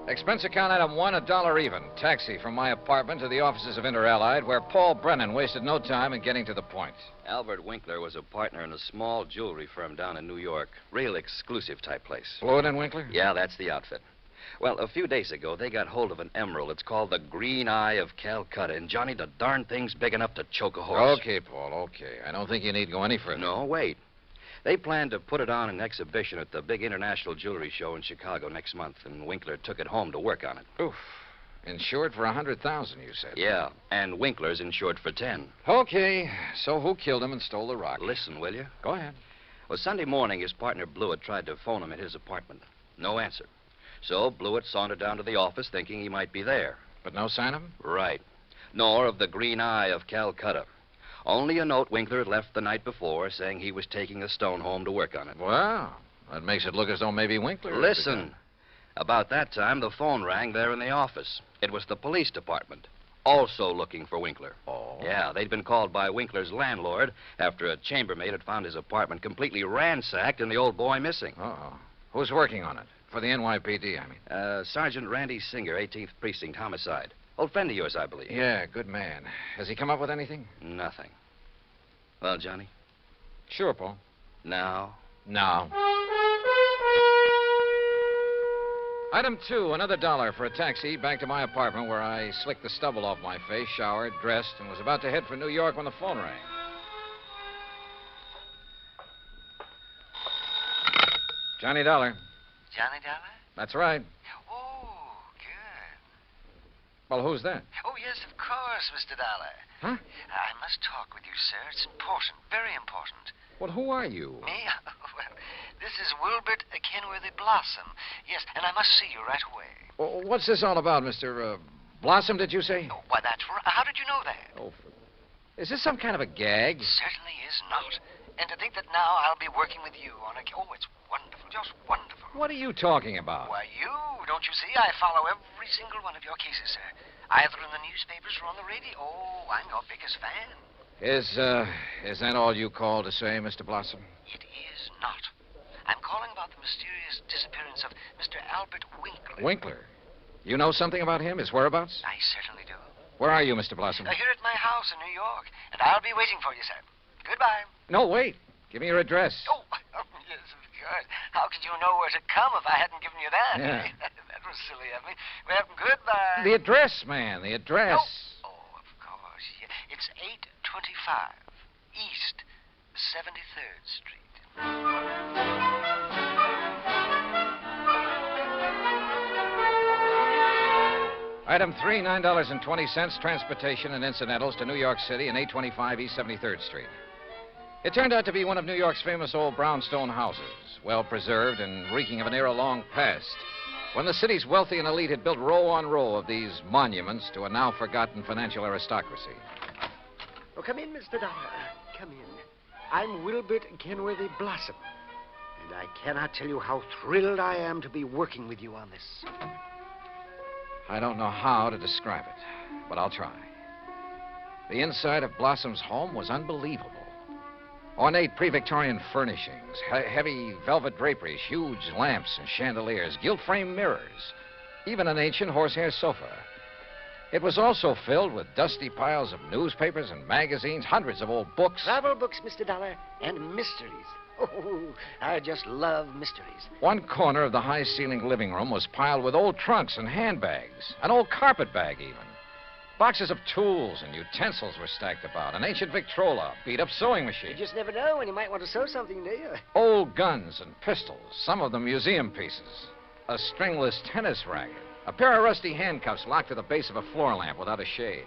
Expense account item 1, $1 even. Taxi from my apartment to the offices of Inter-Allied, where Paul Brennan wasted no time in getting to the point. Albert Winkler was a partner in a small jewelry firm down in New York. Real exclusive type place. Floyd and Winkler? Yeah, that's the outfit. Well, a few days ago, they got hold of an emerald. It's called the Green Eye of Calcutta. And, Johnny, the darn thing's big enough to choke a horse. Okay, Paul, okay. I don't think you need go any further. No, wait. They plan to put it on an exhibition at the big international jewelry show in Chicago next month, and Winkler took it home to work on it. Oof. Insured for $100,000, you said. Yeah, and Winkler's insured for 10. Okay, so who killed him and stole the rock? Listen, will you? Go ahead. Well, Sunday morning, his partner Blewett tried to phone him at his apartment. No answer. So Blewett sauntered down to the office thinking he might be there. But no sign of him? Right. Nor of the Green Eye of Calcutta. Only a note Winkler had left the night before saying he was taking the stone home to work on it. Well, that makes it look as though maybe Winkler... Listen. About that time, the phone rang there in the office. It was the police department, also looking for Winkler. Oh? Yeah, they'd been called by Winkler's landlord after a chambermaid had found his apartment completely ransacked and the old boy missing. Uh-oh. Who's working on it? For the NYPD, I mean. Sergeant Randy Singer, 18th Precinct, homicide. Old friend of yours, I believe. Yeah, good man. Has he come up with anything? Nothing. Well, Johnny? Sure, Paul. Now? Now. Item 2, another $1 for a taxi back to my apartment where I slicked the stubble off my face, showered, dressed, and was about to head for New York when the phone rang. Johnny Dollar. Johnny Dollar? That's right. Oh, good. Well, who's that? Oh, yes, of course, Mr. Dollar. Huh? I must talk with you, sir. It's important, very important. Well, who are you? Me? Well, this is Wilbert Kenworthy Blossom. Yes, and I must see you right away. Well, what's this all about, Mr. Blossom, did you say? Oh, why, that's right. How did you know that? Oh, is this some kind of a gag? Certainly is not. And to think that now I'll be working with you on a... Oh, it's wonderful, just wonderful. What are you talking about? Why, you, don't you see? I follow every single one of your cases, sir. Either in the newspapers or on the radio. Oh, I'm your biggest fan. Is that all you called to say, Mr. Blossom? It is not. I'm calling about the mysterious disappearance of Mr. Albert Winkler. Winkler? You know something about him, his whereabouts? I certainly do. Where are you, Mr. Blossom? Here at my house in New York, and I'll be waiting for you, sir. Goodbye. No, wait. Give me your address. Oh, yes, of course. How could you know where to come if I hadn't given you that? Yeah. That was silly of me. Well, goodbye. The address, man, the address. Oh, of course. Yeah. It's 825 East 73rd Street. Item 3, $9.20, transportation and incidentals to New York City and 825 East 73rd Street. It turned out to be one of New York's famous old brownstone houses, well preserved and reeking of an era long past, when the city's wealthy and elite had built row on row of these monuments to a now forgotten financial aristocracy. Oh, come in, Mr. Dollar. Come in. I'm Wilbert Kenworthy Blossom, and I cannot tell you how thrilled I am to be working with you on this. I don't know how to describe it, but I'll try. The inside of Blossom's home was unbelievable. Ornate pre-Victorian furnishings, heavy velvet draperies, huge lamps and chandeliers, gilt-framed mirrors, even an ancient horsehair sofa. It was also filled with dusty piles of newspapers and magazines, hundreds of old books. Travel books, Mr. Dollar, and mysteries. Oh, I just love mysteries. One corner of the high-ceilinged living room was piled with old trunks and handbags, an old carpet bag even. Boxes of tools and utensils were stacked about, an ancient Victrola, beat-up sewing machine. You just never know when you might want to sew something, do you? Old guns and pistols, some of them museum pieces. A stringless tennis racket. A pair of rusty handcuffs locked to the base of a floor lamp without a shade.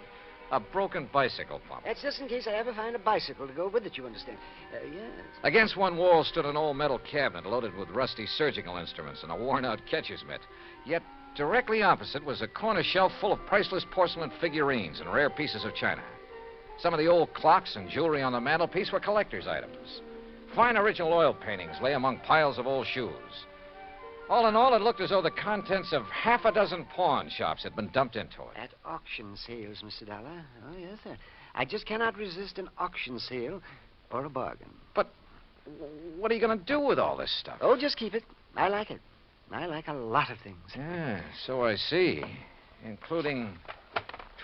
A broken bicycle pump. That's just in case I ever find a bicycle to go with it, you understand. Yes. Against one wall stood an old metal cabinet loaded with rusty surgical instruments and a worn-out catcher's mitt. Yet directly opposite was a corner shelf full of priceless porcelain figurines and rare pieces of china. Some of the old clocks and jewelry on the mantelpiece were collector's items. Fine original oil paintings lay among piles of old shoes. All in all, it looked as though the contents of half a dozen pawn shops had been dumped into it. At auction sales, Mr. Dollar. Oh, yes, sir. I just cannot resist an auction sale or a bargain. But what are you going to do with all this stuff? Oh, just keep it. I like it. I like a lot of things. Yeah, so I see. Including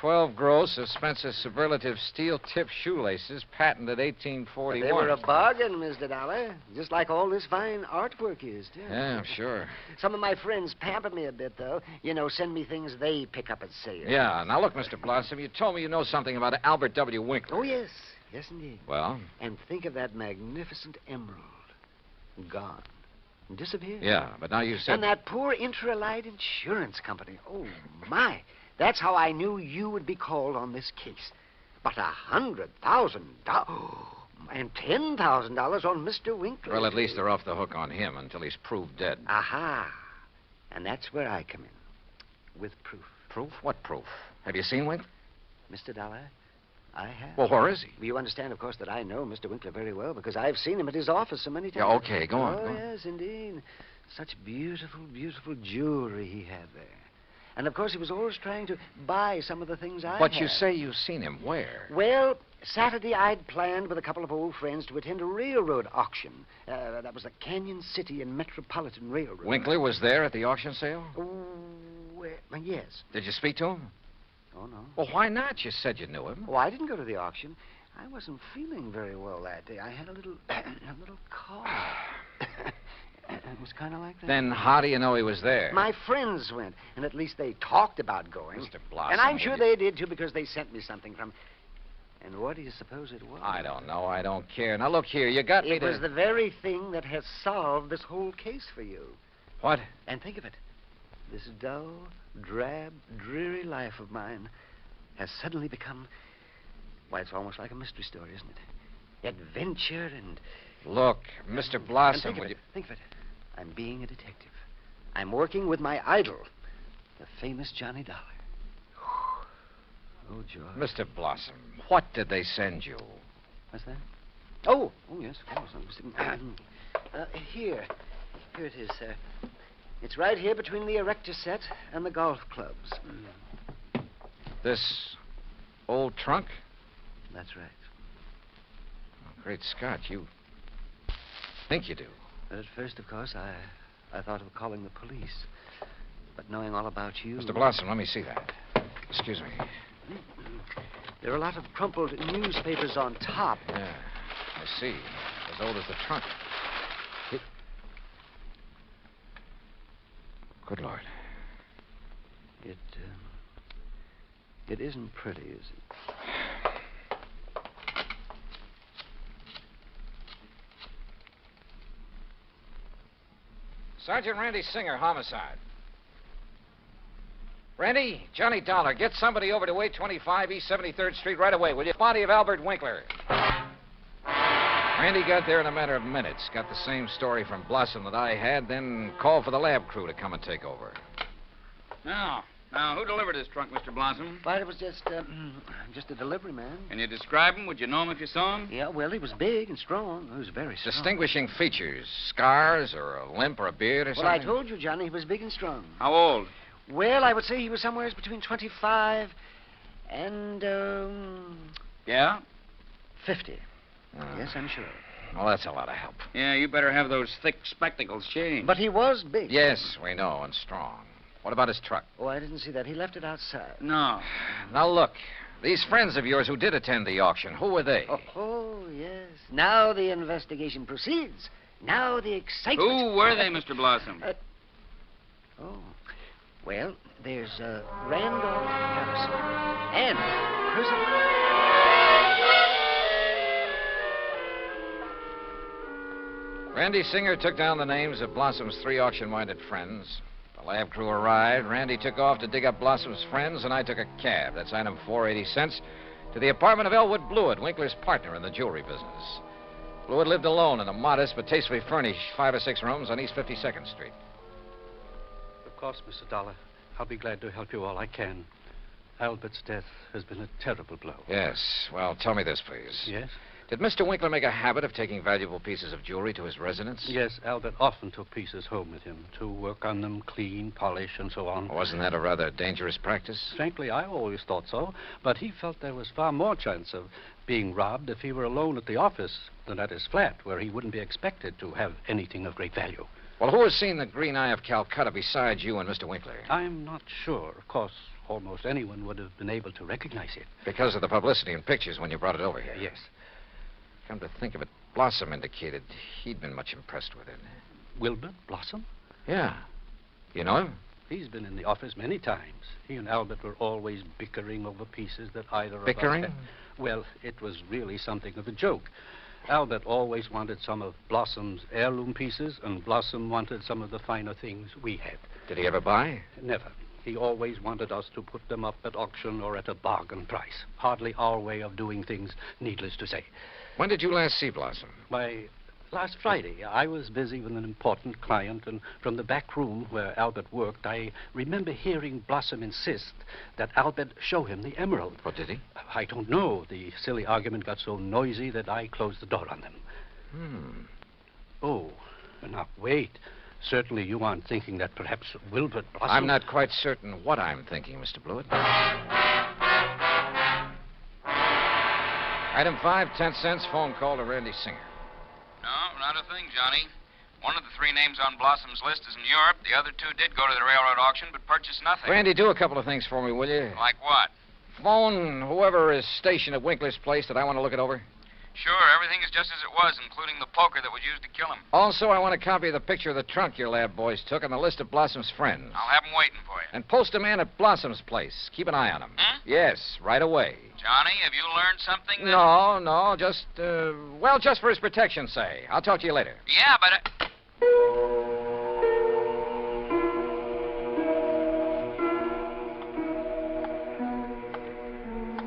12 gross of Spencer's superlative steel-tip shoelaces, patented 1841. They were a bargain, Mr. Dollar. Just like all this fine artwork is, too. Yeah, I'm sure. Some of my friends pamper me a bit, though. You know, send me things they pick up at sale. Yeah, now look, Mr. Blossom, you told me you know something about Albert W. Winkler. Oh, yes. Yes, indeed. Well? And think of that magnificent emerald. Gone. Disappeared. Yeah, but now you said... And that poor Intralite Insurance Company. Oh, my. That's how I knew you would be called on this case. But $100,000... and $10,000 on Mr. Winkler. Well, at least they're off the hook on him until he's proved dead. Aha. And that's where I come in. With proof. Proof? What proof? Have you seen Winkler? Mr. Dollar, I have. Well, where is he? You understand, of course, that I know Mr. Winkler very well because I've seen him at his office so many times. Yeah, okay, go on. Oh, go on. yes, indeed. Such beautiful, beautiful jewelry he had there. And, of course, he was always trying to buy some of the things I But had. you say you've seen him. Where? Well, Saturday I'd planned with a couple of old friends to attend a railroad auction. That was the Canyon City and Metropolitan Railroad. Winkler was there at the auction sale? Yes. Did you speak to him? Oh, no. Well, why not? You said you knew him. Oh, I didn't go to the auction. I wasn't feeling very well that day. I had a little cough. It was kind of like that. Then how do you know he was there? My friends went, and at least they talked about going. Mr. Blossom. And I'm sure they did, too, because they sent me something from... And what do you suppose it was? I don't know. I don't care. Now, look here. You got me It was the very thing that has solved this whole case for you. What? And think of it. This dull, drab, dreary life of mine has suddenly become... Why, it's almost like a mystery story, isn't it? Adventure and... Look, Mr. Blossom, And would you... think of it. I'm being a detective. I'm working with my idol, the famous Johnny Dollar. Oh, George. Mr. Blossom, what did they send you? What's that? Oh, yes, of course. Here it is, sir. It's right here between the erector set and the golf clubs. This old trunk? That's right. Oh, great Scott, you think you do. But at first, of course, I thought of calling the police. But knowing all about you... Mr. Blossom, let me see that. Excuse me. There are a lot of crumpled newspapers on top. Yeah, I see. As old as the trunk. Good Lord. It isn't pretty, is it? Sergeant Randy Singer, homicide. Randy, Johnny Dollar, get somebody over to 825 East 73rd Street right away, will you? Body of Albert Winkler. Randy got there in a matter of minutes. Got the same story from Blossom that I had, then called for the lab crew to come and take over. Now, who delivered this trunk, Mr. Blossom? Why, it was just a delivery man. Can you describe him? Would you know him if you saw him? Yeah, well, he was big and strong. He was very strong. Distinguishing features, scars or a limp or a beard or something? Well, I told you, Johnny, he was big and strong. How old? Well, I would say he was somewhere between 25 and, Yeah? 50. Yes, I'm sure. Well, that's a lot of help. Yeah, you better have those thick spectacles changed. But he was big. Yes, we know, and strong. What about his truck? Oh, I didn't see that. He left it outside. No. Now, look. These friends of yours who did attend the auction, who were they? Oh, yes. Now the investigation proceeds. Now the excitement. Who were they, Mr. Blossom? Well, there's Randolph Harrison and President... Randy Singer took down the names of Blossom's 3 auction-minded friends. The lab crew arrived. Randy took off to dig up Blossom's friends, and I took a cab. That's item 480 cents to the apartment of Elwood Blewett, Winkler's partner in the jewelry business. Blewett lived alone in a modest but tastefully furnished 5 or 6 rooms on East 52nd Street. Of course, Mr. Dollar. I'll be glad to help you all I can. Albert's death has been a terrible blow. Yes. Well, tell me this, please. Yes? Did Mr. Winkler make a habit of taking valuable pieces of jewelry to his residence? Yes, Albert often took pieces home with him to work on them, clean, polish, and so on. Wasn't that a rather dangerous practice? Frankly, I always thought so, but he felt there was far more chance of being robbed if he were alone at the office than at his flat, where he wouldn't be expected to have anything of great value. Well, who has seen the Green Eye of Calcutta besides you and Mr. Winkler? I'm not sure. Of course, Almost anyone would have been able to recognize it. Because of the publicity and pictures when you brought it over here. Yes. Come to think of it, Blossom indicated he'd been much impressed with it. Wilbur Blossom? Yeah. You know him? He's been in the office many times. He and Albert were always bickering over pieces that either Bickering? of us... Well, it was really something of a joke. Albert always wanted some of Blossom's heirloom pieces, and Blossom wanted some of the finer things we had. Did he ever buy? Never. He always wanted us to put them up at auction or at a bargain price. Hardly our way of doing things, needless to say. When did you last see Blossom? Why, last Friday. I was busy with an important client, and from the back room where Albert worked, I remember hearing Blossom insist that Albert show him the emerald. What did he? I don't know. The silly argument got so noisy that I closed the door on them. Oh, now wait. Certainly you aren't thinking that perhaps Wilbur Blossom... I'm not quite certain what I'm thinking, Mr. Blewett. Item 5, 10 cents, phone call to Randy Singer. No, not a thing, Johnny. One of the three names on Blossom's list is in Europe. The other two did go to the railroad auction, but purchased nothing. Randy, do a couple of things for me, will you? Like what? Phone whoever is stationed at Winkler's place that I want to look it over. Sure, everything is just as it was, including the poker that was used to kill him. Also, I want a copy of the picture of the trunk your lab boys took and the list of Blossom's friends. I'll have them waiting for you. And post a man at Blossom's place. Keep an eye on him. Yes, right away. Johnny, have you learned something? No, just, just for his protection, say. I'll talk to you later. Yeah, but...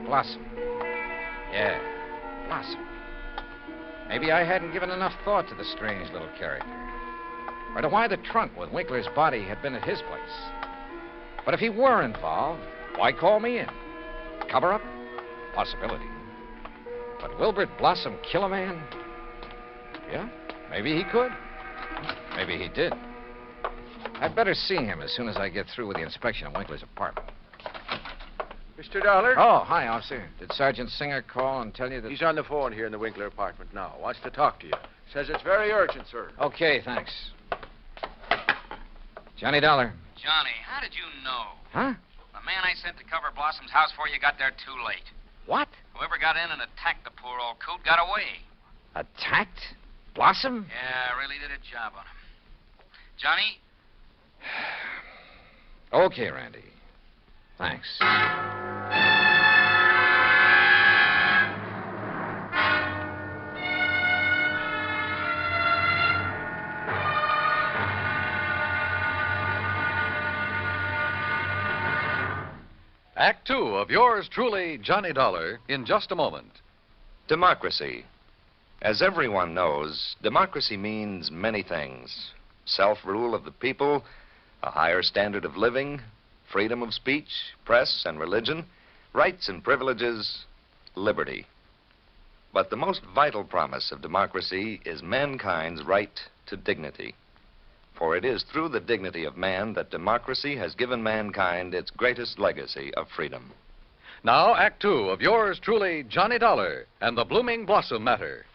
Blossom. Yeah, Blossom. Maybe I hadn't given enough thought to the strange little character. Or to why the trunk with Winkler's body had been at his place. But if he were involved, why call me in? Cover up? Possibility. But Wilbert Blossom kill a man? Yeah, maybe he could. Maybe he did. I'd better see him as soon as I get through with the inspection of Winkler's apartment. Mr. Dolar? Oh, hi, officer. Did Sergeant Singer call and tell you that... He's on the phone here in the Winkler apartment now. Wants to talk to you. Says it's very urgent, sir. Okay, thanks. Johnny Dollar. Johnny, how did you know? Huh? The man I sent to cover Blossom's house for you got there too late. What? Whoever got in and attacked the poor old coot got away. Attacked? Blossom? Yeah, really did a job on him. Johnny? Okay, Randy. Thanks. Act 2 of yours truly, Johnny Dollar, in just a moment. Democracy. As everyone knows, democracy means many things. Self-rule of the people, a higher standard of living, freedom of speech, press and religion, rights and privileges, liberty. But the most vital promise of democracy is mankind's right to dignity. For it is through the dignity of man that democracy has given mankind its greatest legacy of freedom. Now, Act 2 of yours truly, Johnny Dollar, and the Blooming Blossom Matter.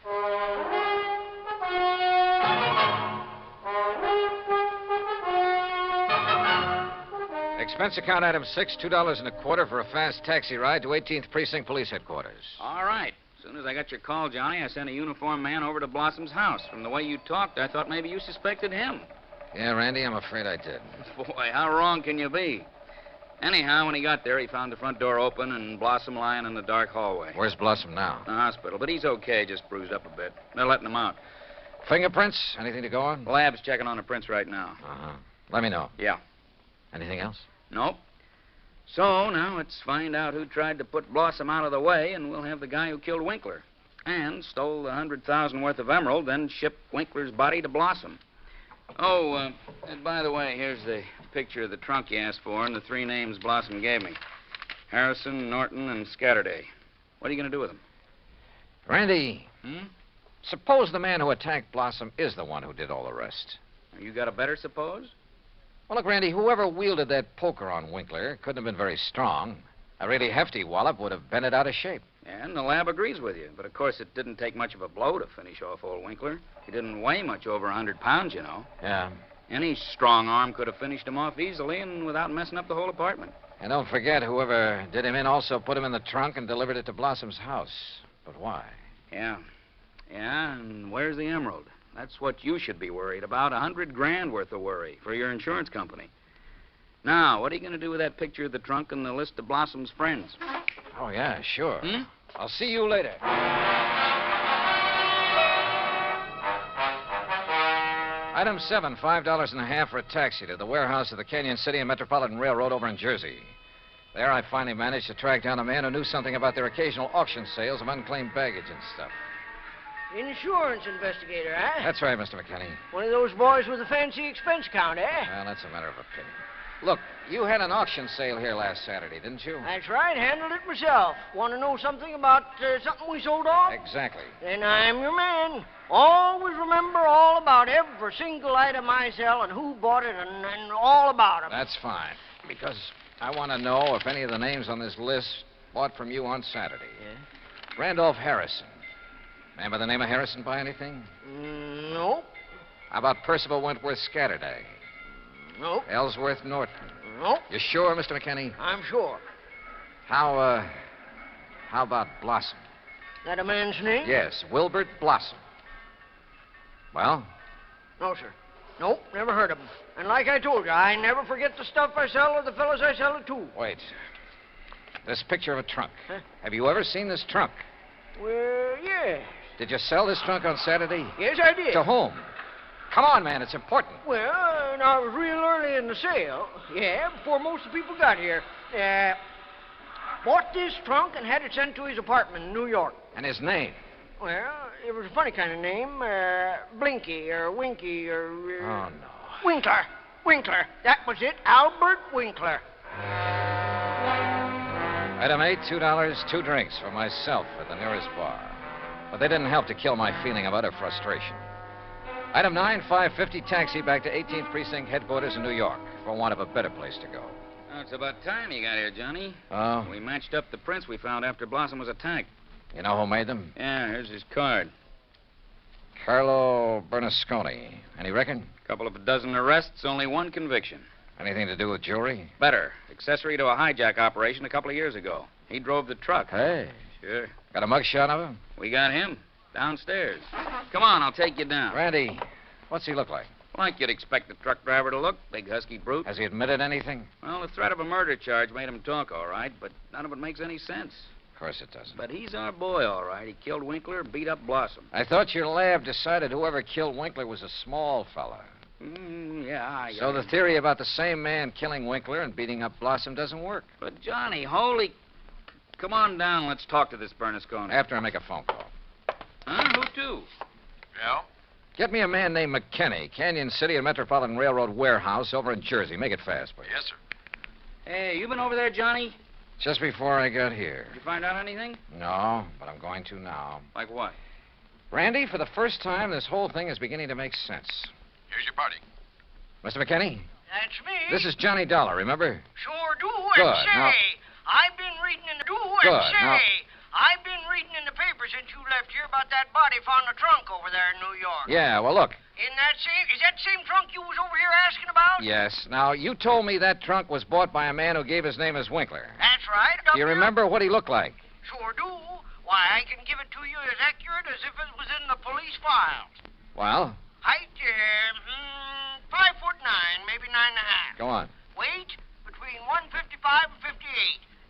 Expense account item 6, $2.25 for a fast taxi ride to 18th Precinct Police Headquarters. All right. As soon as I got your call, Johnny, I sent a uniformed man over to Blossom's house. From the way you talked, I thought maybe you suspected him. Yeah, Randy, I'm afraid I did. Boy, how wrong can you be? Anyhow, when he got there, he found the front door open and Blossom lying in the dark hallway. Where's Blossom now? The hospital, but he's okay, just bruised up a bit. They're letting him out. Fingerprints? Anything to go on? The lab's checking on the prints right now. Uh-huh. Let me know. Yeah. Anything else? Nope. So, now let's find out who tried to put Blossom out of the way, and we'll have the guy who killed Winkler. And stole the $100,000 worth of emerald, then shipped Winkler's body to Blossom. Oh, and by the way, here's the picture of the trunk you asked for and the three names Blossom gave me. Harrison, Norton, and Scatterday. What are you going to do with them? Randy, suppose the man who attacked Blossom is the one who did all the rest. You got a better suppose? Well, look, Randy, whoever wielded that poker on Winkler couldn't have been very strong. A really hefty wallop would have bent it out of shape. And the lab agrees with you. But, of course, it didn't take much of a blow to finish off old Winkler. He didn't weigh much over 100 pounds, you know. Yeah. Any strong arm could have finished him off easily and without messing up the whole apartment. And don't forget, whoever did him in also put him in the trunk and delivered it to Blossom's house. But why? Yeah. Yeah, and where's the emerald? That's what you should be worried about. $100,000 worth of worry for your insurance company. Now, what are you going to do with that picture of the trunk and the list of Blossom's friends? Oh, yeah, sure. Hmm? I'll see you later. Item 7, $5.50 for a taxi to the warehouse of the Canyon City and Metropolitan Railroad over in Jersey. There, I finally managed to track down a man who knew something about their occasional auction sales of unclaimed baggage and stuff. Insurance investigator, eh? That's right, Mr. McKinney. One of those boys with a fancy expense account, eh? Well, that's a matter of opinion. Look, you had an auction sale here last Saturday, didn't you? That's right, handled it myself. Want to know something about something we sold off? Exactly. Then I'm your man. Always remember all about every single item I sell and who bought it and all about it. That's fine, because I want to know if any of the names on this list bought from you on Saturday. Yeah? Randolph Harrison. Man by the name of Harrison buy anything? Nope. How about Percival Wentworth Scatterday? Nope. Ellsworth Norton? Nope. You sure, Mr. McKinney? I'm sure. How about Blossom? That a man's name? Yes, Wilbert Blossom. Well? No, sir. Nope, never heard of him. And like I told you, I never forget the stuff I sell or the fellows I sell it to. Wait. This picture of a trunk. Huh? Have you ever seen this trunk? Well, yes. Did you sell this trunk on Saturday? Yes, I did. To whom? Come on, man, it's important. Well, I was real early in the sale. Yeah, before most of the people got here. Bought this trunk and had it sent to his apartment in New York. And his name? Well, it was a funny kind of name. Blinky or Winky or... Oh, no. Winkler. Winkler. That was it. Albert Winkler. Item 8, $2, 2 drinks for myself at the nearest bar. But they didn't help to kill my feeling of utter frustration. Item 9, $5.50 taxi back to 18th Precinct headquarters in New York for want of a better place to go. Oh, it's about time you got here, Johnny. Oh? We matched up the prints we found after Blossom was attacked. You know who made them? Yeah, here's his card. Carlo Bernasconi. Any reckon? Couple of dozen arrests, only one conviction. Anything to do with jewelry? Better. Accessory to a hijack operation a couple of years ago. He drove the truck. Hey. Sure. Got a mugshot of him? We got him. Downstairs. Come on, I'll take you down. Randy, what's he look like? Like you'd expect the truck driver to look. Big husky brute. Has he admitted anything? Well, the threat of a murder charge made him talk, all right, but none of it makes any sense. Of course it doesn't. But he's our boy, all right. He killed Winkler, beat up Blossom. I thought your lab decided whoever killed Winkler was a small fella. Yeah. So the theory about the same man killing Winkler and beating up Blossom doesn't work. But, Johnny, holy... Come on down. Let's talk to this Bernasconi. After I make a phone call. Huh? Who to? Yeah? Get me a man named McKinney, Canyon City and Metropolitan Railroad warehouse over in Jersey. Make it fast, please. Yes, sir. Hey, you been over there, Johnny? Just before I got here. Did you find out anything? No, but I'm going to now. Like what? Randy, for the first time, this whole thing is beginning to make sense. Here's your party. Mr. McKinney? That's me. This is Johnny Dolar, remember? Sure do. Good. And say, Now... I've been reading in the Good. and say, Now... I've been reading in the paper since you left here about that body found in the trunk over there in New York. Yeah, well, look. Is that the same trunk you was over here asking about? Yes. Now, you told me that trunk was bought by a man who gave his name as Winkler. That's right. Do you remember what he looked like? Sure do. Why, I can give it to you as accurate as if it was in the police files. Well? Height, 5'9", maybe 9.5. Go on. Weight, between 155 and 58.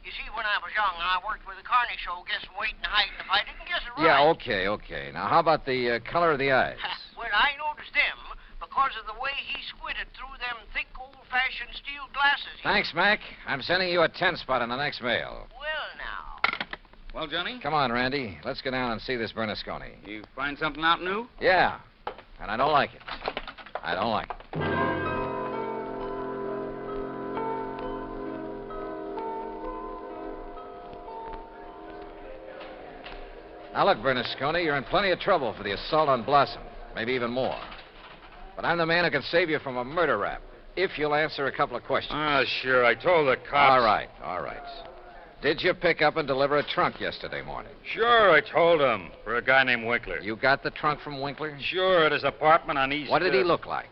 You see, when I was young, I worked with a Carnation show guessing weight and height, and if I didn't guess it right... Yeah, okay. Now, how about the color of the eyes? Well, I noticed them because of the way he squinted through them thick, old-fashioned steel glasses. Thanks, Mac. I'm sending you a 10 spot in the next mail. Well, now... Well, Johnny? Come on, Randy. Let's go down and see this Bernasconi. You find something out new? Yeah, and I don't like it. I don't like it. Now, look, Bernasconi, you're in plenty of trouble for the assault on Blossom. Maybe even more. But I'm the man who can save you from a murder rap, if you'll answer a couple of questions. Sure. I told the cops. All right. Did you pick up and deliver a trunk yesterday morning? Sure, I told him. For a guy named Winkler. You got the trunk from Winkler? Sure, at his apartment on East... What did he look like?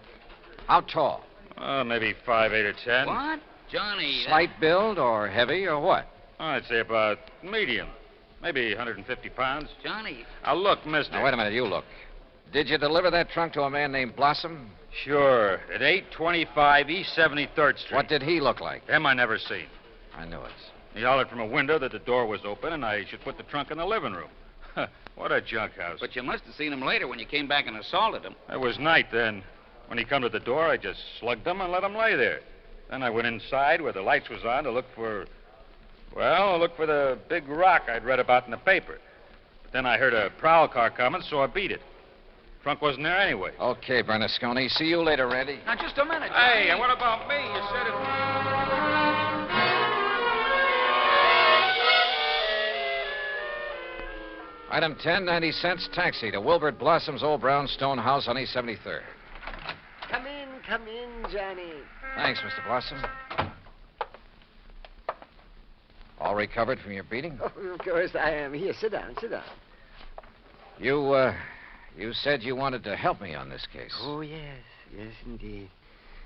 How tall? Maybe 5'8" or 10. What? Johnny. Slight build or heavy or what? I'd say about medium. Maybe 150 pounds. Johnny. Now, look, mister. Now, wait a minute. You look. Did you deliver that trunk to a man named Blossom? Sure. At 825 East 73rd Street. What did he look like? Him I never seen. I knew it. He hollered from a window that the door was open and I should put the trunk in the living room. What a junk house. But you must have seen him later when you came back and assaulted him. It was night then. When he come to the door, I just slugged him and let him lay there. Then I went inside where the lights was on to look for the big rock I'd read about in the paper. But then I heard a prowl car coming, so I beat it. Trunk wasn't there anyway. Okay, Bernasconi. See you later, Randy. Now, just a minute, Johnny. Hey, and what about me? You said it... Item 10, 90 cents, taxi to Wilbert Blossom's old brownstone house on East 73rd. Come in, Johnny. Thanks, Mr. Blossom. All recovered from your beating? Oh, of course I am. Here, sit down. You said you wanted to help me on this case. Oh, yes, indeed.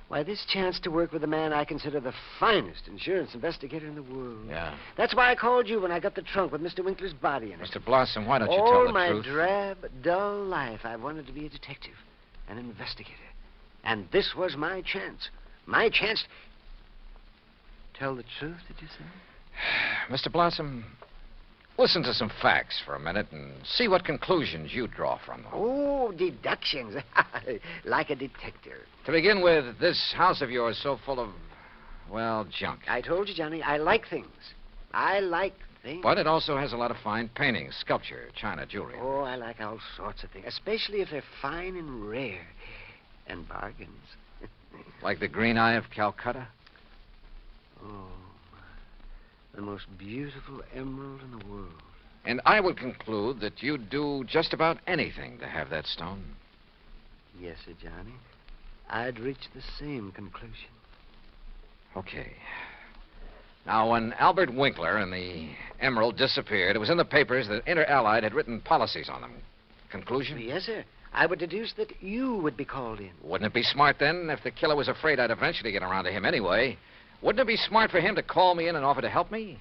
Why, this chance to work with a man I consider the finest insurance investigator in the world. Yeah. That's why I called you when I got the trunk with Mr. Winkler's body in it. Mr. Blossom, why don't you All tell the my truth? drab, dull life, I wanted to be a detective, an investigator. And this was my chance. My chance... Tell the truth, did you say? Mr. Blossom, listen to some facts for a minute and see what conclusions you draw from them. Oh, deductions. Like a detective. To begin with, this house of yours so full of, well, junk. I told you, Johnny, I like things. But it also has a lot of fine paintings, sculpture, china, jewelry. Oh, I like all sorts of things, especially if they're fine and rare. And bargains. Like the green eye of Calcutta? Oh, the most beautiful emerald in the world. And I would conclude that you'd do just about anything to have that stone. Yes, sir, Johnny. I'd reach the same conclusion. Okay. Now, when Albert Winkler and the emerald disappeared, it was in the papers that Inter Allied had written policies on them. Conclusion? Yes, sir. I would deduce that you would be called in. Wouldn't it be smart, then, if the killer was afraid I'd eventually get around to him anyway? Wouldn't it be smart for him to call me in and offer to help me?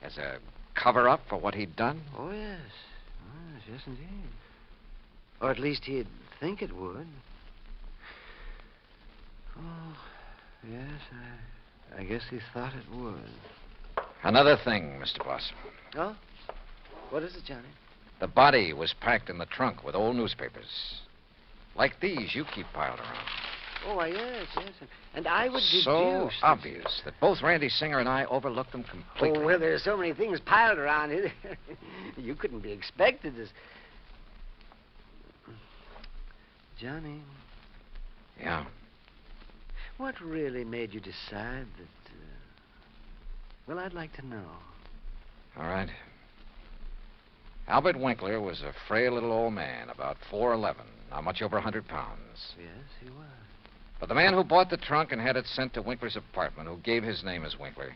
As a cover-up for what he'd done? Oh, yes. Yes, indeed. Or at least he'd think it would. Oh, yes, I guess he thought it would. Another thing, Mr. Blossom. Oh? What is it, Johnny? The body was packed in the trunk with old newspapers. Like these you keep piled around. Oh, why, yes. And I would deduce... So obvious that both Randy Singer and I overlooked them completely. Oh, well, there's so many things piled around here. You couldn't be expected to... Johnny. Yeah? What really made you decide that... Well, I'd like to know. All right. Albert Winkler was a frail little old man, about 4'11", not much over 100 pounds. Yes, he was. But the man who bought the trunk and had it sent to Winkler's apartment, who gave his name as Winkler,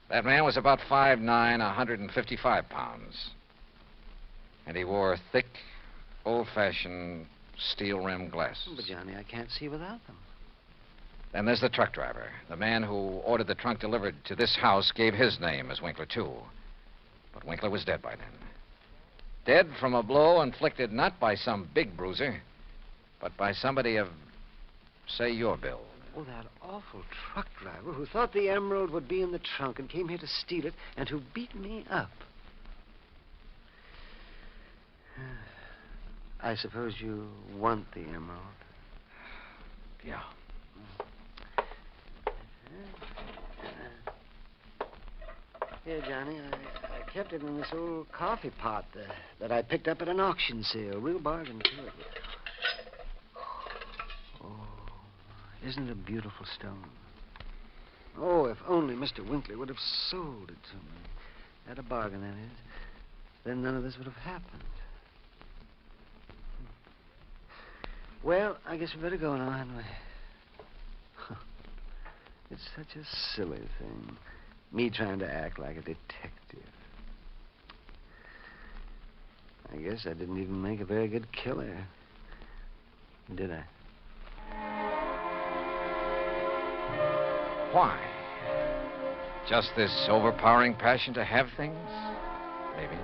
that man was about 5'9", 155 pounds. And he wore thick, old-fashioned steel-rimmed glasses. But, Johnny, I can't see without them. Then there's the truck driver. The man who ordered the trunk delivered to this house gave his name as Winkler, too. But Winkler was dead by then. Dead from a blow inflicted not by some big bruiser, but by somebody of, say, your build. Oh, that awful truck driver who thought the emerald would be in the trunk and came here to steal it and who beat me up. I suppose you want the emerald. Yeah. Here, Johnny, I kept it in this old coffee pot that I picked up at an auction sale. Real bargain, too. Oh, isn't it a beautiful stone? Oh, if only Mr. Winkler would have sold it to me. At a bargain, that is. Then none of this would have happened. Well, I guess we better go now, hadn't we? It's such a silly thing. Me trying to act like a detective. I guess I didn't even make a very good killer. Did I? Why? Just this overpowering passion to have things? Maybe.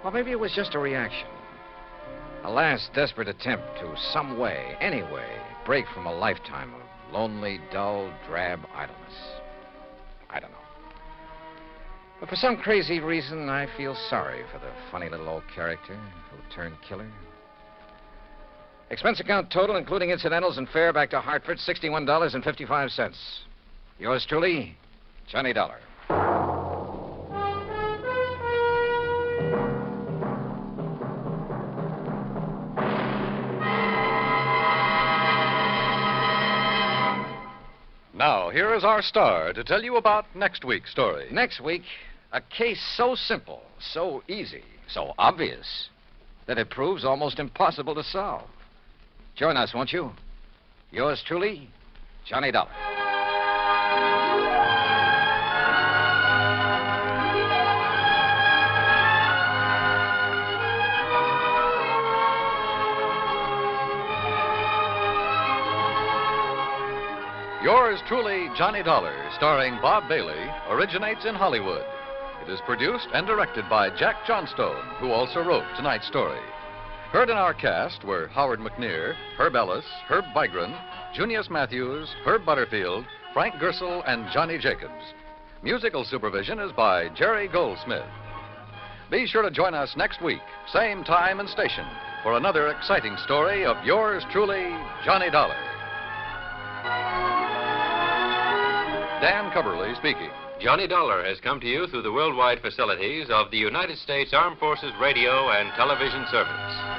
Or maybe it was just a reaction. A last desperate attempt to some way, any way, break from a lifetime of lonely, dull, drab idleness. I don't know. But for some crazy reason, I feel sorry for the funny little old character who turned killer. Expense account total, including incidentals and fare back to Hartford, $61.55. Yours truly, Johnny Dollar. Now, here is our star to tell you about next week's story. Next week, a case so simple, so easy, so obvious, that it proves almost impossible to solve. Join us, won't you? Yours truly, Johnny Dollar. Yours truly, Johnny Dollar, starring Bob Bailey, originates in Hollywood. It is produced and directed by Jack Johnstone, who also wrote tonight's story. Heard in our cast were Howard McNear, Herb Ellis, Herb Bygren, Junius Matthews, Herb Butterfield, Frank Gersel, and Johnny Jacobs. Musical supervision is by Jerry Goldsmith. Be sure to join us next week, same time and station, for another exciting story of yours truly, Johnny Dollar. Dan Cubberly speaking. Johnny Dollar has come to you through the worldwide facilities of the United States Armed Forces Radio and Television Service.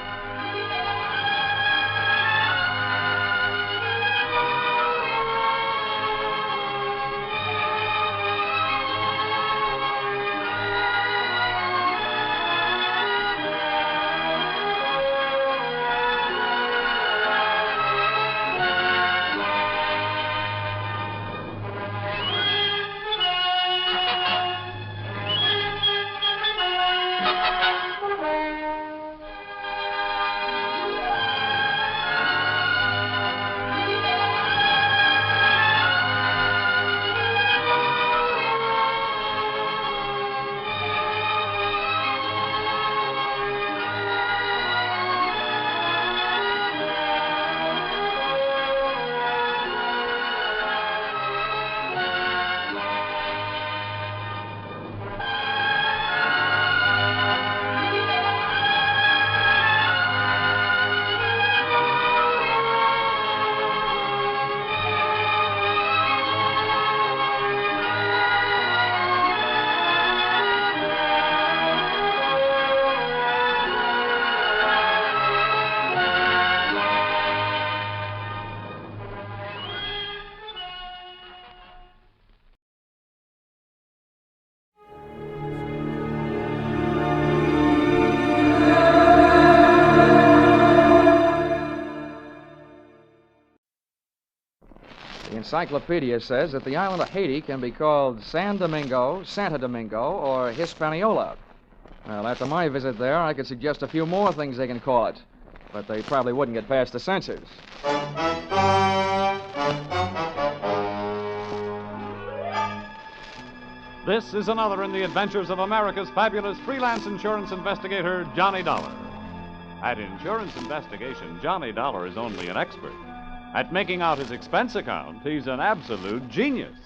Encyclopedia says that the island of Haiti can be called San Domingo, Santo Domingo, or Hispaniola. Well, after my visit there, I could suggest a few more things they can call it, but they probably wouldn't get past the censors. This is another in the adventures of America's fabulous freelance insurance investigator, Johnny Dollar. At insurance investigation, Johnny Dollar is only an expert. At making out his expense account, he's an absolute genius.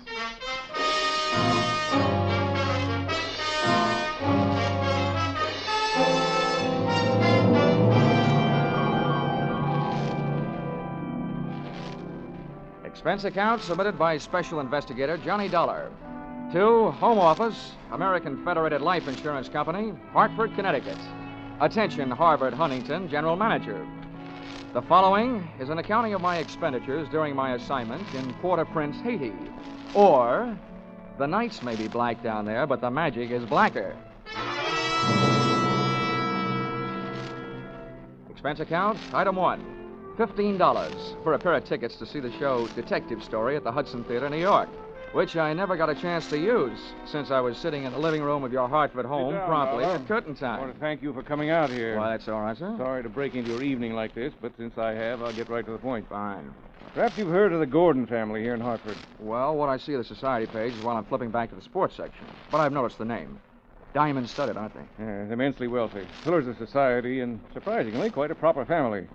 Expense account submitted by Special Investigator Johnny Dollar. To Home Office, American Federated Life Insurance Company, Hartford, Connecticut. Attention, Harvard Huntington, General Manager. The following is an accounting of my expenditures during my assignment in Port-au-Prince, Haiti. Or, the nights may be black down there, but the magic is blacker. Expense account, item 1, $15 for a pair of tickets to see the show Detective Story at the Hudson Theater, New York. which I never got a chance to use since I was sitting in the living room of your Hartford home down, promptly Dolar. at curtain I want time. to thank you for coming out here. Why, that's all right, sir. Sorry to break into your evening like this, but since I have, I'll get right to the point. Fine. Perhaps you've heard of the Gordon family here in Hartford. Well, what I see of the society page is while I'm flipping back to the sports section. But I've noticed the name. Diamond-studded, aren't they? Yes, immensely wealthy. Pillars of society, and surprisingly, quite a proper family.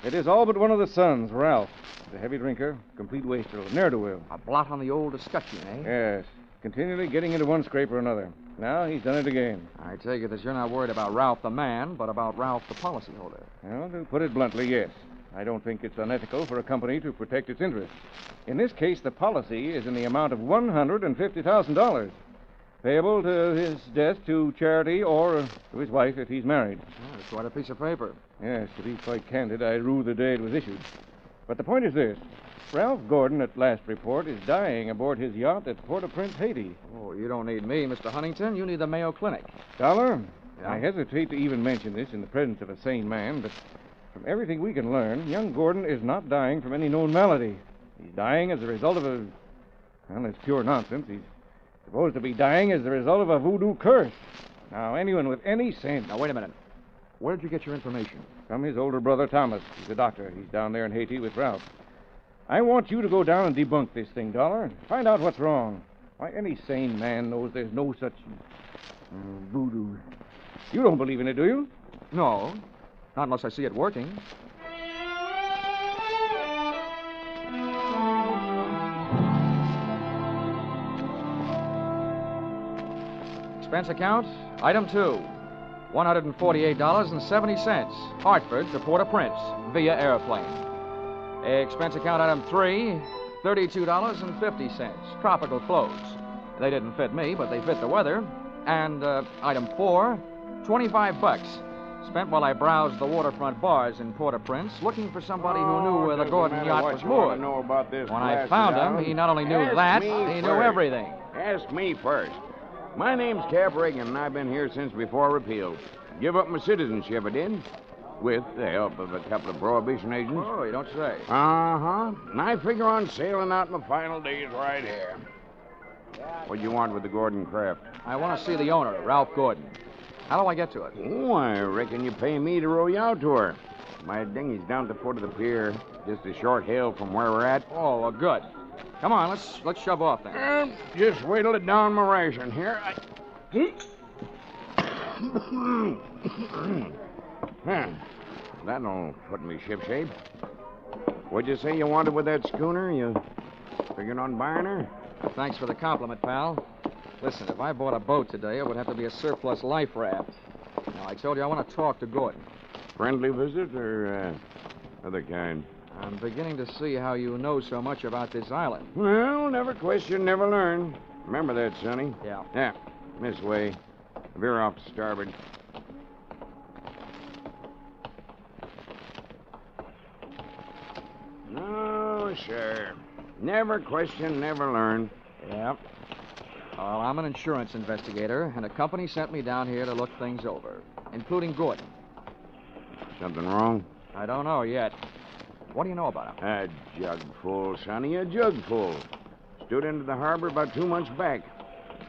It is all but one of the sons, Ralph. He's a heavy drinker, complete wastrel, ne'er-do-well. A blot on the old escutcheon, eh? Yes, continually getting into one scrape or another. Now he's done it again. I take it that you're not worried about Ralph the man, but about Ralph the policyholder. Well, to put it bluntly, yes. I don't think it's unethical for a company to protect its interests. In this case, the policy is in the amount of $150,000. Payable to his death to charity or to his wife if he's married. Oh, that's quite a piece of paper. Yes, to be quite candid, I rue the day it was issued. But the point is this. Ralph Gordon, at last report, is dying aboard his yacht at Port-au-Prince, Haiti. Oh, you don't need me, Mr. Huntington. You need the Mayo Clinic. Dolar, Yeah? I hesitate to even mention this in the presence of a sane man, but from everything we can learn, young Gordon is not dying from any known malady. He's dying as a result of a... Well, it's pure nonsense. He's supposed to be dying as the result of a voodoo curse. Now, anyone with any sense... Now, wait a minute. Where did you get your information? From his older brother, Thomas. He's a doctor. He's down there in Haiti with Ralph. I want you to go down and debunk this thing, Dolar. Find out what's wrong. Why, any sane man knows there's no such... voodoo. You don't believe in it, do you? No. Not unless I see it working. Expense account, item 2. $148.70. Hartford to Port-au-Prince via airplane. Expense account, item 3. $32.50. Tropical clothes. They didn't fit me, but they fit the weather. And item 4. $25. Spent while I browsed the waterfront bars in Port-au-Prince, looking for somebody who knew where the Gordon yacht was moored. Know about this When I found him, he not only knew that, he knew everything. Ask me first. My name's Cap Reagan, and I've been here since before repeal. Give up my citizenship, I did, with the help of a couple of prohibition agents. Oh, you don't say. Uh-huh. And I figure on sailing out my final days right here. What do you want with the Gordon craft? I want to see the owner, Ralph Gordon. How do I get to it? Oh, I reckon you pay me to row you out to her. My dinghy's down at the foot of the pier, just a short hail from where we're at. Oh, well, good. Come on, let's shove off then. Just wait till it down my ration here. That'll put me shipshape. What'd you say you wanted with that schooner? You figuring on buying her? Thanks for the compliment, pal. Listen, if I bought a boat today, it would have to be a surplus life raft. Now, I told you I want to talk to Gordon. Friendly visit or other kind? I'm beginning to see how you know so much about this island. Well, never question, never learn. Remember that, Sonny? Yeah. Yeah, this way. Veer off to starboard. No, sir. Never question, never learn. Yep. Well, I'm an insurance investigator, and a company sent me down here to look things over, including Gordon. Something wrong? I don't know yet. What do you know about him? A jug full, Sonny, a jug full. Stood into the harbor about 2 months back.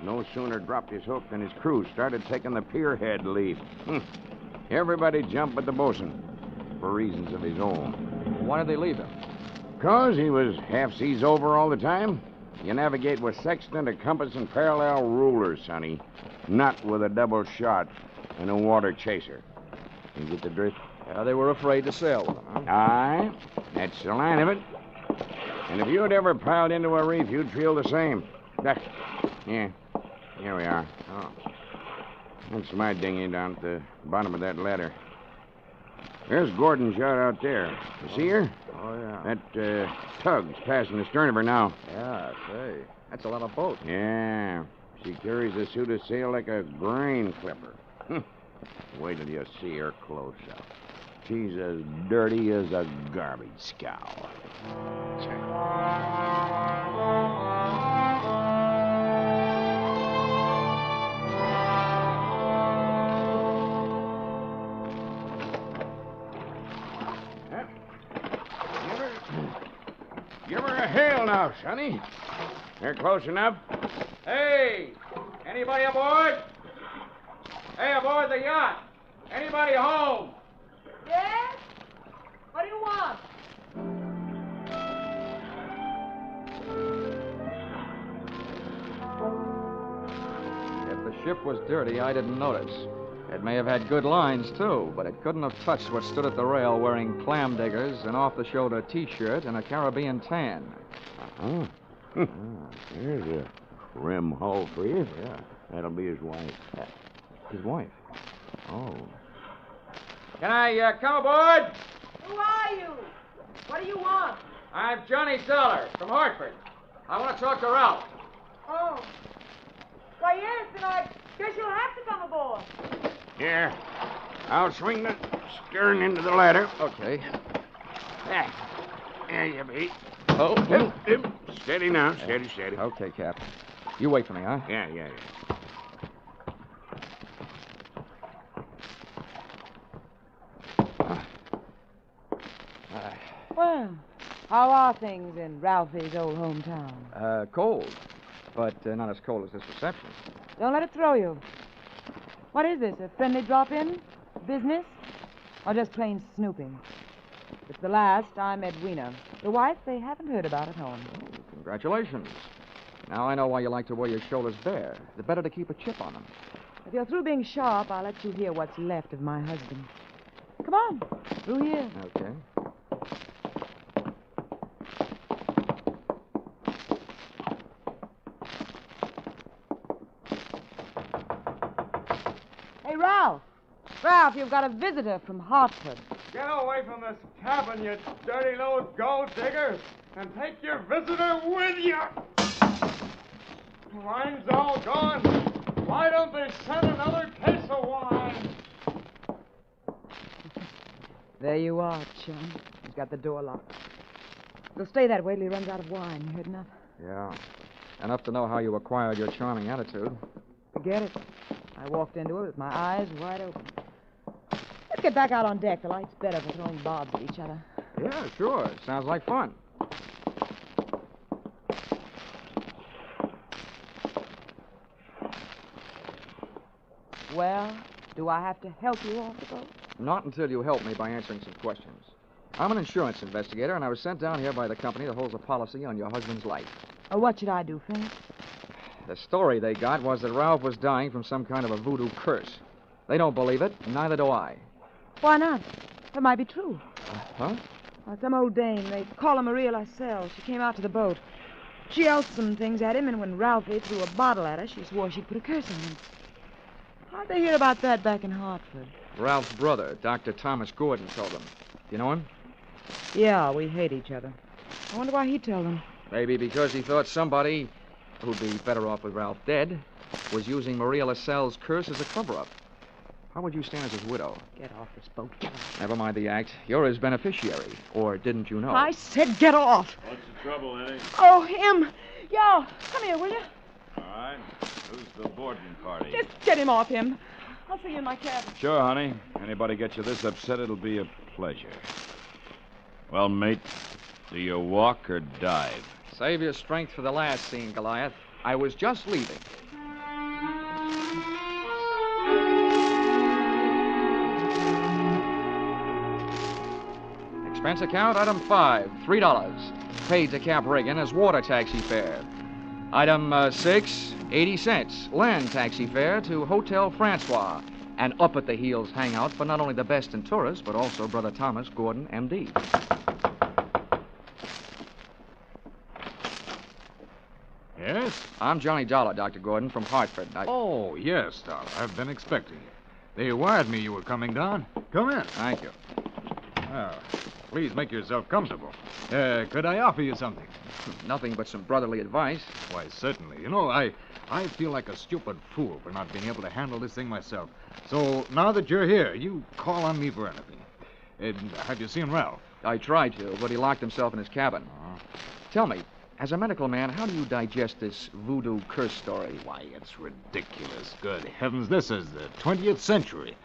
No sooner dropped his hook than his crew started taking the pierhead lead. Everybody jumped but the bosun, for reasons of his own. Why did they leave him? 'Cause he was half seas over all the time. You navigate with sextant, a compass, and parallel rulers, Sonny. Not with a double shot and a water chaser. You get the drift? They were afraid to sail with him, huh? Aye, that's the line of it. And if you had ever piled into a reef, you'd feel the same. Yeah, here we are. Oh. That's my dinghy down at the bottom of that ladder. There's Gordon's yacht out there. You see her? Oh, yeah. That tug's passing the stern of her now. Yeah, say. That's a lot of boat. Yeah. She carries a suit of sail like a grain clipper. Wait till you see her close up. She's as dirty as a garbage scow. Give her a hail now, Sonny. They're close enough. Hey! Anybody aboard? Hey, aboard the yacht! Anybody home? Yes? What do you want? If the ship was dirty, I didn't notice. It may have had good lines, too, but it couldn't have touched what stood at the rail wearing clam diggers, an off-the-shoulder T-shirt, and a Caribbean tan. Uh-huh. There's a trim hull for you. Yeah, that'll be his wife. His wife? Oh. Can I come aboard? Who are you? What do you want? I'm Johnny Dollar from Hartford. I want to talk to Ralph. Oh. Why, yes, then I guess you'll have to come aboard. Here, I'll swing the stern into the ladder. Okay. There you be. Oh. Steady now, steady. Okay, Cap. You wait for me, huh? Yeah. Well, how are things in Ralphie's old hometown? Cold. But not as cold as this reception. Don't let it throw you. What is this, a friendly drop-in? Business? Or just plain snooping? If it's the last, I'm Edwina. The wife they haven't heard about at home. Oh, congratulations. Now I know why you like to wear your shoulders bare. The better to keep a chip on them. If you're through being sharp, I'll let you hear what's left of my husband. Come on, through here. Okay. Hey, Ralph, you've got a visitor from Hartford. Get away from this cabin, you dirty little gold digger, and take your visitor with you. Wine's all gone. Why don't they send another case of wine? There you are, chum. He's got the door locked. He'll stay that way till he runs out of wine. You heard enough? Yeah. Enough to know how you acquired your charming attitude. Forget it. I walked into it with my eyes wide open. Let's get back out on deck. The light's better for throwing bobs at each other. Yeah, sure. Sounds like fun. Well, do I have to help you off the boat? Not until you help me by answering some questions. I'm an insurance investigator, and I was sent down here by the company that holds a policy on your husband's life. What should I do, Finch? The story they got was that Ralph was dying from some kind of a voodoo curse. They don't believe it, and neither do I. Why not? That might be true. Huh? Some old dame, they call her Maria Lascelles. She came out to the boat. She yelled some things at him, and when Ralphie threw a bottle at her, she swore she'd put a curse on him. How'd they hear about that back in Hartford? Ralph's brother, Dr. Thomas Gordon, told them. You know him? Yeah, we hate each other. I wonder why he told them. Maybe because he thought somebody, who'd be better off with Ralph dead, was using Maria Lascelles' curse as a cover-up. How would you stand as his widow? Get off this boat. Never mind the act. You're his beneficiary. Or didn't you know? I said get off. What's the trouble, Eddie? Oh, him. Yo, come here, will you? All right. Who's the boarding party? Just get him off him. I'll see you in my cabin. Sure, honey. Anybody get you this upset, it'll be a pleasure. Well, mate, do you walk or dive? Save your strength for the last scene, Goliath. I was just leaving. Expense account, item 5, $3. Paid to Cap Reagan as water taxi fare. Item 6, 80 cents. Land taxi fare to Hotel Francois. An up-at-the-heels hangout for not only the best in tourists, but also Brother Thomas Gordon, M.D. Yes? I'm Johnny Dollar, Dr. Gordon, from Hartford. Oh, yes, Dollar. I've been expecting you. They wired me you were coming down. Come in. Thank you. Oh, please make yourself comfortable. Could I offer you something? Nothing but some brotherly advice. Why, certainly. You know, I feel like a stupid fool for not being able to handle this thing myself. So now that you're here, you call on me for anything. Have you seen Ralph? I tried to, but he locked himself in his cabin. Tell me, as a medical man, how do you digest this voodoo curse story? Why, it's ridiculous. Good heavens, this is the 20th century.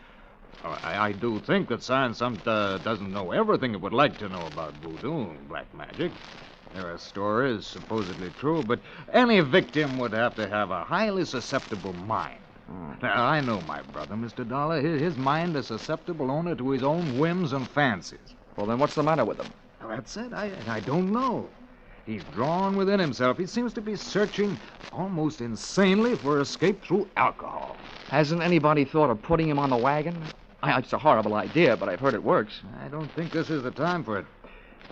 I do think that science doesn't know everything it would like to know about voodoo and black magic. There are stories supposedly true, but any victim would have to have a highly susceptible mind. Now, I know my brother, Mr. Dollar. His mind is susceptible only to his own whims and fancies. Well, then what's the matter with him? Well, that's it. I don't know. He's drawn within himself. He seems to be searching almost insanely for escape through alcohol. Hasn't anybody thought of putting him on the wagon? It's a horrible idea, but I've heard it works. I don't think this is the time for it.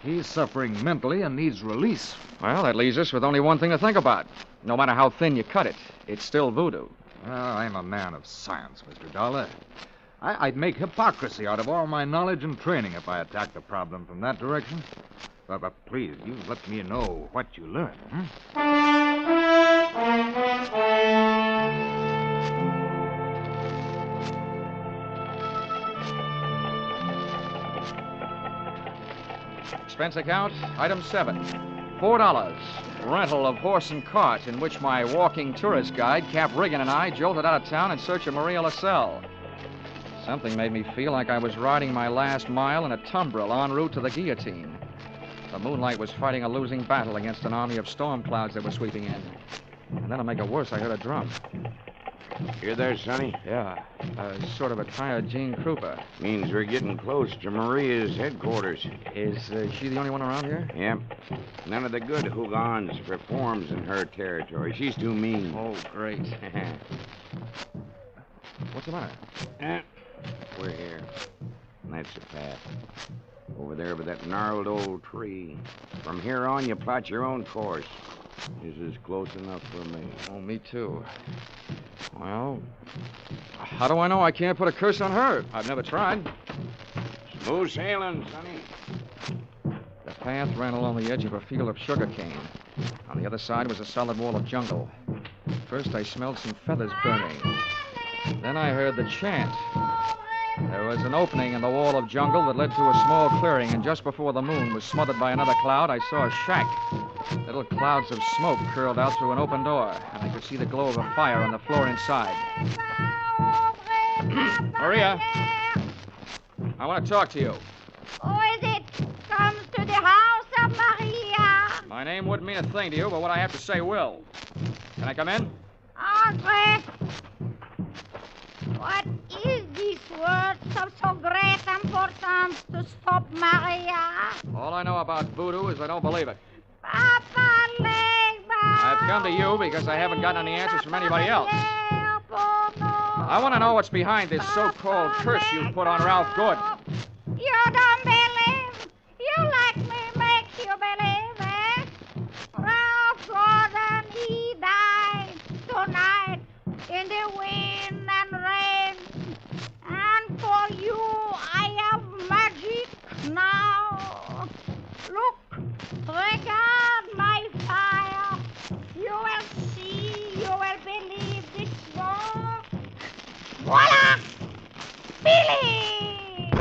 He's suffering mentally and needs release. Well, that leaves us with only one thing to think about. No matter how thin you cut it, it's still voodoo. Well, I'm a man of science, Mr. Dollar. I'd make hypocrisy out of all my knowledge and training if I attacked the problem from that direction. But please, you let me know what you learn. Expense account, item 7. $4. Rental of horse and cart in which my walking tourist guide, Cap Riggin, and I jolted out of town in search of Maria LaSalle. Something made me feel like I was riding my last mile in a tumbril en route to the guillotine. The moonlight was fighting a losing battle against an army of storm clouds that were sweeping in. And then to make it worse, I heard a drum. You there, Sonny? Yeah, sort of a tired Gene Krupa. Means we're getting close to Maria's headquarters. Is she the only one around here? Yep. None of the good hoogans performs in her territory. She's too mean. Oh, great. What's the matter? We're here. That's the path. Over there by that gnarled old tree. From here on, you plot your own course. This is close enough for me. Oh, me too. Well, how do I know I can't put a curse on her? I've never tried. Smooth sailing, Sonny. The path ran along the edge of a field of sugarcane. On the other side was a solid wall of jungle. First, I smelled some feathers burning. Then I heard the chant. There was an opening in the wall of jungle that led to a small clearing, and just before the moon was smothered by another cloud, I saw a shack. Little clouds of smoke curled out through an open door, and I could see the glow of a fire on the floor inside. Maria, I want to talk to you. Who is it? Comes to the house of Maria. My name wouldn't mean a thing to you, but what I have to say will. Can I come in? Andre. What is this word of so great importance to stop Maria? All I know about voodoo is I don't believe it. Papa Legba. I've come to you because I haven't gotten any answers from anybody else. I want to know what's behind this so-called curse you put on Ralph Good. You don't believe? You let me make you believe, eh? Ralph Gordon, he died tonight in the wind and rain. And for you, I have magic now. Look, regard my fire. You will see, you will believe this work. Voila! Billy!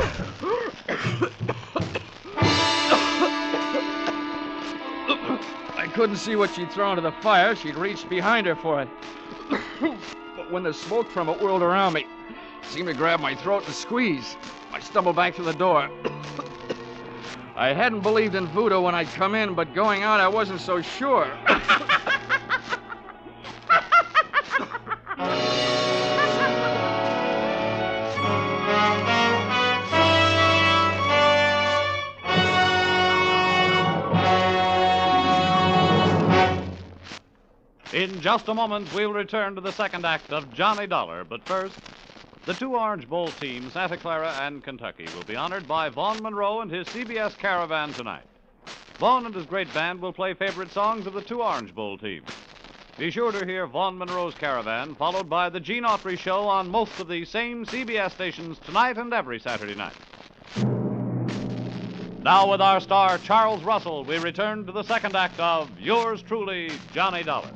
I couldn't see what she'd thrown into the fire. She'd reached behind her for it. But when the smoke from it whirled around me, it seemed to grab my throat and squeeze. I stumbled back to the door. I hadn't believed in voodoo when I'd come in, but going out, I wasn't so sure. In just a moment, we'll return to the second act of Johnny Dollar. But first, the two Orange Bowl teams, Santa Clara and Kentucky, will be honored by Vaughn Monroe and his CBS Caravan tonight. Vaughn and his great band will play favorite songs of the two Orange Bowl teams. Be sure to hear Vaughn Monroe's Caravan, followed by the Gene Autry Show on most of these same CBS stations tonight and every Saturday night. Now, with our star, Charles Russell, we return to the second act of Yours Truly, Johnny Dollar.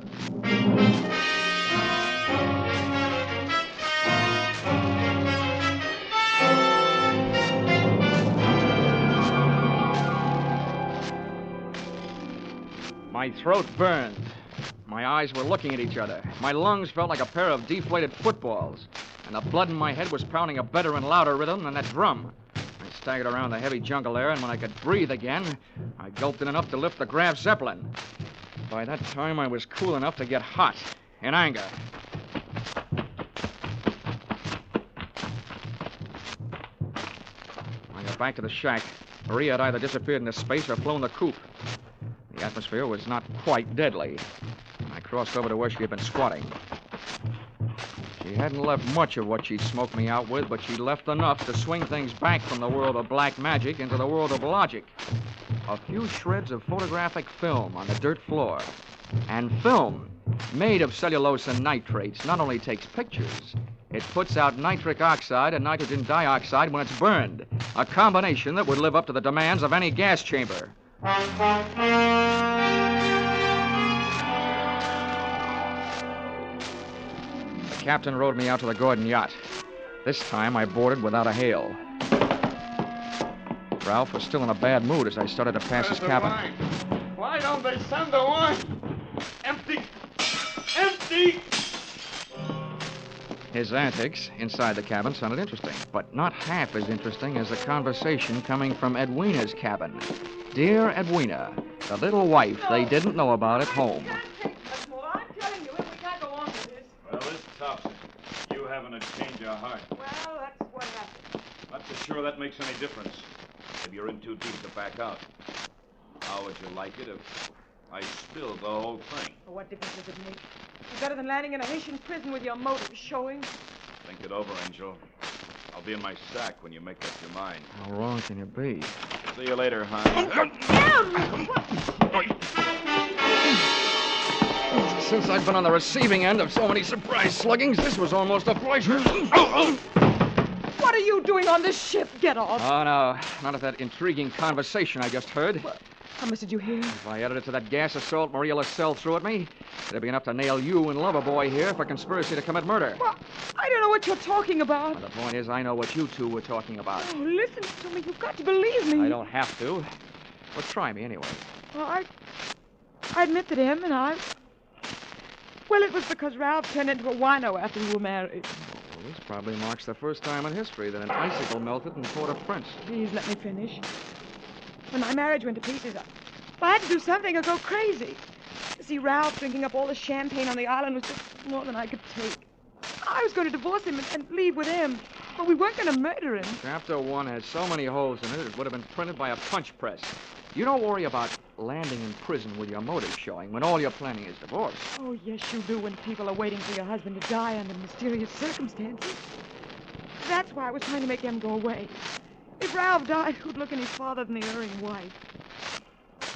My throat burned. My eyes were looking at each other. My lungs felt like a pair of deflated footballs. And the blood in my head was pounding a better and louder rhythm than that drum. I staggered around the heavy jungle there, and when I could breathe again, I gulped in enough to lift the Graf Zeppelin. By that time, I was cool enough to get hot, in anger. I got back to the shack. Maria had either disappeared into space or flown the coop. The atmosphere was not quite deadly. I crossed over to where she had been squatting. She hadn't left much of what she'd smoked me out with, but she'd left enough to swing things back from the world of black magic into the world of logic. A few shreds of photographic film on the dirt floor. And film, made of cellulose and nitrates, not only takes pictures, it puts out nitric oxide and nitrogen dioxide when it's burned. A combination that would live up to the demands of any gas chamber. The captain rowed me out to the Gordon yacht. This time I boarded without a hail. Ralph was still in a bad mood as I started to pass his cabin. Why don't they send the wine? Empty! Empty! His antics inside the cabin sounded interesting, but not half as interesting as the conversation coming from Edwina's cabin. Dear Edwina, the little wife they didn't know about at home. I'm telling you, we can't go on with this. Well, this tops it. You having a change of heart. Well, that's what happened. Not so sure that makes any difference. Maybe you're in too deep to back out. How would you like it if I spilled the whole thing? Well, what difference does it make? It's better than landing in a Haitian prison with your motive showing. Think it over, Angel. I'll be in my sack when you make up your mind. How wrong can you be? See you later, hon. Since I've been on the receiving end of so many surprise sluggings, this was almost a pleasure. What are you doing on this ship? Get off. Oh, no. Not of that intriguing conversation I just heard. How much did you hear? If I added it to that gas assault Maria LaSalle threw at me, it'd be enough to nail you and Loverboy here for conspiracy to commit murder. Well, I don't know what you're talking about. Well, the point is, I know what you two were talking about. Oh, listen to me. You've got to believe me. I don't have to. Well, try me anyway. Well, I admit that him and I... Well, it was because Ralph turned into a wino after we were married. Well, this probably marks the first time in history that an icicle melted in Port-au-Prince. Please let me finish. When my marriage went to pieces, I had to do something or go crazy. See, Ralph drinking up all the champagne on the island was just more than I could take. I was going to divorce him and leave with him, but we weren't going to murder him. Chapter 1 has so many holes in it, it would have been printed by a punch press. You don't worry about landing in prison with your motive showing when all you're planning is divorce. Oh, yes, you do when people are waiting for your husband to die under mysterious circumstances. That's why I was trying to make them go away. If Ralph died, who'd look any farther than the erring wife?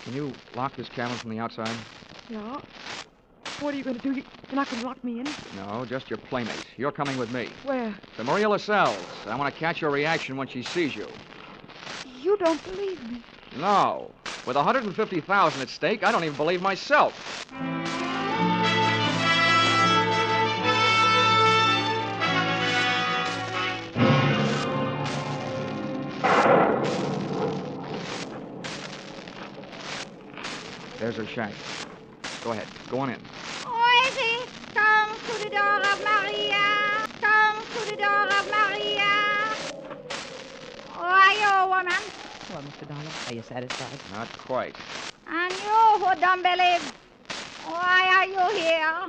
Can you lock this cabin from the outside? Yeah. What are you going to do? You're not going to lock me in? No, just your playmate. You're coming with me. Where? To Maria LaSalle's. I want to catch your reaction when she sees you. You don't believe me. No. With $150,000 at stake, I don't even believe myself. There's her shack. Go ahead. Go on in. Oisy, come to the door of Maria. Come to the door of Maria. Who are you, woman? Well, Mr. Dollar, are you satisfied? Not quite. And you who don't believe, why are you here?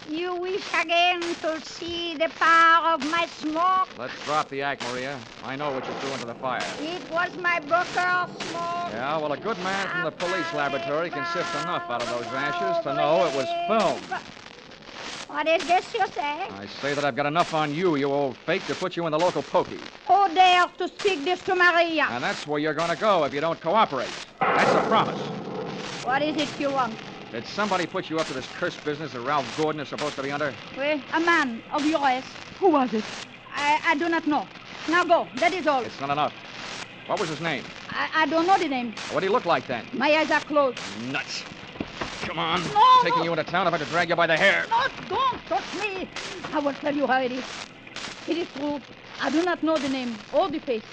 You wish again to see the power of my smoke? Let's drop the act, Maria. I know what you threw into the fire. It was my Booker smoke. Yeah, well, a good man from the police laboratory can sift enough out of those ashes to know it was film. What is this you say? I say that I've got enough on you, you old fake, to put you in the local pokey. Who dares to speak this to Maria? And that's where you're going to go if you don't cooperate. That's a promise. What is it you want? Did somebody put you up to this cursed business that Ralph Gordon is supposed to be under? Well, a man of your race. Who was it? I do not know. Now go. That is all. It's not enough. What was his name? I don't know the name. What did he look like then? My eyes are closed. Nuts. Come on. No, Taking you into town if I had to drag you by the hair. No, don't touch me. I will tell you how it is. It is true. I do not know the name or the face.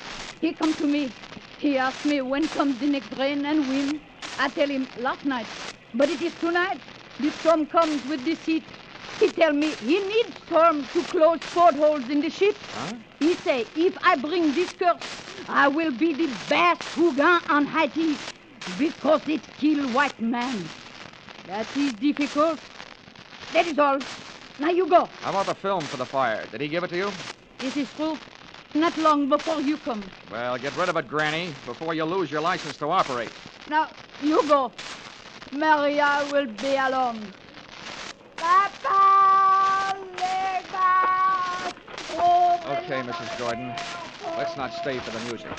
He come to me. He asked me when comes the next rain and wind. I tell him last night. But it is tonight. The storm comes with the heat. He tell me he needs storm to close portholes in the ship. Huh? He say, if I bring this curse, I will be the best Hugan on Haiti because it kill white man. That is difficult. That is all. Now you go. How about the film for the fire? Did he give it to you? It is true. Not long before you come. Well, get rid of it, Granny, before you lose your license to operate. Now, you go. Maria will be alone. Papa! Lega! Oh, Okay, Mrs. Gordon. Let's not stay for the music.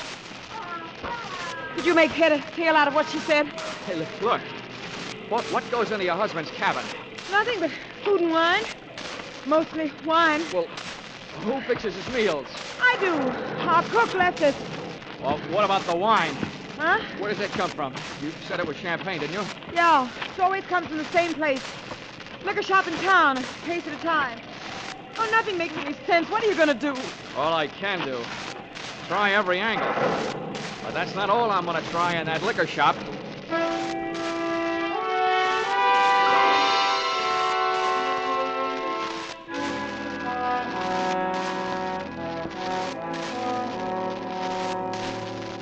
Did you make head or tail out of what she said? Hey, look. What goes into your husband's cabin? Nothing but food and wine. Mostly wine. Well, who fixes his meals? I do. Our cook left us. Well, what about the wine? Huh? Where does it come from? You said it was champagne, didn't you? Yeah, it's always comes from the same place. Liquor shop in town, a case at a time. Oh, nothing makes any sense. What are you going to do? All I can do. Try every angle. But that's not all I'm going to try in that liquor shop.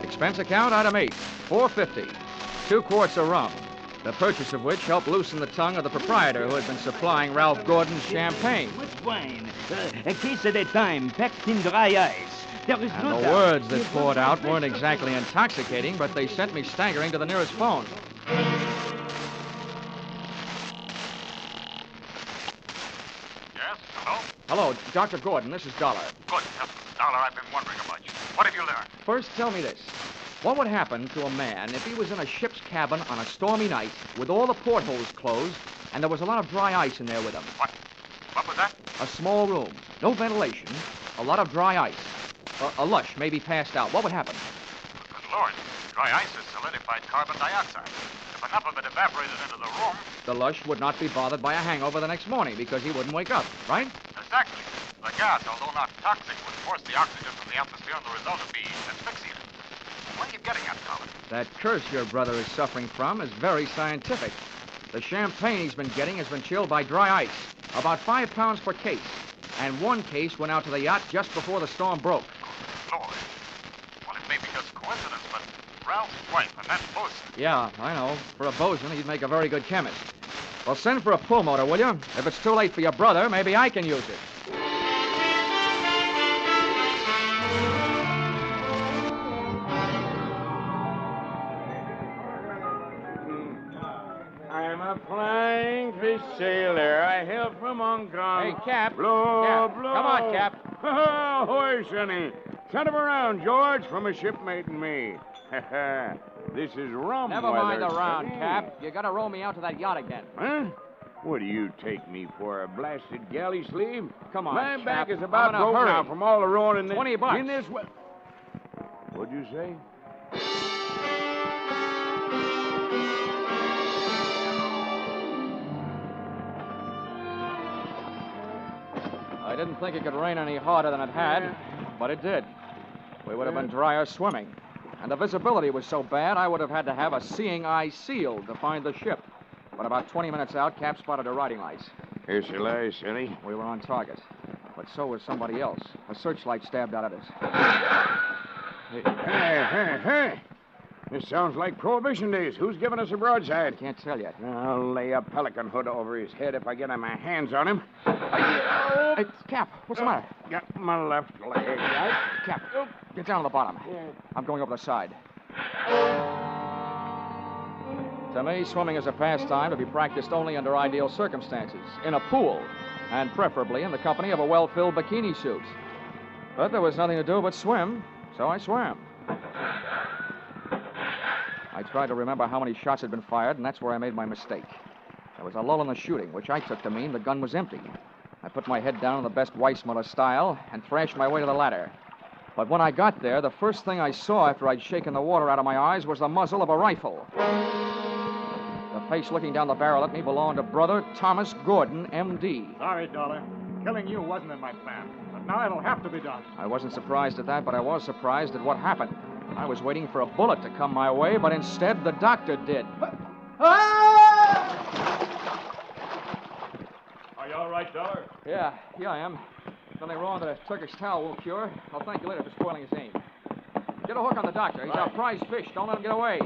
Expense account, item 8, $4.50. 2 quarts of rum, the purchase of which helped loosen the tongue of the proprietor who had been supplying Ralph Gordon's champagne. Much wine. A case at a time, packed in dry ice. There is And no the doubt. words that poured out weren't exactly intoxicating, but they sent me staggering to the nearest phone. Yes? Hello? Hello, Dr. Gordon, this is Dolar. Good. Dollar, I've been wondering about you. What have you learned? First, tell me this. What would happen to a man if he was in a ship's cabin on a stormy night with all the portholes closed and there was a lot of dry ice in there with him? What was that? A small room, no ventilation, a lot of dry ice. A lush, maybe passed out. What would happen? Good Lord. Dry ice is solidified carbon dioxide. If enough of it evaporated into the room... The lush would not be bothered by a hangover the next morning because he wouldn't wake up, right? Exactly. The gas, although not toxic, would force the oxygen from the atmosphere, and the result would be asphyxiated. What are you getting at, Colin? That curse your brother is suffering from is very scientific. The champagne he's been getting has been chilled by dry ice, about 5 pounds per case. And 1 case went out to the yacht just before the storm broke. Lord. Well, it may be just coincidence, but Ralph's wife and that bosun. Yeah, I know. For a bosun, he'd make a very good chemist. Well, send for a pull motor, will you? If it's too late for your brother, maybe I can use it. I'm a flying fish sailor. I hail from Hong Kong. Hey, Cap. Blow, Cap. blow. Come on, Cap. Ahoy, Sonny. Send him around, George, from a shipmate and me. This is rum Never weather, mind the round, Sonny. Cap. You gotta row me out to that yacht again. Huh? What do you take me for, a blasted galley sleeve? Come on, My Cap. back is I'm about in a broke hurry. now from all the rowing in this... 20 bucks. In this... What'd you say? I didn't think it could rain any harder than it had, but it did. We would have been drier swimming. And the visibility was so bad, I would have had to have a seeing eye sealed to find the ship. But about 20 minutes out, Cap spotted her riding lights. Here she lies, Sonny. We were on target. But so was somebody else. A searchlight stabbed out at us. Hey. This sounds like Prohibition days. Who's giving us a broadside? Can't tell yet. I'll lay a pelican hood over his head if I get my hands on him. Hey, Cap, what's the matter? Got my left leg. Cap, get down to the bottom. I'm going over the side. To me, swimming is a pastime to be practiced only under ideal circumstances, in a pool, and preferably in the company of a well-filled bikini suit. But there was nothing to do but swim, so I swam. I tried to remember how many shots had been fired, and that's where I made my mistake. There was a lull in the shooting, which I took to mean the gun was empty. I put my head down in the best Weissmuller style and thrashed my way to the ladder. But when I got there, the first thing I saw after I'd shaken the water out of my eyes was the muzzle of a rifle. The face looking down the barrel at me belonged to Brother Thomas Gordon, M.D. Sorry, Dollar. Killing you wasn't in my plan. But now it'll have to be done. I wasn't surprised at that, but I was surprised at what happened. I was waiting for a bullet to come my way, but instead the doctor did. Are you all right, Dollar? Yeah, I am. Nothing wrong that a Turkish towel won't cure. I'll thank you later for spoiling his aim. Get a hook on the doctor. He's our prize fish. Don't let him get away.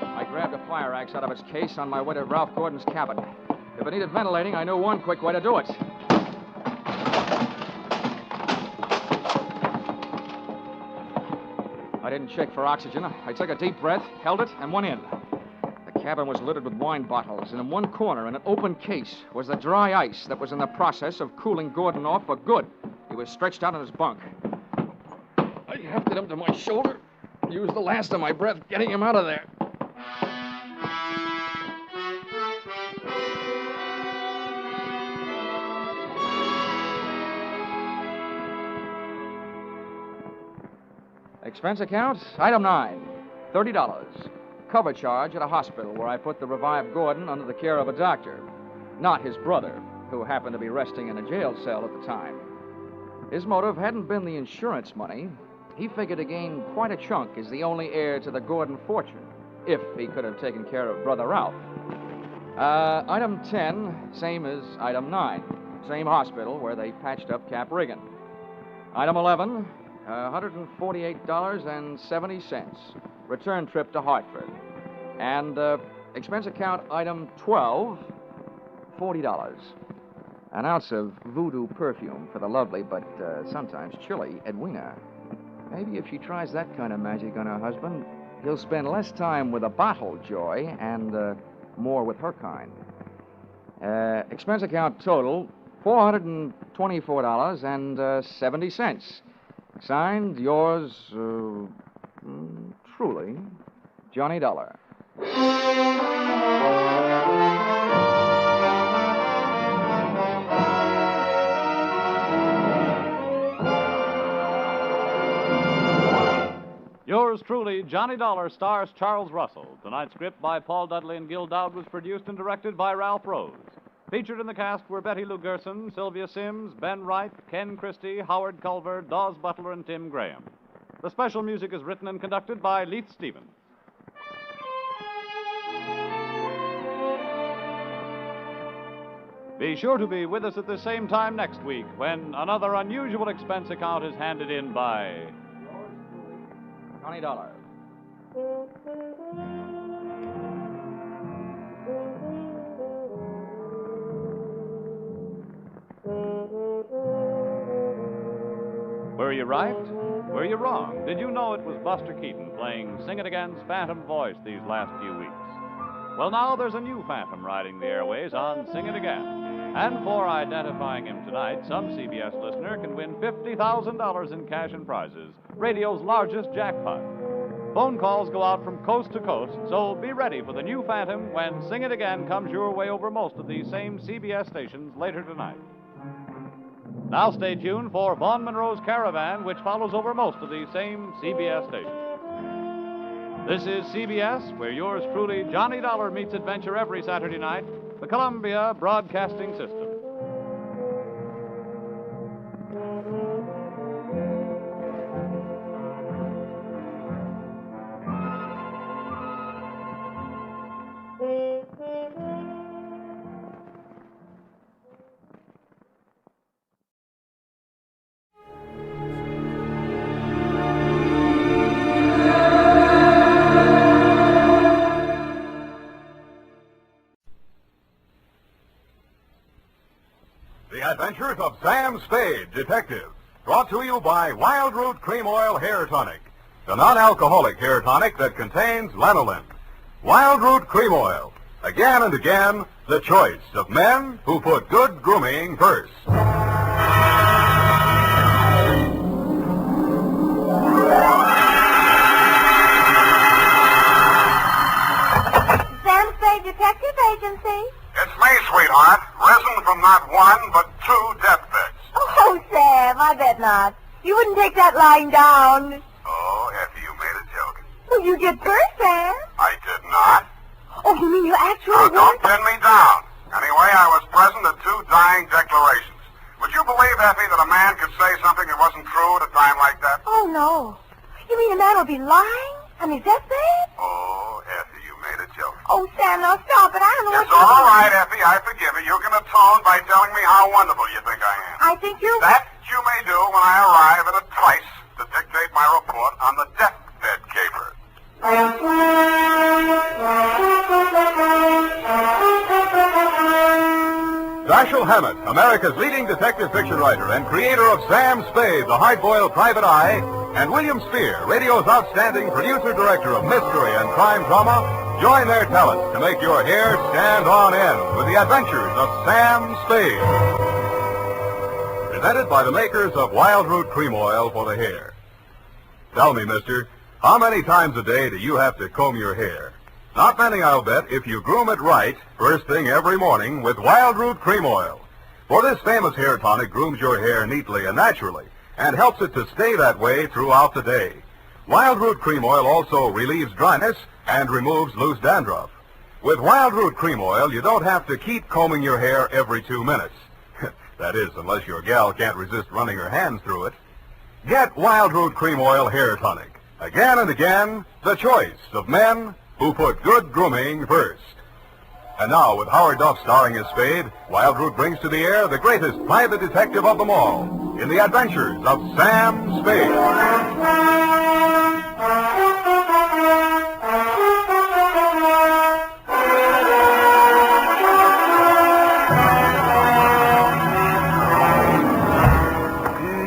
I grabbed a fire axe out of its case on my way to Ralph Gordon's cabin. If it needed ventilating, I knew one quick way to do it. I didn't check for oxygen. I took a deep breath, held it, and went in. The cabin was littered with wine bottles, and in one corner, in an open case, was the dry ice that was in the process of cooling Gordon off for good. He was stretched out on his bunk. I hefted him to my shoulder, used the last of my breath getting him out of there. Expense account, item 9, $30. Cover charge at a hospital where I put the revived Gordon under the care of a doctor, not his brother, who happened to be resting in a jail cell at the time. His motive hadn't been the insurance money. He figured to gain quite a chunk as the only heir to the Gordon fortune, if he could have taken care of Brother Ralph. Item 10, same as item 9. Same hospital where they patched up Cap Riggin. Item 11, $148.70. Return trip to Hartford. And expense account item 12, $40. An ounce of voodoo perfume for the lovely but sometimes chilly Edwina. Maybe if she tries that kind of magic on her husband, he'll spend less time with a bottle joy and more with her kind. Expense account total, $424.70. Signed, yours, truly, Johnny Dollar. Yours truly, Johnny Dollar, stars Charles Russell. Tonight's script by Paul Dudley and Gil Dowd was produced and directed by Ralph Rose. Featured in the cast were Betty Lou Gerson, Sylvia Sims, Ben Wright, Ken Christie, Howard Culver, Dawes Butler, and Tim Graham. The special music is written and conducted by Leith Stevens. Be sure to be with us at the same time next week when another unusual expense account is handed in by Johnny Dollar. Were you right? Were you wrong? Did you know it was Buster Keaton playing Sing It Again's Phantom voice these last few weeks? Well, now there's a new Phantom riding the airways on Sing It Again. And for identifying him tonight, some CBS listener can win $50,000 in cash and prizes, radio's largest jackpot. Phone calls go out from coast to coast, so be ready for the new Phantom when Sing It Again comes your way over most of these same CBS stations later tonight. Now stay tuned for Vaughn Monroe's Caravan, which follows over most of these same CBS stations. This is CBS, where yours truly, Johnny Dollar, meets adventure every Saturday night, the Columbia Broadcasting System. The Adventures of Sam Spade, Detective, brought to you by Wild Root Cream Oil Hair Tonic, the non-alcoholic hair tonic that contains lanolin. Wild Root Cream Oil, again and again, the choice of men who put good grooming first. Sam Spade Detective Agency. It's me, sweetheart. Risen from not one, but 2 death beds. Oh, Sam, I bet not. You wouldn't take that lying down. Oh, Effie, you made a joke. Well, you did first, Sam. I did not. Oh, you mean you actually Now, don't were? pin me down. Anyway, I was present at 2 dying declarations. Would you believe, Effie, that a man could say something that wasn't true at a time like that? Oh, no. You mean a man will be lying on his deathbed? Oh, Effie, you made a joke. Oh, Sam, now stop it. I don't know It's all right, Effie. I forgive you. you can atone by telling me how wonderful you think I am. I think you... That you may do when I arrive at a trice to dictate my report on the deathbed caper. Dashiell Hammett, America's leading detective fiction writer and creator of Sam Spade, the hard-boiled private eye, and William Spear, radio's outstanding producer-director of mystery and crime drama, join their talents to make your hair stand on end with the adventures of Sam Spade. Presented by the makers of Wild Root Cream Oil for the hair. Tell me, mister, how many times a day do you have to comb your hair? Not many, I'll bet, if you groom it right first thing every morning with Wild Root Cream Oil. For this famous hair tonic grooms your hair neatly and naturally and helps it to stay that way throughout the day. Wild Root Cream Oil also relieves dryness and removes loose dandruff. With Wild Root Cream Oil, you don't have to keep combing your hair every 2 minutes. That is, unless your gal can't resist running her hands through it. Get Wild Root Cream Oil Hair Tonic. Again and again, the choice of men who put good grooming first. And now, with Howard Duff starring as Spade, Wild Root brings to the air the greatest private detective of them all in the adventures of Sam Spade.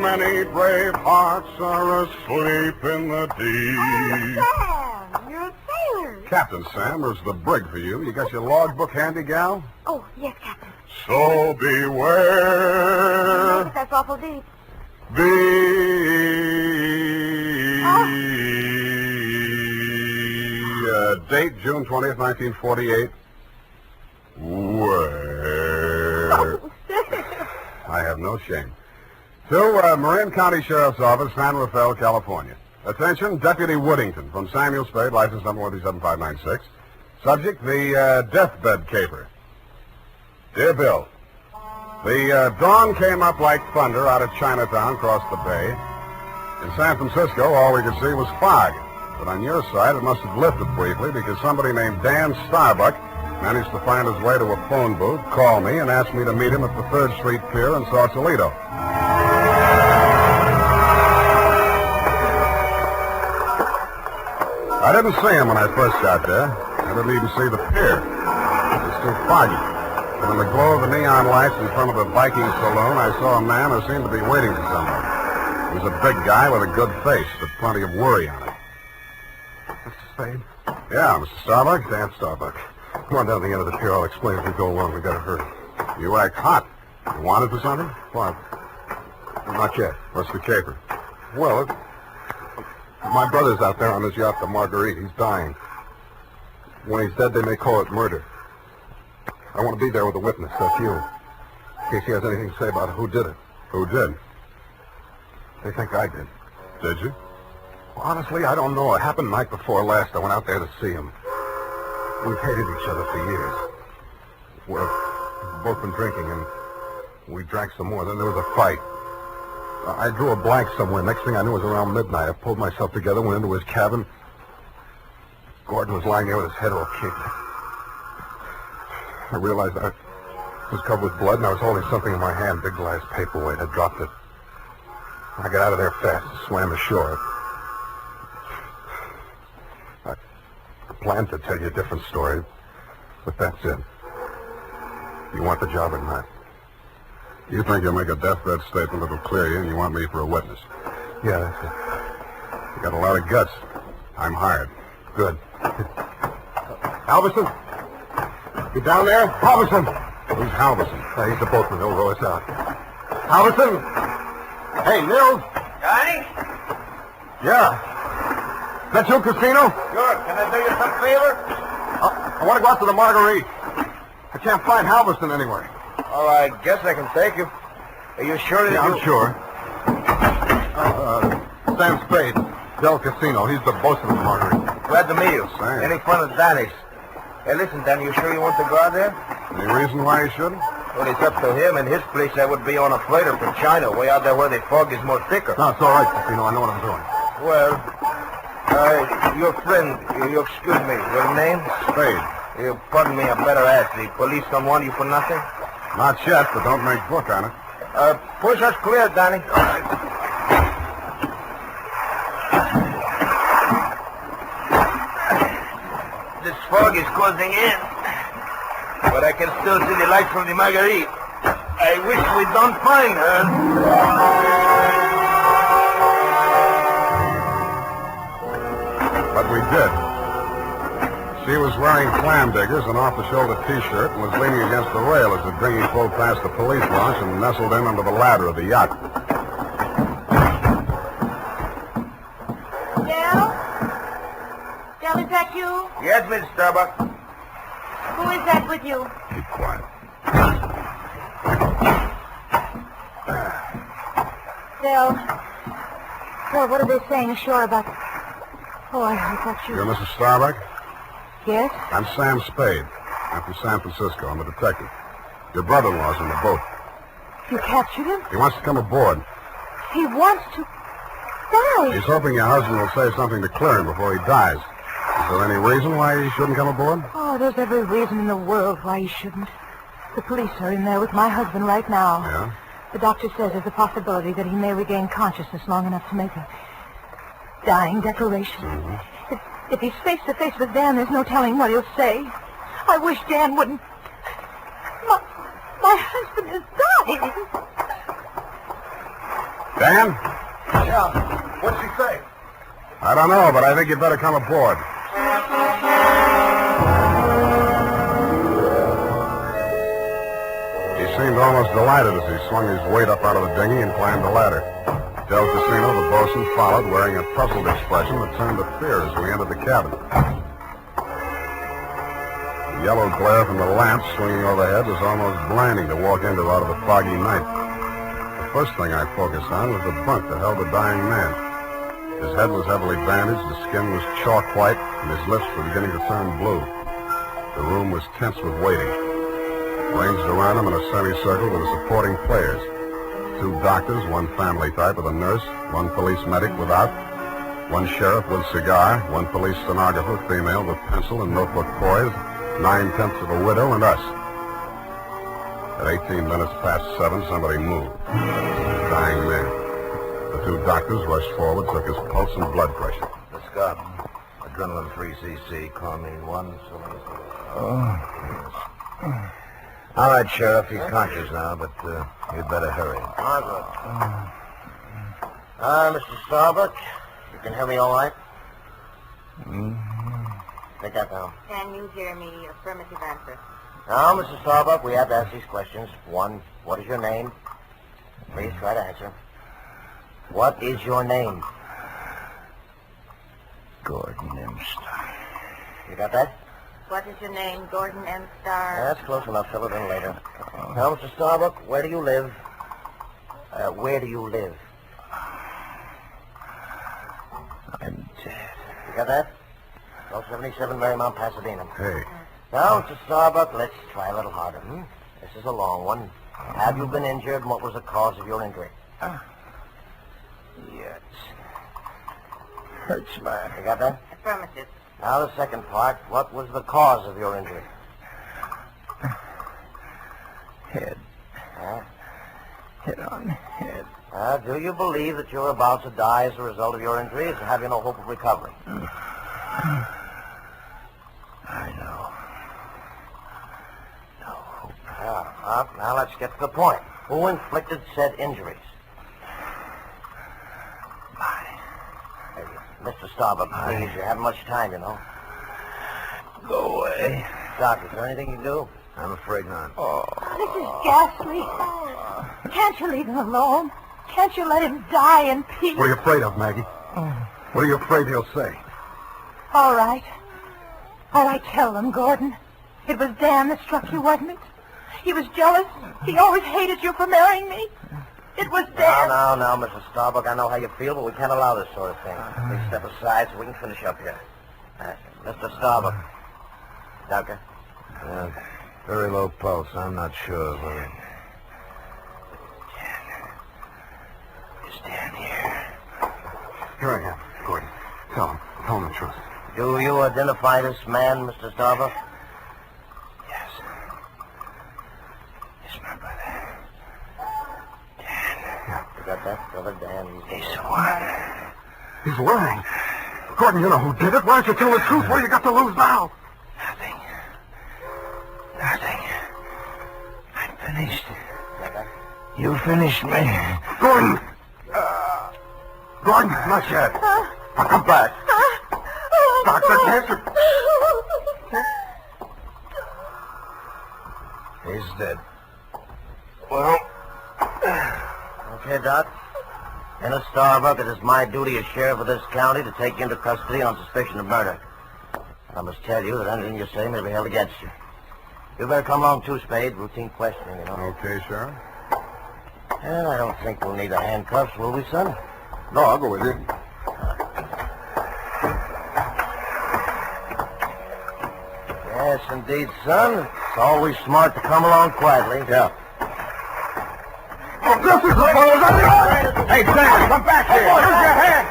Many brave hearts are asleep in the deep. Sam, you're a sailor. Captain Sam, there's the brig for you. You got your logbook handy, gal? Oh, yes, Captain. So beware. That's awful deep. Date June 20th, 1948. Where? I have no shame. To Marin County Sheriff's Office, San Rafael, California. Attention, Deputy Woodington from Samuel Spade, license number 17596. Subject, the deathbed caper. Dear Bill, the dawn came up like thunder out of Chinatown across the bay. In San Francisco, all we could see was fog. But on your side, it must have lifted briefly because somebody named Dan Starbuck managed to find his way to a phone booth, called me, and asked me to meet him at the 3rd Street Pier in Sausalito. I didn't see him when I first got there. I didn't even see the pier. It was too foggy. But in the glow of the neon lights in front of the Viking saloon, I saw a man who seemed to be waiting for someone. He was a big guy with a good face, but plenty of worry on it. Mr. Spade? Yeah, Mr. Starbuck. Dan Starbuck. Come on down to the end of the pier. I'll explain as we go along. We got to hurry. You act hot. You wanted for something? What? Not yet. What's the caper? Well, my brother's out there on his yacht, the Marguerite. He's dying. When he's dead, they may call it murder. I want to be there with a witness. That's you. In case he has anything to say about who did it. Who did? They think I did. Did you? Well, honestly, I don't know. It happened the night before last. I went out there to see him. We've hated each other for years. We've both been drinking, and we drank some more. Then there was a fight. I drew a blank somewhere. Next thing I knew, it was around midnight. I pulled myself together, went into his cabin. Gordon was lying there with his head all kicked. I realized I was covered with blood, and I was holding something in my hand, big glass paperweight. I dropped it. I got out of there fast and swam ashore. I planned to tell you a different story, but that's it. You want the job or not? You think you'll make a deathbed statement that'll clear you, and you want me for a witness? Yeah, that's it. You got a lot of guts. I'm hired. Good. Halverson? You down there? Halverson! Who's Halverson? He's the boatman. He'll row us out. Halverson! Hey, Nils! Johnny? Yeah. Is that you, Casino? Sure. Can I do you some favor? I want to go out to the Marguerite. I can't find Halverson anywhere. Oh, I guess I can take you. Are you sure that I'm sure. Sam Spade, Del Casino. He's the boss of the Marguerite. Glad to meet you. Thanks. Any fun at Danny's? Hey, listen, Danny, you sure you want to go out there? Any reason why he shouldn't? Well, it's up to him. In his place, I would be on a freighter from China, way out there where the fog is more thicker. No, it's all right, Casino. I know what I'm doing. Well, your friend, you excuse me, your name? Spade. You pardon me, I better ask. The police don't want you for nothing? Not yet, but don't make book on it. Push us clear, Danny. This fog is closing in, but I can still see the light from the Marguerite. I wish we don't find her. But we did. She was wearing clam diggers, an off-the-shoulder T-shirt, and was leaning against the rail as the dinghy pulled past the police launch and nestled in under the ladder of the yacht. Del? Del, is that you? Yes, Miss Starbuck. Who is that with you? Keep quiet. Del. Del, what are they saying ashore about... Oh, I thought you... You're Mrs. Starbuck? Yes? I'm Sam Spade. I'm from San Francisco. I'm a detective. Your brother-in-law's in the boat. You captured him? He wants to come aboard. He wants to... die. He's hoping your husband will say something to clear him before he dies. Is there any reason why he shouldn't come aboard? Oh, there's every reason in the world why he shouldn't. The police are in there with my husband right now. Yeah? The doctor says there's a possibility that he may regain consciousness long enough to make a dying declaration. Mm-hmm. If he's face to face with Dan, there's no telling what he'll say. I wish Dan wouldn't... My husband is dying. Dan? Yeah. What's he say? I don't know, but I think you'd better come aboard. He seemed almost delighted as he swung his weight up out of the dinghy and climbed the ladder. Del Casino, the bosun, followed, wearing a puzzled expression that turned to fear as we entered the cabin. The yellow glare from the lamp swinging overhead was almost blinding to walk into out of the foggy night. The first thing I focused on was the bunk that held the dying man. His head was heavily bandaged, his skin was chalk white, and his lips were beginning to turn blue. The room was tense with waiting. Ranged around him in a semicircle were the supporting players. 2 doctors, 1 family type with a nurse, 1 police medic without, 1 sheriff with cigar, 1 police stenographer, female with pencil and notebook poised, 9/10 of a widow, and us. At 18 minutes past 7, somebody moved. The dying man. The 2 doctors rushed forward, took his pulse and blood pressure. Let's go. Adrenaline 3cc, Carnation 1, All right, Sheriff, he's conscious now, but you'd better hurry. Margaret. Mr. Starbuck, you can hear me all right? Take that down. Can you hear me? Affirmative answer. Now, Mr. Starbuck, we have to ask these questions. 1, what is your name? Please try to answer. What is your name? Gordon M. Starr. You got that? What is your name? Gordon M. Starr. That's close enough. Fill it in later. Now, Mr. Starbuck, where do you live? Where do you live? I'm dead. You got that? 1277 Marymount, Pasadena. Hey. Now, Mr. Starbuck, let's try a little harder. This is a long one. Have you been injured, and what was the cause of your injury? Yes. Hurts my... You got that? Affirmative. Now, the second part. What was the cause of your injury? Head. Hit on head. Do you believe that you're about to die as a result of your injuries, or have you no hope of recovery? I know. No hope. Now let's get to the point. Who inflicted said injuries? Hey, Mr. Starbuck, please, you haven't much time, you know. Go away. Doc, is there anything you can do? I'm afraid not. This is ghastly. Can't you leave him alone? Can't you let him die in peace? What are you afraid of, Maggie? What are you afraid he'll say? All right. All right, tell them, Gordon. It was Dan that struck you, wasn't it? He was jealous. He always hated you for marrying me. It was Dan. Now, Mrs. Starbuck, I know how you feel, but we can't allow this sort of thing. Please step aside so we can finish up here. Mr. Starbuck. Doctor? Very low pulse. I'm not sure whether... Is Dan here? Here I am, Gordon. Tell him the truth. Do you identify this man, Mr. Starbuck? Yes. This What? He's lying. Gordon, you know who did it. Why don't you tell the truth? What do you got to lose now? Nothing. I'm finished. You finished me. Gordon! Gordon, not yet. Now come back. Doctor, cancer. He's dead. Well, okay, Doc. Dennis Starbuck, it is my duty as sheriff of this county to take you into custody on suspicion of murder. I must tell you that anything you say may be held against you. You better come along too, Spade. Routine questioning, you know. Okay, Sheriff. And I don't think we'll need the handcuffs, will we, son? No, I'll go with you. Yes, indeed, son. It's always smart to come along quietly. Yeah. Oh, this is the fellows. Hey, Sam, come back here. Use your hand.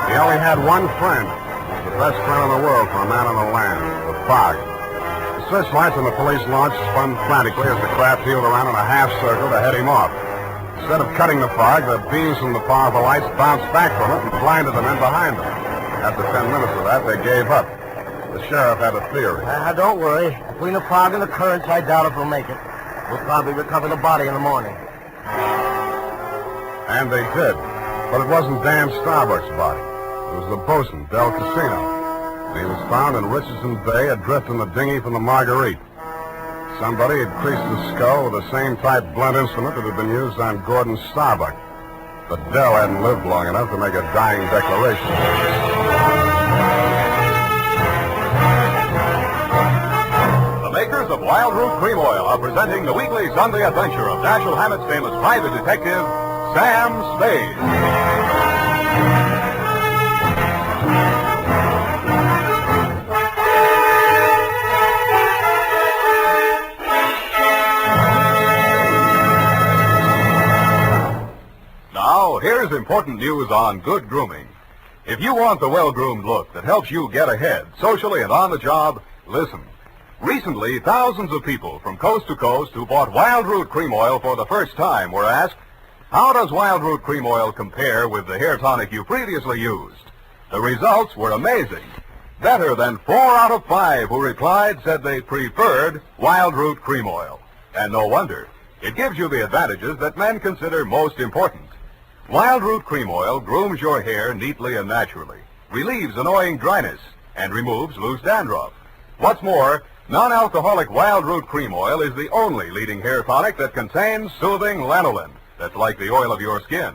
He only had one friend. The best friend in the world for a man on the land, the fog. The searchlights on the police launch spun frantically as the craft heeled around in a half circle to head him off. Instead of cutting the fog, the beams from the powerful lights bounced back from it and blinded the men behind them. After 10 minutes of that, they gave up. The sheriff had a theory. Don't worry. Between the fog and the currents, I doubt if we'll make it. We'll probably recover the body in the morning. And they did. But it wasn't Dan Starbuck's body. It was the bosun, Del Casino. And he was found in Richardson Bay, adrift in the dinghy from the Marguerite. Somebody had creased the skull with the same type blunt instrument that had been used on Gordon Starbuck. But Del hadn't lived long enough to make a dying declaration. The makers of Wild Root Cream Oil are presenting the weekly Sunday adventure of Dashiell Hammett's famous private detective, Sam Spade. Now, here's important news on good grooming. If you want the well-groomed look that helps you get ahead, socially and on the job, listen. Recently, thousands of people from coast to coast who bought Wild Root Cream Oil for the first time were asked, how does Wild Root Cream Oil compare with the hair tonic you previously used? The results were amazing. Better than 4 out of 5 who replied said they preferred Wild Root Cream Oil. And no wonder. It gives you the advantages that men consider most important. Wild Root Cream Oil grooms your hair neatly and naturally, relieves annoying dryness, and removes loose dandruff. What's more, non-alcoholic Wild Root Cream Oil is the only leading hair tonic that contains soothing lanolin that's like the oil of your skin.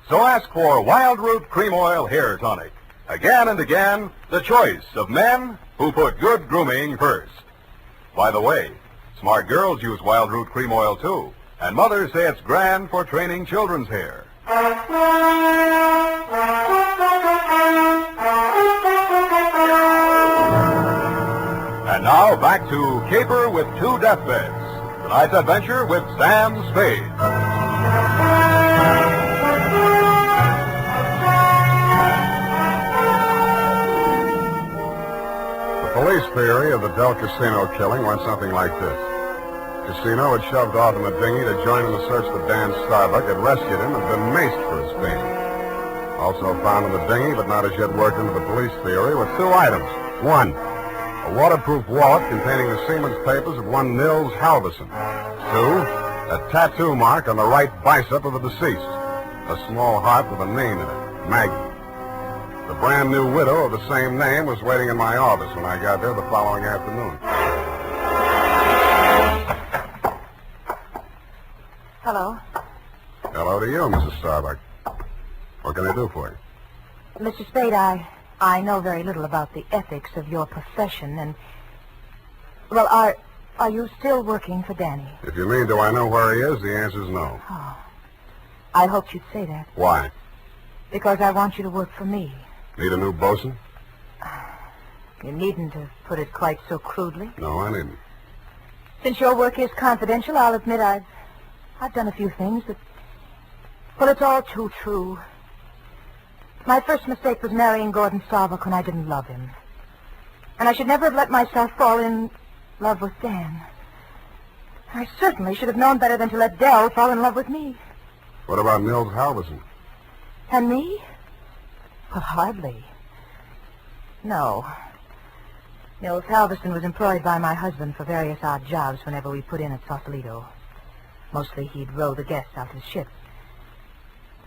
So ask for Wild Root Cream Oil Hair Tonic. Again and again, the choice of men who put good grooming first. By the way, smart girls use Wild Root Cream Oil too, and mothers say it's grand for training children's hair. And now back to Caper with 2 Deathbeds. Tonight's adventure with Sam Spade. The police theory of the Del Casino killing went something like this. Casino had shoved off in the dinghy to join in the search that Dan Starbuck had rescued him and been maced for his pains. Also found in the dinghy, but not as yet worked into the police theory, were 2 items. 1, a waterproof wallet containing the seaman's papers of one Nils Halverson. 2, a tattoo mark on the right bicep of the deceased. A small heart with a name in it, Maggie. The brand new widow of the same name was waiting in my office when I got there the following afternoon. Hello. Hello to you, Mrs. Starbuck. What can I do for you? Mr. Spade, I know very little about the ethics of your profession, and... Well, are you still working for Denny? If you mean, do I know where he is, the answer's no. Oh. I hoped you'd say that. Why? Because I want you to work for me. Need a new bosun? You needn't have put it quite so crudely. No, I needn't. Since your work is confidential, I'll admit I've done a few things that... Well, it's all too true. My first mistake was marrying Gordon Starbuck when I didn't love him. And I should never have let myself fall in love with Dan. I certainly should have known better than to let Dell fall in love with me. What about Nils Halverson? And me? Well, hardly. No. Nils Halverson was employed by my husband for various odd jobs whenever we put in at Sausalito. Mostly he'd row the guests out to the ship.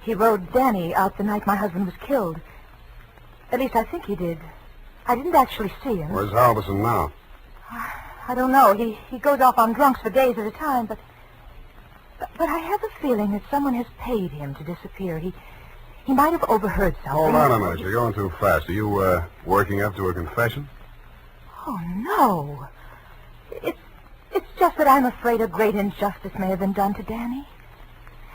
He rowed Denny out the night my husband was killed. At least I think he did. I didn't actually see him. Where's Halverson now? I don't know. He goes off on drunks for days at a time, but I have a feeling that someone has paid him to disappear. He might have overheard something. Hold on a minute. You're going too fast. Are you, working up to a confession? Oh, no. It's just that I'm afraid a great injustice may have been done to Danny.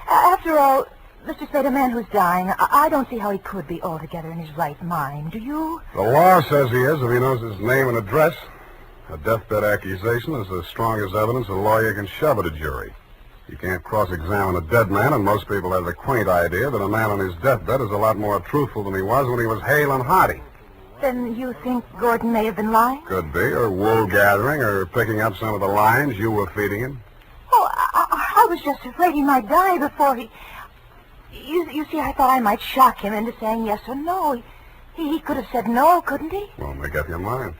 After all, Mr. Spade, a man who's dying, I don't see how he could be altogether in his right mind. Do you? The law says he is if he knows his name and address. A deathbed accusation is the strongest evidence a lawyer can shove at a jury. You can't cross-examine a dead man, and most people have the quaint idea that a man on his deathbed is a lot more truthful than he was when he was hale and hearty. Then you think Gordon may have been lying? Could be, or wool gathering, or picking up some of the lines you were feeding him. Oh, I was just afraid he might die before he... You see, I thought I might shock him into saying yes or no. He could have said no, couldn't he? Well, make up your mind.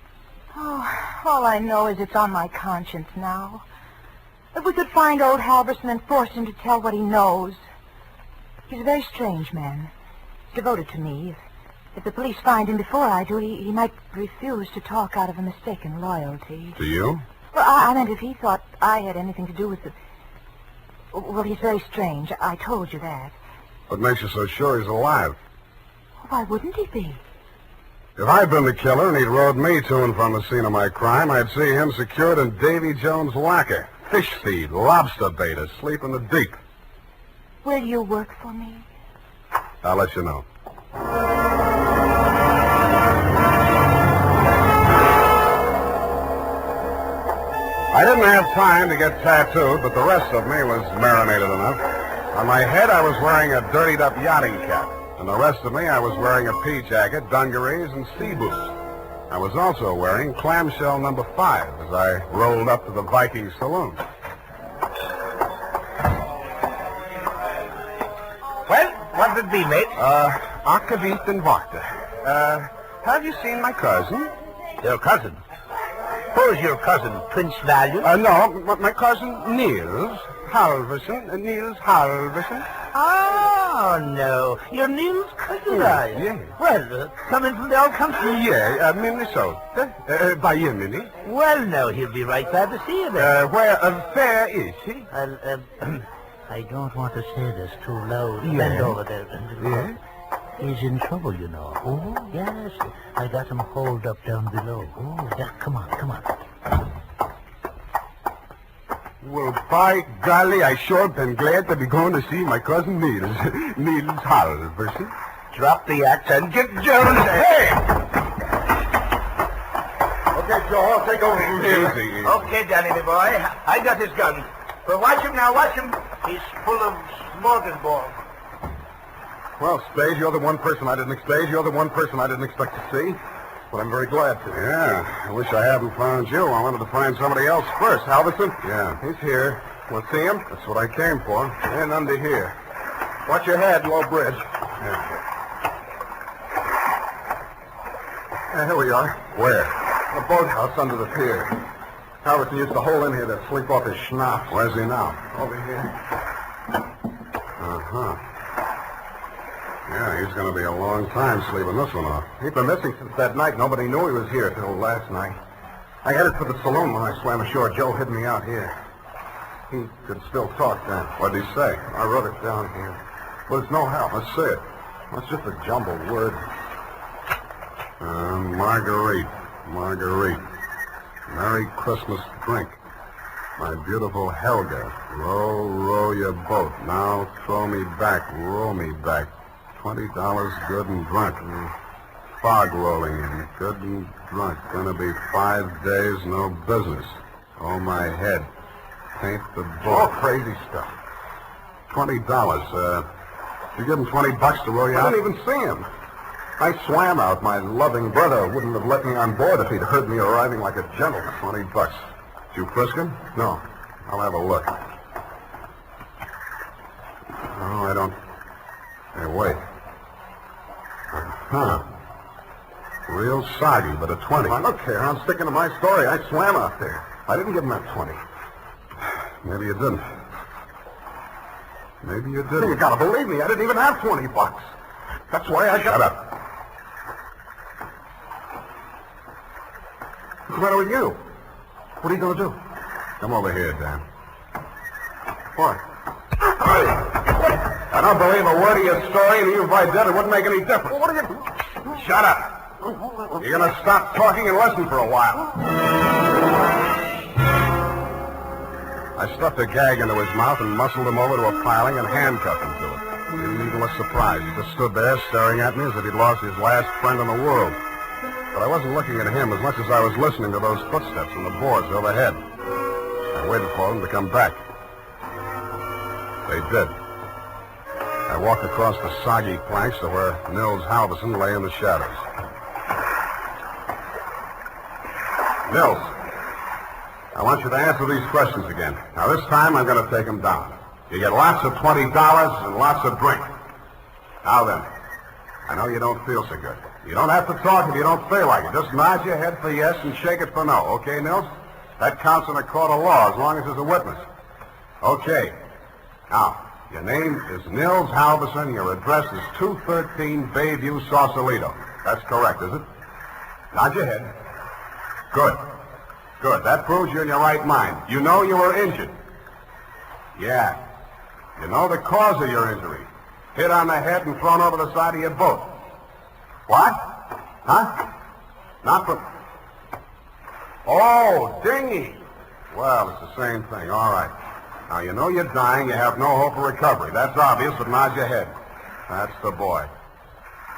Oh, all I know is it's on my conscience now. If we could find old Halverson and force him to tell what he knows. He's a very strange man. He's devoted to me. If the police find him before I do, he might refuse to talk out of a mistaken loyalty. To you? Well, I meant if he thought I had anything to do with the... Well, he's very strange. I told you that. What makes you so sure he's alive? Why wouldn't he be? If I'd been the killer and he'd rode me to and from the scene of my crime, I'd see him secured in Davy Jones' locker. Fish feed, lobster bait, asleep in the deep. Will you work for me? I'll let you know. I didn't have time to get tattooed, but the rest of me was marinated enough. On my head, I was wearing a dirtied-up yachting cap. And the rest of me, I was wearing a pea jacket, dungarees, and sea boots. I was also wearing clamshell number 5 as I rolled up to the Viking saloon. Well, what did it be, mate? Akavit and Wachter. Have you seen my cousin? Your cousin? Who's your cousin, Prince Valiant? No, my cousin Niels Halverson. Niels Halverson. Oh, no. You're Neil's cousin, are you? Yeah. Well, coming from the old country? Yeah, Minnesota. By Minnie. Well, no, he'll be right glad to see you there. Where is he? I don't want to say this too loud. Yeah. Bend over there. Yeah? He's in trouble, you know. Oh, yes. I got him holed up down below. Oh, yeah, come on. Well, by golly, I sure been glad to be going to see my cousin Niels. Niels Halverson. Drop the axe and get Jones. Hey! Okay, Joe, I'll take over from here. Easy. Okay, Danny, my boy. I got his gun. But watch him now, watch him. He's full of smorgasbord. Well, Spade, you're the one person I didn't expect to see. But I'm very glad to. Yeah, I wish I hadn't found you. I wanted to find somebody else first. Halverson? Yeah, he's here. Want to see him? That's what I came for. And under here. Watch your head, low bridge. Yeah. Here we are. Where? The boathouse under the pier. Halverson used to hole in here to sleep off his schnapps. Where's he now? Over here. Uh-huh. Yeah, he's going to be a long time sleeping this one off. He's been missing since that night. Nobody knew he was here till last night. I headed for the saloon when I swam ashore. Joe hid me out here. He could still talk then. What'd he say? I wrote it down here. But it's no help. Let's see it. That's just a jumbled word. Marguerite. Merry Christmas drink. My beautiful Helga. Row, row your boat. Now throw me back. Row me back. $20 good and drunk. Fog rolling in. Good and drunk. Gonna be 5 days, no business. Oh, my head. Paint the boat. All crazy stuff. $20. You give him $20 to row you out? I didn't even see him. I swam out. My loving brother wouldn't have let me on board if he'd heard me arriving like a gentleman. $20. Did you frisk him? No. I'll have a look. Oh, I don't... Hey, wait. Huh. Real soggy, but a 20. Now, look here, I'm sticking to my story. I swam out there. I didn't give him that 20. Maybe you didn't. Maybe you didn't. You gotta believe me. I didn't even have $20. That's why I got... Shut up. What's the matter with you? What are you gonna do? Come over here, Dan. What? I don't believe a word of your story, and even if I did, it wouldn't make any difference. Well, what are you... Shut up. You're gonna stop talking and listen for a while. I stuffed a gag into his mouth and muscled him over to a piling and handcuffed him to it. He didn't even look surprised. He just stood there staring at me as if he'd lost his last friend in the world. But I wasn't looking at him as much as I was listening to those footsteps on the boards overhead. I waited for them to come back. They did. I walked across the soggy planks to where Nils Halverson lay in the shadows. Nils, I want you to answer these questions again. Now, this time I'm going to take them down. You get lots of $20 and lots of drink. Now then, I know you don't feel so good. You don't have to talk if you don't feel like it. Just nod your head for yes and shake it for no. Okay, Nils? That counts in a court of law as long as there's a witness. Okay. Now, your name is Nils Halverson. Your address is 213 Bayview, Sausalito. That's correct, is it? Nod your head. Good. Good. That proves you're in your right mind. You know you were injured. Yeah. You know the cause of your injury. Hit on the head and thrown over the side of your boat. What? Huh? Not from... Oh, dinghy. Well, it's the same thing. All right. Now, you know you're dying. You have no hope of recovery. That's obvious, but nod your head. That's the boy.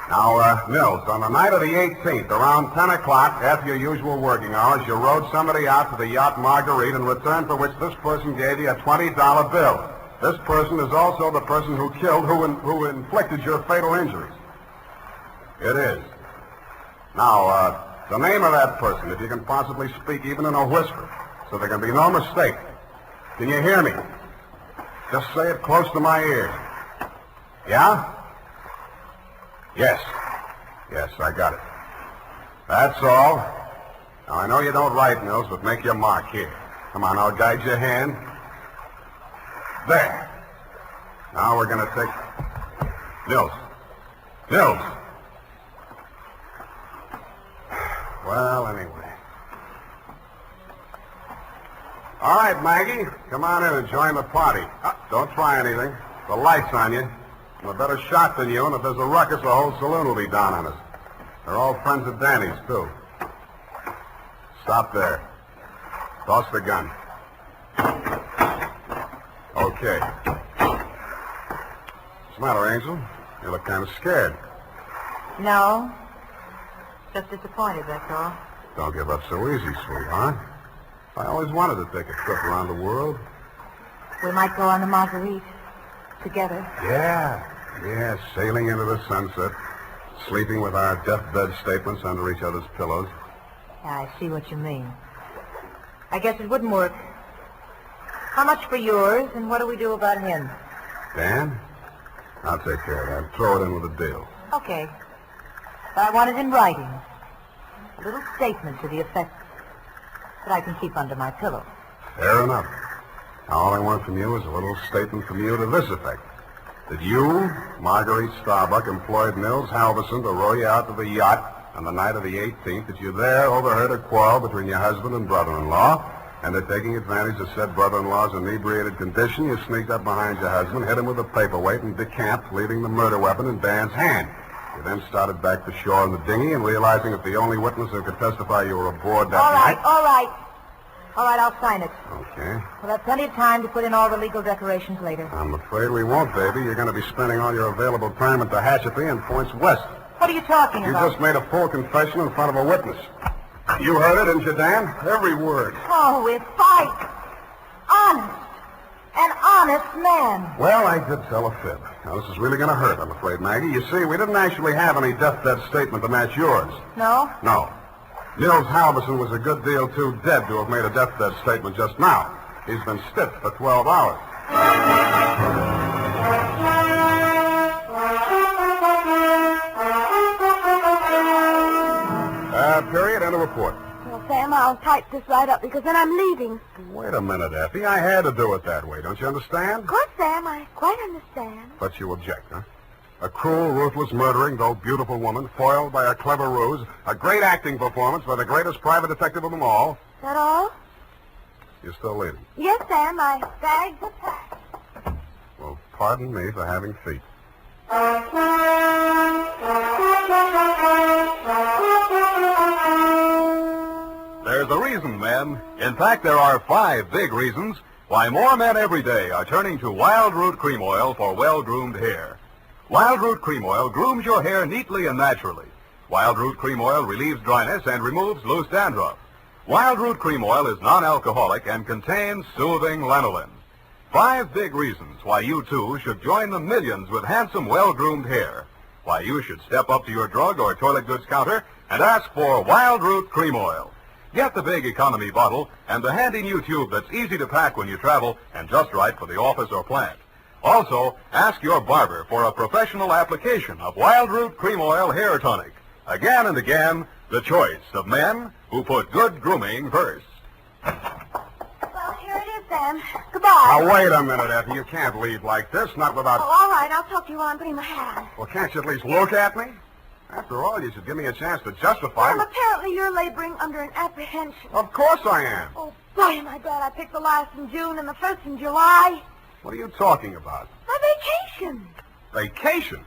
Now, Nils, on the night of the 18th, around 10 o'clock, after your usual working hours, you rode somebody out to the yacht Marguerite in return for which this person gave you a $20 bill. This person is also the person who killed, who inflicted your fatal injuries. It is. Now, the name of that person, if you can possibly speak even in a whisper, so there can be no mistake. Can you hear me? Just say it close to my ears. Yeah? Yes. Yes, I got it. That's all. Now, I know you don't write, Nils, but make your mark here. Come on, I'll guide your hand. There. Now we're going to take... Nils. Nils. Well, anyway. All right, Maggie. Come on in and join the party. Don't try anything. The light's on you. I'm a better shot than you, and if there's a ruckus, the whole saloon will be down on us. They're all friends of Danny's, too. Stop there. Toss the gun. Okay. What's the matter, Angel? You look kind of scared. No. Just disappointed, that's all. Don't give up so easy, sweetheart. I always wanted to take a trip around the world. We might go on the Marguerite. Together. Yeah, sailing into the sunset, sleeping with our deathbed statements under each other's pillows. Yeah, I see what you mean. I guess it wouldn't work. How much for yours, and what do we do about him? Dan? I'll take care of that. Throw it in with a deal. Okay. But I want it in writing. A little statement to the effect that I can keep under my pillow. Fair enough. Now, all I want from you is a little statement from you to this effect. That you, Marguerite Starbuck, employed Nils Halverson to row you out to the yacht on the night of the 18th, that you there overheard a quarrel between your husband and brother-in-law, and that taking advantage of said brother-in-law's inebriated condition, you sneaked up behind your husband, hit him with a paperweight, and decamped, leaving the murder weapon in Dan's hand. You then started back to shore in the dinghy, and realizing that the only witness who could testify you were aboard that night... All right. All right, I'll sign it. Okay. We'll have plenty of time to put in all the legal decorations later. I'm afraid we won't, baby. You're going to be spending all your available time at the Tehachapi and points west. What are you talking about? You just made a full confession in front of a witness. You heard it, didn't you, Dan? Every word. Oh, we're fight. Honest. An honest honest man. Well, I did tell a fib. Now, this is really going to hurt, I'm afraid, Maggie. You see, we didn't actually have any deathbed statement to match yours. No? No. Nils Halverson was a good deal too dead to have made a deathbed statement just now. He's been stiff for 12 hours. Period. End of report. Well, Sam, I'll type this right up because then I'm leaving. Wait a minute, Effie. I had to do it that way. Don't you understand? Of course, Sam, I quite understand. But you object, huh? A cruel, ruthless, murdering, though beautiful woman, foiled by a clever ruse, a great acting performance by the greatest private detective of them all. Is that all? You're still leaving. Yes, Sam, my bags are packed. Well, pardon me for having feet. There's a reason, men. In fact, there are 5 big reasons why more men every day are turning to Wild Root Cream Oil for well-groomed hair. Wild Root Cream Oil grooms your hair neatly and naturally. Wild Root Cream Oil relieves dryness and removes loose dandruff. Wild Root Cream Oil is non-alcoholic and contains soothing lanolin. 5 big reasons why you, too, should join the millions with handsome, well-groomed hair. Why you should step up to your drug or toilet goods counter and ask for Wild Root Cream Oil. Get the big economy bottle and the handy new tube that's easy to pack when you travel and just right for the office or plant. Also, ask your barber for a professional application of Wild Root Cream Oil Hair Tonic. Again and again, the choice of men who put good grooming first. Well, here it is, Sam. Goodbye. Now, wait a minute, Effie. You can't leave like this, not without... Oh, all right. I'll talk to you while I'm putting my hat on. Well, can't you at least look at me? After all, you should give me a chance to justify... Sam, apparently you're laboring under an apprehension. Of course I am. Oh, boy, am I glad I picked the last in June and the first in July. What are you talking about? My vacation. Vacation?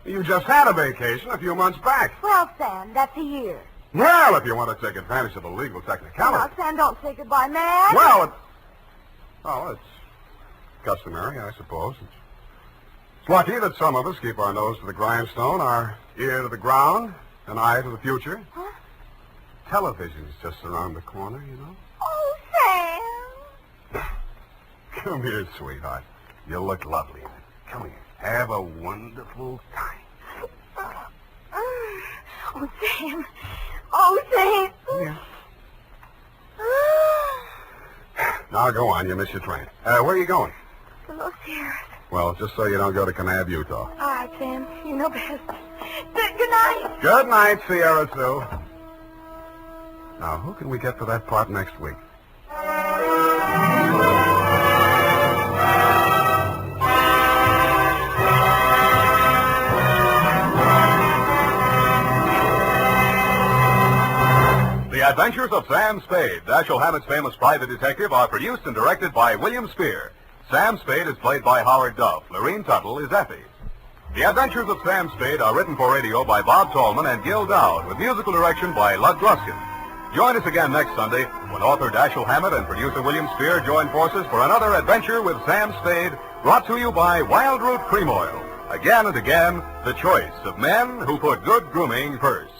You just had a vacation a few months back. Well, Sam, that's a year. Well, if you want to take advantage of the legal technicality... Now, Sam, don't say goodbye, man. Well, it's customary, I suppose. It's lucky that some of us keep our nose to the grindstone, our ear to the ground, an eye to the future. Huh? Television's just around the corner, you know. Oh, Sam. Come here, sweetheart. You look lovely in it. Come here. Have a wonderful time. Oh, Sam. Oh, Sam. Yeah. Now, go on. You miss your train. Where are you going? To Los Sierras. Well, just so you don't go to Kanab, Utah. All right, Sam. You know best. Good night. Good night, Sierra Sue. Now, who can we get for that part next week? The Adventures of Sam Spade, Dashiell Hammett's famous private detective, are produced and directed by William Spear. Sam Spade is played by Howard Duff. Lorene Tuttle is Effie. The Adventures of Sam Spade are written for radio by Bob Tallman and Gil Dowd, with musical direction by Lud Gluskin. Join us again next Sunday when author Dashiell Hammett and producer William Spear join forces for another adventure with Sam Spade, brought to you by Wild Root Cream Oil. Again and again, the choice of men who put good grooming first.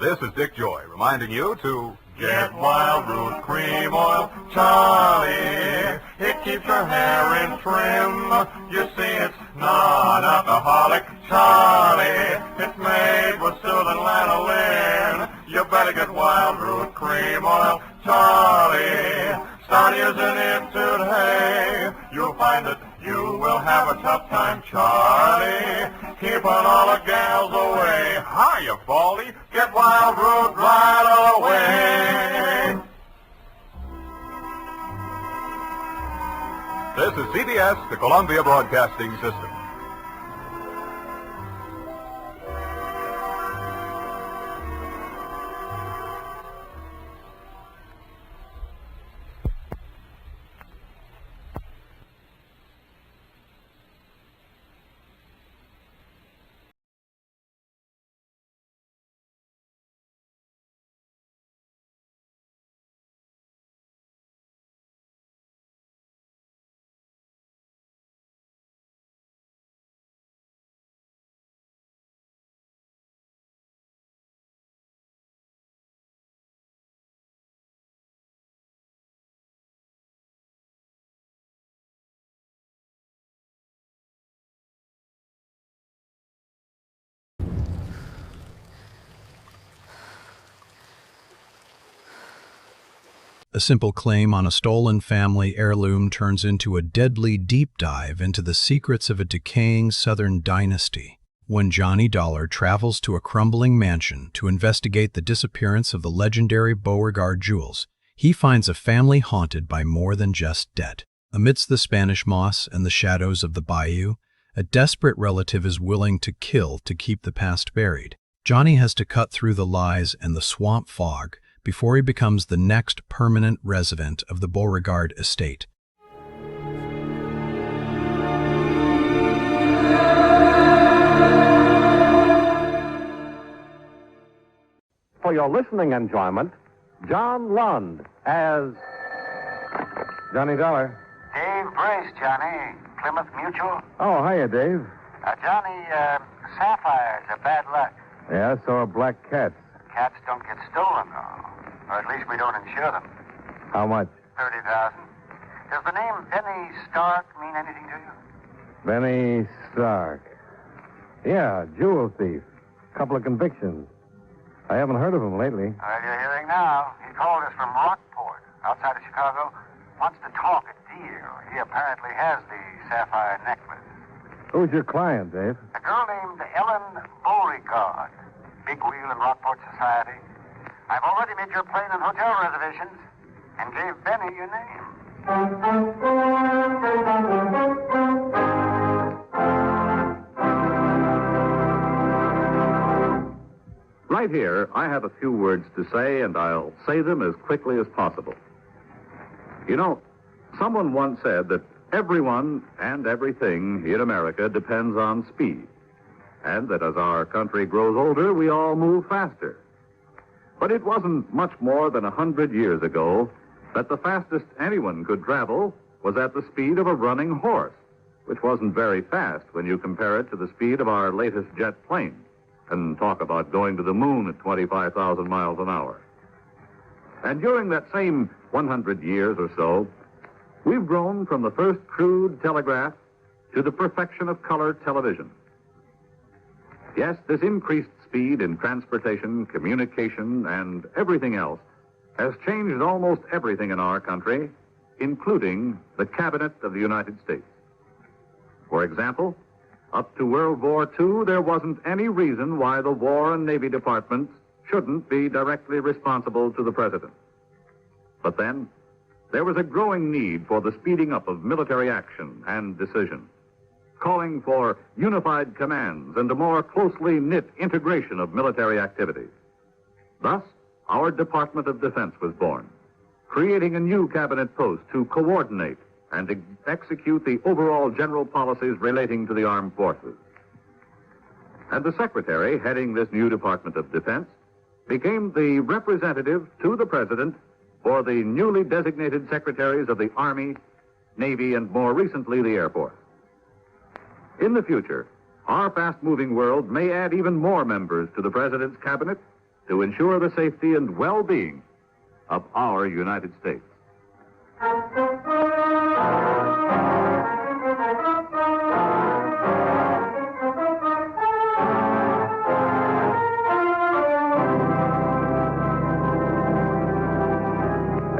This is Dick Joy reminding you to get Wild Root Cream Oil, Charlie. It keeps your hair in trim. You see, it's non-alcoholic, Charlie. It's made with soothing lanolin. You better get Wild Root Cream Oil, Charlie. Start using it today. You'll find that you will have a tough time, Charlie. Keep on all the gals away. Hiya, Baldy. Get Wild Root right away. This is CBS, the Columbia Broadcasting System. A simple claim on a stolen family heirloom turns into a deadly deep dive into the secrets of a decaying Southern dynasty. When Johnny Dolar travels to a crumbling mansion to investigate the disappearance of the legendary Beauregard jewels, he finds a family haunted by more than just debt. Amidst the Spanish moss and the shadows of the bayou, a desperate relative is willing to kill to keep the past buried. Johnny has to cut through the lies and the swamp fog before he becomes the next permanent resident of the Beauregard estate. For your listening enjoyment, John Lund as Johnny Dollar. Dave Brace, Johnny. Plymouth Mutual. Oh, hiya, Dave. Johnny, sapphires are bad luck. Yeah, so are black cats. Cats don't get stolen, though. Or at least we don't insure them. How much? $30,000. Does the name Benny Stark mean anything to you? Benny Stark. Yeah, jewel thief. Couple of convictions. I haven't heard of him lately. Well, you're hearing now. He called us from Rockport, outside of Chicago. Wants to talk a deal. He apparently has the sapphire necklace. Who's your client, Dave? A girl named Ellen Beauregard. Big wheel in Rockport society. I've already made your plane and hotel reservations and gave Benny your name. Right here, I have a few words to say, and I'll say them as quickly as possible. You know, someone once said that everyone and everything in America depends on speed, and that as our country grows older, we all move faster. But it wasn't much more than 100 years ago that the fastest anyone could travel was at the speed of a running horse, which wasn't very fast when you compare it to the speed of our latest jet plane, and talk about going to the moon at 25,000 miles an hour. And during that same 100 years or so, we've grown from the first crude telegraph to the perfection of color television. Yes, this increased speed in transportation, communication, and everything else has changed almost everything in our country, including the Cabinet of the United States. For example, up to World War II, there wasn't any reason why the War and Navy departments shouldn't be directly responsible to the President. But then, there was a growing need for the speeding up of military action and decision, calling for unified commands and a more closely knit integration of military activities. Thus, our Department of Defense was born, creating a new cabinet post to coordinate and execute the overall general policies relating to the armed forces. And the secretary heading this new Department of Defense became the representative to the President for the newly designated secretaries of the Army, Navy, and more recently, the Air Force. In the future, our fast-moving world may add even more members to the President's cabinet to ensure the safety and well-being of our United States.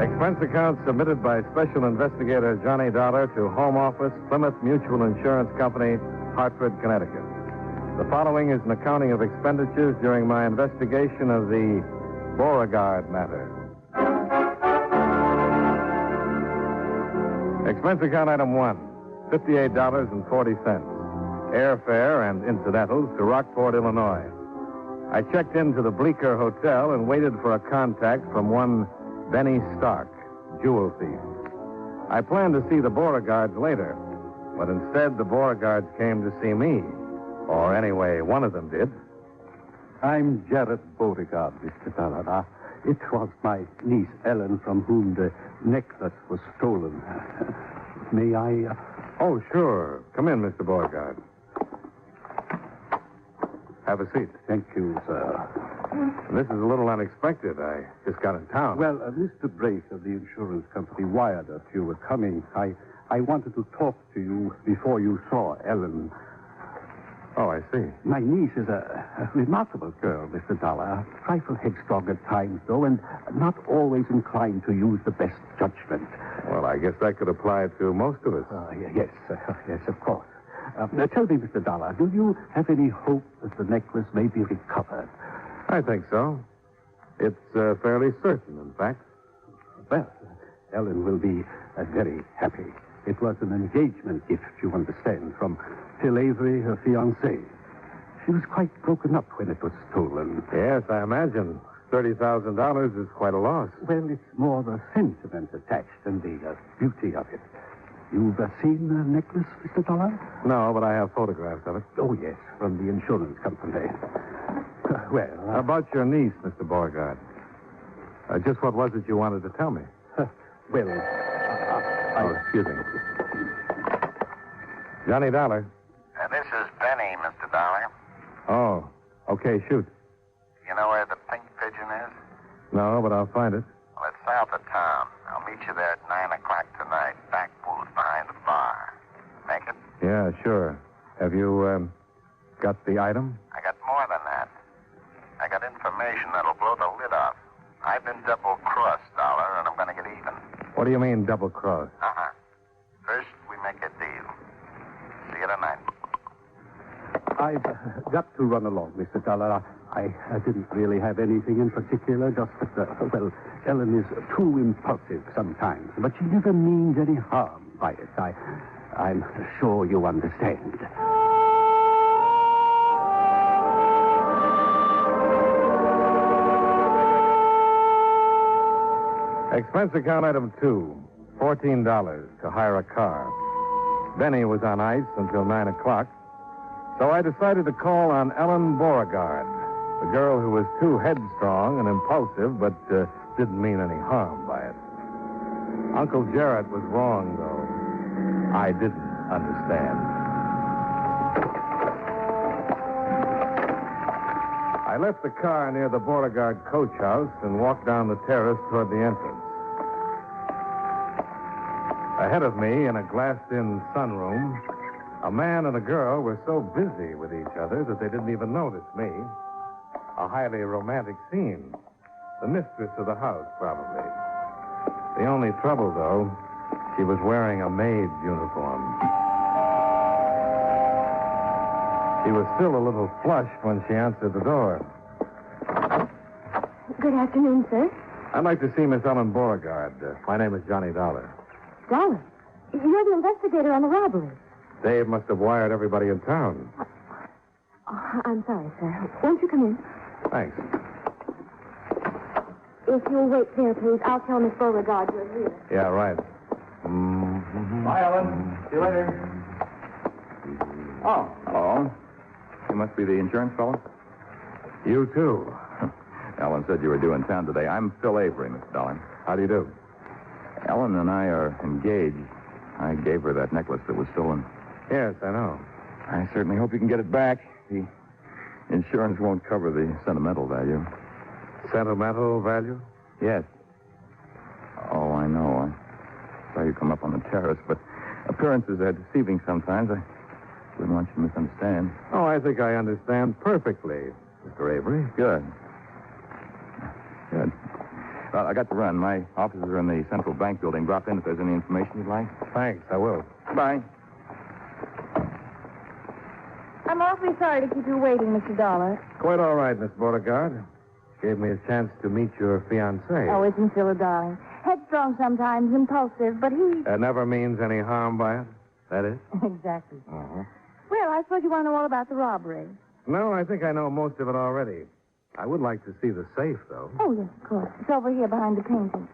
Expense account submitted by Special Investigator Johnny Dollar to Home Office, Plymouth Mutual Insurance Company, Hartford, Connecticut. The following is an accounting of expenditures during my investigation of the Beauregard matter. Expense account item 1, $58.40. Airfare and incidentals to Rockport, Illinois. I checked into the Bleecker Hotel and waited for a contact from one Benny Stark, jewel thief. I planned to see the Beauregards later, but instead the Beauregards came to see me. Or anyway, one of them did. I'm Jared Beauregard, Mr. Dollar. It was my niece, Ellen, from whom the necklace was stolen. May I... Oh, sure. Come in, Mr. Beauregard. Have a seat. Thank you, sir. This is a little unexpected. I just got in town. Well, Mr. Brace of the insurance company wired us you were coming. I wanted to talk to you before you saw Ellen. Oh, I see. My niece is a remarkable girl, Mr. Dollar. A trifle headstrong at times, though, and not always inclined to use the best judgment. Well, I guess that could apply to most of us. Yes, yes, of course. Now, tell me, Mr. Dollar, do you have any hope that the necklace may be recovered? I think so. It's fairly certain, in fact. Well, Ellen will be very happy. It was an engagement gift, you understand, from Phil Avery, her fiancé. She was quite broken up when it was stolen. Yes, I imagine. $30,000 is quite a loss. Well, it's more the sentiment attached than the beauty of it. You've seen the necklace, Mr. Dollar? No, but I have photographs of it. Oh, yes, from the insurance company. Well... How about your niece, Mr. Beauregard? Just what was it you wanted to tell me? Well, excuse me. Johnny Dollar. This is Benny, Mr. Dollar. Oh, okay, shoot. You know where the Pink Pigeon is? No, but I'll find it. Well, it's south of town. I'll meet you there at 9 o'clock tonight. Back booth behind the bar. Make it? Yeah, sure. Have you, got the item? I got more than that. I got information that'll blow the lid off. I've been double-crossed, Dollar, and I'm going to get even. What do you mean, double-cross? First, we make a deal. See you tonight. I've got to run along, Mr. Dollar. I didn't really have anything in particular, just that, well, Ellen is too impulsive sometimes, but she never means any harm by it. I'm sure you understand. Expense account item 2, $14 to hire a car. Denny was on ice until 9 o'clock, so I decided to call on Ellen Beauregard, the girl who was too headstrong and impulsive, but didn't mean any harm by it. Uncle Jarrett was wrong, though. I didn't understand. I left the car near the Beauregard coach house and walked down the terrace toward the entrance. Ahead of me, in a glassed-in sunroom, a man and a girl were so busy with each other that they didn't even notice me. A highly romantic scene. The mistress of the house, probably. The only trouble, though, she was wearing a maid's uniform. She was still a little flushed when she answered the door. Good afternoon, sir. I'd like to see Miss Ellen Beauregard. My name is Johnny Dollar. Dollar, you're the investigator on the robbery. Dave must have wired everybody in town. Oh, I'm sorry, sir. Won't you come in? Thanks. If you'll wait there, please, I'll tell Miss Beauregard you're here. Yeah, right. Bye, Ellen. See you later. Oh, hello. You must be the insurance fellow? You, too. Ellen said you were due in town today. I'm Phil Avery, Mr. Dollar. How do you do? Ellen and I are engaged. I gave her that necklace that was stolen. Yes, I know. I certainly hope you can get it back. The insurance won't cover the sentimental value. Sentimental value? Yes. Oh, I know. I saw you come up on the terrace, but appearances are deceiving sometimes. I wouldn't want you to misunderstand. Oh, I think I understand perfectly, Mr. Avery. Good. Well, I got to run. My offices are in the Central Bank building. Drop in if there's any information you'd like. Thanks, I will. Bye. I'm awfully sorry to keep you waiting, Mr. Dollar. Quite all right, Miss Beauregard. Gave me a chance to meet your fiancé. Oh, isn't Phil a darling? Headstrong sometimes, impulsive, but he... That never means any harm by it? That is? Exactly. Uh-huh. Well, I suppose you want to know all about the robbery. No, I think I know most of it already. I would like to see the safe, though. Oh, yes, of course. It's over here behind the painting.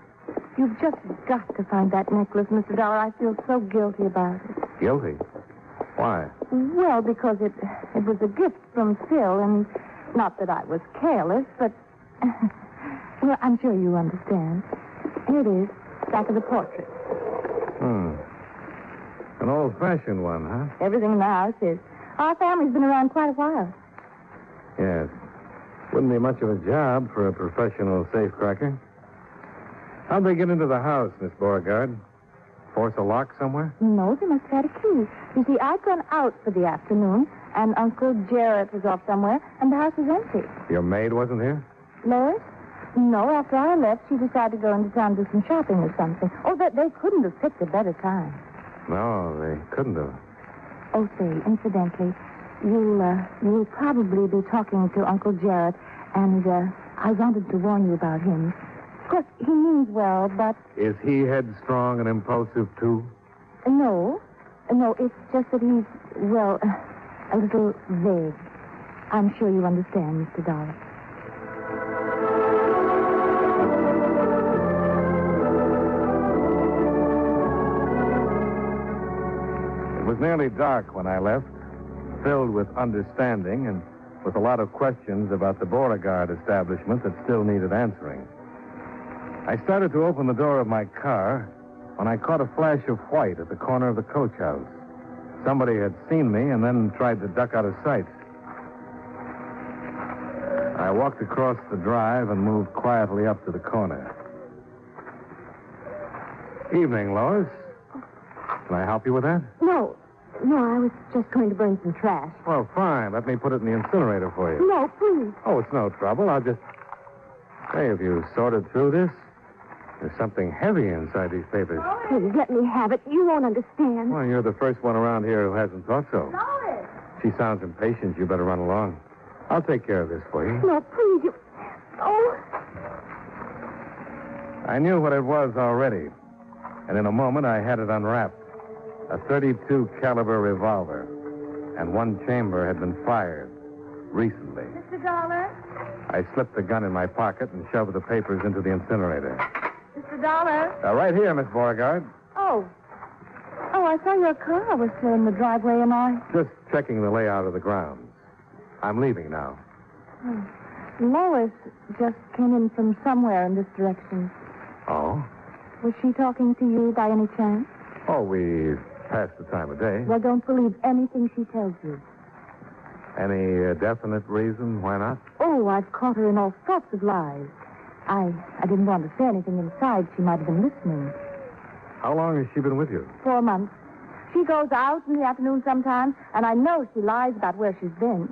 You've just got to find that necklace, Mr. Dollar. I feel so guilty about it. Guilty? Why? Well, because it was a gift from Phil, and not that I was careless, but... well, I'm sure you understand. Here it is, back of the portrait. An old-fashioned one, huh? Everything in the house is. Our family's been around quite a while. Yes. Wouldn't be much of a job for a professional safecracker. How'd they get into the house, Miss Beauregard? Force a lock somewhere? No, they must have had a key. You see, I'd gone out for the afternoon, and Uncle Jarrett was off somewhere, and the house was empty. Your maid wasn't here? Lois? No, after I left, she decided to go into town to do some shopping or something. Oh, they couldn't have picked a better time. No, they couldn't have. Oh, say, incidentally, you'll probably be talking to Uncle Jarrett, and I wanted to warn you about him. Of course, he means well, but... Is he headstrong and impulsive, too? No, it's just that he's, well, a little vague. I'm sure you understand, Mr. Dollar. It was nearly dark when I left, filled with understanding and with a lot of questions about the Beauregard establishment that still needed answering. I started to open the door of my car when I caught a flash of white at the corner of the coach house. Somebody had seen me and then tried to duck out of sight. I walked across the drive and moved quietly up to the corner. Evening, Lois. Can I help you with that? No, I was just going to burn some trash. Well, fine. Let me put it in the incinerator for you. No, please. Oh, it's no trouble. I'll just... Hey, have you sorted through this? There's something heavy inside these papers. Please, let me have it. You won't understand. Well, you're the first one around here who hasn't thought so. Lois! She sounds impatient. You better run along. I'll take care of this for you. No, please, you... Oh. I knew what it was already. And in a moment, I had it unwrapped. A .32 caliber revolver. And one chamber had been fired recently. Mr. Dollar? I slipped the gun in my pocket and shoved the papers into the incinerator. Mr. Dollar? Right here, Miss Beauregard. Oh, I saw your car was still in the driveway, and I... Just checking the layout of the grounds. I'm leaving now. Oh. Lois just came in from somewhere in this direction. Oh? Was she talking to you by any chance? Oh, we passed the time of day. Well, don't believe anything she tells you. Any definite reason why not? Oh, I've caught her in all sorts of lies. I didn't want to say anything inside. She might have been listening. How long has she been with you? 4 months. She goes out in the afternoon sometimes, and I know she lies about where she's been.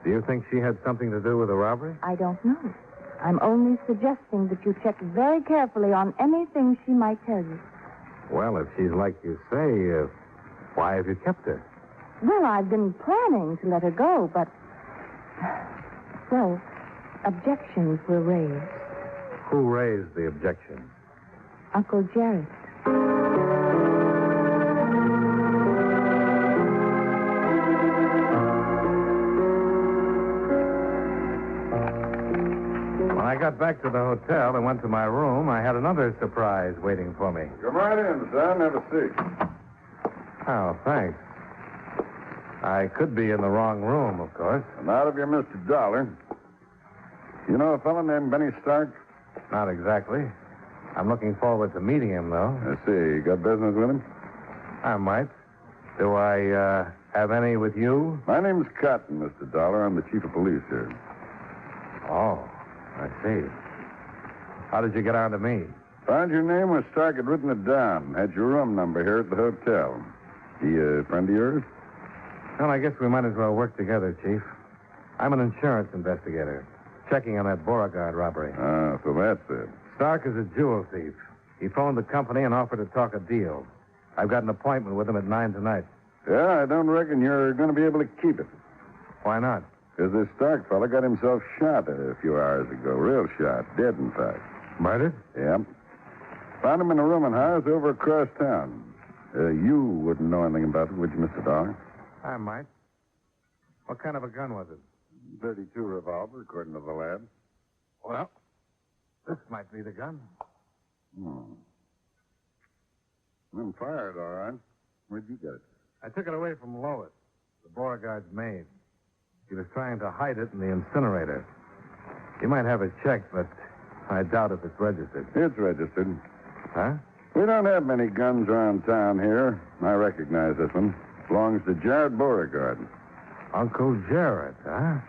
Do you think she had something to do with the robbery? I don't know. I'm only suggesting that you check very carefully on anything she might tell you. Well, if she's like you say, why have you kept her? Well, I've been planning to let her go, but... Well, objections were raised. Who raised the objection? Uncle Jarrett. When I got back to the hotel and went to my room, I had another surprise waiting for me. Come right in, son. Have a seat. Oh, thanks. I could be in the wrong room, of course. Not if you're Mr. Dollar. You know a fellow named Benny Stark? Not exactly. I'm looking forward to meeting him, though. I see. You got business with him? I might. Do I have any with you? My name's Cotton, Mr. Dollar. I'm the chief of police here. Oh, I see. How did you get on to me? Found your name where Stark had written it down. Had your room number here at the hotel. He a friend of yours? Well, I guess we might as well work together, Chief. I'm an insurance investigator, checking on that Beauregard robbery. Ah, so that's it. Stark is a jewel thief. He phoned the company and offered to talk a deal. I've got an appointment with him at 9 tonight. Yeah, I don't reckon you're going to be able to keep it. Why not? Because this Stark fella got himself shot a few hours ago. Real shot. Dead, in fact. Murdered? Yep. Found him in a rooming house over across town. You wouldn't know anything about it, would you, Mr. Dollar? I might. What kind of a gun was it? .32 revolver, according to the lab. Well, this might be the gun. Been fired, all right. Where'd you get it? I took it away from Lois, the Beauregard's maid. She was trying to hide it in the incinerator. You might have it checked, but I doubt if it's registered. It's registered. Huh? We don't have many guns around town here. I recognize this one. Belongs to Jared Beauregard. Uncle Jarrett, huh?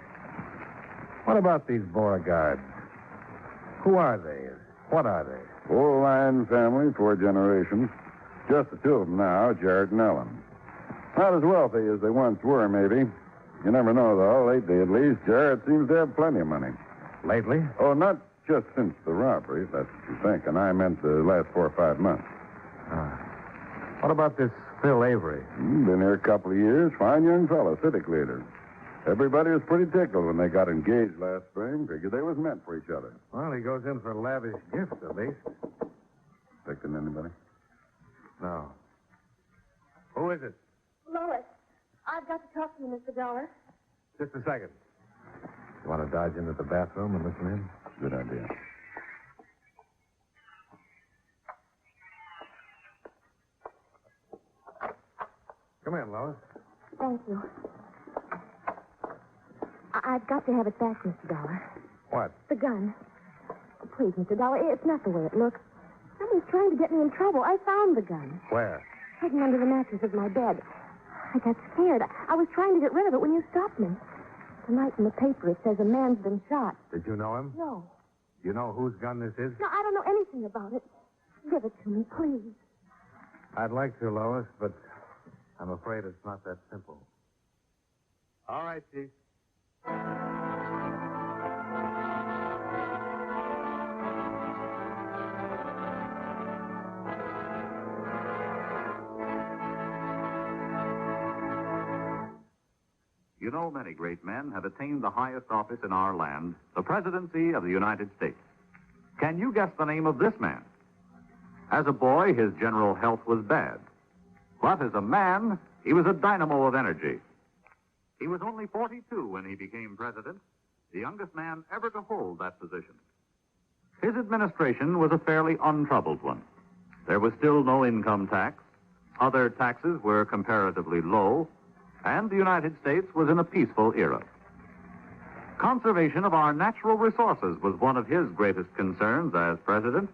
What about these Beauregards? Who are they? What are they? Old line family, 4 generations. Just the two of them now, Jared and Ellen. Not as wealthy as they once were, maybe. You never know, though. Lately, at least, Jarrett seems to have plenty of money. Lately? Oh, not just since the robbery, if that's what you think. And I meant the last 4 or 5 months. What about this Phil Avery? Been here a couple of years. Fine young fellow, civic leader. Everybody was pretty tickled when they got engaged last spring. Figured they was meant for each other. Well, he goes in for lavish gifts, at least. Expecting anybody? No. Who is it? Lois, I've got to talk to you, Mr. Dolar. Just a second. You want to dodge into the bathroom and listen in? Good idea. Come in, Lois. Thank you. I've got to have it back, Mr. Dolar. What? The gun. Oh, please, Mr. Dolar, it's not the way it looks. Somebody's trying to get me in trouble. I found the gun. Where? Hidden under the mattress of my bed. I got scared. I was trying to get rid of it when you stopped me. Tonight in the paper it says a man's been shot. Did you know him? No. You know whose gun this is? No, I don't know anything about it. Give it to me, please. I'd like to, Lois, but I'm afraid it's not that simple. All right, Chief. You know, many great men have attained the highest office in our land, the presidency of the United States. Can you guess the name of this man? As a boy, his general health was bad. But as a man, he was a dynamo of energy. He was only 42 when he became president, the youngest man ever to hold that position. His administration was a fairly untroubled one. There was still no income tax. Other taxes were comparatively low. And the United States was in a peaceful era. Conservation of our natural resources was one of his greatest concerns as president.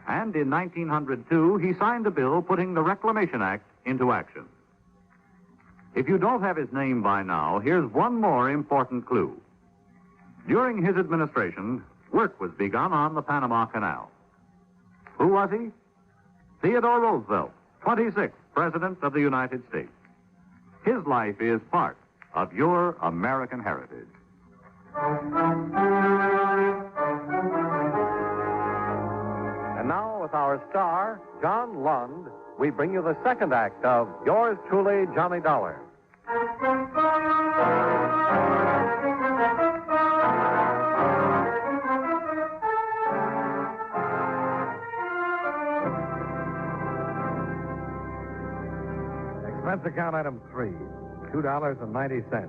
And in 1902, he signed a bill putting the Reclamation Act into action. If you don't have his name by now, here's one more important clue. During his administration, work was begun on the Panama Canal. Who was he? Theodore Roosevelt, 26th President of the United States. His life is part of your American heritage. And now, with our star, John Lund, we bring you the second act of Yours Truly, Johnny Dollar. Expense account item 3, $2.90.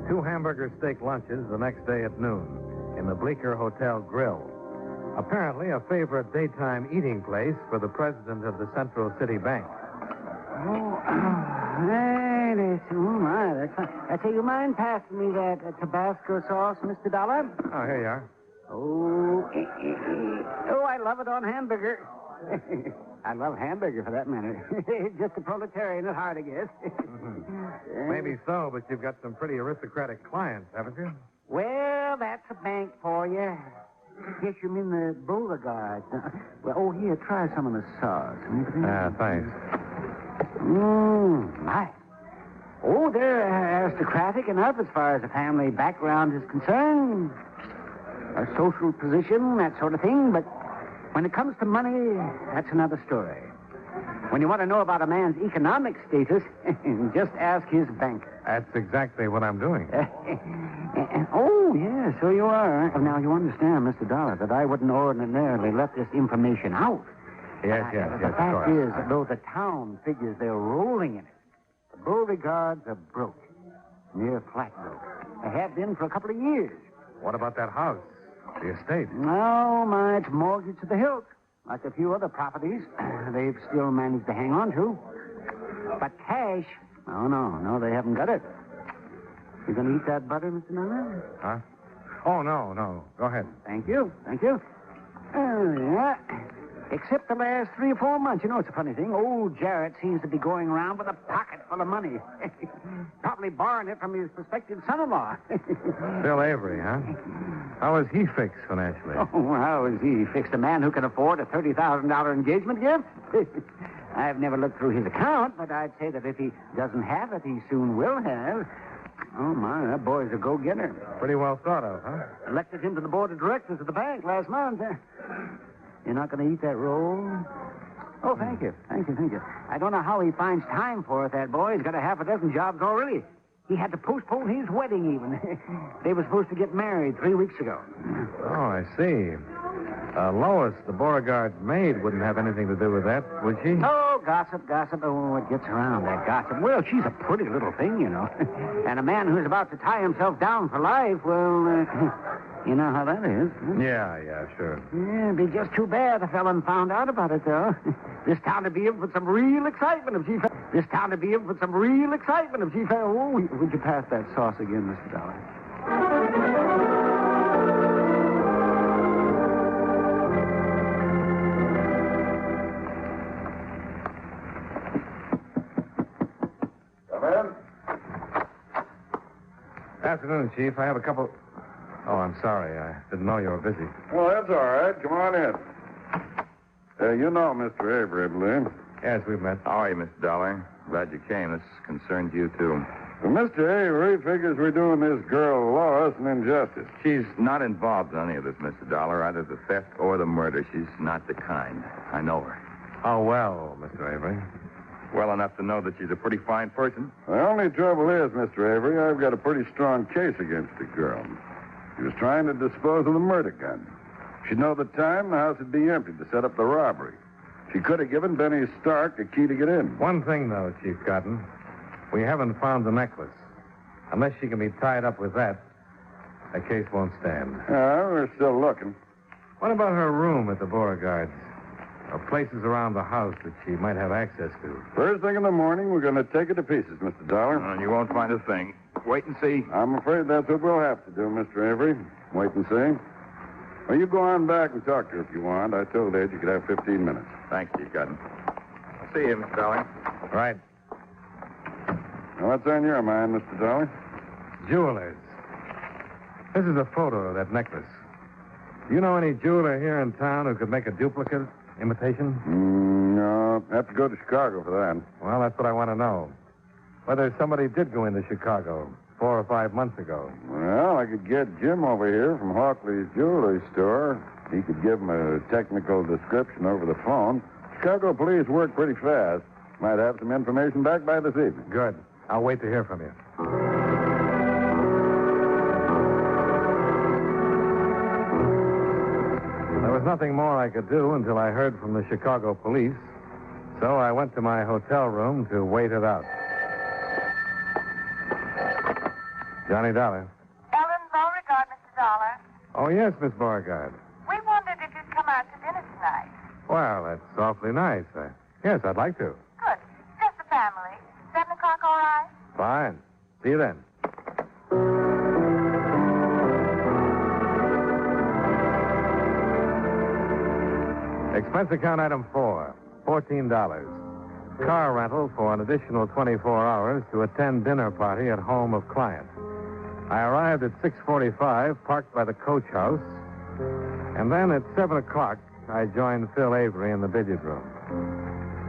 2 hamburger steak lunches the next day at noon in the Bleecker Hotel Grill. Apparently a favorite daytime eating place for the president of the Central City Bank. Hey, listen, my. Do you mind passing me that Tabasco sauce, Mr. Dollar? Oh, here you are. Oh, I love it on hamburger. I love hamburger, for that matter. Just a proletarian at heart, I guess. Maybe so, but you've got some pretty aristocratic clients, haven't you? Well, that's a bank for you. Guess you mean the Beauregard. Well, here, try some of the sauce. Thanks. Nice. Oh, they're aristocratic enough as far as the family background is concerned. A social position, that sort of thing, but when it comes to money, that's another story. When you want to know about a man's economic status, just ask his banker. That's exactly what I'm doing. Oh, yeah, so you are. Now, you understand, Mr. Dollar, that I wouldn't ordinarily let this information out. Yes, The fact is, though the town figures they're rolling in it, the Beauregards are broke. Near flat broke. They have been for a couple of years. What about that house? The estate? No, my, it's mortgaged to the hilt. Like a few other properties, they've still managed to hang on to. But cash, no, they haven't got it. You going to eat that butter, Mr. Dollar? Huh? Oh, no. Go ahead. Thank you. Oh, yeah. Except the last 3 or 4 months. You know, it's a funny thing. Old Jarrett seems to be going around with a pocket full of money. Probably borrowing it from his prospective son-in-law. Phil Avery, huh? How is he fixed financially? Oh, how is he fixed? A man who can afford a $30,000 engagement gift? I've never looked through his account, but I'd say that if he doesn't have it, he soon will have. Oh, my, that boy's a go-getter. Pretty well thought of, huh? Elected him to the board of directors of the bank last month. You're not going to eat that roll? Oh, thank you. Thank you. I don't know how he finds time for it, that boy. He's got a half a dozen jobs already. He had to postpone his wedding, even. They were supposed to get married 3 weeks ago. Oh, I see. Lois, the Beauregard maid, wouldn't have anything to do with that, would she? Oh, gossip. Oh, it gets around, that gossip. Well, she's a pretty little thing, you know. And a man who's about to tie himself down for life, well, you know how that is. Huh? Yeah, sure. Yeah, it'd be just too bad the felon found out about it, though. This town would be in for some real excitement if she found... Oh, would you pass that sauce again, Mr. Dollar? Afternoon, Chief. I have a couple... Oh, I'm sorry. I didn't know you were busy. Oh, that's all right. Come on in. You know Mr. Avery, Abilene. Yes, we've met. How are you, Mr. Dollar? Glad you came. This concerns you, too. Well, Mr. Avery figures we're doing this girl Lois an injustice. She's not involved in any of this, Mr. Dollar, either the theft or the murder. She's not the kind. I know her. How well, Mr. Avery? Well enough to know that she's a pretty fine person. The only trouble is, Mr. Avery, I've got a pretty strong case against the girl. She was trying to dispose of the murder gun. If she'd know the time, the house would be empty to set up the robbery. She could have given Benny Stark a key to get in. One thing, though, Chief Cotton. We haven't found the necklace. Unless she can be tied up with that, the case won't stand. We're still looking. What about her room at the Beauregards? Or places around the house that she might have access to? First thing in the morning, we're going to take it to pieces, Mr. Dollar. You won't find a thing. Wait and see. I'm afraid that's what we'll have to do, Mr. Avery. Wait and see. Well, you go on back and talk to her if you want. I told Ed you could have 15 minutes. Thanks, Chief Cotton. I'll see you, Mr. Dollar. Right. Now, what's on your mind, Mr. Dollar? Jewelers. This is a photo of that necklace. Do you know any jeweler here in town who could make a duplicate imitation? No. Have to go to Chicago for that. Well, that's what I want to know. Whether somebody did go into Chicago 4 or 5 months ago. Well, I could get Jim over here from Hawkley's jewelry store. He could give him a technical description over the phone. Chicago police work pretty fast. Might have some information back by this evening. Good. I'll wait to hear from you. There was nothing more I could do until I heard from the Chicago police. So I went to my hotel room to wait it out. Johnny Dollar. Ellen Beauregard, Mr. Dollar. Oh, yes, Miss Beauregard. We wondered if you'd come out to dinner tonight. Well, that's awfully nice. Yes, I'd like to. Good. Just the family. 7 o'clock, all right? Fine. See you then. Expense account item 4, $14. Car rental for an additional 24 hours to attend dinner party at home of client. I arrived at 6:45, parked by the coach house, and then at 7 o'clock, I joined Phil Avery in the billiard room.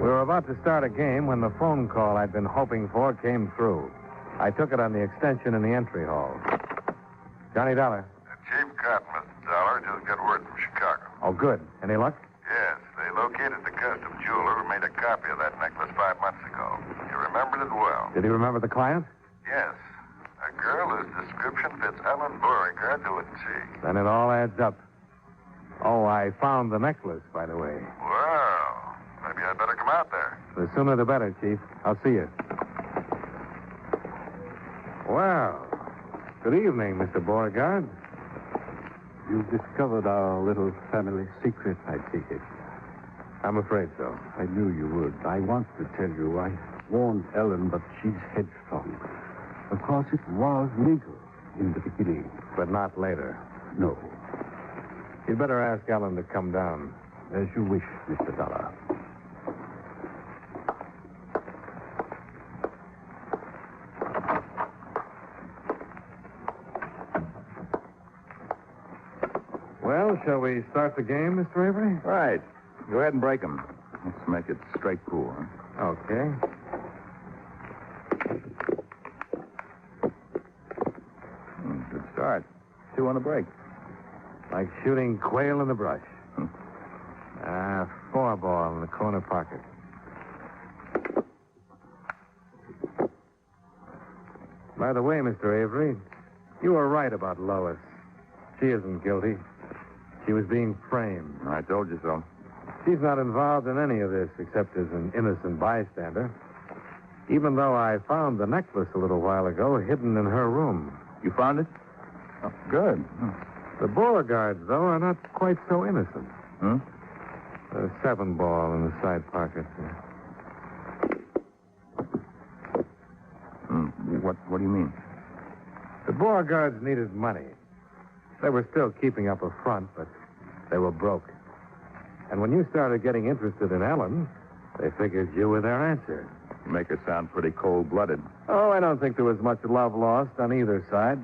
We were about to start a game when the phone call I'd been hoping for came through. I took it on the extension in the entry hall. Johnny Dollar. Chief Cotton, Mr. Dollar, just got word from Chicago. Oh, good. Any luck? Yes, they located the custom jeweler who made a copy of that necklace 5 months ago. He remembered it well. Did he remember the client? Yes. A girl whose description fits Ellen Beauregard to a T. Then it all adds up. Oh, I found the necklace, by the way. Well, maybe I'd better come out there. The sooner the better, Chief. I'll see you. Well, good evening, Mr. Beauregard. You've discovered our little family secret, I take it. I'm afraid so. I knew you would. I want to tell you. I warned Ellen, but she's headstrong. Of course, it was legal in the beginning. But not later. No. You'd better ask Ellen to come down. As you wish, Mr. Dollar. Well, shall we start the game, Mr. Avery? Right. Go ahead and break them. Let's make it straight pool, huh? Okay. do on the break? Like shooting quail in the brush. 4-ball in the corner pocket. By the way, Mr. Avery, you were right about Lois. She isn't guilty. She was being framed. I told you so. She's not involved in any of this except as an innocent bystander. Even though I found the necklace a little while ago hidden in her room. You found it? Oh, good. The Beauregards, though, are not quite so innocent. Hmm? A 7-ball in the side pocket. What do you mean? The Beauregards needed money. They were still keeping up a front, but they were broke. And when you started getting interested in Ellen, they figured you were their answer. You make her sound pretty cold-blooded. Oh, I don't think there was much love lost on either side.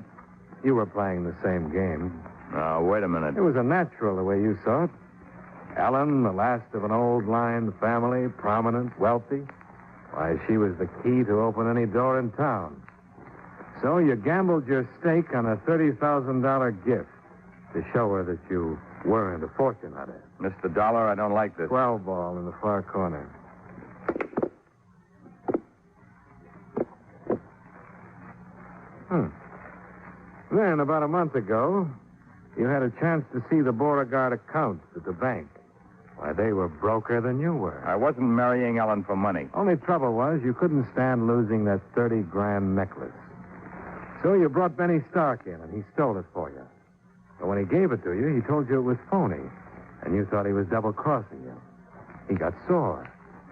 You were playing the same game. Now, wait a minute. It was a natural the way you saw it. Ellen, the last of an old line family, prominent, wealthy. Why, she was the key to open any door in town. So you gambled your stake on a $30,000 gift to show her that you weren't a fortune hunter. Mr. Dolar, I don't like this. 12-ball in the far corner. Then, about a month ago, you had a chance to see the Beauregard accounts at the bank. Why, they were broker than you were. I wasn't marrying Ellen for money. Only trouble was you couldn't stand losing that $30,000 necklace. So you brought Benny Stark in, and he stole it for you. But when he gave it to you, he told you it was phony, and you thought he was double-crossing you. He got sore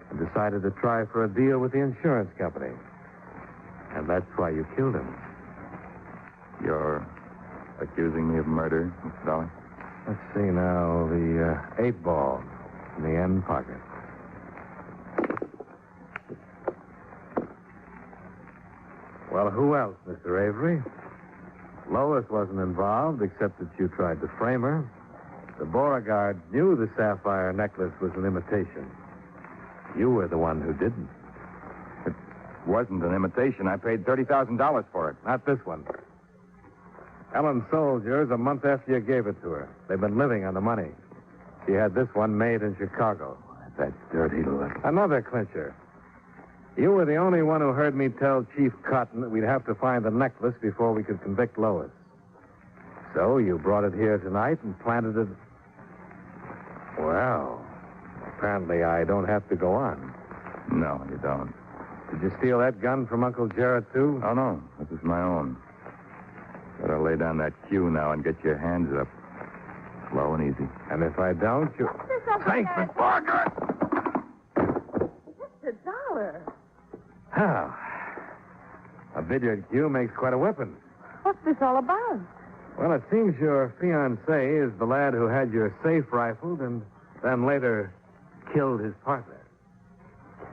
and decided to try for a deal with the insurance company. And that's why you killed him. You're accusing me of murder, Mr. Dollar? Let's see now, the 8-ball in the end pocket. Well, who else, Mr. Avery? Lois wasn't involved, except that you tried to frame her. The Beauregard knew the sapphire necklace was an imitation. You were the one who didn't. It wasn't an imitation. I paid $30,000 for it. Not this one. Ellen sold yours a month after you gave it to her. They've been living on the money. She had this one made in Chicago. That dirty look. Another clincher. You were the only one who heard me tell Chief Cotton that we'd have to find the necklace before we could convict Lois. So you brought it here tonight and planted it. Well, apparently I don't have to go on. No, you don't. Did you steal that gun from Uncle Jarrett, too? Oh, no. This is my own. Better lay down that cue now and get your hands up. Slow and easy. And if I don't, you... Thanks, Miss Barker! Mr. Dollar. Oh. A billiard cue makes quite a weapon. What's this all about? Well, it seems your fiancé is the lad who had your safe rifled and then later killed his partner.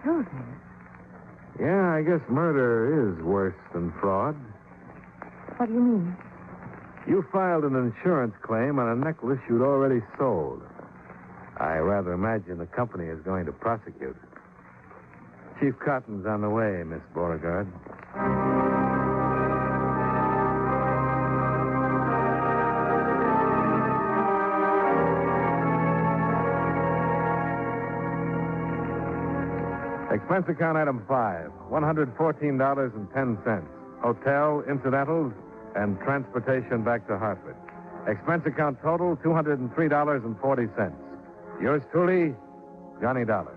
Killed him? Yeah, I guess murder is worse than fraud. What do you mean? You filed an insurance claim on a necklace you'd already sold. I rather imagine the company is going to prosecute. Chief Cotton's on the way, Miss Beauregard. Expense account item 5, $114.10. Hotel, incidentals, and transportation back to Hartford. Expense account total, $203.40. Yours truly, Johnny Dollar.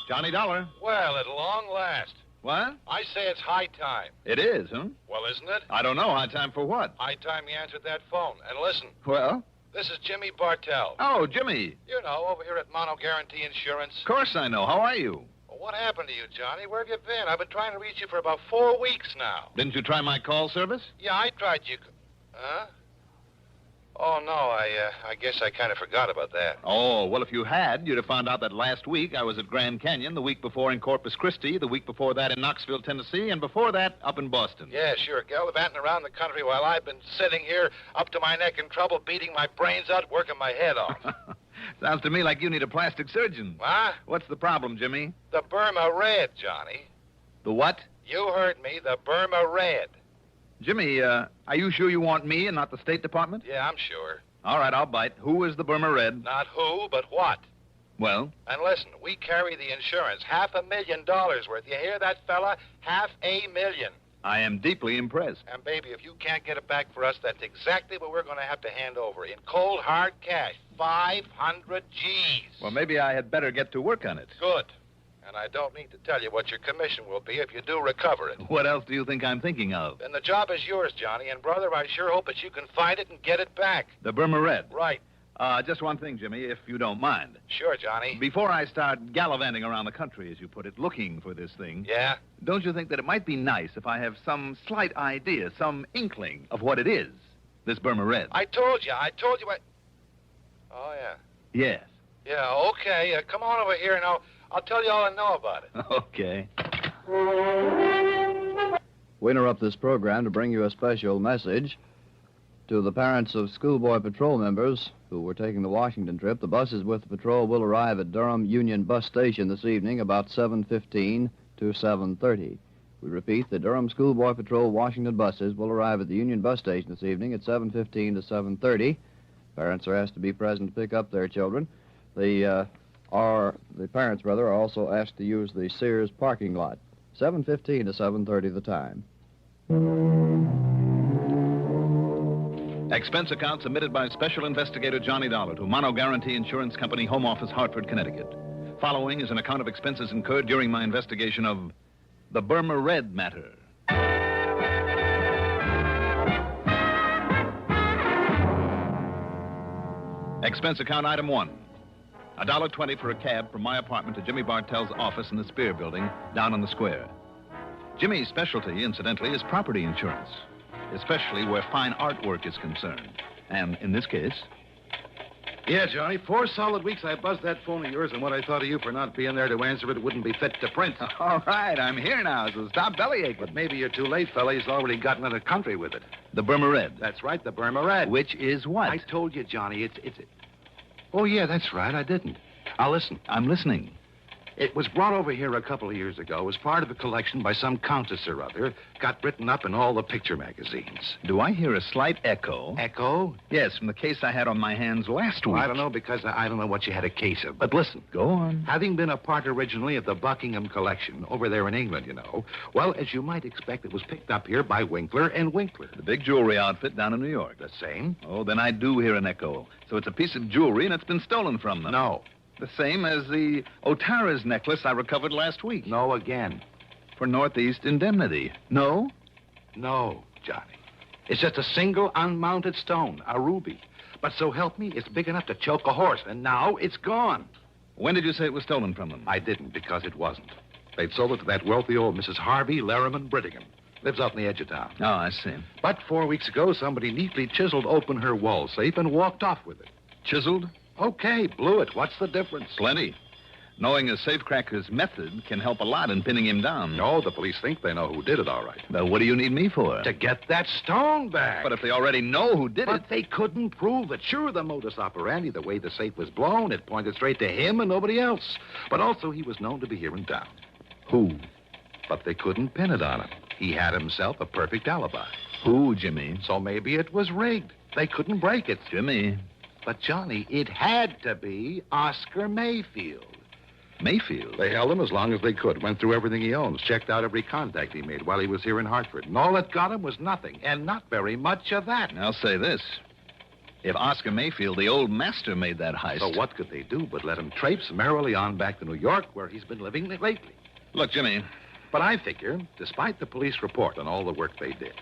Johnny Dollar. Well, at long last. What? I say it's high time. It is, huh? Well, isn't it? I don't know. High time for what? High time you answered that phone. And listen. Well? This is Jimmy Bartell. Oh, Jimmy. You know, over here at Mono Guarantee Insurance. Of course I know. How are you? Well, what happened to you, Johnny? Where have you been? I've been trying to reach you for about 4 weeks now. Didn't you try my call service? Yeah, I tried you. Huh? Oh, no, I guess I kind of forgot about that. Oh, well, if you had, you'd have found out that last week I was at Grand Canyon, the week before in Corpus Christi, the week before that in Knoxville, Tennessee, and before that up in Boston. Yeah, sure, gallivanting around the country while I've been sitting here up to my neck in trouble, beating my brains out, working my head off. Sounds to me like you need a plastic surgeon. What? What's the problem, Jimmy? The Burma Red, Johnny. The what? You heard me, the Burma Red. Jimmy, are you sure you want me and not the State Department? Yeah, I'm sure. All right, I'll bite. Who is the Burma Red? Not who, but what. Well? And listen, we carry the insurance, $500,000 worth. You hear that, fella? $500,000. I am deeply impressed. And, baby, if you can't get it back for us, that's exactly what we're going to have to hand over in cold, hard cash. 500 G's. Well, maybe I had better get to work on it. Good. And I don't need to tell you what your commission will be if you do recover it. What else do you think I'm thinking of? Then the job is yours, Johnny. And, brother, I sure hope that you can find it and get it back. The Burma Red? Right. Just one thing, Jimmy, if you don't mind. Sure, Johnny. Before I start gallivanting around the country, as you put it, looking for this thing... Yeah? Don't you think that it might be nice if I have some slight idea, some inkling of what it is, this Burma Red? I told you. Oh, yeah. Yes. Yeah, okay. Come on over here and I'll tell you all I know about it. Okay. We interrupt this program to bring you a special message. To the parents of schoolboy patrol members who were taking the Washington trip, the buses with the patrol will arrive at Durham Union Bus Station this evening about 7:15 to 7:30. We repeat, the Durham Schoolboy Patrol Washington buses will arrive at the Union Bus Station this evening at 7:15 to 7:30. Parents are asked to be present to pick up their children. The parents, are also asked to use the Sears parking lot. 7:15 to 7:30 the time. Expense account submitted by Special Investigator Johnny Dollar to Mono Guarantee Insurance Company, Home Office, Hartford, Connecticut. Following is an account of expenses incurred during my investigation of the Burma Red matter. Expense account item 1. $1.20 for a cab from my apartment to Jimmy Bartell's office in the Spear Building down on the square. Jimmy's specialty, incidentally, is property insurance, especially where fine artwork is concerned. And in this case... Yeah, Johnny, 4 solid weeks I buzzed that phone of yours, and what I thought of you for not being there to answer it wouldn't be fit to print. All right, I'm here now, so stop bellyaching. But maybe you're too late, fella. He's already gotten into the country with it. The Burma Red? That's right, the Burma Red. Which is what? I told you, Johnny, it's... Oh, yeah, that's right, I didn't. Now, listen. I'm listening. It was brought over here a couple of years ago as part of a collection by some countess or other. Got written up in all the picture magazines. Do I hear a slight echo? Echo? Yes, from the case I had on my hands last week. I don't know, because I don't know what you had a case of. But listen. Go on. Having been a part originally of the Buckingham collection over there in England, you know, well, as you might expect, it was picked up here by Winkler and Winkler. The big jewelry outfit down in New York. The same? Oh, then I do hear an echo. So it's a piece of jewelry and it's been stolen from them. No. The same as the Otara's necklace I recovered last week. No again. For Northeast indemnity. No? No, Johnny. It's just a single unmounted stone, a ruby. But so help me, it's big enough to choke a horse, and now it's gone. When did you say it was stolen from them? I didn't, because it wasn't. They'd sold it to that wealthy old Mrs. Harvey Larriman Brittingham. Lives out in the edge of town. Oh, I see. But 4 weeks ago, somebody neatly chiseled open her wall safe and walked off with it. Chiseled? Okay, blew it. What's the difference? Plenty. Knowing a safecracker's method can help a lot in pinning him down. No, the police think they know who did it, all right. Well, what do you need me for? To get that stone back. But if they already know who did it... But they couldn't prove it. Sure, the modus operandi, the way the safe was blown, it pointed straight to him and nobody else. But also he was known to be here in town. Who? But they couldn't pin it on him. He had himself a perfect alibi. Who, Jimmy? So maybe it was rigged. They couldn't break it. Jimmy... But, Johnny, it had to be Oscar Mayfield. Mayfield? They held him as long as they could, went through everything he owns, checked out every contact he made while he was here in Hartford. And all that got him was nothing, and not very much of that. I'll say this. If Oscar Mayfield, the old master, made that heist... So what could they do but let him traipse merrily on back to New York, where he's been living lately? Look, Jimmy... But I figure, despite the police report and all the work they did,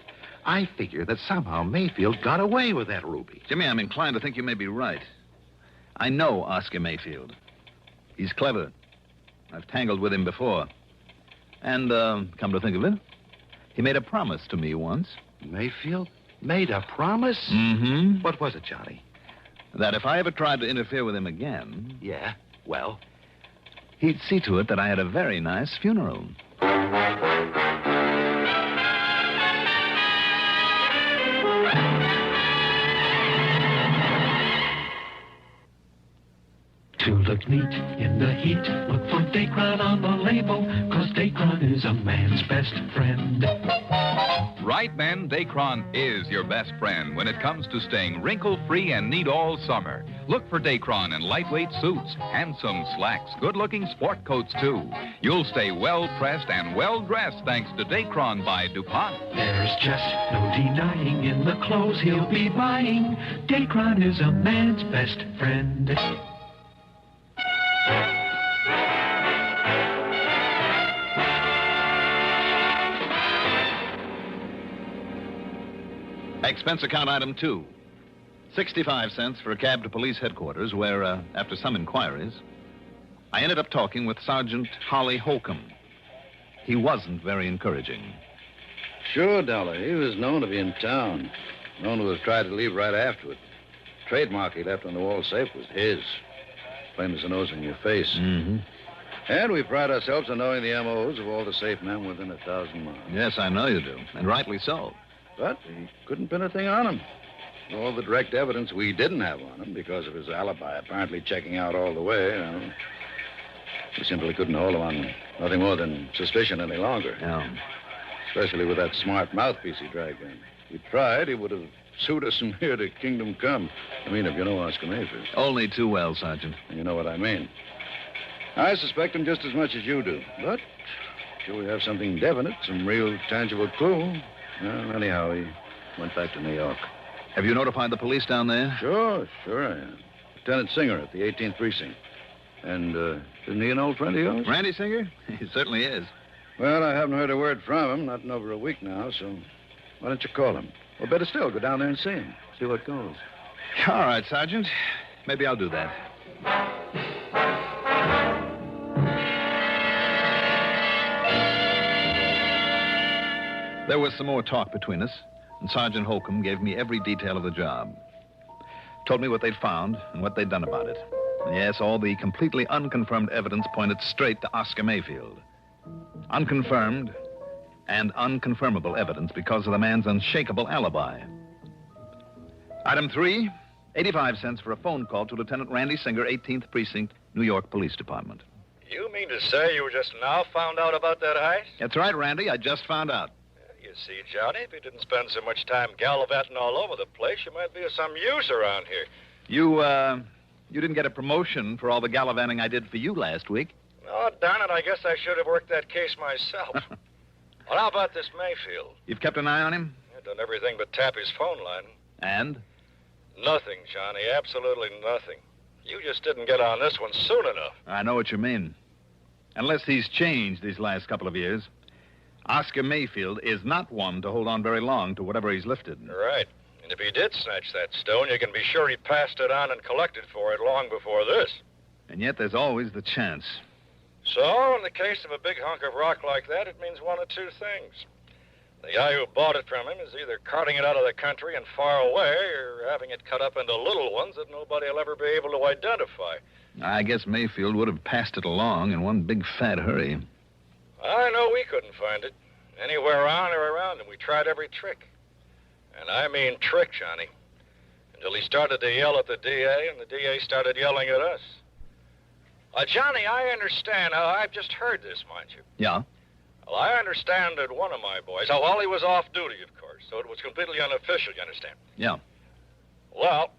I figure that somehow Mayfield got away with that ruby. Jimmy, I'm inclined to think you may be right. I know Oscar Mayfield. He's clever. I've tangled with him before. And, come to think of it, he made a promise to me once. Mayfield? Made a promise? Mm-hmm. What was it, Johnny? That if I ever tried to interfere with him again... Yeah? Well? He'd see to it that I had a very nice funeral. To look neat in the heat, look for Dacron on the label, 'cause Dacron is a man's best friend. Right, men, Dacron is your best friend when it comes to staying wrinkle-free and neat all summer. Look for Dacron in lightweight suits, handsome slacks, good-looking sport coats, too. You'll stay well-pressed and well-dressed thanks to Dacron by DuPont. There's just no denying in the clothes he'll be buying, Dacron is a man's best friend. Expense account item 2. 65 cents for a cab to police headquarters where, after some inquiries, I ended up talking with Sergeant Holly Holcomb. He wasn't very encouraging. Sure, Dollar. He was known to be in town. Known to have tried to leave right afterward. Trademark he left on the wall safe was his. Plain as the nose in your face. Mm-hmm. And we pride ourselves on knowing the M.O.s of all the safe men within 1,000 miles. Yes, I know you do, and rightly so. But he couldn't pin a thing on him. All the direct evidence we didn't have on him because of his alibi apparently checking out all the way, you know. We simply couldn't hold him on nothing more than suspicion any longer. Yeah. Especially with that smart mouthpiece he dragged in. If he tried, he would have sued us from here to Kingdom Come. I mean, if you know Oscar Mayfield. Only too well, Sergeant. You know what I mean. I suspect him just as much as you do. But sure we have something definite, some real tangible clue. Well, anyhow, he went back to New York. Have you notified the police down there? Sure I am. Lieutenant Singer at the 18th Precinct. And, isn't he an old friend of yours? Randy Singer? He certainly is. Well, I haven't heard a word from him, not in over a week now, so why don't you call him? Or better still, go down there and see him. See what goes. All right, Sergeant. Maybe I'll do that. There was some more talk between us, and Sergeant Holcomb gave me every detail of the job. Told me what they'd found and what they'd done about it. And yes, all the completely unconfirmed evidence pointed straight to Oscar Mayfield. Unconfirmed and unconfirmable evidence because of the man's unshakable alibi. Item 3, 85 cents for a phone call to Lieutenant Randy Singer, 18th Precinct, New York Police Department. You mean to say you just now found out about that heist? That's right, Randy. I just found out. You see, Johnny, if you didn't spend so much time gallivanting all over the place, you might be of some use around here. You didn't get a promotion for all the gallivanting I did for you last week. Oh, darn it, I guess I should have worked that case myself. Well, how about this Mayfield? You've kept an eye on him? I've done everything but tap his phone line. And? Nothing, Johnny, absolutely nothing. You just didn't get on this one soon enough. I know what you mean. Unless he's changed these last couple of years. Oscar Mayfield is not one to hold on very long to whatever he's lifted. Right. And if he did snatch that stone, you can be sure he passed it on and collected for it long before this. And yet there's always the chance. So, in the case of a big hunk of rock like that, it means one of two things. The guy who bought it from him is either carting it out of the country and far away, or having it cut up into little ones that nobody will ever be able to identify. I guess Mayfield would have passed it along in one big fat hurry. I know we couldn't find it. Anywhere on or around him. We tried every trick. And I mean trick, Johnny. Until he started to yell at the DA, and the DA started yelling at us. Johnny, I understand. I've just heard this, mind you. Yeah? Well, I understand that one of my boys... Oh, well, he was off duty, of course, so it was completely unofficial, you understand? Yeah. Well,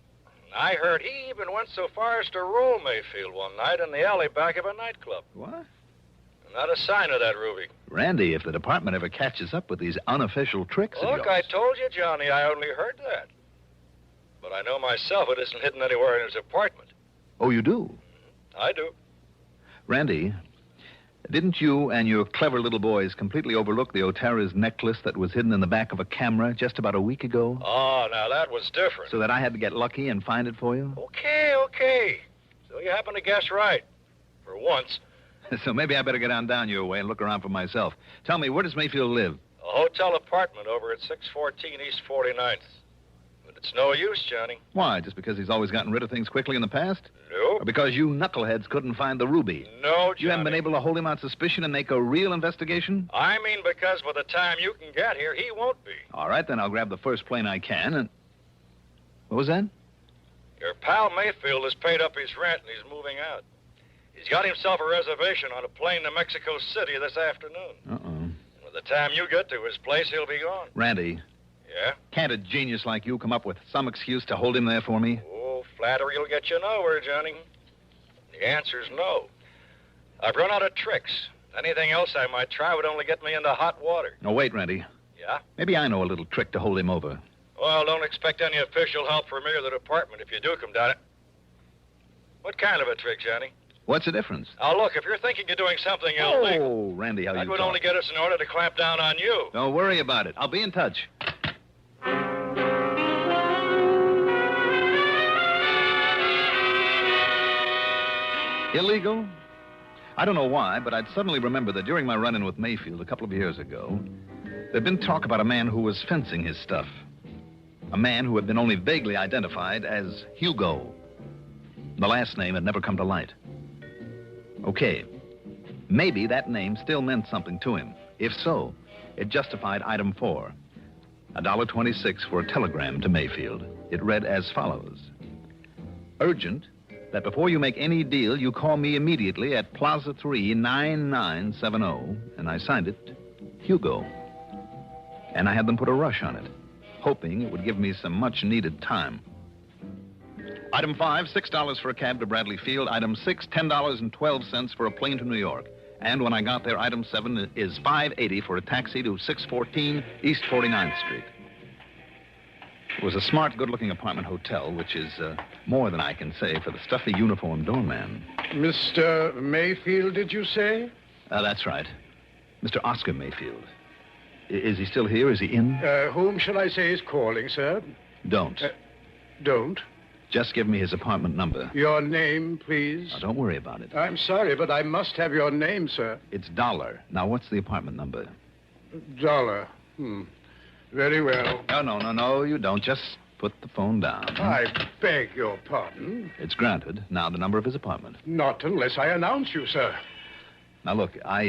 I heard he even went so far as to roll Mayfield one night in the alley back of a nightclub. What? Not a sign of that, Ruby. Randy, if the department ever catches up with these unofficial tricks of yours... Look, I told you, Johnny, I only heard that. But I know myself it isn't hidden anywhere in his apartment. Oh, you do? I do. Randy, didn't you and your clever little boys completely overlook the Otara's necklace that was hidden in the back of a camera just about a week ago? Oh, now that was different. So that I had to get lucky and find it for you? Okay. So you happen to guess right. For once. So maybe I better get on down your way and look around for myself. Tell me, where does Mayfield live? A hotel apartment over at 614 East 49th. But it's no use, Johnny. Why? Just because he's always gotten rid of things quickly in the past? No. Or because you knuckleheads couldn't find the ruby? No, Johnny. You haven't been able to hold him on suspicion and make a real investigation? I mean because by the time you can get here, he won't be. All right, then I'll grab the first plane I can and... What was that? Your pal Mayfield has paid up his rent and he's moving out. He's got himself a reservation on a plane to Mexico City this afternoon. Uh-oh. And by the time you get to his place, he'll be gone. Randy. Yeah? Can't a genius like you come up with some excuse to hold him there for me? Oh, flattery will get you nowhere, Johnny. The answer's no. I've run out of tricks. Anything else I might try would only get me into hot water. No, wait, Randy. Yeah? Maybe I know a little trick to hold him over. Well, don't expect any official help from me or the department if you do come down it. What kind of a trick, Johnny? What's the difference? Now, look, if you're thinking you're doing something illegal... Oh, Randy, how you that would talk. only get us in order to clamp down on you. Don't worry about it. I'll be in touch. Illegal? I don't know why, but I'd suddenly remember that during my run-in with Mayfield a couple of years ago, there'd been talk about a man who was fencing his stuff. A man who had been only vaguely identified as Hugo. The last name had never come to light. Okay, maybe that name still meant something to him. If so, it justified item 4. $1.26 for a telegram to Mayfield. It read as follows. Urgent, that before you make any deal, you call me immediately at Plaza 3, 9970, and I signed it, Hugo. And I had them put a rush on it, hoping it would give me some much-needed time. Item 5, $6 for a cab to Bradley Field. Item 6, $10.12 for a plane to New York. And when I got there, item 7 is $5.80 for a taxi to 614 East 49th Street. It was a smart, good-looking apartment hotel, which is more than I can say for the stuffy uniformed doorman. Mr. Mayfield, did you say? That's right. Mr. Oscar Mayfield. Is he still here? Is he in? Whom shall I say is calling, sir? Don't. Don't? Just give me his apartment number. Your name, please? Now, don't worry about it. I'm sorry, but I must have your name, sir. It's Dolar. Now, what's the apartment number? Dolar. Very well. No, you don't. Just put the phone down. I beg your pardon. It's granted. Now, the number of his apartment. Not unless I announce you, sir. Now, look, I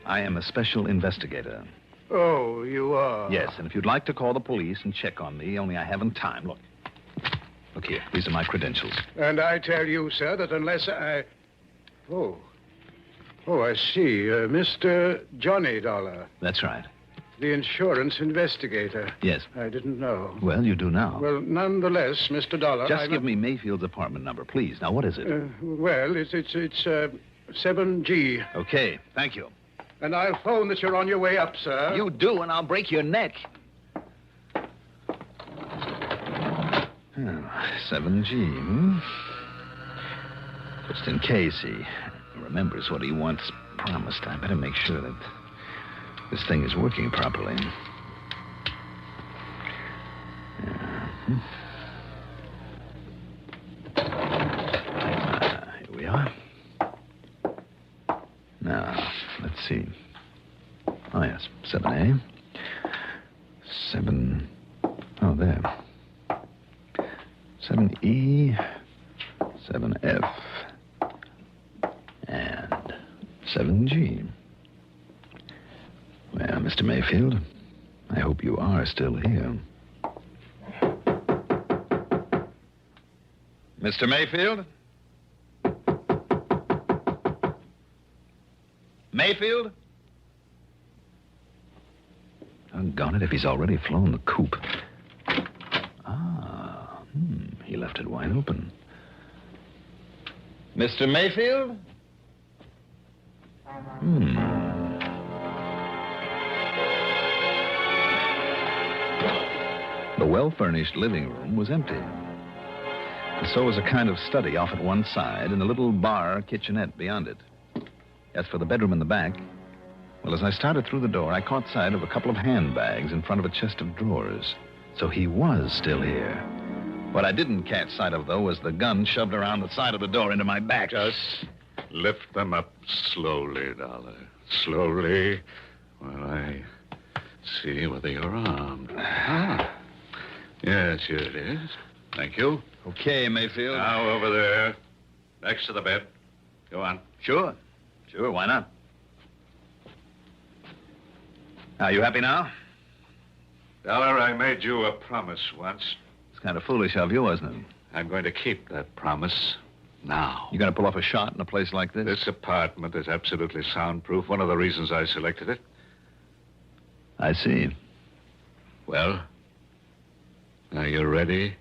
am a special investigator. Oh, you are? Yes, and if you'd like to call the police and check on me, only I haven't time. Look here. These are my credentials. And I tell you, sir, that unless I... Oh, I see. Mr. Johnny Dolar. That's right. The insurance investigator. Yes. I didn't know. Well, you do now. Well, nonetheless, Mr. Dolar... Just give me Mayfield's apartment number, please. Now, what is it? Well, it's 7G. Okay, thank you. And I'll phone that you're on your way up, sir. You do, and I'll break your neck. 7G, Just in case he remembers what he once promised, I better make sure that this thing is working properly. Here we are. Now, let's see. Oh, yes, 7A. 7... Oh, there. 7E, 7F, and 7G. Well, Mr. Mayfield, I hope you are still here. Mr. Mayfield? Mayfield? Doggone it, if he's already flown the coop. He left it wide open. Mr. Mayfield? The well-furnished living room was empty. And so was a kind of study off at one side and a little bar kitchenette beyond it. As for the bedroom in the back, well, as I started through the door, I caught sight of a couple of handbags in front of a chest of drawers. So he was still here. What I didn't catch sight of, though, was the gun shoved around the side of the door into my back. Just lift them up slowly, Dolar. Slowly, while I see whether you're armed. Ah. Yes, here it is. Thank you. Okay, Mayfield. Now, over there. Next to the bed. Go on. Sure. Sure, why not? Are you happy now? Dollar, I made you a promise once. It's kind of foolish of you, wasn't it? I'm going to keep that promise now. You going to pull off a shot in a place like this? This apartment is absolutely soundproof. One of the reasons I selected it. I see. Well, are you ready?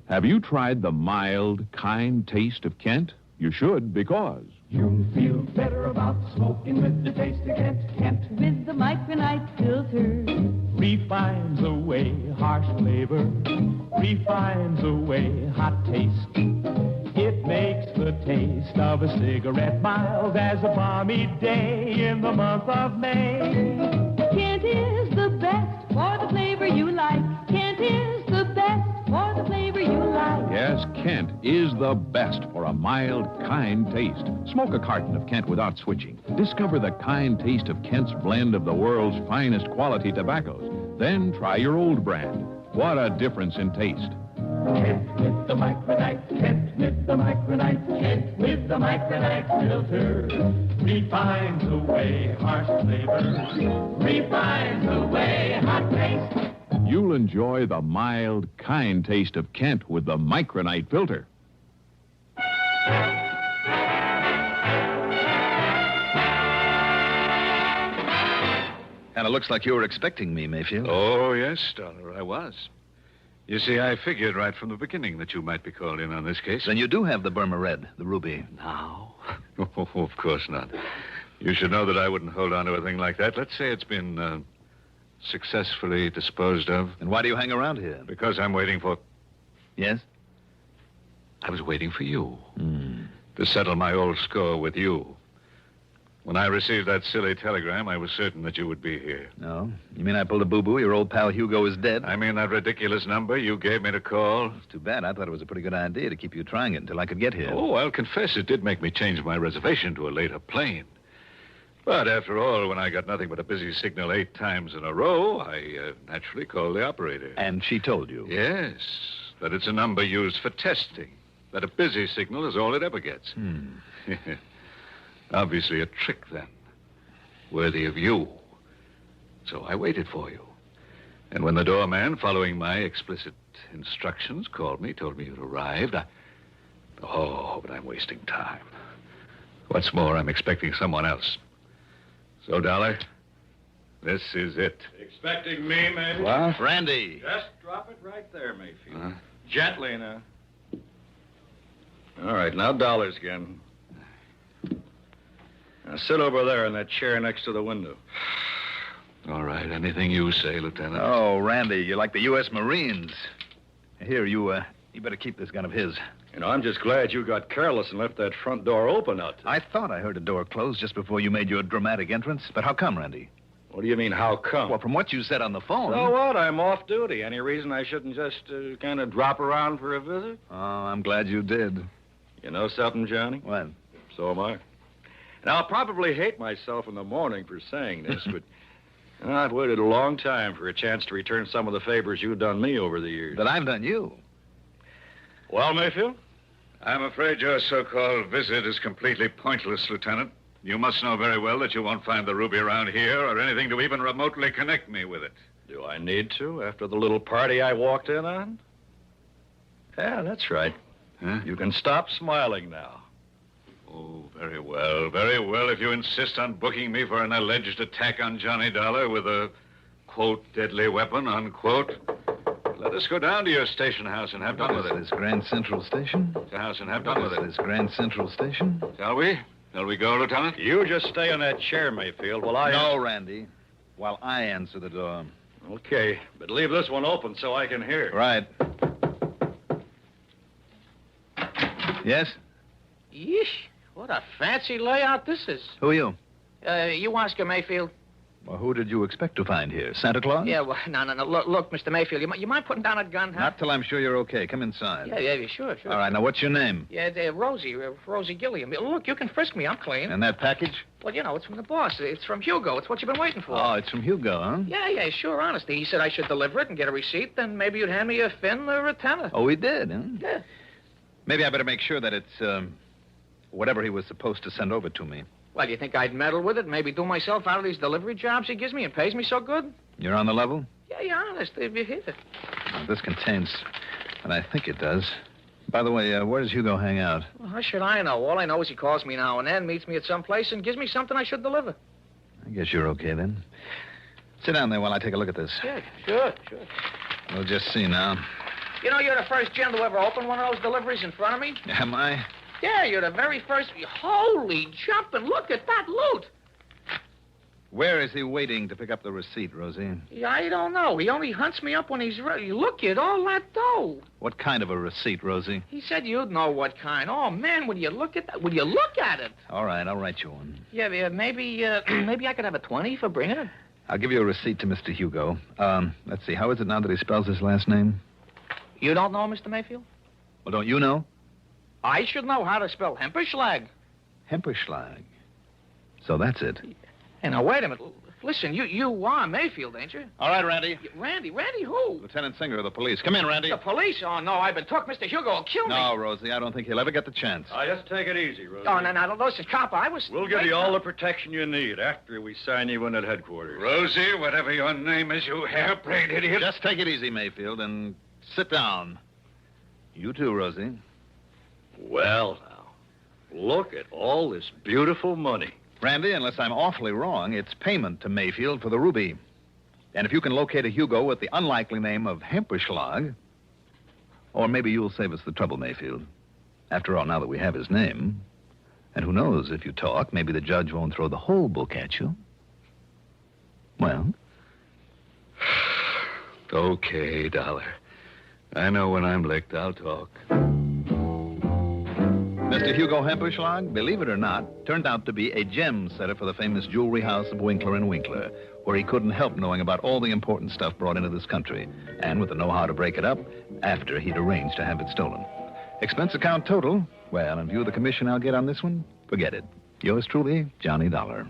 Have you tried the mild, kind taste of Kent? You should, because You'll feel better about smoking with the taste of Kent. Kent with the micronite filter refines away harsh flavor, refines away hot taste. It makes the taste of a cigarette mild as a balmy day in the month of May. Kent is the best for the flavor you like. Kent is the best for the flavor you like. yes, Kent is the best for a mild, kind taste. Smoke a carton of Kent without switching. Discover the kind taste of Kent's blend of the world's finest quality tobaccos. Then try your old brand. What a difference in taste. Kent with the micronite, Kent with the micronite, Kent with the micronite filter. Refines away harsh flavor, refines away hot taste. You'll enjoy the mild, kind taste of Kent with the micronite filter. And it looks like you were expecting me, Mayfield. Oh, yes, Dollar, I was. You see, I figured right from the beginning that you might be called in on this case. Then you do have the Burma Red, the ruby. Now? Oh, of course not. You should know that I wouldn't hold on to a thing like that. Let's say it's been successfully disposed of. And why do you hang around here? Because I'm waiting for... Yes? I was waiting for you. To settle my old score with you. When I received that silly telegram, I was certain that you would be here. No? You mean I pulled a boo-boo? Your old pal Hugo is dead? I mean that ridiculous number you gave me to call. It's too bad. I thought it was a pretty good idea to keep you trying it until I could get here. Oh, I'll confess it did make me change my reservation to a later plane. But after all, when I got nothing but a busy signal 8 times in a row, I naturally called the operator. And she told you? Yes, that it's a number used for testing. That a busy signal is all it ever gets. Obviously a trick, then. Worthy of you. So I waited for you. And when the doorman, following my explicit instructions, called me, told me you'd arrived, Oh, but I'm wasting time. What's more, I'm expecting someone else. So, Dollar, this is it. Expecting me, maybe? What? Randy. Just drop it right there, Mayfield. Gently now. All right, now dollars again. Now sit over there in that chair next to the window. All right, anything you say, Lieutenant. Oh, Randy, you're like the U.S. Marines. Here, you better keep this gun of his. You know, I'm just glad you got careless and left that front door open out there. I thought I heard a door close just before you made your dramatic entrance. But how come, Randy? What do you mean, how come? Well, from what you said on the phone... So what? I'm off duty. Any reason I shouldn't just kind of drop around for a visit? Oh, I'm glad you did. You know something, Johnny? What? So am I. Now, I'll probably hate myself in the morning for saying this, but I've waited a long time for a chance to return some of the favors you've done me over the years. That I've done you. Well, Mayfield? I'm afraid your so-called visit is completely pointless, Lieutenant. You must know very well that you won't find the ruby around here or anything to even remotely connect me with it. Do I need to after the little party I walked in on? Yeah, that's right. Huh? You can stop smiling now. Oh, very well, very well. If you insist on booking me for an alleged attack on Johnny Dollar with a, quote, deadly weapon, unquote, let us go down to your station house and have done with it. This Grand Central Station? The house and have done with it. This Grand Central Station? Shall we? Shall we go, Lieutenant? You just stay in that chair, Mayfield, while I... No, Randy. While I answer the door. Okay, but leave this one open so I can hear. Right. Yes? Yeesh, what a fancy layout this is. Who are you? You Oscar Mayfield? Well, who did you expect to find here? Santa Claus? Yeah, well, no. Look, Mr. Mayfield, you mind putting down that gun, huh? Not till I'm sure you're okay. Come inside. Yeah, sure. All right, now what's your name? Yeah, Rosie Gilliam. Look, you can frisk me. I'm clean. And that package? Well, it's from the boss. It's from Hugo. It's what you've been waiting for. Oh, it's from Hugo, huh? Yeah, sure, honestly. He said I should deliver it and get a receipt, then maybe you'd hand me a fin or a tenner. Oh, he did, huh? Yeah. Maybe I better make sure that it's, whatever he was supposed to send over to me. Well, you think I'd meddle with it and maybe do myself out of these delivery jobs he gives me and pays me so good? You're on the level? Yeah, honest. If you hit it. Well, this contains, and I think it does. By the way, where does Hugo hang out? Well, how should I know? All I know is he calls me now and then, meets me at some place, and gives me something I should deliver. I guess you're okay, then. Sit down there while I take a look at this. Yeah, sure. We'll just see now. You're the first gent to ever open one of those deliveries in front of me. Am I? Yeah, you're the very first. Holy jumping, look at that loot. Where is he waiting to pick up the receipt, Rosie? Yeah, I don't know. He only hunts me up when he's ready. Look at all that dough. What kind of a receipt, Rosie? He said you'd know what kind. Oh, man, would you look at that? Would you look at it? All right, I'll write you one. Yeah, maybe I could have a 20 for bringing it. I'll give you a receipt to Mr. Hugo. Let's see, how is it now that he spells his last name? You don't know, Mr. Mayfield? Well, don't you know? I should know how to spell Hemperschlag. Hemperschlag. So that's it. Hey, now, wait a minute. Listen, you are Mayfield, ain't you? All right, Randy. Randy who? Lieutenant Singer of the police. Come in, Randy. The police? Oh, no, I've been took. Mr. Hugo will kill me. No, Rosie, I don't think he'll ever get the chance. Just take it easy, Rosie. Oh, no, listen, cop, I was... We'll give you all the protection you need after we sign you in at headquarters. Rosie, whatever your name is, you hairbrained idiot. Just take it easy, Mayfield, and sit down. You too, Rosie. Well, now, look at all this beautiful money. Randy, unless I'm awfully wrong, it's payment to Mayfield for the ruby. And if you can locate a Hugo with the unlikely name of Hemperschlag, or maybe you'll save us the trouble, Mayfield. After all, now that we have his name, and who knows, if you talk, maybe the judge won't throw the whole book at you. Well? Okay, Dollar. I know when I'm licked, I'll talk. Mr. Hugo Hemperschlag, believe it or not, turned out to be a gem setter for the famous jewelry house of Winkler & Winkler, where he couldn't help knowing about all the important stuff brought into this country, and with the know-how to break it up after he'd arranged to have it stolen. Expense account total, well, in view of the commission I'll get on this one, forget it. Yours truly, Johnny Dollar.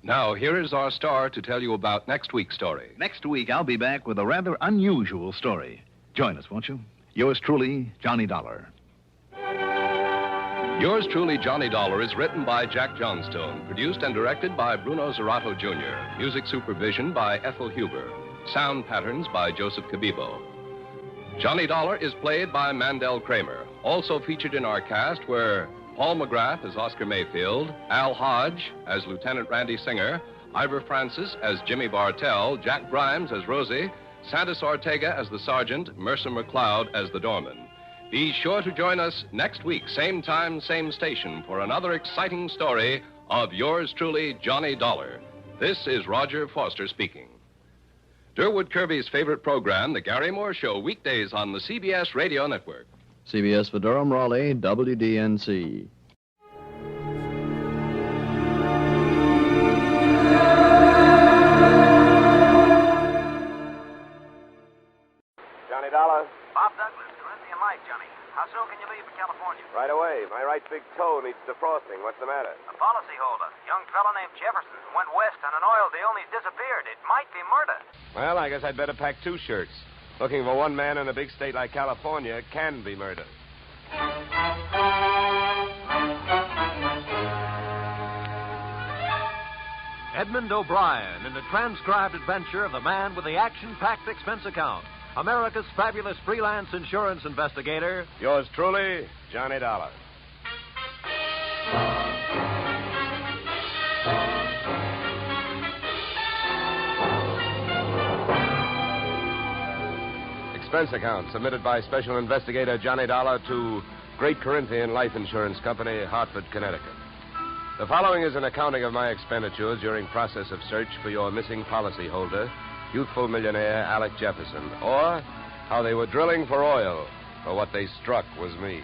Now, here is our star to tell you about next week's story. Next week, I'll be back with a rather unusual story. Join us, won't you? Yours truly, Johnny Dollar. Yours truly, Johnny Dollar, is written by Jack Johnstone, produced and directed by Bruno Zerato Jr., music supervision by Ethel Huber, sound patterns by Joseph Cabibo. Johnny Dollar is played by Mandel Kramer. Also featured in our cast were Paul McGrath as Oscar Mayfield, Al Hodge as Lieutenant Randy Singer, Ivor Francis as Jimmy Bartell, Jack Grimes as Rosie, Santos Ortega as the sergeant, Mercer McLeod as the doorman. Be sure to join us next week, same time, same station, for another exciting story of yours truly, Johnny Dollar. This is Roger Foster speaking. Durwood Kirby's favorite program, The Gary Moore Show, weekdays on the CBS Radio Network. CBS for Durham, Raleigh, WDNC. Johnny Dollar? Bob Douglas, Corinthian Light, Johnny. How soon can you leave for California? Right away. My right big toe needs defrosting. What's the matter? A policyholder, young fellow named Jefferson, went west on an oil deal and he's disappeared. It might be murder. Well, I guess I'd better pack 2 shirts. Looking for one man in a big state like California can be murder. Edmund O'Brien in the transcribed adventure of the man with the action-packed expense account. America's fabulous freelance insurance investigator. Yours truly, Johnny Dollar. Expense account submitted by Special Investigator Johnny Dollar to Great Corinthian Life Insurance Company, Hartford, Connecticut. The following is an accounting of my expenditures during process of search for your missing policyholder youthful millionaire Alec Jefferson, or how they were drilling for oil, for what they struck was me.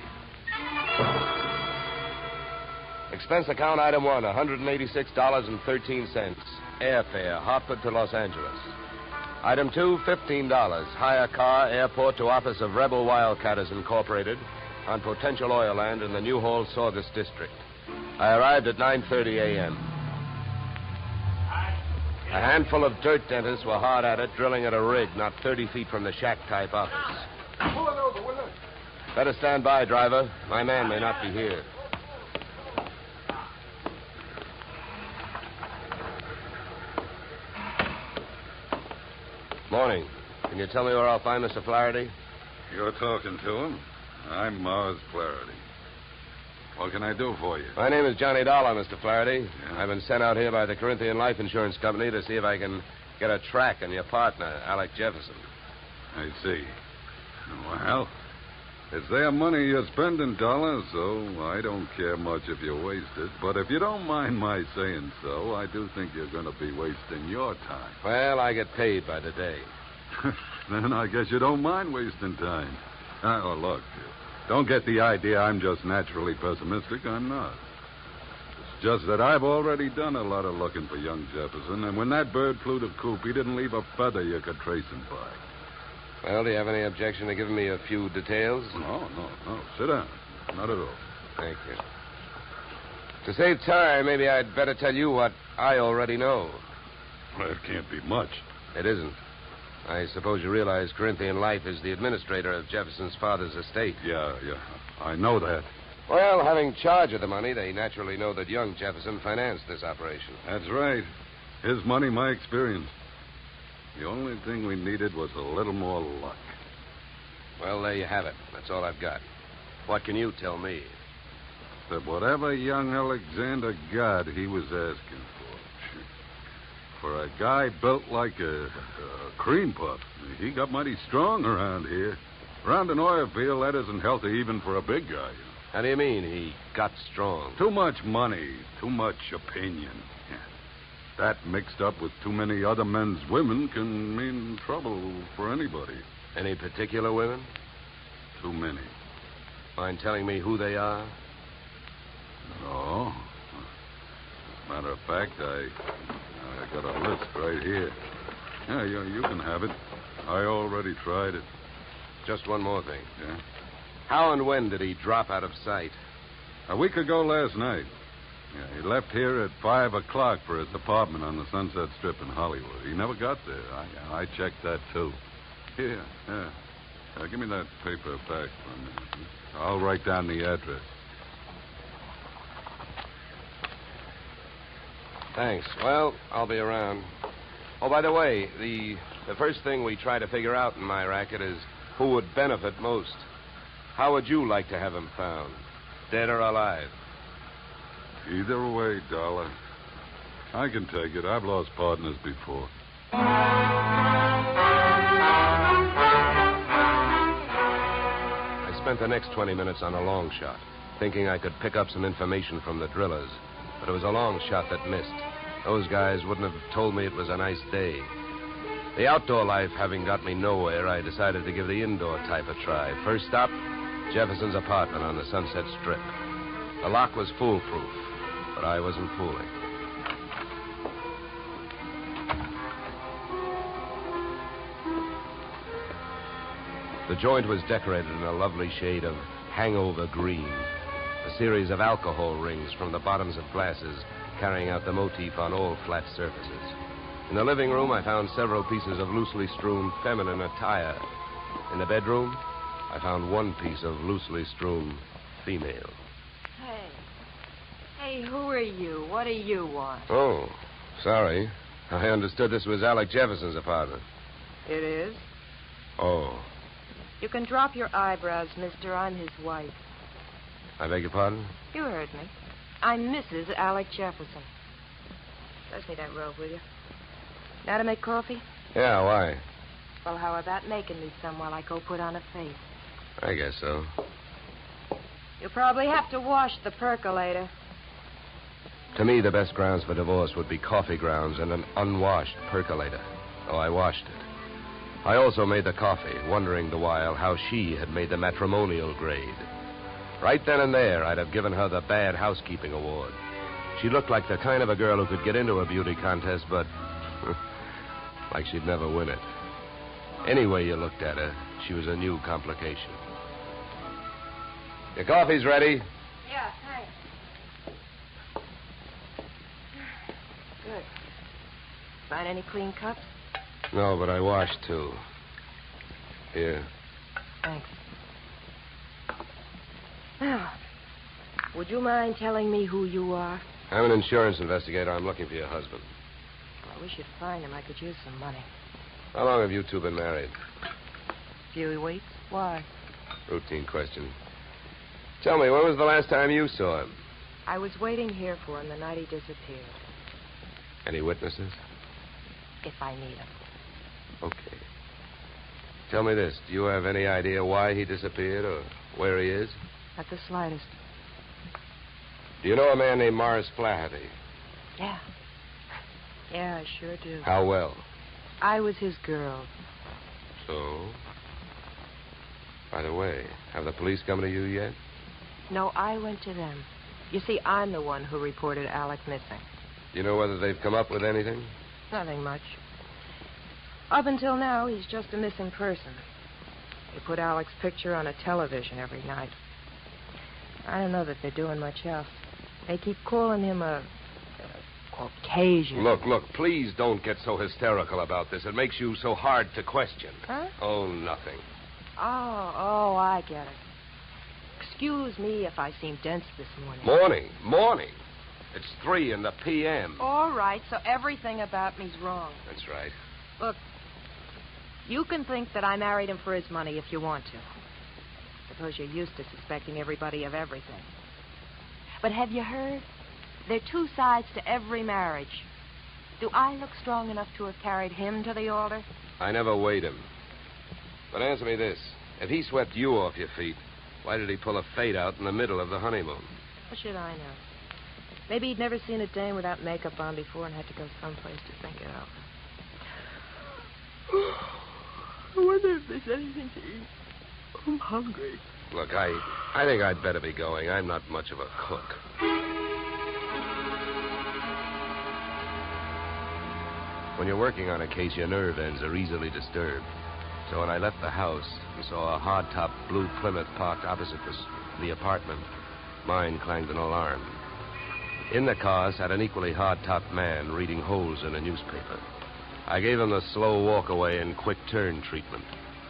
Expense account item 1, $186.13. Airfare, Hartford to Los Angeles. Item 2, $15. Hire car, airport to office of Rebel Wildcatters Incorporated on potential oil land in the New Hall Saugus district. I arrived at 9:30 a.m. A handful of dirt dentists were hard at it, drilling at a rig not 30 feet from the shack-type office. Pull it over, will you? Better stand by, driver. My man may not be here. Morning. Can you tell me where I'll find Mr. Flaherty? You're talking to him. I'm Mars Flaherty. What can I do for you? My name is Johnny Dolar, Mr. Flaherty. Yeah. I've been sent out here by the Corinthian Life Insurance Company to see if I can get a track on your partner, Alec Jefferson. I see. Well, it's their money you're spending, Dollar, so I don't care much if you waste it. But if you don't mind my saying so, I do think you're going to be wasting your time. Well, I get paid by the day. Then I guess you don't mind wasting time. Oh, look, don't get the idea I'm just naturally pessimistic. I'm not. It's just that I've already done a lot of looking for young Jefferson, and when that bird flew the coop, he didn't leave a feather you could trace him by. Well, do you have any objection to giving me a few details? No. Sit down. Not at all. Thank you. To save time, maybe I'd better tell you what I already know. Well, it can't be much. It isn't. I suppose you realize Corinthian Life is the administrator of Jefferson's father's estate. Yeah. I know that. Well, having charge of the money, they naturally know that young Jefferson financed this operation. That's right. His money, my experience. The only thing we needed was a little more luck. Well, there you have it. That's all I've got. What can you tell me? That whatever young Alexander got, he was asking for. For a guy built like a cream puff, he got mighty strong around here. Around an oil field, that isn't healthy even for a big guy. You know. How do you mean he got strong? Too much money, too much opinion. That mixed up with too many other men's women can mean trouble for anybody. Any particular women? Too many. Mind telling me who they are? No. Matter of fact, I got a list right here. Yeah, you can have it. I already tried it. Just one more thing. Yeah? How and when did he drop out of sight? A week ago last night. Yeah, he left here at 5 o'clock for his apartment on the Sunset Strip in Hollywood. He never got there. I checked that, too. Here, yeah. Give me that paper back for a minute. I'll write down the address. Thanks. Well, I'll be around. Oh, by the way, the first thing we try to figure out in my racket is who would benefit most. How would you like to have him found? Dead or alive? Either way, Dollar. I can take it. I've lost partners before. I spent the next 20 minutes on a long shot, thinking I could pick up some information from the drillers. But it was a long shot that missed. Those guys wouldn't have told me it was a nice day. The outdoor life having got me nowhere, I decided to give the indoor type a try. First stop, Jefferson's apartment on the Sunset Strip. The lock was foolproof, but I wasn't fooling. The joint was decorated in a lovely shade of hangover green. A series of alcohol rings from the bottoms of glasses carrying out the motif on all flat surfaces. In the living room, I found several pieces of loosely strewn feminine attire. In the bedroom, I found one piece of loosely strewn female. Hey, who are you? What do you want? Oh, sorry. I understood this was Alec Jefferson's apartment. It is? Oh. You can drop your eyebrows, mister. I'm his wife. I beg your pardon? You heard me. I'm Mrs. Alec Jefferson. Pass me that robe, will you? Now to make coffee? Yeah, why? Well, how about making me some while I go put on a face? I guess so. You'll probably have to wash the percolator. To me, the best grounds for divorce would be coffee grounds and an unwashed percolator. Oh, I washed it. I also made the coffee, wondering the while how she had made the matrimonial grade. Right then and there, I'd have given her the Bad Housekeeping Award. She looked like the kind of a girl who could get into a beauty contest, but like she'd never win it. Any way you looked at her, she was a new complication. Your coffee's ready. Yeah, thanks. Good. Find any clean cups? No, but I washed, too. Here. Thanks. Now, would you mind telling me who you are? I'm an insurance investigator. I'm looking for your husband. Well, we should find him. I could use some money. How long have you two been married? Few weeks. Why? Routine question. Tell me, when was the last time you saw him? I was waiting here for him the night he disappeared. Any witnesses? If I need him. Okay. Tell me this. Do you have any idea why he disappeared or where he is? Not the slightest. Do you know a man named Morris Flaherty? Yeah. Yeah, I sure do. How well? I was his girl. So? By the way, have the police come to you yet? No, I went to them. You see, I'm the one who reported Alec missing. Do you know whether they've come up with anything? Nothing much. Up until now, he's just a missing person. They put Alec's picture on a television every night. I don't know that they're doing much else. They keep calling him a Caucasian. Look, please don't get so hysterical about this. It makes you so hard to question. Huh? Oh, nothing. Oh, I get it. Excuse me if I seem dense this morning. Morning. It's 3 in the p.m. All right, so everything about me's wrong. That's right. Look, you can think that I married him for his money if you want to. Suppose you're used to suspecting everybody of everything. But have you heard? There are two sides to every marriage. Do I look strong enough to have carried him to the altar? I never weighed him. But answer me this. If he swept you off your feet, why did he pull a fade out in the middle of the honeymoon? What should I know? Maybe he'd never seen a dame without makeup on before and had to go someplace to think it out. I wonder if there's anything to eat. I'm hungry. Look, I think I'd better be going. I'm not much of a cook. When you're working on a case, your nerve ends are easily disturbed. So when I left the house and saw a hard-top blue Plymouth parked opposite the apartment, mine clanged an alarm. In the car sat an equally hard-top man reading holes in a newspaper. I gave him the slow walk-away and quick turn treatment,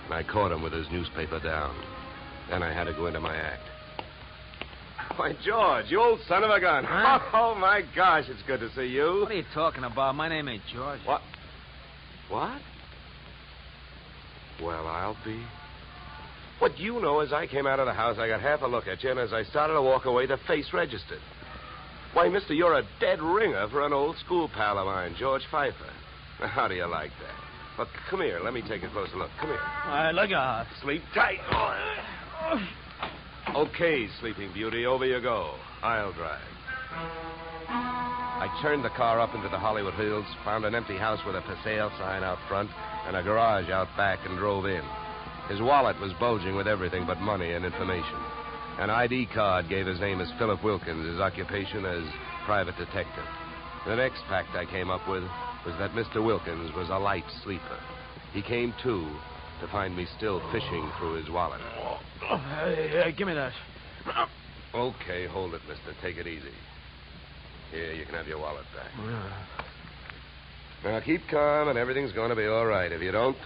and I caught him with his newspaper down. Then I had to go into my act. Why, George, you old son of a gun. Huh? Oh, my gosh, it's good to see you. What are you talking about? My name ain't George. What? Well, I'll be. What you know is I came out of the house, I got half a look at you, and as I started to walk away, the face registered. Why, mister, you're a dead ringer for an old school pal of mine, George Pfeiffer. How do you like that? Look, come here. Let me take a closer look. Come here. All right, look out. Sleep tight. Okay, Sleeping Beauty, over you go. I'll drive. I turned the car up into the Hollywood Hills, found an empty house with a for sale sign out front and a garage out back, and drove in. His wallet was bulging with everything but money and information. An ID card gave his name as Philip Wilkins, his occupation as private detective. The next fact I came up with was that Mr. Wilkins was a light sleeper. He came to find me still fishing through his wallet. Hey, give me that. Okay, hold it, mister. Take it easy. Here, you can have your wallet back. Now, keep calm, and everything's going to be all right. If you don't,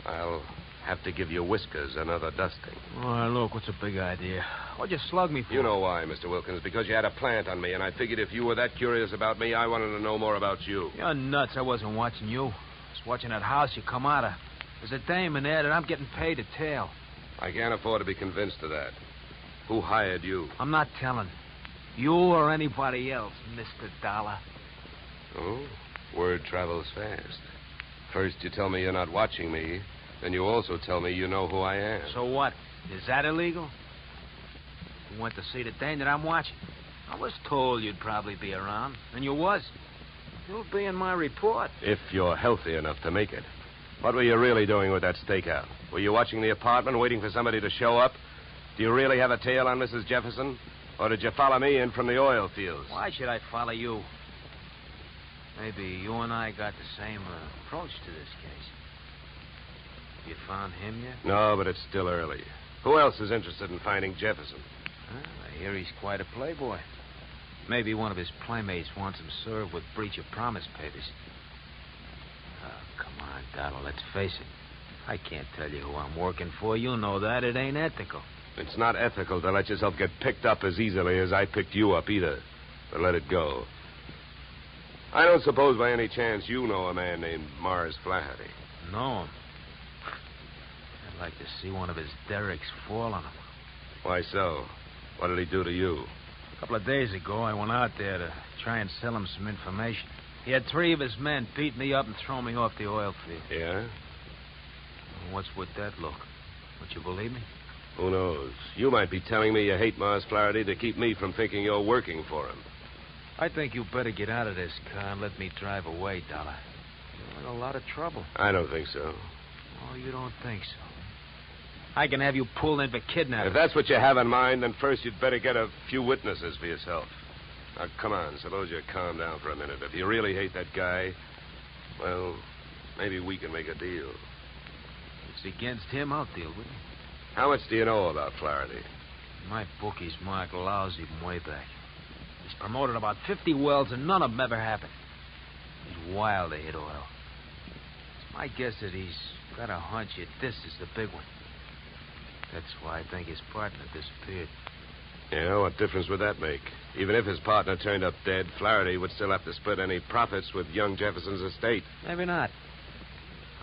I'll have to give your whiskers another dusting. All right, look, what's a big idea? What'd you slug me for? You know why, Mr. Wilkins, because you had a plant on me, and I figured if you were that curious about me, I wanted to know more about you. You're nuts. I wasn't watching you. I was watching that house you come out of. There's a dame in there that I'm getting paid to tail. I can't afford to be convinced of that. Who hired you? I'm not telling. You or anybody else, Mr. Dolar. Oh, word travels fast. First you tell me you're not watching me, then you also tell me you know who I am. So what? Is that illegal? You went to see the dame that I'm watching. I was told you'd probably be around, and you was. You'll be in my report. If you're healthy enough to make it. What were you really doing with that stakeout? Were you watching the apartment, waiting for somebody to show up? Do you really have a tail on Mrs. Jefferson? Or did you follow me in from the oil fields? Why should I follow you? Maybe you and I got the same approach to this case. You found him yet? No, but it's still early. Who else is interested in finding Jefferson? Well, I hear he's quite a playboy. Maybe one of his playmates wants him served with breach of promise papers. Oh, come on, Dolar, let's face it. I can't tell you who I'm working for. You know that. It ain't ethical. It's not ethical to let yourself get picked up as easily as I picked you up either. But let it go. I don't suppose by any chance you know a man named Mars Flaherty. Know him? I'd like to see one of his derricks fall on him. Why so? What did he do to you? A couple of days ago, I went out there to try and sell him some information. He had 3 of his men beat me up and throw me off the oil field. Yeah? What's with that look? Don't you believe me? Who knows? You might be telling me you hate Mars Flaherty to keep me from thinking you're working for him. I think you better get out of this car and let me drive away, Dolar. You're in a lot of trouble. I don't think so. Oh, you don't think so? I can have you pulled in for kidnapping. If that's what you have in mind, then first you'd better get a few witnesses for yourself. Now, come on, suppose you calm down for a minute. If you really hate that guy, well, maybe we can make a deal. If it's against him, I'll deal with it. How much do you know about Flaherty? My bookie's marked lousy from way back. He's promoted about 50 wells, and none of them ever happened. He's wild to hit oil. It's my guess that he's got a hunch that this is the big one. That's why I think his partner disappeared. Yeah, what difference would that make? Even if his partner turned up dead, Flaherty would still have to split any profits with young Jefferson's estate. Maybe not.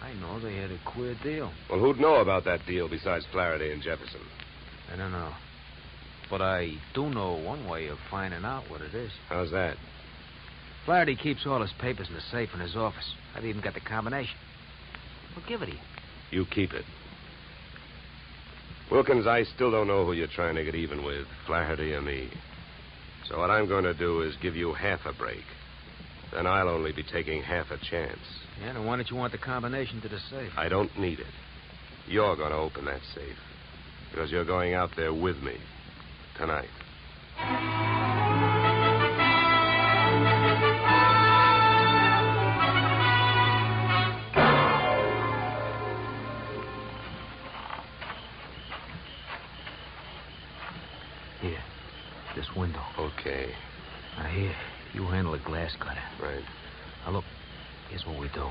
I know they had a queer deal. Well, who'd know about that deal besides Flaherty and Jefferson? I don't know. But I do know one way of finding out what it is. How's that? Flaherty keeps all his papers in the safe in his office. I've even got the combination. I'll give it to you. You keep it. Wilkins, I still don't know who you're trying to get even with, Flaherty or me. So what I'm going to do is give you half a break. Then I'll only be taking half a chance. Yeah, then why don't you want the combination to the safe? I don't need it. You're going to open that safe. Because you're going out there with me. Tonight. Here. This window. Okay. Now, here. You handle the glass cutter. Right. Now, look. Here's what we do.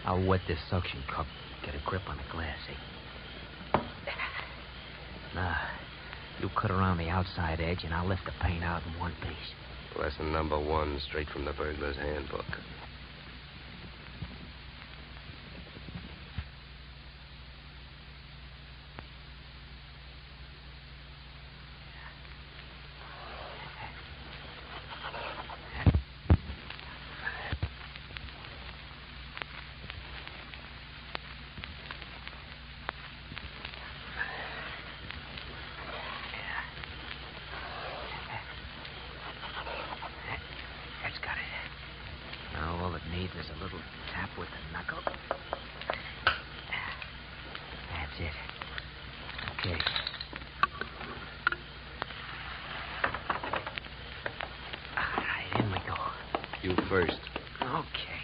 I'll wet this suction cup. Get a grip on the glass, see? Now, you cut around the outside edge, and I'll lift the paint out in one piece. Lesson number 1, straight from the burglar's handbook. There's a little tap with the knuckle. That's it. Okay. All right, in we go. You first. Okay.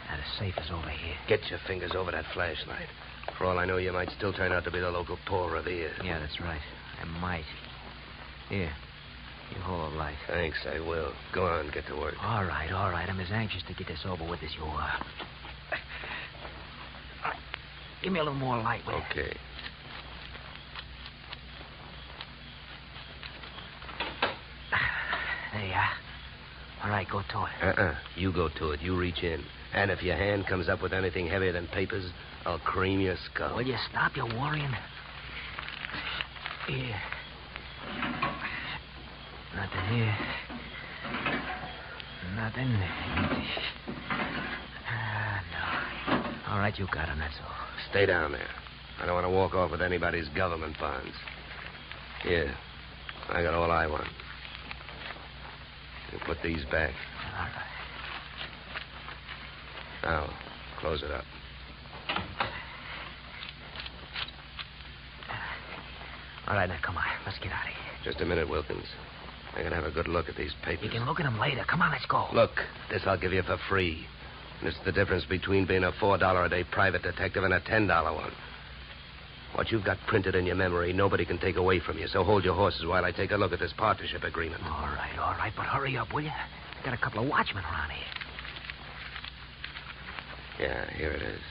Now, the safe is over here. Get your fingers over that flashlight. For all I know, you might still turn out to be the local Paul Revere. Yeah, that's right. I might. Here. You hold the light. Thanks, I will. Go on, get to work. All right. I'm as anxious to get this over with as you are. Give me a little more light, will you? Okay. There you are. All right, go to it. You go to it. You reach in. And if your hand comes up with anything heavier than papers, I'll cream your skull. Will you stop your worrying? Here. Nothing here. Nothing. No. All right, you got him, that's all. Stay down there. I don't want to walk off with anybody's government bonds. Here. I got all I want. You put these back. All right. Now, close it up. All right, now, come on. Let's get out of here. Just a minute, Wilkins. I gotta have a good look at these papers. You can look at them later. Come on, let's go. Look, this I'll give you for free. And it's the difference between being a $4 a day private detective and a $10 one. What you've got printed in your memory, nobody can take away from you. So hold your horses while I take a look at this partnership agreement. All right. But hurry up, will you? Got a couple of watchmen around here. Yeah, here it is.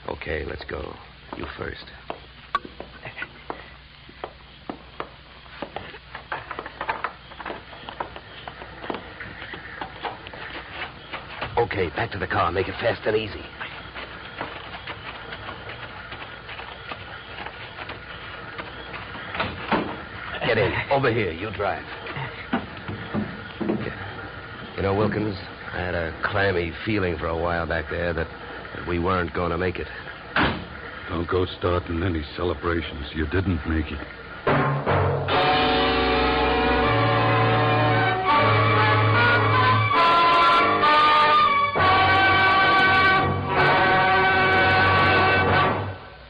Okay, let's go. You first. Okay, back to the car. Make it fast and easy. Get in. Over here. You drive. You know, Wilkins, I had a clammy feeling for a while back there that we weren't going to make it. Don't go starting any celebrations. You didn't make it.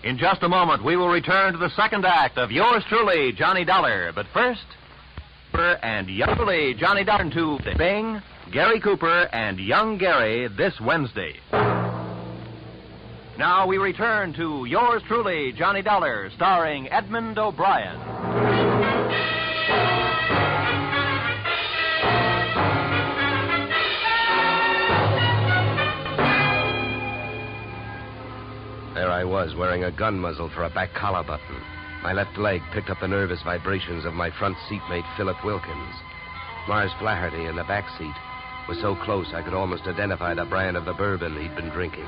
In just a moment, we will return to the second act of yours truly, Johnny Dollar. But first, and young truly, Johnny Dollar to Bing, Gary Cooper, and young Gary this Wednesday. Now we return to yours truly, Johnny Dollar, starring Edmund O'Brien. There I was, wearing a gun muzzle for a back collar button. My left leg picked up the nervous vibrations of my front seatmate, Philip Wilkins. Mars Flaherty in the back seat was so close I could almost identify the brand of the bourbon he'd been drinking.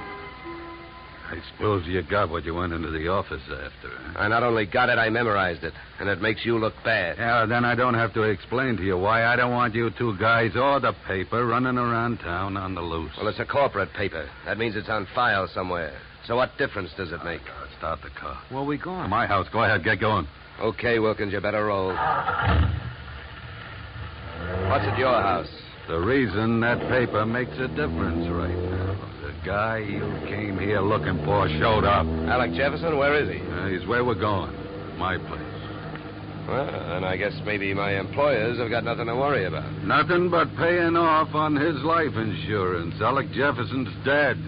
I suppose you got what you went into the office after, huh? I not only got it, I memorized it, and it makes you look bad. Yeah, then I don't have to explain to you why I don't want you two guys or the paper running around town on the loose. Well, it's a corporate paper. That means it's on file somewhere. So what difference does it make? Start the car. Where we going? To my house. Go ahead, get going. Okay, Wilkins, you better roll. What's at your house? The reason that paper makes a difference right now. The guy you came here looking for showed up. Alec Jefferson, where is he? He's where we're going. My place. Well, then I guess maybe my employers have got nothing to worry about. Nothing but paying off on his life insurance. Alec Jefferson's dead.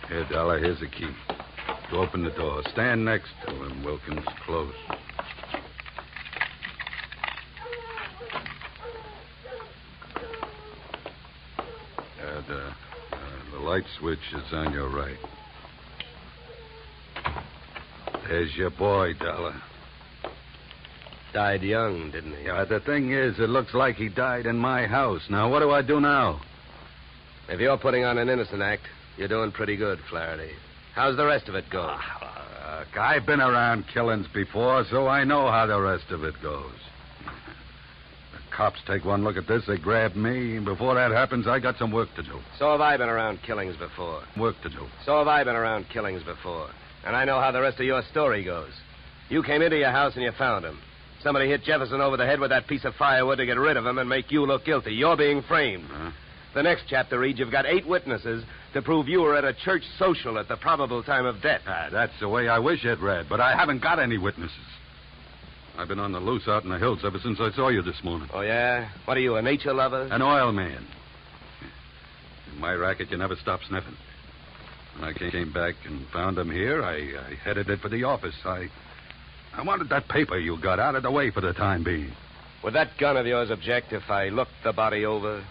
Here, Dollar, here's the key. You open the door. Stand next to him, Wilkins. Close. The light switch is on your right. There's your boy, Dollar. Died young, didn't he? Yeah, the thing is, it looks like he died in my house. Now, what do I do now? If you're putting on an innocent act, you're doing pretty good, Flaherty. How's the rest of it go? I've been around killings before, so I know how the rest of it goes. The cops take one look at this, they grab me, and before that happens, I got some work to do. So have I been around killings before. Work to do. So have I been around killings before. And I know how the rest of your story goes. You came into your house and you found him. Somebody hit Jefferson over the head with that piece of firewood to get rid of him and make you look guilty. You're being framed. Huh? The next chapter reads you've got 8 witnesses to prove you were at a church social at the probable time of death. That's the way I wish it read, but I haven't got any witnesses. I've been on the loose out in the hills ever since I saw you this morning. Oh, yeah? What are you, a nature lover? An oil man. In my racket, you never stop sniffing. When I came back and found him here, I headed it for the office. I wanted that paper you got out of the way for the time being. Would that gun of yours object if I looked the body over?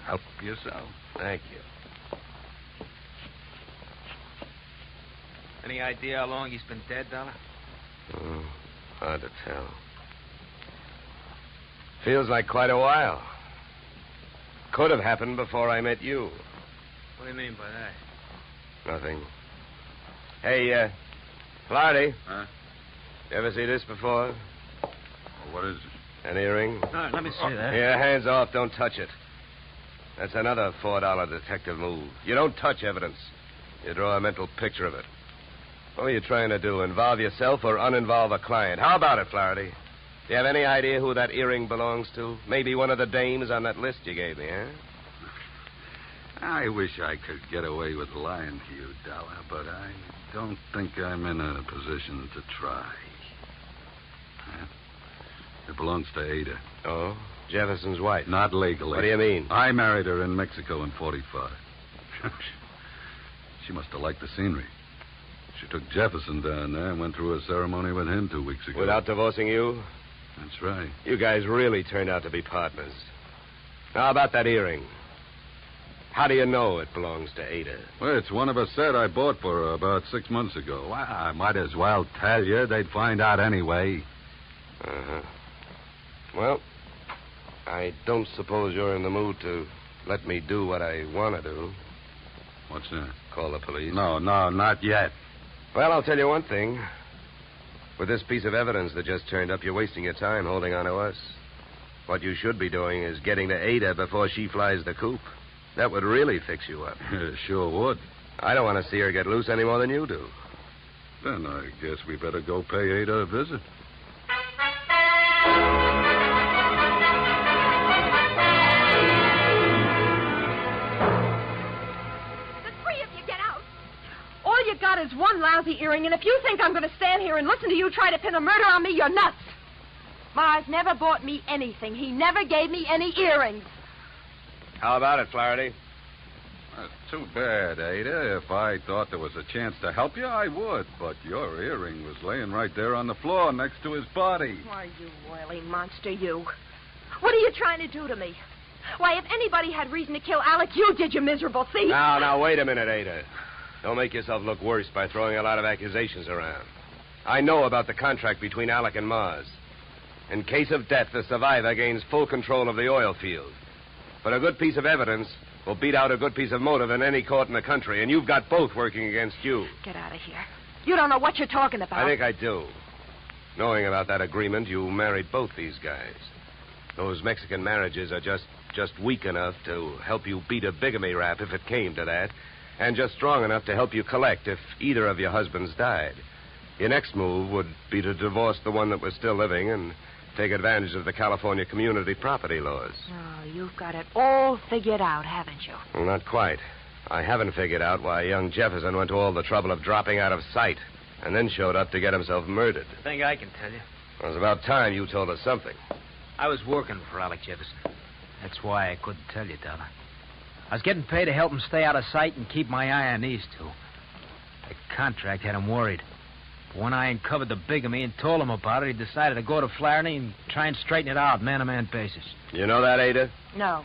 Help yourself. Thank you. Any idea how long he's been dead, Dollar? Oh, hard to tell. Feels like quite a while. Could have happened before I met you. What do you mean by that? Nothing. Hey, Flaherty. Huh? You ever see this before? Well, what is it? An earring? Let me see that. Here, hands off. Don't touch it. That's another $4 detective move. You don't touch evidence. You draw a mental picture of it. What are you trying to do? Involve yourself or uninvolve a client? How about it, Flaherty? Do you have any idea who that earring belongs to? Maybe one of the dames on that list you gave me, huh? I wish I could get away with lying to you, Dollar, but I don't think I'm in a position to try. Huh? It belongs to Ada. Oh? Jefferson's wife? Not legally. What do you mean? I married her in Mexico in 45. She must have liked the scenery. She took Jefferson down there and went through a ceremony with him 2 weeks ago. Without divorcing you? That's right. You guys really turned out to be partners. Now, how about that earring? How do you know it belongs to Ada? Well, it's one of a set I bought for her about 6 months ago. Well, I might as well tell you. They'd find out anyway. Uh-huh. Well, I don't suppose you're in the mood to let me do what I want to do. What's that? Call the police. No, not yet. Well, I'll tell you one thing. With this piece of evidence that just turned up, you're wasting your time holding on to us. What you should be doing is getting to Ada before she flies the coop. That would really fix you up. Sure would. I don't want to see her get loose any more than you do. Then I guess we better go pay Ada a visit. All you got is one lousy earring, and if you think I'm going to stand here and listen to you try to pin a murder on me, you're nuts. Mars never bought me anything. He never gave me any earrings. How about it, Flaherty? That's too bad, Ada. If I thought there was a chance to help you, I would. But your earring was laying right there on the floor next to his body. Why, you oily monster, you. What are you trying to do to me? Why, if anybody had reason to kill Alec, you did, you miserable thief. Now, wait a minute, Ada. Don't make yourself look worse by throwing a lot of accusations around. I know about the contract between Alec and Mars. In case of death, the survivor gains full control of the oil field. But a good piece of evidence will beat out a good piece of motive in any court in the country, and you've got both working against you. Get out of here. You don't know what you're talking about. I think I do. Knowing about that agreement, you married both these guys. Those Mexican marriages are just weak enough to help you beat a bigamy rap if it came to that, and just strong enough to help you collect if either of your husbands died. Your next move would be to divorce the one that was still living and take advantage of the California community property laws. Oh, you've got it all figured out, haven't you? Well, not quite. I haven't figured out why young Jefferson went to all the trouble of dropping out of sight and then showed up to get himself murdered. I think I can tell you. It was about time you told us something. I was working for Alec Jefferson. That's why I couldn't tell you, Dollar. I was getting paid to help him stay out of sight and keep my eye on these two. The contract had him worried. But when I uncovered the bigamy and told him about it, he decided to go to Flaherty and try and straighten it out, man-to-man basis. You know that, Ada? No.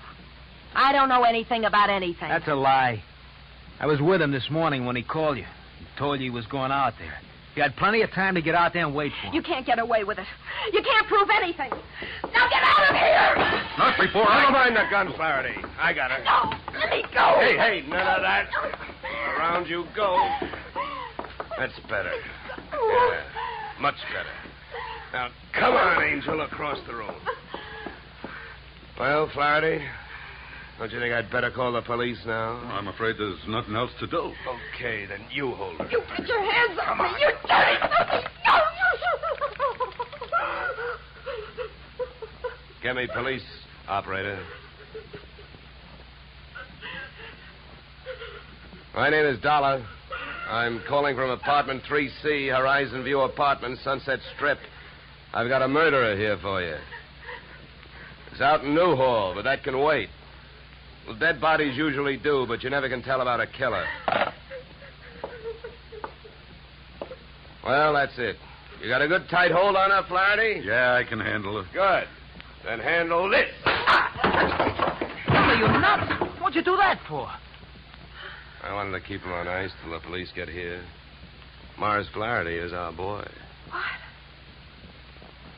I don't know anything about anything. That's a lie. I was with him this morning when he called you. He told you he was going out there. You had plenty of time to get out there and wait for him. You can't get away with it. You can't prove anything. Now get out of here! Not before Never mind the gun, Flaherty. I got her. No, let me go. Hey, none of that. Around you go. That's better. Yeah, much better. Now, come on, Angel, across the room. Well, Flaherty, don't you think I'd better call the police now? I'm afraid there's nothing else to do. Okay, then you hold her. You get your hands off me. You dirty puppy. No. Get me police, operator. My name is Dolar. I'm calling from apartment 3C, Horizon View Apartment, Sunset Strip. I've got a murderer here for you. It's out in Newhall, but that can wait. Well, dead bodies usually do, but you never can tell about a killer. Well, that's it. You got a good tight hold on her, Flaherty? Yeah, I can handle it. Good. Then handle this. Are you nuts? What'd you do that for? I wanted to keep him on ice till the police get here. Mars Flaherty is our boy. What?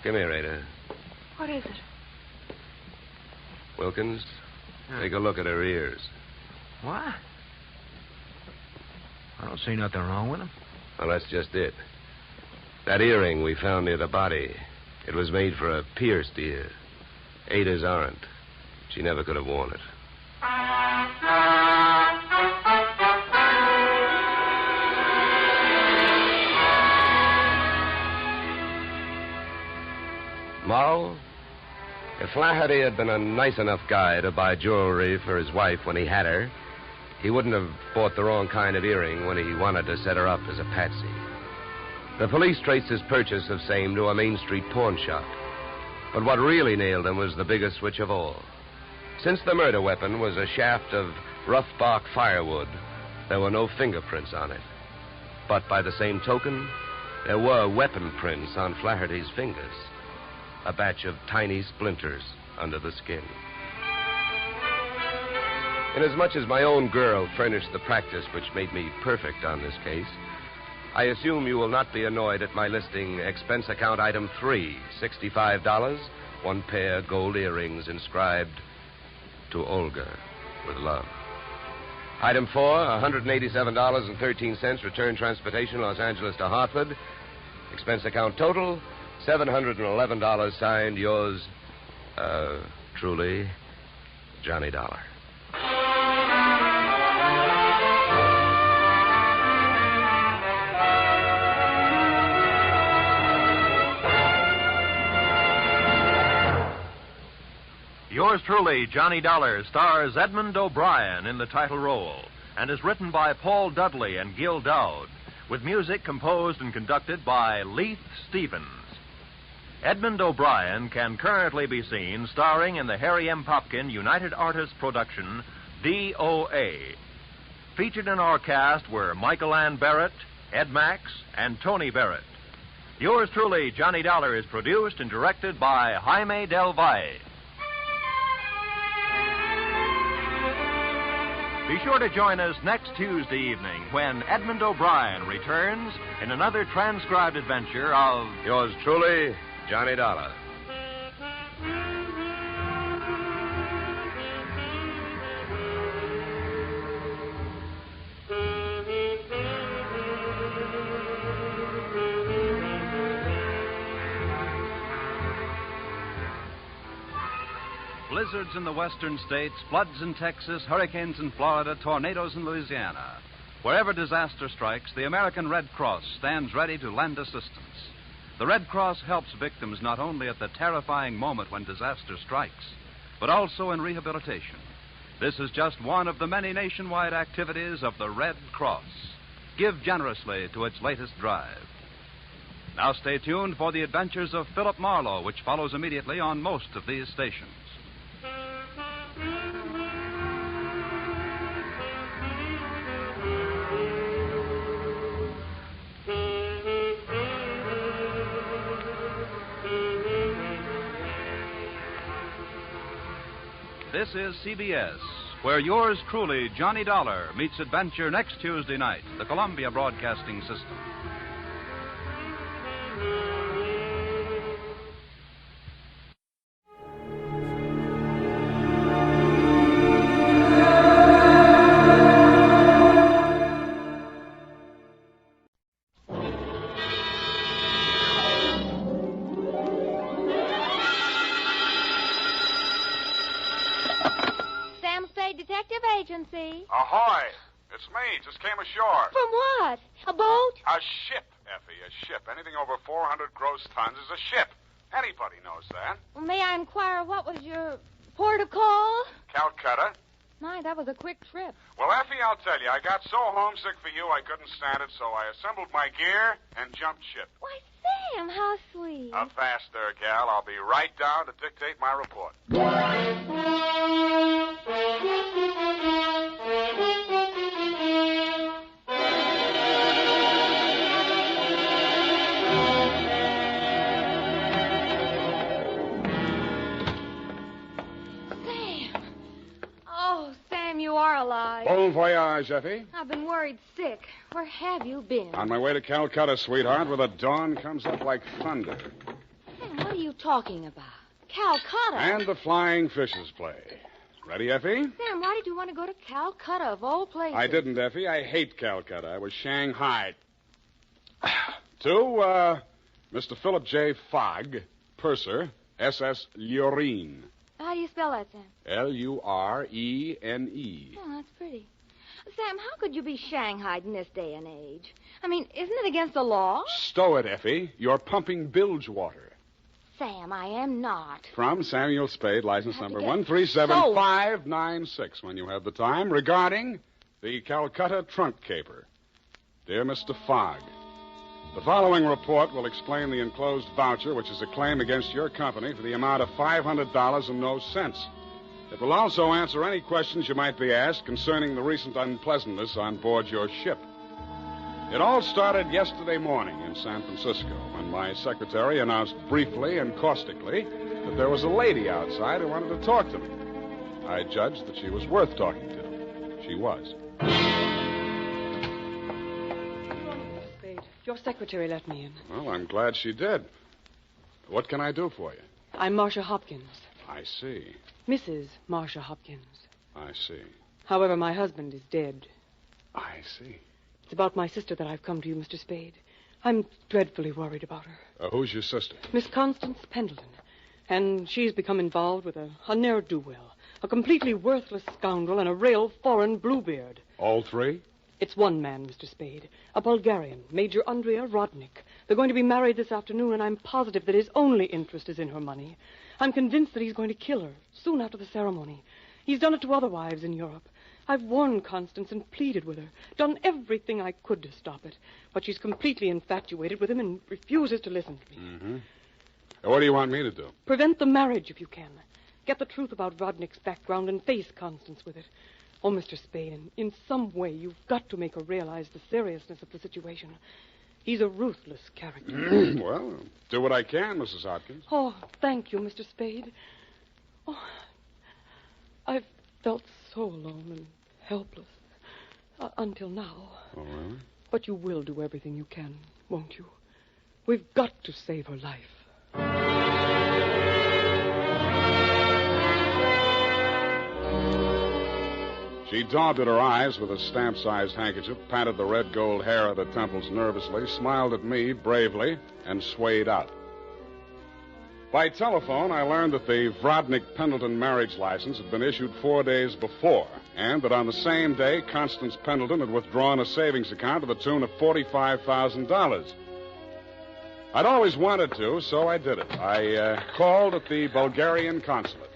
Come here, Ada. What is it? Wilkins, take a look at her ears. What? I don't see nothing wrong with them. Well, that's just it. That earring we found near the body, it was made for a pierced ear. Ada's aren't. She never could have worn it. Moral? If Flaherty had been a nice enough guy to buy jewelry for his wife when he had her, he wouldn't have bought the wrong kind of earring when he wanted to set her up as a patsy. The police traced his purchase of same to a Main Street pawn shop. But what really nailed him was the biggest switch of all. Since the murder weapon was a shaft of rough bark firewood, there were no fingerprints on it. But by the same token, there were weapon prints on Flaherty's fingers. A batch of tiny splinters under the skin. Inasmuch as my own girl furnished the practice which made me perfect on this case, I assume you will not be annoyed at my listing expense account item 3, $65, 1 pair gold earrings inscribed to Olga with love. Item 4, $187.13 return transportation Los Angeles to Hartford. Expense account total, $711 signed yours, truly, Johnny Dollar. Yours truly, Johnny Dollar, stars Edmund O'Brien in the title role and is written by Paul Dudley and Gil Dowd, with music composed and conducted by Leith Stevens. Edmund O'Brien can currently be seen starring in the Harry M. Popkin United Artists production, DOA. Featured in our cast were Michael Ann Barrett, Ed Max, and Tony Barrett. Yours truly, Johnny Dollar, is produced and directed by Jaime Del Valle. Be sure to join us next Tuesday evening when Edmund O'Brien returns in another transcribed adventure of Yours truly, Johnny Dollar. Blizzards in the western states, floods in Texas, hurricanes in Florida, tornadoes in Louisiana. Wherever disaster strikes, the American Red Cross stands ready to lend assistance. The Red Cross helps victims not only at the terrifying moment when disaster strikes, but also in rehabilitation. This is just one of the many nationwide activities of the Red Cross. Give generously to its latest drive. Now stay tuned for the adventures of Philip Marlowe, which follows immediately on most of these stations. This is CBS, where yours truly, Johnny Dollar, meets adventure next Tuesday night, the Columbia Broadcasting System. Detective Agency. Ahoy! It's me. Just came ashore. From what? A boat? A ship, Effie, a ship. Anything over 400 gross tons is a ship. Anybody knows that. Well, may I inquire what was your port of call? Calcutta. My, that was a quick trip. Well, Effie, I'll tell you, I got so homesick for you I couldn't stand it, so I assembled my gear and jumped ship. Why, Sam, how sweet. A fast there, gal. I'll be right down to dictate my report. You are alive. Bon voyage, Effie. I've been worried sick. Where have you been? On my way to Calcutta, sweetheart, where the dawn comes up like thunder. Sam, what are you talking about? Calcutta? And the flying fishes play. Ready, Effie? Sam, why did you want to go to Calcutta, of all places? I didn't, Effie. I hate Calcutta. I was Shanghai. To Mr. Philip J. Fogg, purser, SS Lurene. How do you spell that, Sam? Lurene. Oh, that's pretty. Sam, how could you be shanghaied in this day and age? I mean, isn't it against the law? Stow it, Effie. You're pumping bilge water. Sam, I am not. From Samuel Spade, license number get 137596, when you have the time, regarding the Calcutta trunk caper. Dear Mr. Fogg, the following report will explain the enclosed voucher, which is a claim against your company for the amount of $500 and no cents. It will also answer any questions you might be asked concerning the recent unpleasantness on board your ship. It all started yesterday morning in San Francisco when my secretary announced briefly and caustically that there was a lady outside who wanted to talk to me. I judged that she was worth talking to. She was. Your secretary let me in. Well, I'm glad she did. What can I do for you? I'm Marcia Hopkins. I see. Mrs. Marcia Hopkins. I see. However, my husband is dead. I see. It's about my sister that I've come to you, Mr. Spade. I'm dreadfully worried about her. Who's your sister? Miss Constance Pendleton. And she's become involved with a ne'er-do-well, a completely worthless scoundrel, and a real foreign bluebeard. All three? It's one man, Mr. Spade. A Bulgarian, Major Andrea Rodnik. They're going to be married this afternoon, and I'm positive that his only interest is in her money. I'm convinced that he's going to kill her soon after the ceremony. He's done it to other wives in Europe. I've warned Constance and pleaded with her, done everything I could to stop it. But she's completely infatuated with him and refuses to listen to me. Mm-hmm. What do you want me to do? Prevent the marriage if you can. Get the truth about Rodnik's background and face Constance with it. Oh, Mr. Spade, in some way you've got to make her realize the seriousness of the situation. He's a ruthless character. Well, do what I can, Mrs. Hopkins. Oh, thank you, Mr. Spade. Oh, I've felt so alone and helpless until now. Oh, really? But you will do everything you can, won't you? We've got to save her life. She daubed at her eyes with a stamp-sized handkerchief, patted the red gold hair at her temples nervously, smiled at me bravely, and swayed out. By telephone, I learned that the Vrodnik-Pendleton marriage license had been issued 4 days before, and that on the same day, Constance Pendleton had withdrawn a savings account to the tune of $45,000. I'd always wanted to, so I did it. I called at the Bulgarian consulate.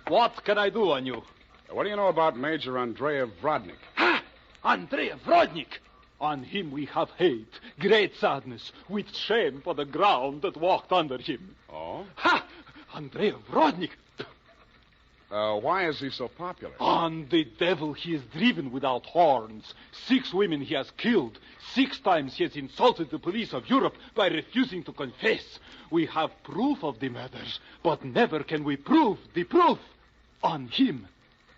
What can I do on you? What do you know about Major Andrea Vrodnik? Ha! Andrea Vrodnik! On him we have hate, great sadness, with shame for the ground that walked under him. Oh? Ha! Andrea Vrodnik! Why is he so popular? On the devil he is driven without horns. 6 women he has killed. 6 times he has insulted the police of Europe by refusing to confess. We have proof of the murders, but never can we prove the proof on him.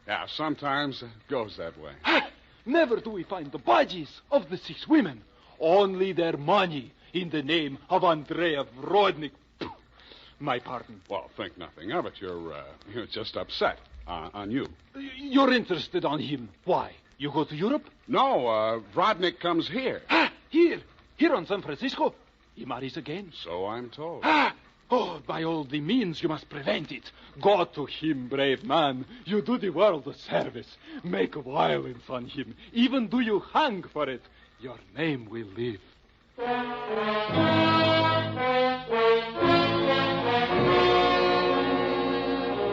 Yeah, sometimes it goes that way. Ha! Never do we find the bodies of the 6 women. Only their money in the name of Andrea Vrodnik. My pardon. Well, think nothing of it. You're just upset on you. You're interested on him. Why? You go to Europe? No, Vrodnik comes here. Ah, here on San Francisco. He marries again. So I'm told. Ah! Oh, by all the means, you must prevent it. Go to him, brave man. You do the world a service. Make violence on him. Even do you hang for it. Your name will live.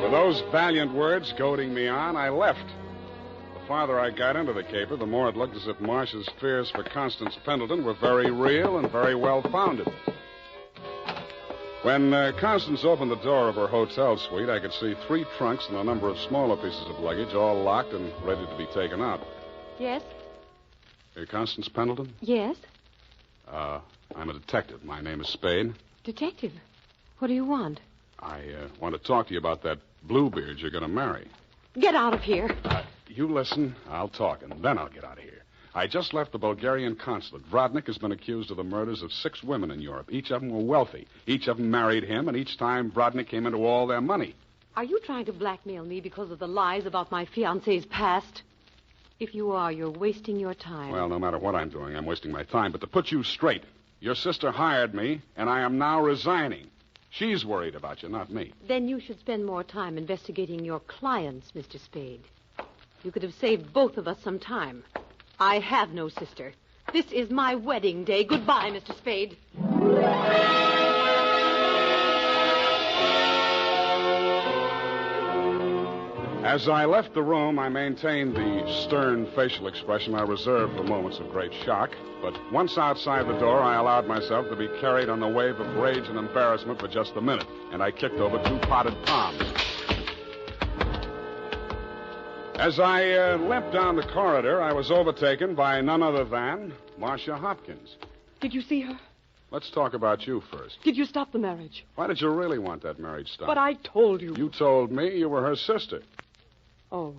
With those valiant words goading me on, I left. The farther I got into the caper, the more it looked as if Marcia's fears for Constance Pendleton were very real and very well-founded. When Constance opened the door of her hotel suite, I could see 3 trunks and a number of smaller pieces of luggage, all locked and ready to be taken out. Yes? Constance Pendleton? Yes? I'm a detective. My name is Spade. Detective? What do you want? I want to talk to you about that Bluebeard you're going to marry. Get out of here. You listen, I'll talk, and then I'll get out of here. I just left the Bulgarian consulate. Vrodnik has been accused of the murders of 6 women in Europe. Each of them were wealthy. Each of them married him, and each time Vrodnik came into all their money. Are you trying to blackmail me because of the lies about my fiancé's past? If you are, you're wasting your time. Well, no matter what I'm doing, I'm wasting my time. But to put you straight, your sister hired me, and I am now resigning. She's worried about you, not me. Then you should spend more time investigating your clients, Mr. Spade. You could have saved both of us some time. I have no sister. This is my wedding day. Goodbye, Mr. Spade. As I left the room, I maintained the stern facial expression I reserve for moments of great shock. But once outside the door, I allowed myself to be carried on the wave of rage and embarrassment for just a minute, and I kicked over 2 potted palms. As I limped down the corridor, I was overtaken by none other than Marcia Hopkins. Did you see her? Let's talk about you first. Did you stop the marriage? Why did you really want that marriage stopped? But I told you. You told me you were her sister. Oh.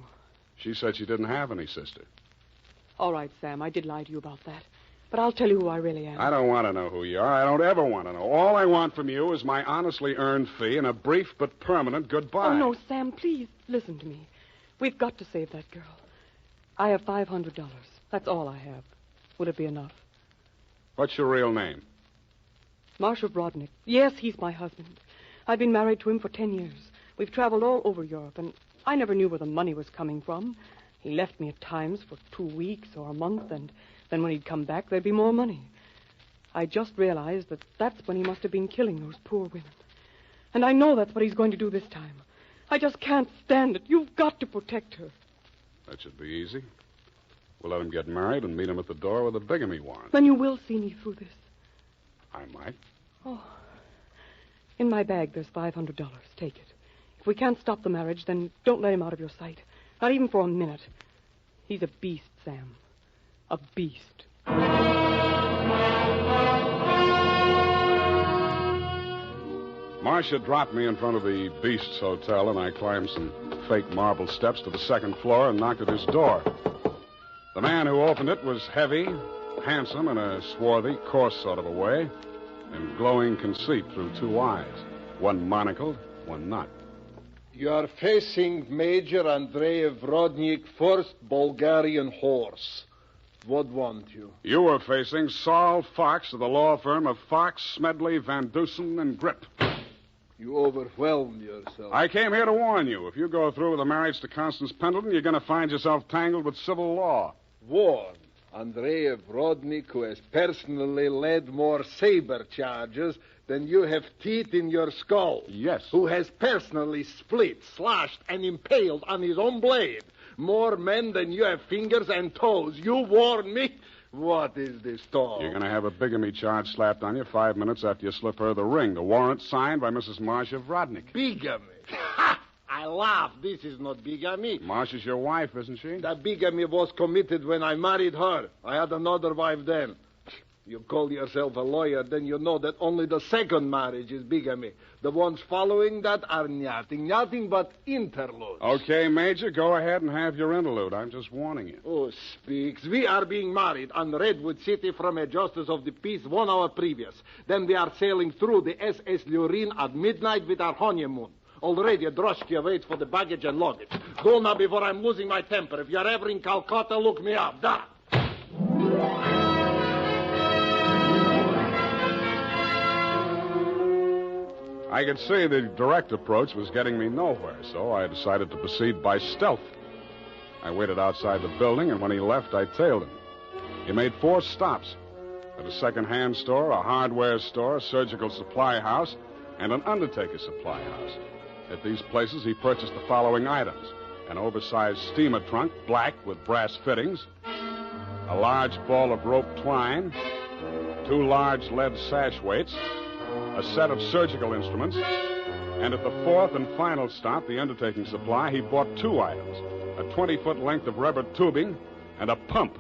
She said she didn't have any sister. All right, Sam, I did lie to you about that. But I'll tell you who I really am. I don't want to know who you are. I don't ever want to know. All I want from you is my honestly earned fee and a brief but permanent goodbye. Oh, no, Sam, please listen to me. We've got to save that girl. I have $500. That's all I have. Would it be enough? What's your real name? Marshal Rodnick. Yes, he's my husband. I've been married to him for 10 years. We've traveled all over Europe, and I never knew where the money was coming from. He left me at times for 2 weeks or a month, and then when he'd come back, there'd be more money. I just realized that that's when he must have been killing those poor women. And I know that's what he's going to do this time. I just can't stand it. You've got to protect her. That should be easy. We'll let him get married and meet him at the door with a bigamy warrant. Then you will see me through this. I might. Oh. In my bag, there's $500. Take it. If we can't stop the marriage, then don't let him out of your sight. Not even for a minute. He's a beast, Sam. A beast. Marcia dropped me in front of the Beast's Hotel, and I climbed some fake marble steps to the second floor and knocked at his door. The man who opened it was heavy, handsome in a swarthy, coarse sort of a way, and glowing conceit through 2 eyes, one monocled, one not. You are facing Major Andrei Rodnick, 1st Bulgarian Horse. What want you? You were facing Saul Fox of the law firm of Fox, Smedley, Van Dusen, and Grip. You overwhelm yourself. I came here to warn you. If you go through with the marriage to Constance Pendleton, you're going to find yourself tangled with civil law. Warn Andrei Rodnick, who has personally led more saber charges than you have teeth in your skull. Yes. Who has personally split, slashed, and impaled on his own blade more men than you have fingers and toes. You warn me? What is this talk? You're going to have a bigamy charge slapped on you 5 minutes after you slip her the ring. The warrant signed by Mrs. Marcia Rodnick. Bigamy? Ha! I laugh. This is not bigamy. Marcia's your wife, isn't she? That bigamy was committed when I married her. I had another wife then. You call yourself a lawyer, then you know that only the second marriage is bigamy. The ones following that are nothing but interludes. Okay, Major, go ahead and have your interlude. I'm just warning you. Oh, speaks. We are being married on Redwood City from a justice of the peace 1 hour previous. Then we are sailing through the SS Lurine at midnight with our honeymoon. Already a droshky waits for the baggage and luggage. Go now before I'm losing my temper. If you're ever in Calcutta, look me up. Da! I could see the direct approach was getting me nowhere, so I decided to proceed by stealth. I waited outside the building, and when he left, I tailed him. He made 4 stops. At a second-hand store, a hardware store, a surgical supply house, and an undertaker supply house. At these places, he purchased the following items: an oversized steamer trunk, black with brass fittings, a large ball of rope twine, 2 large lead sash weights, a set of surgical instruments, and at the 4th and final stop, the undertaking supply, he bought 2 items: a 20-foot length of rubber tubing and a pump.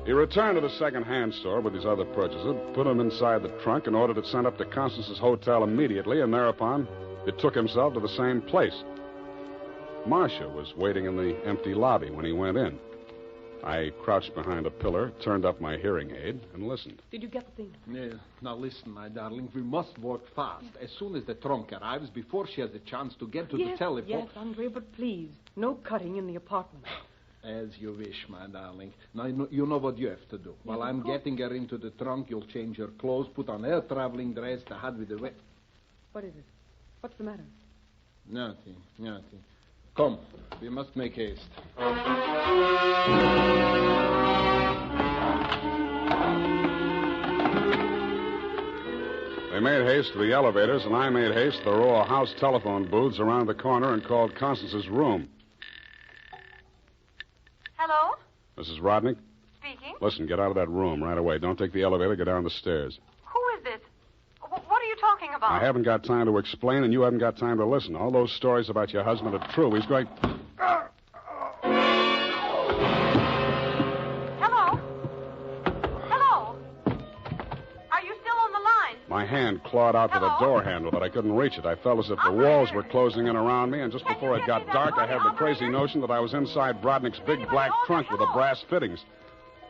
He returned to the second-hand store with his other purchases, put them inside the trunk, and ordered it sent up to Constance's hotel immediately, and thereupon it took himself to the same place. Marcia was waiting in the empty lobby when he went in. I crouched behind a pillar, turned up my hearing aid, and listened. Did you get the thing? Yeah. Now listen, my darling. We must work fast. As soon as the trunk arrives, before she has a chance to get to the telephone. Yes, Andre, but please, no cutting in the apartment. As you wish, my darling. Now, you know what you have to do. While I'm getting her into the trunk, you'll change her clothes, put on her traveling dress, the hat with the wet... What is it? What's the matter? Nothing. Come, we must make haste. They made haste to the elevators, and I made haste to the row of house telephone booths around the corner and called Constance's room. Hello? Mrs. Rodnick? Speaking. Listen, get out of that room right away. Don't take the elevator. Go down the stairs. Who is this? What are you talking about? I haven't got time to explain, and you haven't got time to listen. All those stories about your husband are true. He's going... My hand clawed out to the door handle, but I couldn't reach it. I felt as if the walls were closing in around me, and just before it got dark, I had the crazy notion that I was inside Brodnick's big black trunk with the brass fittings.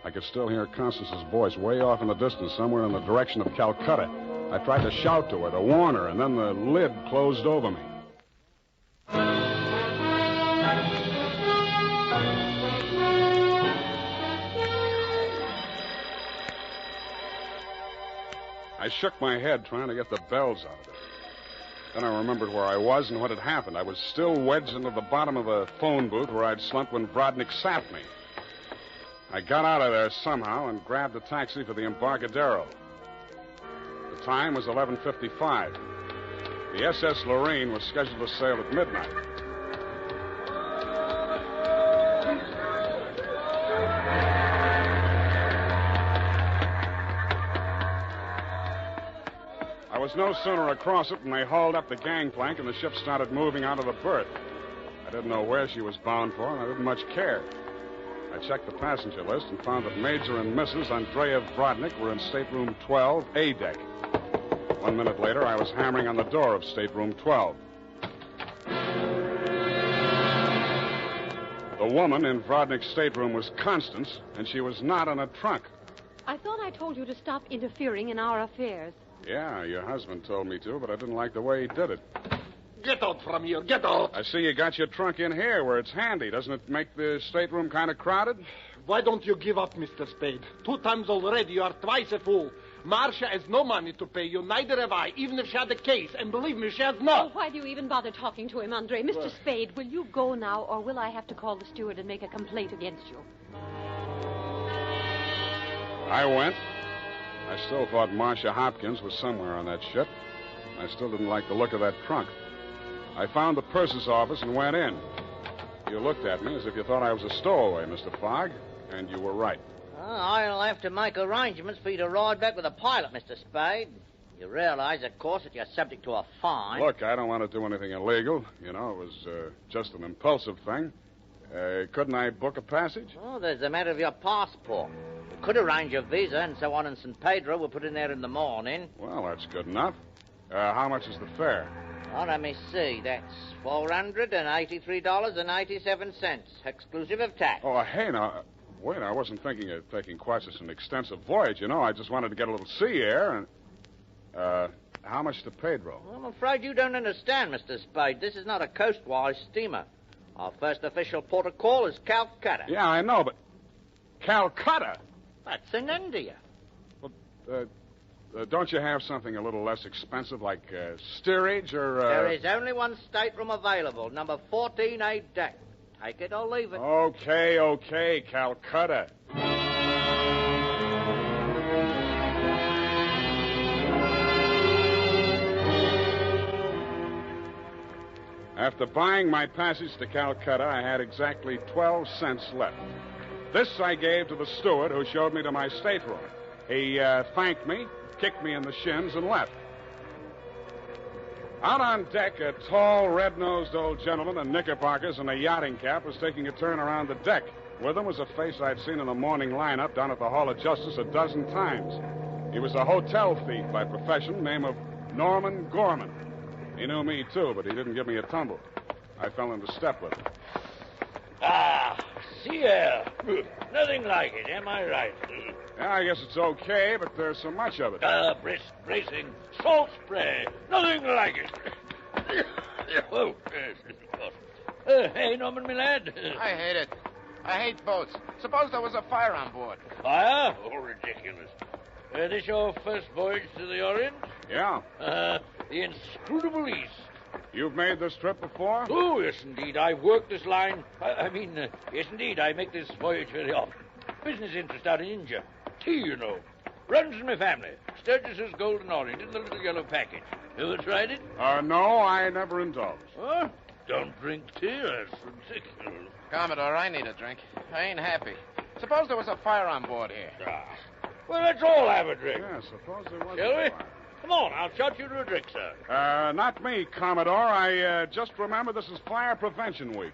I could still hear Constance's voice way off in the distance, somewhere in the direction of Calcutta. I tried to shout to her, to warn her, and then the lid closed over me. I shook my head trying to get the bells out of it. Then I remembered where I was and what had happened. I was still wedged into the bottom of a phone booth where I'd slumped when Brodnick sapped me. I got out of there somehow and grabbed a taxi for the Embarcadero. The time was 11:55. The SS Lorraine was scheduled to sail at midnight. I was no sooner across it than they hauled up the gangplank and the ship started moving out of the berth. I didn't know where she was bound for, and I didn't much care. I checked the passenger list and found that Major and Mrs. Andreev Brodnick were in stateroom 12, A deck. 1 minute later, I was hammering on the door of stateroom 12. The woman in Brodnick's stateroom was Constance, and she was not in a trunk. I thought I told you to stop interfering in our affairs. Yeah, your husband told me to, but I didn't like the way he did it. Get out from here. Get out. I see you got your trunk in here where it's handy. Doesn't it make the stateroom kind of crowded? Why don't you give up, Mr. Spade? 2 times already, you are twice a fool. Marcia has no money to pay you, neither have I, even if she had a case. And believe me, she has not. Oh, why do you even bother talking to him, Andre? Mr. Spade, will you go now, or will I have to call the steward and make a complaint against you? I went. I still thought Marcia Hopkins was somewhere on that ship. I still didn't like the look of that trunk. I found the purser's office and went in. You looked at me as if you thought I was a stowaway, Mr. Fogg, and you were right. I'll have to make arrangements for you to ride back with a pilot, Mr. Spade. You realize, of course, that you're subject to a fine. Look, I don't want to do anything illegal. You know, it was just an impulsive thing. Couldn't I book a passage? Oh, there's a matter of your passport. We could arrange a visa and so on in San Pedro. We'll put in there in the morning. Well, that's good enough. How much is the fare? Oh, let me see. That's $483.87, exclusive of tax. Oh, hey, now, wait, I wasn't thinking of taking quite such an extensive voyage, you know. I just wanted to get a little sea air and... how much to Pedro? Well, I'm afraid you don't understand, Mr. Spade. This is not a coastwise steamer. Our first official port of call is Calcutta. Yeah, I know, but... Calcutta? That's in India. Well, don't you have something a little less expensive, like steerage or... There is only one stateroom available, number 14A deck. Take it or leave it. Okay, Calcutta. After buying my passage to Calcutta, I had exactly 12 cents left. This I gave to the steward who showed me to my stateroom. He thanked me, kicked me in the shins, and left. Out on deck, a tall, red-nosed old gentleman in knickerbockers and a yachting cap was taking a turn around the deck. With him was a face I'd seen in the morning lineup down at the Hall of Justice a dozen times. He was a hotel thief by profession, name of Norman Gorman. He knew me, too, but he didn't give me a tumble. I fell into step with him. sea air. Nothing like it, am I right? Yeah, I guess it's okay, but there's so much of it. Brisk, bracing, salt spray. Nothing like it. Oh, hey, Norman, my lad. I hate it. I hate boats. Suppose there was a fire on board. Fire? Oh, ridiculous. This your first voyage to the Orient? Yeah. The inscrutable East. You've made this trip before? Oh, yes, indeed. I've worked this line. Yes, indeed. I make this voyage very often. Business interest out in India. Tea, you know. Runs in my family. Sturgis's Golden Orient in the little yellow package. Ever tried it? No, I never indulged. Huh? Don't drink tea. That's ridiculous. Commodore, I need a drink. I ain't happy. Suppose there was a fire on board here. Well, let's all have a drink. Yeah, suppose there was Shall a we? fire. Come on, I'll shot you to a drink, sir. Not me, Commodore. I just remember this is Fire Prevention Week.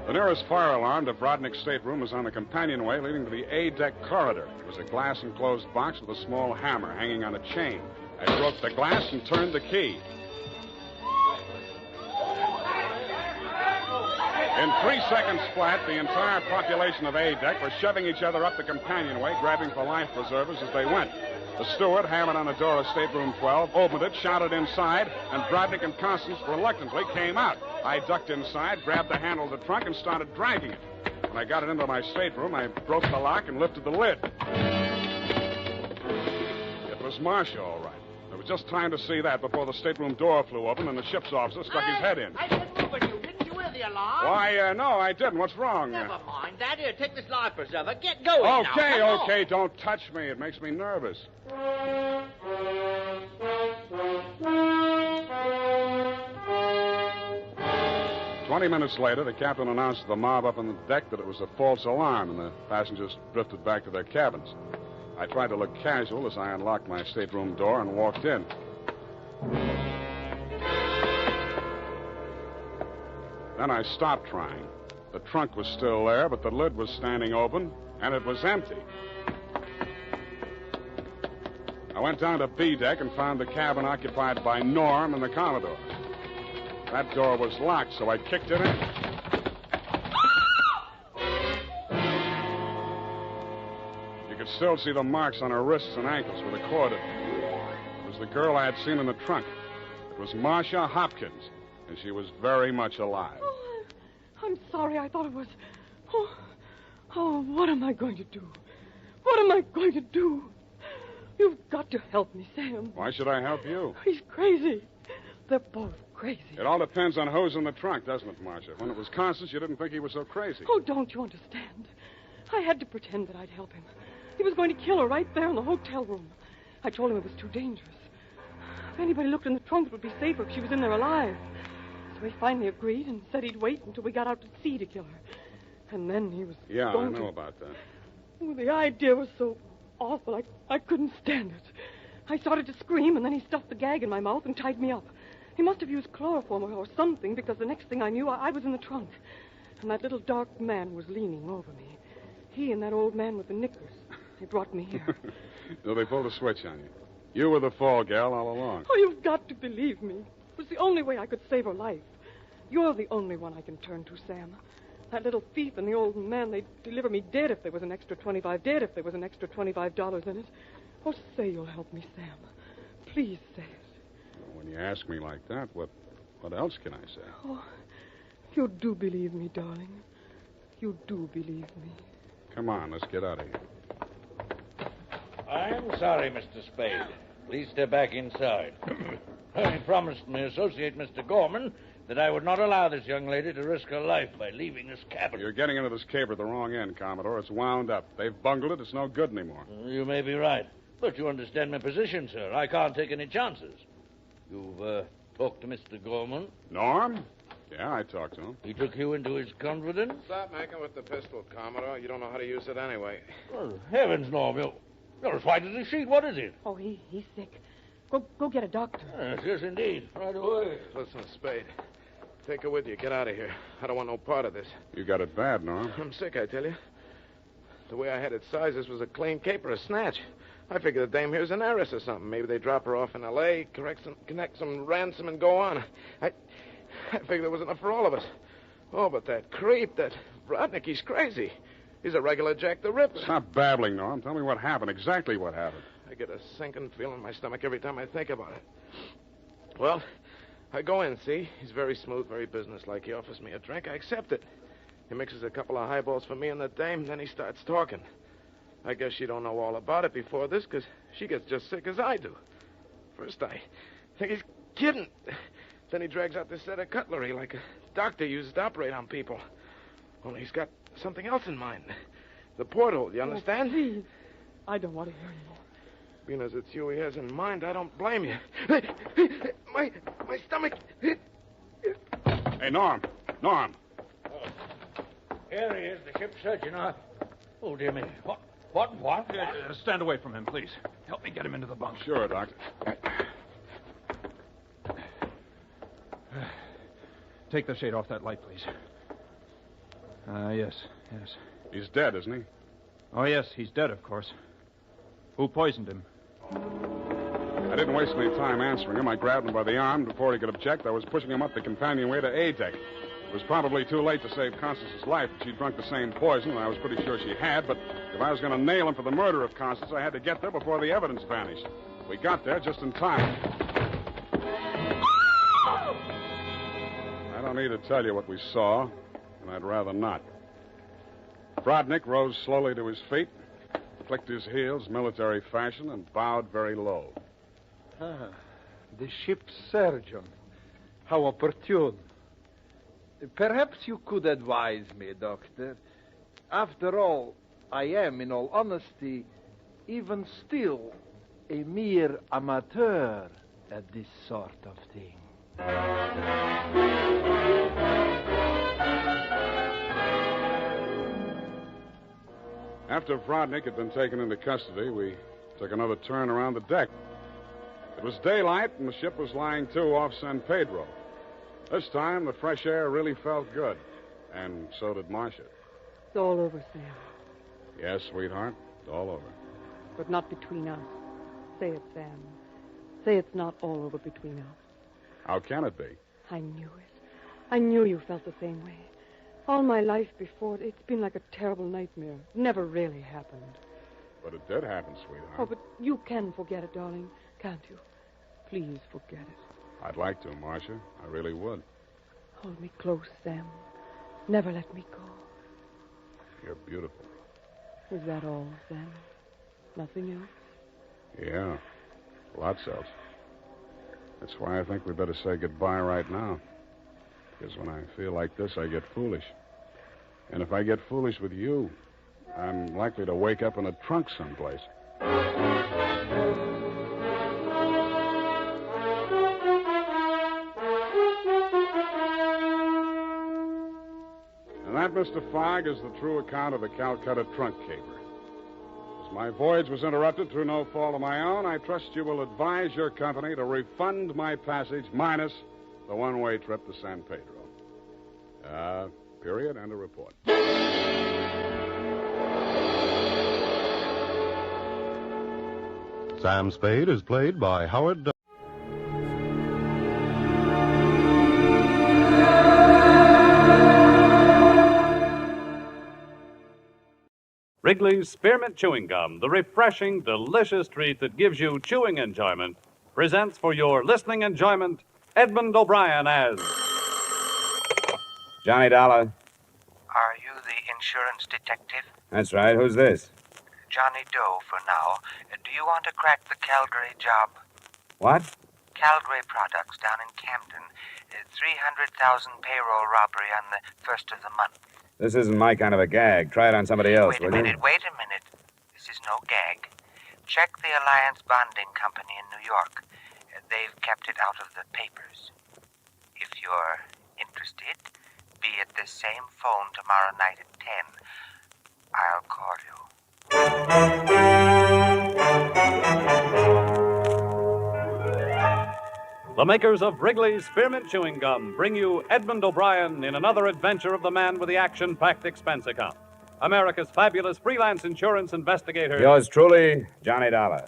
The nearest fire alarm to Brodnick's stateroom was on the companionway leading to the A-deck corridor. It was a glass-enclosed box with a small hammer hanging on a chain. I broke the glass and turned the key. In 3 seconds flat, the entire population of A-deck were shoving each other up the companionway, grabbing for life preservers as they went. The steward hammered on the door of stateroom 12, opened it, shouted inside, and Brodnick and Constance reluctantly came out. I ducked inside, grabbed the handle of the trunk, and started dragging it. When I got it into my stateroom, I broke the lock and lifted the lid. It was Marcia, all right. There was just time to see that before the stateroom door flew open and the ship's officer stuck his head in. I didn't move at you. Didn't you hear the alarm? Why, no, I didn't. What's wrong? Never mind that. Here, take this life preserver. Get going now. Okay, Come okay. on. Don't touch me. It makes me nervous. "20 minutes later, the captain announced to the mob up on the deck that it was a false alarm, and the passengers drifted back to their cabins. I tried to look casual as I unlocked my stateroom door and walked in. Then I stopped trying. The trunk was still there, but the lid was standing open, and it was empty. I went down to B deck and found the cabin occupied by Norm and the Commodore. That door was locked, so I kicked it in. You could still see the marks on her wrists and ankles where the cord had been. It was the girl I had seen in the trunk. It was Marcia Hopkins, and she was very much alive. Oh, I'm sorry. I thought it was... Oh, what am I going to do? What am I going to do? You've got to help me, Sam. Why should I help you? He's crazy. They're both crazy. It all depends on who's in the trunk, doesn't it, Marcia? When it was Constance, you didn't think he was so crazy. Oh, don't you understand? I had to pretend that I'd help him. He was going to kill her right there in the hotel room. I told him it was too dangerous. If anybody looked in the trunk, it would be safer if she was in there alive. So he finally agreed and said he'd wait until we got out to sea to kill her. And then he was Yeah, I going know to... about that. Oh, the idea was so awful. I couldn't stand it. I started to scream, and then he stuffed the gag in my mouth and tied me up. He must have used chloroform or something, because the next thing I knew, I was in the trunk. And that little dark man was leaning over me. He and that old man with the knickers. They brought me here. So they pulled a switch on you. You were the fall gal all along. Oh, you've got to believe me. It was the only way I could save her life. You're the only one I can turn to, Sam. That little thief and the old man, they'd deliver me dead if there was an extra $25 in it. Oh, say you'll help me, Sam. Please say it. Well, when you ask me like that, what else can I say? Oh, you do believe me, darling. You do believe me. Come on, let's get out of here. I'm sorry, Mr. Spade. Please step back inside. I promised my associate, Mr. Gorman, that I would not allow this young lady to risk her life by leaving this cabin. You're getting into this caper at the wrong end, Commodore. It's wound up. They've bungled it. It's no good anymore. You may be right. But you understand my position, sir. I can't take any chances. You've talked to Mr. Gorman? Norm? Yeah, I talked to him. He took you into his confidence? Stop making with the pistol, Commodore. You don't know how to use it anyway. Oh, heavens, Norm. You're as white as a sheet. What is it? Oh, he's sick. Go get a doctor. Yes, indeed. Right away. Listen, Spade. Take her with you. Get out of here. I don't want no part of this. You got it bad, Norm. I'm sick, I tell you. The way I had it sized, this was a clean caper, a snatch. I figure the dame here's an heiress or something. Maybe they drop her off in L.A., connect some ransom, and go on. I figured there was enough for all of us. Oh, but that creep, that Rodnick, he's crazy. He's a regular Jack the Ripper. Stop babbling, Norm. Tell me what happened, exactly what happened. I get a sinking feeling in my stomach every time I think about it. Well, I go in, see? He's very smooth, very businesslike. He offers me a drink. I accept it. He mixes a couple of highballs for me and the dame, then he starts talking. I guess she don't know all about it before this, because she gets just sick as I do. First, I think he's kidding. Then he drags out this set of cutlery like a doctor uses to operate on people. Only he's got something else in mind. The porthole, you understand? Oh, please. I don't want to hear anymore. Being as it's you he has in mind, I don't blame you. My stomach. Hey, Norm. Norm. Here he is, the ship's surgeon. Oh, dear me. What? Stand away from him, please. Help me get him into the bunk. Sure, Doctor. Take the shade off that light, please. Yes. He's dead, isn't he? Oh, yes, he's dead, of course. Who poisoned him? I didn't waste any time answering him. I grabbed him by the arm. Before he could object, I was pushing him up the companionway to A deck. It was probably too late to save Constance's life. She'd drunk the same poison, and I was pretty sure she had, but if I was going to nail him for the murder of Constance, I had to get there before the evidence vanished. We got there just in time. I don't need to tell you what we saw, and I'd rather not. Rodnick rose slowly to his feet, clicked his heels military fashion, and bowed very low. The ship's surgeon. How opportune. Perhaps you could advise me, Doctor. After all, I am, in all honesty, even still, a mere amateur at this sort of thing. After Rodnick had been taken into custody, we took another turn around the deck. It was daylight, and the ship was lying to off San Pedro. This time, the fresh air really felt good, and so did Marcia. It's all over, Sam. Yes, sweetheart, it's all over. But not between us. Say it, Sam. Say it's not all over between us. How can it be? I knew it. I knew you felt the same way. All my life before, it's been like a terrible nightmare. It never really happened. But it did happen, sweetheart. Oh, but you can forget it, darling, can't you? Please forget it. I'd like to, Marcia. I really would. Hold me close, Sam. Never let me go. You're beautiful. Is that all, Sam? Nothing else? Yeah, lots else. That's why I think we better say goodbye right now. Because when I feel like this, I get foolish. And if I get foolish with you, I'm likely to wake up in a trunk someplace. And that, Mr. Fogg, is the true account of the Calcutta trunk caper. As my voyage was interrupted through no fault of my own, I trust you will advise your company to refund my passage minus the one-way trip to San Pedro. Period, and a report. Sam Spade is played by Howard Wrigley's Spearmint Chewing Gum, the refreshing, delicious treat that gives you chewing enjoyment, presents for your listening enjoyment Edmund O'Brien as Johnny Dollar. Are you the insurance detective? That's right. Who's this? Johnny Doe for now. Do you want to crack the Calgary job? What? Calgary Products down in Camden. 300,000 payroll robbery on the first of the month. This isn't my kind of a gag. Try it on somebody else, Wait a minute. This is no gag. Check the Alliance Bonding Company in New York. They've kept it out of the papers. If you're interested, be at this same phone tomorrow night at 10. I'll call you. The makers of Wrigley's Spearmint Chewing Gum bring you Edmund O'Brien in another adventure of the man with the action-packed expense account. America's fabulous freelance insurance investigator. Yours truly, Johnny Dollar.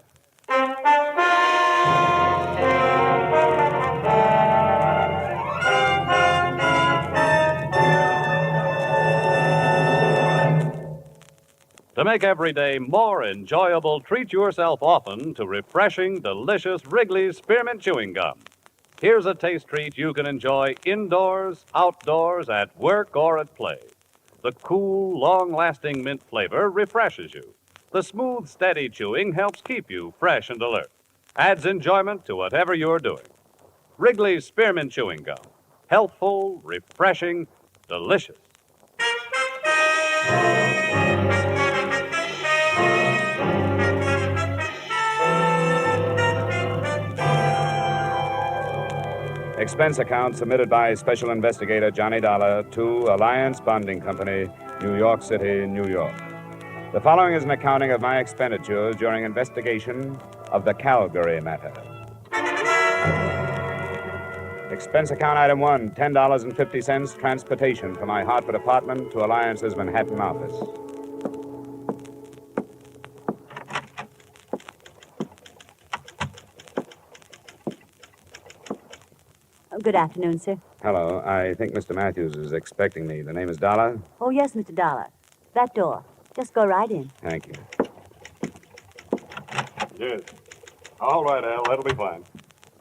To make every day more enjoyable, treat yourself often to refreshing, delicious Wrigley's Spearmint Chewing Gum. Here's a taste treat you can enjoy indoors, outdoors, at work, or at play. The cool, long-lasting mint flavor refreshes you. The smooth, steady chewing helps keep you fresh and alert. Adds enjoyment to whatever you're doing. Wrigley's Spearmint Chewing Gum. Healthful, refreshing, delicious. Expense account submitted by Special Investigator Johnny Dollar to Alliance Bonding Company, New York City, New York. The following is an accounting of my expenditures during investigation of the Calgary matter. Expense account item 1, $10.50 transportation from my Hartford apartment to Alliance's Manhattan office. Good afternoon, sir. Hello. I think Mr. Matthews is expecting me. The name is Dollar? Oh, yes, Mr. Dollar. That door. Just go right in. Thank you. Yes. All right, Al. That'll be fine.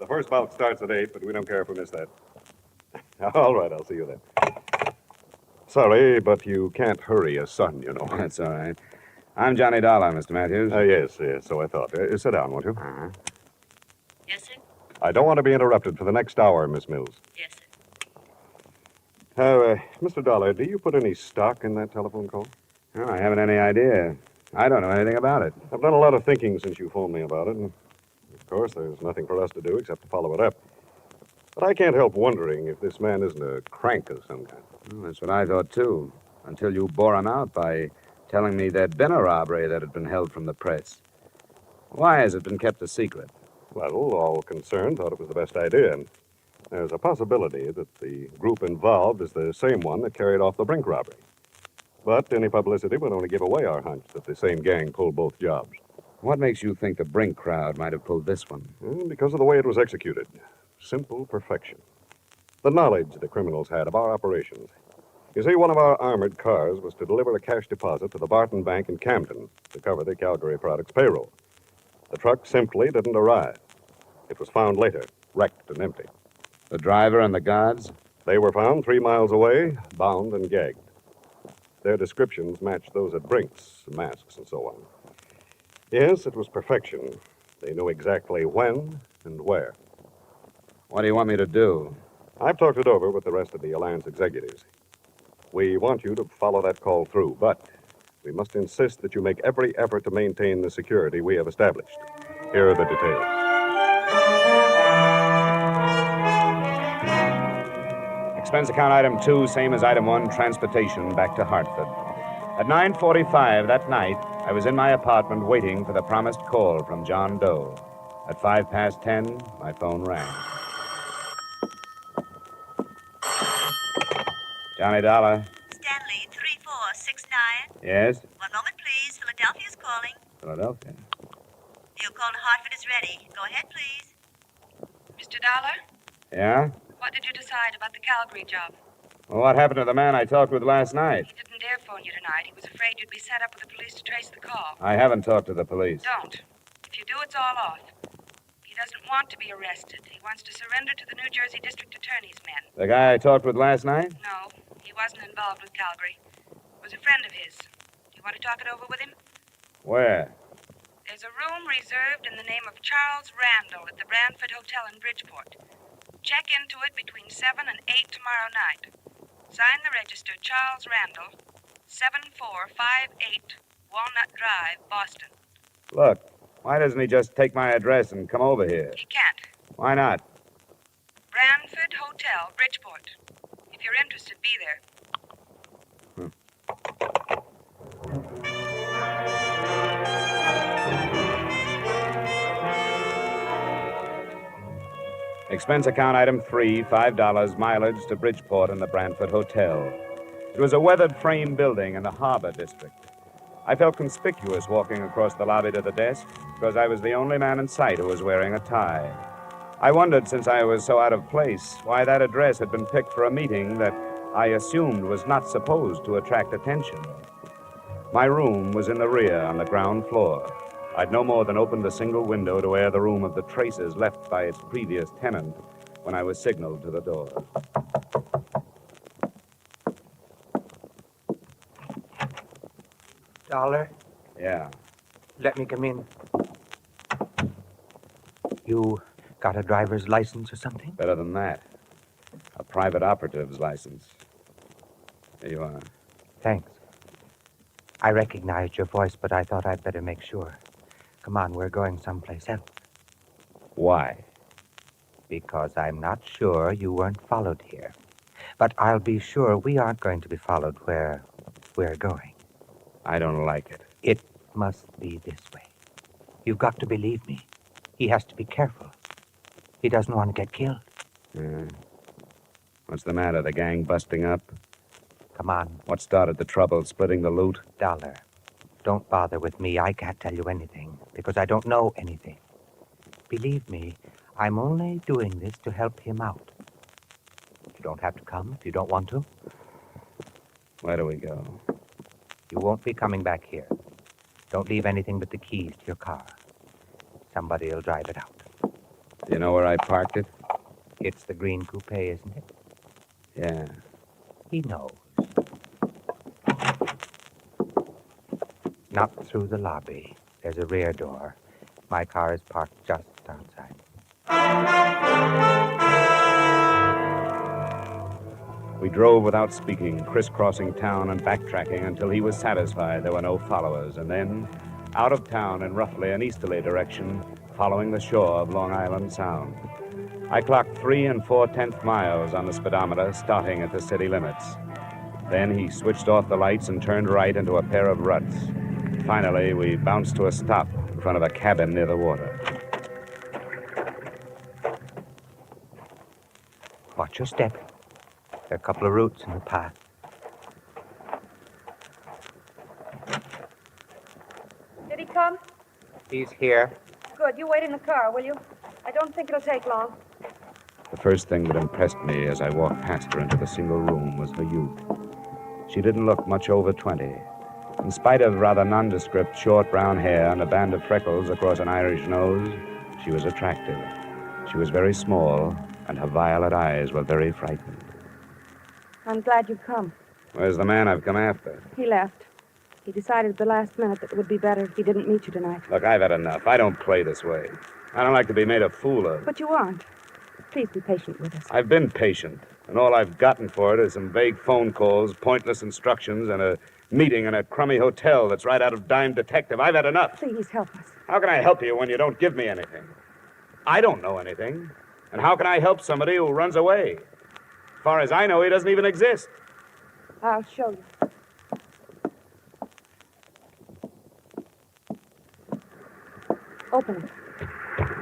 The first bout starts at 8, but we don't care if we miss that. All right, I'll see you then. Sorry, but you can't hurry a son, you know. That's all right. I'm Johnny Dollar, Mr. Matthews. Yes, so I thought. Sit down, won't you? Uh-huh. Yes, sir? I don't want to be interrupted for the next hour, Miss Mills. Yes, sir. Mr. Dollar, do you put any stock in that telephone call? Oh, I haven't any idea. I don't know anything about it. I've done a lot of thinking since you phoned me about it, and of course there's nothing for us to do except to follow it up. But I can't help wondering if this man isn't a crank of some kind. Well, that's what I thought, too, until you bore him out by telling me there'd been a robbery that had been held from the press. Why has it been kept a secret? Well, all concerned thought it was the best idea. There's a possibility that the group involved is the same one that carried off the Brink robbery. But any publicity would only give away our hunch that the same gang pulled both jobs. What makes you think the Brink crowd might have pulled this one? Because of the way it was executed. Simple perfection. The knowledge the criminals had of our operations. You see, one of our armored cars was to deliver a cash deposit to the Barton Bank in Camden to cover the Calgary Products payroll. The truck simply didn't arrive. It was found later, wrecked and empty. The driver and the guards? They were found 3 miles away, bound and gagged. Their descriptions matched those at Brink's, masks and so on. Yes, it was perfection. They knew exactly when and where. What do you want me to do? I've talked it over with the rest of the Alliance executives. We want you to follow that call through, but we must insist that you make every effort to maintain the security we have established. Here are the details. Expense account item 2, same as item 1, transportation back to Hartford. At 9:45 that night, I was in my apartment waiting for the promised call from John Doe. At 10:05, my phone rang. Johnny Dollar. Stanley, 3469. Yes? 1 moment, please. Philadelphia's calling. Philadelphia. Your call to Hartford is ready. Go ahead, please. Mr. Dollar, Yeah? what did you decide about the Calgary job? Well, what happened to the man I talked with last night? He didn't dare phone you tonight. He was afraid you'd be set up with the police to trace the call. I haven't talked to the police. Don't. If you do, it's all off. He doesn't want to be arrested. He wants to surrender to the New Jersey District Attorney's men. The guy I talked with last night? No, he wasn't involved with Calgary. It was a friend of his. Do you want to talk it over with him? Where? There's a room reserved in the name of Charles Randall at the Brantford Hotel in Bridgeport. Check into it between 7 and 8 tomorrow night. Sign the register, Charles Randall, 7458 Walnut Drive, Boston. Look, why doesn't he just take my address and come over here? He can't. Why not? Brantford Hotel, Bridgeport. If you're interested, be there. Expense account item 3, $5 mileage to Bridgeport and the Brantford Hotel. It was a weathered frame building in the harbor district. I felt conspicuous walking across the lobby to the desk because I was the only man in sight who was wearing a tie. I wondered, since I was so out of place, why that address had been picked for a meeting that I assumed was not supposed to attract attention. My room was in the rear on the ground floor. I'd no more than opened a single window to air the room of the traces left by its previous tenant when I was signaled to the door. Dolar, Yeah. let me come in. You got a driver's license or something? Better than that. A private operative's license. Here you are. Thanks. I recognized your voice, but I thought I'd better make sure. Come on, we're going someplace else. Why? Because I'm not sure you weren't followed here. But I'll be sure we aren't going to be followed where we're going. I don't like it. It must be this way. You've got to believe me. He has to be careful. He doesn't want to get killed. What's the matter? The gang busting up? Come on. What started the trouble? Splitting the loot? Dolar, don't bother with me. I can't tell you anything because I don't know anything. Believe me, I'm only doing this to help him out. You don't have to come if you don't want to. Where do we go? You won't be coming back here. Don't leave anything but the keys to your car. Somebody will drive it out. Do you know where I parked it? It's the green coupe, isn't it? Yeah. He knows. Not through the lobby. There's a rear door. My car is parked just outside. We drove without speaking, crisscrossing town and backtracking until he was satisfied there were no followers, and then out of town in roughly an easterly direction, following the shore of Long Island Sound. I clocked 3 4/10 miles on the speedometer, starting at the city limits. Then he switched off the lights and turned right into a pair of ruts. Finally, we bounced to a stop in front of a cabin near the water. Watch your step. There are a couple of roots in the path. Did he come? He's here. Good. You wait in the car, will you? I don't think it'll take long. The first thing that impressed me as I walked past her into the single room was her youth. She didn't look much over 20. In spite of rather nondescript short brown hair and a band of freckles across an Irish nose, she was attractive. She was very small, and her violet eyes were very frightened. I'm glad you've come. Where's the man I've come after? He left. He decided at the last minute that it would be better if he didn't meet you tonight. Look, I've had enough. I don't play this way. I don't like to be made a fool of. But you aren't. Please be patient with us. I've been patient, and all I've gotten for it is some vague phone calls, pointless instructions, and a meeting in a crummy hotel that's right out of Dime Detective. I've had enough. Please help us. How can I help you when you don't give me anything? I don't know anything. And how can I help somebody who runs away? As far as I know, he doesn't even exist. I'll show you. Open it.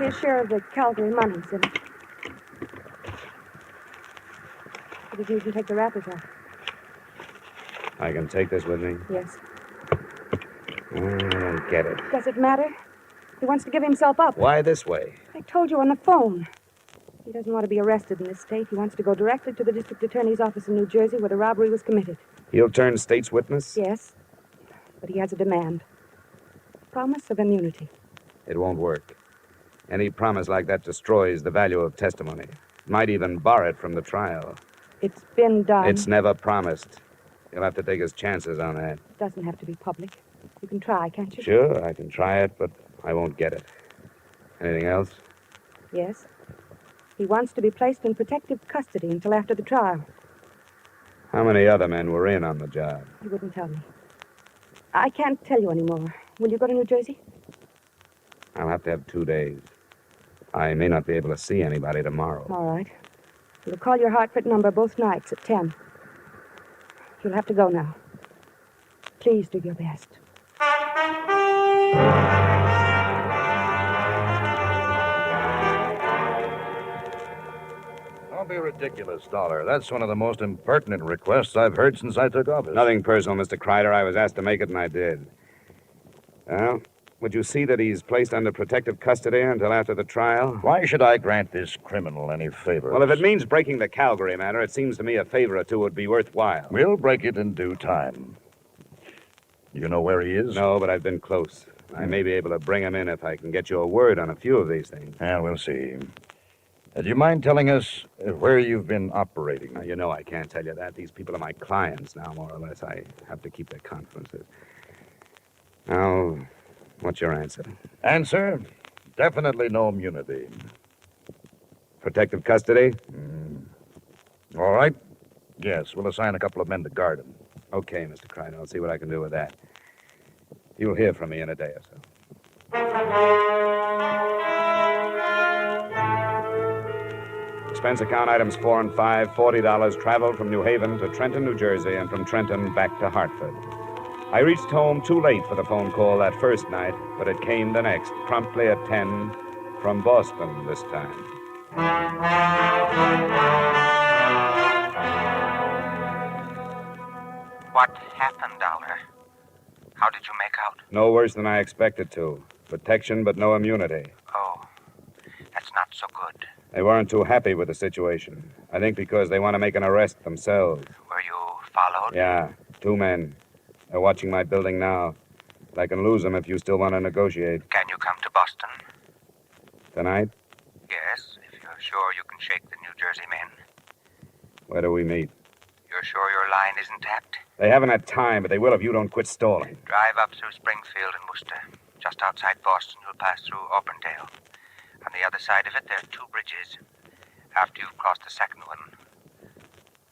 His share of the Calgary money's in it. But if you can take the wrappers off. I can take this with me? Yes. I don't get it. Does it matter? He wants to give himself up. Why this way? I told you on the phone. He doesn't want to be arrested in this state. He wants to go directly to the district attorney's office in New Jersey where the robbery was committed. He'll turn state's witness? Yes. But he has a demand. Promise of immunity. It won't work. Any promise like that destroys the value of testimony. Might even bar it from the trial. It's been done. It's never promised. You'll have to take his chances on that. It doesn't have to be public. You can try, can't you? Sure, I can try it, but I won't get it. Anything else? Yes. He wants to be placed in protective custody until after the trial. How many other men were in on the job? He wouldn't tell me. I can't tell you anymore. Will you go to New Jersey? I'll have to have 2 days. I may not be able to see anybody tomorrow. All right. We'll call your Hartford number both nights at 10. You'll have to go now. Please do your best. Don't be ridiculous, Dolar. That's one of the most impertinent requests I've heard since I took office. Nothing personal, Mr. Kreider. I was asked to make it, and I did. Well, would you see that he's placed under protective custody until after the trial? Why should I grant this criminal any favors? Well, if it means breaking the Calgary matter, it seems to me a favor or two would be worthwhile. We'll break it in due time. You know where he is? No, but I've been close. I may be able to bring him in if I can get you a word on a few of these things. Yeah, we'll see. Do you mind telling us where you've been operating? Now, you know I can't tell you that. These people are my clients now, more or less. I have to keep their confidences. Now, what's your answer? Answer? Definitely no immunity. Protective custody? All right. Yes, we'll assign a couple of men to guard him. Okay, Mr. Kreider. I'll see what I can do with that. You'll hear from me in a day or so. Expense account items 4 and 5, $40 traveled from New Haven to Trenton, New Jersey, and from Trenton back to Hartford. I reached home too late for the phone call that first night, but it came the next, promptly at 10, from Boston this time. What happened, Dolar? How did you make out? No worse than I expected to. Protection, but no immunity. Oh, that's not so good. They weren't too happy with the situation. I think because they want to make an arrest themselves. Were you followed? Yeah, 2 men. They're watching my building now. But I can lose them if you still want to negotiate. Can you come to Boston? Tonight? Yes, if you're sure you can shake the New Jersey men. Where do we meet? You're sure your line isn't tapped? They haven't had time, but they will if you don't quit stalling. Drive up through Springfield and Worcester. Just outside Boston, you'll pass through Auburndale. On the other side of it, there are 2 bridges. After you've crossed the second one,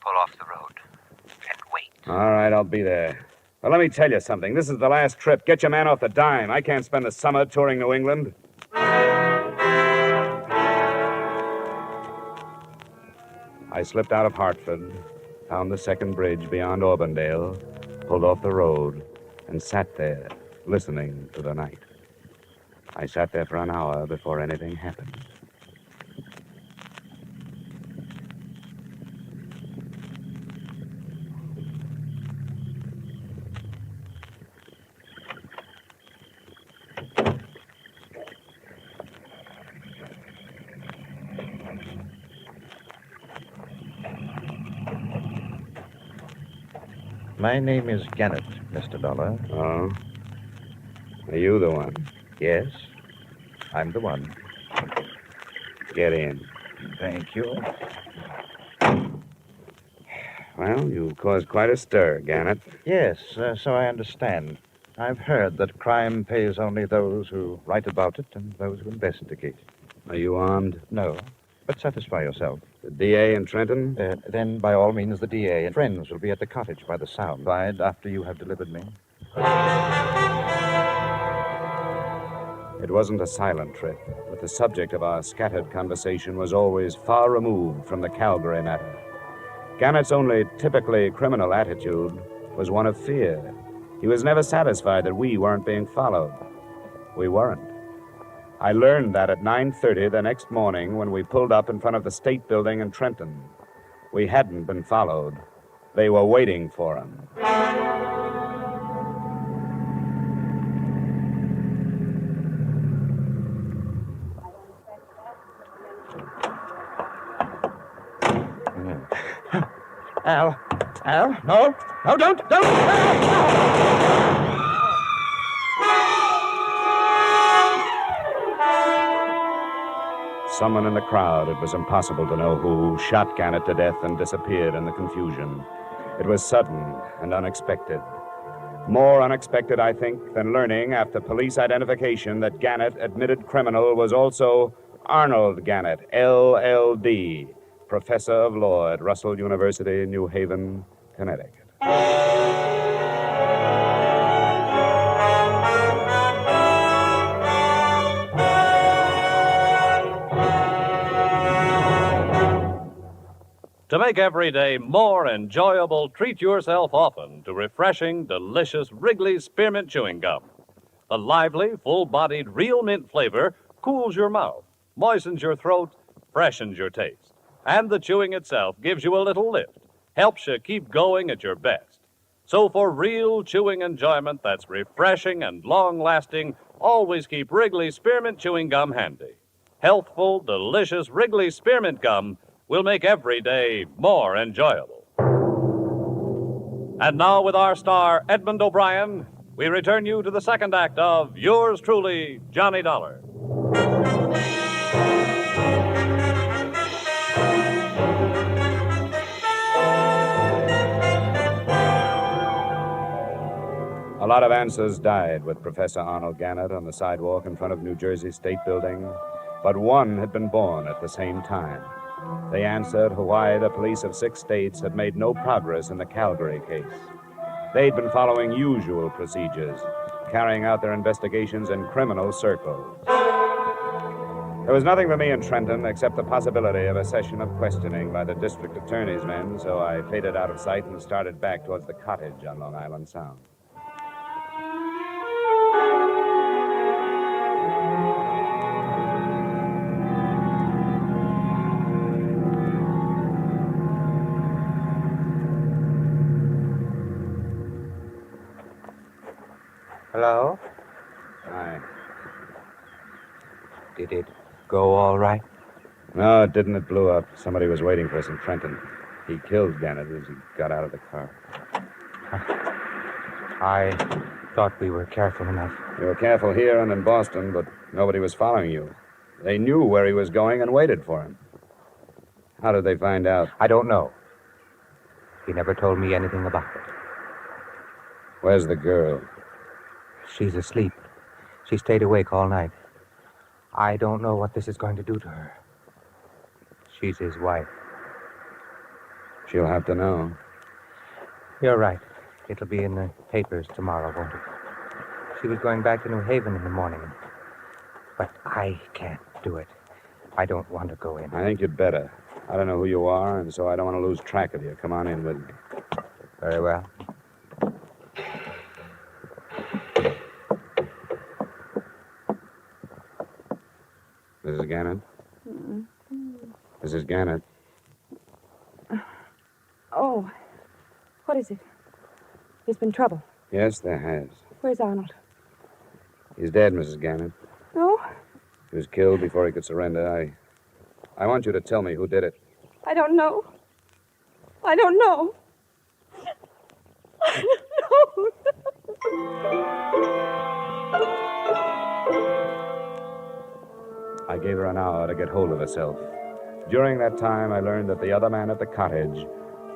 pull off the road and wait. All right, I'll be there. Well, let me tell you something. This is the last trip. Get your man off the dime. I can't spend the summer touring New England. I slipped out of Hartford, found the second bridge beyond Auburndale, pulled off the road, and sat there, listening to the night. I sat there for an hour before anything happened. My name is Gannett, Mr. Dolar. Oh? Are you the one? Yes, I'm the one. Get in. Thank you. Well, you caused quite a stir, Gannett. Yes, so I understand. I've heard that crime pays only those who write about it and those who investigate. Are you armed? No, but satisfy yourself. The DA in Trenton? Then, by all means, the DA and friends will be at the cottage by the sound side after you have delivered me. It wasn't a silent trip, but the subject of our scattered conversation was always far removed from the Calgary matter. Gannett's only typically criminal attitude was one of fear. He was never satisfied that we weren't being followed. We weren't. I learned that at 9:30 the next morning when we pulled up in front of the State Building in Trenton. We hadn't been followed. They were waiting for him. Al, no, don't. Someone in the crowd, it was impossible to know who, shot Gannett to death and disappeared in the confusion. It was sudden and unexpected. More unexpected, I think, than learning after police identification that Gannett, admitted criminal, was also Arnold Gannett, LLD, professor of law at Russell University, New Haven, Connecticut. To make every day more enjoyable, treat yourself often to refreshing, delicious Wrigley's Spearmint Chewing Gum. The lively, full-bodied, real mint flavor cools your mouth, moistens your throat, freshens your taste. And the chewing itself gives you a little lift, helps you keep going at your best. So for real chewing enjoyment that's refreshing and long-lasting, always keep Wrigley Spearmint Chewing Gum handy. Healthful, delicious Wrigley Spearmint Gum will make every day more enjoyable. And now, with our star, Edmund O'Brien, we return you to the second act of Yours Truly, Johnny Dollar. A lot of answers died with Professor Arnold Gannett on the sidewalk in front of New Jersey State Building, but one had been born at the same time. They answered why the police of 6 states had made no progress in the Calgary case. They'd been following usual procedures, carrying out their investigations in criminal circles. There was nothing for me in Trenton except the possibility of a session of questioning by the district attorney's men, so I faded out of sight and started back towards the cottage on Long Island Sound. Hello? Hi. Did it go all right? No, it didn't. It blew up. Somebody was waiting for us in Trenton. He killed Gannett as he got out of the car. I thought we were careful enough. You were careful here and in Boston, but nobody was following you. They knew where he was going and waited for him. How did they find out? I don't know. He never told me anything about it. Where's the girl? She's asleep. She stayed awake all night. I don't know what this is going to do to her. She's his wife. She'll have to know. You're right. It'll be in the papers tomorrow, won't it? She was going back to New Haven in the morning. But I can't do it. I don't want to go in. I think you'd better. I don't know who you are, and so I don't want to lose track of you. Come on in with me. Very well. Mrs. Gannett? Mm-hmm. Mrs. Gannett? Oh, what is it? There's been trouble. Yes, there has. Where's Arnold? He's dead, Mrs. Gannett. No, He was killed before he could surrender. I want you to tell me who did it. I don't know. I don't know. I don't I gave her an hour to get hold of herself. During that time, I learned that the other man at the cottage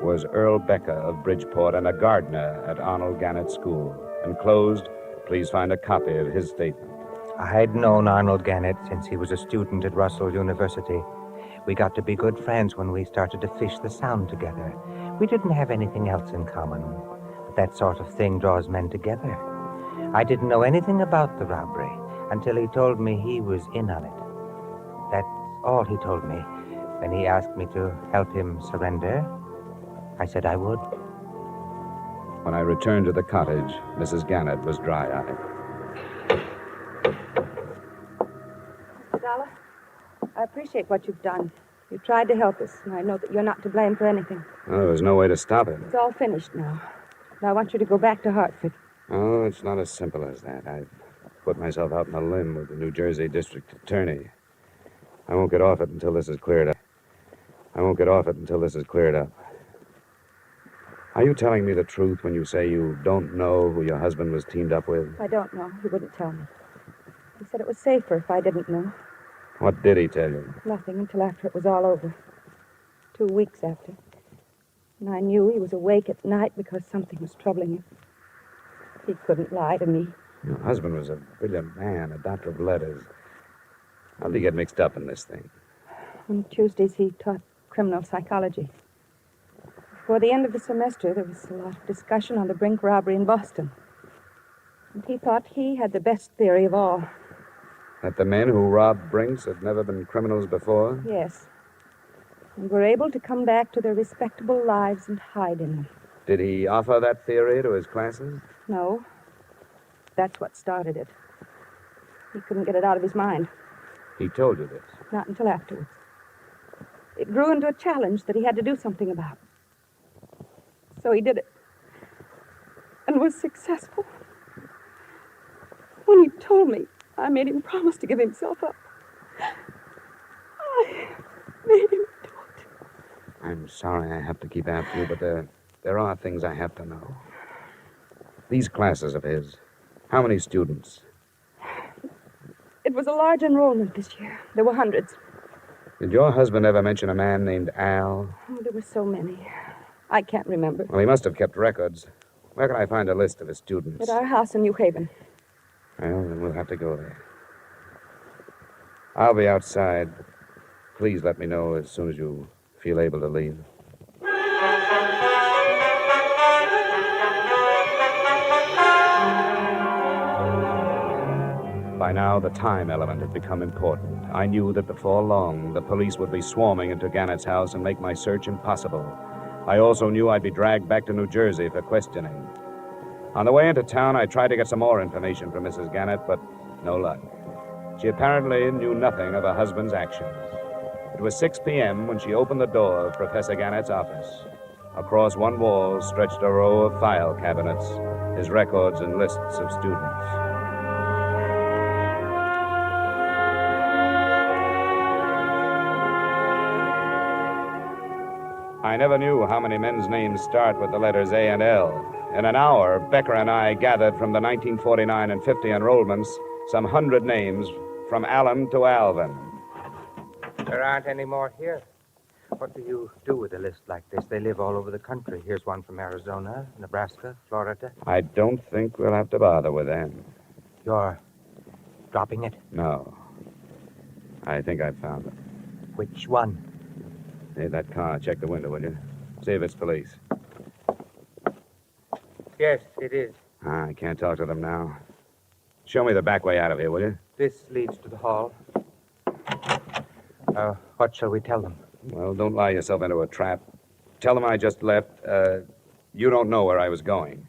was Earl Becker of Bridgeport and a gardener at Arnold Gannett's school. Enclosed, please find a copy of his statement. I'd known Arnold Gannett since he was a student at Russell University. We got to be good friends when we started to fish the Sound together. We didn't have anything else in common, but that sort of thing draws men together. I didn't know anything about the robbery until he told me he was in on it. That's all he told me. When he asked me to help him surrender, I said I would. When I returned to the cottage, Mrs. Gannett was dry-eyed. Mr. Dollar, I appreciate what you've done. You tried to help us, and I know that you're not to blame for anything. Oh, there was no way to stop it. It's all finished now. Now I want you to go back to Hartford. Oh, it's not as simple as that. I've put myself out on a limb with the New Jersey District Attorney. I won't get off it until this is cleared up. Are you telling me the truth when you say you don't know who your husband was teamed up with? I don't know. He wouldn't tell me. He said it was safer if I didn't know. What did he tell you? Nothing until after it was all over. 2 weeks after. And I knew he was awake at night because something was troubling him. He couldn't lie to me. Your husband was a brilliant man, a doctor of letters. How did he get mixed up in this thing? On Tuesdays, he taught criminal psychology. Before the end of the semester, there was a lot of discussion on the Brink robbery in Boston. And he thought he had the best theory of all. That the men who robbed Brinks had never been criminals before? Yes. And were able to come back to their respectable lives and hide in them. Did he offer that theory to his classes? No. That's what started it. He couldn't get it out of his mind. He told you this. Not until afterwards. It grew into a challenge that he had to do something about. So he did it. And was successful. When he told me, I made him promise to give himself up. I made him do it. I'm sorry I have to keep after you, but there are things I have to know. These classes of his, how many students? It was a large enrollment this year. There were hundreds. Did your husband ever mention a man named Al? Oh, there were so many. I can't remember. Well, he must have kept records. Where can I find a list of his students? At our house in New Haven. Well, then we'll have to go there. I'll be outside. Please let me know as soon as you feel able to leave. By now, the time element had become important. I knew that before long, the police would be swarming into Gannett's house and make my search impossible. I also knew I'd be dragged back to New Jersey for questioning. On the way into town, I tried to get some more information from Mrs. Gannett, but no luck. She apparently knew nothing of her husband's actions. It was 6 p.m. when she opened the door of Professor Gannett's office. Across one wall stretched a row of file cabinets, his records and lists of students. I never knew how many men's names start with the letters A and L. In an hour, Becker and I gathered from the 1949 and 50 enrollments some 100 names from Allen to Alvin. There aren't any more here. What do you do with a list like this? They live all over the country. Here's one from Arizona, Nebraska, Florida. I don't think we'll have to bother with them. You're dropping it? No. I think I've found it. Which one? Hey, that car. Check the window, will you? See if it's police. Yes, it is. I can't talk to them now. Show me the back way out of here, will you? This leads to the hall. What shall we tell them? Well, don't lie yourself into a trap. Tell them I just left. You don't know where I was going.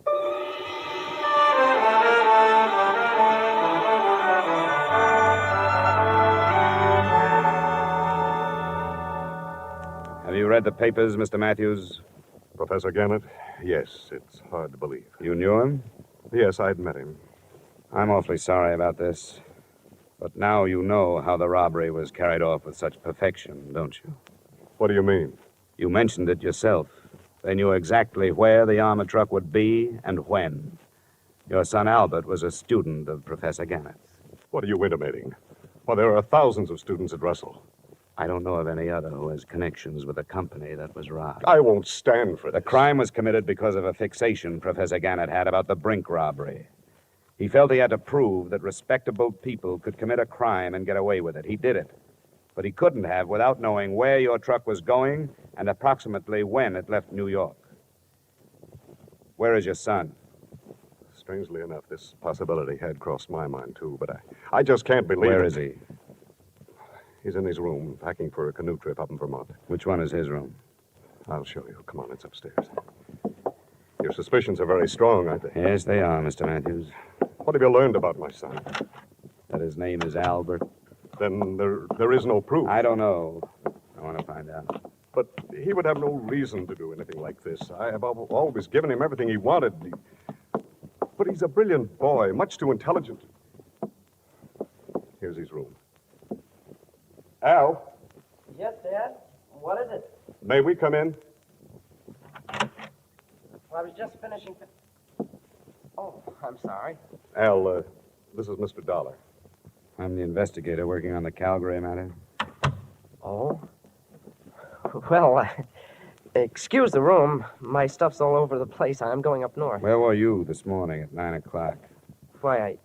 Have you read the papers, Mr. Matthews? Professor Gannett? Yes, it's hard to believe. You knew him? Yes, I'd met him. I'm awfully sorry about this. But now you know how the robbery was carried off with such perfection, don't you? What do you mean? You mentioned it yourself. They knew exactly where the armored truck would be and when. Your son Albert was a student of Professor Gannett's. What are you intimating? Well, there are thousands of students at Russell. I don't know of any other who has connections with the company that was robbed. I won't stand for this. The crime was committed because of a fixation Professor Gannett had about the Brink robbery. He felt he had to prove that respectable people could commit a crime and get away with it. He did it. But he couldn't have without knowing where your truck was going and approximately when it left New York. Where is your son? Strangely enough, this possibility had crossed my mind, too, but I just can't believe Where it. is he? He's in his room, packing for a canoe trip up in Vermont. Which one is his room? I'll show you. Come on, it's upstairs. Your suspicions are very strong, aren't they? Yes, they are, Mr. Matthews. What have you learned about my son? That his name is Albert. Then there is no proof. I don't know. I want to find out. But he would have no reason to do anything like this. I have always given him everything he wanted. But he's a brilliant boy, much too intelligent. Here's his room. Al, Yes, Dad? What is it? may we come in? Well, I was just finishing... Oh, I'm sorry. Al, this is Mr. Dolar. I'm the investigator working on the Calgary matter. Oh? Well, excuse the room. My stuff's all over the place. I'm going up north. Where were you this morning at 9 o'clock? Why,